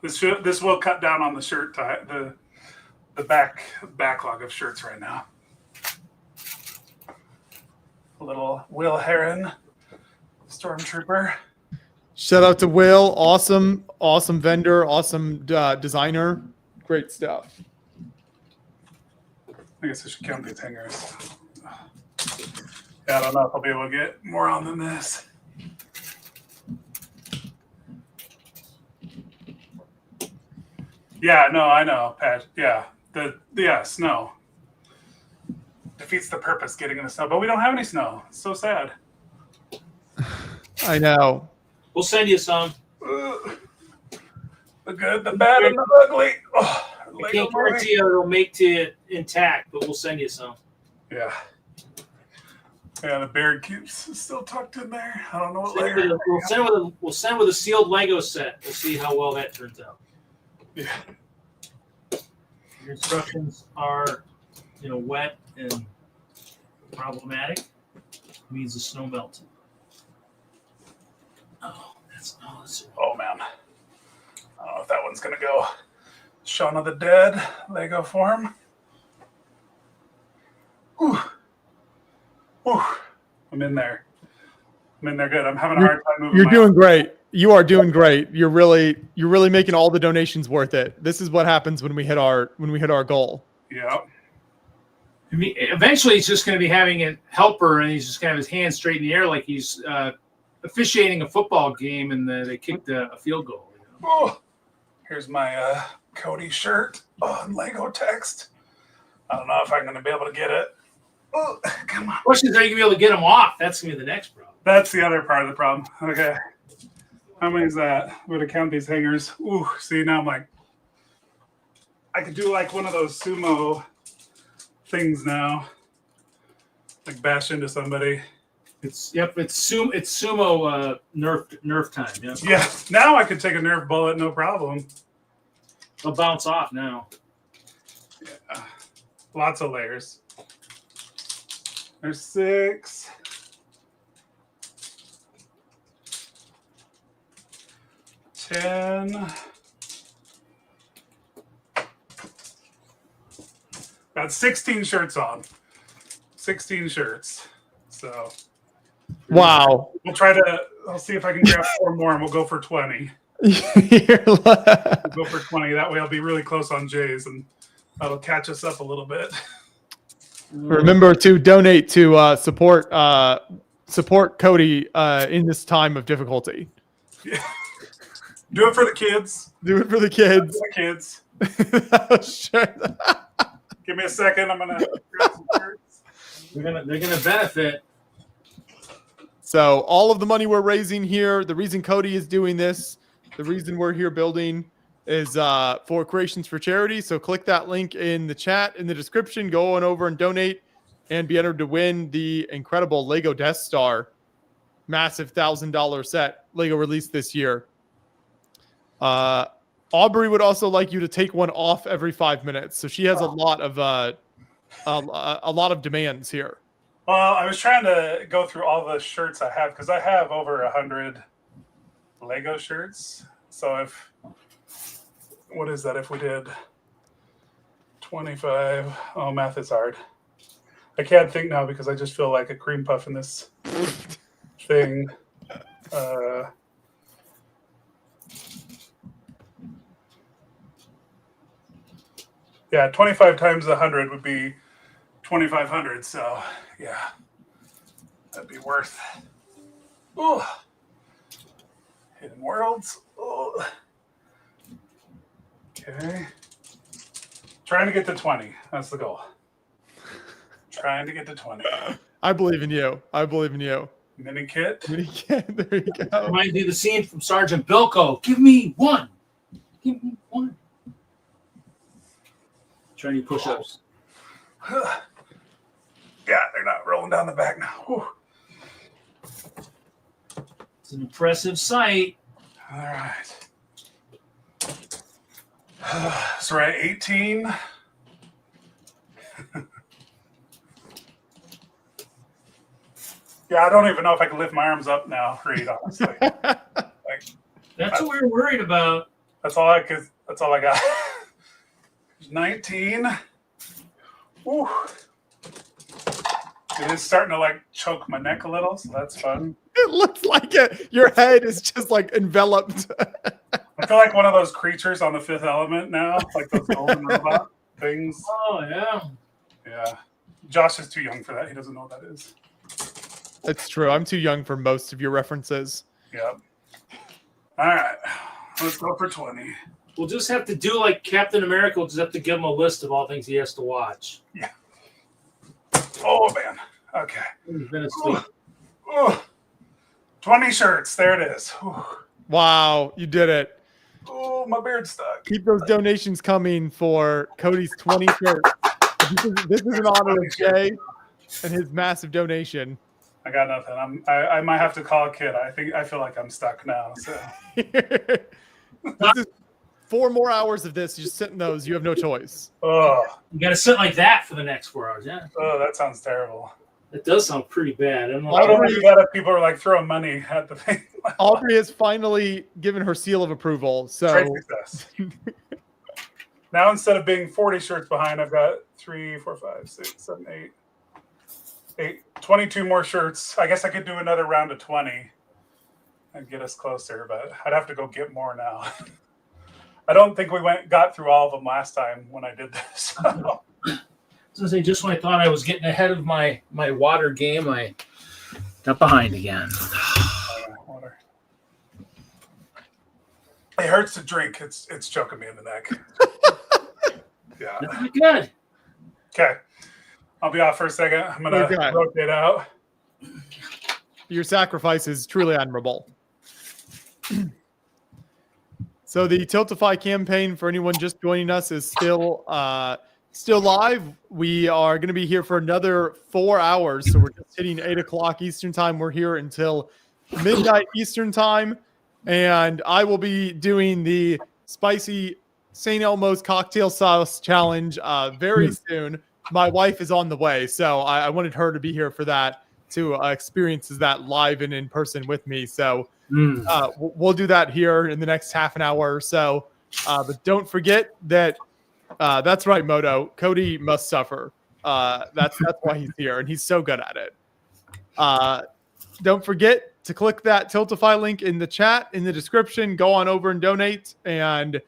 This will cut down on the shirt the backlog of shirts right now. A little Will Heron, Stormtrooper.
Shout out to Will. Awesome vendor, awesome designer. Great stuff.
I guess I should count these hangers. Yeah, I don't know if I'll be able to get more on than this. Yeah, no, I know, Pat. Yeah, snow defeats the purpose getting in the snow, but we don't have any snow. It's so sad.
I know.
We'll send you some.
The good, the bad, and the ugly. Oh,
I can't guarantee it'll make it intact, but we'll send you some.
Yeah. Yeah, the beard keeps still tucked in there. I don't know what layer.
We'll send with a sealed Lego set. We'll see how well that turns out.
Yeah.
Your instructions are, wet and problematic. It means the snow melted.
Oh man. I don't know if that one's gonna go Shaun of the Dead Lego form. Ooh. Ooh. I'm in there good. I'm having a hard time moving.
You're doing great. You are doing great. You're really making all the donations worth it. This is what happens when we hit our goal.
Yeah.
I mean, eventually he's just going to be having a helper, and he's just going to have his hands straight in the air like he's officiating a football game, and they kicked a field goal.
Oh, here's my Cody shirt on Lego text. I don't know if I'm going to be able to get it. Oh, come on.
Question is, are you going to be able to get them off? That's going to be the next problem.
That's the other part of the problem. Okay. How many is that? I'm going to count these hangers. Ooh, see, now I'm like, I could do like one of those sumo things now. Like bash into somebody.
It's sumo Nerf time. Yep.
Yeah, now I could take a Nerf bullet, no problem.
They'll bounce off now.
Yeah. Lots of layers. There's 6. Got 16 shirts on. 16 shirts. So
wow.
I'll see if I can grab 4 more, and we'll go for 20. We'll go for 20. That way I'll be really close on Jay's, and that'll catch us up a little bit.
Remember to donate to support Cody in this time of difficulty.
Yeah. Do it for the kids.
Do it for the kids.
For the kids.
Sure.
Give me a second. I'm gonna grab some shirts.
They're gonna benefit.
So all of the money we're raising here, the reason Cody is doing this, the reason we're here building is for Creations for Charity. So click that link in the chat, in the description, go on over and donate and be entered to win the incredible Lego Death Star massive $1,000 set Lego released this year. Aubrey would also like you to take one off every 5 minutes. So she has a lot of demands here.
Well, I was trying to go through all the shirts I have because I have over 100 Lego shirts. So what is that if we did 25? Oh, math is hard. I can't think now because I just feel like a cream puff in this thing. Yeah, 25 times 100 would be 2,500. So, yeah, that'd be worth. Oh, Hidden Worlds. Oh. Okay. Trying to get to 20. That's the goal. Trying to get to 20.
I believe in you. I believe in you.
Mini kit.
Mini kit. There you go.
Reminds me of the scene from Sergeant Bilko. Give me one. Give me one. Try any push-ups.
Yeah, they're not rolling down the back now. Whew.
It's an impressive sight.
All right. So we're at 18. Yeah, I don't even know if I can lift my arms up now, Reed, honestly.
That's what we were worried about.
That's all I got. 19. Woo. It is starting to choke my neck a little, so that's fun.
It looks like it. Your head is just enveloped.
I feel like one of those creatures on The Fifth Element now, like those golden robot things.
Oh, yeah.
Yeah. Josh is too young for that. He doesn't know what that is.
It's true. I'm too young for most of your references.
Yep. All right. Let's go for 20.
We'll just have to do like Captain America. We'll just have to give him a list of all things he has to watch.
Yeah. Oh, man. Okay.
He's been asleep.
Ooh. 20 shirts. There it is. Ooh.
Wow, you did it.
Oh, my beard's stuck.
Keep those donations coming for Cody's 20 shirts. This is an honor of Jay and his massive donation.
I got nothing. I might have to call a kid. I feel like I'm stuck now. So
This is 4 more hours of this. You just sit in those. You have no choice.
Oh,
You got to sit like that for the next 4 hours. Yeah,
oh, that sounds terrible.
it does sound pretty bad. I don't know.
I don't do that if people are throwing money at the thing.
Aubrey has finally given her seal of approval. So
Great success. Now instead of being 40 shirts behind, I've got 3, 4, 5, 6, 7, 8, 22 more shirts. I guess I could do another round of 20 and get us closer, but I'd have to go get more now. I don't think we got through all of them last time when I did this.
I was gonna say, just when I thought I was getting ahead of my water game, I got behind again.
Water. It hurts to drink. It's choking me in the neck. Yeah.
That's not good.
Okay. I'll be off for a second. I'm gonna rotate out.
your sacrifice is truly admirable. So the Tiltify campaign, for anyone just joining us, is still live. We are going to be here for another 4 hours. So we're just hitting 8 o'clock Eastern time. We're here until midnight Eastern time. And I will be doing the spicy St. Elmo's cocktail sauce challenge very soon. My wife is on the way, so I wanted her to be here for that, to experience that live and in person with me. So we'll do that here in the next half an hour or so. But don't forget that that's right, Moto. Cody must suffer. That's why he's here, and he's so good at it. Don't forget to click that Tiltify link in the chat, in the description. Go on over and donate and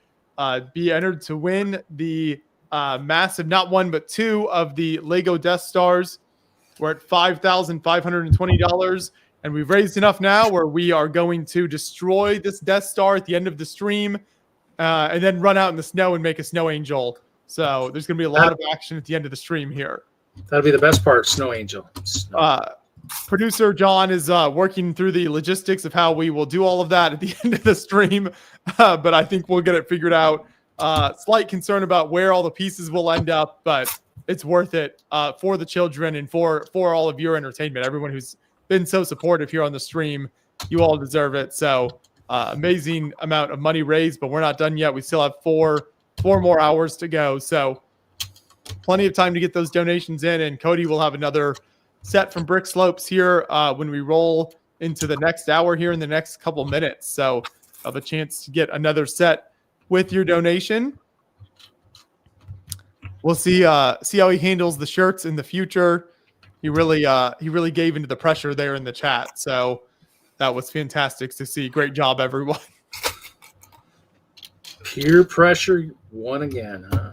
be entered to win the massive, not one, but two of the Lego Death Stars. We're at $5,520, and we've raised enough now where we are going to destroy this Death Star at the end of the stream and then run out in the snow and make a snow angel. So there's going to be a lot of action at the end of the stream here.
That'll be the best part, Snow Angel.
Producer John is working through the logistics of how we will do all of that at the end of the stream, but I think we'll get it figured out. Slight concern about where all the pieces will end up, but it's worth it for the children and for all of your entertainment. Everyone who's been so supportive here on the stream, you all deserve it. So amazing amount of money raised, but we're not done yet. We still have four more hours to go. So plenty of time to get those donations in, and Cody will have another set from Brick Slopes here when we roll into the next hour here in the next couple minutes. So have a chance to get another set with your donation. We'll see how he handles the shirts in the future. He really gave into the pressure there in the chat. So that was fantastic to see. Great job, everyone.
Peer pressure won again, huh?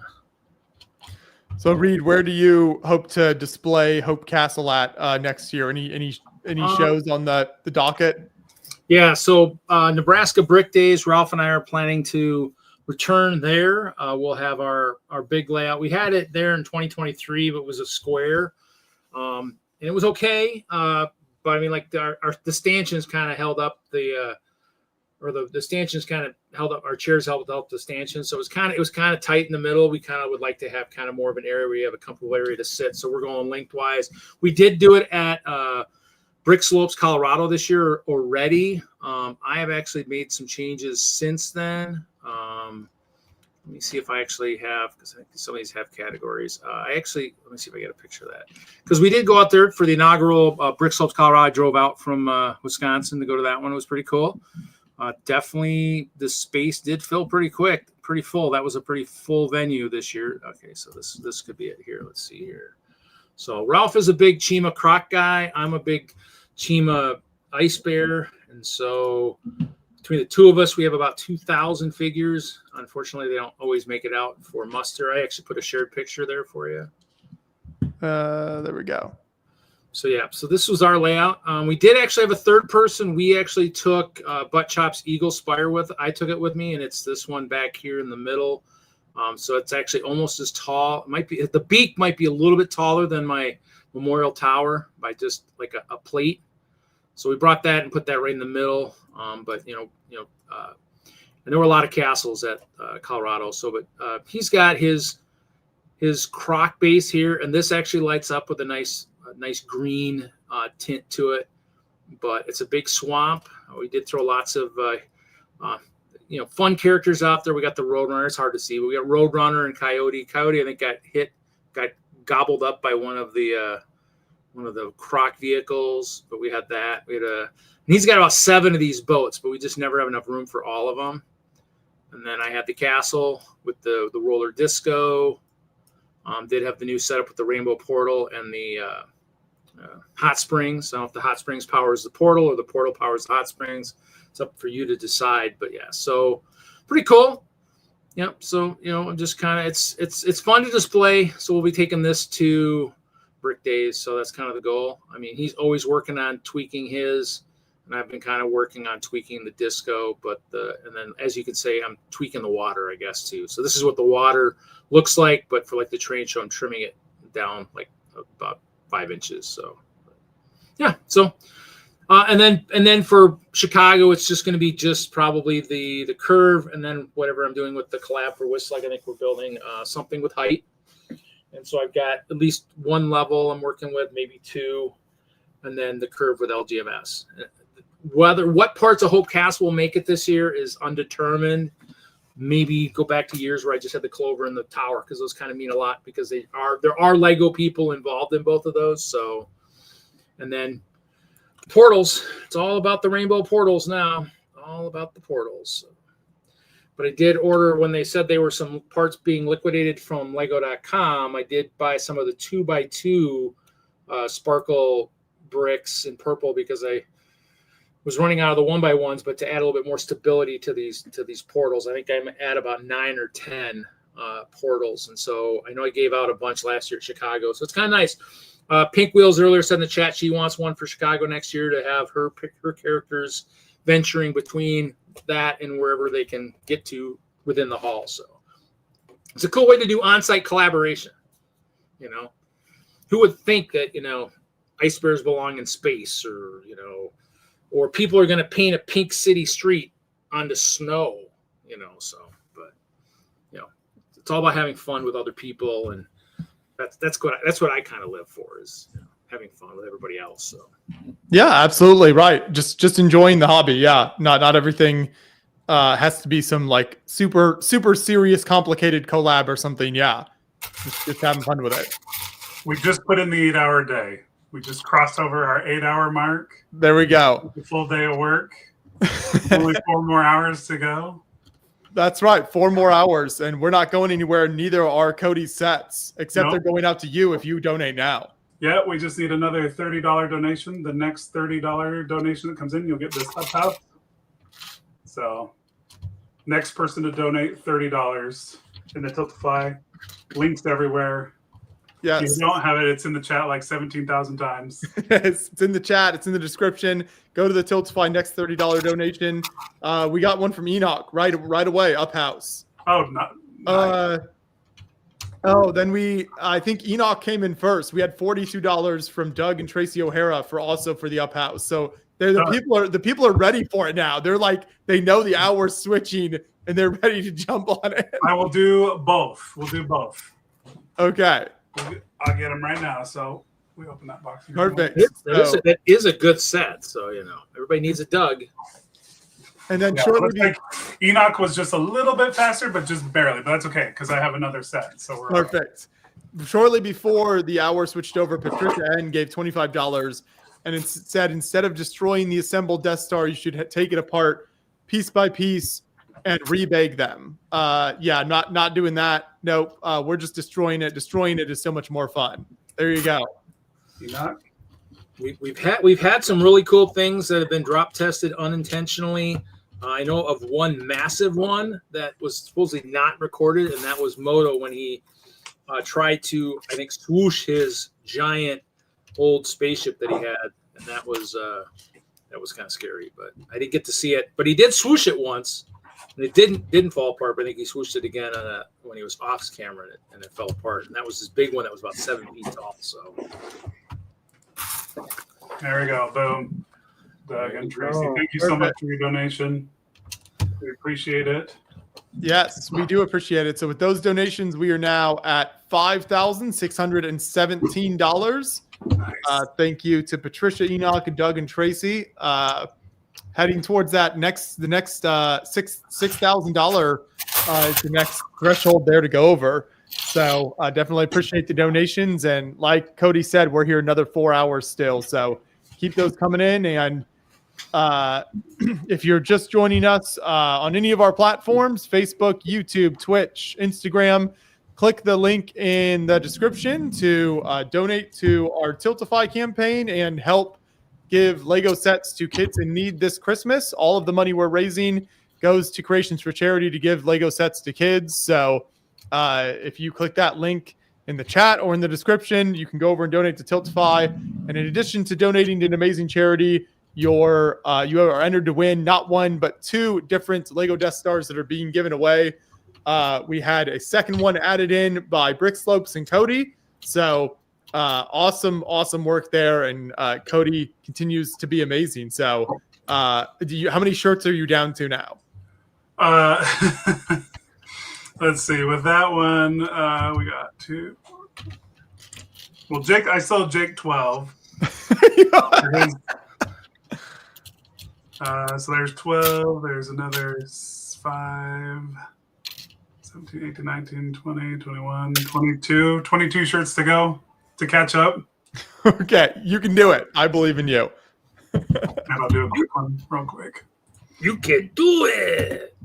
So, Reed, where do you hope to display Hope Castle at next year? Any shows on the docket?
Yeah, so Nebraska Brick Days, Ralph and I are planning to return there. We'll have our big layout. We had it there in 2023, but it was a square. And it was okay. But I mean, like the stanchions kind of held up the stanchions kind of held up, our chairs held up the stanchions. So it was kind of tight in the middle. We kind of would like to have kind of more of an area where you have a comfortable area to sit. So we're going lengthwise. We did do it at Brick Slopes, Colorado this year already. I have actually made some changes since then. Let me see if I actually have, because I think some of these have categories. Let me see if I get a picture of that. Because we did go out there for the inaugural Brick Slopes, Colorado. I drove out from Wisconsin to go to that one. It was pretty cool. Definitely the space did fill pretty quick, pretty full. That was a pretty full venue this year. Okay, so this could be it here. Let's see here. So Ralph is a big Chima Croc guy. I'm a big Chima Ice Bear. And so between the two of us, we have about 2,000 figures. Unfortunately, they don't always make it out for muster. I actually put a shared picture there for you.
There we go.
So yeah, so this was our layout. We did actually have a third person. We actually took Butt Chop's Eagle Spire with. I took it with me, and it's this one back here in the middle. So it's actually almost as tall. It might be, the beak might be a little bit taller than my Memorial Tower by just like a plate. So we brought that and put that right in the middle. But and there were a lot of castles at Colorado. So, but he's got his croc base here, and this actually lights up with a nice green tint to it. But it's a big swamp. We did throw lots of fun characters out there. We got the Roadrunner. It's hard to see. We got Roadrunner and Coyote. Coyote, I think, got gobbled up by one of the croc vehicles. But we had that. And he's got about 7 of these boats, but we just never have enough room for all of them. And then I had the castle with the roller disco. Did have the new setup with the rainbow portal and the hot springs. I don't know if the hot springs powers the portal or the portal powers the hot springs. It's up for you to decide. But yeah, so pretty cool. Yep. So I'm just kind of it's fun to display. So we'll be taking this to Brick Days. So that's kind of the goal. I mean, he's always working on tweaking his, and I've been kind of working on tweaking the disco. And then as you can say, I'm tweaking the water, I guess, too. So this is what the water looks like, but for like the train show, I'm trimming it down like about 5 inches. So yeah. So and then for Chicago, it's just going to be just probably the curve, and then whatever I'm doing with the collab for Whistler. I think we're building something with height, and so I've got at least 1 level I'm working with, maybe 2, and then the curve with LGMS. What parts of Hope Castle will make it this year is undetermined. Maybe go back to years where I just had the Clover and the tower, because those kind of mean a lot, because there are Lego people involved in both of those. So, and then portals. It's all about the rainbow portals now. All about the portals. But I did order, when they said there were some parts being liquidated from Lego.com, I did buy some of the 2x2 sparkle bricks in purple, because was running out of the 1x1s, but to add a little bit more stability to these portals, I think I'm at about 9 or 10 portals. And so I know I gave out a bunch last year at Chicago, so it's kind of nice. Pink Wheels earlier said in the chat she wants one for Chicago next year to have her characters venturing between that and wherever they can get to within the hall. So it's a cool way to do on-site collaboration. You know, who would think that, you know, ice bears belong in space, or, you know, or people are going to paint a pink city street onto snow, you know, so, but, you know, it's all about having fun with other people. And that's what I kind of live for, is, you know, having fun with everybody else. So.
Yeah, absolutely. Right. Just enjoying the hobby. Yeah. Not everything has to be some like super serious, complicated collab or something. Yeah. Just having fun with it.
We just put in the 8-hour day. We just crossed over our 8-hour mark.
There we go.
A full day of work. Only 4 more hours to go.
That's right. 4 more hours, and we're not going anywhere. Neither are Cody's sets, except
Nope.
they're going out to you if you donate now.
Yeah, we just need another $30 donation. The next $30 donation that comes in, you'll get this up house. So, next person to donate $30 in the Tiltify. Links everywhere.
Yes.
If you don't have it, it's in the chat like 17,000 times.
It's in the chat. It's in the description. Go to the Tiltify next $30 donation. We got one from Enoch right away. Up house.
Oh, not.
Then I think Enoch came in first. We had $42 from Doug and Tracy O'Hara for the up house. So the people are ready for it now. They're like, they know the hour's switching and they're ready to jump on it.
I will do both. We'll do both.
Okay.
I'll get them right now. So we open that box.
Perfect.
That is a good set. So, you know, everybody needs a Doug.
And then
like Enoch was just a little bit faster, but just barely. But that's okay because I have another set. So we're
perfect. Shortly before the hour switched over, Patricia N gave $25 and it said, instead of destroying the assembled Death Star, you should take it apart piece by piece and rebake them. Not doing that. Nope. We're just destroying it. Destroying it is so much more fun. There you go.
Enoch.
We've had some really cool things that have been drop tested unintentionally. I know of one massive one that was supposedly not recorded, and that was Moto when he tried to, I think, swoosh his giant old spaceship that he had, and that was kind of scary. But I didn't get to see it. But he did swoosh it once, and it didn't fall apart. But I think he swooshed it again when he was off camera, and it fell apart. And that was his big one that was about 7 feet tall. So.
There we go. Boom. Doug and Tracy, thank you so much for your donation. We appreciate it.
Yes, we do appreciate it. So with those donations, we are now at $5,617. Nice. Thank you to Patricia, Enoch, and Doug and Tracy. Heading towards the next $6,000 is the next threshold there to go over. So definitely appreciate the donations. And like Cody said, we're here another 4 hours still. So keep those coming in. And if you're just joining us on any of our platforms, Facebook, YouTube, Twitch, Instagram, click the link in the description to donate to our Tiltify campaign and help give Lego sets to kids in need this Christmas. All of the money we're raising goes to Creations for Charity to give Lego sets to kids. So if you click that link in the chat or in the description, you can go over and donate to Tiltify. And in addition to donating to an amazing charity, you are entered to win not one, but 2 different Lego Death Stars that are being given away. We had a second one added in by Brick Slopes and Cody. So awesome work there. And Cody continues to be amazing. So how many shirts are you down to now?
Let's see. With that one, we got 2. Well, Jake, I sold Jake 12. So there's 12. There's another 5, 17, 18, 19, 20, 21, 22. 22 shirts to go to catch up.
Okay, you can do it. I believe in you.
And I'll do a quick one real quick.
You can do it.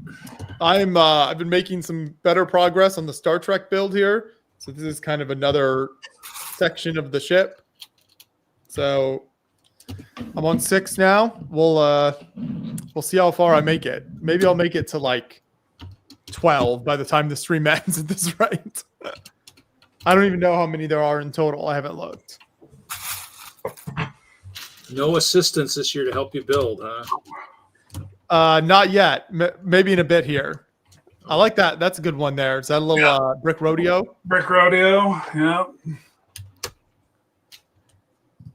I've been making some better progress on the Star Trek build here. So this is kind of another section of the ship. So I'm on 6 now. We'll see how far I make it. Maybe I'll make it to like 12 by the time the stream ends at this rate. I don't even know how many there are in total. I haven't looked.
No assistance this year to help you build, huh?
Not yet. Maybe in a bit here. I like that. That's a good one there. Is that a little brick rodeo?
Brick rodeo, yeah.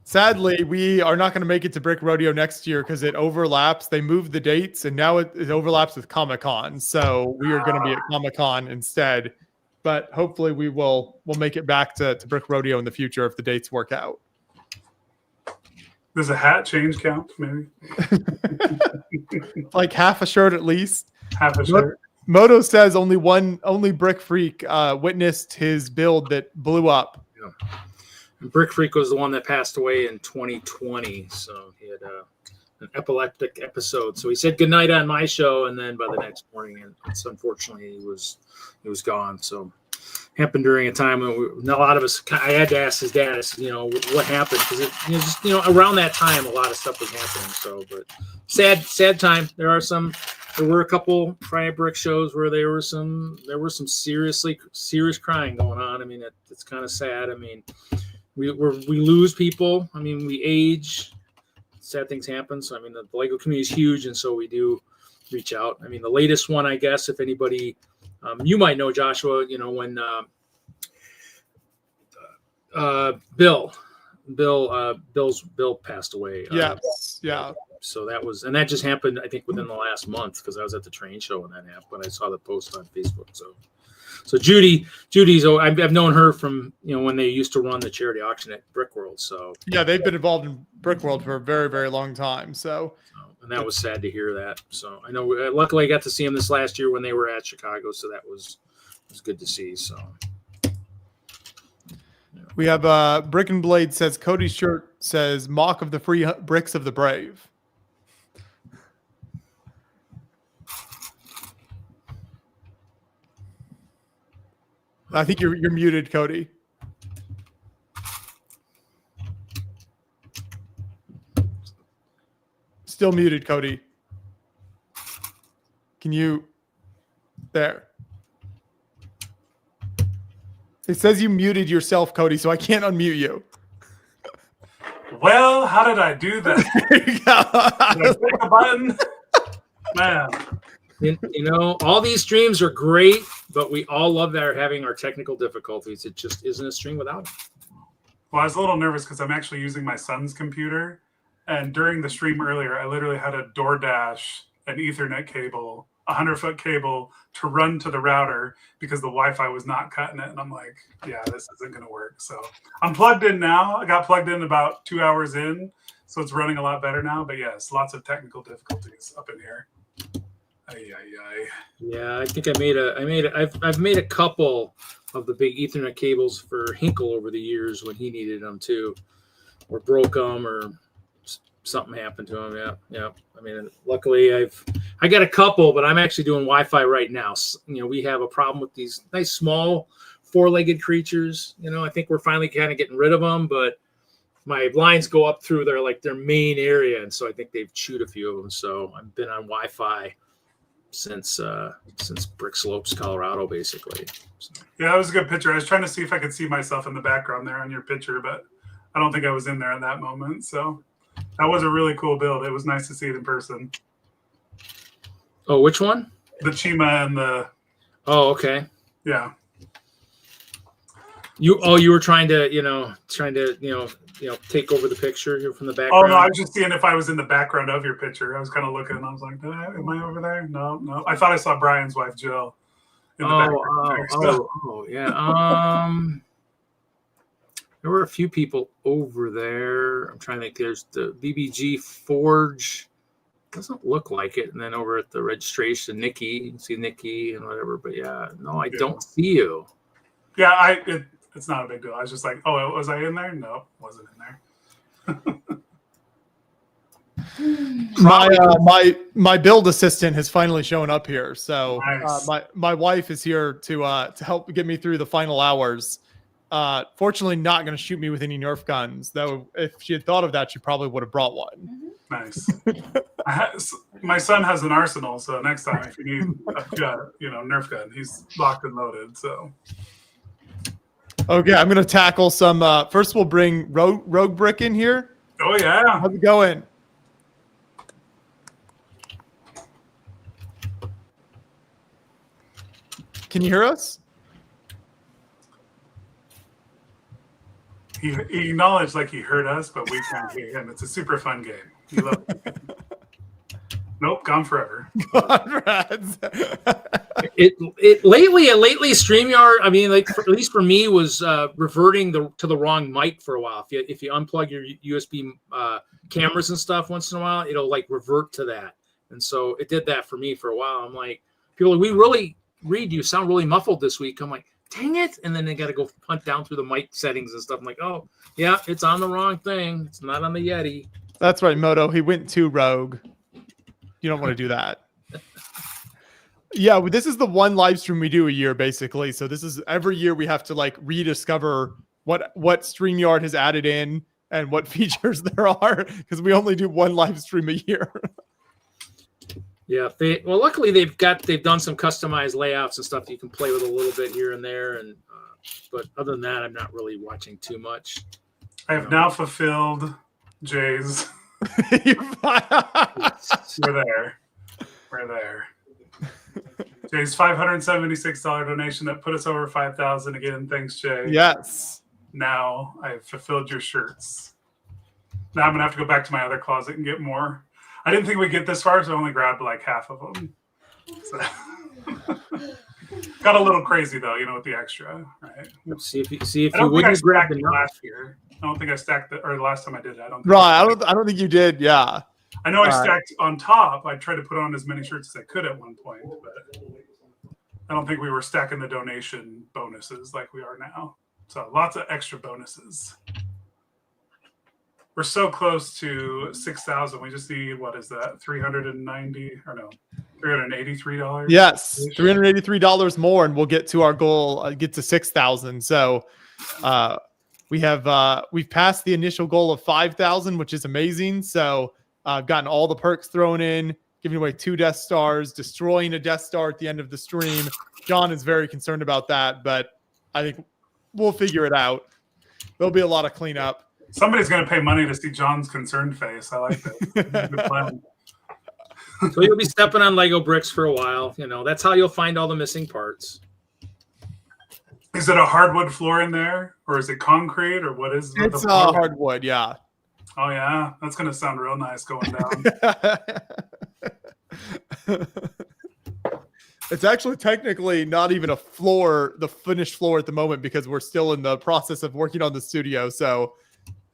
Sadly, we are not going to make it to Brick Rodeo next year because it overlaps. They moved the dates, and now it overlaps with Comic-Con. So we are going to be at Comic-Con instead. But hopefully we'll make it back to Brick Rodeo in the future if the dates work out.
Does a hat change count, maybe?
Like half a shirt at least.
Half a shirt.
Moto says only Brick Freak witnessed his build that blew up.
Yeah. Brick Freak was the one that passed away in 2020. So he had an epileptic episode. So he said goodnight on my show, and then by the next morning, and unfortunately he was gone. So happened during a time when a lot of us. I had to ask his dad, what happened, because around that time a lot of stuff was happening. So, but sad time. There were a couple Friday Brick shows where there was some serious crying going on. I mean, it's kind of sad. I mean, we lose people. I mean, we age. Sad things happen. So, I mean, the Lego community is huge, and so we do reach out. I mean, the latest one, I guess, if anybody, you might know, Joshua, when Bill passed away.
Yeah.
So that just happened, I think, within the last month, because I was at the train show when that happened. When I saw the post on Facebook. So Judy's. I've known her from when they used to run the charity auction at Brick World. So
yeah, they've been involved in Brick World for a very, very long time. So
and that was sad to hear that. So I know. Luckily, I got to see them this last year when they were at Chicago. So that was good to see. So
we have Brick and Blade says Cody's shirt says mock of the free bricks of the brave. I think you're muted, Cody. Still muted, Cody. Can you? There. It says you muted yourself, Cody, so I can't unmute you.
Well, how did I do that? Did I click a button? Man.
All these streams are great, but we all love that are having our technical difficulties. It just isn't a stream without it.
Well, I was a little nervous because I'm actually using my son's computer. And during the stream earlier, I literally had a DoorDash, an Ethernet cable, a 100-foot cable to run to the router because the Wi-Fi was not cutting it. And I'm like, yeah, this isn't going to work. So I'm plugged in now. I got plugged in about 2 hours in. So it's running a lot better now. But yes, lots of technical difficulties up in here.
Yeah, I think I've made a couple of the big Ethernet cables for Hinkle over the years when he needed them too, or broke them, or something happened to him. Yeah. I mean, luckily I got a couple, but I'm actually doing Wi-Fi right now. We have a problem with these nice small four-legged creatures. I think we're finally kind of getting rid of them, but my lines go up through their main area, and so I think they've chewed a few of them. So I've been on Wi-Fi since Brick Slopes, Colorado, basically. So.
Yeah, that was a good picture. I was trying to see if I could see myself in the background there on your picture, but I don't think I was in there at that moment. So that was a really cool build. It was nice to see it in person.
Oh, which one?
The Chima and the.
Oh, okay.
Yeah.
You were trying to take over the picture here from the background.
Oh no, I was just seeing if I was in the background of your picture. I was kind of looking, and I was like, "Am I over there?" No. I thought I saw Brian's wife Jill in the background.
Yeah. There were a few people over there. I'm trying to think. There's the BBG Forge. Doesn't look like it. And then over at the registration, Nikki. You can see Nikki and whatever. But yeah, no, I don't see you.
Yeah, it's not a big deal. I was just like, oh, was I in there? No, wasn't in there.
My build assistant has finally shown up here. So
nice.
my wife is here to help get me through the final hours. Fortunately, not going to shoot me with any Nerf guns. Though, if she had thought of that, she probably would have brought one.
Nice. My son has an arsenal, so next time if you need a Nerf gun, he's locked and loaded. So.
Okay, I'm going to tackle some. First, we'll bring Rogue Brick in here.
Oh yeah.
How's it going? Can you hear us?
He acknowledged like he heard us, but we can't hear him. It's a super fun game. He loved it. Nope, gone forever.
Lately StreamYard, I mean, like at least for me, was reverting to the wrong mic for a while. If you unplug your USB cameras and stuff once in a while, it'll like revert to that. And so it did that for me for a while. I'm like, people, you sound really muffled this week. I'm like, dang it. And then they got to go hunt down through the mic settings and stuff. I'm like, oh, yeah, it's on the wrong thing. It's not on the Yeti.
That's right, Moto. He went to Rogue. You don't want to do that. Yeah, well, this is the one live stream we do a year, basically. So this is every year we have to like rediscover what StreamYard has added in and what features there are, because we only do one live stream a year.
Yeah, luckily they've done some customized layouts and stuff that you can play with a little bit here and there, and but other than that, I'm not really watching too much.
I have now fulfilled Jay's. We're there. Jay's $576 donation that put us over 5,000 again. Thanks, Jay.
Yes.
Now I've fulfilled your shirts. Now I'm gonna have to go back to my other closet and get more. I didn't think we'd get this far, so I only grabbed like half of them. So. Got a little crazy though, with the extra, right?
See if you wouldn't grab the
last year. I don't think I stacked or the last time I did it. I don't
think you did. Yeah.
I know I stacked on top. I tried to put on as many shirts as I could at one point, but I don't think we were stacking the donation bonuses like we are now. So lots of extra bonuses. We're so close to 6,000. We just need, what is that? $383?
Yes, $383 more, and we'll get to our goal. Get to 6,000. So we've passed the initial goal of 5,000, which is amazing. So I've gotten all the perks thrown in, giving away 2 Death Stars, destroying a Death Star at the end of the stream. John is very concerned about that, but I think we'll figure it out. There'll be a lot of cleanup.
Somebody's going to pay money to see John's concerned face. I like that. Good plan.
So you'll be stepping on Lego bricks for a while. That's how you'll find all the missing parts.
Is it a hardwood floor in there, or is it concrete, or what is it?
It's hardwood, yeah.
Oh yeah, that's going to sound real nice going down.
It's actually technically not even a floor, the finished floor at the moment, because we're still in the process of working on the studio. So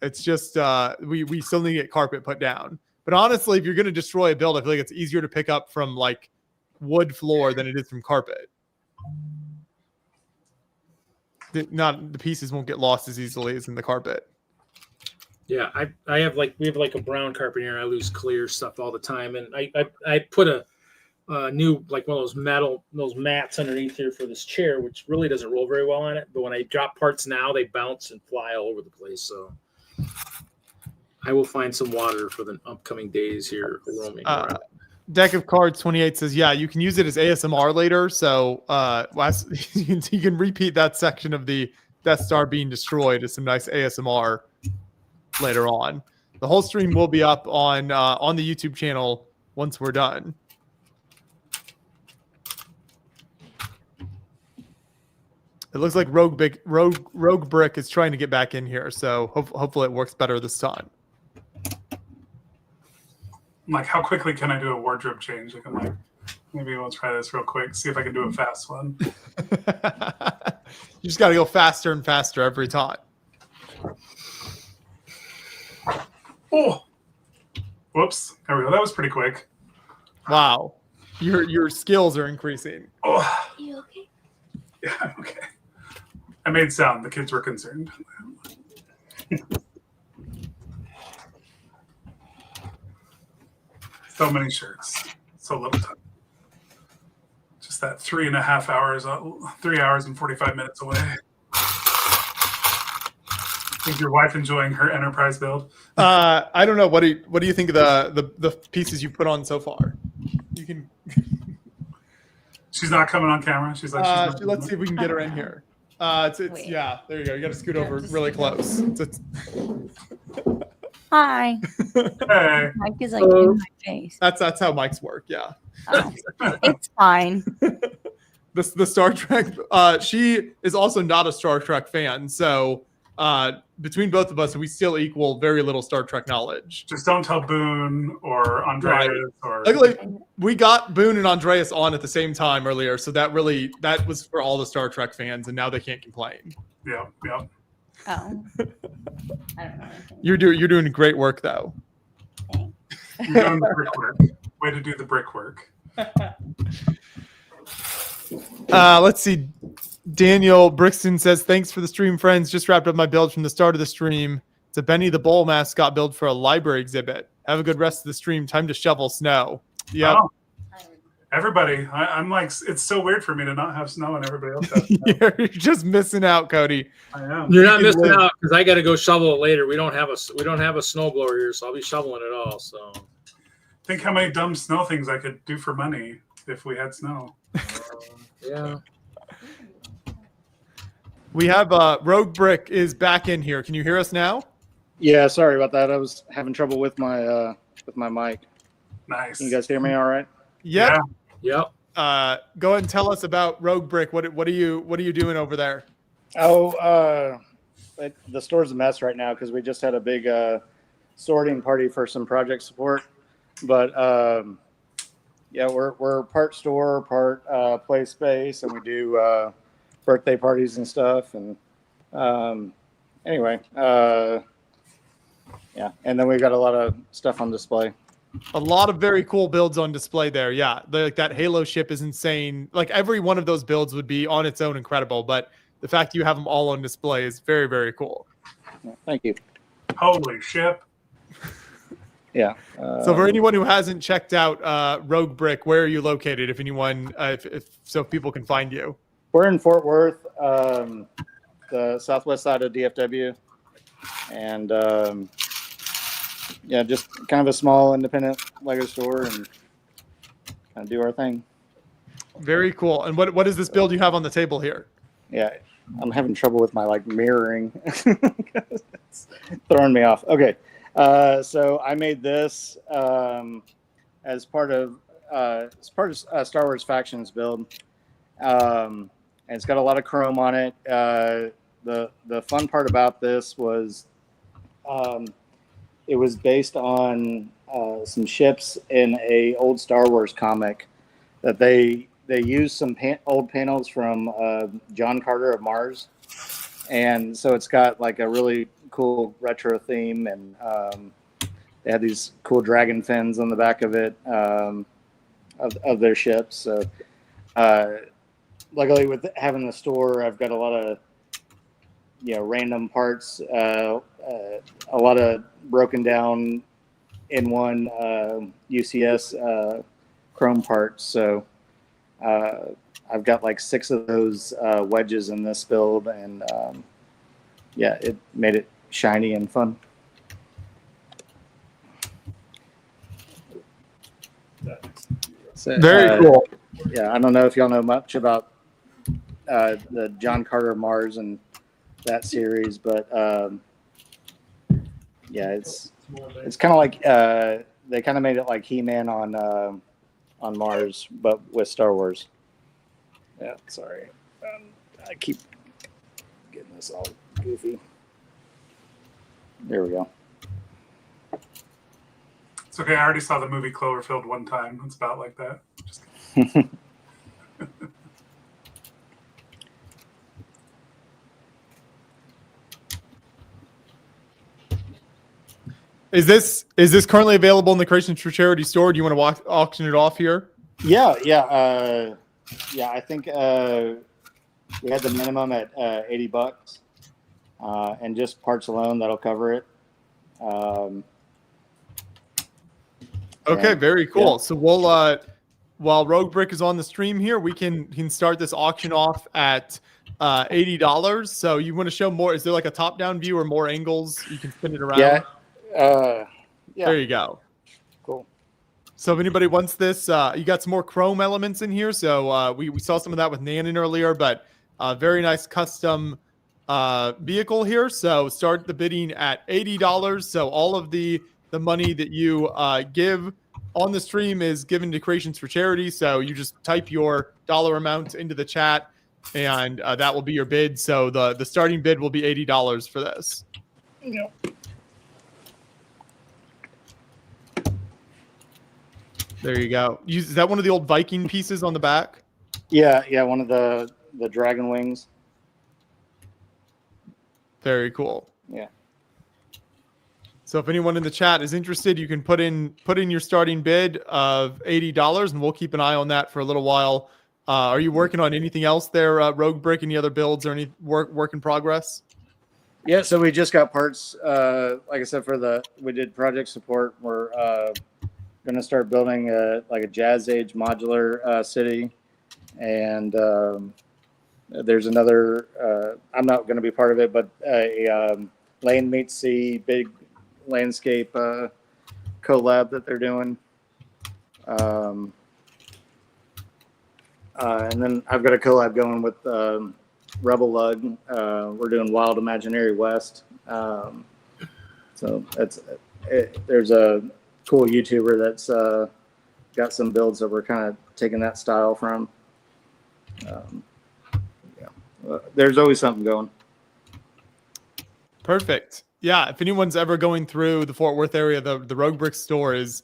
it's just we still need to get carpet put down. But honestly, if you're going to destroy a build, I feel like it's easier to pick up from like wood floor than it is from carpet. The pieces won't get lost as easily as in the carpet.
Yeah, we have like a brown carpet here. I lose clear stuff all the time, and I put a new, like one of those mats underneath here for this chair, which really doesn't roll very well on it. But when I drop parts now, they bounce and fly all over the place. So I will find some water for the upcoming days here roaming around.
Deck of Cards 28 says, yeah, you can use it as ASMR later. So you can repeat that section of the Death Star being destroyed as some nice ASMR later on. The whole stream will be up on the YouTube channel once we're done. It looks like Rogue Brick is trying to get back in here, so hopefully it works better this time.
I'm like, how quickly can I do a wardrobe change? Like, I'm like, maybe we'll try this real quick, see if I can do a fast one.
You just got to go faster and faster every time.
Oh, whoops! There we go. That was pretty quick.
Wow, your skills are increasing.
Oh,
You okay?
yeah, I'm okay. I made sound. The kids were concerned. So many shirts, so little time. Just that 3.5 hours, 3 hours and 45 minutes away. Is your wife enjoying her Enterprise build?
I don't know. What do you think of the pieces you put on so far? You can.
She's not coming on camera. She's like,
let's see if we can get her in here. It's yeah. There you go. You got to scoot over really close.
Hi.
Hey.
Mike is like in my face.
That's how mics work. Yeah.
Oh, it's fine.
The Star Trek. She is also not a Star Trek fan, so between both of us, we still equal very little Star Trek knowledge.
Just don't tell Boone or Andreas or.
Luckily, we got Boone and Andreas on at the same time earlier, so that was for all the Star Trek fans, and now they can't complain.
Yeah.
Oh. I don't know.
You're doing great work though.
You're doing the brickwork. Way to do the brickwork.
Let's see. Daniel Brixton says, thanks for the stream, friends. Just wrapped up my build from the start of the stream. It's a Benny the Bull mascot build for a library exhibit. Have a good rest of the stream. Time to shovel snow. Yeah.
Oh, everybody. I'm like, it's so weird for me to not have snow and everybody else has snow.
You're just missing out, Cody.
I am.
You're not missing out because I got to go shovel it later. We don't have a snowblower here, so I'll be shoveling it all. So
think how many dumb snow things I could do for money if we had snow.
Yeah.
We have Rogue Brick is back in here. Can you hear us now?
Yeah, sorry about that. I was having trouble with my mic.
Nice.
Can you guys hear me all right?
Yep.
Yep.
Go ahead and tell us about Rogue Brick. What are you doing over there?
Oh, the store's a mess right now because we just had a big sorting party for some project support. But yeah, we're part store, part play space, and we do birthday parties and stuff. And anyway, yeah, and then we've got a lot of stuff on display.
A lot of very cool builds on display there. Yeah, that Halo ship is insane. Like every one of those builds would be on its own incredible, but the fact you have them all on display is very, very cool.
Thank you.
Holy ship.
Yeah.
So for anyone who hasn't checked out Rogue Brick, where are you located? If anyone, so people can find you.
We're in Fort Worth, the southwest side of DFW, and yeah, just kind of a small independent Lego store and kind of do our thing.
Very cool. And what is this build you have on the table here?
Yeah, I'm having trouble with my mirroring. It's throwing me off. Okay, so I made this as part of Star Wars Factions build, and it's got a lot of chrome on it. The fun part about this was it was based on some ships in a old Star Wars comic that they used some old panels from John Carter of Mars, and so it's got like a really cool retro theme, and they had these cool dragon fins on the back of it of their ships. So luckily with having the store, I've got a lot of random parts, a lot of broken down in one UCS chrome parts. So I've got like 6 of those wedges in this build, and yeah, it made it shiny and fun. So,
very cool.
Yeah, I don't know if y'all know much about the John Carter of Mars and that series, but yeah, it's kind of like they kind of made it like He-Man on Mars, but with Star Wars. Yeah, sorry, I keep getting this all goofy. There we go.
It's okay. I already saw the movie Cloverfield one time. It's about like that. Just kidding.
Is this currently available in the Creations for Charity store? Do you want to auction it off here?
Yeah. I think we had the minimum at $80, and just parts alone that'll cover it.
Okay, very cool.
Yeah.
So we'll while Rogue Brick is on the stream here, we can start this auction off at $80. So you want to show more? Is there like a top-down view or more angles you can spin it around?
Yeah. Yeah.
There you go.
Cool.
So if anybody wants this, you got some more chrome elements in here. So we saw some of that with Nanon earlier, but very nice custom vehicle here. So start the bidding at $80. So all of the money that you give on the stream is given to Creations for Charity. So you just type your dollar amount into the chat, and that will be your bid. So the starting bid will be $80 for this.
Yeah.
There you go. Is that one of the old Viking pieces on the back?
Yeah, one of the dragon wings.
Very cool.
Yeah.
So if anyone in the chat is interested, you can put in your starting bid of $80, and we'll keep an eye on that for a little while. Are you working on anything else there, Rogue Brick? Any other builds or any work in progress?
Yeah, so we just got parts. Like I said, we did project support. We're going to start building a Jazz Age modular city, and there's another. I'm not going to be part of it, but a Land Meets Sea big landscape collab that they're doing. And then I've got a collab going with Rebel Lug. We're doing Wild Imaginary West. So there's a cool YouTuber that's got some builds that we're kind of taking that style from. There's always something going.
Perfect. Yeah, if anyone's ever going through the Fort Worth area, the Rogue Brick store is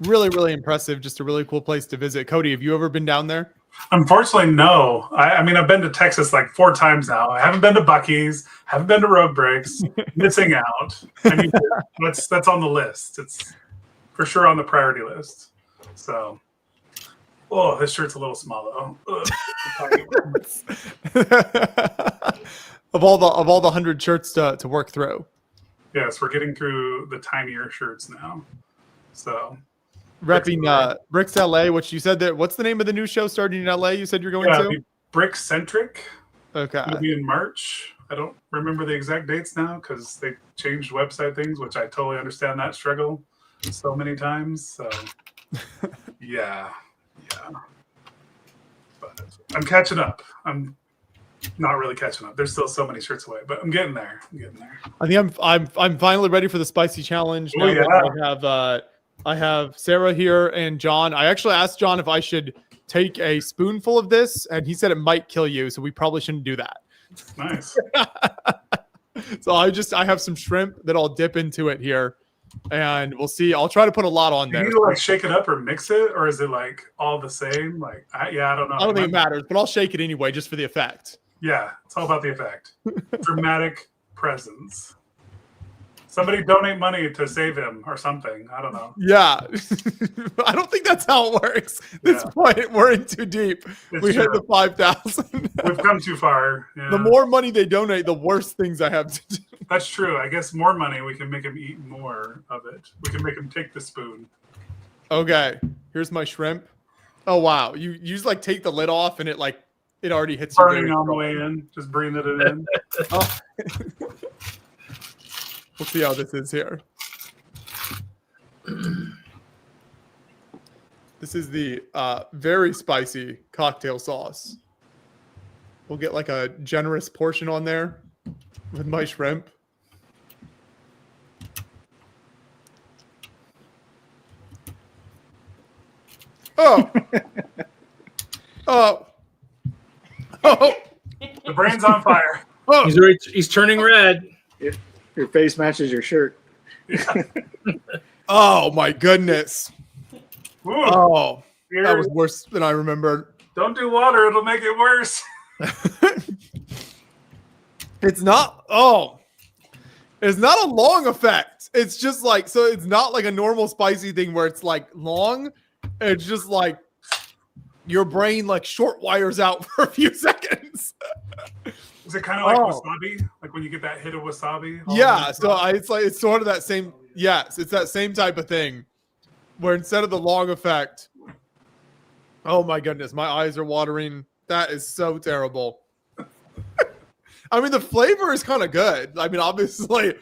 really, really impressive. Just a really cool place to visit. Cody, have you ever been down there?
Unfortunately, no. I mean, I've been to Texas like 4 times now. I haven't been to Buc-ee's, haven't been to Rogue Bricks, missing out. I mean, that's on the list. It's for sure on the priority list. So, oh, this shirt's a little small though.
Of all the 100 shirts to work through.
Yes, we're getting through the tinier shirts now. So,
repping Bricks LA, which you said that. What's the name of the new show starting in LA? You said you're going to
Brick-centric.
Okay.
It'll be in March. I don't remember the exact dates now because they changed website things, which I totally understand that struggle so many times. So, yeah. But I'm catching up. I'm not really catching up. There's still so many shirts away, but I'm getting there.
I think I'm finally ready for the spicy challenge.
Oh,
now that I have Sarah here and John. I actually asked John if I should take a spoonful of this, and he said it might kill you, so we probably shouldn't do that.
Nice.
So I have some shrimp that I'll dip into it here, and we'll see. I'll try to put a lot on there.
Do you like shake it up or mix it, or is it like all the same? Like, I don't know.
I don't think it matters, but I'll shake it anyway just for the effect.
Yeah, it's all about the effect. Dramatic presence. Somebody donate money to save him or something. I don't know.
Yeah. I don't think that's how it works. This point, we're in too deep. We hit the 5,000.
We've come too far. Yeah.
The more money they donate, the worse things I have to do.
That's true. I guess more money, we can make him eat more of it. We can make him take the spoon.
Okay. Here's my shrimp. Oh, wow. You just like take the lid off and it already hits you.
Burning on the way in. Just breathing it in.
Oh. We'll see how this is here. This is the very spicy cocktail sauce. We'll get like a generous portion on there with my shrimp. Oh. Oh. Oh.
The brain's on fire.
Oh.
He's turning red.
Your face matches your shirt.
Oh my goodness.
Ooh,
oh, that was worse than I remembered.
Don't do water, it'll make it worse.
It's not it's not a long effect. It's just like, so it's not like a normal spicy thing where it's like long. It's just like your brain like short wires out for a few seconds.
Is it kind of like wasabi? Like when you get that hit of wasabi?
Yeah, so it's sort of that same. Yes, it's that same type of thing, where instead of the long effect. Oh my goodness, my eyes are watering. That is so terrible. I mean, the flavor is kind of good. I mean, obviously.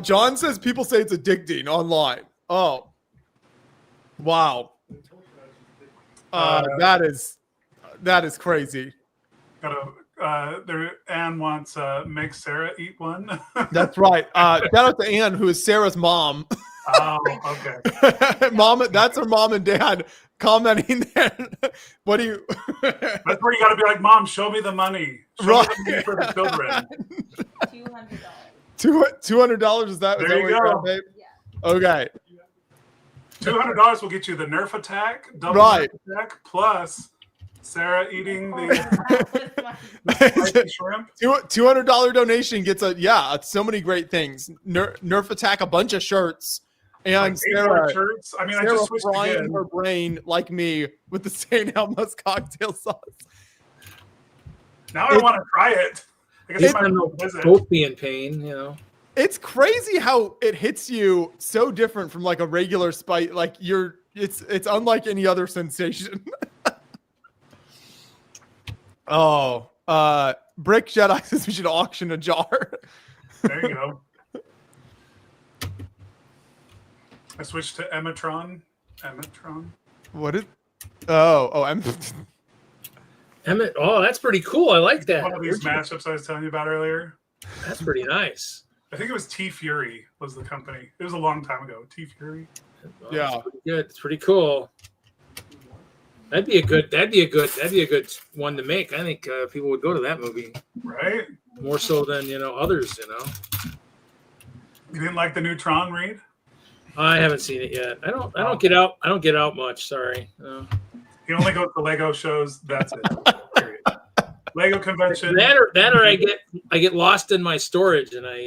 John says people say it's addicting online. Oh, wow. That is crazy.
Anne wants make Sarah eat one.
That's right. Shout out to Anne, who is Sarah's mom.
Oh, okay.
Mom, that's her mom and dad commenting there. What do you?
That's where you got to be like, Mom, show me the money. Show me the money for the children.
$200. Is that?
There you go,
babe? Yeah. Okay.
$200 will get you the Nerf attack, double
right?
Nerf attack, plus Sarah eating the shrimp.
$200 donation gets so many great things. Nerf attack, a bunch of shirts, and
like
Sarah
shirts. I mean,
Sarah
I just switched
frying
again.
her brain like me with the St. Elmo's cocktail sauce.
Now I want to try it. I guess I might visit.
Both be in pain, you know.
It's crazy how it hits you so different from like a regular spice. Like it's unlike any other sensation. Oh, Brick Jedi says we should auction a jar.
There you go. I switched to Emetron.
What is? Oh,
Emmett. Oh, that's pretty cool. I like that.
One of these matchups I was telling you about earlier.
That's pretty nice.
I think it was T Fury was the company. It was a long time ago. T Fury.
Oh,
yeah,
that's pretty good. It's pretty cool. That'd be a good one to make. I think people would go to that movie,
right?
More so than others.
You didn't like the new Tron, Reed?
I haven't seen it yet. I don't get out. I don't get out much. Sorry. No.
He only goes to Lego shows. That's it. Period. Lego convention.
That or I get lost in my storage and I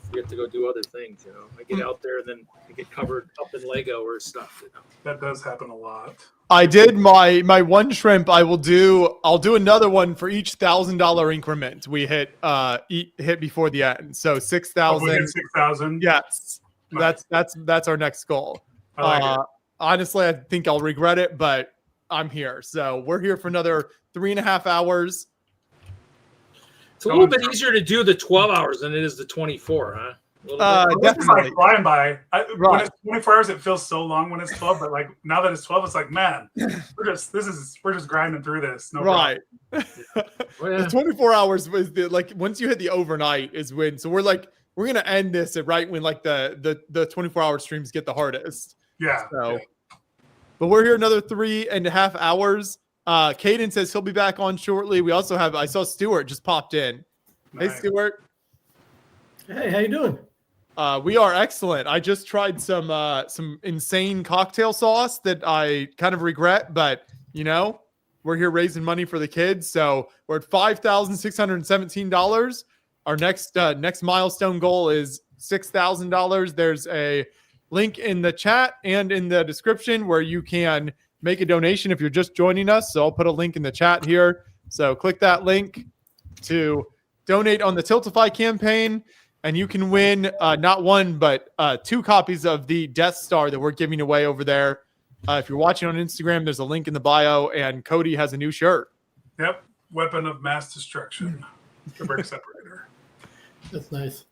forget to go do other things. I get out there and then I get covered up in Lego or stuff.
That does happen a lot.
I did my one shrimp. I'll do another one for each $1,000 increment we hit before the end. So 6,000.
6,000.
Yes, nice. That's our next goal. Honestly, I think I'll regret it, but I'm here. So we're here for another 3.5 hours.
It's a little bit easier to do the 12 hours than it is the 24, huh?
It's like flying by. When it's 24 hours, it feels so long when it's 12. But like now that it's 12, it's like, man, we're just grinding through this. No
right.
problem.
The 24 hours was once you hit the overnight is when. So we're gonna end this at right when like the 24-hour streams get the hardest.
Yeah.
So, but we're here another 3.5 hours. Caden says he'll be back on shortly. We also have I saw Stuart just popped in. Nice. Hey Stuart.
Hey, how you doing?
We are excellent. I just tried some insane cocktail sauce that I kind of regret, but we're here raising money for the kids. So we're at $5,617. Our next milestone goal is $6,000. There's a link in the chat and in the description where you can make a donation if you're just joining us. So I'll put a link in the chat here. So click that link to donate on the Tiltify campaign, and you can win not one, but 2 copies of the Death Star that we're giving away over there. If you're watching on Instagram, there's a link in the bio, and Cody has a new shirt.
Yep. Weapon of mass destruction. The brick separator.
That's nice.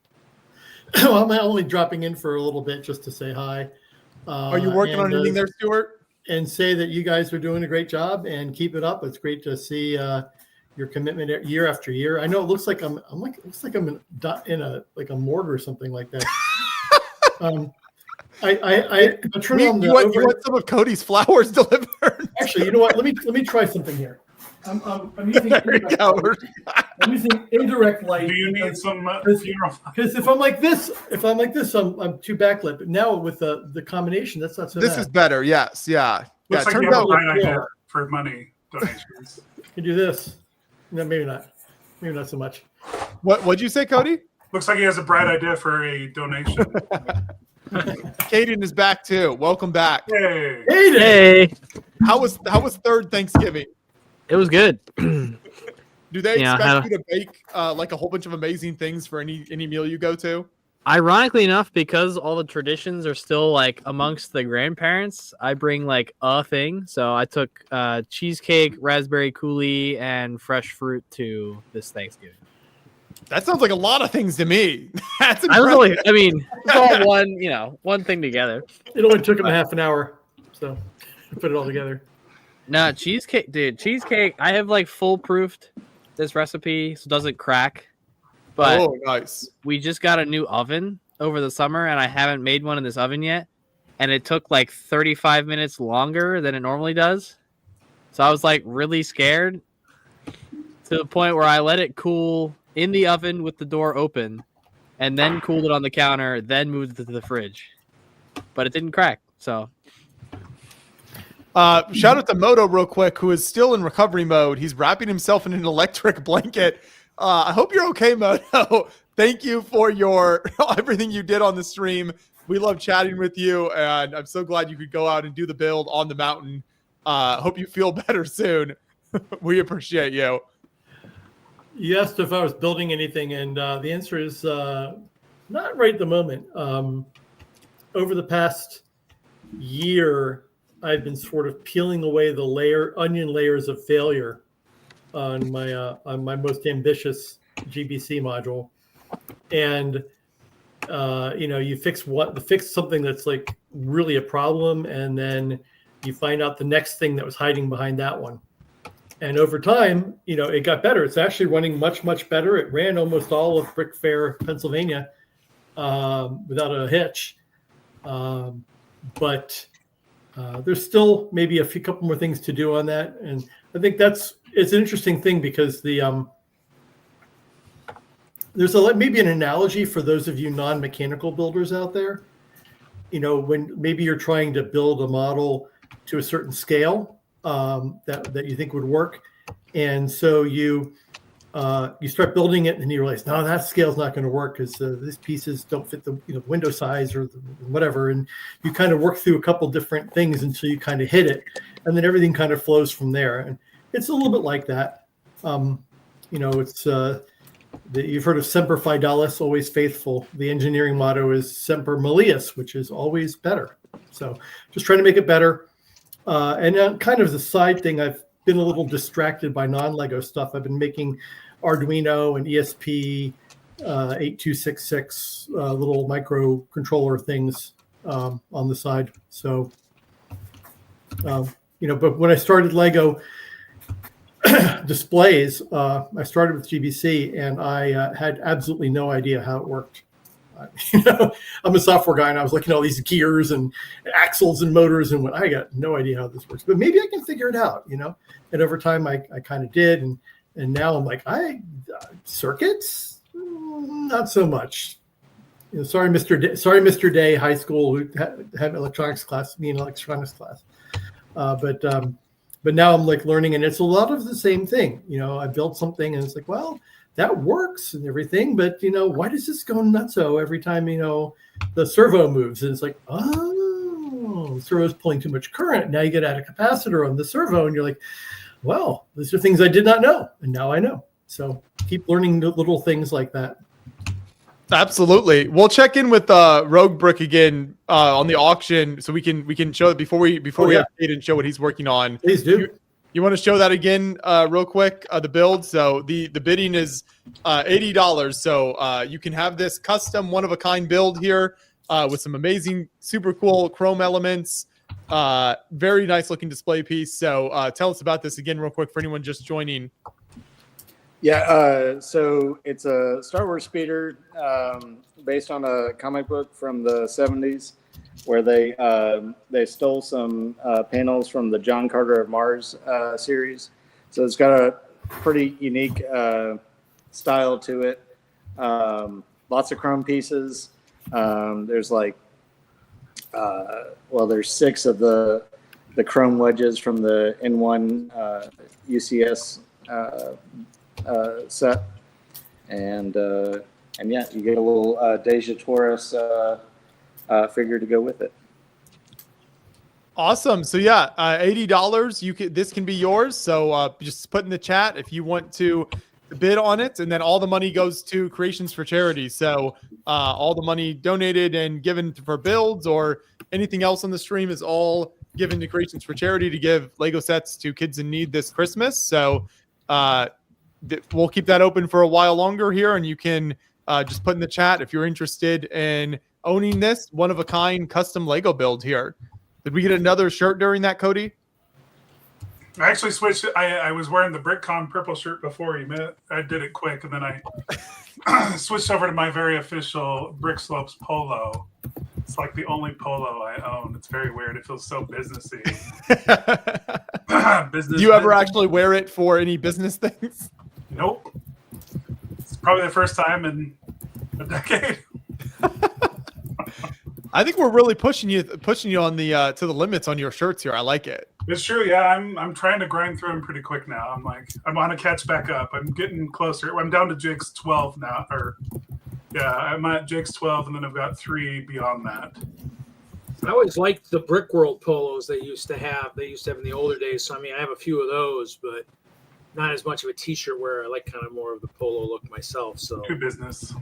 Well, I'm only dropping in for a little bit just to say hi.
Are you working on anything there, Stuart?
And say that you guys are doing a great job and keep it up. It's great to see your commitment year after year. I know it looks like I'm in a mortar or something like that. I turn on the.
You want some of Cody's flowers delivered?
Actually, you know what? Let me try something here. I'm using indirect light.
Do you need some
because if I'm like this, I'm too backlit. But now with the combination, that's not so bad.
This is better. Yes. Yeah.
Looks like you have a bright idea for money donations.
You do this. No, maybe not. Maybe not so much.
What'd you say, Cody?
Looks like he has a bright idea for a donation.
Caden is back too. Welcome back.
Hey.
Hey.
How was third Thanksgiving?
It was good.
Do they expect you to bake like a whole bunch of amazing things for any meal you go to?
Ironically enough, because all the traditions are still like amongst the grandparents, I bring like a thing. So I took cheesecake, raspberry coulis, and fresh fruit to this Thanksgiving.
That sounds like a lot of things to me. That's
I was
impressive.
only, I mean, it's all one thing together.
It only took him half an hour, so to put it all together.
Nah, cheesecake, dude. Cheesecake. I have like foolproofed this recipe so it doesn't crack. But
oh, nice.
We just got a new oven over the summer, and I haven't made one in this oven yet. And it took like 35 minutes longer than it normally does. So I was like really scared to the point where I let it cool in the oven with the door open, and then cooled it on the counter, then moved it to the fridge. But it didn't crack. So
shout out to Moto real quick, who is still in recovery mode. He's wrapping himself in an electric blanket. I hope you're okay, Moto. Thank you for your everything you did on the stream. We love chatting with you, and I'm so glad you could go out and do the build on the mountain. Hope you feel better soon. We appreciate you.
You asked if I was building anything, and the answer is not right at the moment. Over the past year, I've been sort of peeling away the onion layers of failure on my most ambitious GBC module, and you fix something that's like really a problem, and then you find out the next thing that was hiding behind that one. And over time, it got better. It's actually running much, much better. It ran almost all of Brick Fair, Pennsylvania, without a hitch. But there's still maybe a couple more things to do on that. And I think it's an interesting thing because there's maybe an analogy for those of you non-mechanical builders out there. When maybe you're trying to build a model to a certain scale that you think would work, and so you start building it, and you realize, no, that scale's not going to work because these pieces don't fit the window size or whatever, and you kind of work through a couple different things until you kind of hit it, and then everything kind of flows from there. And it's a little bit like that. It's you've heard of Semper Fidelis, always faithful. The engineering motto is Semper Melius, which is always better. So just trying to make it better. And kind of as a side thing, I've been a little distracted by non-Lego stuff. I've been making Arduino and ESP 8266 little microcontroller things on the side. So, but when I started Lego displays, I started with GBC, and I had absolutely no idea how it worked. I'm a software guy, and I was looking at all these gears and axles and motors, and I got no idea how this works. But maybe I can figure it out, And over time, I kind of did, and now I'm like, circuits, not so much. Sorry, Mr. Day, high school, who had electronics class, me in electronics class, but now I'm like learning, and it's a lot of the same thing. I built something, and it's like, well, that works and everything, but why does this go nutso every time the servo moves? And it's like, oh, the servo's pulling too much current. Now you get out a capacitor on the servo, and you're like, well, these are things I did not know, and now I know. So keep learning the little things like that.
Absolutely. We'll check in with Rogue Brick again on the auction, so we can show it before we update and show what he's working on.
Please do.
You want to show that again real quick, the build? So the bidding is $80. So you can have this custom one-of-a-kind build here with some amazing, super cool chrome elements. Very nice looking display piece. So tell us about this again real quick for anyone just joining.
Yeah, so it's a Star Wars speeder based on a comic book from the 70s. Where they stole some panels from the John Carter of Mars series. So it's got a pretty unique style to it. Lots of chrome pieces. There's there's 6 of the chrome wedges from the N1 UCS set. And yeah, you get a little Deja Taurus figure to go with it.
Awesome. So yeah, $80. This can be yours. So just put in the chat if you want to bid on it, and then all the money goes to Creations for Charity. So all the money donated and given for builds or anything else on the stream is all given to Creations for Charity to give Lego sets to kids in need this Christmas. So we'll keep that open for a while longer here, and you can just put in the chat if you're interested in owning this one-of-a-kind custom Lego build here. Did we get another shirt during that, Cody?
I actually switched. I was wearing the BrickCon purple shirt before you met. I did it quick, and then I switched over to my very official Brick Slopes polo. It's like the only polo I own. It's very weird. It feels so businessy.
Do you ever actually wear it for any business things?
Nope. It's probably the first time in a decade.
I think we're really pushing you on the to the limits on your shirts here. I like it.
It's true. Yeah, I'm trying to grind through them pretty quick now. I'm on a catch back up. I'm getting closer. I'm down to Jake's 12 now. I'm at Jake's 12, and then I've got 3 beyond that.
I always liked the Brick World polos they used to have. They used to have in the older days. So I mean, I have a few of those, but not as much of a T-shirt wearer. I like kind of more of the polo look myself. So
True business.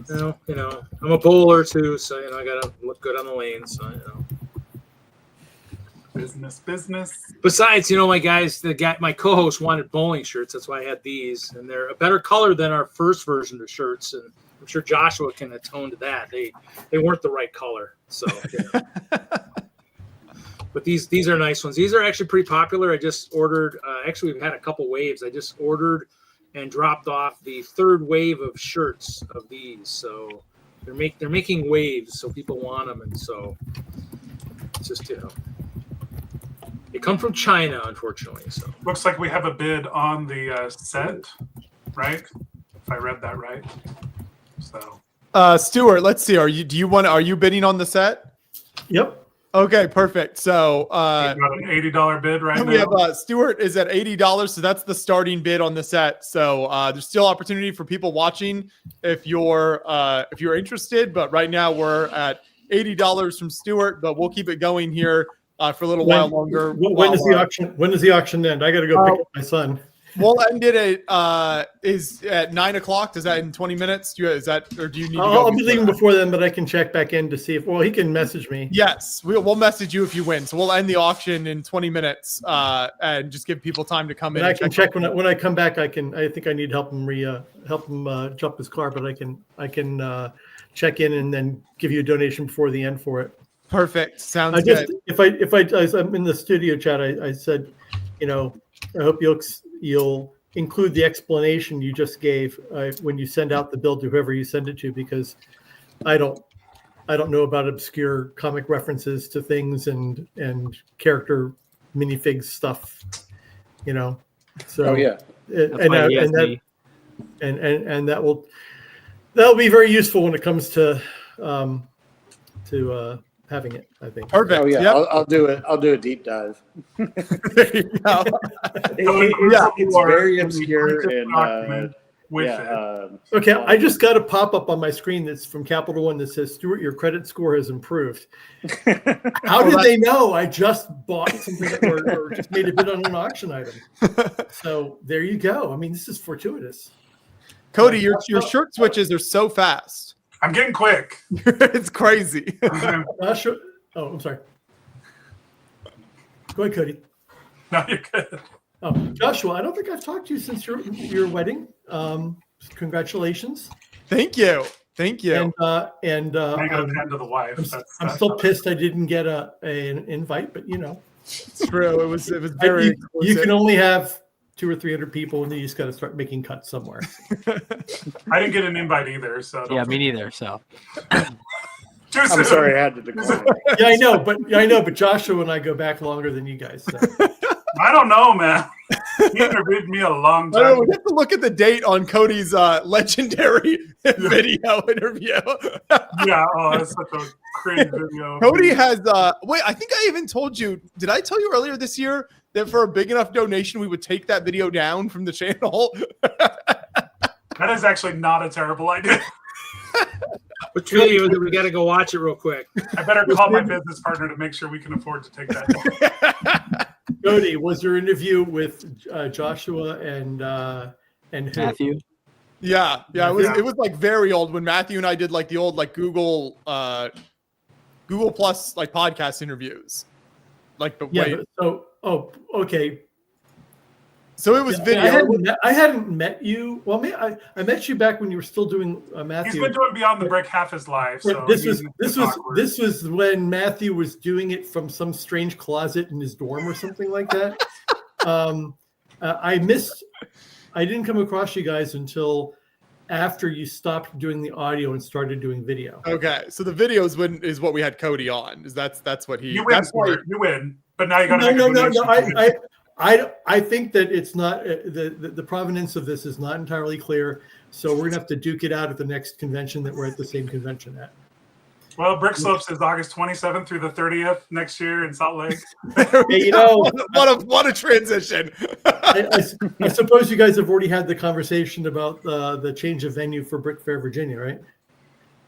You know, I'm a bowler too, so I gotta look good on the lane. So
Business.
Besides, my co-host wanted bowling shirts. That's why I had these, and they're a better color than our first version of shirts. And I'm sure Joshua can atone to that. They weren't the right color. So, but these are nice ones. These are actually pretty popular. I just ordered. Actually, we've had a couple waves. I just ordered and dropped off the 3rd wave of shirts of these. So they're making waves, so people want them, and so it's just they come from China, unfortunately. So
Looks like we have a bid on the set, right? If I read that right. So
Stuart, let's see. Are you bidding on the set?
Yep.
Okay, perfect. So
we've got an $80 bid right
we
now.
have Stuart is at $80, so that's the starting bid on the set. So there's still opportunity for people watching if you're interested. But right now we're at $80 from Stuart, but we'll keep it going here for a little while longer.
When does the auction? When does the auction end? I got to go pick up my son.
We'll end it is at 9:00. Is that in 20 minutes? Do you need?
I'll be leaving before then, but I can check back in to see if. Well, he can message me.
Yes, we'll message you if you win. So we'll end the auction in 20 minutes and just give people time to come in.
And I can check when I come back. I think I need help him jump his car, but I can check in and then give you a donation before the end for it.
Perfect. Sounds good.
I'm in the studio chat. I said, I hope you'll include the explanation you just gave when you send out the bill to whoever you send it to, because I don't know about obscure comic references to things and character minifigs stuff, So that'll be very useful when it comes to having it, I think.
Perfect.
Oh yeah,
Yep.
I'll do it. I'll do a deep dive. It's very obscure and
okay, I just got a pop up on my screen that's from Capital One that says, "Stuart, your credit score has improved." How did they know I just bought something or just made a bid on an auction item? So there you go. I mean, this is fortuitous.
Cody, your shirt switches are so fast.
I'm getting quick.
It's crazy.
Sure. Oh, I'm sorry. Go ahead, Cody.
No, you're good.
Oh, Joshua, I don't think I've talked to you since your wedding. Congratulations.
Thank you.
And
I got a hand to the wife.
I'm still pissed I didn't get an invite, but
it's true. It was very.
You can only have 200 or 300 people, and then you just got to start making cuts somewhere.
I didn't get an invite either, so
Yeah, me neither. So
I'm sorry I had to decline.
Yeah, I know, but Joshua and I go back longer than you guys. So.
I don't know, man. He interviewed me a long time.
I don't know, we have to look at the date on Cody's legendary video interview.
Yeah, that's such a crazy video.
Cody has wait, I think I even told you, did I tell you earlier this year that for a big enough donation we would take that video down from the channel?
That is actually not a terrible idea.
Which video that we got to go watch it real quick.
I better call my business partner to make sure we can afford to take that down.
Cody, was your interview with Joshua and And who?
Matthew.
Yeah. It was like very old when Matthew and I did like the old like Google Plus like podcast interviews. Like the way.
Okay.
So it was video.
I hadn't met you. Well, I met you back when you were still doing Matthew.
He's been doing Beyond the Brick half his life. So
this was when Matthew was doing it from some strange closet in his dorm or something like that. I didn't come across you guys until after you stopped doing the audio and started doing video.
Okay, so the videos is what we had Cody on. That's what he.
You win. You win. But now you got to.
No. I think that it's not the provenance of this is not entirely clear. So we're gonna have to duke it out at the next convention that we're at the same convention at.
Well, Brick Slopes is August 27th through the 30th next year in Salt Lake.
Hey,
what a transition.
I suppose you guys have already had the conversation about the change of venue for Brick Fair, Virginia, right?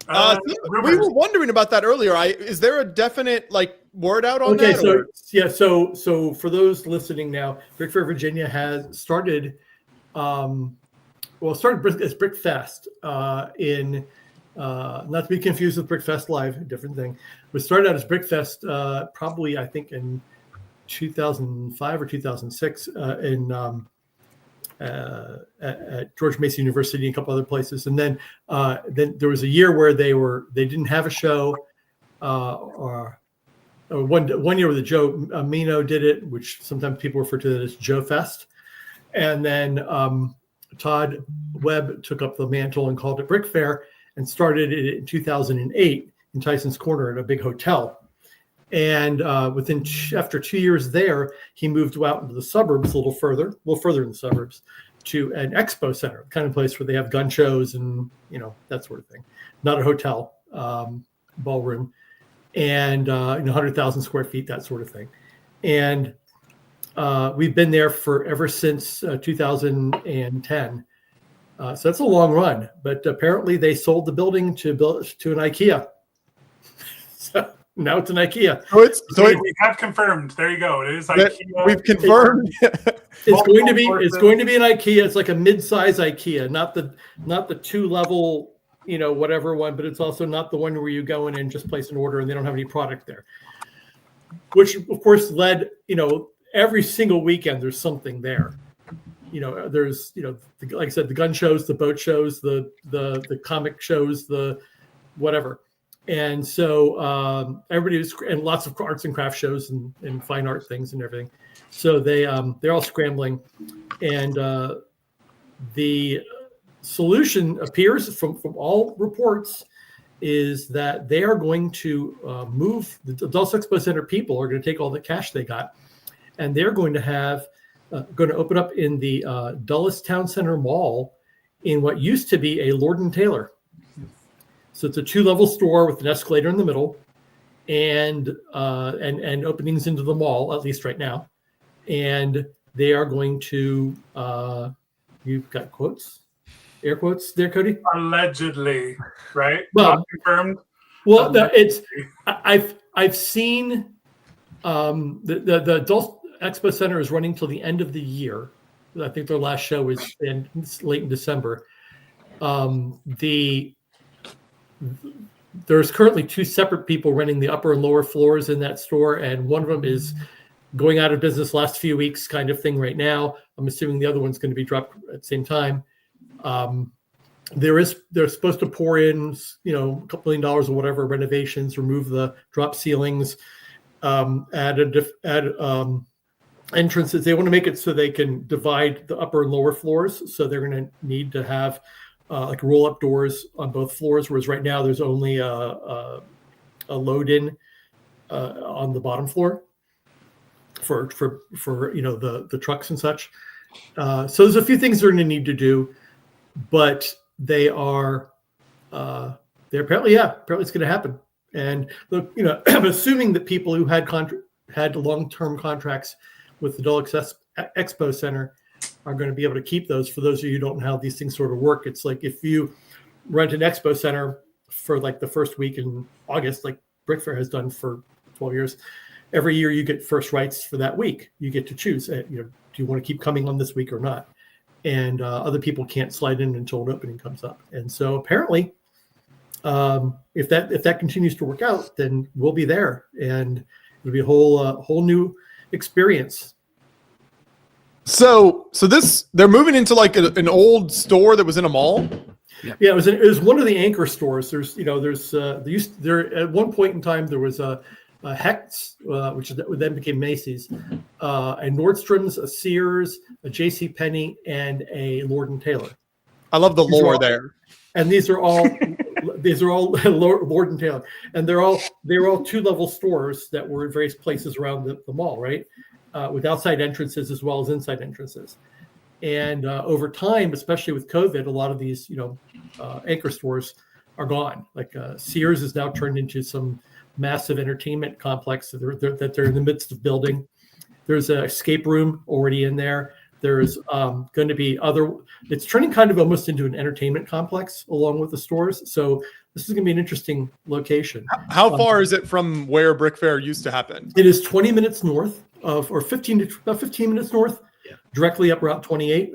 We were wondering about that earlier. Is there a definite like word out on that?
So for those listening now, Brick Fair, Virginia has started. Started as Brick Fest in. Not to be confused with Brick Fest Live, a different thing. We started out as Brick Fest probably I think in 2005 or 2006 at George Mason University and a couple other places, and then there was a year where they didn't have a show, or one year where the Joe Mino did it, which sometimes people refer to that as Joe Fest, and then Todd Webb took up the mantle and called it Brick Fair and started it in 2008 in Tyson's Corner at a big hotel. And after 2 years there, he moved out into the suburbs a little further in the suburbs to an expo center, the kind of place where they have gun shows and, that sort of thing. Not a hotel, ballroom, and 100,000 square feet, that sort of thing. And we've been there ever since 2010. So that's a long run, but apparently they sold the building to an IKEA. So now it's an IKEA.
We have confirmed. There you go. It is IKEA.
We've confirmed.
It's going to be an IKEA. It's like a mid-size IKEA, not the 2-level, whatever one, but it's also not the one where you go in and just place an order and they don't have any product there. Which of course led, every single weekend there's something there. There's, like I said, the gun shows, the boat shows, the comic shows, the whatever. And so everybody was, and lots of arts and craft shows and fine art things and everything. So they're all scrambling. And the solution appears from all reports is that they are going to move the Dulles Expo Center people are going to take all the cash they got, and they're going to open up in the Dulles Town Center Mall in what used to be a Lord & Taylor. So it's a 2-level store with an escalator in the middle and openings into the mall, at least right now. And they are going to, you've got quotes, air quotes there, Cody?
Allegedly, right?
Well,
not confirmed.
Well, I've seen the Dulles Expo Center is running till the end of the year. I think their last show is late in December. There's currently 2 separate people renting the upper and lower floors in that store, and one of them is going out of business last few weeks kind of thing right now. I'm assuming the other one's going to be dropped at the same time. They're supposed to pour in, a couple $1 million or whatever renovations, remove the drop ceilings, add entrances. They want to make it so they can divide the upper and lower floors. So they're going to need to have like roll-up doors on both floors, whereas right now there's only a load-in on the bottom floor for the trucks and such. So there's a few things they're going to need to do, but they are they're apparently it's going to happen. And look, I'm assuming that people who had long-term contracts with the Dulles Expo Center are going to be able to keep those. For those of you who don't know how these things sort of work, it's like if you rent an expo center for like the first week in August, like Brick Fair has done for 12 years, every year you get first rights for that week. You get to choose, do you want to keep coming on this week or not? and other people can't slide in until an opening comes up. And so apparently, if that continues to work out, then we'll be there, and it'll be a whole new experience.
So they're moving into like an old store that was in a mall.
Yeah, it was one of the anchor stores. There at one point in time there was a Hecht's, which then became Macy's, a Nordstrom's, a Sears, a J.C. Penney, and a Lord and Taylor.
I love the lore there.
And these are all Lord and Taylor, and they were all 2-level stores that were in various places around the mall, right? With outside entrances as well as inside entrances. And over time, especially with COVID, a lot of these, anchor stores are gone. Like Sears is now turned into some massive entertainment complex that they're in the midst of building. There's an escape room already in there. There's going to be it's turning kind of almost into an entertainment complex along with the stores. So this is going to be an interesting location.
How far is it from where Brick Fair used to happen?
It is 20 minutes north of, or 15 minutes north, directly up Route 28.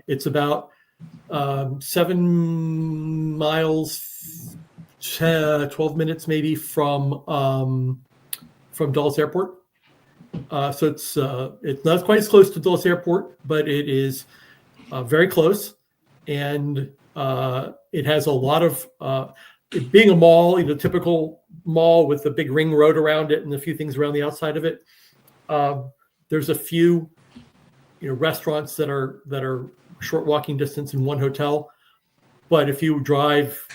It's about 7 miles, 12 minutes maybe from Dulles Airport. So it's not quite as close to Dulles Airport, but it is very close, and it has a lot of it being a mall, typical mall with a big ring road around it and a few things around the outside of it. There's a few restaurants that are short walking distance in one hotel, but if you drive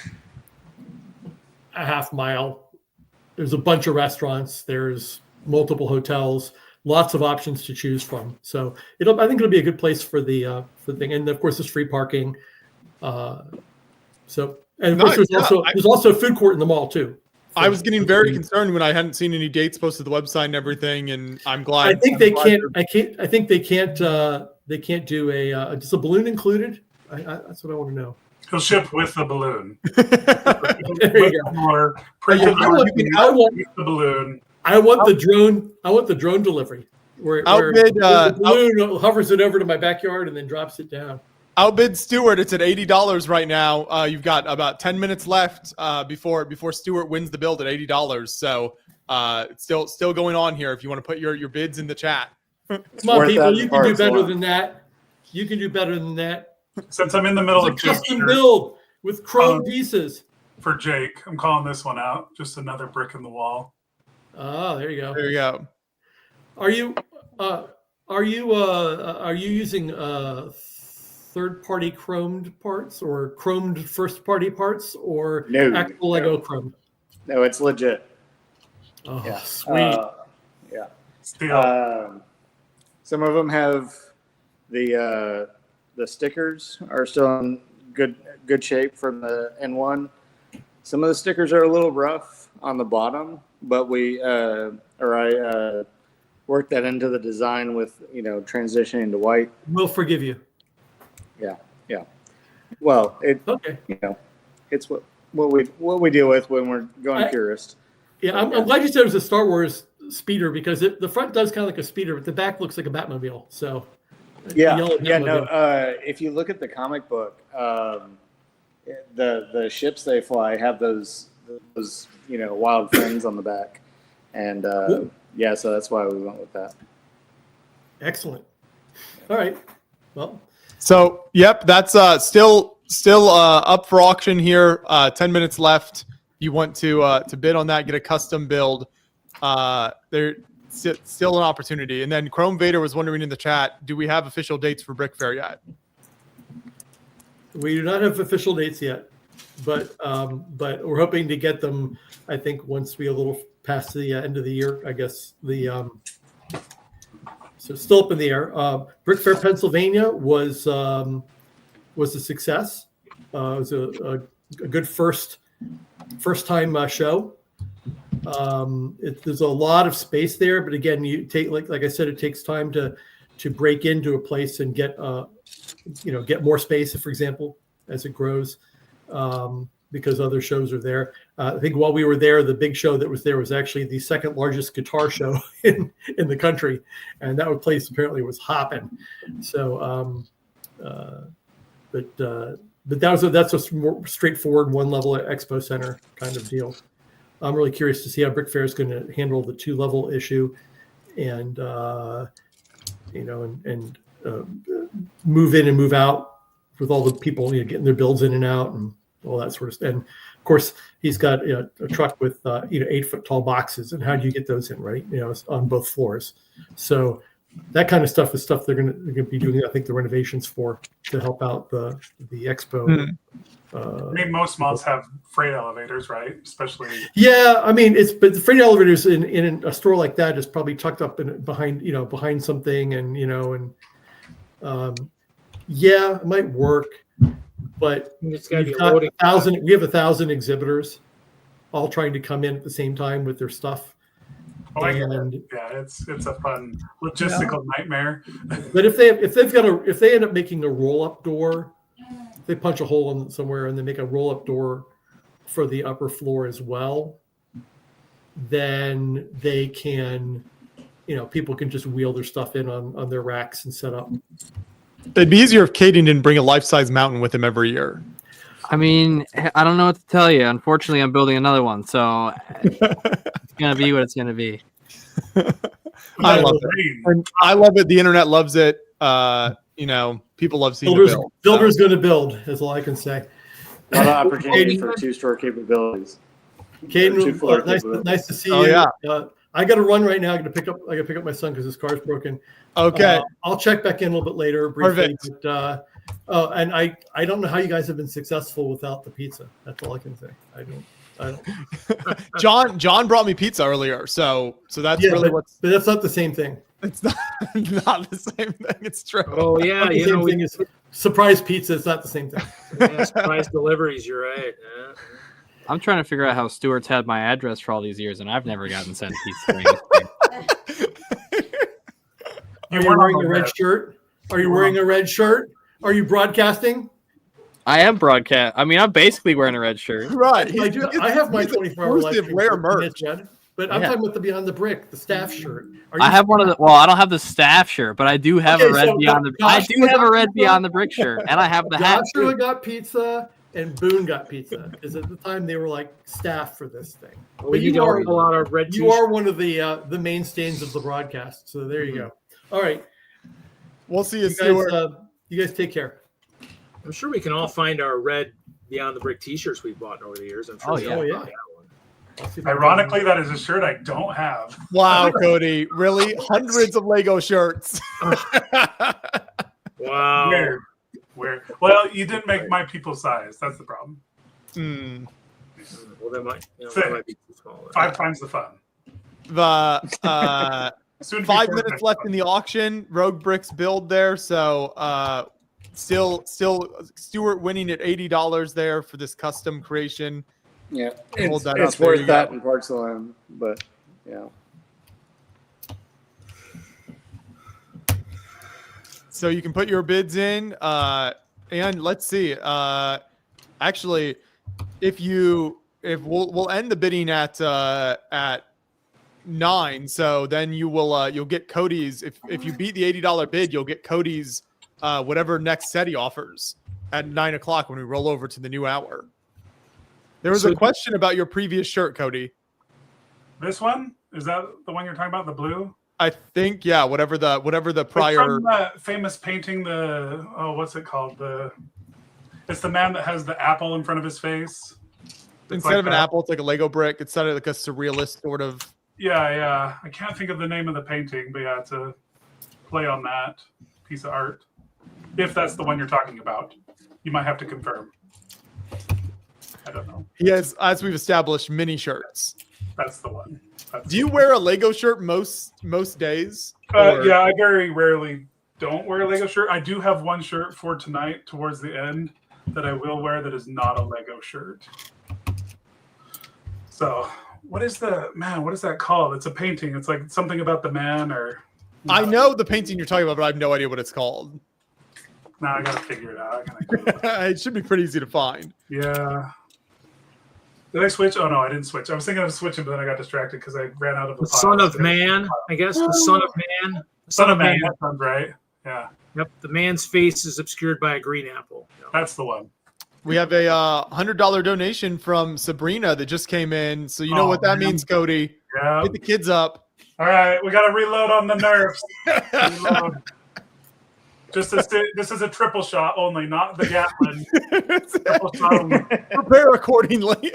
a half mile, there's a bunch of restaurants, there's multiple hotels, lots of options to choose from. So I think it'll be a good place for the thing. And of course, there's free parking. And of course, there's also a food court in the mall too. So
I was getting very concerned when I hadn't seen any dates posted to the website and everything, and I'm glad.
I think they can't do a. Is a balloon included? That's what I want to know.
He'll ship with the balloon.
There you go.
I want the balloon.
I want the drone. I want the drone delivery where the balloon hovers it over to my backyard and then drops it down.
Outbid Stewart. It's at $80 right now. You've got about 10 minutes left before Stewart wins the build at $80. So it's still going on here. If you want to put your bids in the chat.
Come on, people! You can do better than that. You can do better than that.
Since I'm in the middle of
custom build with chrome pieces
for Jake, I'm calling this one out. Just another brick in the wall.
Oh, there you go.
There you go.
Are you using third-party chromed parts or chromed first-party parts or actual Lego chrome?
No, it's legit.
Oh,
yeah.
Sweet.
Yeah. Some of them have the stickers are still in good shape from the N1. Some of the stickers are a little rough on the bottom, but I worked that into the design with transitioning to white.
We'll forgive you.
Yeah. Well, it's what we deal with when we're going purist.
Yeah, I'm glad you said it was a Star Wars speeder because the front does kind of like a speeder, but the back looks like a Batmobile. So
if you look at the comic book, the ships they fly have those wild fins on the back, and so that's why we went with that.
Excellent. All right. Well.
So yep, that's still up for auction here. 10 minutes left. You want to bid on that, get a custom build. There's still an opportunity. And then Chrome Vader was wondering in the chat, do we have official dates for Brick Fair yet?
We do not have official dates yet, but we're hoping to get them. I think once we a little past the end of the year, I guess so it's still up in the air. Brick Fair Pennsylvania was a success. It was a good first time show. There's a lot of space there, but again, you take like I said, it takes time to break into a place and get more space, for example, as it grows, because other shows are there. I think while we were there, the big show that was there was actually the second largest guitar show in the country, and that place apparently was hopping. So But that's a more straightforward one level expo center kind of deal. I'm really curious to see how Brick Fair is going to handle the 2-level issue, and move in and move out with all the people getting their builds in and out and all that sort of stuff. And of course, he's got a truck with 8-foot tall boxes, and how do you get those in, right? On both floors. So that kind of stuff is stuff they're going to be doing. I think the renovations to help out the expo.
I mean, most malls have freight elevators, right? Especially.
Yeah, I mean, but the freight elevators in a store like that is probably tucked up behind something, and yeah, it might work, but
it's got to be
loading. We have 1,000 exhibitors, all trying to come in at the same time with their stuff.
Oh, I get it. Yeah, it's a fun logistical nightmare.
But if they end up making a roll-up door, they punch a hole in somewhere and they make a roll-up door for the upper floor as well, then they can, people can just wheel their stuff in on their racks and set up.
It'd be easier if Caden didn't bring a life-size mountain with him every year.
I mean, I don't know what to tell you. Unfortunately, I'm building another one, so it's gonna be what it's gonna be.
I love it. And I love it. The internet loves it. People love seeing
builders going to build. Is all I can say.
A lot of opportunity for 2-store capabilities.
Caden, nice to see you.
Yeah.
I got to run right now. I got to pick up my son because his car's broken.
Okay.
I'll check back in a little bit later. Briefly,
Perfect.
But, and I don't know how you guys have been successful without the pizza. That's all I can say. I don't.
John brought me pizza earlier, so that's really
but that's not the same thing.
It's not the same thing. It's true.
Oh yeah,
the same thing is surprise pizza. It's not the same thing.
Yeah, surprise deliveries. You're right. Yeah.
I'm trying to figure out how Stuart's had my address for all these years, and I've never gotten sent pizza.
Are you wearing a red shirt? Are you wearing a red shirt? Are you broadcasting?
I am broadcast. I mean, I'm basically wearing a red shirt.
Right. I have my 24-hour live
rare merch.
But I'm talking about the Beyond the Brick, the staff shirt.
I have one of the. Well, I don't have the staff shirt, but I do have a red Beyond the. I do have a red Beyond the Brick shirt, and I have the hat.
Joshua got pizza, and Boone got pizza because at the time they were like staff for this thing.
Well, but you are a lot of red.
You are one of the mainstays of the broadcast. So there you go. All right.
We'll see you, Stuart.
You guys take care.
I'm sure we can all find our red Beyond the Brick T-shirts we've bought over the years. I'm sure.
Oh yeah.
Ironically, that is a shirt I don't have.
Wow, Cody. Really? Hundreds of Lego shirts.
Wow.
Where? Well, you didn't make my people size. That's the problem.
Well, that might be too small.
5 times the fun.
The 5 minutes left in the auction. Rogue Bricks build there. So still Stuart winning at $80 there for this custom creation.
Yeah,
it's
worth that in parts of the land, but yeah.
So you can put your bids in, and let's see. Actually, if we'll end the bidding at 9, so then you'll get Cody's. If you beat the $80 bid, you'll get Cody's whatever next set he offers at 9 o'clock when we roll over to the new hour. There was a question about your previous shirt, Cody.
This one? Is that the one you're talking about? The blue?
I think, yeah. Whatever the prior.
It's from that famous painting. What's it called? It's the man that has the apple in front of his face.
Instead of an apple, it's like a Lego brick. It's sort of like a surrealist sort of.
Yeah. I can't think of the name of the painting, but yeah, it's a play on that piece of art. If that's the one you're talking about, you might have to confirm. I don't know.
He has, as we've established, mini shirts.
That's the one.
Do you wear a Lego shirt most days?
Yeah, I very rarely don't wear a Lego shirt. I do have one shirt for tonight towards the end that I will wear that is not a Lego shirt. So what is that called? It's a painting. It's like something about the man or...
I know the painting you're talking about, but I have no idea what it's called.
Now I got to figure it out.
It should be pretty easy to find.
Yeah. Did I switch? Oh, no, I didn't switch. I was thinking of switching, but then I got distracted because I ran out of the
Son of Man, I guess. The Son of Man.
Son of Man. That sounds right. Yeah.
Yep, the man's face is obscured by a green apple.
That's the one.
We have a $100 donation from Sabrina that just came in. So you know what that means, Cody.
Yeah.
Get the kids up.
All right, we got to reload on the Nerfs. Reload. This is a triple shot only, not the Gatling. Triple shot only.
Prepare accordingly.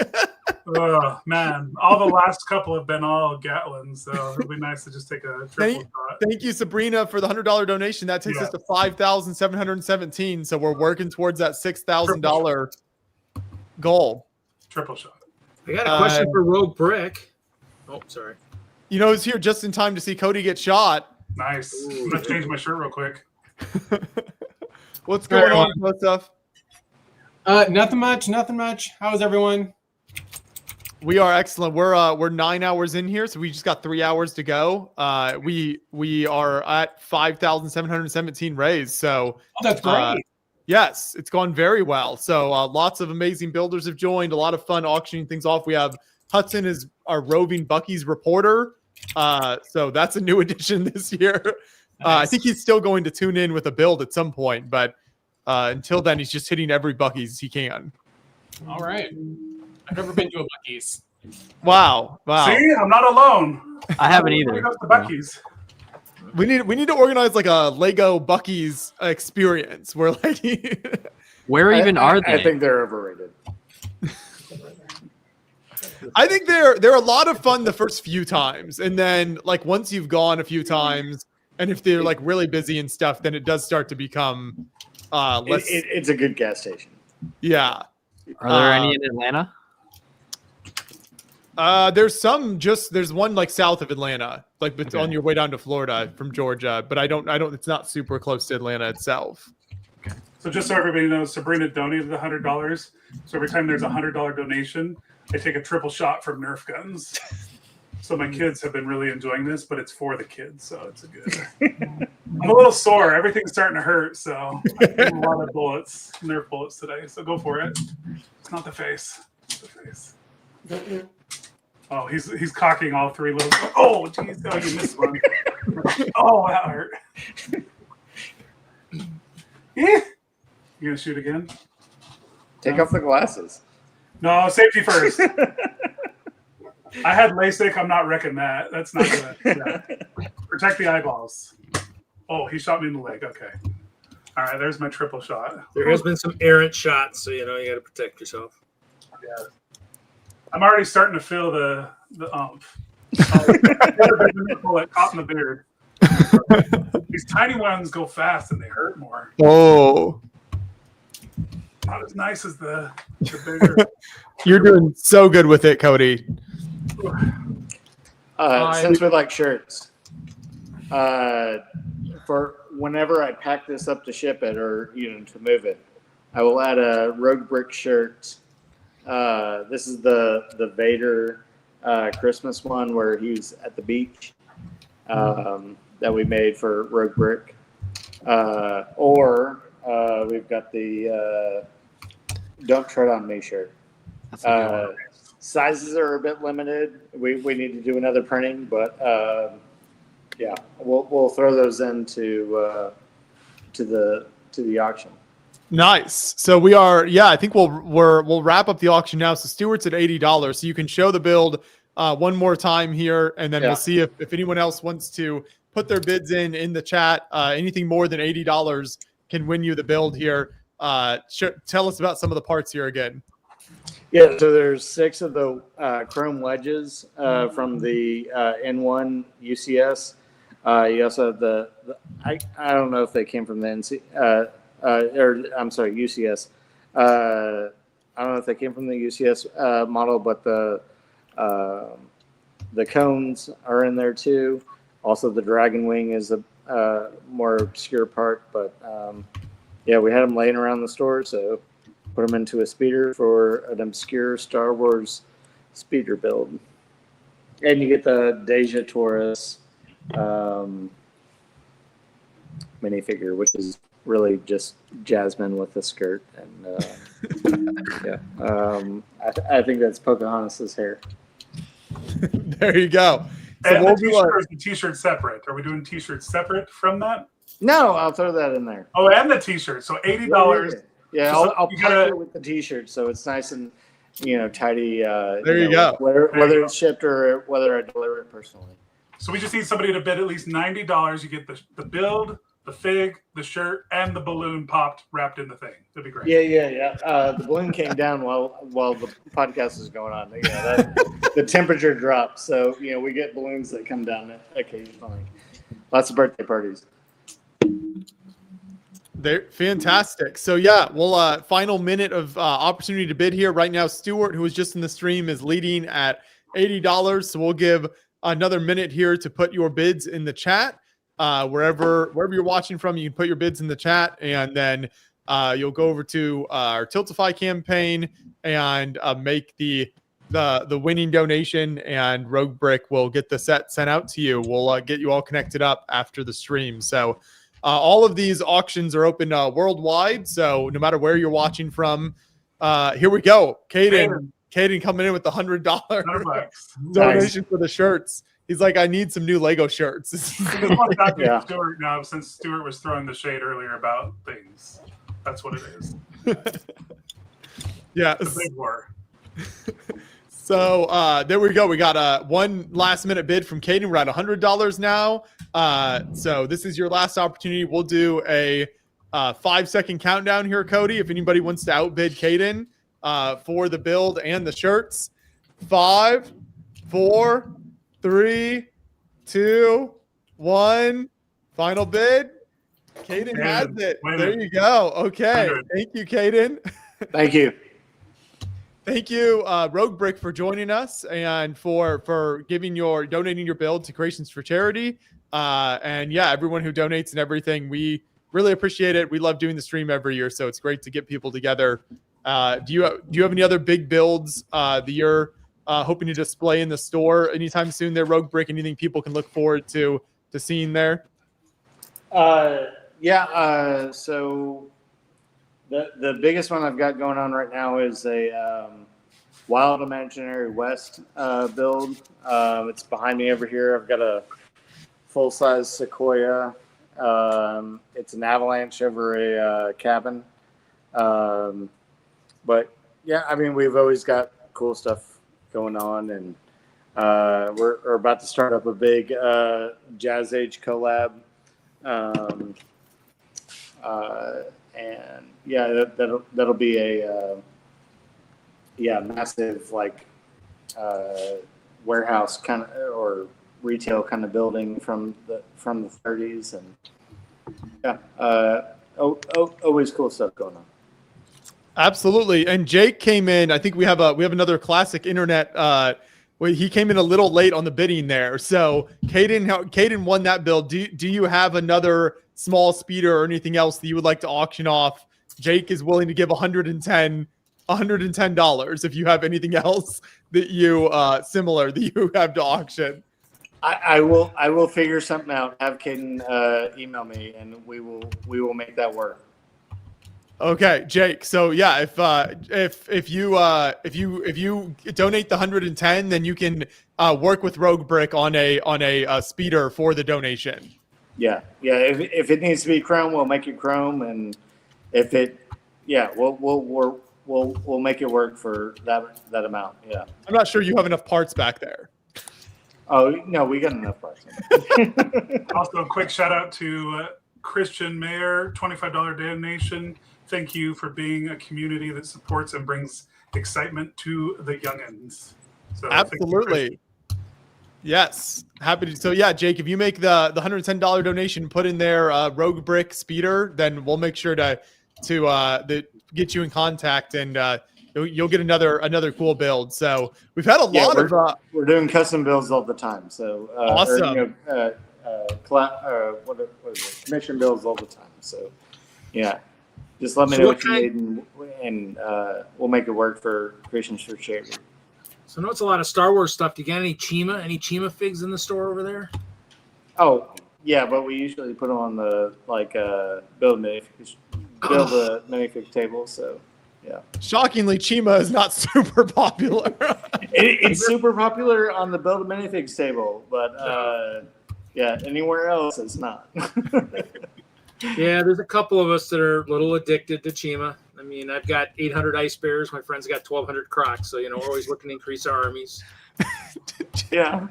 Oh, man, all the last couple have been all Gatlin, so it'd be nice to just take a triple shot.
Thank you, Sabrina, for the $100 donation. That takes us to $5,717. So we're working towards that $6,000 goal.
Triple shot.
I got a question for Rogue Brick. Oh, sorry.
You know, he's here just in time to see Cody get shot.
Nice. I'm gonna change my shirt real quick.
What's going on, Joseph?
Nothing much. How's everyone?
We are excellent. We're 9 hours in here, so we just got 3 hours to go. We are at 5,717 raised. So
that's great.
Yes, it's gone very well. So lots of amazing builders have joined. A lot of fun auctioning things off. We have Hudson is our roving Bucky's reporter. So that's a new addition this year. I think he's still going to tune in with a build at some point, but until then, he's just hitting every Bucky's he can.
All right. I've never been to a Bucky's.
Wow.
See, I'm not alone.
I haven't either.
Go to the Bucky's.
We need to organize like a Lego Bucky's experience where like
where even are they?
I think they're overrated.
I think they're a lot of fun the first few times, and then like once you've gone a few times, and if they're like really busy and stuff, then it does start to become less.
It's a good gas station.
Yeah.
Are there any in Atlanta?
There's one like south of Atlanta, like on your way down to Florida from Georgia, but I don't it's not super close to Atlanta itself.
So just so everybody knows, Sabrina donated $100. So every time there's a $100 donation, I take a triple shot from Nerf guns. So my kids have been really enjoying this, but it's for the kids, so it's a good. I'm a little sore. Everything's starting to hurt, so I did a lot of bullets, Nerf bullets today. So go for it. It's not the face. It's the face. Oh, he's cocking all three little. Oh, jeez! Oh, you missed one. Oh, that hurt. Yeah. You gonna shoot again?
Take off the glasses.
No, safety first. I had LASIK. I'm not wrecking that. That's not good. Yeah. Protect the eyeballs. Oh, he shot me in the leg. Okay. All right, there's my triple shot.
There has been some errant shots, so you know you got to protect yourself.
Yeah. I'm already starting to feel the umph. Bullet caught in the beard. These tiny ones go fast and they hurt more.
Oh.
Not as nice as the bigger.
You're doing so good with it, Cody.
Since we like shirts, for whenever I pack this up to ship it or to move it, I will add a Rogue Brick shirt. This is the Vader Christmas one where he's at the beach that we made for Rogue Brick, or we've got the Don't Tread on Me shirt. Sizes are a bit limited. We need to do another printing, but yeah, we'll throw those into to the auction.
Nice. So we are, I think we'll wrap up the auction now. So Stuart's at $80. So you can show the build one more time here, and then we'll see if anyone else wants to put their bids in the chat. Anything more than $80 can win you the build here. Tell us about some of the parts here again.
Yeah, so there's 6 of the chrome wedges from the N1 UCS. You also have the I don't know if they came from the NC. I'm sorry, UCS. I don't know if they came from the UCS model, but the cones are in there too. Also, the Dragon Wing is a more obscure part, but yeah, we had them laying around the store, so put them into a speeder for an obscure Star Wars speeder build. And you get the Deja Taurus minifigure, which is really just Jasmine with a skirt, and I think that's Pocahontas's hair.
There you go. So
And
we'll
the
do
t-shirt is the t-shirt separate. Are we doing t-shirts separate from that?
No, I'll throw that in there.
Oh, and the T-shirt. So $80.
Yeah,
So
I'll
you
pack
gotta-
it with the T-shirt so it's nice and tidy.
There you go.
Whether it's shipped or whether I deliver it personally.
So we just need somebody to bid at least $90. You get the build, the fig, the shirt, and the balloon popped wrapped in the thing. That'd be great.
Yeah. The balloon came down while the podcast is going on. The temperature dropped, so we get balloons that come down occasionally. Lots of birthday parties.
They're fantastic. So yeah, well, final minute of opportunity to bid here right now. Stuart, who was just in the stream, is leading at $80. So we'll give another minute here to put your bids in the chat. Wherever you're watching from, you can put your bids in the chat, and then you'll go over to our Tiltify campaign and make the winning donation, and Rogue Brick will get the set sent out to you. We'll get you all connected up after the stream. So all of these auctions are open worldwide. So no matter where you're watching from, here we go. Caden coming in with the $100 donation for the shirts. He's like, I need some new Lego shirts.
Yeah. Stuart now, since Stuart was throwing the shade earlier about things. That's what it is.
Yeah.
It's a big war.
So there we go. We got one last minute bid from Caden. We're at $100 now. So this is your last opportunity. We'll do a 5-second countdown here, Cody. If anybody wants to outbid Caden for the build and the shirts. 5, 4, 3, 2, 1. Final bid. Caden has it. There you go. Okay. Thank you, Caden.
Thank you.
Thank you, Rogue Brick, for joining us and for donating your build to Creations for Charity. And yeah, everyone who donates and everything, we really appreciate it. We love doing the stream every year, so it's great to get people together. Do you have any other big builds that you're hoping to display in the store anytime soon there, Rogue Brick? Anything people can look forward to seeing there?
So the biggest one I've got going on right now is a Wild Imaginary West build. It's behind me over here. I've got a full-size Sequoia. It's an avalanche over a cabin. But yeah, I mean, we've always got cool stuff going on, and we're about to start up a big Jazz Age collab. And yeah, that'll be a massive warehouse kind of or retail kind of building from the 30s, and always cool stuff going on.
Absolutely. And Jake came in. I think we have another classic internet. He came in a little late on the bidding there. So Caden won that build. Do you have another small speeder or anything else that you would like to auction off? Jake is willing to give $110 if you have anything else that you similar that you have to auction.
I will figure something out. Have Caden email me, and we will make that work.
Okay, Jake. So yeah, if you donate the 110, then you can work with Rogue Brick on a speeder for the donation.
Yeah. If it needs to be chrome, we'll make it chrome, and if we'll make it work for that amount. Yeah.
I'm not sure you have enough parts back there.
Oh no, we got enough parts.
Also, a quick shout out to Christian Mayer, $25 donation. Thank you for being a community that supports and brings excitement to the youngins. So
absolutely. Yes. Happy to. So yeah, Jake, if you make the $110 donation, put in there Rogue Brick speeder, then we'll make sure to get you in contact, and you'll get another cool build. So we've had a lot of
we're doing custom builds all the time. So
awesome.
What is it? Commission builds all the time. So yeah. Just let me know what you need, and we'll make it work for Creations for Charity.
So I know it's a lot of Star Wars stuff. Do you got any Chima figs in the store over there?
Oh, yeah, but we usually put them on the build a minifig table. So yeah.
Shockingly, Chima is not super popular.
It's super popular on the build a minifigs table, but yeah, anywhere else it's not.
Yeah, there's a couple of us that are a little addicted to Chima. I mean, I've got 800 ice bears. My friend's got 1,200 crocs. So, we're always looking to increase our armies.
Yeah.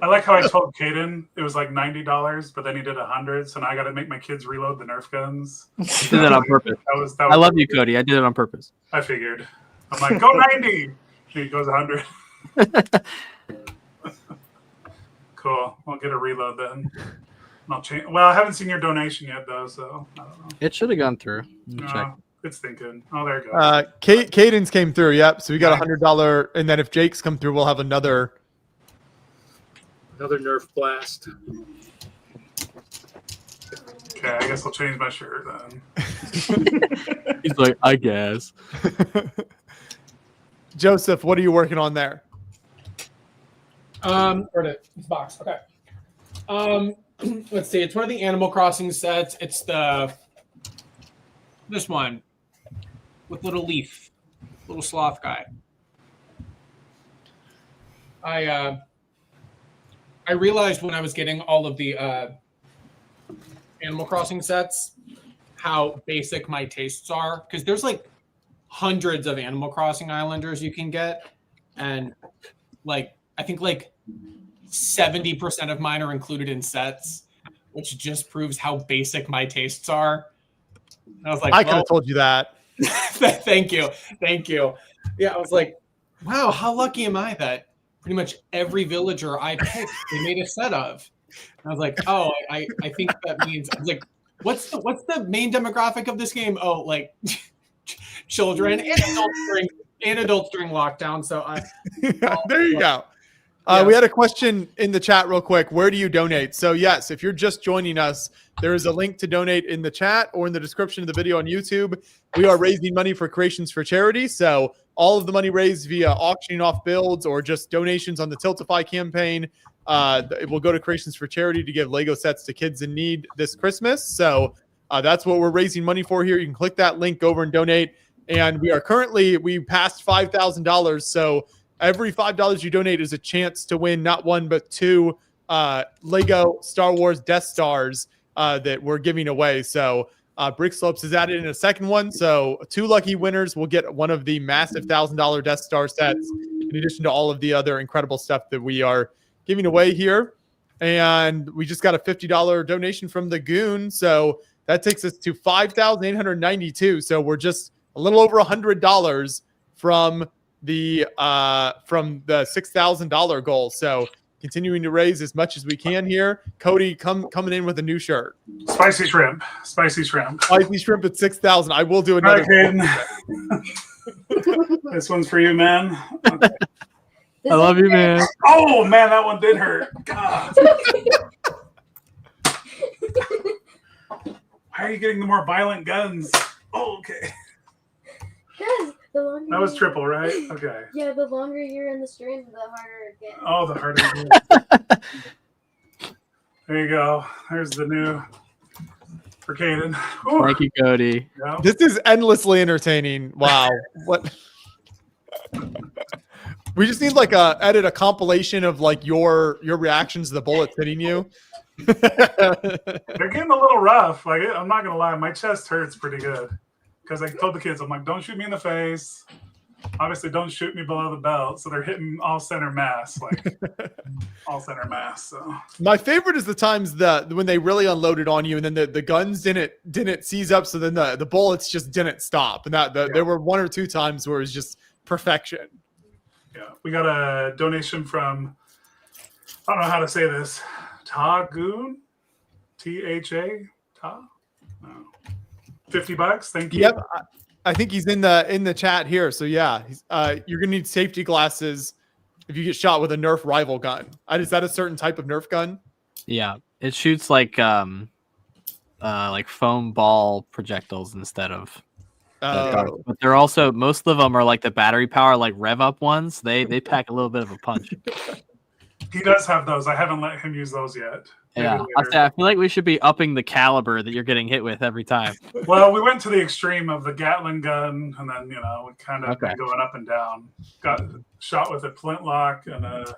I like how I told Caden it was like $90, but then he did 100. So now I got to make my kids reload the Nerf guns.
I did that on purpose. I love you, Cody. I did it on purpose.
I figured. I'm like, go 90. He goes 100. Cool. I'll get a reload then. I'll change. Well, I haven't seen your donation yet, though, so I don't know.
It should have gone through. Check.
It's thinking. Oh, there you go.
Caden's came through. Yep. So we got $100, and then if Jake's come through, we'll have another
Nerf blast.
Okay, I guess I'll change my shirt then.
He's like, I guess.
Joseph, what are you working on there?
Or this box. Okay. Let's see. It's one of the Animal Crossing sets. It's this one with little leaf, little sloth guy. I realized when I was getting all of the Animal Crossing sets how basic my tastes are, because there's like hundreds of Animal Crossing Islanders you can get, and like I think like 70% of mine are included in sets, which just proves how basic my tastes are. And I was like,
I could have told you that.
Thank you. Yeah, I was like, wow, how lucky am I that pretty much every villager I picked they made a set of. And I was like, oh, I think that means, I was like, what's the main demographic of this game? Oh, like children and adults during lockdown. So
there you go. We had a question in the chat real quick. Where do you donate? So yes, if you're just joining us, there is a link to donate in the chat or in the description of the video on YouTube. We are raising money for Creations for Charity. So all of the money raised via auctioning off builds or just donations on the Tiltify campaign, it will go to Creations for Charity to give Lego sets to kids in need this Christmas. So that's what we're raising money for here. You can click that link over and donate. And we passed $5,000. So every $5 you donate is a chance to win not one, but two Lego Star Wars Death Stars that we're giving away. So Brick Slopes has added in a second one. So 2 lucky winners will get one of the massive $1,000 Death Star sets, in addition to all of the other incredible stuff that we are giving away here. And we just got a $50 donation from the Goon. So that takes us to $5,892. So we're just a little over $100 from the $6,000 goal. So continuing to raise as much as we can here. Cody coming in with a new shirt.
Spicy shrimp at
6,000. I will do another.
This one's for you, man. Okay.
I love you, man.
Oh man, that one did hurt. God. Why are you getting the more violent guns? Oh, okay.
Yes, the longer
That was triple, right? Okay.
Yeah, the longer you're in the stream, the harder it gets.
Oh, the harder it gets. There you go. There's the new for Caden. Ooh.
Thank you, Cody.
Yeah.
This is endlessly entertaining. Wow. What? We just need like edit a compilation of like your reactions to the bullets hitting you.
They're getting a little rough. Like, I'm not gonna lie, my chest hurts pretty good. Because I told the kids, I'm like, don't shoot me in the face. Obviously, don't shoot me below the belt. So they're hitting all center mass, like all center mass. So
my favorite is the times when they really unloaded on you, and then the guns didn't seize up, so then the bullets just didn't stop. And there were 1 or 2 times where it was just perfection.
yeah, we got a donation from, I don't know how to say this, Tagoon, T-H-A, Ta. No. $50. Thank you.
Yep, I think he's in the chat here. So yeah, you're gonna need safety glasses if you get shot with a Nerf rival gun. Is that a certain type of Nerf gun?
Yeah, it shoots like foam ball projectiles instead of. But they're also, most of them are like the battery power, like rev up ones. They pack a little bit of a punch.
He does have those. I haven't let him use those yet.
Yeah, I feel like we should be upping the caliber that you're getting hit with every time.
Well, we went to the extreme of the Gatling gun, and then we kind of been going up and down. Got shot with a flintlock and a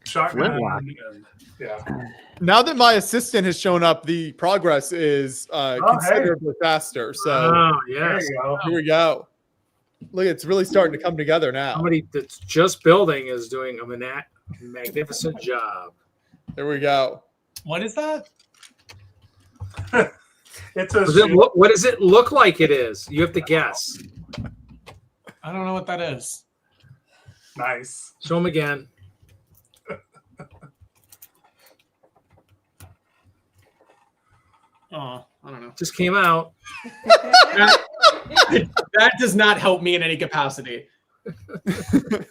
shotgun.
Flintlock.
And, yeah.
Now that my assistant has shown up, the progress is considerably faster. So
Oh, yes.
here we go. Look, it's really starting to come together now.
Somebody that's just building is doing a magnificent job.
There we go.
What is that?
It's a.
What does it look like it is? You have to guess.
I don't know what that is.
Nice.
Show them again.
Oh, I don't know.
Just came out.
That does not help me in any capacity.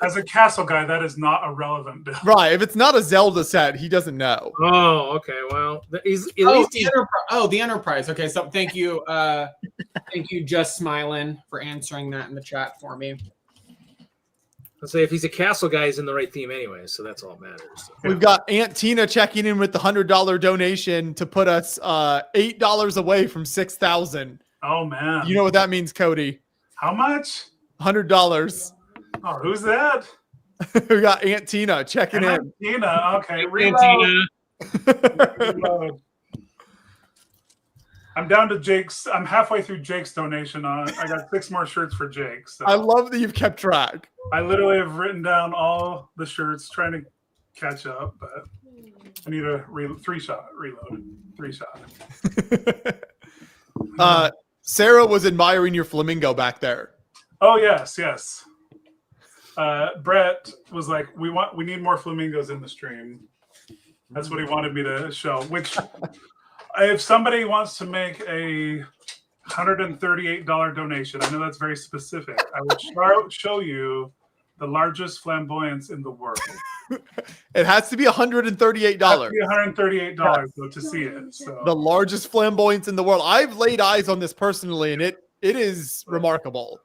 As a castle guy, that is not a relevant build.
Right. If it's not a Zelda set, he doesn't know.
Oh, okay. Well, he's at
Oh,
least
the Enterprise. The Enterprise. Okay, so thank you, Just Smiling, for answering that in the chat for me.
Let's say if he's a castle guy, he's in the right theme anyway, so that's all that matters. So.
We've got Aunt Tina checking in with the $100 donation to put us $8 away from 6,000.
Oh man!
You know what that means, Cody?
How much?
$100.
Oh, who's that?
We got Aunt Tina checking in.
Aunt Tina. Okay,
Aunt
reload. I'm down to Jake's. I'm halfway through Jake's donation. I got 6 more shirts for Jake. So.
I love that you've kept track.
I literally have written down all the shirts, trying to catch up, but I need a 3-shot reload. 3-shot.
Sarah was admiring your flamingo back there.
Oh yes. Brett was like, we need more flamingos in the stream. That's what he wanted me to show. Which, if somebody wants to make a $138 donation, I know that's very specific. I will show you the largest flamboyance in the world.
It has to be $138.
$138 though, to see it. So.
The largest flamboyance in the world. I've laid eyes on this personally, and it is remarkable.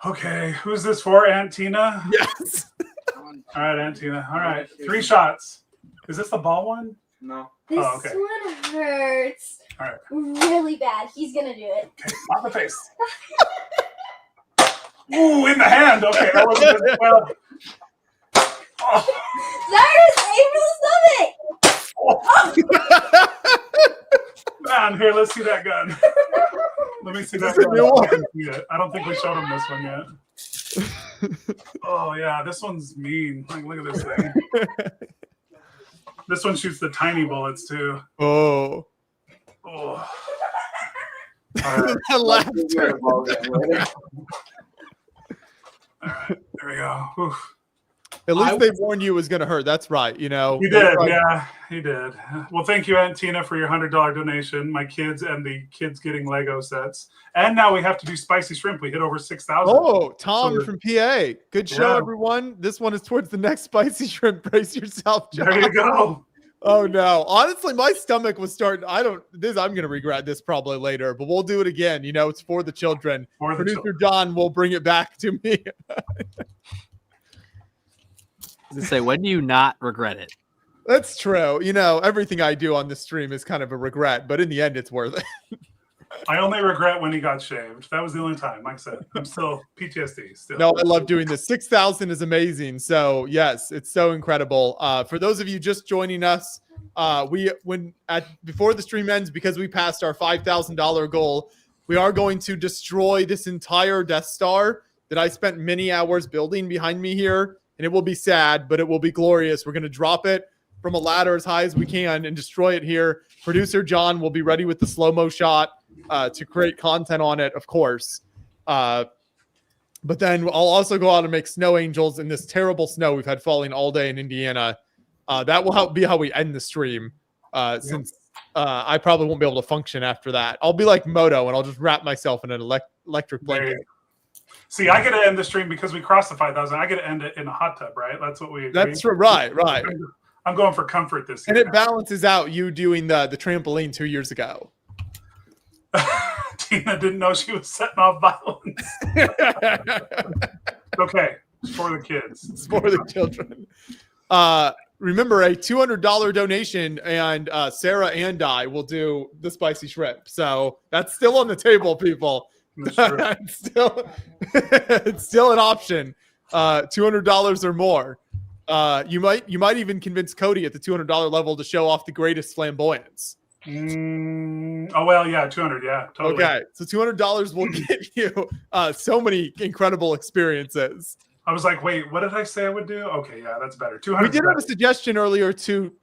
Okay, who's this for? Aunt Tina?
Yes.
All right, Aunt Tina. All right, 3 shots. Is this the ball one?
No.
This
okay.
one hurts
All right.
really bad. He's gonna do it.
Okay, on the face. Ooh, in the hand. Okay, that wasn't as well. Oh.
Cyrus, aim for the stomach!
Man, here, let's see that gun. Let me see that gun. I don't think we showed him this one yet. Oh, yeah, this one's mean. Like, look at this thing. This one shoots the tiny bullets, too.
Oh.
Oh. All right.
Laughter.
All right, there we go. Oof.
At least they warned you it was going to hurt. That's right. You know,
He did. Yeah, he did. Well, thank you, Aunt Tina, for your $100 donation. My kids and the kids getting Lego sets. And now we have to do spicy shrimp. We hit over 6,000.
Oh, Tom from PA. Good show, everyone. This one is towards the next spicy shrimp. Brace yourself, John.
There you go.
Oh no. Honestly, my stomach was starting. I'm gonna regret this probably later, but we'll do it again. You know, it's for the children. Producer John will bring it back to me.
To say, when do you not regret it?
That's true. You know, everything I do on this stream is kind of a regret, but in the end, it's worth it.
I only regret when he got shaved. That was the only time. Like I said, I'm still PTSD. Still.
No, I love doing this. 6,000 is amazing. So yes, it's so incredible. For those of you just joining us, before the stream ends, because we passed our $5,000 goal, we are going to destroy this entire Death Star that I spent many hours building behind me here. And it will be sad, but it will be glorious. We're going to drop it from a ladder as high as we can and destroy it here. Producer John will be ready with the slow-mo shot to create content on it, of course. But then I'll also go out and make snow angels in this terrible snow we've had falling all day in Indiana. That will be how we end the stream, since I probably won't be able to function after that. I'll be like Moto, and I'll just wrap myself in an electric blanket.
See, I get to end the stream because we crossed the 5,000. I get to end it in a hot tub, right? That's what we agreed.
That's right.
I'm going for comfort this year.
And it balances out you doing the trampoline 2 years ago.
Tina didn't know she was setting off violence. Okay, it's for the kids.
It's for the children. Remember, a $200 donation, and Sarah and I will do the spicy shrimp. So that's still on the table, people. It's still an option. $200 or more. You might even convince Cody at the $200 level to show off the greatest flamboyance.
Oh well, yeah, 200, yeah, totally.
Okay, so $200 will get you so many incredible experiences.
I was like, wait, what did I say I would do? Okay, yeah, that's better. 200.
We did have a suggestion earlier to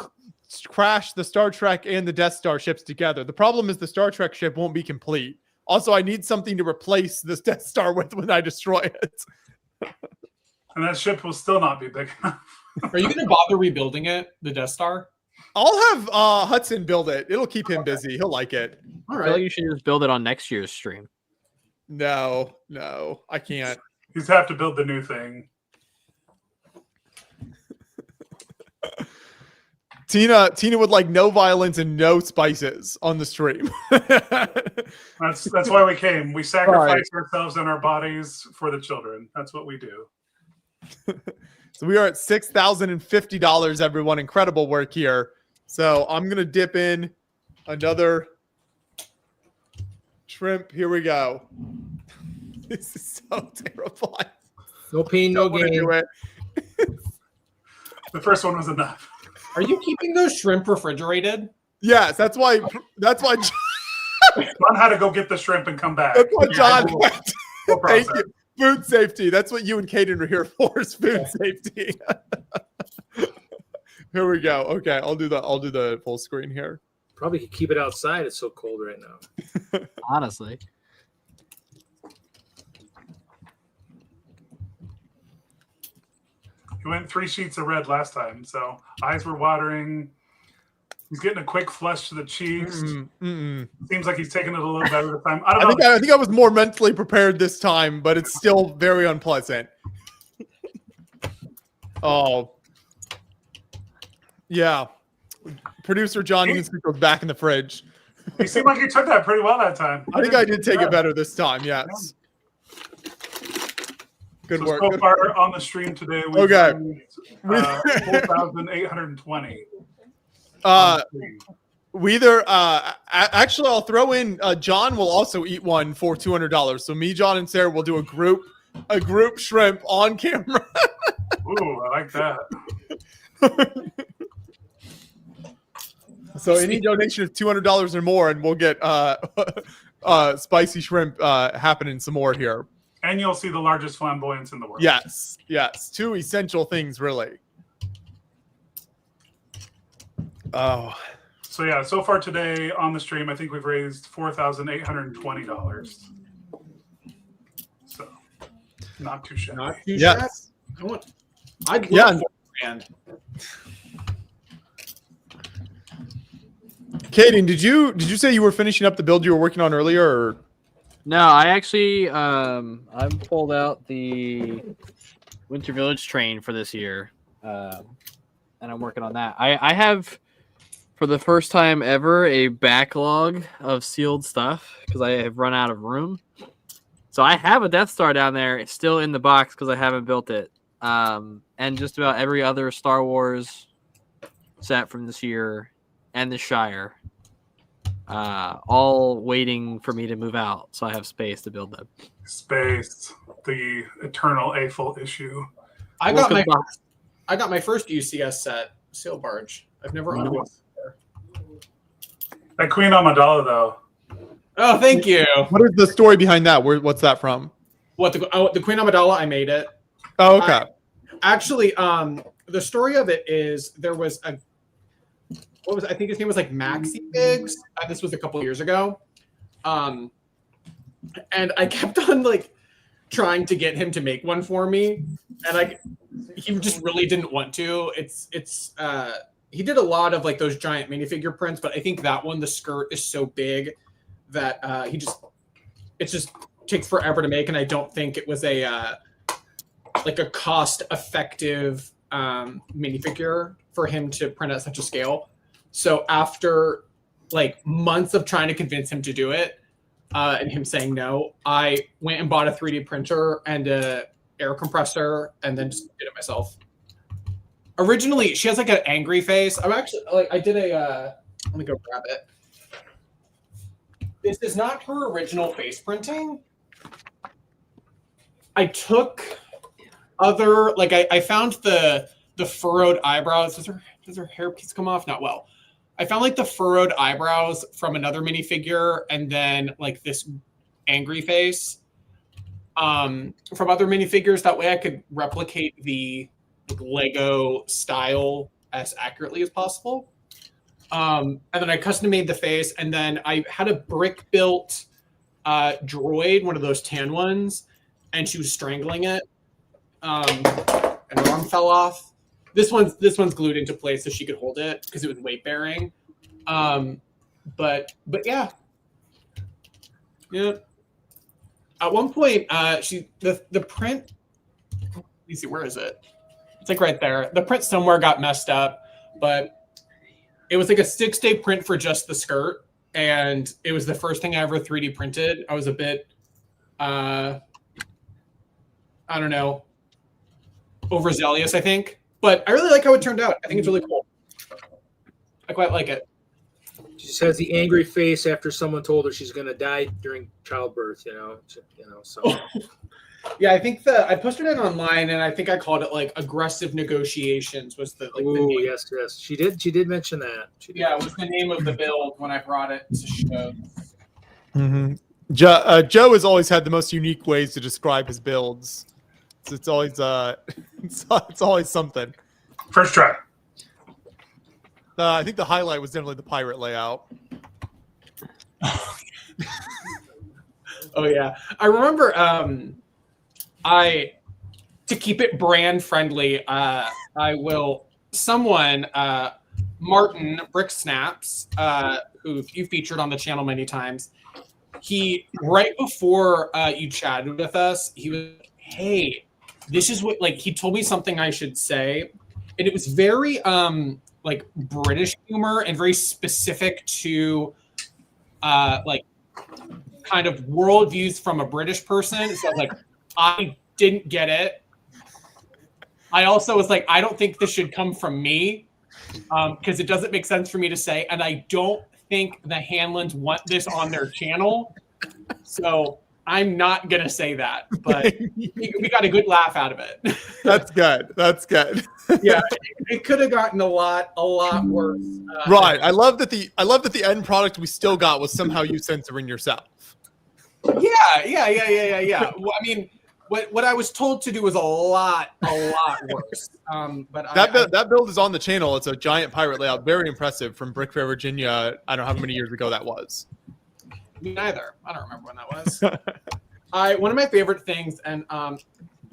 crash the Star Trek and the Death Star ships together. The problem is the Star Trek ship won't be complete. Also, I need something to replace this Death Star with when I destroy it.
And that ship will still not be big enough.
Are you going to bother rebuilding it, the Death Star?
I'll have Hudson build it. It'll keep him busy. He'll like it.
All
I feel like you should just build it on next year's stream.
No, I can't.
He's have to build the new thing.
Tina would like no violence and no spices on the stream.
That's why we came. We sacrifice ourselves and our bodies for the children. That's what we do.
So we are at $6,050, everyone. Incredible work here. So I'm gonna dip in another shrimp. Here we go. This is so terrifying.
No pain, no gain.
The first one was enough.
Are you keeping those shrimp refrigerated?
Yes, that's why.
John had to go get the shrimp and come back.
That's why John.
We'll
Thank you. Food safety. That's what you and Caden are here for. Is food safety. Here we go. Okay, I'll do the full screen here.
Probably could keep it outside. It's so cold right now.
Honestly.
He went 3 sheets of red last time, so eyes were watering. He's getting a quick flush to the cheeks. Seems like he's taking it a little better this time. I
think I was more mentally prepared this time, but it's still very unpleasant. Oh, yeah. Producer John goes back in the fridge.
He seemed like he took that pretty well that time.
I think I did take it better this time. Yes. Good work.
So far on the stream today, we've done, 4,820.
We either actually I'll throw in John will also eat one for $200. So me, John, and Sarah will do a group shrimp on camera.
Ooh, I like that.
So any donation of $200 or more, and we'll get spicy shrimp happening some more here.
And you'll see the largest flamboyance in the world.
Yes. 2 essential things, really. Oh.
So yeah, so far today on the stream, I think we've raised $4,820. So not too shabby.
Not too shabby. I'd love $4,000.
Caden, did you say you were finishing up the build you were working on earlier? Or?
No, I actually I pulled out the Winter Village train for this year, and I'm working on that. I have, for the first time ever, a backlog of sealed stuff because I have run out of room. So I have a Death Star down there. It's still in the box because I haven't built it. And just about every other Star Wars set from this year and the Shire. All waiting for me to move out, so I have space to build them.
Space, the eternal AFL issue.
I got my first UCS set, Sail Barge. I've never owned one.
That Queen Amidala, though.
Oh, thank you.
What is the story behind that? What's that from?
What the Queen Amidala? I made it.
Oh, okay.
Actually, the story of it is there was a. I think his name was like Maxi Biggs. This was a couple years ago. And I kept on like trying to get him to make one for me. And he just really didn't want to. He did a lot of like those giant minifigure prints, but I think that one, the skirt is so big that it just takes forever to make. And I don't think it was a cost effective minifigure for him to print at such a scale. So after like months of trying to convince him to do it and him saying no, I went and bought a 3D printer and a air compressor and then just did it myself. Originally, she has like an angry face. I'm actually I did let me go grab it. This is not her original face printing. I took other, I found the the furrowed eyebrows. Does her hairpiece come off? Not well. I found like the furrowed eyebrows from another minifigure, and then like this angry face from other minifigures. That way I could replicate the Lego style as accurately as possible. And then I custom made the face, and then I had a brick built droid, one of those tan ones, and she was strangling it. And her arm fell off. This one's glued into place so she could hold it because it was weight bearing. But yeah. Yeah. At one point, the print. Let me see, where is it? It's like right there. The print somewhere got messed up, but it was like a 6-day print for just the skirt, and it was the first thing I ever 3D printed. I was a bit, I don't know, overzealous, I think. But I really like how it turned out. I think it's really cool. I quite like it.
She just has the angry face after someone told her she's going to die during childbirth. So.
Yeah, I think I posted it online, and I think I called it like aggressive negotiations. Was the like?
Oh yes. She did mention that.
Yeah, it was the name of the build when I brought it to show.
Mm-hmm. Joe has always had the most unique ways to describe his builds. So it's always it's always something.
First try.
I think the highlight was definitely the pirate layout.
Oh yeah, I remember. To keep it brand friendly, Martin Brick Snaps, who you featured on the channel many times. He right before you chatted with us, he was like, hey, this is what, like, he told me something I should say, and it was very like British humor and very specific to like kind of worldviews from a British person. So I was like, I didn't get it. I also was like, I don't think this should come from me because it doesn't make sense for me to say, and I don't think the Hanlons want this on their channel. So I'm not gonna say that, but we got a good laugh out of it.
That's good. That's good.
Yeah, it could have gotten a lot worse.
Right. I love that the end product we still got was somehow you censoring yourself.
Yeah. Well, I mean, what I was told to do was a lot worse. But
that build is on the channel. It's a giant pirate layout, very impressive, from Brick Fair, Virginia. I don't know how many years ago that was.
Me neither. I don't remember when that was. One of my favorite things, and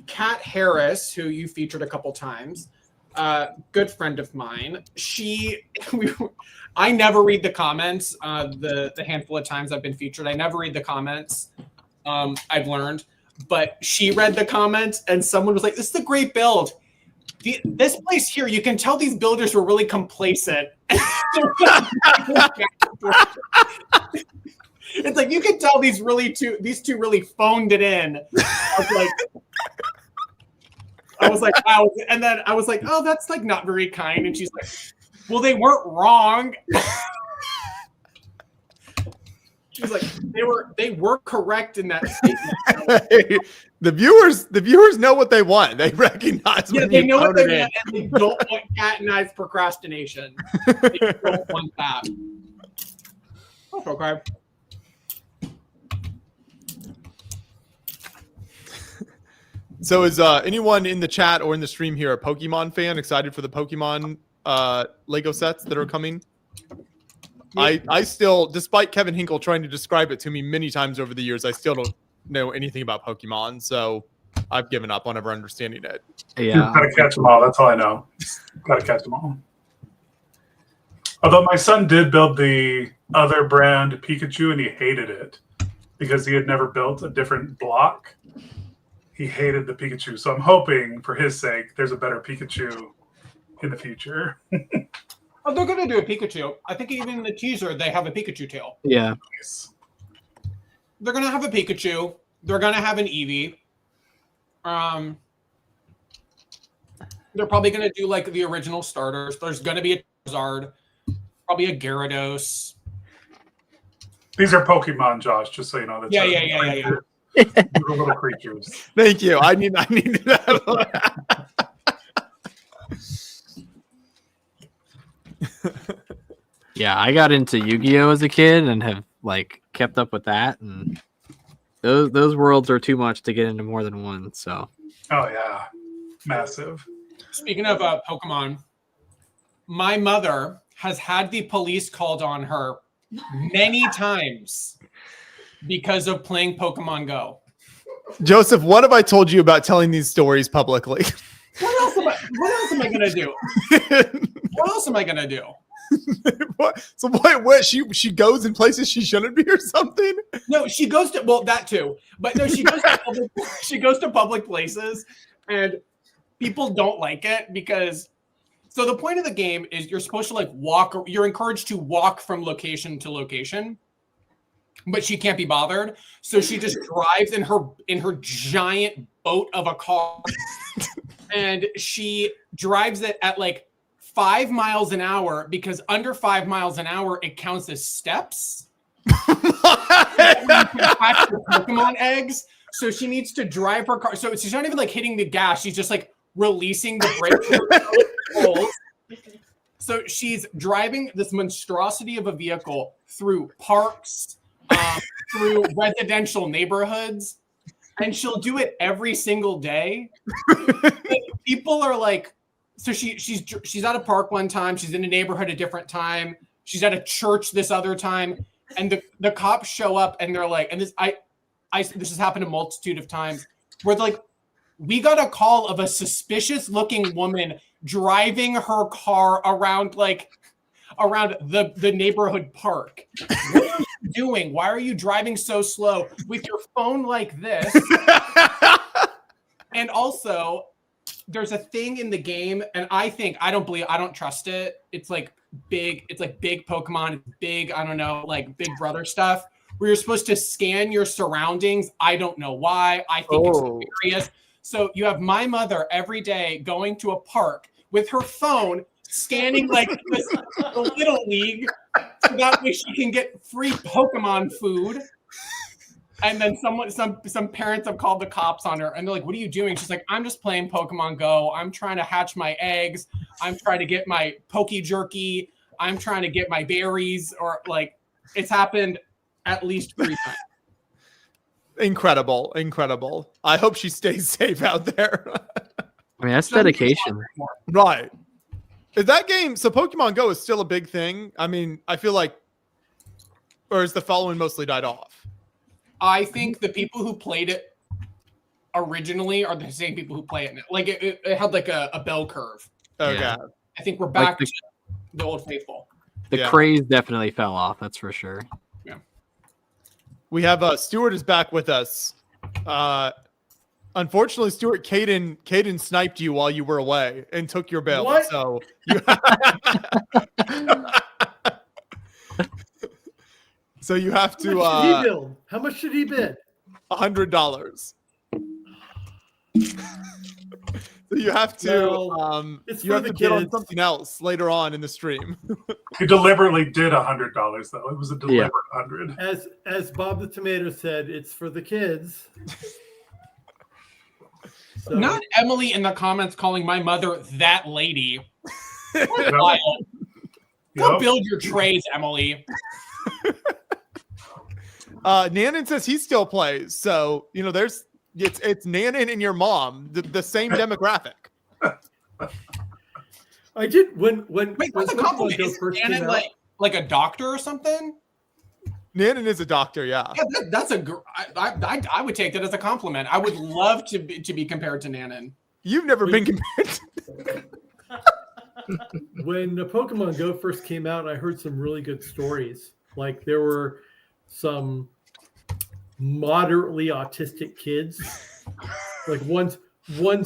Kat Harris, who you featured a couple times, good friend of mine. I never read the comments. The handful of times I've been featured, I never read the comments. I've learned, but she read the comments, and someone was like, "This is a great build. This place here, you can tell these builders were really complacent." It's like you can tell these two really phoned it in. I was like, wow. And then I was like, oh, that's like not very kind. And she's like, well, they weren't wrong. She's like, they were correct in that statement.
Hey, the viewers know what they want. They recognize.
Yeah,
when
they
you
know what they
in.
want, and they don't want cat and eyes procrastination. They don't want that. That's okay.
So is anyone in the chat or in the stream here a Pokemon fan? Excited for the Pokemon Lego sets that are coming? I still, despite Kevin Hinkle trying to describe it to me many times over the years, I still don't know anything about Pokemon. So I've given up on ever understanding it.
Yeah, gotta catch them all. That's all I know. Gotta catch them all. Although my son did build the other brand Pikachu, and he hated it because he had never built a different block. He hated the Pikachu. So I'm hoping, for his sake, there's a better Pikachu in the future.
Oh, they're going to do a Pikachu. I think even in the teaser, they have a Pikachu tail.
Yeah.
Nice.
They're going to have a Pikachu. They're going to have an Eevee. They're probably going to do like the original starters. There's going to be a Charizard, probably a Gyarados.
These are Pokemon, Josh, just so you know.
Yeah.
Little creatures.
Thank you. I need that.
Yeah, I got into Yu-Gi-Oh as a kid and have like kept up with that, and those worlds are too much to get into more than one. So.
Oh yeah, massive.
Speaking of Pokemon, my mother has had the police called on her many times because of playing Pokemon Go.
Joseph, what have I told you about telling these stories publicly?
What else am I gonna do? What else am I gonna do?
What? She goes in places she shouldn't be or something?
No, she goes to that too. But no, she goes to public places, and people don't like it because. So the point of the game is you're supposed to like walk. You're encouraged to walk from location to location, but she can't be bothered, so she just drives in her giant boat of a car, and she drives it at like 5 miles an hour because under 5 miles an hour it counts as steps. Pokemon eggs, so she needs to drive her car. So she's not even like hitting the gas; she's just like releasing the brake. So she's driving this monstrosity of a vehicle through parks, through residential neighborhoods, and she'll do it every single day. People are like, so she's at a park one time, she's in a neighborhood a different time, she's at a church this other time, and the cops show up and they're like, and this has happened a multitude of times where they're like, we got a call of a suspicious looking woman driving her car around the neighborhood park. What are you doing? Why are you driving so slow with your phone like this? And also, there's a thing in the game, and I don't trust it. It's like big Pokemon, it's big, I don't know, like Big Brother stuff, where you're supposed to scan your surroundings. I don't know why. I think it's hilarious. So you have my mother every day going to a park with her phone, scanning like this little league, so that way she can get free Pokemon food. And then some parents have called the cops on her, and they're like, "What are you doing?" She's like, "I'm just playing Pokemon Go. I'm trying to hatch my eggs. I'm trying to get my Poke Jerky. I'm trying to get my berries." Or like, it's happened at least 3 times.
Incredible. I hope she stays safe out there.
I mean, that's dedication.
Right. Is that game, so Pokemon Go is still a big thing? I mean, I feel like, or is the following mostly died off?
I think the people who played it originally are the same people who play it now. Like it had like a bell curve.
Okay.
Yeah.
I think we're back to the old faithful.
The craze definitely fell off, that's for sure.
Yeah.
We have Stuart is back with us. Unfortunately, Stuart, Caden sniped you while you were away and took your bill.
What?
So you so you have to.
How much did he build? How much did he bid?
$100. So you have to.
It's
you
for
have
the
to bid on
kids.
something else later on in the stream.
He deliberately did $100 though. It was a deliberate 100.
As Bob the Tomato said, it's for the kids. So,
Not Emily in the comments calling my mother that lady. Wild. Go build your trays, Emily.
Nanan says he still plays, so there's it's Nanan and your mom, the same demographic.
I did when
Wait, what's a compliment? Is Nanan like a doctor or something?
Nanan is a doctor, yeah.
Yeah, that's I would take that as a compliment. I would love to be compared to Nanan.
You've never been compared to
When Pokemon Go first came out, I heard some really good stories. Like there were some moderately autistic kids, like ones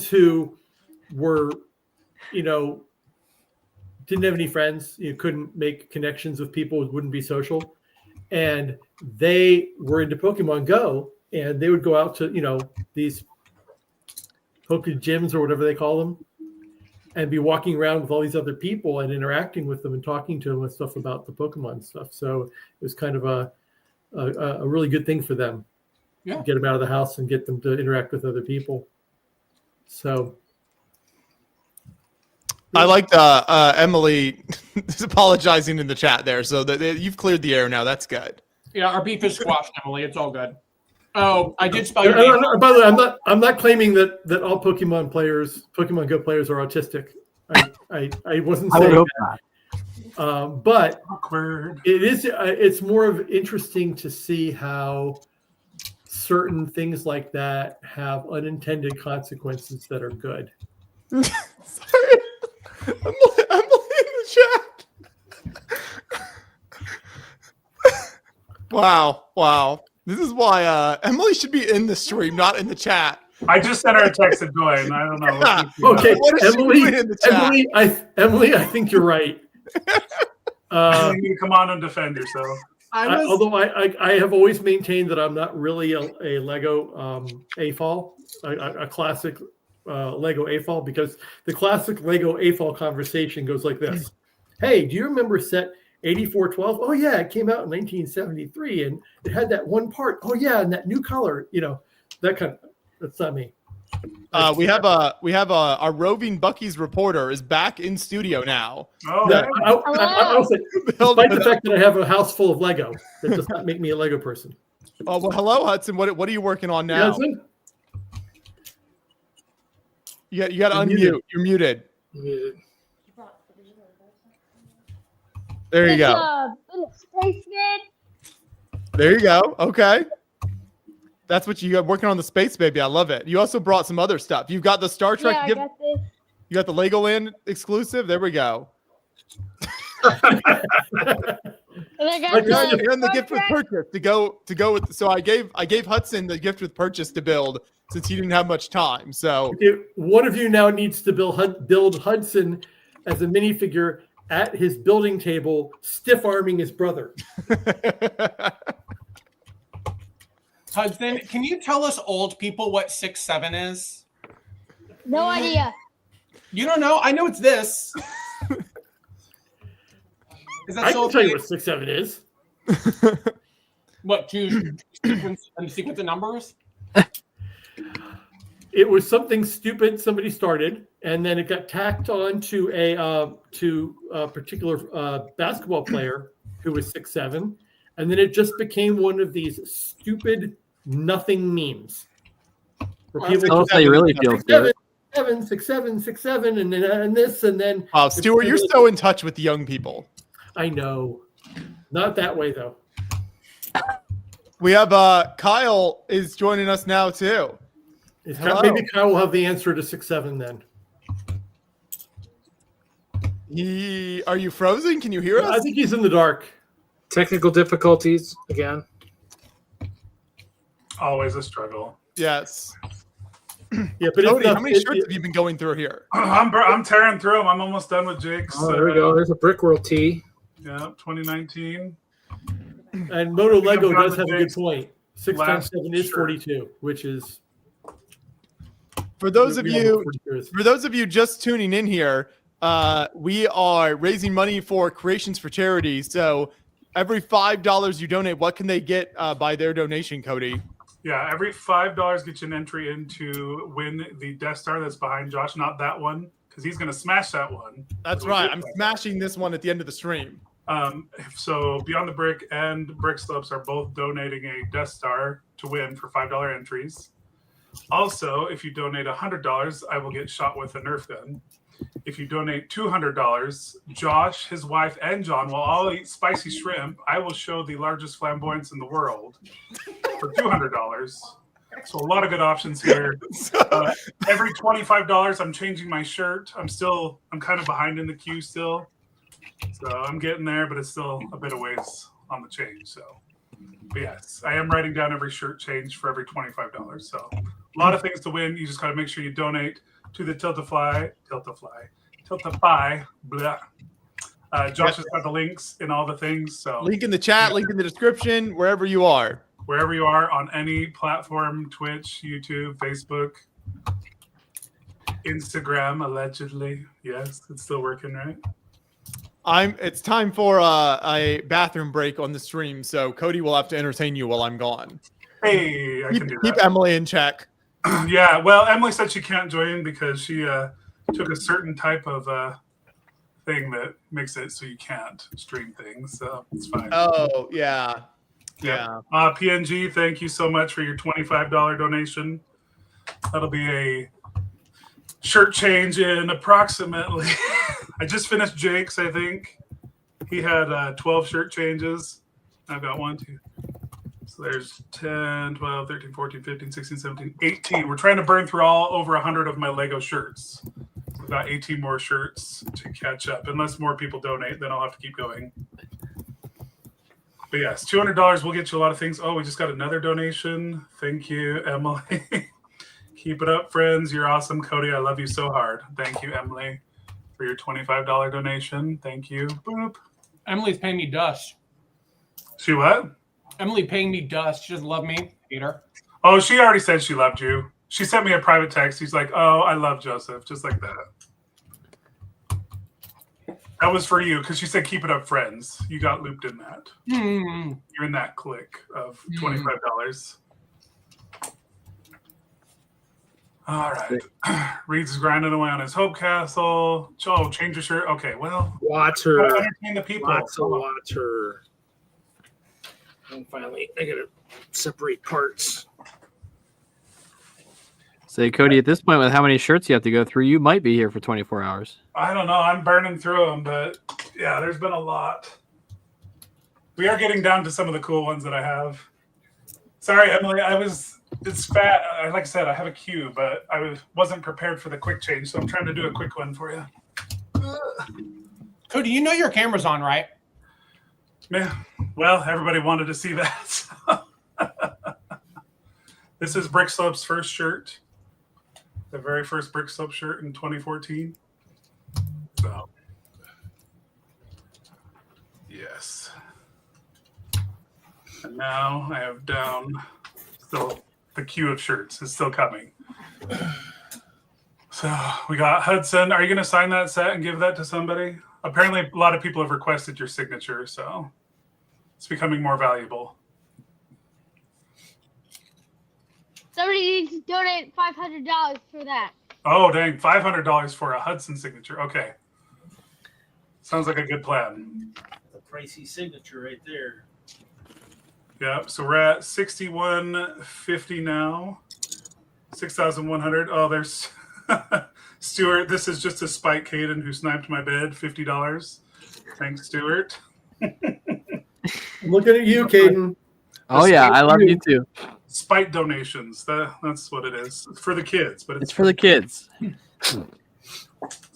who were, didn't have any friends, couldn't make connections with people, wouldn't be social. And they were into Pokemon Go, and they would go out to, these Poke gyms or whatever they call them, and be walking around with all these other people and interacting with them and talking to them and stuff about the Pokemon stuff. So it was kind of a really good thing for them.
Yeah.
Get them out of the house and get them to interact with other people. So
I liked Emily is apologizing in the chat there, so that you've cleared the air now. That's good.
Yeah, our beef is squashed, Emily. It's all good. Oh, I did spell your name.
By the way, I'm not claiming that all Pokemon Go players are autistic. I wasn't saying that. But
awkward.
It's more of interesting to see how certain things like that have unintended consequences that are good.
Sorry, Emily in the chat. Wow. This is why Emily should be in the stream, not in the chat.
I just sent her a text to join. I don't know.
Okay,
What is she doing in the chat?
Emily, I think you're right.
You need to come on and defend yourself.
Although I have always maintained that I'm not really a Lego AFOL, a classic Lego AFOL, because the classic Lego AFOL conversation goes like this. Hey, do you remember set 8412? Oh yeah, it came out in 1973 and it had that one part. Oh yeah, and that new color, that kind of, that's not me.
We have our roving Bucky's reporter is back in studio now.
Oh,
yeah, I'll say, despite the fact that I have a house full of Lego, that does not make me a Lego person.
Oh well, hello Hudson. What are you working on now?
Hudson?
You got to unmute. You're muted. There you go. There you go. Okay. That's what you got working on the space baby. I love it. You also brought some other stuff. You've got the Star Trek.
Yeah, I got this.
You got the Legoland exclusive. There we go.
And I got
You're in the gift with purchase to go with. So I gave Hudson the gift with purchase to build since he didn't have much time. So
okay, one of you now needs to build Hudson as a minifigure at his building table, stiff arming his brother.
Hudson, can you tell us old people what 6'7" is?
No idea.
You don't know? I know it's this. Is that
I
so
can tell you what 6'7" is.
What, sequence the numbers?
It was something stupid somebody started, and then it got tacked on to a particular basketball player who was 6'7", and then it just became one of these stupid nothing memes. Where people
Tell us how you really feel.
6'7", 6'7", and then and this, and then.
Wow, Stuart, you're so in touch with the young people.
I know, not that way though.
We have Kyle is joining us now too.
Maybe Kyle will have the answer to 6'7" then.
Are you frozen? Can you hear us?
I think he's in the dark.
Technical difficulties again.
Always a struggle.
Yes.
Yeah, but
Cody, how many shirts have you been going through here?
I'm tearing through them. I'm almost done with Jake's.
Oh, there we go. There's a Brick World tee.
Yeah, 2019.
And Moto Lego
I'm done
does
with
have a good
Jake's
point. 6 times 7 is 42, which is.
For those of you just tuning in here, we are raising money for Creations for Charity. So every $5 you donate, what can they get by their donation, Cody?
Yeah, every $5 gets you an entry into win the Death Star that's behind Josh. Not that one, because he's going to smash that one.
That's right. I'm smashing this one at the end of the stream.
So Beyond the Brick and Brick Slopes are both donating a Death Star to win for $5 entries. Also, if you donate $100, I will get shot with a Nerf gun. If you donate $200, Josh, his wife, and John will all eat spicy shrimp. I will show the largest flamboyance in the world for $200. So a lot of good options here. Every $25, I'm changing my shirt. I'm kind of behind in the queue still. So I'm getting there, but it's still a bit of ways on the change. So, but yes, I am writing down every shirt change for every $25. So a lot of things to win. You just got to make sure you donate to the Tiltify. Blah. Josh has got the links in all the things. So
link in the chat, link in the description, wherever you are.
Wherever you are on any platform, Twitch, YouTube, Facebook, Instagram, allegedly. Yes, it's still working, right?
It's time for a bathroom break on the stream, so Cody will have to entertain you while I'm gone.
Hey, I can do that.
Keep Emily in check.
Yeah, well, Emily said she can't join because she took a certain type of thing that makes it so you can't stream things. So it's fine.
Oh, yeah. Yeah.
PNG, thank you so much for your $25 donation. That'll be a shirt change in approximately. I just finished Jake's, I think. He had 12 shirt changes. I've got 1, 2. So there's 10, 12, 13, 14, 15, 16, 17, 18. We're trying to burn through over 100 of my Lego shirts. We've got 18 more shirts to catch up. Unless more people donate, then I'll have to keep going. But yes, $200 will get you a lot of things. Oh, we just got another donation. Thank you, Emily. Keep it up, friends. You're awesome. Cody, I love you so hard. Thank you, Emily, for your $25 donation. Thank you. Boop.
Emily's paying me dust.
She what?
Emily paying me dust. She doesn't love me. Hate her.
Oh, she already said she loved you. She sent me a private text. She's like, oh, I love Joseph. Just like that. That was for you because she said keep it up, friends. You got looped in that. You're in that clique of $25. All right. Reed's is grinding away on his Hope Castle. Oh, change your shirt. Okay, well.
Water.
Entertain the people.
Lots of water. And finally, I gotta separate parts.
Say, Cody, at this point, with how many shirts you have to go through, you might be here for 24 hours.
I don't know. I'm burning through them, but yeah, there's been a lot. We are getting down to some of the cool ones that I have. Sorry, Emily. It's fat. Like I said, I have a queue, but I wasn't prepared for the quick change, so I'm trying to do a quick one for you.
Cody, you know your camera's on, right?
Yeah. Well, everybody wanted to see that. This is Brick Slope's first shirt. The very first Brick Slope shirt in 2014. So, yes. And now I have down still the queue of shirts is still coming. So we got Hudson. Are you going to sign that set and give that to somebody? Apparently, a lot of people have requested your signature, so it's becoming more valuable.
Somebody needs to donate $500 for that.
Oh, dang. $500 for a Hudson signature. Okay. Sounds like a good plan.
The pricey signature right there.
Yep. So we're at 6150 now. 6,100. Oh, there's Stuart. This is just to spite Caden who sniped my bid. $50. Thanks, Stuart.
I'm looking at you, Caden.
Oh, yeah. I love you too.
Spite donations. That's what it is. It's for the kids, but
it's for the kids.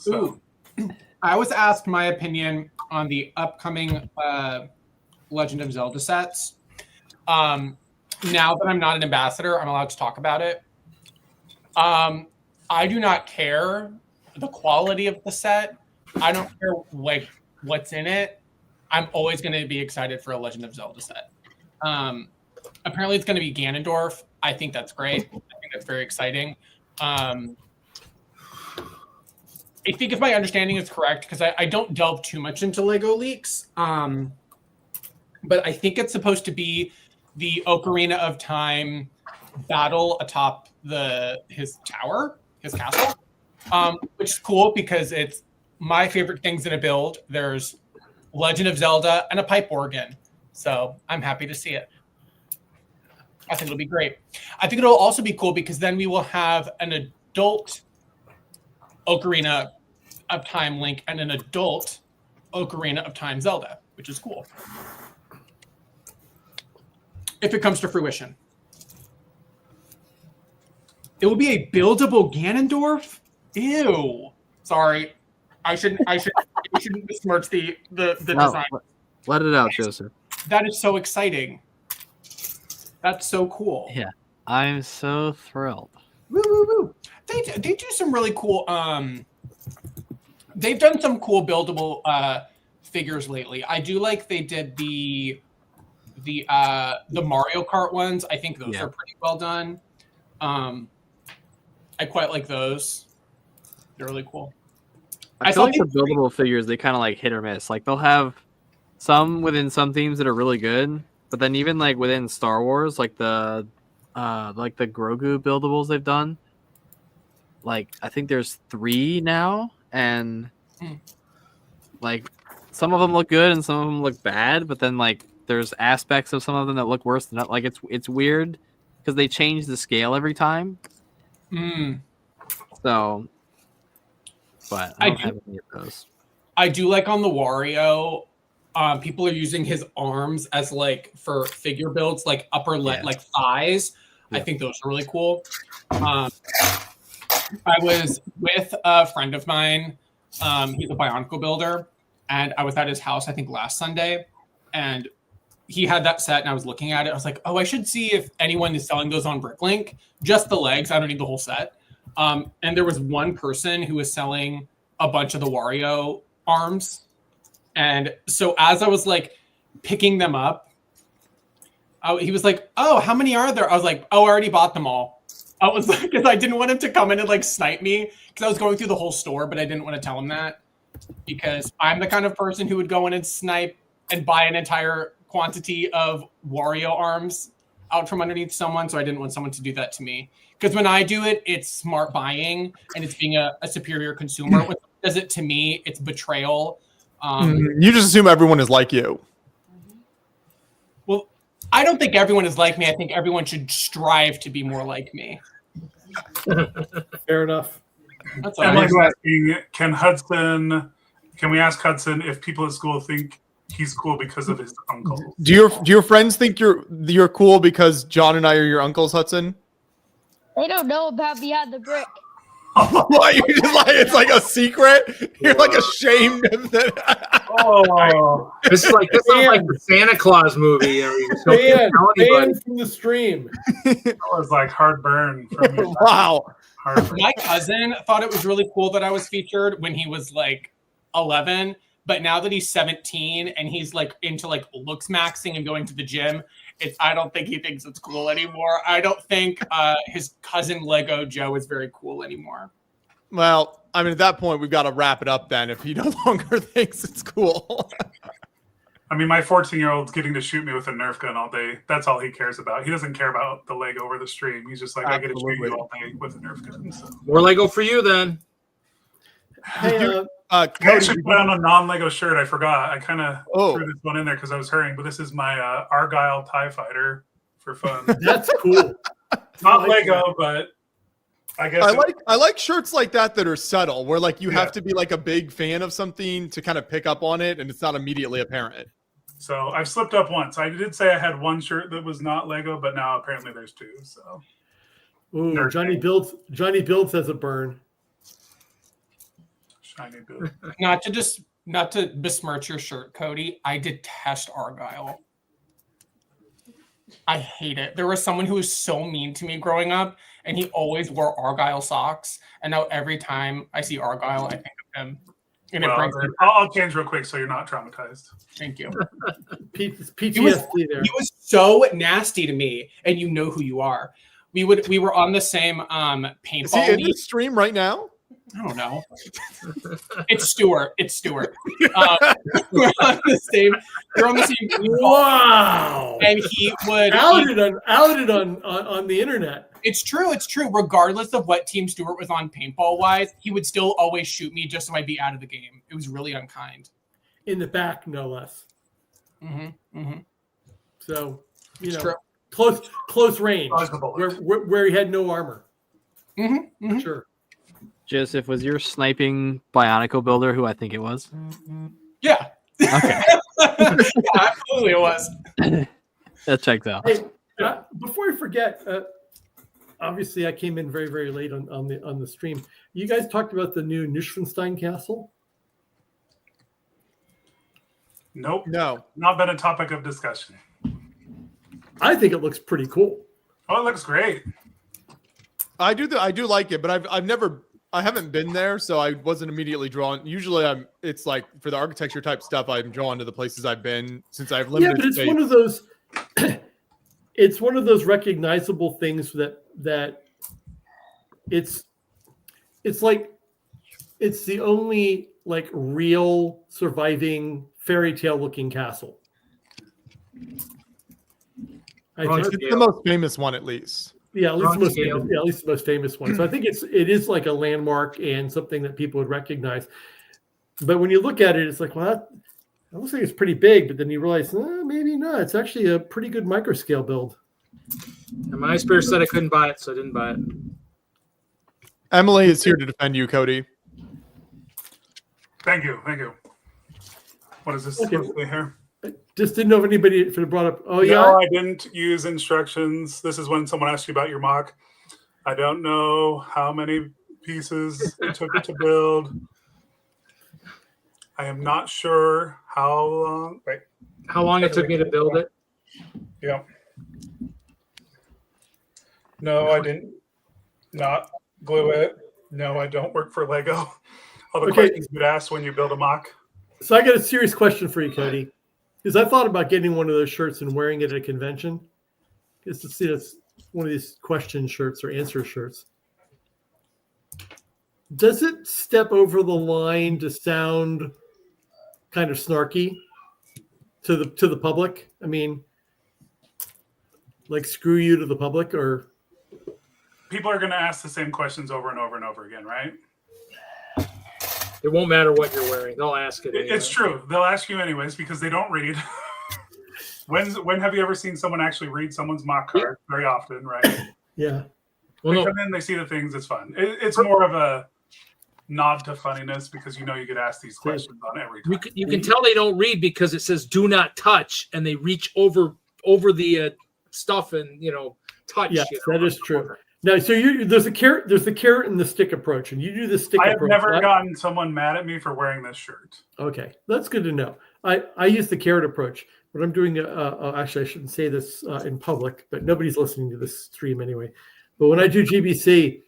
Ooh. I was asked my opinion on the upcoming Legend of Zelda sets. Now that I'm not an ambassador, I'm allowed to talk about it. I do not care the quality of the set. I don't care like what's in it. I'm always going to be excited for a Legend of Zelda set. Apparently it's going to be Ganondorf. I think that's great. I think that's very exciting. I think if my understanding is correct, because I don't delve too much into Lego leaks, but I think it's supposed to be the Ocarina of Time battle atop his tower, his castle, which is cool because it's my favorite things in a build. There's Legend of Zelda and a pipe organ. So I'm happy to see it. I think it'll be great. I think it'll also be cool because then we will have an adult Ocarina of Time Link and an adult Ocarina of Time Zelda, which is cool. If it comes to fruition. It will be a buildable Ganondorf? Ew. Sorry. I shouldn't besmirch the design.
Let it out, Joseph.
That is so exciting. That's so cool.
Yeah. I'm so thrilled.
Woo, woo, woo. They do some really cool they've done some cool buildable figures lately. I do like they did the Mario Kart ones. I think those are pretty well done. I quite like those. They're really cool.
I feel like the buildable figures, they kind of like hit or miss. Like they'll have some within some themes that are really good, but then even like within Star Wars, like the Grogu buildables they've done. Like I think there's 3 now, and Like some of them look good and some of them look bad, but then like there's aspects of some of them that look worse than that. Like it's weird because they change the scale every time. So, but I don't have any of those.
I do like on the Wario, people are using his arms as like for figure builds, like like thighs. I think those are really cool. I was with a friend of mine. He's a Bionicle builder, and I was at his house, I think last Sunday, and he had that set, and I was looking at it. I was like, oh, I should see if anyone is selling those on Bricklink. Just the legs. I don't need the whole set. And there was one person who was selling a bunch of the Wario arms. And so as I was like picking them up, he was like, oh, how many are there? I was like, oh, I already bought them all. I was like, because I didn't want him to come in and like snipe me because I was going through the whole store, but I didn't want to tell him that because I'm the kind of person who would go in and snipe and buy an entire quantity of Wario arms out from underneath someone. So I didn't want someone to do that to me. Because when I do it, it's smart buying and it's being a superior consumer. When someone does it to me, it's betrayal.
You just assume everyone is like you.
Well, I don't think everyone is like me. I think everyone should strive to be more like me.
Fair enough.
That's all
Emily's
right.
asking, can we ask Hudson if people at school think he's cool because of his uncle?
Do your friends think you're cool because John and I are your uncles, Hudson?
They don't know about Beyond the Brick.
What, you just like it's like a secret? You're like ashamed of that.
Oh, this sounds like the Santa Claus movie.
Banned from the stream.
That was like hard burn from me.
Wow.
My cousin thought it was really cool that I was featured when he was like 11, but now that he's 17 and he's like into like looks maxing and going to the gym, I don't think he thinks it's cool anymore. I don't think his cousin Lego Joe is very cool anymore.
Well, I mean, at that point, we've got to wrap it up then if he no longer thinks it's cool.
I mean, my 14-year-old's getting to shoot me with a Nerf gun all day. That's all he cares about. He doesn't care about the Lego over the stream. He's just like, I get to shoot you all day with a Nerf gun. So.
More Lego for you then.
Hey,
I actually put on a non-Lego shirt. I forgot. I kind of threw this one in there because I was hurrying. But this is my Argyle TIE Fighter for fun.
That's cool.
Not Lego, but I guess
I like shirts like that are subtle, where like you have to be like a big fan of something to kind of pick up on it, and it's not immediately apparent.
So I've slipped up once. I did say I had one shirt that was not Lego, but now apparently there's two. So,
ooh, Johnny Builds has a burn.
Shiny build.
Not to besmirch your shirt, Cody. I detest Argyle. I hate it. There was someone who was so mean to me growing up, and he always wore Argyle socks. And now every time I see Argyle, I think of him. And it brings me
I'll change real quick so you're not traumatized.
Thank you.
PTSD there.
He was so nasty to me, and you know who you are. We were on the same paintball.
Is he in
league.
the stream right now?
I don't know. It's Stuart. We're on the same. We're on the same.
Wow!
And he would
outed on the internet.
It's true. Regardless of what team Stuart was on paintball wise, he would still always shoot me just so I'd be out of the game. It was really unkind.
In the back, no less.
Mm-hmm.
So
It's true.
close range, where he had no armor.
Mm-hmm.
Sure.
Joseph, was your sniping Bionicle builder who I think it was?
Yeah.
Okay.
Yeah, absolutely it was.
That checks out.
Hey, before I forget, obviously I came in very, very late on the stream. You guys talked about the new Neuschwanstein Castle?
Nope.
No.
Not been a topic of discussion.
I think it looks pretty cool.
Oh, it looks great.
I do like it, but I haven't been there, so I wasn't immediately drawn. Usually it's like for the architecture type stuff, I'm drawn to the places I've been since I've limited.
Yeah, but it's
space.
one of those. It's one of those recognizable things that it's like it's the only like real surviving fairy tale looking castle.
It's the most famous one, at least.
Yeah, at least the most famous one. So I think it is like a landmark and something that people would recognize. But when you look at it, it's like, well, that looks like it's pretty big. But then you realize, maybe not. It's actually a pretty good micro scale build.
And my spirit said I couldn't buy it, so I didn't buy it.
Emily is here to defend you, Cody.
Thank you. What is this supposed to be here?
Just didn't know if anybody if it brought up. Oh, yeah.
No, I didn't use instructions. This is when someone asks you about your mock. I don't know how many pieces it took it to build. I am not sure how long. Wait.
How long it took me to build it?
Yeah. No, I didn't. Not glue it. No, I don't work for Lego. All the questions you'd ask when you build a mock.
So I got a serious question for you, Cody. Because I thought about getting one of those shirts and wearing it at a convention. Just to see it's one of these question shirts or answer shirts. Does it step over the line to sound kind of snarky to the public? I mean, like screw you to the public, or
People are going to ask the same questions over and over and over again, right?
It won't matter what you're wearing. They'll ask it. Anyway. It's
true. They'll ask you anyways because they don't read. When have you ever seen someone actually read someone's mock card? Very often, right?
Yeah.
They come in, they see the things. It's fun. It's more of a nod to funniness because you get asked these questions on every time.
You can tell they don't read because it says "do not touch" and they reach over the stuff and touch.
Yes, that is true. Now, so there's the carrot and the stick approach, and you do the stick
I have
approach.
never gotten someone mad at me for wearing this shirt.
Okay, that's good to know. I use the carrot approach. What I'm doing, actually, I shouldn't say this in public, but nobody's listening to this stream anyway. But when I do GBC,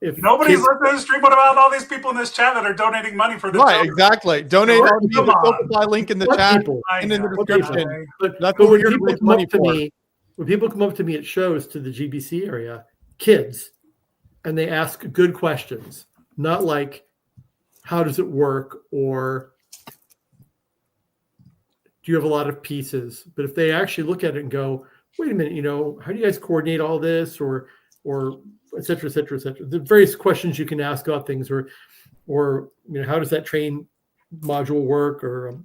if
nobody's listening to the stream, what about all these people in this chat that are donating money for this?
Right, exactly. Donate on the Shopify link in the chat and in the description. That's what we're here to raise money for.
When people come up to me at shows to the GBC area, kids, and they ask good questions, not like, how does it work? Or do you have a lot of pieces? But if they actually look at it and go, wait a minute, how do you guys coordinate all this? Or et cetera, et cetera, et cetera. The various questions you can ask about things, or how does that train module work? Or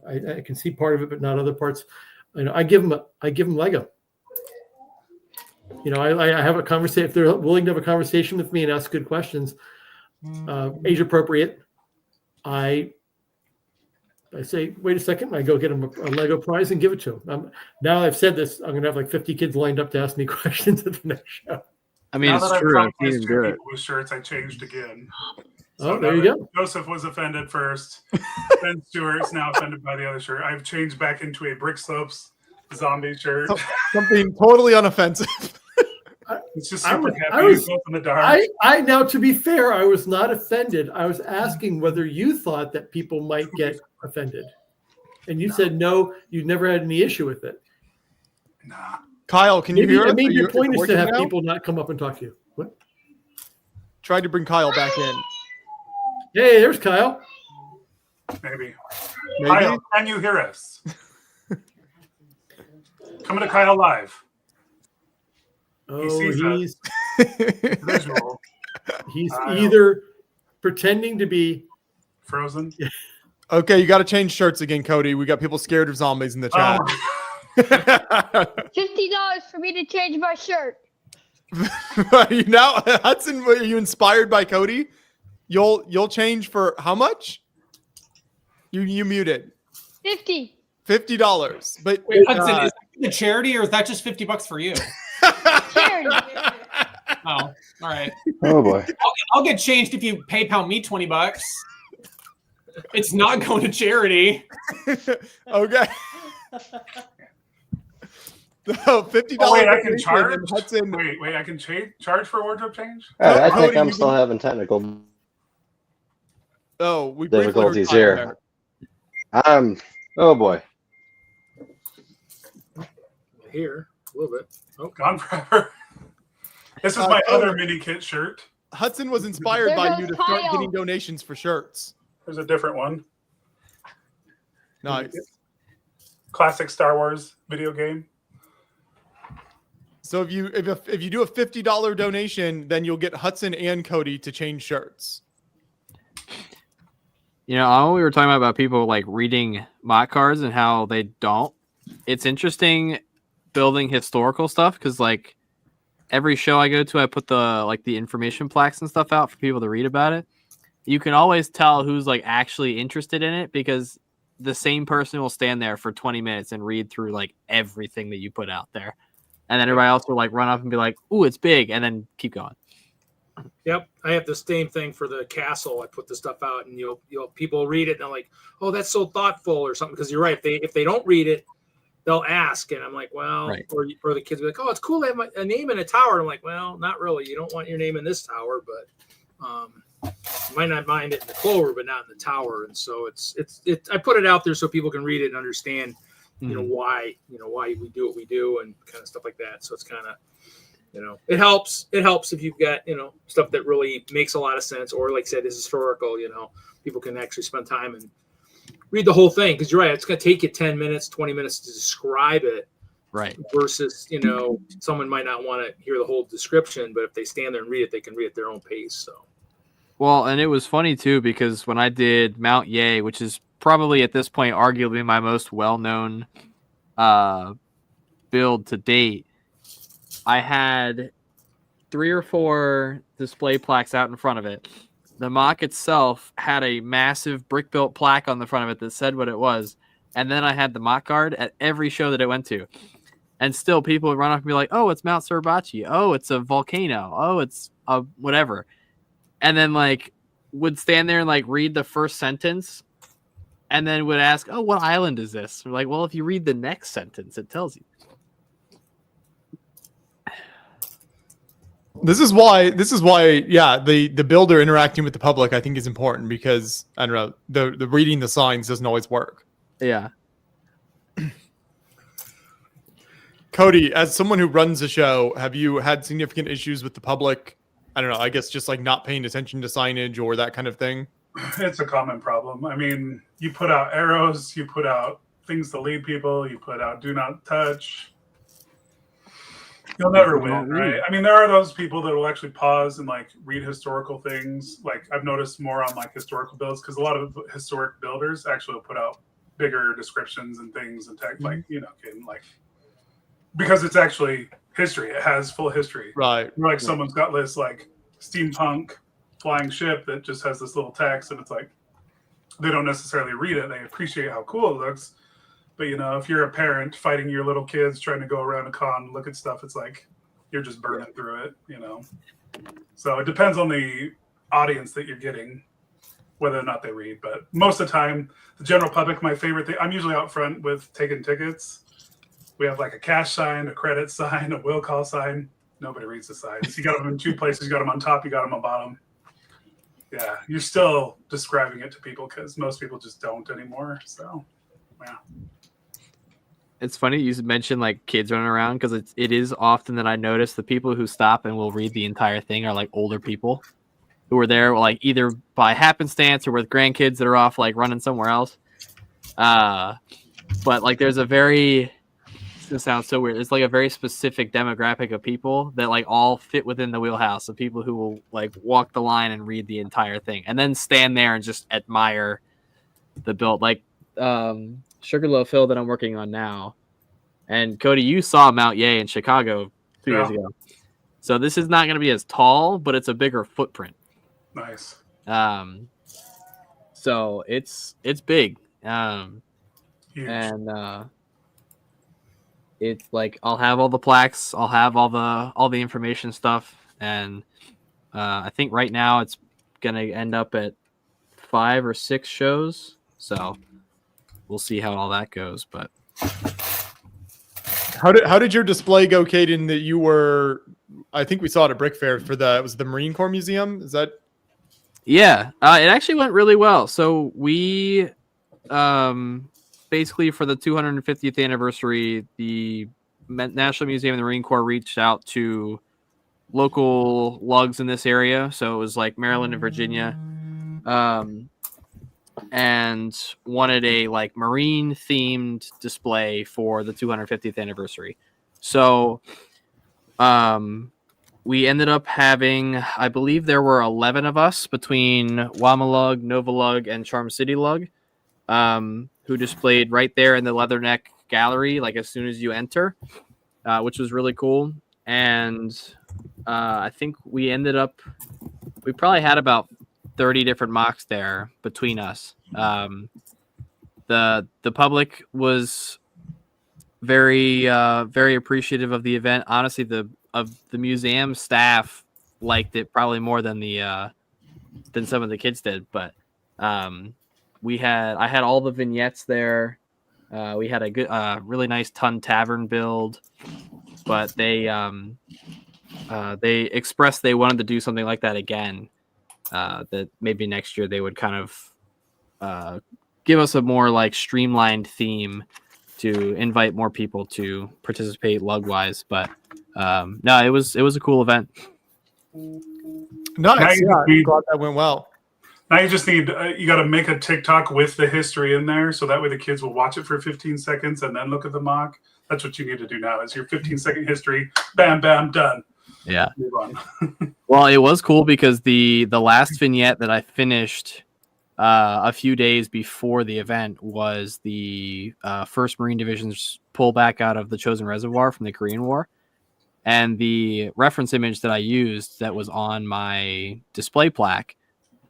I can see part of it, but not other parts. I give them Lego. I have a conversation if they're willing to have a conversation with me and ask good questions, age appropriate. I say, wait a second. I go get them a Lego prize and give it to them. Now I've said this, I'm going to have like 50 kids lined up to ask me questions at the next show.
I mean, it's true. I can't do it.
With shirts, I changed again.
So there you go.
Joseph was offended first. Ben Stewart's now offended by the other shirt. I've changed back into a Brick Slopes zombie shirt.
Something totally unoffensive.
It's just super happy in the dark.
I now, to be fair, I was not offended. I was asking whether you thought that people might get offended. And you said, no, you've never had any issue with it.
Nah.
Kyle, can you hear us?
I mean, your point is to have people not come up and talk to you. What?
Tried to bring Kyle back in.
Hey, there's Kyle.
Maybe. Kyle, can you hear us? Coming to Kyle Live.
Oh,
he's visual.
He's either pretending to be
frozen.
Okay, you got to change shirts again, Cody. We got people scared of zombies in the chat.
$50 for me to change my shirt.
Hudson, are you inspired by Cody? You'll change for how much? You muted. $50. But
wait, Hudson, is that a charity or is that just $50 for you?
Charity.
Oh, all right.
Oh boy.
I'll get changed if you PayPal me $20. It's not going to charity.
Okay. So $50.
Oh, wait, I can charge. Wait, I can charge for wardrobe change.
I think I'm still having technical difficulties here. Oh boy.
Here, a little bit.
Oh, gone forever. This is my other mini kit shirt.
Hudson was inspired by you to start getting donations for shirts.
There's a different one.
Nice.
Classic Star Wars video game.
So if you do a $50 donation, then you'll get Hudson and Cody to change shirts.
You know, I know we were talking about people like reading mock cards and how they don't. It's interesting building historical stuff because like every show I go to, I put the information plaques and stuff out for people to read about it. You can always tell who's like actually interested in it because the same person will stand there for 20 minutes and read through like everything that you put out there. And then everybody else will like run up and be like, "Ooh, it's big," and then keep going.
Yep, I have the same thing for the castle. I put the stuff out, and you'll people read it, and they're like, "Oh, that's so thoughtful," or something. Because you're right. If they don't read it, they'll ask, and I'm like, "Well,"
Right.
or the kids will be like, "Oh, it's cool to have a name in a tower." And I'm like, "Well, not really. You don't want your name in this tower, but you might not mind it in the clover, but not in the tower." And so it's I put it out there so people can read it and understand, why we do what we do and kind of stuff like that. So it's kind of, it helps if you've got, stuff that really makes a lot of sense, or like I said, is historical, people can actually spend time and read the whole thing. Cause you're right. It's going to take you 10 minutes, 20 minutes to describe it.
Right.
Versus, someone might not want to hear the whole description, but if they stand there and read it, they can read at their own pace. So.
Well, and it was funny too, because when I did Mount Yay, which is probably at this point, arguably my most well-known build to date, I had 3 or 4 display plaques out in front of it. The mock itself had a massive brick-built plaque on the front of it that said what it was. And then I had the mock card at every show that it went to. And still people would run up and be like, "Oh, it's Mount Suribachi. Oh, it's a volcano. Oh, it's a whatever." And then like would stand there and like read the first sentence and then would ask, "Oh, what island is this?" We're like, "Well, if you read the next sentence, it tells you."
This is why, yeah, the builder interacting with the public, I think, is important because, I don't know, the reading the signs doesn't always work.
Yeah.
Cody, as someone who runs a show, have you had significant issues with the public? I don't know, I guess just like not paying attention to signage or that kind of thing?
It's a common problem. I mean, you put out arrows, you put out things to lead people, you put out do not touch. You'll never win, right? I mean, there are those people that will actually pause and like read historical things. Like I've noticed more on like historical builds because a lot of historic builders actually will put out bigger descriptions and things and tech, like, because it's actually history. It has full history.
Right.
Like someone's got this like steampunk flying ship that just has this little text, and it's like they don't necessarily read it. They appreciate how cool it looks. But, if you're a parent fighting your little kids trying to go around a con and look at stuff, it's like you're just burning through it, So it depends on the audience that you're getting, whether or not they read. But most of the time, the general public, my favorite thing, I'm usually out front with taking tickets. We have like a cash sign, a credit sign, a will call sign. Nobody reads the signs. You got them in 2 places. You got them on top. You got them on bottom. Yeah, you're still describing it to people because most people just don't anymore. So, yeah.
It's funny you mentioned like kids running around because it is often that I notice the people who stop and will read the entire thing are like older people who are there like either by happenstance or with grandkids that are off like running somewhere else. But like there's this sounds so weird. It's like a very specific demographic of people that like all fit within the wheelhouse of people who will like walk the line and read the entire thing and then stand there and just admire the build. Like Sugarloaf Hill that I'm working on now. And Cody, you saw Mount Yay in Chicago 2 years ago. So this is not going to be as tall, but it's a bigger footprint.
Nice.
So it's big.
Huge.
And it's like I'll have all the plaques, I'll have all the information stuff, and I think right now it's gonna end up at 5 or 6 shows. So we'll see how all that goes. But
how did your display go, Caden? That you were, I think we saw it at Brick Fair for it was the Marine Corps Museum. Is that?
Yeah, it actually went really well. So we basically for the 250th anniversary, the National Museum of the Marine Corps reached out to local lugs in this area. So it was like Maryland and Virginia. And wanted a like marine themed display for the 250th anniversary. So we ended up having, I believe there were 11 of us between Wamalug, Novalug, and Charm City Lug, who displayed right there in the Leatherneck gallery, like as soon as you enter, which was really cool. And I think we probably had about 30 different mocks there between us. The public was very very appreciative of the event. Honestly, the museum staff liked it probably more than than some of the kids did. But I had all the vignettes there. We had a good, really nice Ton Tavern build, but they expressed they wanted to do something like that again. That maybe next year they would kind of give us a more like streamlined theme to invite more people to participate lug-wise. But no, it was a cool event.
Nice. Yeah, I'm glad that went well.
Now you just need, you got to make a TikTok with the history in there. So that way the kids will watch it for 15 seconds and then look at the mock. That's what you need to do now is your 15-second history. Bam, bam, done.
Yeah.
Move on.
Well, it was cool because the last vignette that I finished a few days before the event was the 1st Marine Division's pullback out of the Chosen Reservoir from the Korean War. And the reference image that I used that was on my display plaque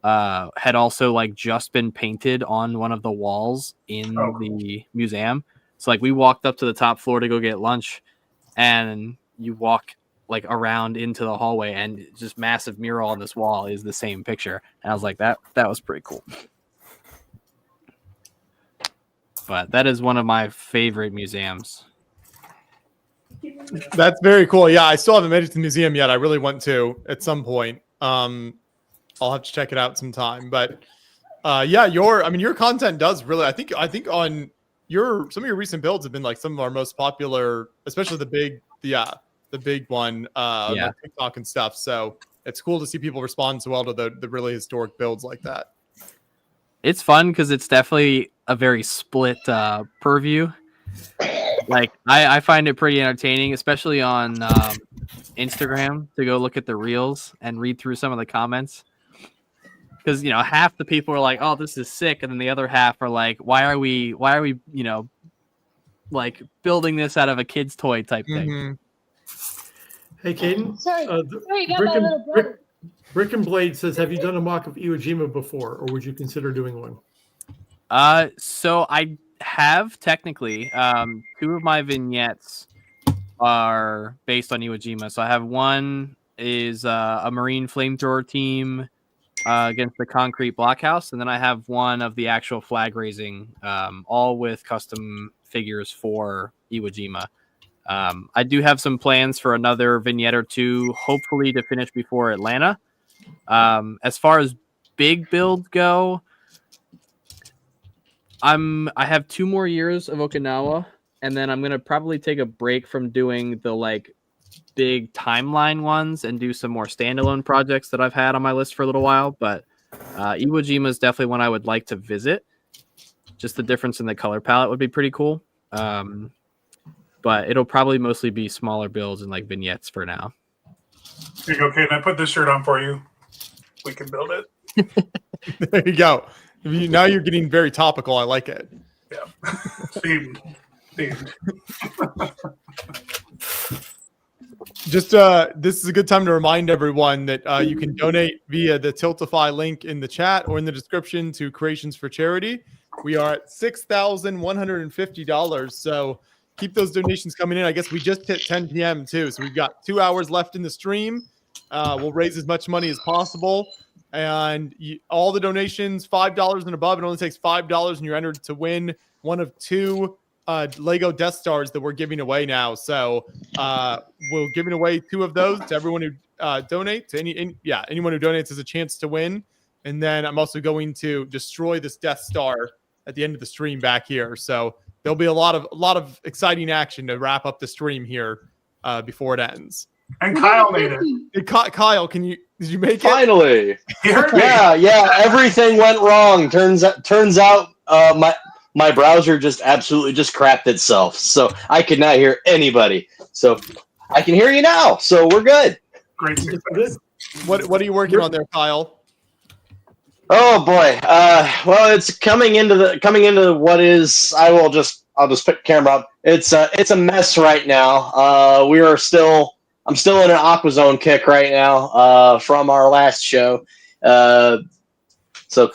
had also like just been painted on one of the walls in the museum. So like we walked up to the top floor to go get lunch, and you walk like around into the hallway, and just massive mural on this wall is the same picture. And I was like, that was pretty cool. But that is one of my favorite museums.
That's very cool. Yeah, I still haven't made it to the museum yet. I really want to at some point. I'll have to check it out sometime. But yeah, your content does really. I think on some of your recent builds have been like some of our most popular, especially the big one on TikTok and stuff. So it's cool to see people respond so well to the really historic builds like that.
It's fun because it's definitely a very split purview. Like I find it pretty entertaining, especially on Instagram, to go look at the reels and read through some of the comments. Because half the people are like, "Oh, this is sick," and then the other half are like, "Why are we like building this out of a kid's toy type thing?"
Mm-hmm. Hey, Caden.
Sorry, you got my little brother.
Brick and Blade says, "Have you done a mock of Iwo Jima before, or would you consider doing one?"
So I have technically. 2 of my vignettes are based on Iwo Jima. So I have one is a Marine flamethrower team against the concrete blockhouse, and then I have one of the actual flag raising, all with custom figures for Iwo Jima. I do have some plans for another vignette or 2, hopefully to finish before Atlanta. As far as big builds go, I have 2 more years of Okinawa, and then I'm gonna probably take a break from doing the like big timeline ones and do some more standalone projects that I've had on my list for a little while. But Iwo Jima is definitely one I would like to visit. Just the difference in the color palette would be pretty cool. But it'll probably mostly be smaller builds and like vignettes for now.
Here you go, Kate. I put this shirt on for you. We can build it.
There you go. Now you're getting very topical. I like it.
Yeah. Themed.
Just this is a good time to remind everyone that you can donate via the Tiltify link in the chat or in the description to Creations for Charity. We are at $6,150. So keep those donations coming in. I guess we just hit 10 p.m. too. So we've got 2 hours left in the stream. We'll raise as much money as possible. And all the donations, $5 and above, it only takes $5 and you're entered to win one of 2 Lego Death Stars that we're giving away now. So we're giving away 2 of those to everyone who donates. Anyone who donates has a chance to win. And then I'm also going to destroy this Death Star at the end of the stream back here. So there'll be a lot of exciting action to wrap up the stream here before it ends.
And Kyle made it.
Kyle, did you make it?
Finally.
You heard me.
Yeah. Everything went wrong. Turns out my browser just absolutely just crapped itself. So I could not hear anybody. So I can hear you now. So we're good.
Great success.
What are you working on there, Kyle?
Oh boy. Well, it's coming into what is. I'll just pick the camera up. It's a mess right now. I'm still in an AquaZone kick right now from our last show. So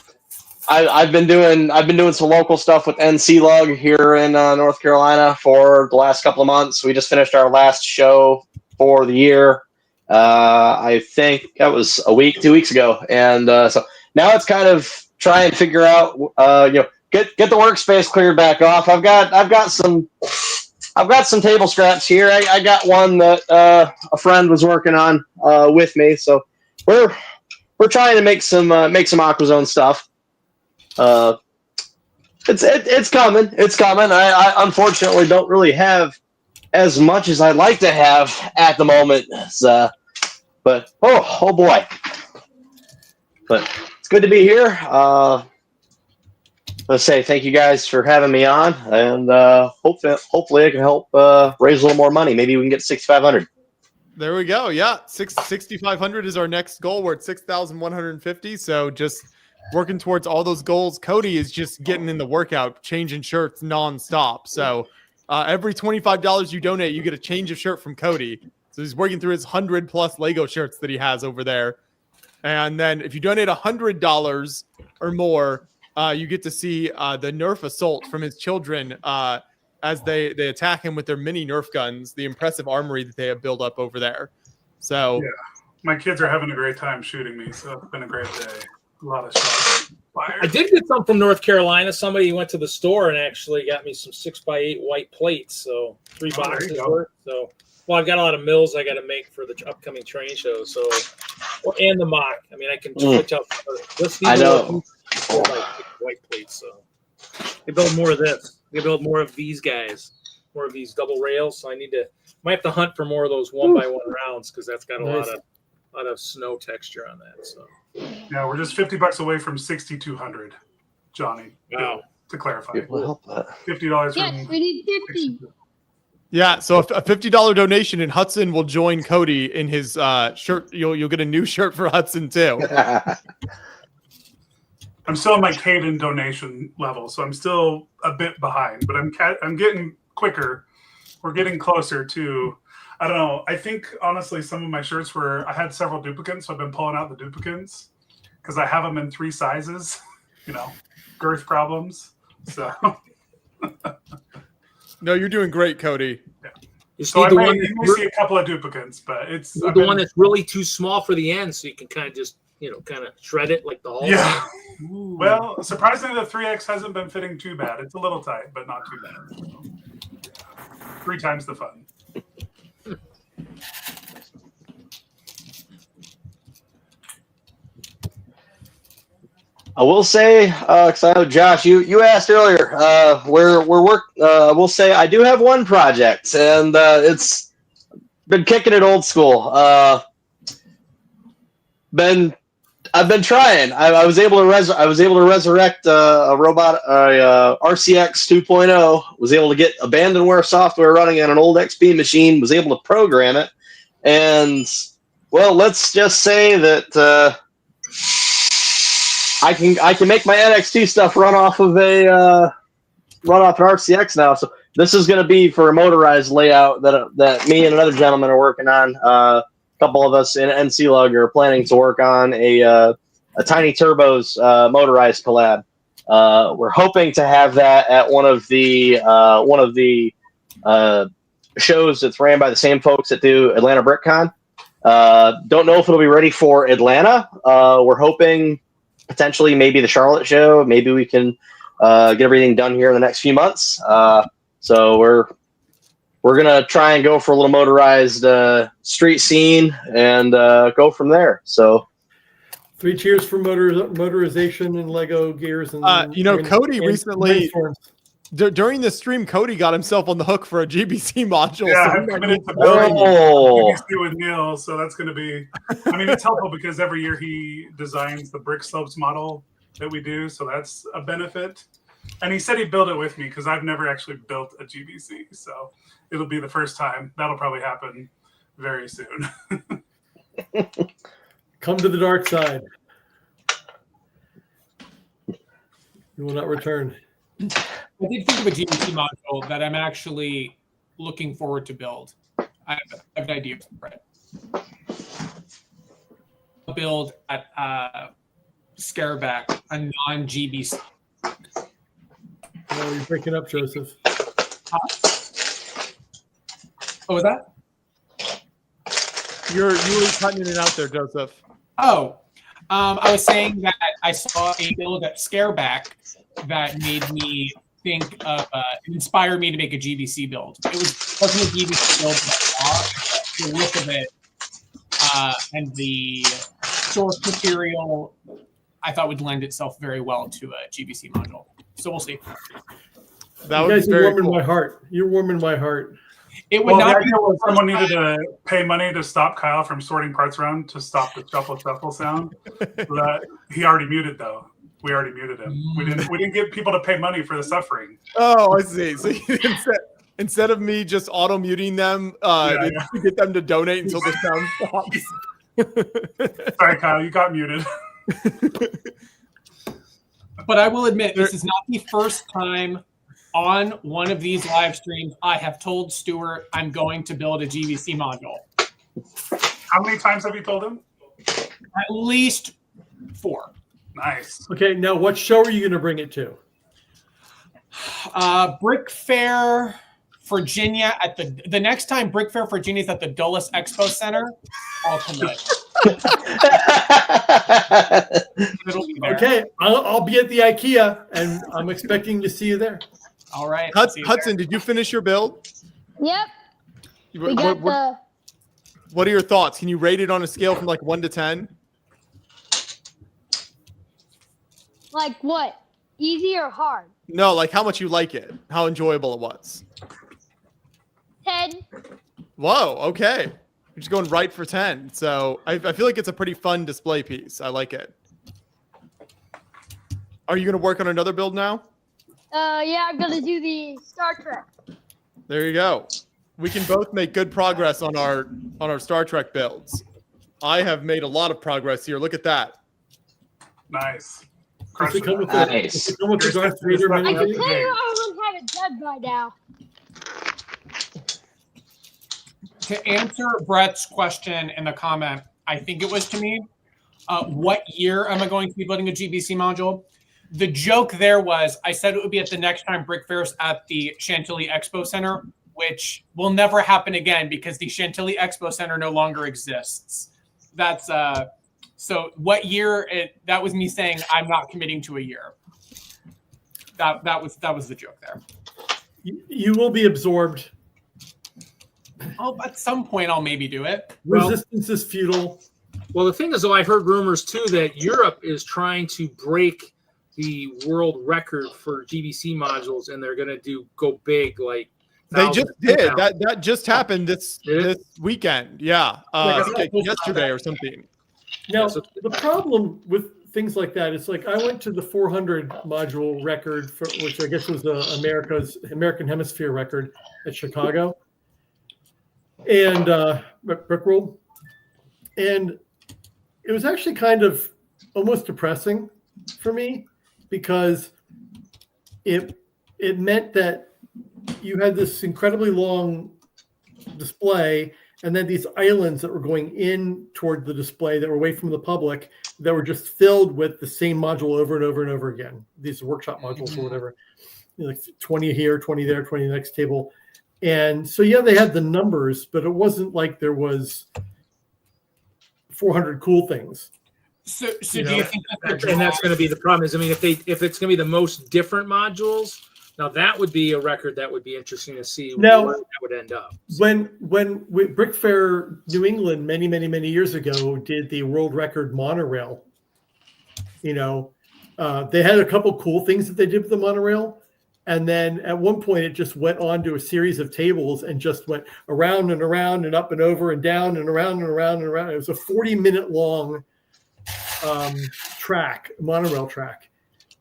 I've been doing some local stuff with NC Lug here in North Carolina for the last couple of months. We just finished our last show for the year. I think that was 2 weeks ago, and so now it's kind of try and figure out, get the workspace cleared back off. I've got some table straps here. I got one that a friend was working on with me, so we're trying to make some AquaZone stuff. It's coming. It's coming. I unfortunately don't really have as much as I'd like to have at the moment. But oh boy. But it's good to be here. Let's say thank you guys for having me on, and hopefully I can help raise a little more money. Maybe we can get 6,500.
There we go. Yeah, 6,500 is our next goal. We're at 6,150. So just working towards all those goals. Cody is just getting in the workout, changing shirts nonstop. So every $25 you donate, you get a change of shirt from Cody. So he's working through his 100+ Lego shirts that he has over there. And then if you donate $100 or more, you get to see the Nerf assault from his children as they attack him with their mini Nerf guns, the impressive armory that they have built up over there. So
yeah, my kids are having a great time shooting me, so it's been a great day. A lot of shots fired.
I did get some from North Carolina. Somebody went to the store and actually got me some 6x8 white plates, so 3 boxes worth. So, well, I've got a lot of mills I got to make for the upcoming train show. So, and the mock. I mean, I can switch out.
I know.
White plates. So, they build more of this. They build more of these guys, more of these double rails. So I might have to hunt for more of those 1x1 rounds because that's got a lot of snow texture on that. So.
Yeah, we're just $50 away from 6,200, Johnny.
Wow.
To clarify,
$50.
From
we need 50.
yeah, so a $50 donation, and Hudson will join Cody in his shirt. You'll get a new shirt for Hudson too.
I'm still on my Caden donation level, so I'm still a bit behind, but I'm getting quicker. We're getting closer to. I don't know. I think honestly, some of my shirts I had several duplicates, so I've been pulling out the duplicates because I have them in 3 sizes. Girth problems. So.
No, you're doing great, Cody.
Yeah.
You
So
see
you may see a couple of duplicates, but it's
the one that's really too small for the end, so you can kind of just kind of shred it like the Hulk.
Yeah. Ooh. Well, surprisingly, the 3X hasn't been fitting too bad. It's a little tight, but not too bad. 3 times the fun.
I will say, because I know Josh, you asked earlier, we'll say I do have one project, and it's been kicking it old school. I've been trying. I was able to resurrect a robot, RCX 2.0. Was able to get abandonware software running on an old XP machine. Was able to program it, and well, let's just say that I can make my NXT stuff run off an RCX now. So this is going to be for a motorized layout that me and another gentleman are working on. A couple of us in NC Lug are planning to work on a Tiny Turbos motorized collab. We're hoping to have that at one of the shows that's ran by the same folks that do Atlanta BrickCon. Don't know if it'll be ready for Atlanta. We're hoping potentially maybe the Charlotte show. Maybe we can get everything done here in the next few months. So we're gonna try and go for a little motorized street scene and go from there. So
3 cheers for motorization and Lego gears. And
Cody recently during the stream, Cody got himself on the hook for a GBC module.
Yeah,
so
I'm committed to building GBC with Neil, so that's going to be. I mean, it's helpful because every year he designs the brick slopes model that we do, so that's a benefit. And he said he'd build it with me because I've never actually built a GBC, so it'll be the first time. That'll probably happen very soon.
Come to the dark side. You will not return.
I did think of a GBC module that I'm actually looking forward to build. I have an idea for it. Build at Scareback, a non-GBC.
Oh, you're breaking up, Joseph.
Oh, was that?
You were cutting in and out there, Joseph.
Oh, I was saying that I saw a build at Scareback that made me think of, inspired me to make a GBC build. It wasn't a GBC build, but the look of it and the source material I thought would lend itself very well to a GBC module. So we'll see.
That
you
would
guys
be
are
very
warming
cool.
my heart. You're warming my heart.
It would
Well, the
not
idea
be
was someone needed to pay money to stop Kyle from sorting parts around to stop the shuffle sound. But he already muted though. We already muted him. We didn't get people to pay money for the suffering.
Oh, I see. So instead of me just auto muting them, to get them to donate until the sound stops.
Sorry, Kyle, you got muted.
But I will admit, this is not the first time on one of these live streams I have told Stuart I'm going to build a GBC module.
How many times have you told him?
At least 4.
Nice.
Okay, now what show are you going to bring it to?
Brick Fair, Virginia. At the next time Brick Fair, Virginia is at the Dulles Expo Center, I'll commit. It'll be there.
Okay, I'll be at the IKEA, and I'm expecting to see you there.
All right.
Hudson, did you finish your build?
Yep. We got
What are your thoughts? Can you rate it on a scale from like 1 to 10?
like what? Easy or hard?
No, like how much you like it, how enjoyable it was.
10.
Whoa, okay. You're just going right for 10. So I feel like it's a pretty fun display piece. I like it. Are you going to work on another build now?
Yeah, I'm gonna do the Star Trek.
There you go. We can both make good progress on our Star Trek builds. I have made a lot of progress here. Look at that.
Nice.
Does it come with the Darth Vader
I can
mini?
tell you I would have it done by now.
To answer Brett's question in the comment, I think it was to me, what year am I going to be building a GBC module? The joke there was I said it would be at the next time Brick Fair's at the Chantilly Expo Center, which will never happen again because the Chantilly Expo Center no longer exists. That's so what year? That was me saying I'm not committing to a year. That was the joke there.
You will be absorbed.
Oh, at some point I'll maybe do it.
Resistance is futile.
Well, the thing is, though, I heard rumors too that Europe is trying to break the world record for GBC modules, and they're going to go big. Like
they just did. That just happened this weekend. Yeah, yesterday or something.
Now, the problem with things like that is like I went to the 400 module record, which I guess was American Hemisphere record at Chicago, and Brickworld, and it was actually kind of almost depressing for me because it meant that you had this incredibly long display and then these islands that were going in toward the display that were away from the public that were just filled with the same module over and over and over again. These workshop modules or whatever, like 20 here, 20 there, 20 the next table. And so, yeah, they had the numbers, but it wasn't like there was 400 cool things.
So do you think
and that's going to be the problem? Is, I mean, if it's going to be the most different modules, now that would be a record that would be interesting to see
now,
where that would end up.
When Brick Fair New England many years ago did the world record monorail, they had a couple cool things that they did with the monorail. And then at one point, it just went on to a series of tables and just went around and around and up and over and down and around and around and around. It was a 40-minute long monorail track.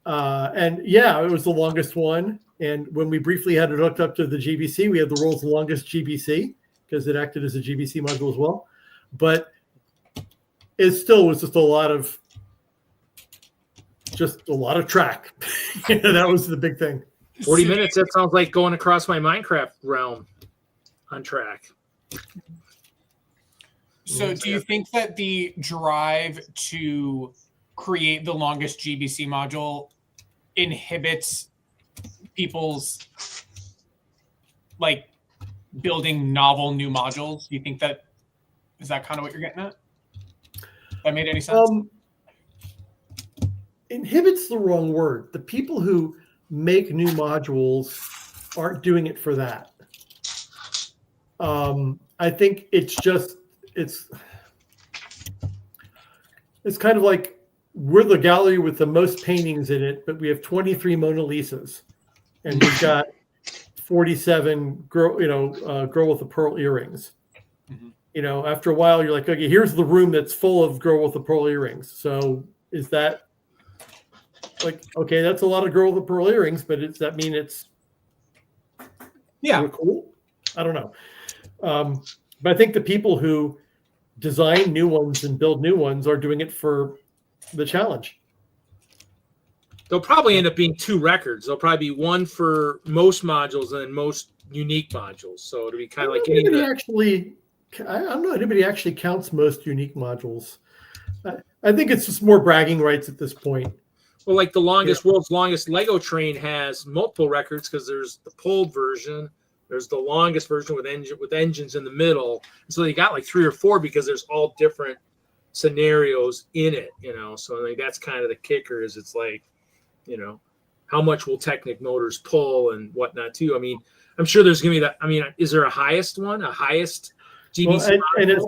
And yeah, it was the longest one. And when we briefly had it hooked up to the GBC, we had the world's longest GBC because it acted as a GBC module as well. But it still was just a lot of track. That was the big thing.
40 minutes. That sounds like going across my Minecraft realm on track.
So do you think that the drive to create the longest GBC module inhibits people's like building novel new modules? Do you think that is that kind of what you're getting at? That made any sense?
Inhibits the wrong word. The people who make new modules aren't doing it for that. I think it's kind of like we're the gallery with the most paintings in it, but we have 23 Mona Lisas, and we've got 47 girl with the pearl earrings. Mm-hmm. After a while, you're like, okay, here's the room that's full of girl with the pearl earrings. So is that like, okay, that's a lot of girl with the pearl earrings, but does that mean it's cool? I don't know. But I think the people who design new ones and build new ones are doing it for the challenge.
There'll probably end up being 2 records. There'll probably be one for most modules and then most unique modules. So it'll be kind of like
I don't know anybody actually counts most unique modules. I think it's just more bragging rights at this point.
Well, like the world's longest Lego train has multiple records because there's the pulled version, there's the longest version with engines in the middle. So they got like 3 or 4 because there's all different scenarios in it, So I think that's kind of the kicker is it's like, how much will Technic Motors pull and whatnot too. I mean, I'm sure there's gonna be that. I mean, is there a highest GBC?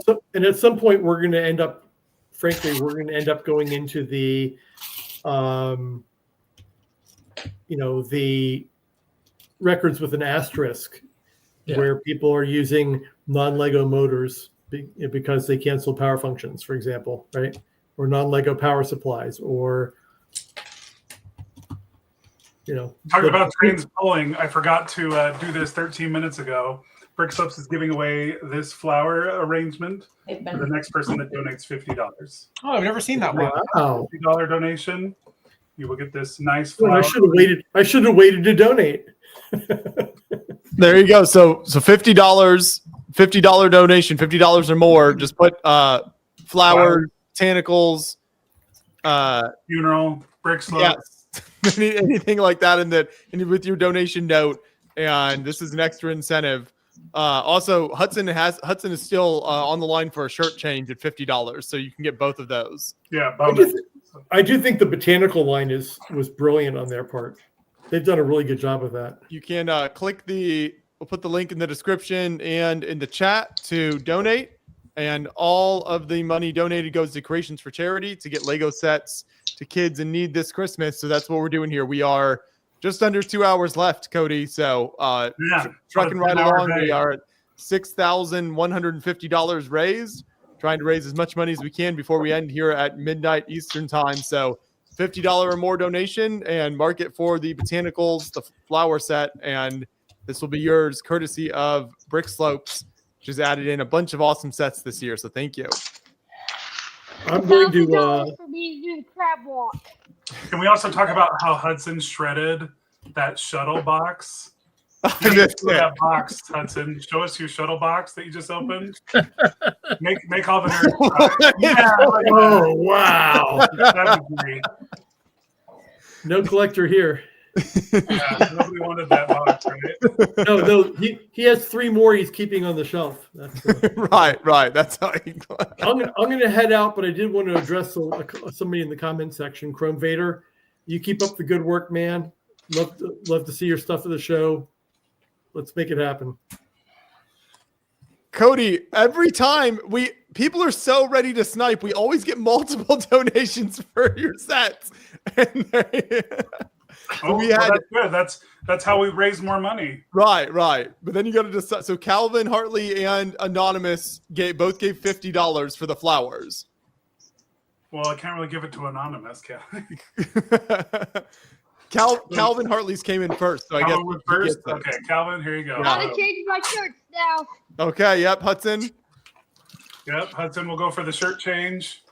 Well, and at some point we're going to end up, frankly, going into the the records with an asterisk, where people are using non-Lego motors because they cancel power functions, for example, right? Or non-Lego power supplies, or
Talking about trains pulling, I forgot to do this 13 minutes ago. Brickslips is giving away this flower arrangement for the next person that donates $50.
Oh, I've never seen that one.
Wow.
$50 donation. You will get this nice flower.
Well, I should have waited to donate.
There you go. So $50 donation, $50 or more. Just put flowers, botanicals,
funeral, Brickslips.
Yes. Anything like that with your donation note, and this is an extra incentive. Also, Hudson is still on the line for a shirt change at $50, so you can get both of those.
Yeah,
I do think the botanical line was brilliant on their part. They've done a really good job with that.
You can we'll put the link in the description and in the chat to donate, and all of the money donated goes to Creations for Charity to get Lego sets to kids in need this Christmas. So that's what we're doing here. We are just under 2 hours left, Cody. So trucking right along. We are at $6,150 raised, trying to raise as much money as we can before we end here at midnight Eastern time. So $50 or more donation, and mark it for the botanicals, the flower set, and this will be yours courtesy of Brick Slopes, which has added in a bunch of awesome sets this year. So thank you.
I'm going to
for me to do the crab walk.
Can we also talk about how Hudson shredded that shuttle box? That box, Hudson. Show us your shuttle box that you just opened. Make all the nerds. Yeah.
Oh, wow.
That'd be great.
No collector here.
Yeah, nobody wanted that box, right?
No, he has 3 more he's keeping on the shelf. That's
right. That's how he.
I'm going to head out, but I did want to address somebody in the comment section. Chrome Vader, you keep up the good work, man. Love to see your stuff at the show. Let's make it happen.
Cody, every time people are so ready to snipe, we always get multiple donations for your sets.
That's good. That's how we raise more money.
Right. But then you got to decide. So Calvin, Hartley, and Anonymous both gave $50 for the flowers.
Well, I can't really give it to Anonymous,
Calvin Hartley's came in first, so I guess
first. Okay, Calvin, here you go.
Gotta change my shirts now.
Okay, yep, Hudson.
Yep, Hudson will go for the shirt change.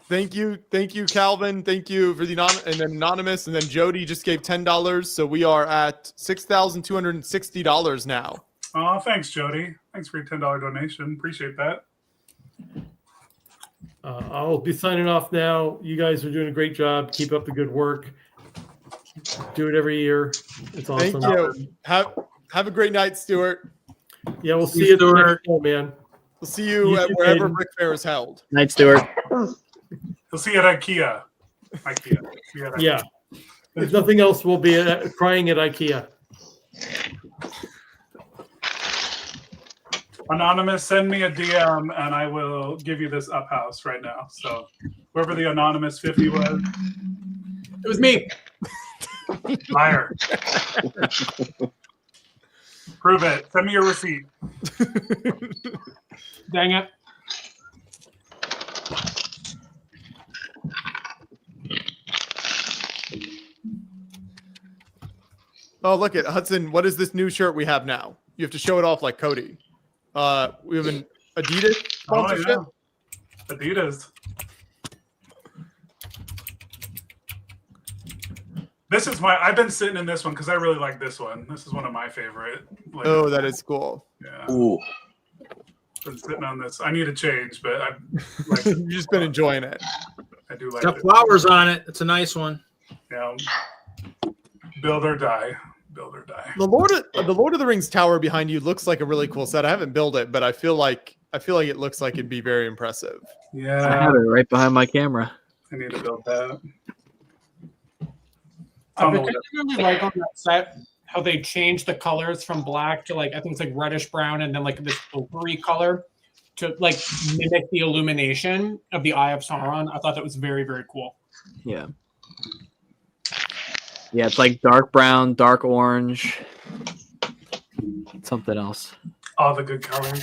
Thank you, Calvin. Thank you for the and then anonymous, and then Jody just gave $10, so we are at $6,260 now.
Oh, thanks, Jody. Thanks for your $10 donation. Appreciate that.
I'll be signing off now. You guys are doing a great job. Keep up the good work. Do it every year. It's awesome.
Thank you. Have a great night, Stuart.
Yeah, we'll see you Stuart. Next time, man.
We'll see you at wherever Brick Fair is held.
Night, Stuart.
We'll see you at IKEA. See you at IKEA.
Yeah. If nothing else, we'll be crying at IKEA.
Anonymous, send me a DM and I will give you this up house right now. So whoever the anonymous 50 was.
It was me.
Liar. Prove it. Send me your receipt.
Dang it.
Oh, look at Hudson. What is this new shirt we have now? You have to show it off like Cody. We have an Adidas sponsorship.
Oh, yeah. Adidas. This is I've been sitting in this one because I really like this one. This is one of my favorite.
Oh, that is cool.
Yeah.
Ooh.
Been sitting on this. I need to change, but I've
You've just been enjoying it.
I do like
Got
it.
flowers on it. It's a nice one.
Yeah. Build or die. Build or die.
The Lord of the Rings tower behind you looks like a really cool set. I haven't built it, but I feel like it looks like it'd be very impressive.
Yeah.
I have it right behind my camera.
I need to build that.
I particularly like on that set how they changed the colors from black to like I think it's like reddish brown and then like this ochre color to like mimic the illumination of the Eye of Sauron. I thought that was very, very cool.
Yeah. Yeah, it's like dark brown, dark orange, something else.
All the good colors.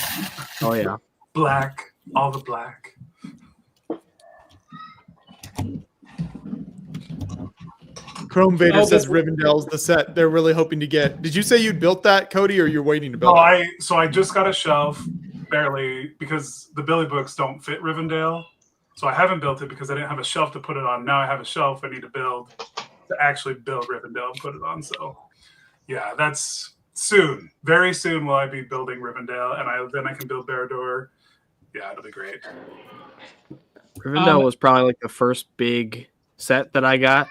Oh yeah.
Black. All the black.
Chrome Vader says Rivendell's the set they're really hoping to get. Did you say you'd built that, Cody, or you're waiting to build it?
So I just got a shelf, barely, because the Billy books don't fit Rivendell. So I haven't built it because I didn't have a shelf to put it on. Now I have a shelf I need to build to actually build Rivendell and put it on. So yeah, that's soon. Very soon will I be building Rivendell, and then I can build Barad-dûr. Yeah, it'll be great.
Rivendell was probably like the first big set that I got.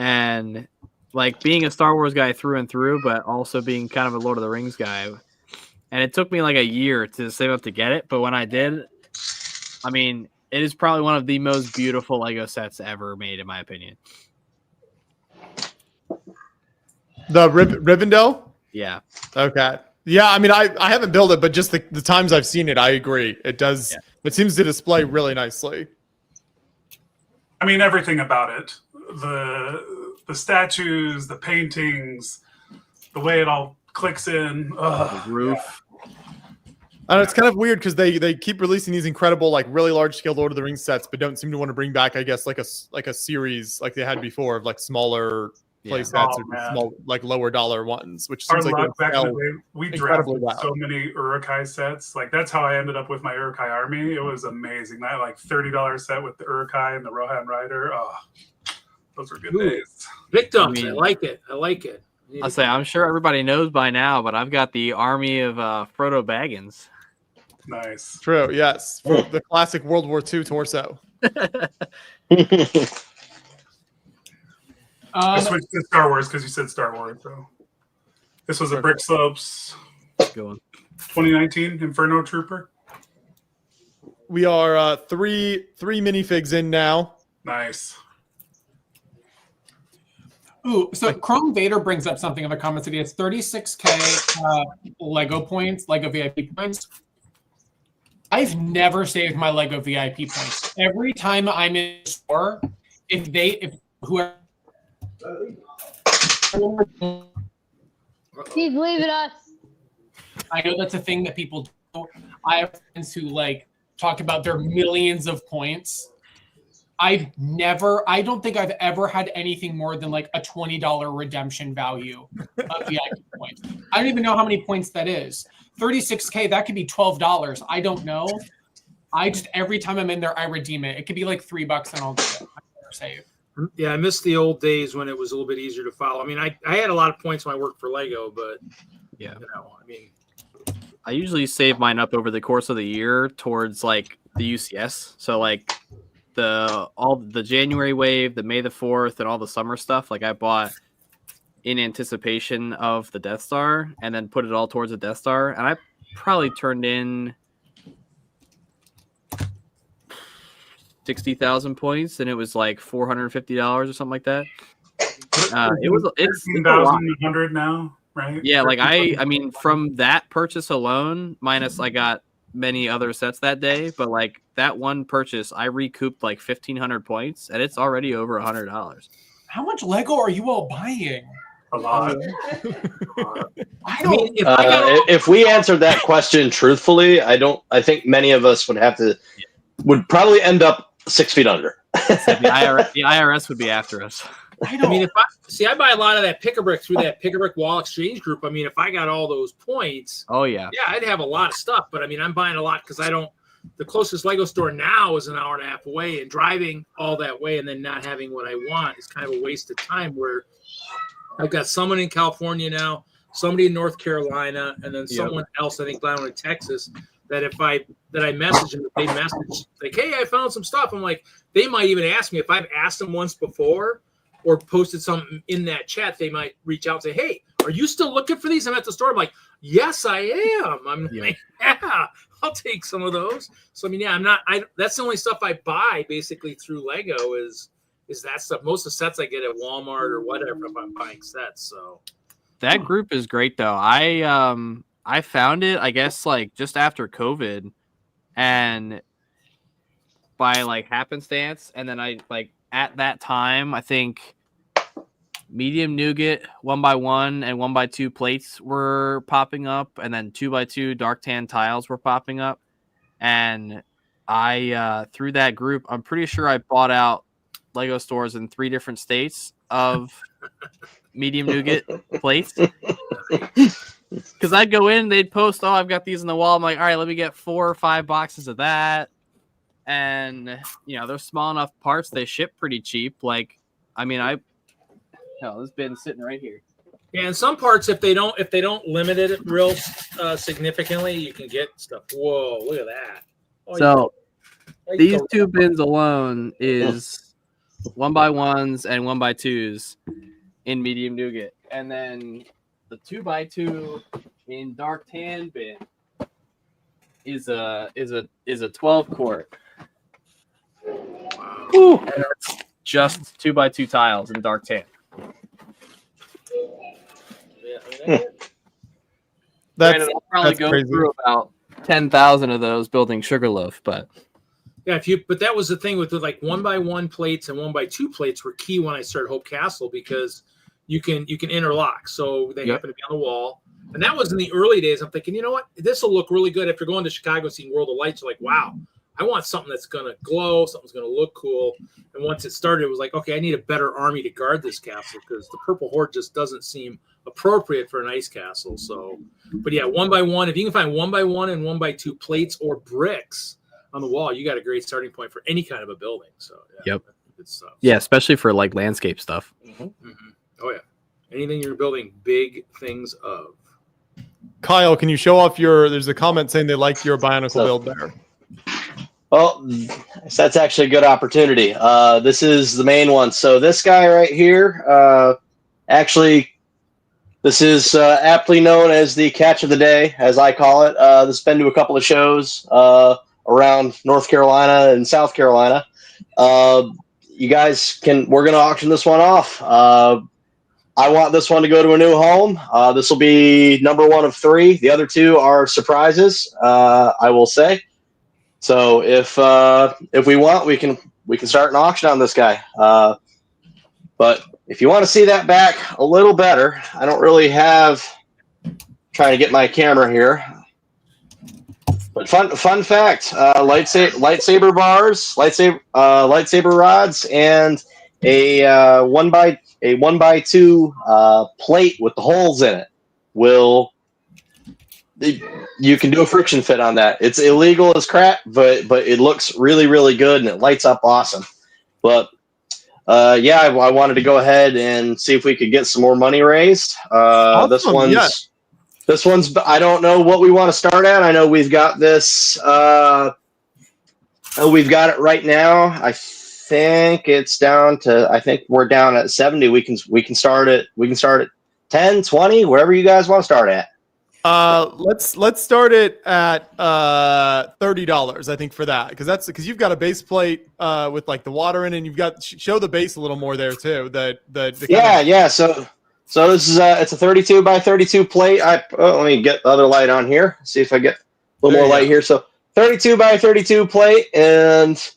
And like being a Star Wars guy through and through, but also being kind of a Lord of the Rings guy. And it took me like a year to save up to get it. But when I did, I mean, it is probably one of the most beautiful Lego sets ever made, in my opinion.
The Rivendell?
Yeah.
Okay. Yeah, I mean, I haven't built it, but just the times I've seen it, I agree. It does. Yeah. It seems to display really nicely.
I mean, everything about it. The statues, the paintings, the way it all clicks in.
The roof.
I know, it's kind of weird because they keep releasing these incredible, like really large scale Lord of the Rings sets, but don't seem to want to bring back, I guess, like a series like they had before of like smaller play sets or small, like lower dollar ones, which seems like
back in the day, we drafted so many Uruk-hai sets. Like that's how I ended up with my Uruk-hai army. It was amazing. That like $30 set with the Uruk-hai and the Rohan Rider. Oh, those were good days.
Victims, I like it. I like it.
I'll say I'm sure everybody knows by now, but I've got the army of Frodo Baggins.
Nice.
True. Yes. For the classic World War II torso.
I switched to Star Wars because you said Star Wars. So this was a Brick Slopes 2019 Inferno Trooper.
We are three minifigs in now.
Nice.
Ooh, so Chrome Vader brings up something in the comments that he has 36K Lego points, Lego VIP points. I've never saved my Lego VIP points. Every time I'm in the store, if whoever
He's leaving us.
I know that's a thing that people do. I have friends who like talk about their millions of points. I don't think I've ever had anything more than like a $20 redemption value of VIP points. I don't even know how many points that is. 36K, that could be $12. I don't know. I just every time I'm in there, I redeem it. It could be like $3 and I'll do it. I never save.
Yeah, I miss the old days when it was a little bit easier to follow. I mean, I had a lot of points when I worked for Lego, but
yeah,
I mean,
I usually save mine up over the course of the year towards like the UCS. So like all the January wave, the May the 4th, and all the summer stuff. Like I bought in anticipation of the Death Star, and then put it all towards the Death Star, and I probably turned in 60,000 points, and it was like $450 or something like that. It's a lot.
13,100 now, right?
Yeah, like I mean, from that purchase alone, minus I got many other sets that day, but like that one purchase, I recouped like 1,500 points, and it's already over $100.
How much Lego are you all buying?
A lot.
I mean,
if we answered that question truthfully, I think many of us would probably end up 6 feet under.
The IRS would be after us.
I mean, I buy a lot of that pick-a-brick through that pick-a-brick wall exchange group. I mean, if I got all those points,
oh yeah,
I'd have a lot of stuff. But I mean, I'm buying a lot because the closest Lego store now is an hour and a half away, and driving all that way and then not having what I want is kind of a waste of time. Where I've got someone in California now, somebody in North Carolina, and then someone else, I think down in Texas, that I message them, they message like, hey, I found some stuff. I'm like, they might even ask me if I've asked them once before or posted something in that chat. They might reach out and say, hey, are you still looking for these? I'm at the store. I'm like, yes, I am. I'm like, yeah, I'll take some of those. So I mean, yeah, that's the only stuff I buy basically through Lego is that stuff. Most of the sets I get at Walmart or whatever if I'm buying sets. So
that group is great though. I found it, I guess, like just after COVID, and by like happenstance, and then I like at that time, I think medium nougat 1x1 and 1x2 plates were popping up, and then 2x2 dark tan tiles were popping up, and I through that group, I'm pretty sure I bought out Lego stores in 3 different states of medium nougat plates. Because I'd go in, they'd post, oh, I've got these on the wall. I'm like, all right, let me get 4 or 5 boxes of that. And, they're small enough parts. They ship pretty cheap. Like, I mean, this bin's sitting right here.
Yeah, and some parts, if they don't limit it real significantly, you can get stuff. Whoa, look at that.
So these 2 bins alone is 1x1s and 1x2s in medium nougat. And then the 2x2 in dark tan bin is a 12 quart. Wow. And it's just 2x2 tiles in dark tan. Granted, I'll probably go
crazy.
through about 10,000 of those building Sugarloaf, but
yeah, but that was the thing with the like 1x1 plates and 1x2 plates were key when I started Hope Castle because you can interlock, so they happen to be on the wall. And that was in the early days. I'm thinking, you know what, this will look really good after going to Chicago and seeing World of Lights. You're like, wow, I want something that's gonna glow, something's gonna look cool. And once it started, it was like, okay, I need a better army to guard this castle because the Purple Horde just doesn't seem appropriate for an ice castle. So, but yeah, 1x1. If you can find 1x1 and 1x2 plates or bricks on the wall, you got a great starting point for any kind of a building. So
yep,
good stuff.
Yeah, especially for like landscape stuff.
Oh yeah, anything you're building big things of.
Kyle, can you show off there's a comment saying they like your Bionicle build there.
Well, that's actually a good opportunity. This is the main one. So this guy right here, actually, this is aptly known as the catch of the day, as I call it. This has been to a couple of shows around North Carolina and South Carolina. You guys we're going to auction this one off. I want this one to go to a new home. This will be number 1 of 3. The other 2 are surprises, I will say. So if we want, we can start an auction on this guy. But if you want to see that back a little better, I don't really have. Trying to get my camera here. But fun fact: lightsaber bars, lightsaber rods, and a 1x2 plate with the holes in it will You can do a friction fit on that. It's illegal as crap, but it looks really, really good and it lights up awesome. But yeah, I wanted to go ahead and see if we could get some more money raised.
Awesome,
This one's I don't know what we want to start at. I know we've got this. We've got it right now. I think it's down to. I think we're down at 70. We can start it. We can start at 10, 20, wherever you guys want to start at.
Let's start it at $30. I think for that because you've got a base plate with like the water in it. And you've got show the base a little more there too.
Yeah. So this is it's a 32 by 32 plate. Let me get the other light on here. See if I get a little more light here. So 32 by 32 plate, and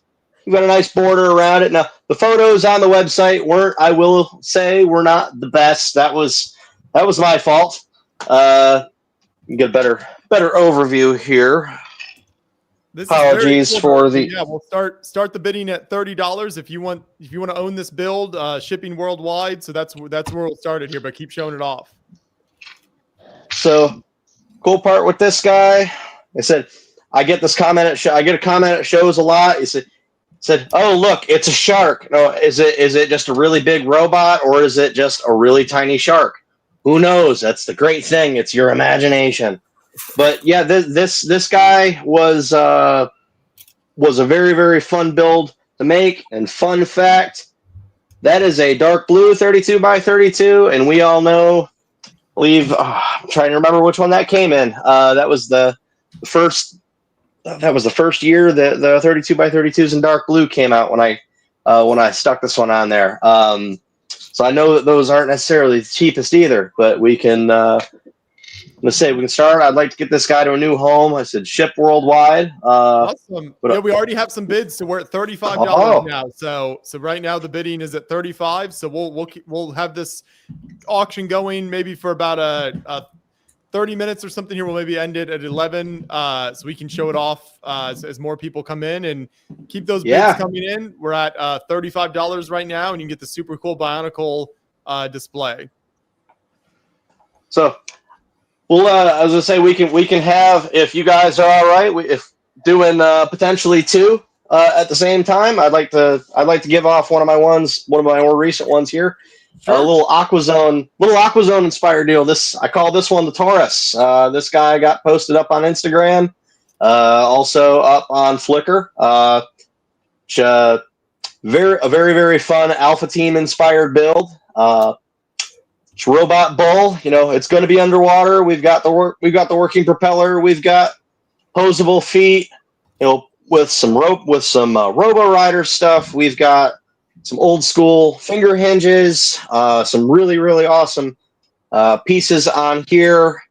you've got a nice border around it. Now the photos on the website weren't. I will say were not the best. That was my fault. You get a better overview here. Apologies for the.
Yeah, we'll start the bidding at $30 if you want to own this build, shipping worldwide. So that's where we'll start it here, but keep showing it off.
So, cool part with this guy, I said I get this comment I get a comment at shows a lot. He said, "Oh look, it's a shark." No, is it just a really big robot or is it just a really tiny shark? Who knows? That's the great thing. It's your imagination. But yeah, this guy was a very, very fun build to make. And fun fact, that is a dark blue 32 by 32, and we all know. I'm trying to remember which one that came in. That was the first. That was the first year that the 32 by 32s in dark blue came out when I stuck this one on there. So I know that those aren't necessarily the cheapest either, but we can. Let's say we can start. I'd like to get this guy to a new home. I said ship worldwide.
Awesome. Yeah, we already have some bids, so we're at $35 now. So right now the bidding is at $35. So we'll have this auction going maybe for about a 30 minutes or something here. We'll maybe end it at 11, so we can show it off as more people come in and keep those bids coming in. We're at $35 right now, and you can get the super cool Bionicle display.
So. Well, I was gonna say we can have, if you guys are all right, if doing potentially two at the same time. I'd like to give off one of my more recent ones here, a little AquaZone inspired deal. I call this one the Taurus. This guy got posted up on Instagram, also up on Flickr. A very very fun Alpha Team inspired build. It's robot bull, it's going to be underwater. We've got the working propeller. We've got posable feet, with some Robo Rider stuff. We've got some old school finger hinges, some really really awesome pieces on here.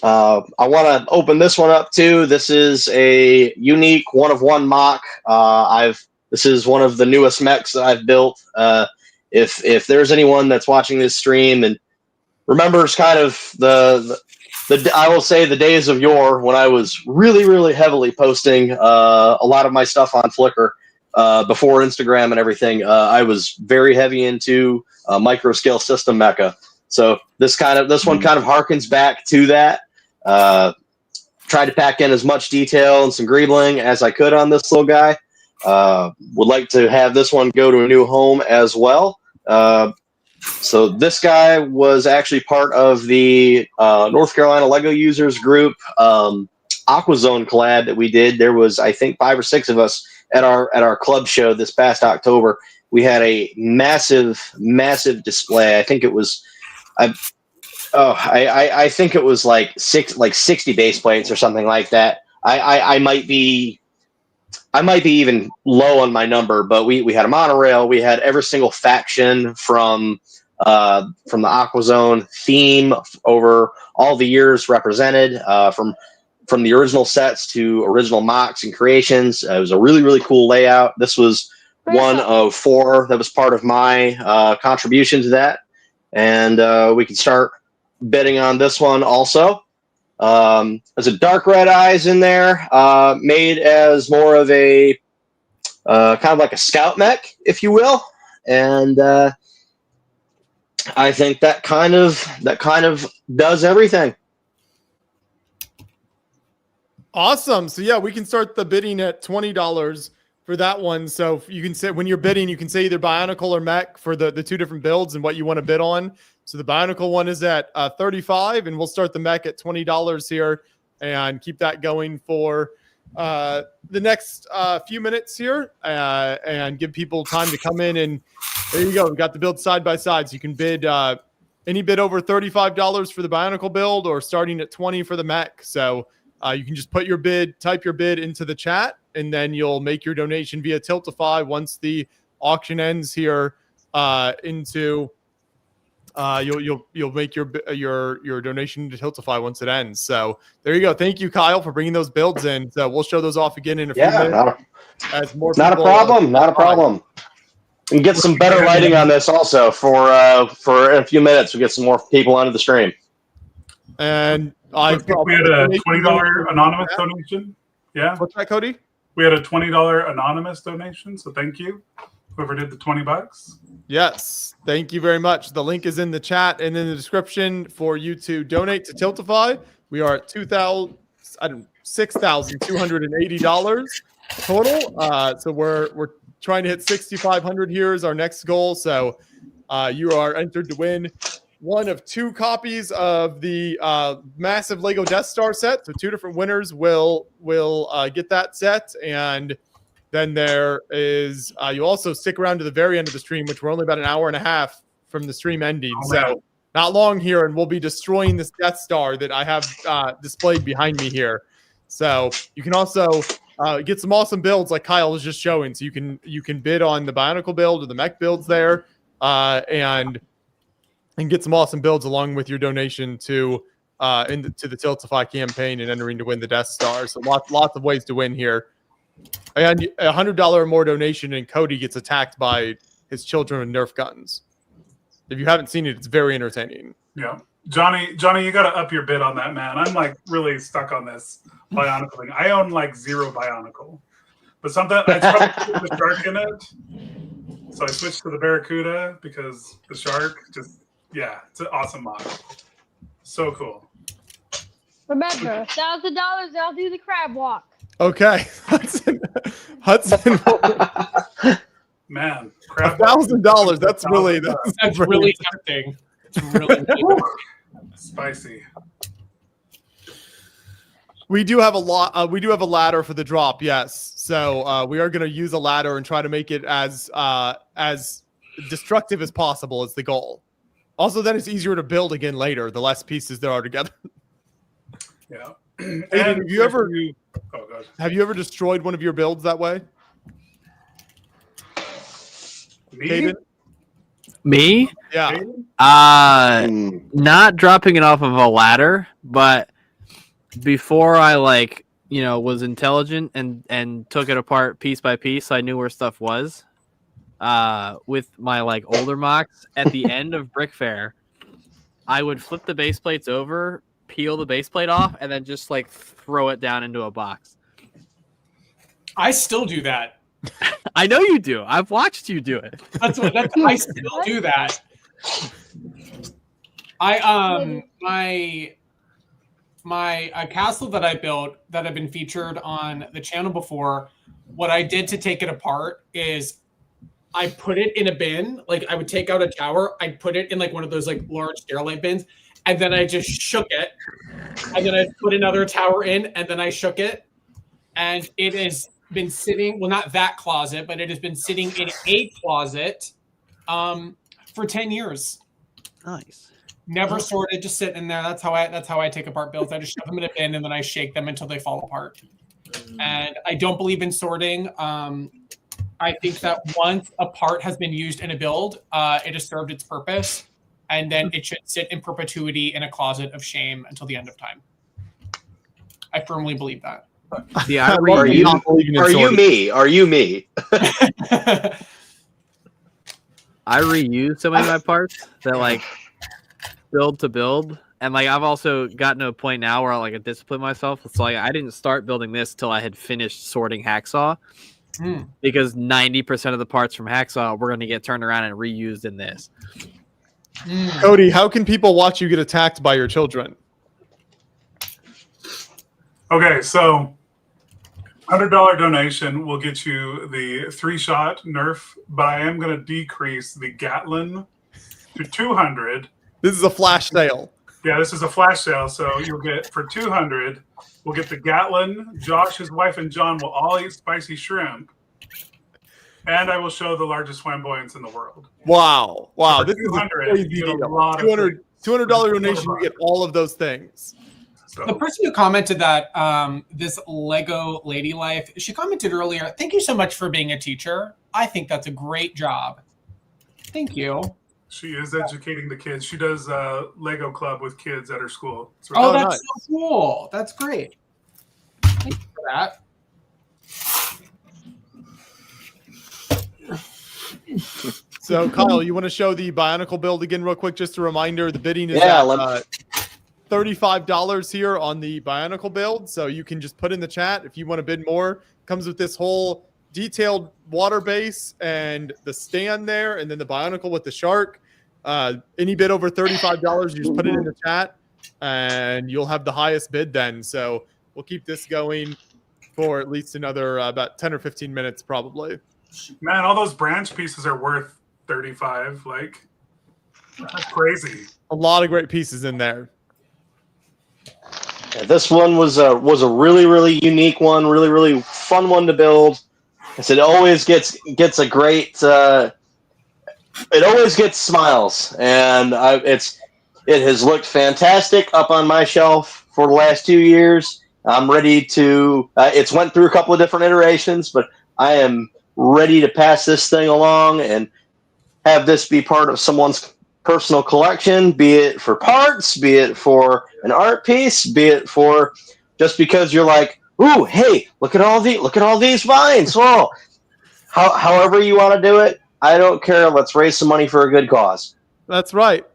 I want to open this one up too. This is a unique one of one mock. This is one of the newest mechs that I've built. If there's anyone that's watching this stream and remembers kind of I will say the days of yore when I was really, really heavily posting a lot of my stuff on Flickr before Instagram and everything, I was very heavy into micro scale system mecha. So this one kind of harkens back to that. Tried to pack in as much detail and some greebling as I could on this little guy. Would like to have this one go to a new home as well. So this guy was actually part of the North Carolina Lego users group AquaZone collab that we did. There was, I think, 5 or 6 of us at our club show this past October. We had a massive display. I think it was I think it was like 60 base plates or something like that. I might be even low on my number, but we had a monorail. We had every single faction from the AquaZone theme over all the years represented, from the original sets to original mocks and creations. It was a really, really cool layout. This was one of 4 that was part of my contribution to that. And we can start bidding on this one also. There's a dark red eyes in there, made as more of a kind of like a scout mech, if you will, and I think that kind of does everything.
Awesome. So yeah, we can start the bidding at $20 for that one. So you can say when you're bidding, you can say either Bionicle or Mech for the two different builds and what you want to bid on. So the Bionicle one is at $35, and we'll start the Mech at $20 here and keep that going for the next few minutes here and give people time to come in. And there you go. We got the build side by side. So you can bid any bid over $35 for the Bionicle build or starting at $20 for the Mech. So you can just put your bid, type your bid into the chat, and then you'll make your donation via Tiltify once the auction ends here. You'll make your donation to Tiltify once it ends. So there you go. Thank you, Kyle, for bringing those builds in. So we'll show those off again in a few minutes.
Not a problem. And get some better lighting on this also for in a few minutes. We'll get some more people onto the stream.
And
we had a $20 anonymous donation. Yeah.
What's that, Cody?
We had a $20 anonymous donation. So thank you, whoever did the $20.
Yes. Thank you very much. The link is in the chat and in the description for you to donate to Tiltify. We are at $6,280 total. So we're trying to hit 6,500 here is our next goal. So you are entered to win one of 2 copies of the massive Lego Death Star set. So 2 different winners will get that set. And then there is you also stick around to the very end of the stream, which we're only about an hour and a half from the stream ending. So not long here, and we'll be destroying this Death Star that I have displayed behind me here. So you can also get some awesome builds like Kyle was just showing. So you can bid on the Bionicle build or the Mech builds there, and get some awesome builds along with your donation to the Tiltify campaign and entering to win the Death Star. So lots of ways to win here. And a $100 or more donation, and Cody gets attacked by his children with Nerf guns. If you haven't seen it, it's very entertaining.
Yeah, Johnny, you got to up your bid on that, man. I'm like really stuck on this Bionicle thing. I own like 0 Bionicle, but something I tried to put the shark in it, so I switched to the Barracuda because the shark it's an awesome model. So cool.
Remember, $1,000, I'll do the crab walk.
Okay, Hudson.
Man,
$1,000. That's really
tempting. It's really
spicy.
We do have a lot. We do have a ladder for the drop. Yes, so we are going to use a ladder and try to make it as destructive as possible. Is the goal. Also, then it's easier to build again later. The less pieces there are together.
Yeah.
Aiden, have you ever destroyed one of your builds that way?
Me?
Yeah.
Not dropping it off of a ladder, but before I was intelligent and took it apart piece by piece, I knew where stuff was. With my older mocks at the end of Brick Fair, I would flip the base plates over, peel the base plate off, and then just throw it down into a box.
I still do that.
I know you do. I've watched you do it.
I still do that. My castle that I built that I've been featured on the channel before, what I did to take it apart is I put it in a bin. I would take out a tower, I'd put it in one of those large Sterilite bins, and then I just shook it. And then I put another tower in, and then I shook it. And it has been sitting, well, not that closet, but it has been sitting in a closet for 10 years.
Nice.
Never sorted, just sitting in there. That's how I take apart builds. I just shove them in a bin and then I shake them until they fall apart. And I don't believe in sorting. I think that once a part has been used in a build, it has served its purpose, and then it should sit in perpetuity in a closet of shame until the end of time. I firmly believe that.
Yeah,
Are you me?
I reuse so many of my parts that build to build, and I've also gotten to a point now where I discipline myself. It's I didn't start building this till I had finished sorting Hacksaw. Because 90% of the parts from Hacksaw were going to get turned around and reused in this.
Cody, how can people watch you get attacked by your children?
Okay, so $100 donation will get you the 3-shot Nerf, but I am going to decrease the Gatlin to 200.
This is a flash sale.
Yeah, this is a flash sale. So you'll get for 200. We'll get the Gatlin. Josh, his wife, and John will all eat spicy shrimp, and I will show the largest flamboyance in the world.
Wow.
So for
This is a
200,
crazy
you get a
deal.
lot of
$200 donation, you get all of those things.
The person who commented that this Lego Lady Life, she commented earlier, thank you so much for being a teacher. I think that's a great job. Thank you.
She is educating the kids. She does Lego club with kids at her school.
Oh, that's so cool. That's great. Thank you for that.
So, Kyle, you want to show the Bionicle build again real quick? Just a reminder, the bidding is
Yeah,
at $35 here on the Bionicle build. So you can just put in the chat if you want to bid more. Comes with this whole detailed water base and the stand there, and then the Bionicle with the shark. Any bid over $35, you just put it in the chat, and you'll have the highest bid then. So we'll keep this going for at least another about 10 or 15 minutes probably.
Man, all those branch pieces are worth 35. Like, that's crazy.
A lot of great pieces in there.
Yeah, this one was a really, really unique one, really, really fun one to build. It always gets a great. It always gets smiles, and it has looked fantastic up on my shelf for the last 2 years. I'm ready to. It's went through a couple of different iterations, but I am ready to pass this thing along and have this be part of someone's personal collection, be it for parts, be it for an art piece, be it for just because you're like, ooh, hey, look at all these vines. Oh, however you want to do it, I don't care. Let's raise some money for a good cause.
That's right.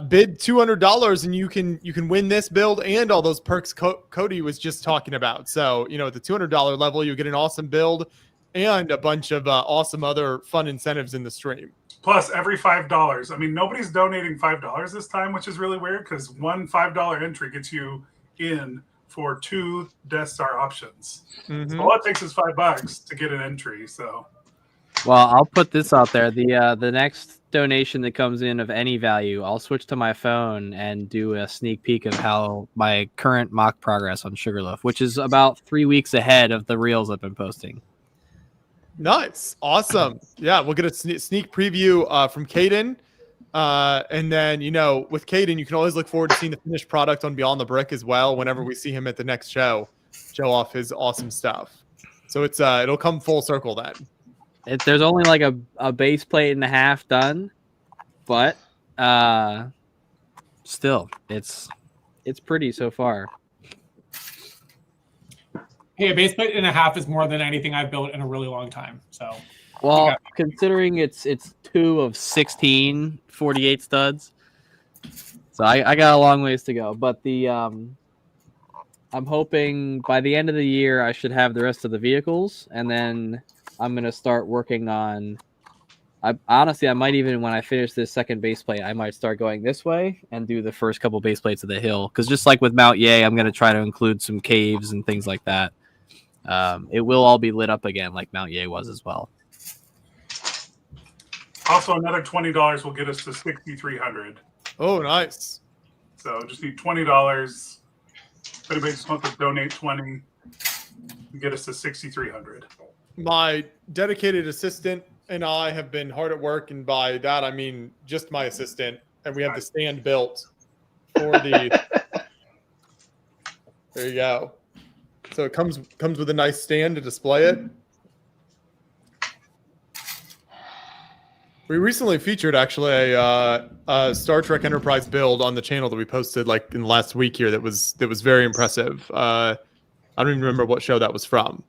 Bid $200 and you can win this build and all those perks Cody was just talking about. So, at the $200 level, you get an awesome build and a bunch of awesome other fun incentives in the stream.
Plus, every $5. I mean, nobody's donating $5 this time, which is really weird because one $5 entry gets you in for 2 Death Star options. So all it takes is $5 to get an entry. So,
well, I'll put this out there. The next donation that comes in of any value, I'll switch to my phone and do a sneak peek of how my current mock progress on Sugarloaf, which is about 3 weeks ahead of the reels I've been posting.
Nice. Awesome. Yeah, we'll get a sneak preview from Caden. And then, with Caden, you can always look forward to seeing the finished product on Beyond the Brick as well whenever we see him at the next show off his awesome stuff. So it'll come full circle then.
There's only like a base plate and a half done, but still, it's pretty so far.
Hey, a base plate and a half is more than anything I've built in a really long time. So,
well, considering it's 2 of 16 48 studs, so I got a long ways to go. But I'm hoping by the end of the year I should have the rest of the vehicles, and then I'm gonna start working on. Honestly, I might even, when I finish this second base plate, I might start going this way and do the first couple base plates of the hill. Because just like with Mount Yay, I'm gonna try to include some caves and things like that. It will all be lit up again like Mount Yay was as well.
also another $20 will get us to 6,300.
Oh, nice.
So just need $20. If anybody just wants to donate 20, get us to 6,300.
My dedicated assistant and I have been hard at work, and by that I mean just my assistant, and we have the stand built for the. There you go. So it comes with a nice stand to display it. We recently featured actually a Star Trek Enterprise build on the channel that we posted like in the last week here. That was very impressive. I don't even remember what show that was from.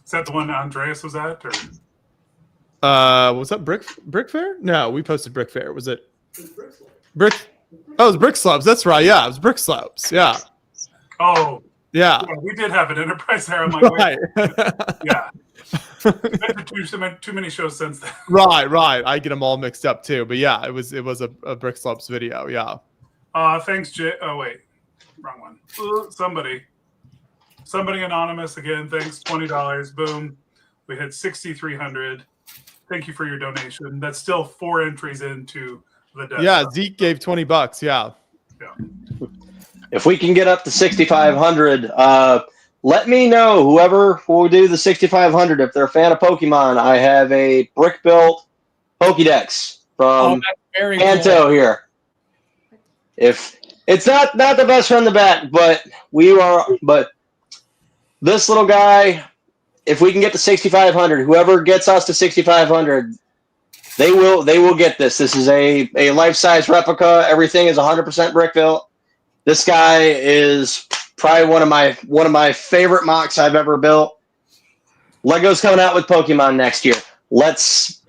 Is that the one Andreas was at, or?
Was that Brick Fair? No, we posted Brick Fair. Was it Brick? Oh, it was Brick Slopes. That's right. Yeah, it was Brick Slopes. Yeah.
Oh.
Yeah.
We did have an Enterprise there. I'm like,
right.
Yeah. Too many shows since then.
Right. I get them all mixed up too. But yeah, it was a Brick Slopes video. Yeah.
Thanks, Jay. Oh wait, wrong one. Somebody somebody anonymous again. Thanks, $20. Boom, we hit 6,300. Thank you for your donation. That's still 4 entries into the debt.
Yeah, Zeke gave $20. Yeah.
If we can get up to 6,500, let me know. Whoever will do the 6,500, if they're a fan of Pokemon, I have a brick built Pokédex from Kanto here. If it's not the best from the back, but this little guy, if we can get to 6,500, whoever gets us to 6,500, they will get this. This is a life-size replica. Everything is 100% brick built. This guy is probably one of my favorite mocks I've ever built. Lego's coming out with Pokemon next year. Let's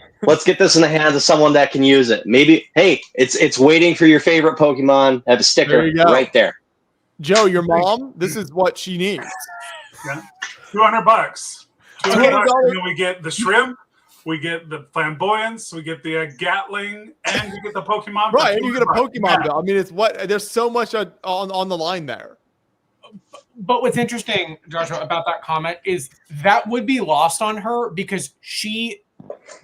get this in the hands of someone that can use it. Maybe, hey, it's waiting for your favorite Pokemon. Have a sticker right there.
Joe, your mom, this is what she needs.
Yeah. $200. $200. And then we get the shrimp, we get the flamboyance, we get the Gatling, and we get the Pokemon.
Right, and you get a Pokemon bill. I mean, there's so much on the line there.
But what's interesting, Joshua, about that comment is that would be lost on her because she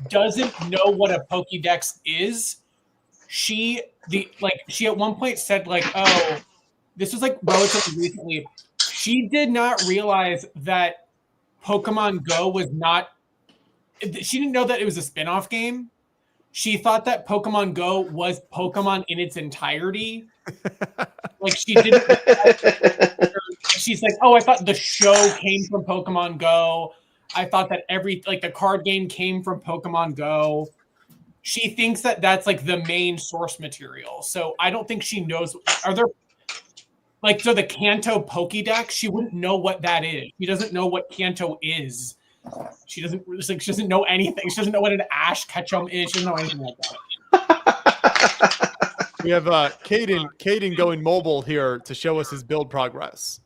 doesn't know what a Pokédex is. She at one point said oh, this was relatively recently. She did not realize that Pokemon Go was not. She didn't know that it was a spin-off game. She thought that Pokemon Go was Pokemon in its entirety. She didn't. She's like, oh, I thought the show came from Pokemon Go. I thought that the card game came from Pokemon Go. She thinks that that's the main source material. So I don't think she knows. Are there so the Kanto Pokédex? She wouldn't know what that is. She doesn't know what Kanto is. She doesn't know anything. She doesn't know what an Ash Ketchum is. She doesn't know anything like that.
We have Caden going mobile here to show us his build progress.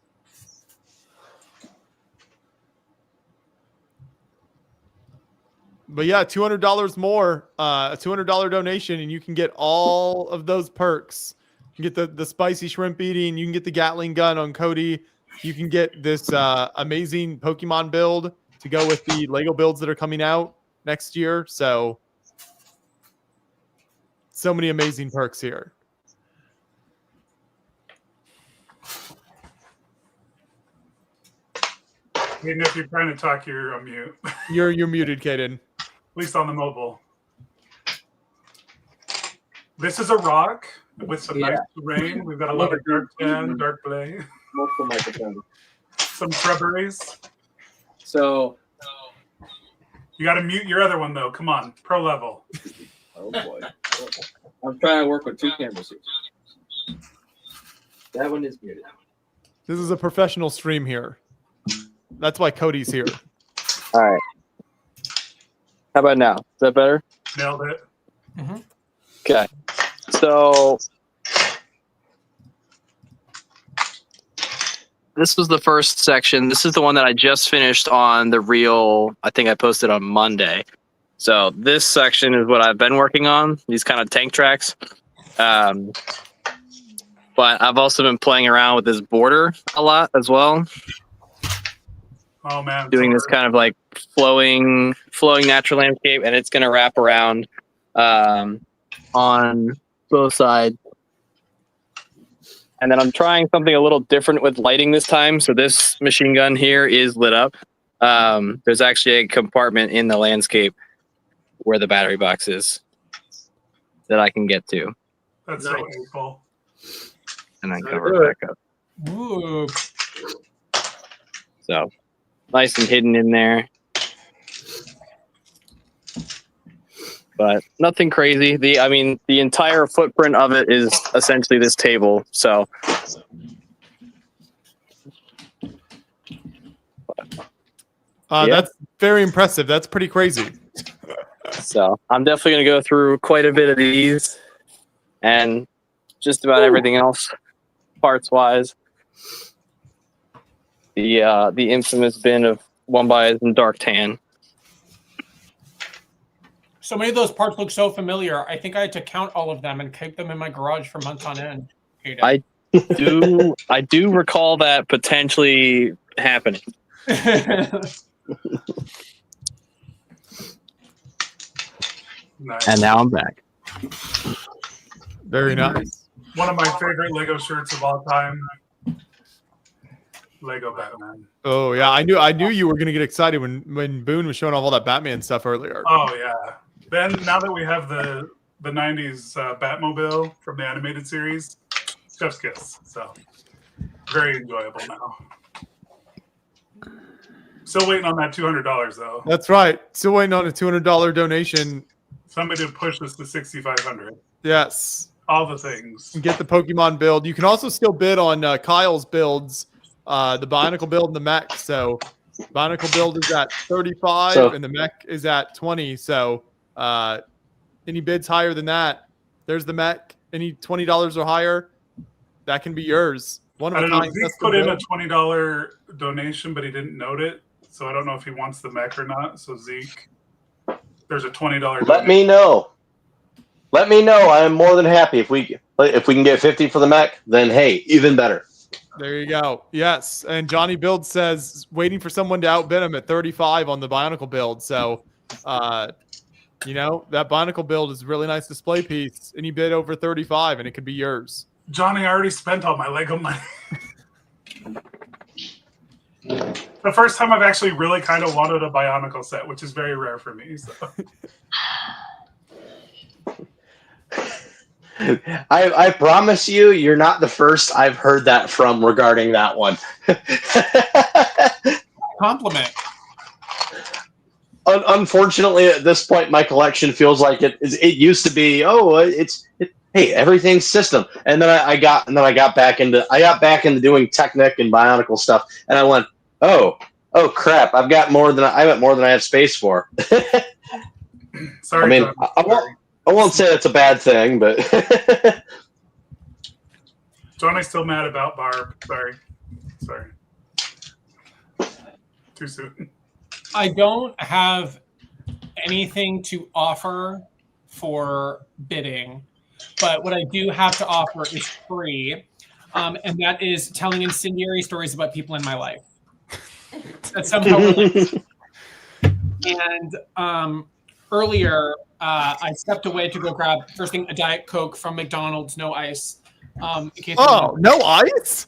But yeah, $200 more, a $200 donation, and you can get all of those perks. You can get the spicy shrimp eating. You can get the Gatling gun on Cody. You can get this amazing Pokemon build to go with the Lego builds that are coming out next year. So many amazing perks here.
Even if you're trying to talk, you're on mute.
You're muted, Caden.
At least on the mobile. This is a rock with some nice terrain. We've got a lot of dark tan, dark play.
Multiple microphones.
Some shrubberies.
So
you got to mute your other one though. Come on, pro level.
Oh boy, I'm trying to work with 2 cameras here. That one is muted.
This is a professional stream here. That's why Cody's here.
All right. How about now? Is that better?
Nailed it.
Mm-hmm.
Okay. So this was the first section. This is the one that I just finished on the reel. I think I posted on Monday. So this section is what I've been working on, these kind of tank tracks. But I've also been playing around with this border a lot as well.
Oh man.
Doing this kind of flowing natural landscape, and it's going to wrap around on both sides. And then I'm trying something a little different with lighting this time. So this machine gun here is lit up. There's actually a compartment in the landscape where the battery box is that I can get to.
That's so cool.
And then cover it back up.
Ooh.
So nice and hidden in there. But nothing crazy. The entire footprint of it is essentially this table. So
That's very impressive. That's pretty crazy.
So I'm definitely going to go through quite a bit of these and just about everything else parts wise. The infamous bin of one by and dark tan.
So many of those parts look so familiar. I think I had to count all of them and keep them in my garage for months on end.
I do recall that potentially happening.
Nice.
And now I'm back.
Very nice.
One of my favorite Lego shirts of all time. Lego Batman.
Oh yeah, I knew you were gonna get excited when Boone was showing off all that Batman stuff earlier.
Oh yeah. Then now that we have the 90s Batmobile from the animated series, chef's kiss. So very enjoyable now. Still waiting on that $200 though.
That's right. Still waiting on a $200 donation.
Somebody to push us to 6,500.
Yes.
All the things.
Get the Pokemon build. You can also still bid on Kyle's builds, the Bionicle build and the mech. So Bionicle build is at 35 and the mech is at 20. So any bids higher than that, there's the mech. Any $20 or higher, that can be yours. One
I
of a
don't know.
kind.
Zeke put in a $20 donation, but he didn't note it. So I don't know if he wants the mech or not. So Zeke, there's a $20 donation.
Let me know. Let me know. I am more than happy if we can get 50 for the mech. Then hey, even better.
There you go. Yes, and Johnny Build says waiting for someone to outbid him at 35 on the Bionicle build. So, you know, that Bionicle build is a really nice display piece. Any bid over 35, and it could be yours.
Johnny, I already spent all my Lego money. The first time I've actually really kind of wanted a Bionicle set, which is very rare for me. So.
I promise you, you're not the first I've heard that from regarding that one.
Compliment.
Unfortunately, at this point, my collection feels like it used to be. Hey, everything's system, and then I got back into doing Technic and Bionicle stuff, and I went, oh crap, I've got more than I have space for.
Sorry,
I mean, I won't say it's a bad thing, but
Johnny's still mad about Barb. Sorry. Too soon.
I don't have anything to offer for bidding, but what I do have to offer is free, and that is telling incendiary stories about people in my life. That's somehow related. And earlier, I stepped away to go grab first thing a Diet Coke from McDonald's, no ice.
No ice?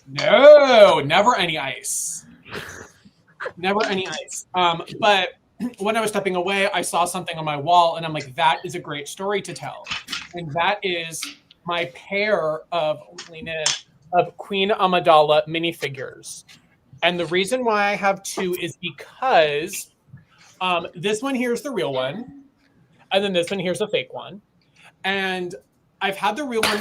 No, never any ice. Never any ice. But when I was stepping away, I saw something on my wall, and I'm like, that is a great story to tell. And that is my pair of Queen Amidala minifigures. And the reason why I have two is because this one here is the real one, and then this one here's a fake one. And I've had the real one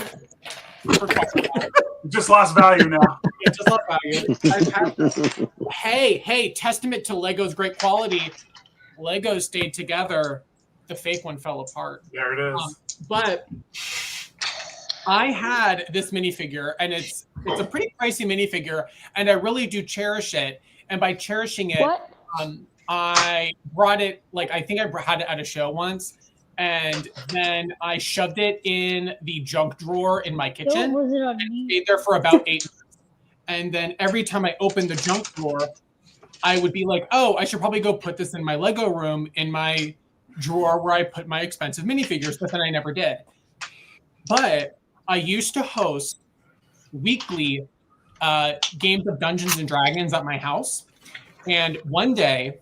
for quite a while.
Just lost value now.
It just lost value. Hey, testament to Lego's great quality. Lego stayed together. The fake one fell apart.
There it is.
But I had this minifigure, and it's a pretty pricey minifigure, and I really do cherish it. And by cherishing it, I brought it, I think I had it at a show once, and then I shoved it in the junk drawer in my kitchen. And stayed there for about 8 months. And then every time I opened the junk drawer, I would be like, oh, I should probably go put this in my Lego room in my drawer where I put my expensive minifigures, but then I never did. But I used to host weekly games of Dungeons and Dragons at my house. And one day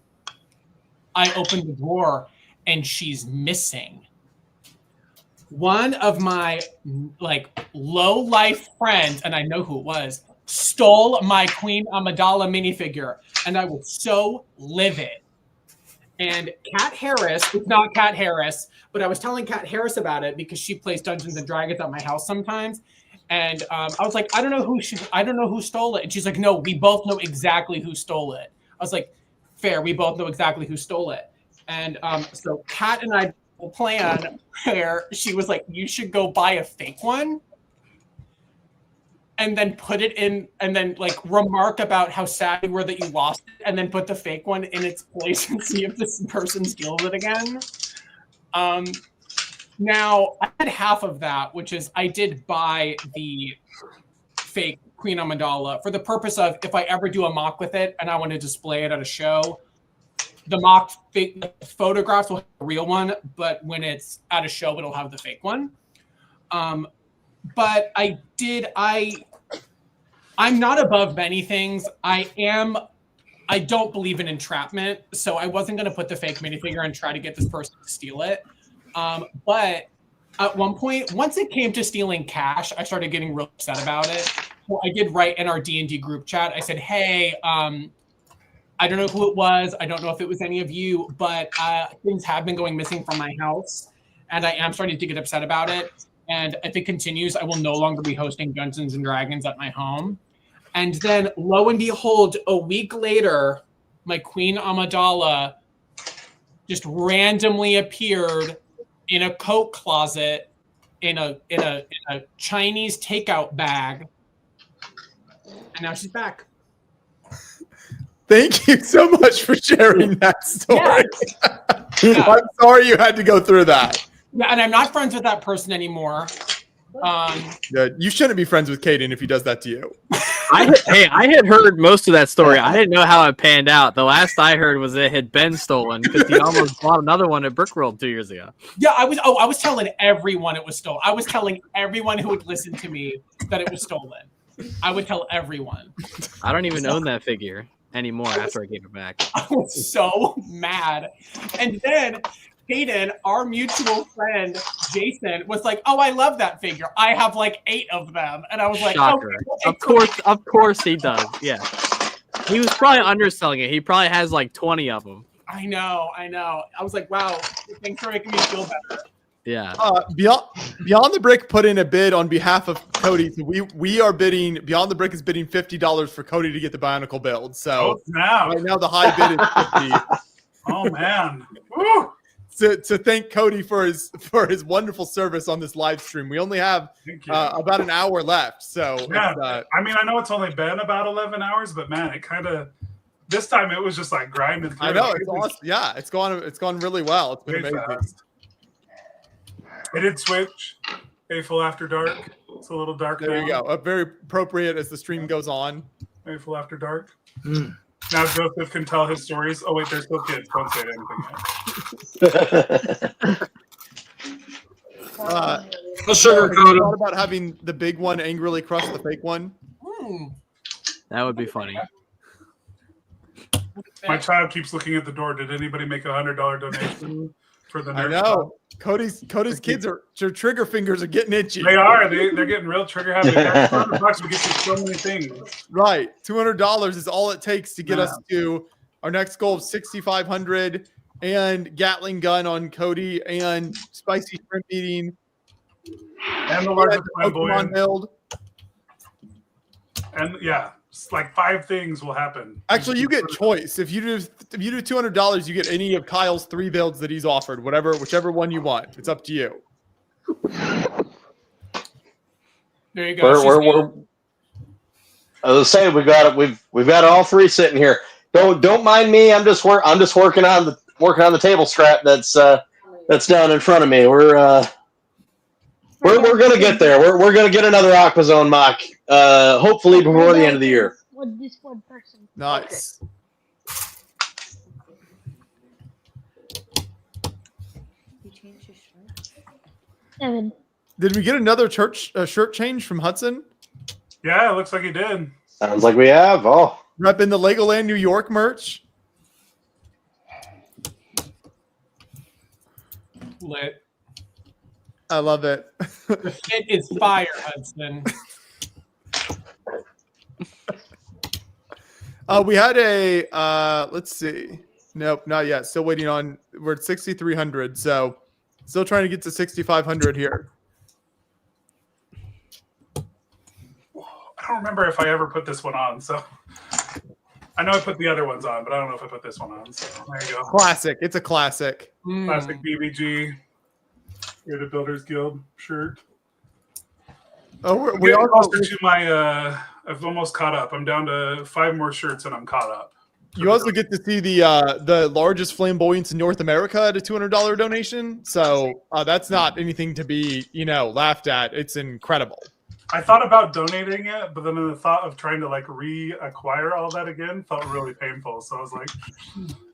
I opened the drawer and she's missing. One of my low life friends, and I know who it was, stole my Queen Amidala minifigure, and I was so livid. And Kat Harris, it's not Kat Harris, but I was telling Kat Harris about it because she plays Dungeons and Dragons at my house sometimes. And I was like, I don't know who stole it. And she's like, no, we both know exactly who stole it. I was like, fair, we both know exactly who stole it. And so Kat and I will plan where she was like, you should go buy a fake one and then put it in, and then remark about how sad you were that you lost it, and then put the fake one in its place and see if this person steals it again. Now, I had half of that, which is I did buy the fake Queen Amidala for the purpose of if I ever do a mock with it and I want to display it at a show, the mock fake photographs will have a real one, but when it's at a show, it'll have the fake one. But I'm not above many things. I don't believe in entrapment, so I wasn't going to put the fake minifigure and try to get this person to steal it. But at one point, once it came to stealing cash, I started getting real upset about it. So I did write in our D&D group chat. I said, hey, I don't know who it was. I don't know if it was any of you, but things have been going missing from my house, and I am starting to get upset about it. And if it continues, I will no longer be hosting Dungeons and Dragons at my home. And then, lo and behold, a week later, my Queen Amidala just randomly appeared in a coat closet in a Chinese takeout bag, and now she's back.
Thank you so much for sharing that story.
Yeah.
I'm sorry you had to go through that.
Yeah, and I'm not friends with that person anymore.
You shouldn't be friends with Caden if he does that to you.
I had heard most of that story. I didn't know how it panned out. The last I heard was it had been stolen because he almost bought another one at Brickworld 2 years ago.
Yeah, I was telling everyone it was stolen. I was telling everyone who would listen to me that it was stolen. I would tell everyone.
I don't even own that figure anymore after I gave it back.
I was so mad. And then Hayden, our mutual friend, Jason, was like, oh, I love that figure. I have like 8 of them. And I was like,
shocker. Of course he does. Yeah. He was probably underselling it. He probably has like 20 of them.
I know. I was like, wow, thanks for making me feel better.
Yeah.
Beyond the Brick put in a bid on behalf of Cody. So we are bidding. Beyond the Brick is bidding $50 for Cody to get the Bionicle build. So right now the high bid is 50.
Oh man. Woo!
To thank Cody for his wonderful service on this live stream. We only have about an hour left. So
yeah, I mean, I know it's only been about 11 hours, but man, it kind of this time it was just like grinding through.
I know it's awesome. Yeah, it's gone really well. It's been amazing.
Fast. It did switch. Full After Dark. It's a little dark.
There you go. Very appropriate as the stream goes on.
Full After Dark. Now Joseph can tell his stories. Oh wait, there's still kids. Don't say anything yet.
Sugarcoat. Thought about having the big one angrily crush the fake one.
That would be funny.
My child keeps looking at the door. Did anybody make $100 donation for the Nerf?
I know. Cody's kids their trigger fingers are getting itchy.
They are. They're getting real trigger happy. $200 we get you so many things.
Right. $200 is all it takes to get us to our next goal of 6,500 and Gatling gun on Cody and spicy shrimp eating
and the largest
Pokemon build.
And yeah, like 5 things will happen.
Actually, you get choice. If you do $200, you get any of Kyle's 3 builds that he's offered. Whichever one you want. It's up to you.
There you go.
I was saying we've got all 3 sitting here. Don't mind me. I'm just working on the table strap that's down in front of me. We're gonna get there. We're gonna get another Aquazone mock. Hopefully before the end of the year.
With this one person.
Nice.
You changed your shirt? Evan.
Did we get another shirt change from Hudson?
Yeah, it looks like he did.
Sounds like we have. Oh,
repping the Legoland New York merch.
Lit.
I love it.
The fit is fire, Hudson.
We had a let's see. Nope, not yet. Still waiting on. We're at 6,300, so still trying to get to 6,500 here.
I don't remember if I ever put this one on, so I know I put the other ones on, but I don't know if I put this one on. So there you go.
Classic. It's a classic.
Classic BBG. You're the Builders Guild shirt.
Oh, we are
also to my. I've almost caught up. I'm down to 5 more shirts and I'm caught up.
You also get to see the largest flamboyance in North America at a $200 donation. So that's not anything to be laughed at. It's incredible.
I thought about donating it, but then the thought of trying to like reacquire all that again felt really painful. So I was like,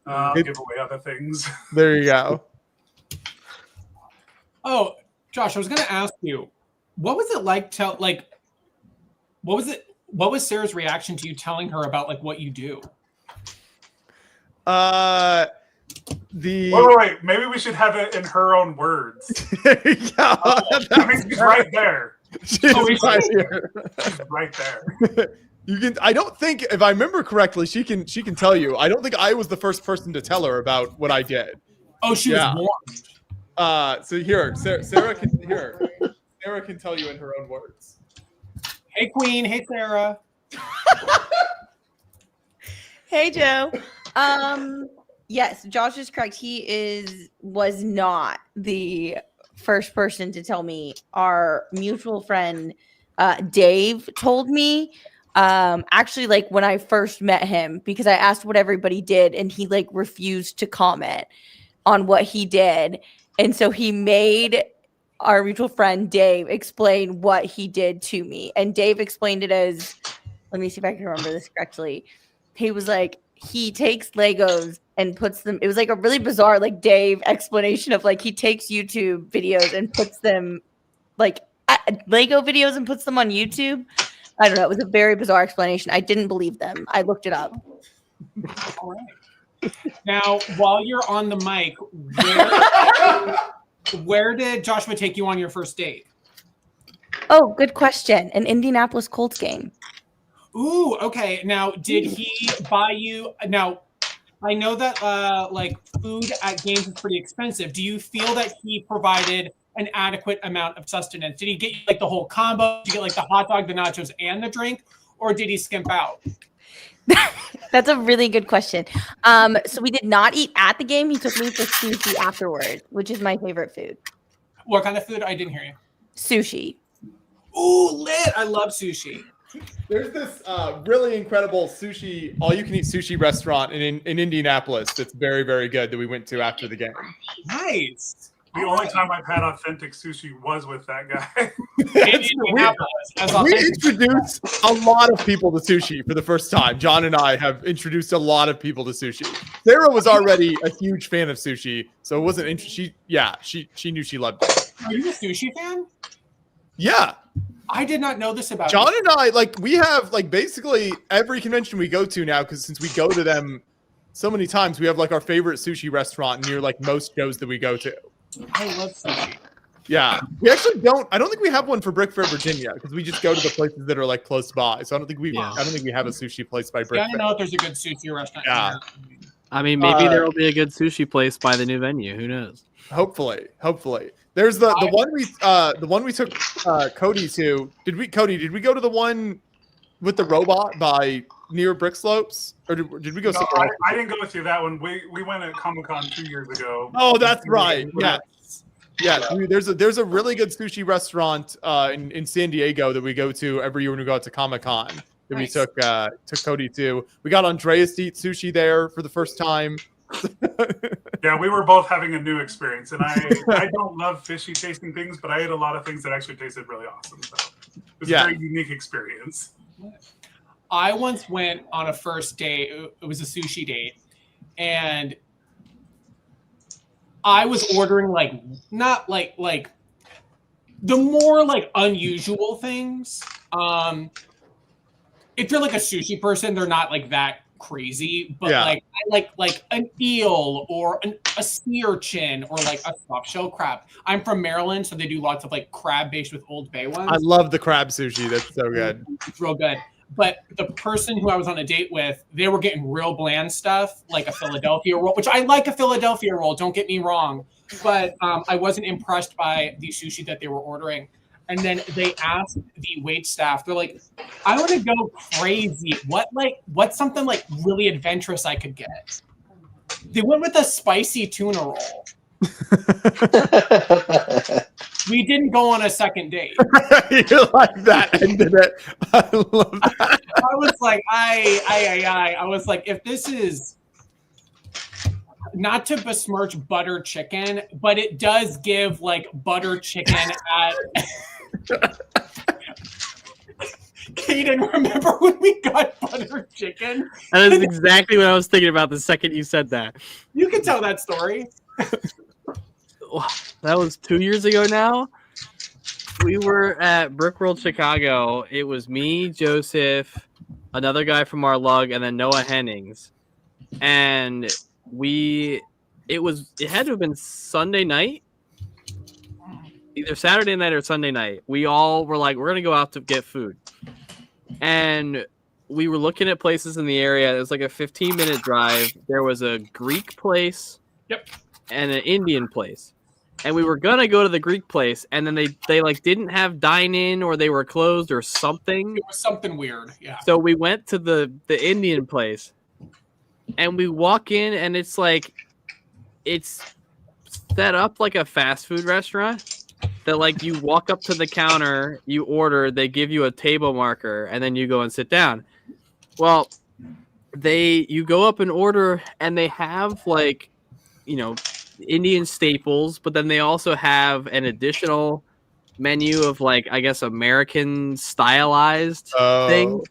I'll give away other things.
There you go.
Oh, Josh, I was going to ask you, what was it like what was Sarah's reaction to you telling her about like what you do?
Wait. Maybe we should have it in her own words.
Yeah,
I mean, she's right there.
She's right here.
She's right there.
You can. I don't think, if I remember correctly, she can tell you. I don't think I was the first person to tell her about what I did.
Oh, she was warned.
So here, Sarah can tell you in her own words.
Hey, Queen. Hey, Sarah.
Hey, Joe. Yes, Josh is correct. He was not the first person to tell me. Our mutual friend Dave told me. Actually, like when I first met him, because I asked what everybody did, and he like refused to comment on what he did, and so he made our mutual friend Dave explain what he did to me, and Dave explained it as, let me see if I can remember this correctly. He was like, he takes Legos and puts them, it was like a really bizarre like Dave explanation of like he takes YouTube videos and puts them like Lego videos and puts them on YouTube. I don't know. It was a very bizarre explanation. I didn't believe them. I looked it up.
All right. Now, while you're on the mic, where did Joshua take you on your first date?
Oh, good question. An Indianapolis Colts game.
Ooh, okay. Now, did he buy you? Now, I know that like food at games is pretty expensive. Do you feel that he provided an adequate amount of sustenance? Did he get you like the whole combo? Did you get like the hot dog, the nachos, and the drink, or did he skimp out?
That's a really good question. So we did not eat at the game. He took me for sushi afterwards, which is my favorite food.
What kind of food? I didn't hear you.
Sushi.
Ooh, lit! I love sushi.
There's this really incredible sushi, all-you-can-eat sushi restaurant in Indianapolis that's very, very good that we went to after the game.
Nice.
The only time I've had authentic sushi was with that guy.
We introduced a lot of people to sushi for the first time. John and I have introduced a lot of people to sushi. Sarah was already a huge fan of sushi, so it wasn't interesting. She knew she loved it.
Are you a sushi fan?
Yeah.
I did not know this about
John
you.
and I, like, we have like basically every convention we go to now, because since we go to them so many times, we have like our favorite sushi restaurant near like most shows that we go to.
I love sushi.
Yeah, we actually don't. I don't think we have one for Brick Fair, Virginia, because we just go to the places that are like close by. So I don't think we have a sushi place by Brick
Yeah, I
Fair.
don't know if there's a good sushi restaurant.
Yeah.
I mean, maybe there will be a good sushi place by the new venue. Who knows?
Hopefully. There's the one we took Cody to. Did we go to the one with the robot by near Brick Slopes, or did we go somewhere else?
I didn't go with you that one. We went at Comic-Con 2 years ago.
Oh, that's right. Yeah. There's a really good sushi restaurant in San Diego that we go to every year when we go out to Comic-Con. That
Nice.
we took Cody to. We got Andreas to eat sushi there for the first time.
Yeah, we were both having a new experience, and I don't love fishy tasting things, but I ate a lot of things that actually tasted really awesome. So it was a very unique experience.
I once went on a first date. It was a sushi date, and I was ordering like not like the more like unusual things. If you're like a sushi person, they're not like that crazy, but like I like an eel or a sea urchin or like a soft shell crab. I'm from Maryland, so they do lots of like crab based with Old Bay ones.
I love the crab sushi. That's so good.
It's real good. But the person who I was on a date with, they were getting real bland stuff, like a Philadelphia roll, which I like a Philadelphia roll, don't get me wrong. But I wasn't impressed by the sushi that they were ordering. And then they asked the wait staff, they're like, I want to go crazy. What's something like really adventurous I could get? They went with a spicy tuna roll. We didn't go on a second date.
You like that ended it. I love that.
I was like, I was like, if this is not to besmirch butter chicken, but it does give like butter chicken at Caden, remember when we got butter chicken?
That is exactly what I was thinking about the second you said that.
You can tell that story.
That was 2 years ago now. We were at Brickworld Chicago. It was me, Joseph, another guy from our lug, and then Noah Hennings. And it had to have been Sunday night, either Saturday night or Sunday night. We all were like, we're going to go out to get food. And we were looking at places in the area. It was like a 15-minute drive. There was a Greek place and an Indian place. And we were going to go to the Greek place, and then they like didn't have dine-in, or they were closed or something.
It was something weird, yeah.
So we went to the Indian place, and we walk in, and it's like, it's set up like a fast food restaurant that, like, you walk up to the counter, you order, they give you a table marker, and then you go and sit down. Well, you go up and order, and they have, like, you know, Indian staples, but then they also have an additional menu of, like, I guess American stylized things.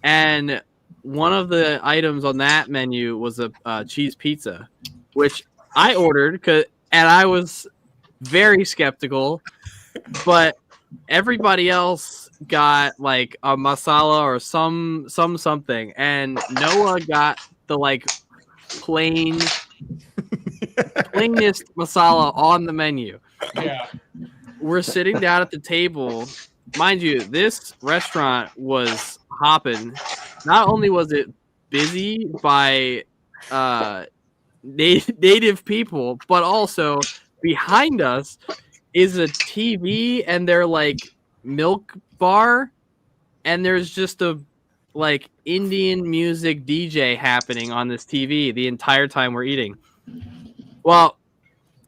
And one of the items on that menu was a cheese pizza, which I ordered, and I was very skeptical, but everybody else got like a masala or something, and Noah got the like plainest masala on the menu.
Yeah.
We're sitting down at the table. Mind you, this restaurant was hopping. Not only was it busy by native people, but also behind us is a TV and their like milk bar, and there's just a like Indian music DJ happening on this TV the entire time we're eating. Well,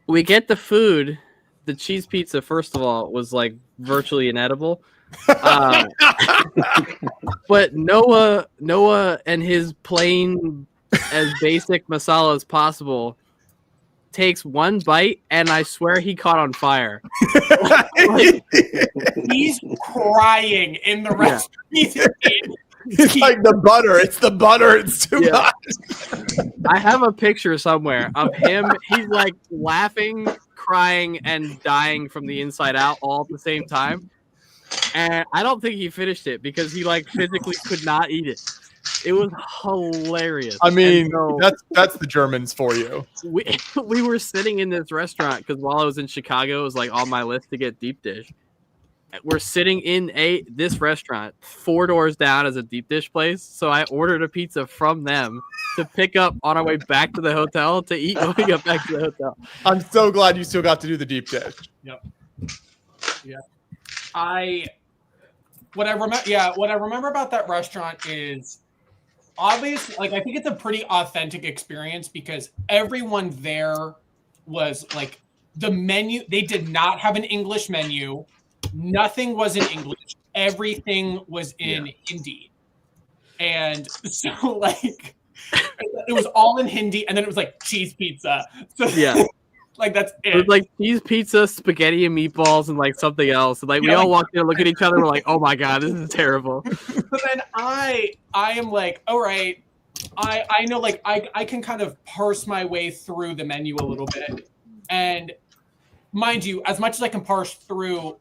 we get the food. The cheese pizza, first of all, was like virtually inedible. But Noah and his plain as basic masala as possible takes one bite, and I swear he caught on fire.
He's crying in the restaurant.
It's like the butter. It's the butter. It's too much.
I have a picture somewhere of him. He's like laughing, crying, and dying from the inside out all at the same time. And I don't think he finished it because he like physically could not eat it. It was hilarious.
I mean, that's the Germans for you.
We were sitting in this restaurant because while I was in Chicago, it was like on my list to get deep dish. We're sitting in this restaurant 4 doors down as a deep dish place. So I ordered a pizza from them to pick up on our way back to the hotel to eat when we got back to the hotel.
I'm so glad you still got to do the deep dish.
Yep. Yeah. What I remember about that restaurant is obviously, like, I think it's a pretty authentic experience because everyone there was like, the menu, they did not have an English menu. Nothing was in English. Everything was in Hindi. And so like it was all in Hindi, and then it was like cheese pizza. So like that's it.
It was like cheese pizza, spaghetti and meatballs, and like something else. And like we all walked in and look at each other, we're like, oh my god, this is terrible.
But then I am like, all right, I know, like I can kind of parse my way through the menu a little bit. And mind you, as much as I can parse through,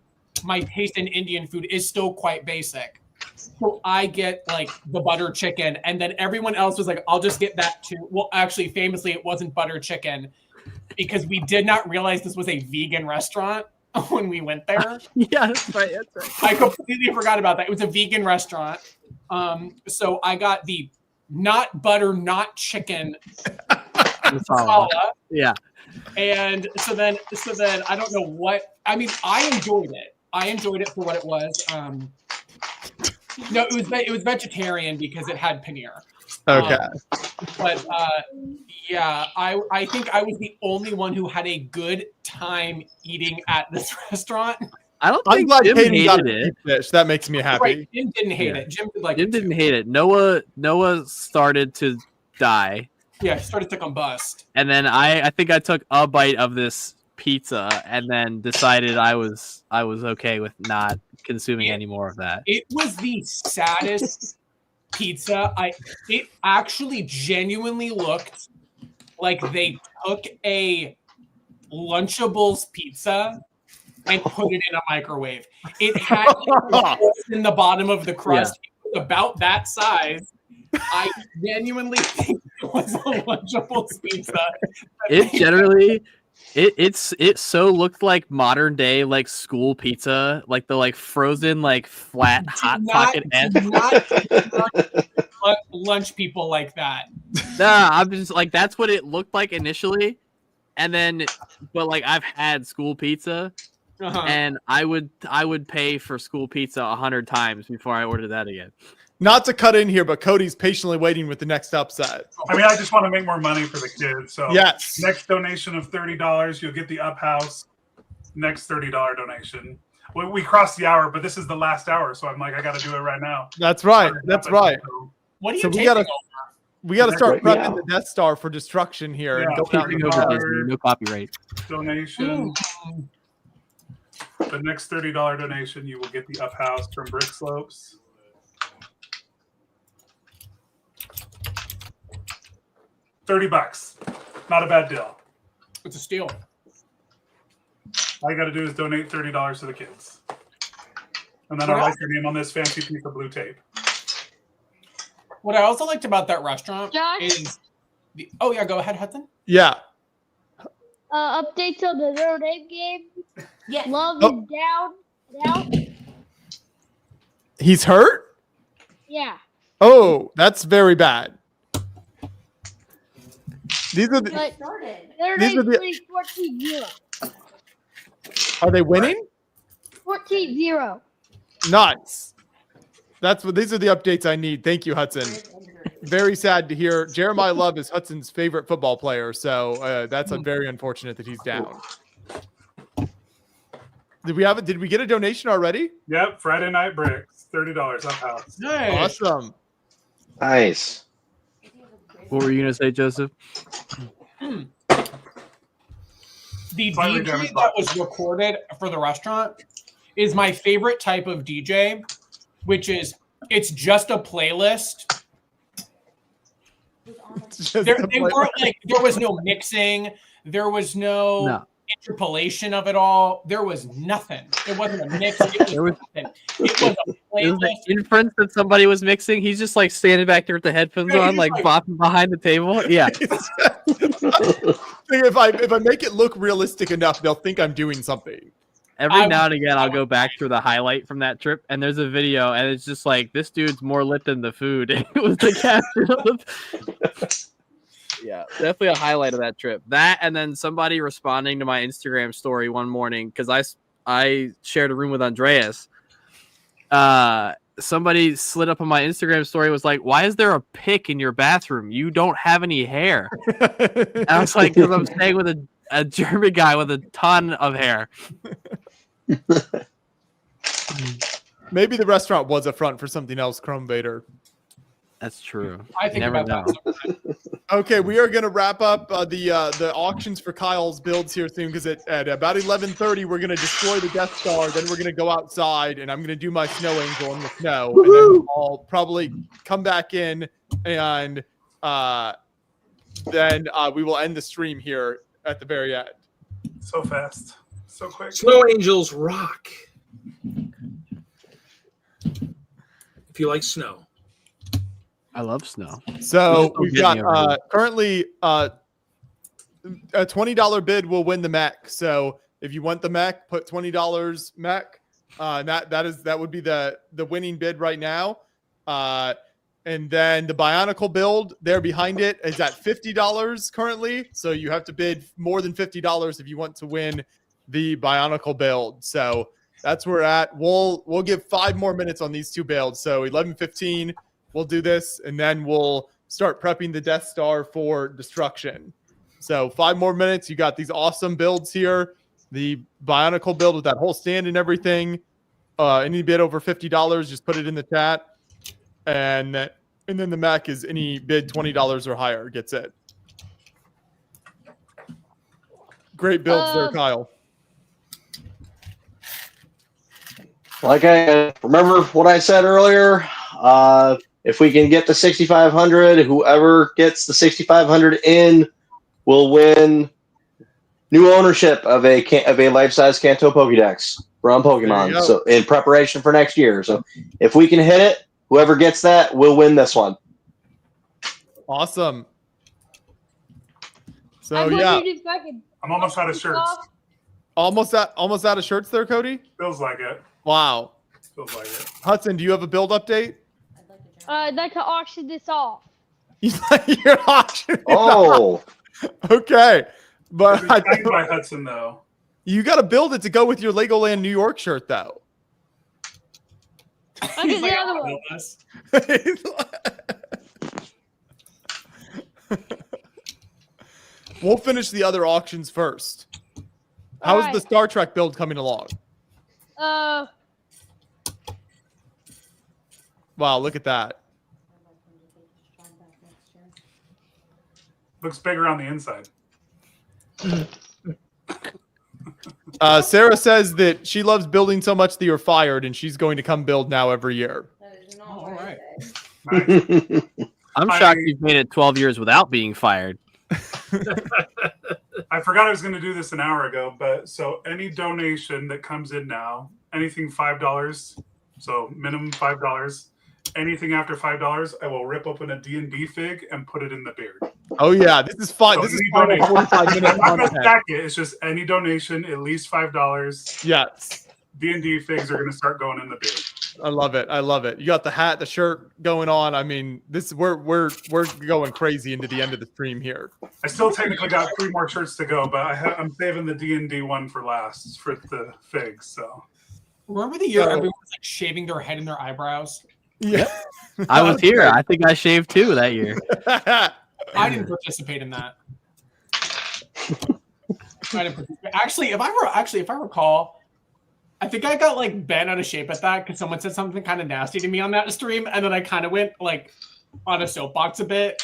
my taste in Indian food is still quite basic. So I get like the butter chicken, and then everyone else was like, I'll just get that too. Well, actually, famously, it wasn't butter chicken because we did not realize this was a vegan restaurant when we went there.
Yeah, that's right.
I completely forgot about that. It was a vegan restaurant. So I got the not butter, not chicken masala.
Yeah.
And so then I don't know what, I mean, I enjoyed it. I enjoyed it for what it was. No, it was vegetarian because it had paneer.
Okay.
But yeah, I think I was the only one who had a good time eating at this restaurant.
I don't
I'm
think
glad
Jim
Hayden got
hated
a
it.
deep dish. That makes me happy.
Right, Jim didn't hate it. Jim
Jim didn't hate it. Noah started to die.
Yeah, he started to combust.
And then I think I took a bite of this pizza and then decided I was okay with not consuming any more of that.
It was the saddest pizza. It actually genuinely looked like they took a Lunchables pizza and put it in a microwave. It had holes in the bottom of the crust. It was about that size. I genuinely think it was a Lunchables pizza.
It generally it so looked like modern day like school pizza, like the like frozen like flat hot pocket end.
Lunch people like that.
Nah, I'm just like that's what it looked like initially, and then but like I've had school pizza, and I would pay for school pizza 100 times before I ordered that again.
Not to cut in here, but Cody's patiently waiting with the next upset.
I mean, I just want to make more money for the kids. So
yes,
next donation of $30, you'll get the Up House. Next $30 donation. We crossed the hour, but this is the last hour, so I'm like, I got to do it right now.
That's right. That's right.
What are you
So
taking
we gotta start
Right
prepping
now.
the Death Star for destruction here and
Yeah,
go down the
over
road.
Disney, no copyright.
Donation. The next $30 donation, you will get the Up House from Brick Slopes. $30. Not a bad deal.
It's a steal.
All you got to do is donate $30 to the kids. And then I'll write your name on this fancy piece of blue tape.
What I also liked about that restaurant is oh yeah, go ahead, Hudson.
Yeah.
Updates on the Notre Dame game.
Yeah.
Love
Oh.
is down.
He's hurt?
Yeah.
Oh, that's very bad. These are the,
But Notre
these are
Dame's
the
winning 14-0.
are they winning?
14-0.
Nice. That's what these are the updates I need. Thank you, Hudson. Very sad to hear. Jeremiah Love is Hudson's favorite football player, so that's very unfortunate that he's down. Did we get a donation already?
Yep, Friday Night Bricks, $30 Up House.
Nice.
Awesome.
Nice.
What were you gonna say, Joseph?
The
Slightly
DJ
damaged
that was recorded for the restaurant is my favorite type of DJ, which is it's just a playlist. There was no mixing, there was no interpolation of it all. There was nothing. It wasn't a mix. It was nothing. It was a
It
playlist.
was like inference that somebody was mixing. He's just like standing back there with the headphones on, like bopping behind the table. Yeah.
If I make it look realistic enough, they'll think I'm doing something.
Every now and again, I'll go back through the highlight from that trip, and there's a video, and it's just like, this dude's more lit than the food. It was the caption of the... Yeah, definitely a highlight of that trip. That, and then somebody responding to my Instagram story one morning, because I shared a room with Andreas. Somebody slid up on my Instagram story, was like, why is there a pick in your bathroom? You don't have any hair. And I was like, because I'm staying with a German guy with a ton of hair.
Maybe the restaurant was a front for something else, Chrome Vader.
That's true.
I think
Never
about
know.
that.
Okay, we are going to wrap up the auctions for Kyle's builds here soon, because at about 11:30 we're going to destroy the Death Star. Then we're going to go outside, and I'm going to do my snow angel in the snow, and then I'll probably come back in, and then we will end the stream here at the very end.
So fast, so quick.
Snow Angels rock. If you like snow.
I love snow.
So we've got currently a $20 bid will win the mech. So if you want the mech, put $20 mech. That would be the winning bid right now. And then the Bionicle build there behind it is at $50 currently. So you have to bid more than $50 if you want to win the Bionicle build. So that's where we're at. We'll give 5 more minutes on these two builds. So 11:15. We'll do this, and then we'll start prepping the Death Star for destruction. So 5 more minutes. You got these awesome builds here. The Bionicle build with that whole stand and everything. Any bid over $50, just put it in the chat. And then the mech is any bid $20 or higher gets it. Great builds there, Kyle.
Like I remember what I said earlier. If we can get the 6,500, whoever gets the 6,500 in will win new ownership of a life-size Kanto Pokédex from Pokemon. So in preparation for next year. So if we can hit it, whoever gets that will win this one.
Awesome. So
I'm
yeah,
I'm almost out of shirts.
almost out of shirts there, Cody.
Feels like it.
Wow.
Feels like it.
Hudson, do you have a build update?
I'd like to auction this off.
You're auctioning
Oh.
off. Okay, but
It's signed by Hudson though.
you got to build it to go with your Legoland New York shirt, though.
I'll get the other one.
We'll finish the other auctions first. How's the Star Trek build coming along? Wow, look at that.
Looks bigger on the inside.
Sarah says that she loves building so much that you're fired, and she's going to come build now every year.
All right.
I'm shocked you've made it 12 years without being fired.
I forgot I was going to do this an hour ago, but so any donation that comes in now, anything $5, so minimum $5, anything after $5, I will rip open a D&D fig and put it in the beard.
Oh yeah, this is fun.
So
This is
any
fun.
donation-
45 minute
I'm not gonna
content.
stack it. It's just any donation, at least $5.
Yes.
D&D figs are going to start going in the beard.
I love it. I love it. You got the hat, the shirt going on. I mean, we're going crazy into the end of the stream here.
I still technically got 3 more shirts to go, but I'm saving the D&D one for last for the figs. So
Remember the year everyone was like shaving their head and their eyebrows?
Yeah.
I was here. I think I shaved too that year.
I didn't participate in that. Actually, if I recall, I think I got like bent out of shape at that because someone said something kind of nasty to me on that stream, and then I kind of went like on a soapbox a bit.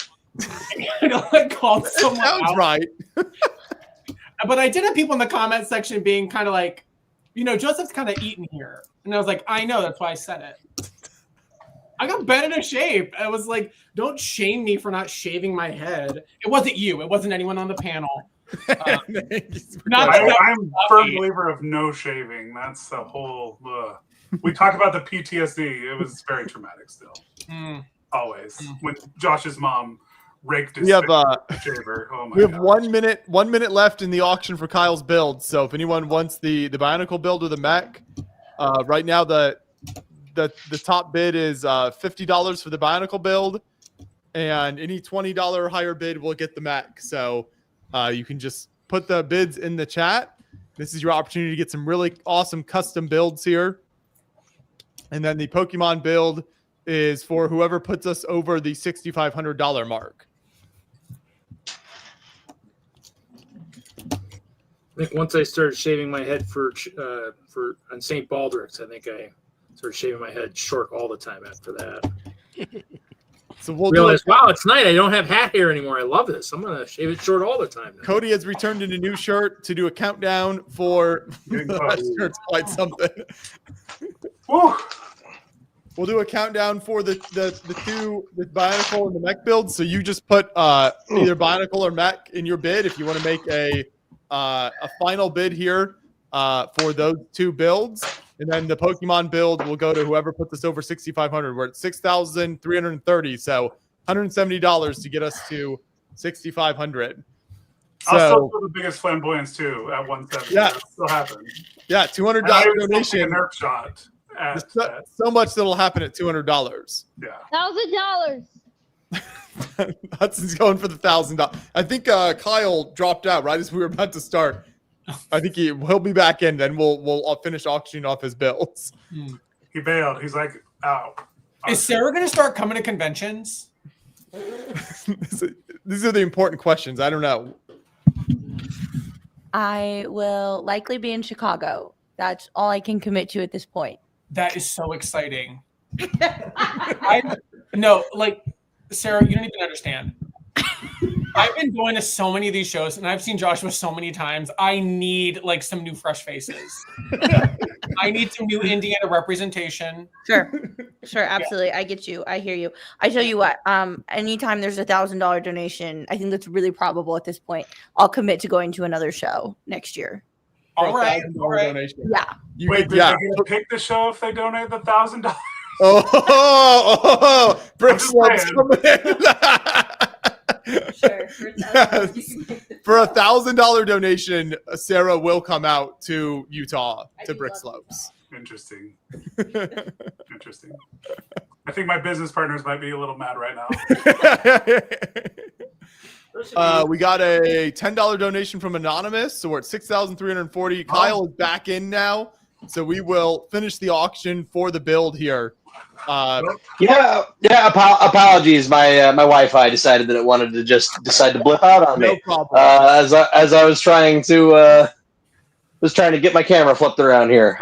And like called someone
Sounds
out.
right.
But I did have people in the comment section being kind of like, Joseph's kind of eating here, and I was like, I know, that's why I said it. I got bent out of shape. I was like, don't shame me for not shaving my head. It wasn't you. It wasn't anyone on the panel.
I'm a firm believer of no shaving. That's the whole. We talk about the PTSD. It was very traumatic still. Always. When Josh's mom raked his
We have
shaver. Oh my
we have
God.
1 minute left in the auction for Kyle's build. So if anyone wants the Bionicle build or the mech, right now the top bid is $50 for the Bionicle build, and any $20 or higher bid will get the mech. So you can just put the bids in the chat. This is your opportunity to get some really awesome custom builds here. And then the Pokemon build is for whoever puts us over the $6,500 mark.
I think once I started shaving my head for on St. Baldrick's, I think I started shaving my head short all the time after that.
So we'll
realize, wow, it's night. I don't have hat hair anymore. I love this. I'm gonna shave it short all the time now.
Cody has returned in a new shirt to do a countdown for that shirt's quite something. We'll do a countdown for the Bionicle and the mech builds. So you just put either Bionicle or mech in your bid if you want to make a final bid here for those two builds. And then the Pokemon build will go to whoever puts us over 6,500. We're at 6,330. So $170 to get us to 6,500.
I'll still
So
do the biggest flamboyance too at 170.
Yeah.
That still happen.
yeah, $200
And I was
donation.
taking a Nerf shot.
There's so much that'll happen at $200.
Yeah.
$1,000.
Hudson's going for the $1,000. I think Kyle dropped out right as we were about to start. I think he'll be back in. Then we'll finish auctioning off his bills.
He bailed. He's like, ow.
Is Sarah going to start coming to conventions?
These are the important questions. I don't know.
I will likely be in Chicago. That's all I can commit to at this point.
That is so exciting. No, like, Sarah, you don't even understand. I've been going to so many of these shows, and I've seen Joshua so many times. I need like some new fresh faces. I need some new Indiana representation.
Sure, absolutely. I get you. I hear you. I tell you what. Anytime there's $1,000 donation, I think that's really probable at this point. I'll commit to going to another show next year.
All right.
Donation.
Yeah.
Wait, did they get to pick the show if they donate the $1,000?
Brick Slopes coming in.
Sure.
For $1,000 donation, Sarah will come out to Utah to Brick Slopes.
Interesting. Interesting. I think my business partners might be a little mad right now.
We got a $10 donation from Anonymous, so we're at 6,340. Kyle is back in now, so we will finish the auction for the build here.
Apologies. My Wi-Fi decided that it wanted to just decide to blip out on me.
No problem.
As I was trying to get my camera flipped around here.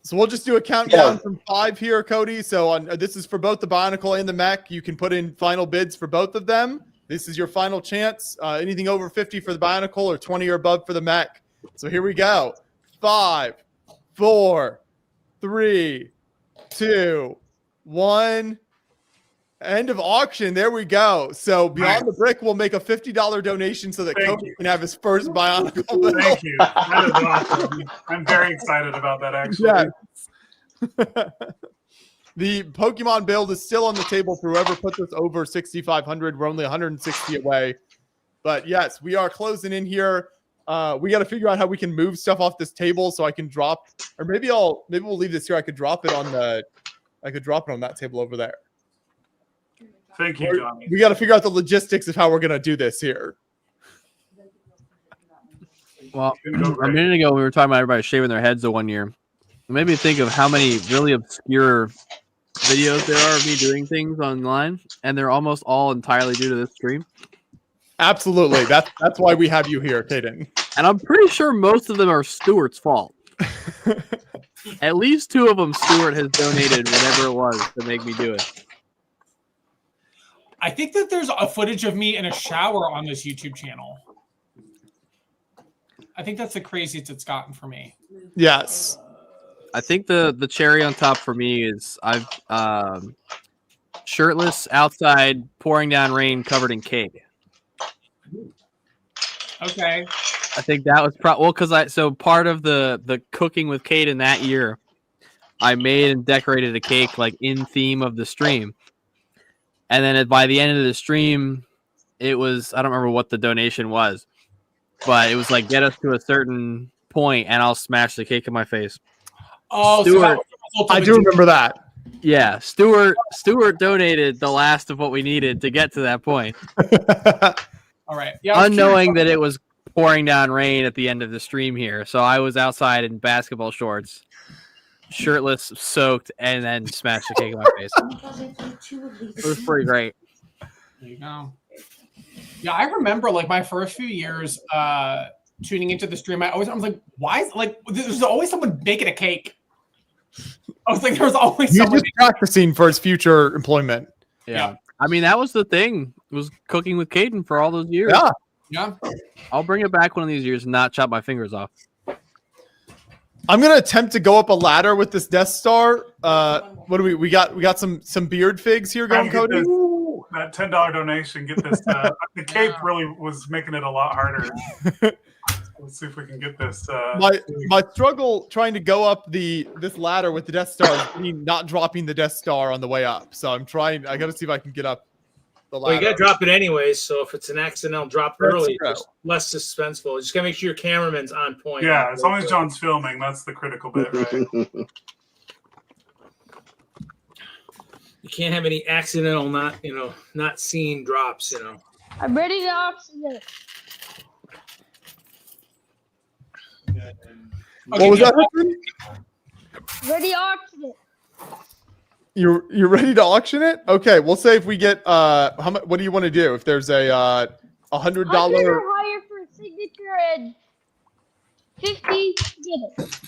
So we'll just do a countdown from 5 here, Cody. So this is for both the Bionicle and the mech. You can put in final bids for both of them. This is your final chance. Anything over 50 for the Bionicle or 20 or above for the mech. So here we go. 5, 4, 3, 2, 1. End of auction. There we go. So Beyond the Brick will make a $50 donation so that Cody can have his first Bionicle.
Thank you. That is awesome. I'm very excited about that, actually.
Yes. The Pokemon build is still on the table for whoever puts us over 6,500. We're only 160 away. But yes, we are closing in here. We got to figure out how we can move stuff off this table so I can drop, or maybe we'll leave this here. I could drop it on that table over there.
Thank you, Johnny.
We got to figure out the logistics of how we're going to do this here.
Well, a minute ago, we were talking about everybody shaving their heads the one year. It made me think of how many really obscure videos there are of me doing things online, and they're almost all entirely due to this stream.
Absolutely. That's why we have you here, Kaden.
And I'm pretty sure most of them are Stuart's fault. At least 2 of them, Stuart has donated whatever it was to make me do it.
I think that there's a footage of me in a shower on this YouTube channel. I think that's the craziest it's gotten for me.
Yes.
I think the cherry on top for me is I've shirtless outside, pouring down rain, covered in cake.
Okay.
I think that was because part of the cooking with Kate in that year, I made and decorated a cake like in theme of the stream, and then by the end of the stream, it was I don't remember what the donation was, but it was like get us to a certain point and I'll smash the cake in my face.
Oh,
Stuart, I do remember that.
Yeah, Stuart donated the last of what we needed to get to that point.
All right. Yeah,
unknowing that it was pouring down rain at the end of the stream here. So I was outside in basketball shorts, shirtless, soaked, and then smashed the cake in my face. It was pretty great.
There you go. Yeah, I remember like my first few years tuning into the stream. I was like, why is there's always someone baking a cake. I was like, there's always someone
just practicing for his future employment.
Yeah. I mean, that was the thing. It was cooking with Caden for all those years.
Yeah.
I'll bring it back one of these years and not chop my fingers off.
I'm gonna attempt to go up a ladder with this Death Star. What do we got? We got some beard figs here going, Cody.
That $10 donation. Get this. The cape really was making it a lot harder. Let's see if we can get this.
My struggle trying to go up this ladder with the Death Star is me not dropping the Death Star on the way up. So I'm trying. I got to see if I can get up the ladder.
Well, you got to drop it anyways. So if it's an accidental drop early, it's less suspenseful. You just got to make sure your cameraman's on point.
Yeah, as long as John's filming, that's the critical bit, right?
You can't have any accidental, not seen drops.
I'm ready to oxygen.
What was that?
Ready to oxygen.
You're ready to auction it? Okay, we'll say if we get how much? What do you want to do? If there's a $100
100 or higher for a signature and 50 to get it.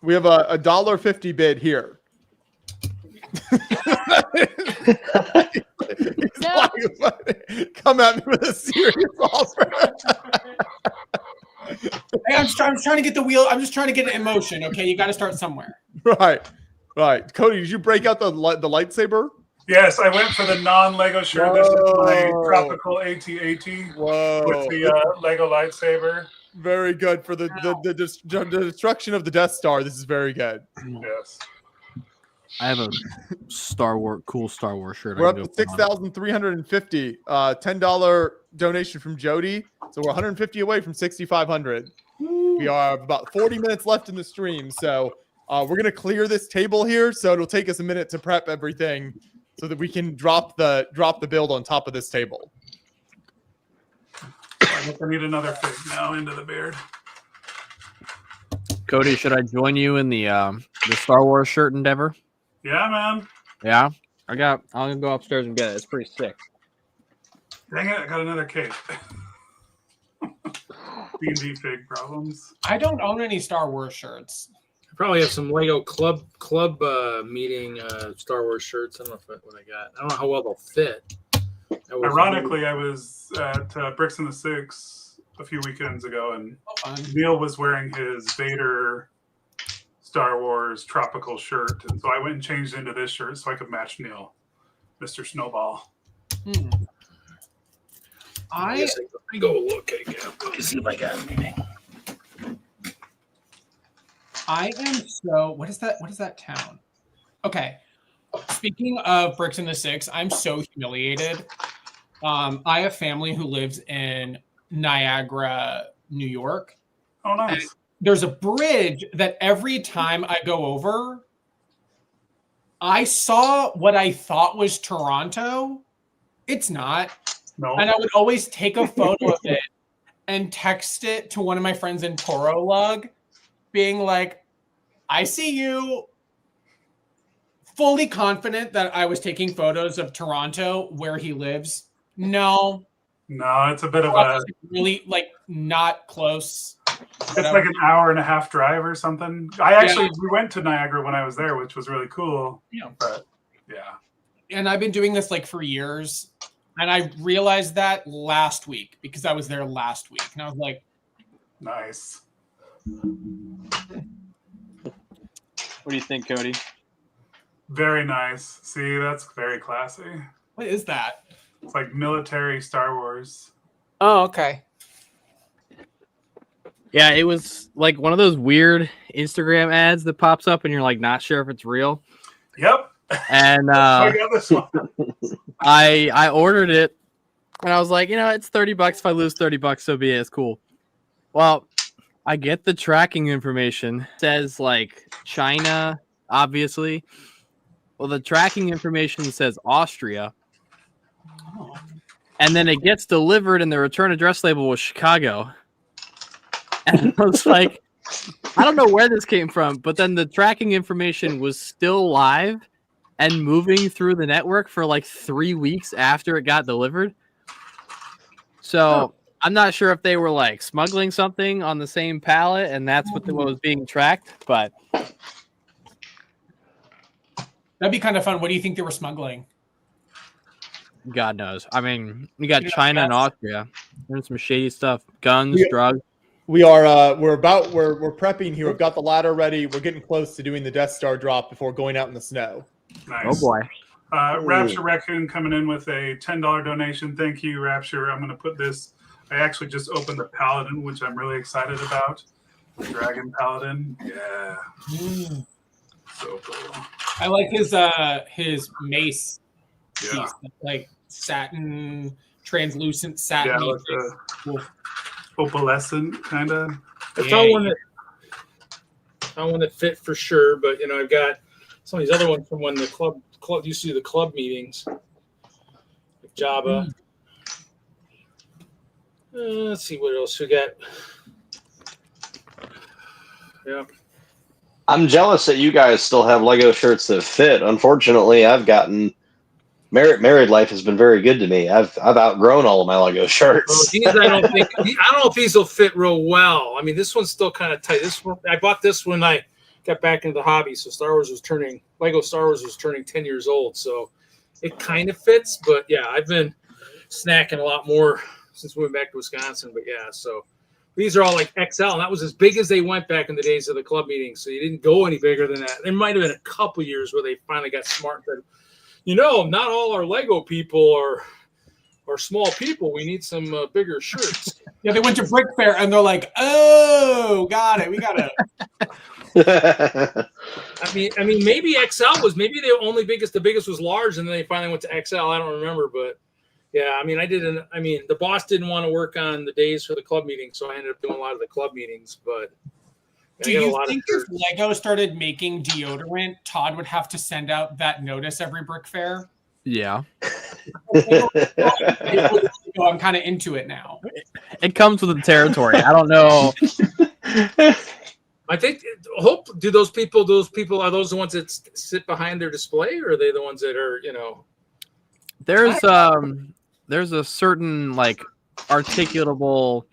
We have a $1.50 bid here. Come at me with a serious offer.
Hey, I'm trying to get the wheel. I'm just trying to get it in motion. Okay, you got to start somewhere.
Right. Cody, did you break out the lightsaber?
Yes, I went for the non-Lego shirt. This is my tropical AT-AT with the Lego lightsaber.
Very good for the destruction of the Death Star. This is very good.
Yes.
I have a cool Star Wars shirt.
We're up to 6,350. $10 donation from Jody. So we're 150 away from 6,500. We are about 40 minutes left in the stream. So we're going to clear this table here. So it'll take us a minute to prep everything so that we can drop the build on top of this table.
I need another fig now into the beard.
Cody, should I join you in the Star Wars shirt endeavor?
Yeah, man.
Yeah, I'm gonna go upstairs and get it. It's pretty sick.
Dang it! I got another cape. D&D fig problems.
I don't own any Star Wars shirts.
I probably have some Lego club meeting Star Wars shirts. I don't know what I got. I don't know how well they'll fit.
Ironically, I was at Bricks in the Six a few weekends ago, and Neil was wearing his Vader Star Wars tropical shirt, and so I went and changed into this shirt so I could match Neil, Mr. Snowball.
I go look again. Let me see if I got anything.
I am so. What is that? What is that town? Okay. Speaking of Bricks in the Six, I'm so humiliated. I have family who lives in Niagara, New York.
Oh, nice.
And there's a bridge that every time I go over, I saw what I thought was Toronto. It's not.
No.
And I would always take a photo of it and text it to one of my friends in Toro Lug, being like, I see you. Fully confident that I was taking photos of Toronto where he lives. No,
it's a bit of a
really not close.
It's like an hour and a half drive or something. We went to Niagara when I was there, which was really cool.
Yeah,
but yeah.
And I've been doing this for years, and I realized that last week because I was there last week, and I was like,
nice.
What do you think, Cody?
Very nice. See, that's very classy.
What is that?
It's like military Star Wars.
Oh, okay.
Yeah, it was like one of those weird Instagram ads that pops up and you're like not sure if it's real.
Yep.
And
I got this one.
I ordered it and I was like, it's $30. If I lose $30, so be it. It's cool. Well, I get the tracking information. It says like China, obviously. Well, the tracking information says Austria.
Oh.
And then it gets delivered and the return address label was Chicago. And I was like, I don't know where this came from, but then the tracking information was still live and moving through the network for like 3 weeks after it got delivered. So I'm not sure if they were like smuggling something on the same pallet and that's what was being tracked, but
that'd be kind of fun. What do you think they were smuggling?
God knows. I mean, we got China and Austria. There's some shady stuff. Guns, drugs.
We are we're prepping here. We've got the ladder ready. We're getting close to doing the Death Star drop before going out in the snow.
Nice.
Oh boy.
Rapture Raccoon coming in with a $10 donation. Thank you, Rapture. I'm going to put this. I actually just opened the Paladin, which I'm really excited about. The Dragon Paladin. Yeah. So cool.
I like his mace piece, like satin, translucent satin.
Yeah, like the opalescent kind of.
I found one that fit for sure, but I've got some of these other ones from when the club used to do the club meetings with Jabba. Let's see what else we got. Yeah.
I'm jealous that you guys still have Lego shirts that fit. Unfortunately, I've gotten married life has been very good to me. I've outgrown all of my Lego shirts.
Well, I don't know if these will fit real well. I mean, this one's still kind of tight. This one, I bought this when I got back into the hobby. So Lego Star Wars was turning 10 years old. So it kind of fits, but yeah, I've been snacking a lot more since we went back to Wisconsin. But yeah, so these are all like XL, and that was as big as they went back in the days of the club meetings. So you didn't go any bigger than that. There might have been a couple years where they finally got smart and said, not all our Lego people are small people. We need some bigger shirts.
Yeah, they went to Brick Fair and they're like, "Oh, got it. We got it."
I mean, maybe XL was the biggest was large, and then they finally went to XL. I don't remember, but yeah, I mean, the boss didn't want to work on the days for the club meeting, so I ended up doing a lot of the club meetings. But
do you think if Lego started making deodorant, Todd would have to send out that notice every Brick Fair?
Yeah.
I'm kind of into it now.
It comes with the territory. I don't know.
I think do those people are those the ones that sit behind their display, or are they the ones that are
there's a certain like articulable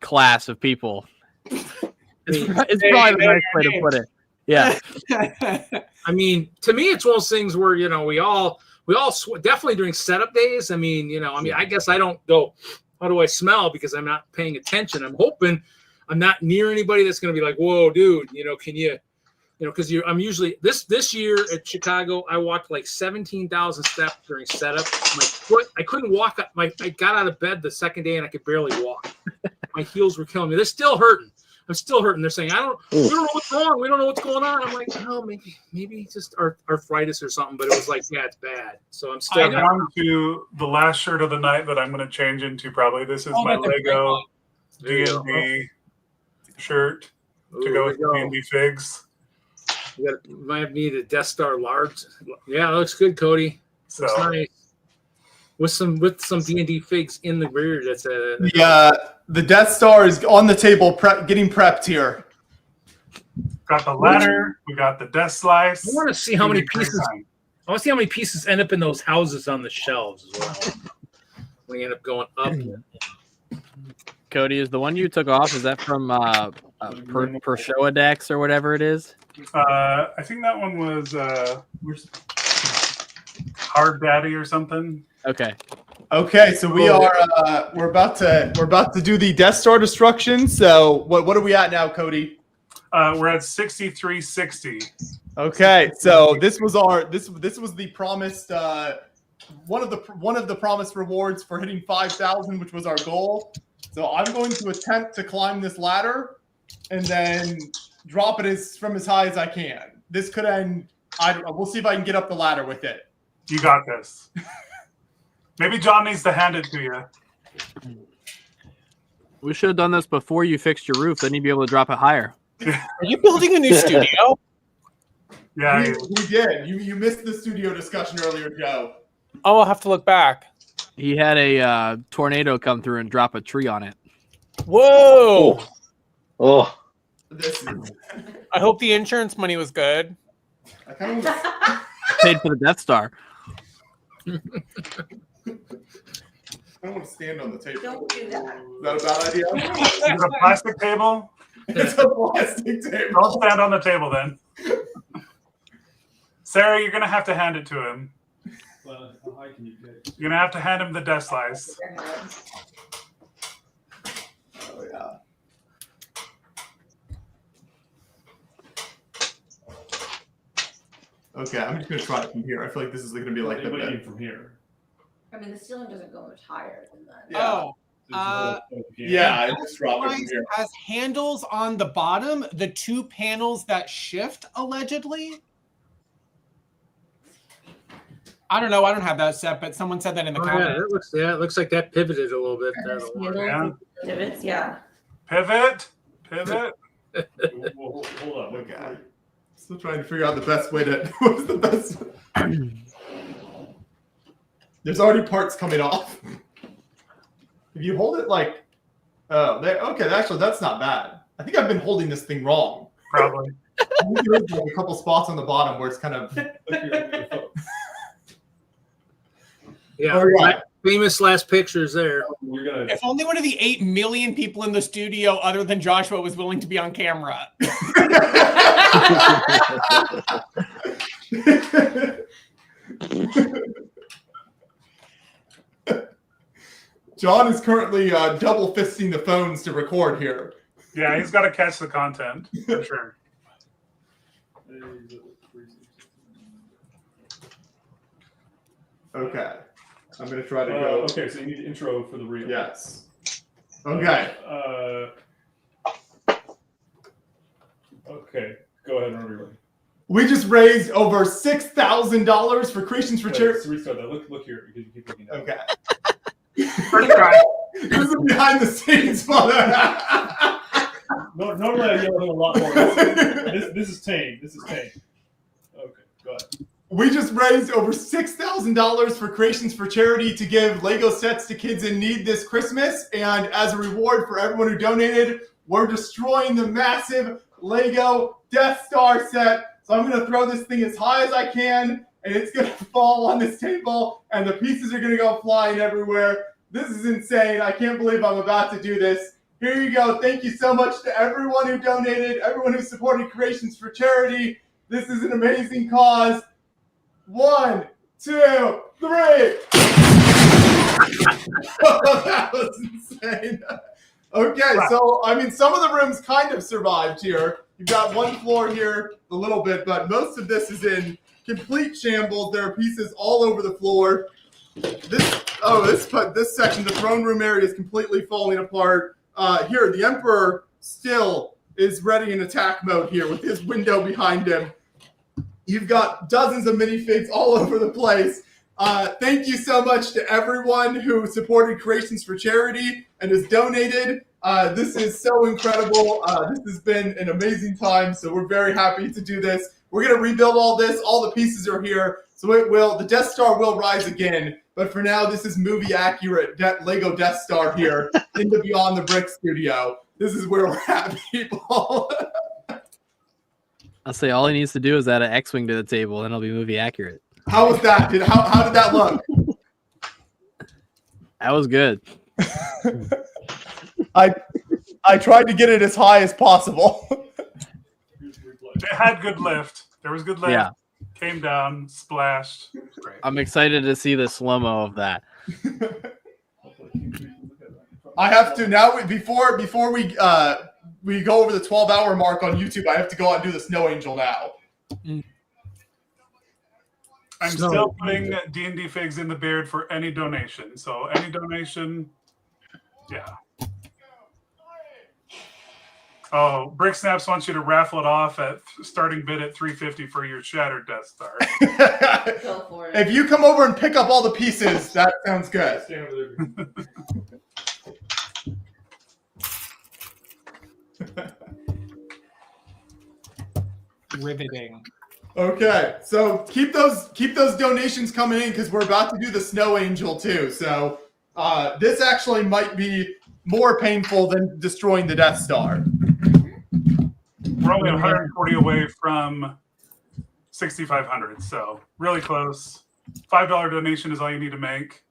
class of people. It's probably the nice way to put it. Yeah.
I mean, to me, it's one of those things where we all definitely during setup days. I mean, I guess I don't go, how do I smell? Because I'm not paying attention. I'm hoping I'm not near anybody that's going to be like, whoa, dude, can you, because I'm usually this year at Chicago, I walked like 17,000 steps during setup. My foot, I couldn't walk. I got out of bed the second day and I could barely walk. My heels were killing me. They're still hurting. I'm still hurting. They're saying, we don't know what's wrong. We don't know what's going on. I'm like, maybe just arthritis or something. But it was like, yeah, it's bad. So I'm still
down to the last shirt of the night that I'm going to change into probably. This is my Lego D&D shirt to go with D&D figs.
You might need a Death Star large. Yeah, it looks good, Cody. Looks nice. With some D&D figs in the rear. That's
the Death Star is on the table, getting prepped here.
Got the ladder. We got the death slice.
I want to see how many pieces. I want to see how many pieces end up in those houses on the shelves as well. We end up going up.
Cody, is the one you took off? Is that from Pershoa Dex or whatever it is?
I think that one was Hard Daddy or something.
Okay, so we're about to do the Death Star destruction. So what are we at now, Cody?
We're at 6360.
Okay, so this was the promised one of the promised rewards for hitting 5,000, which was our goal. So I'm going to attempt to climb this ladder and then drop it from as high as I can. This could end. We'll see if I can get up the ladder with it.
You got this. Maybe John needs to hand it to you.
We should have done this before you fixed your roof. Then you'd be able to drop it higher.
Are you building a new studio?
Yeah,
we did. You missed the studio discussion earlier, Joe.
Oh, I'll have to look back.
He had a tornado come through and drop a tree on it.
Whoa!
Oh.
I hope the insurance money was good.
I kind of
paid for the Death Star.
I don't want to stand on the table.
Don't do that.
Is that a bad idea?
Is it a plastic table?
It's a plastic table.
Don't stand on the table then. Sarah, you're going to have to hand it to him. You're going to have to hand him the death slice.
Oh, yeah. Okay, I'm just going to try it from here. I feel like this is going to be like the bed.
From here.
I mean, the ceiling doesn't go much higher than that.
Yeah. Yeah, I just dropped it from here.
Has handles on the bottom, the two panels that shift, allegedly. I don't know. I don't have that set, but someone said that in the comments.
It looks like that pivoted a little bit.
Pivots, yeah.
Pivot.
Hold on.
Okay. Still trying to figure out the best way to. What's the best? There's already parts coming off. If you hold it like, okay, actually that's not bad. I think I've been holding this thing wrong.
Probably.
There's like a couple spots on the bottom where it's kind of.
Yeah.
All right.
Famous last pictures there.
If only one of the 8 million people in the studio other than Joshua was willing to be on camera.
John is currently double fisting the phones to record here.
Yeah, he's got to catch the content for sure.
Okay. I'm going to try to go.
Okay, so you need intro for the reel.
Yes. Okay.
Okay, go ahead whenever you're ready.
We just raised over $6,000 for Creations for Charity.
Let's restart that. Look here. You keep looking at
Okay.
First try.
This is behind the scenes, mother.
Normally I yell a lot more. This is tame. This is tame. Okay, go ahead.
We just raised over $6,000 for Creations for Charity to give Lego sets to kids in need this Christmas. And as a reward for everyone who donated, we're destroying the massive Lego Death Star set. So I'm going to throw this thing as high as I can, and it's going to fall on this table, and the pieces are going to go flying everywhere. This is insane. I can't believe I'm about to do this. Here you go. Thank you so much to everyone who donated, everyone who supported Creations for Charity. This is an amazing cause. 1, 2, 3. That was insane. Okay, so I mean, some of the rooms kind of survived here. You've got one floor here, a little bit, but most of this is in complete shambles. There are pieces all over the floor. This section, the throne room area, is completely falling apart. Here, the Emperor still is ready in attack mode here with his window behind him. You've got dozens of minifigs all over the place. Thank you so much to everyone who supported Creations for Charity and has donated. This is so incredible. This has been an amazing time, so we're very happy to do this. We're going to rebuild all this. All the pieces are here, so the Death Star will rise again. But for now, this is movie-accurate Lego Death Star here in the Beyond the Brick studio. This is where we're at, people.
I'll say all he needs to do is add an X-wing to the table, and it'll be movie accurate.
How was that? How did that look?
That was good.
I tried to get it as high as possible.
It had good lift. There was good lift.
Yeah.
Came down, splashed. Great.
I'm excited to see the slow-mo of that.
I have to now. Before we go over the 12-hour mark on YouTube, I have to go out and do the Snow Angel now.
I'm still putting D&D figs in the beard for any donation. So any donation, yeah. Oh, Brick Snaps wants you to raffle it off at starting bid at $350 for your shattered Death Star.
Go for it.
If you come over and pick up all the pieces, that sounds good.
Riveting.
Okay, so keep those donations coming in because we're about to do the Snow Angel too. So this actually might be more painful than destroying the Death Star.
We're only 140 away from 6,500, so really close. $5 donation is all you need to make.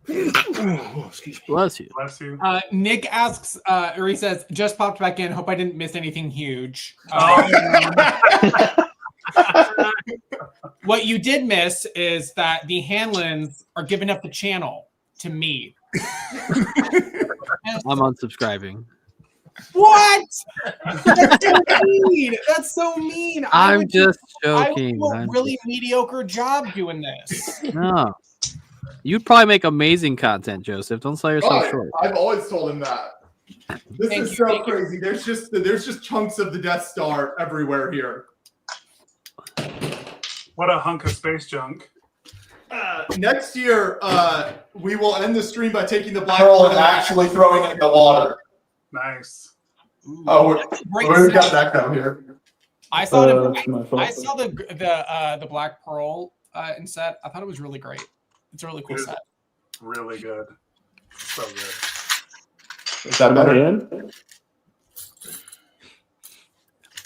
Bless you.
Bless you.
Nick asks, or he says, just popped back in. Hope I didn't miss anything huge. What you did miss is that the Hanlons are giving up the channel to me.
I'm unsubscribing.
What? That's so mean. That's so mean.
I'm just
I would
joking.
do a really mediocre job doing this.
No. You'd probably make amazing content, Joseph. Don't sell yourself short.
I've always told him that. This is so crazy. There's just chunks of the Death Star everywhere here.
What a hunk of space junk.
Next year, we will end the stream by taking the black hole and actually throwing it in the water.
Nice.
Oh, we've got that down here.
I saw the Black Pearl in set. I thought it was really great. It's a really cool set.
Really good. So good.
Is that better?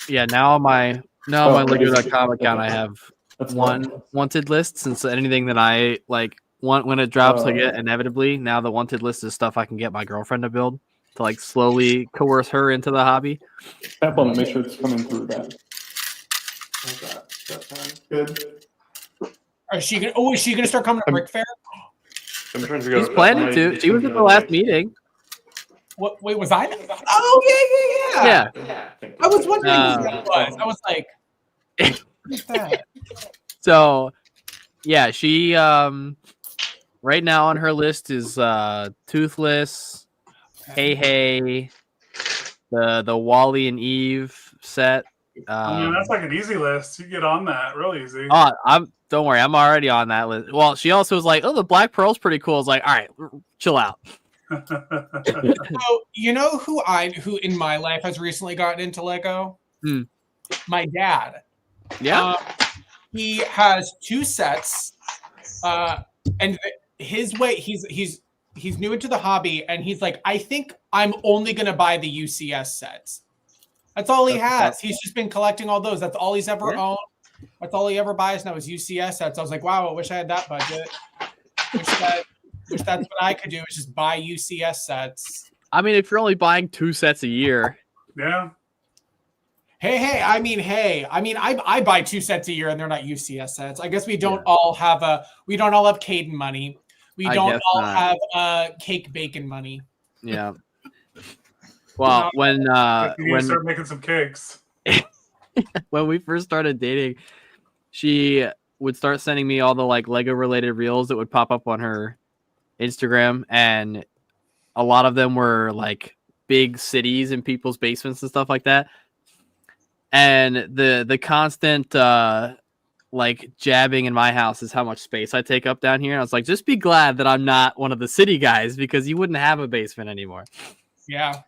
Yeah, now on my Lego.com account, I have wanted list, since anything that I like want when it drops, I get inevitably. Now the wanted list is stuff I can get my girlfriend to build to like slowly coerce her into the hobby.
Tap on it, make sure it's coming through that.
Good.
Is she gonna start coming to Brick Fair?
I'm trying to figure
She's planning to. She was at the last meeting.
What? Wait, was I? Oh yeah. I was wondering who that was. I was like, who's that?
So, yeah, she right now on her list is Toothless, Hey, the Wally and Eve set.
I mean, that's like an easy list. You get on that real easy.
Don't worry, I'm already on that list. Well, she also was like, "Oh, the Black Pearl's pretty cool." I was like, "All right, chill out."
So you know who in my life has recently gotten into Lego? My dad.
Yeah.
He has 2 sets, and his way he's new into the hobby, and he's like, I think I'm only gonna buy the UCS sets. That's all he has. He's just been collecting all those. That's all he's ever owned. That's all he ever buys now is UCS sets. I was like, wow, I wish I had that budget. Wish that's what I could do, is just buy UCS sets.
I mean, if you're only buying 2 sets a year.
Yeah.
Hey, I buy 2 sets a year and they're not UCS sets. I guess we don't all have Caden money. We don't all have cake bacon money.
Yeah. Well, when
start making some cakes.
When we first started dating, she would start sending me all the like Lego related reels that would pop up on her Instagram, and a lot of them were like big cities and people's basements and stuff like that. And the constant like jabbing in my house is how much space I take up down here. And I was like, just be glad that I'm not one of the city guys, because you wouldn't have a basement anymore.
Yeah.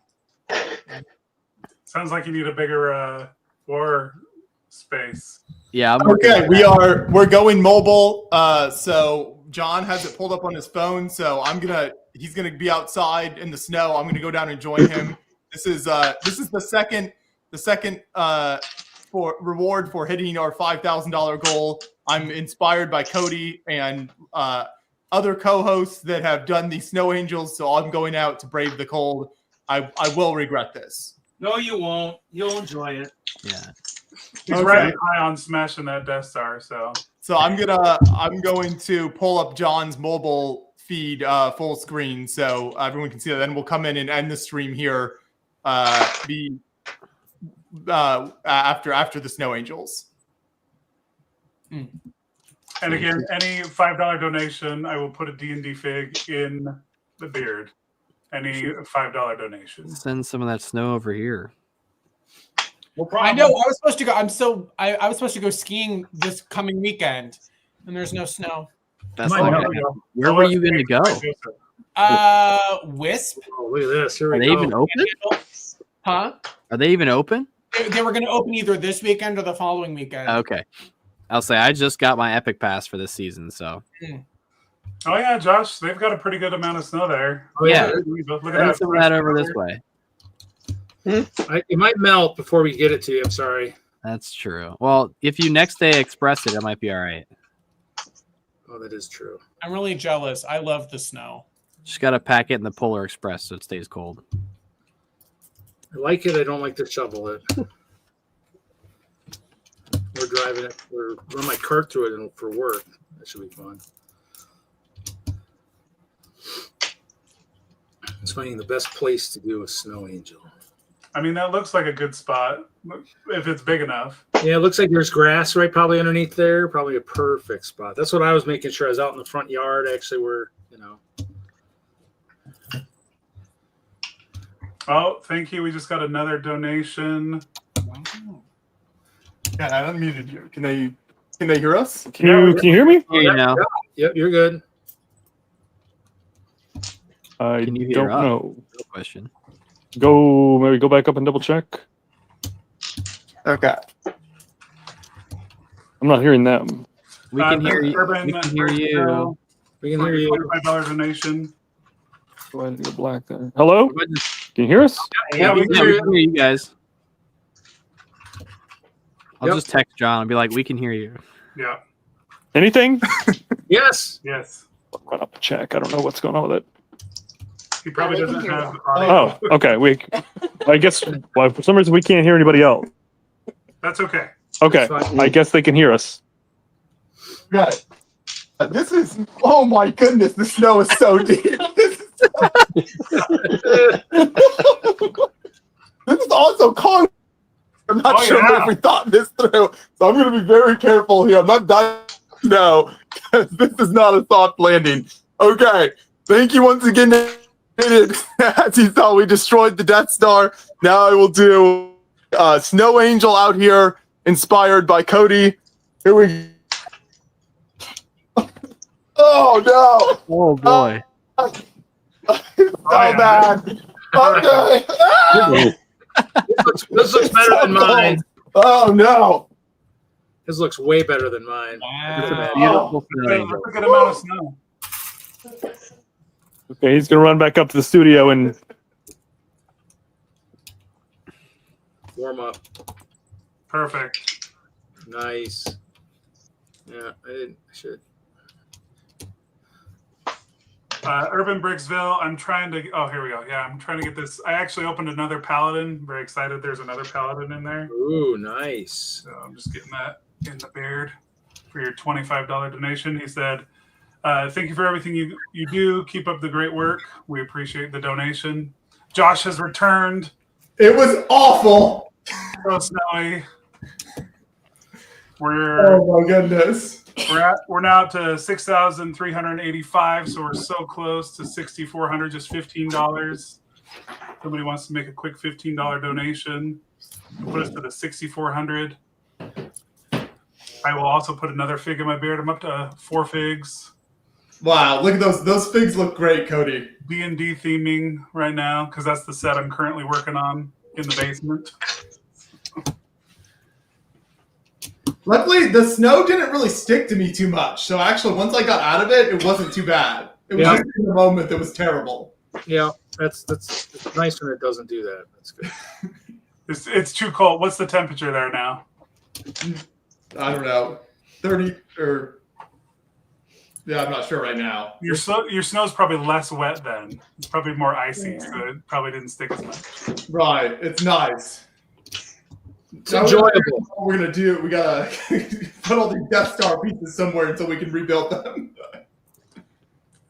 Sounds like you need a bigger floor space.
Yeah.
Okay, we're going mobile. So John has it pulled up on his phone. So he's gonna be outside in the snow. I'm gonna go down and join him. This is the second for reward for hitting our $5,000 goal. I'm inspired by Cody and other co-hosts that have done the Snow Angels. So I'm going out to brave the cold. I will regret this.
No, you won't. You'll enjoy it.
Yeah.
He's riding high on smashing that Death Star, so
I'm going to pull up John's mobile feed full screen so everyone can see that. Then we'll come in and end the stream here. After the Snow Angels.
And again, any $5 donation, I will put a D&D fig in the beard. Any $5 donation.
Send some of that snow over here.
I know. I was supposed to go. I was supposed to go skiing this coming weekend, and there's no snow.
That's where were you going to go?
Wisp.
Oh, look at this. Here
Are
we
they
go.
even open?
Huh?
Are they even open?
They were going to open either this weekend or the following weekend.
Okay. I'll say I just got my Epic Pass for this season, so.
Oh yeah, Josh, they've got a pretty good amount of snow there.
Oh, yeah.
Look at
Send some of that over this way.
It might melt before we get it to you. I'm sorry.
That's true. Well, if you next day express it might be all right.
Oh, that is true.
I'm really jealous. I love the snow.
Just got to pack it in the Polar Express so it stays cold.
I like it. I don't like to shovel it. We're driving it. We're run my cart through it for work. That should be fun. It's finding the best place to do a Snow Angel.
I mean, that looks like a good spot if it's big enough.
Yeah, it looks like there's grass right probably underneath there. Probably a perfect spot. That's what I was making sure. I was out in the front yard actually where,
Oh, thank you. We just got another donation.
Yeah, I unmuted you. Can they hear us?
Can you hear me?
Hear you now.
Yep, you're good.
I
Can you hear
don't
us?
know.
No question.
Maybe go back up and double check.
Okay.
I'm not hearing them.
We can hear you.
Urban,
We can hear you.
We can hear you.
$25 donation.
Go ahead and go black there. Hello? Can you hear us?
Yeah, we can hear you guys. I'll
Yep.
just text John and be like, we can hear you.
Yeah.
Anything?
Yes.
Yes.
Run up a check. I don't know what's going on with it.
He probably doesn't have
Oh, okay. I guess for some reason we can't hear anybody else.
That's okay.
Okay, I guess they can hear us.
Got it. This is, oh my goodness, the snow is so deep. This is also concrete. I'm not sure if we thought this through, so I'm going to be very careful here. I'm not dying now, because this is not a soft landing. Okay, thank you once again. As you saw, we destroyed the Death Star. Now I will do Snow Angel out here, inspired by Cody. Here we Oh no!
Oh boy!
So bad. Okay.
This looks better than mine.
Oh no!
This looks way better than mine.
Beautiful
That's a good amount of snow.
Okay, he's gonna run back up to the studio and
Warm up.
Perfect.
Nice. Yeah, I should.
Urban Bricksville, I'm trying to. Oh, here we go. Yeah, I'm trying to get this. I actually opened another Paladin. Very excited. There's another Paladin in there.
Ooh, nice.
So I'm just getting that in the beard for your $25 donation. He said, "Thank you for everything you do. Keep up the great work. We appreciate the donation." Josh has returned.
It was awful.
So snowy. Oh
my goodness.
We're now to 6,385, so we're so close to 6,400, just $15. Somebody wants to make a quick $15 donation, put us to the 6,400. I will also put another fig in my beard. I'm up to 4 figs.
Wow, look at those. Those figs look great, Cody.
D&D theming right now, because that's the set I'm currently working on in the basement.
Luckily, the snow didn't really stick to me too much. So actually, once I got out of it, it wasn't too bad. It was just in the moment that was terrible.
Yeah, that's nice when it doesn't do that. That's good.
It's too cold. What's the temperature there now?
I don't know, 30 or yeah, I'm not sure right now.
Your snow's probably less wet then. It's probably more icy, so it probably didn't stick as much.
Right, it's nice.
It's enjoyable.
What we're gonna do, we gotta put all these Death Star pieces somewhere until we can rebuild them.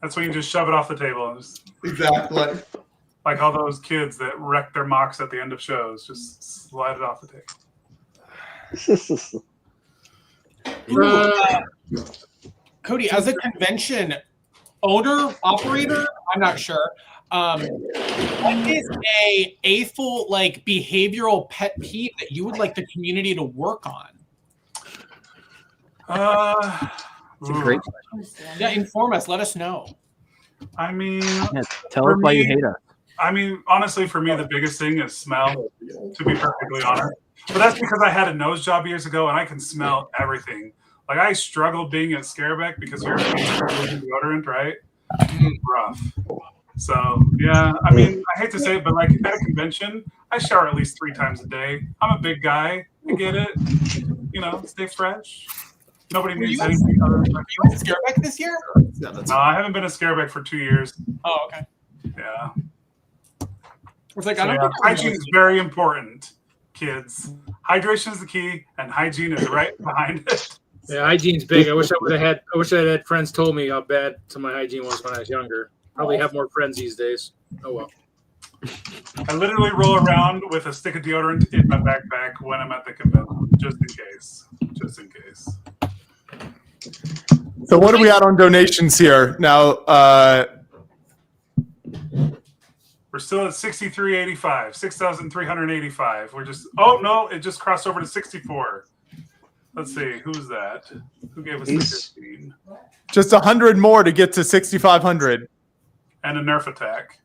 That's when you just shove it off the table. And just,
exactly.
Like all those kids that wreck their mocks at the end of shows. Just slide it off the table.
Cody, as a convention owner, operator, I'm not sure. What is a full like behavioral pet peeve that you would like the community to work on?
It's a great question.
Yeah, inform us. Let us know.
I mean,
Tell us why you hate us.
I mean, honestly, for me, the biggest thing is smell, to be perfectly honest. But that's because I had a nose job years ago, and I can smell everything. Like, I struggled being at Scareback because you're deodorant, right? Rough. So, yeah, I mean, I hate to say it, but like at a convention, I shower at least 3 times a day. I'm a big guy. I get it. You know, stay fresh. Nobody needs anything other than fresh.
You went to Scareback this year?
No, I haven't been to Scareback for 2 years.
Oh, okay.
Yeah.
It's like,
So,
I don't
yeah,
think
hygiene is very important, kids. Hydration is the key, and hygiene is right behind it.
Yeah, hygiene's big. I wish I had friends told me how bad some of my hygiene was when I was younger. Probably have more friends these days. Oh well.
I literally roll around with a stick of deodorant in my backpack when I'm at the convention, just in case. Just in case.
So what are we at on donations here now?
We're still at 6,385, 6,385. We're just. Oh no! It just crossed over to 64. Let's see. Who's that? Who gave us the 15?
Just 100 more to get to 6,500.
And a Nerf attack.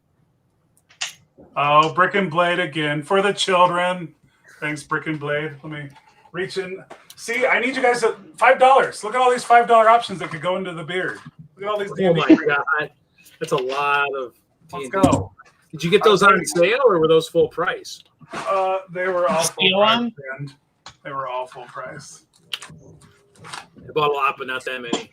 Oh, Brick and Blade again for the children. Thanks, Brick and Blade. Let me reach in. See, I need you guys to $5. Look at all these $5 options that could go into the beard. Look at all these.
Oh my god, that's a lot of.
Let's go.
Did you get those on sale or were those full price?
They were all full price. And they were all full price.
I bought a lot, but not that many.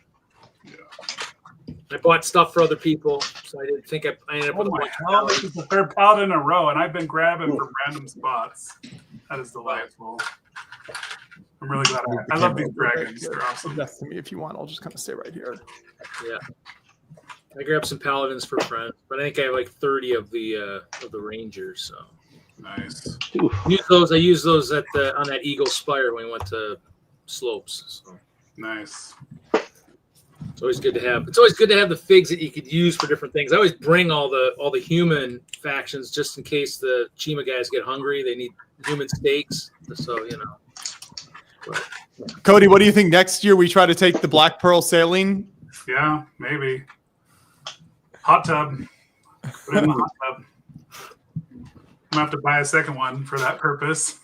I bought stuff for other people, so I didn't think I ended up with a bunch of
Hell, this is the third pallet in a row, and I've been grabbing from random spots. That is delightful. I'm really glad I love these dragons. They're awesome.
That's to me if you want. I'll just kind of stay right here.
Yeah. I grabbed some paladins for friends, but I think I have like 30 of the Rangers. So
nice.
I used those on that Eagle Spire when we went to Slopes. So
nice.
It's always good to have. It's always good to have the figs that you could use for different things. I always bring all the human factions just in case the Chima guys get hungry. They need human steaks. So But,
Cody, what do you think next year we try to take the Black Pearl sailing?
Yeah, maybe. Hot tub. Put it in the hot tub. I'm gonna have to buy a second one for that purpose.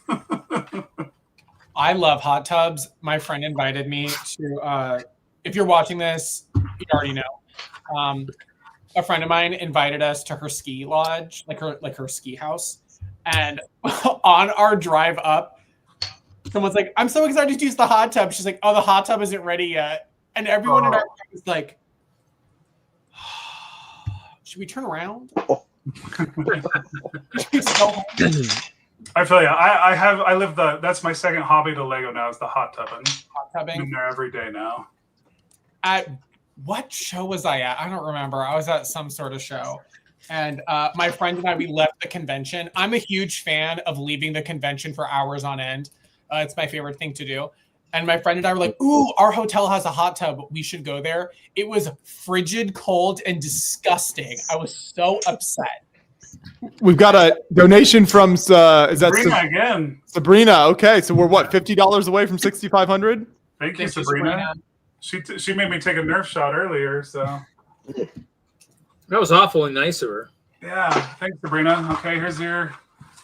I love hot tubs. My friend invited me to. If you're watching this, you already know. A friend of mine invited us to her ski lodge, like her ski house, and on our drive up, someone's like, "I'm so excited to use the hot tub." She's like, "Oh, the hot tub isn't ready yet," and everyone in our group is like, "Should we turn around?"
I feel you. I live that's my second hobby to Lego now is the hot tubbing.
Hot tubbing.
I'm in there every day now.
At what show was I at? I don't remember. I was at some sort of show. And my friend and I, we left the convention. I'm a huge fan of leaving the convention for hours on end. It's my favorite thing to do. And my friend and I were like, ooh, our hotel has a hot tub. We should go there. It was frigid, cold, and disgusting. I was so upset.
We've got a donation from is that
Sabrina again?
Sabrina. Okay, so we're what, $50 away from 6,500?
Thank you, Sabrina. She made me take a Nerf shot earlier, so
that was awfully nice of her.
Yeah, thanks, Sabrina. Okay, here's your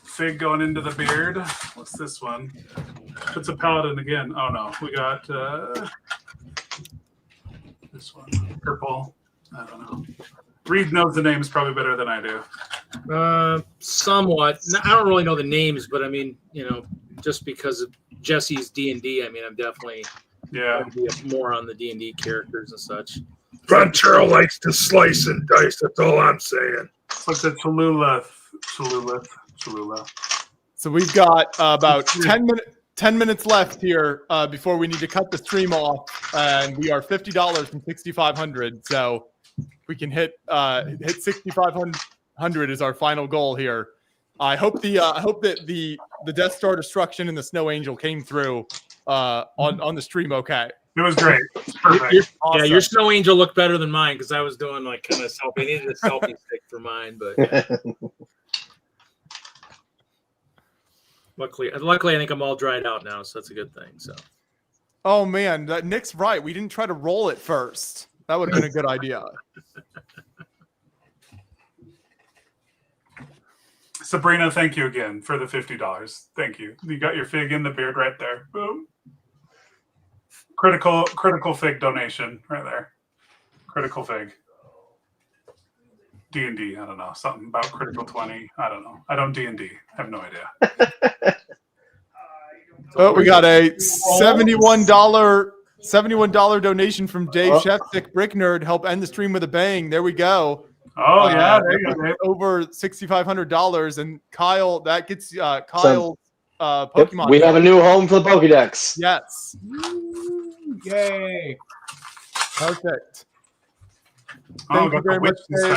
fig going into the beard. What's this one? It's a paladin again. Oh no, we got this one, purple. I don't know. Reed knows the names probably better than I do.
Somewhat. I don't really know the names, but I mean, just because of Jesse's D&D, I mean, I'm definitely more on the D&D characters and such.
Frontier likes to slice and dice. That's all I'm saying.
It's like the Cholula.
So we've got about 10 minutes left here before we need to cut the stream off, and we are $50 from 6,500. So we can hit 6,500 is our final goal here. I hope that the Death Star destruction and the Snow Angel came through on the stream. Okay,
it was great. Perfect.
Awesome.
Yeah, your Snow Angel looked better than mine because I was doing like kind of selfie. I needed a selfie stick for mine, but luckily, I think I'm all dried out now, so that's a good thing. So,
oh man, Nick's right. We didn't try to roll it first. That would have been a good idea.
Sabrina, thank you again for the $50. Thank you. You got your fig in the beard right there. Boom. Critical fig donation right there. Critical fig. D&D. I don't know. Something about critical 20. I don't know. I don't D&D. I have no idea.
Oh, we got a $71 donation from Dave Shefstick, Brick Nerd. Help end the stream with a bang. There we go.
Oh yeah, there you go.
Over $6,500, and Kyle, that gets Kyle's Pokemon.
Yep, we have a new home for the Pokédex.
Yes.
Yay!
Perfect.
Oh,
Thank you very much, Dave.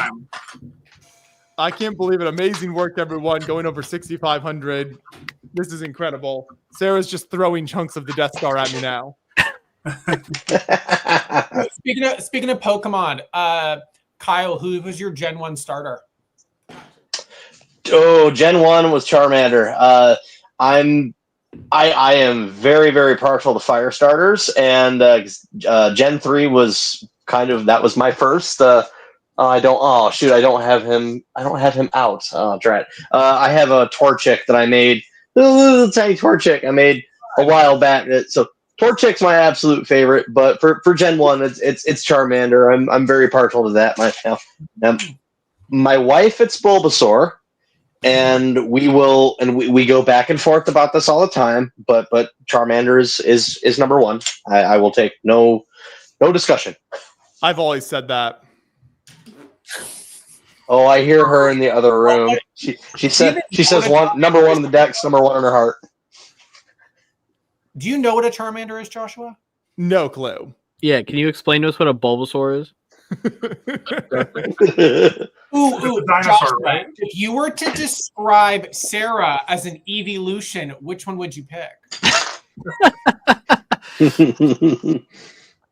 I can't believe it. Amazing work, everyone. Going over 6,500. This is incredible. Sarah's just throwing chunks of the Death Star at me now.
Speaking of Pokemon, Kyle, who was your Gen 1 starter?
Oh, Gen 1 was Charmander. I am very, very partial to fire starters, and Gen 3 was that was my first. I don't have him out. Oh, drat. I have a Torchic that I made, a little tiny Torchic I made a while back. So Torchic's my absolute favorite, but for Gen 1, it's Charmander. I'm very partial to that. My wife, it's Bulbasaur, and we go back and forth about this all the time. But Charmander is number one. I will take no discussion.
I've always said that.
Oh, I hear her in the other room. She says number one in the decks, number one in her heart.
Do you know what a Charmander is, Joshua?
No clue.
Yeah, can you explain to us what a Bulbasaur is?
Ooh,
dinosaur,
Joshua,
right?
if you were to describe Sarah as an evolution, which one would you pick?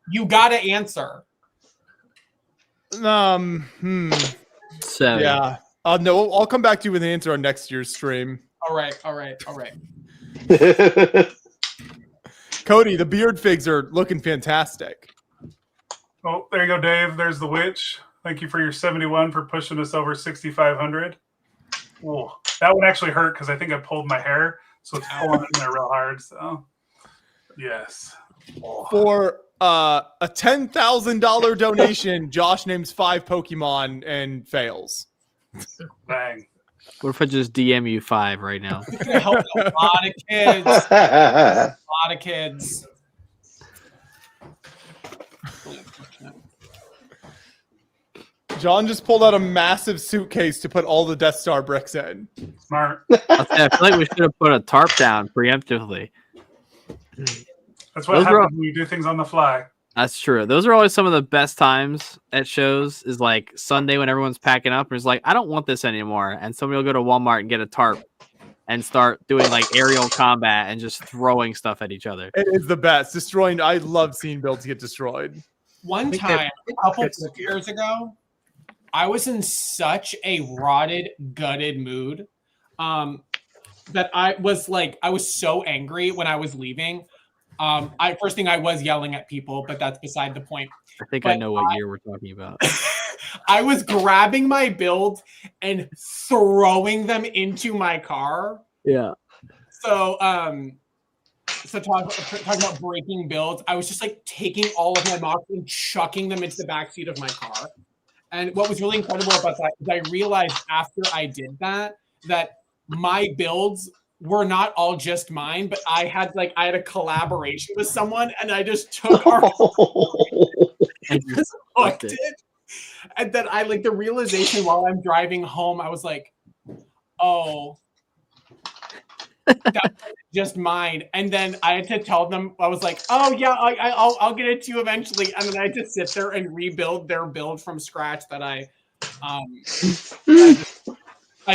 You gotta answer.
7.
Yeah. No, I'll come back to you with an answer on next year's stream.
All right.
Cody, the beard figs are looking fantastic.
Oh, there you go, Dave. There's the witch. Thank you for your 71 for pushing us over 6,500. Oh, that one actually hurt because I think I pulled my hair, so it's pulling in there real hard. So, yes. Oh.
For a $10,000 donation, Josh names 5 Pokemon and fails.
Bang.
What if I just DM you 5 right now?
It's gonna help a lot of kids. A lot of kids.
John just pulled out a massive suitcase to put all the Death Star bricks in.
Smart.
I feel like we should have put a tarp down preemptively.
That's what happens when you do things on the fly.
That's true. Those are always some of the best times at shows, is like Sunday when everyone's packing up and it's like, I don't want this anymore. And somebody will go to Walmart and get a tarp and start doing like aerial combat and just throwing stuff at each other.
It is the best. Destroying. I love seeing builds get destroyed.
One time, a couple years ago, I was in such a rotted, gutted mood that I was so angry when I was leaving. First thing I was yelling at people, but that's beside the point.
I think I know what year we're talking about.
I was grabbing my builds and throwing them into my car.
Yeah.
So talking about breaking builds, I was just like taking all of my mocks and chucking them into the backseat of my car. And what was really incredible about that is I realized after I did that my builds were not all just mine, but I had a collaboration with someone, and I just took our and just hooked it. And then the realization while I'm driving home, I was like, oh, that's just mine. And then I had to tell them, I was like, oh yeah, I'll get it to you eventually. And then I had to sit there and rebuild their build from scratch that I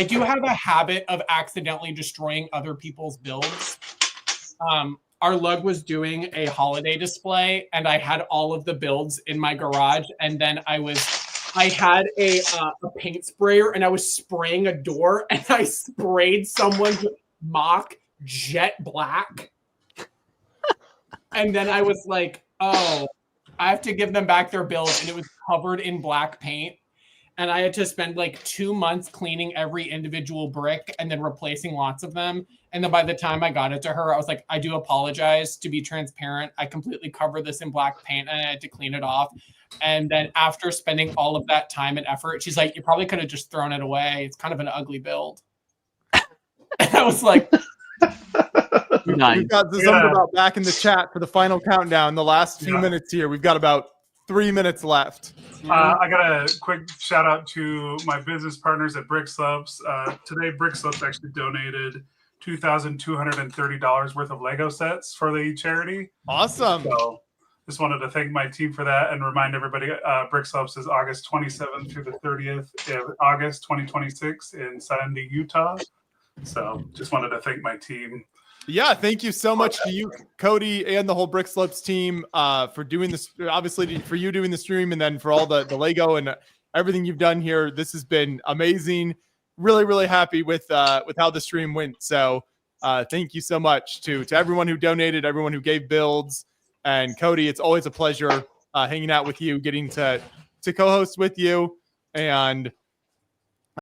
do have a habit of accidentally destroying other people's builds. Our lug was doing a holiday display, and I had all of the builds in my garage. And then I had a paint sprayer, and I was spraying a door, and I sprayed someone's mock jet black. And then I was like, oh, I have to give them back their build, and it was covered in black paint. And I had to spend 2 months cleaning every individual brick and then replacing lots of them. And then by the time I got it to her, I was like, I do apologize. To be transparent, I completely covered this in black paint and I had to clean it off. And then after spending all of that time and effort, she's like, you probably could have just thrown it away. It's kind of an ugly build. And I was like,
nice. We've got Zumba back in the chat for the final countdown. The last few minutes here. We've got about 3 minutes left.
I got a quick shout out to my business partners at Brick Slopes. Today, Brick Slopes actually donated $2,230 worth of Lego sets for the charity.
Awesome.
So just wanted to thank my team for that and remind everybody Brick Slopes is August 27th through the 30th of August 2026 in Sandy, Utah. So just wanted to thank my team.
Yeah, thank you so much to you, Cody, and the whole Brick Slopes team for doing this. Obviously, for you doing the stream, and then for all the Lego and everything you've done here. This has been amazing. Really, really happy with how the stream went. So, thank you so much to everyone who donated, everyone who gave builds, and Cody. It's always a pleasure hanging out with you, getting to co-host with you, and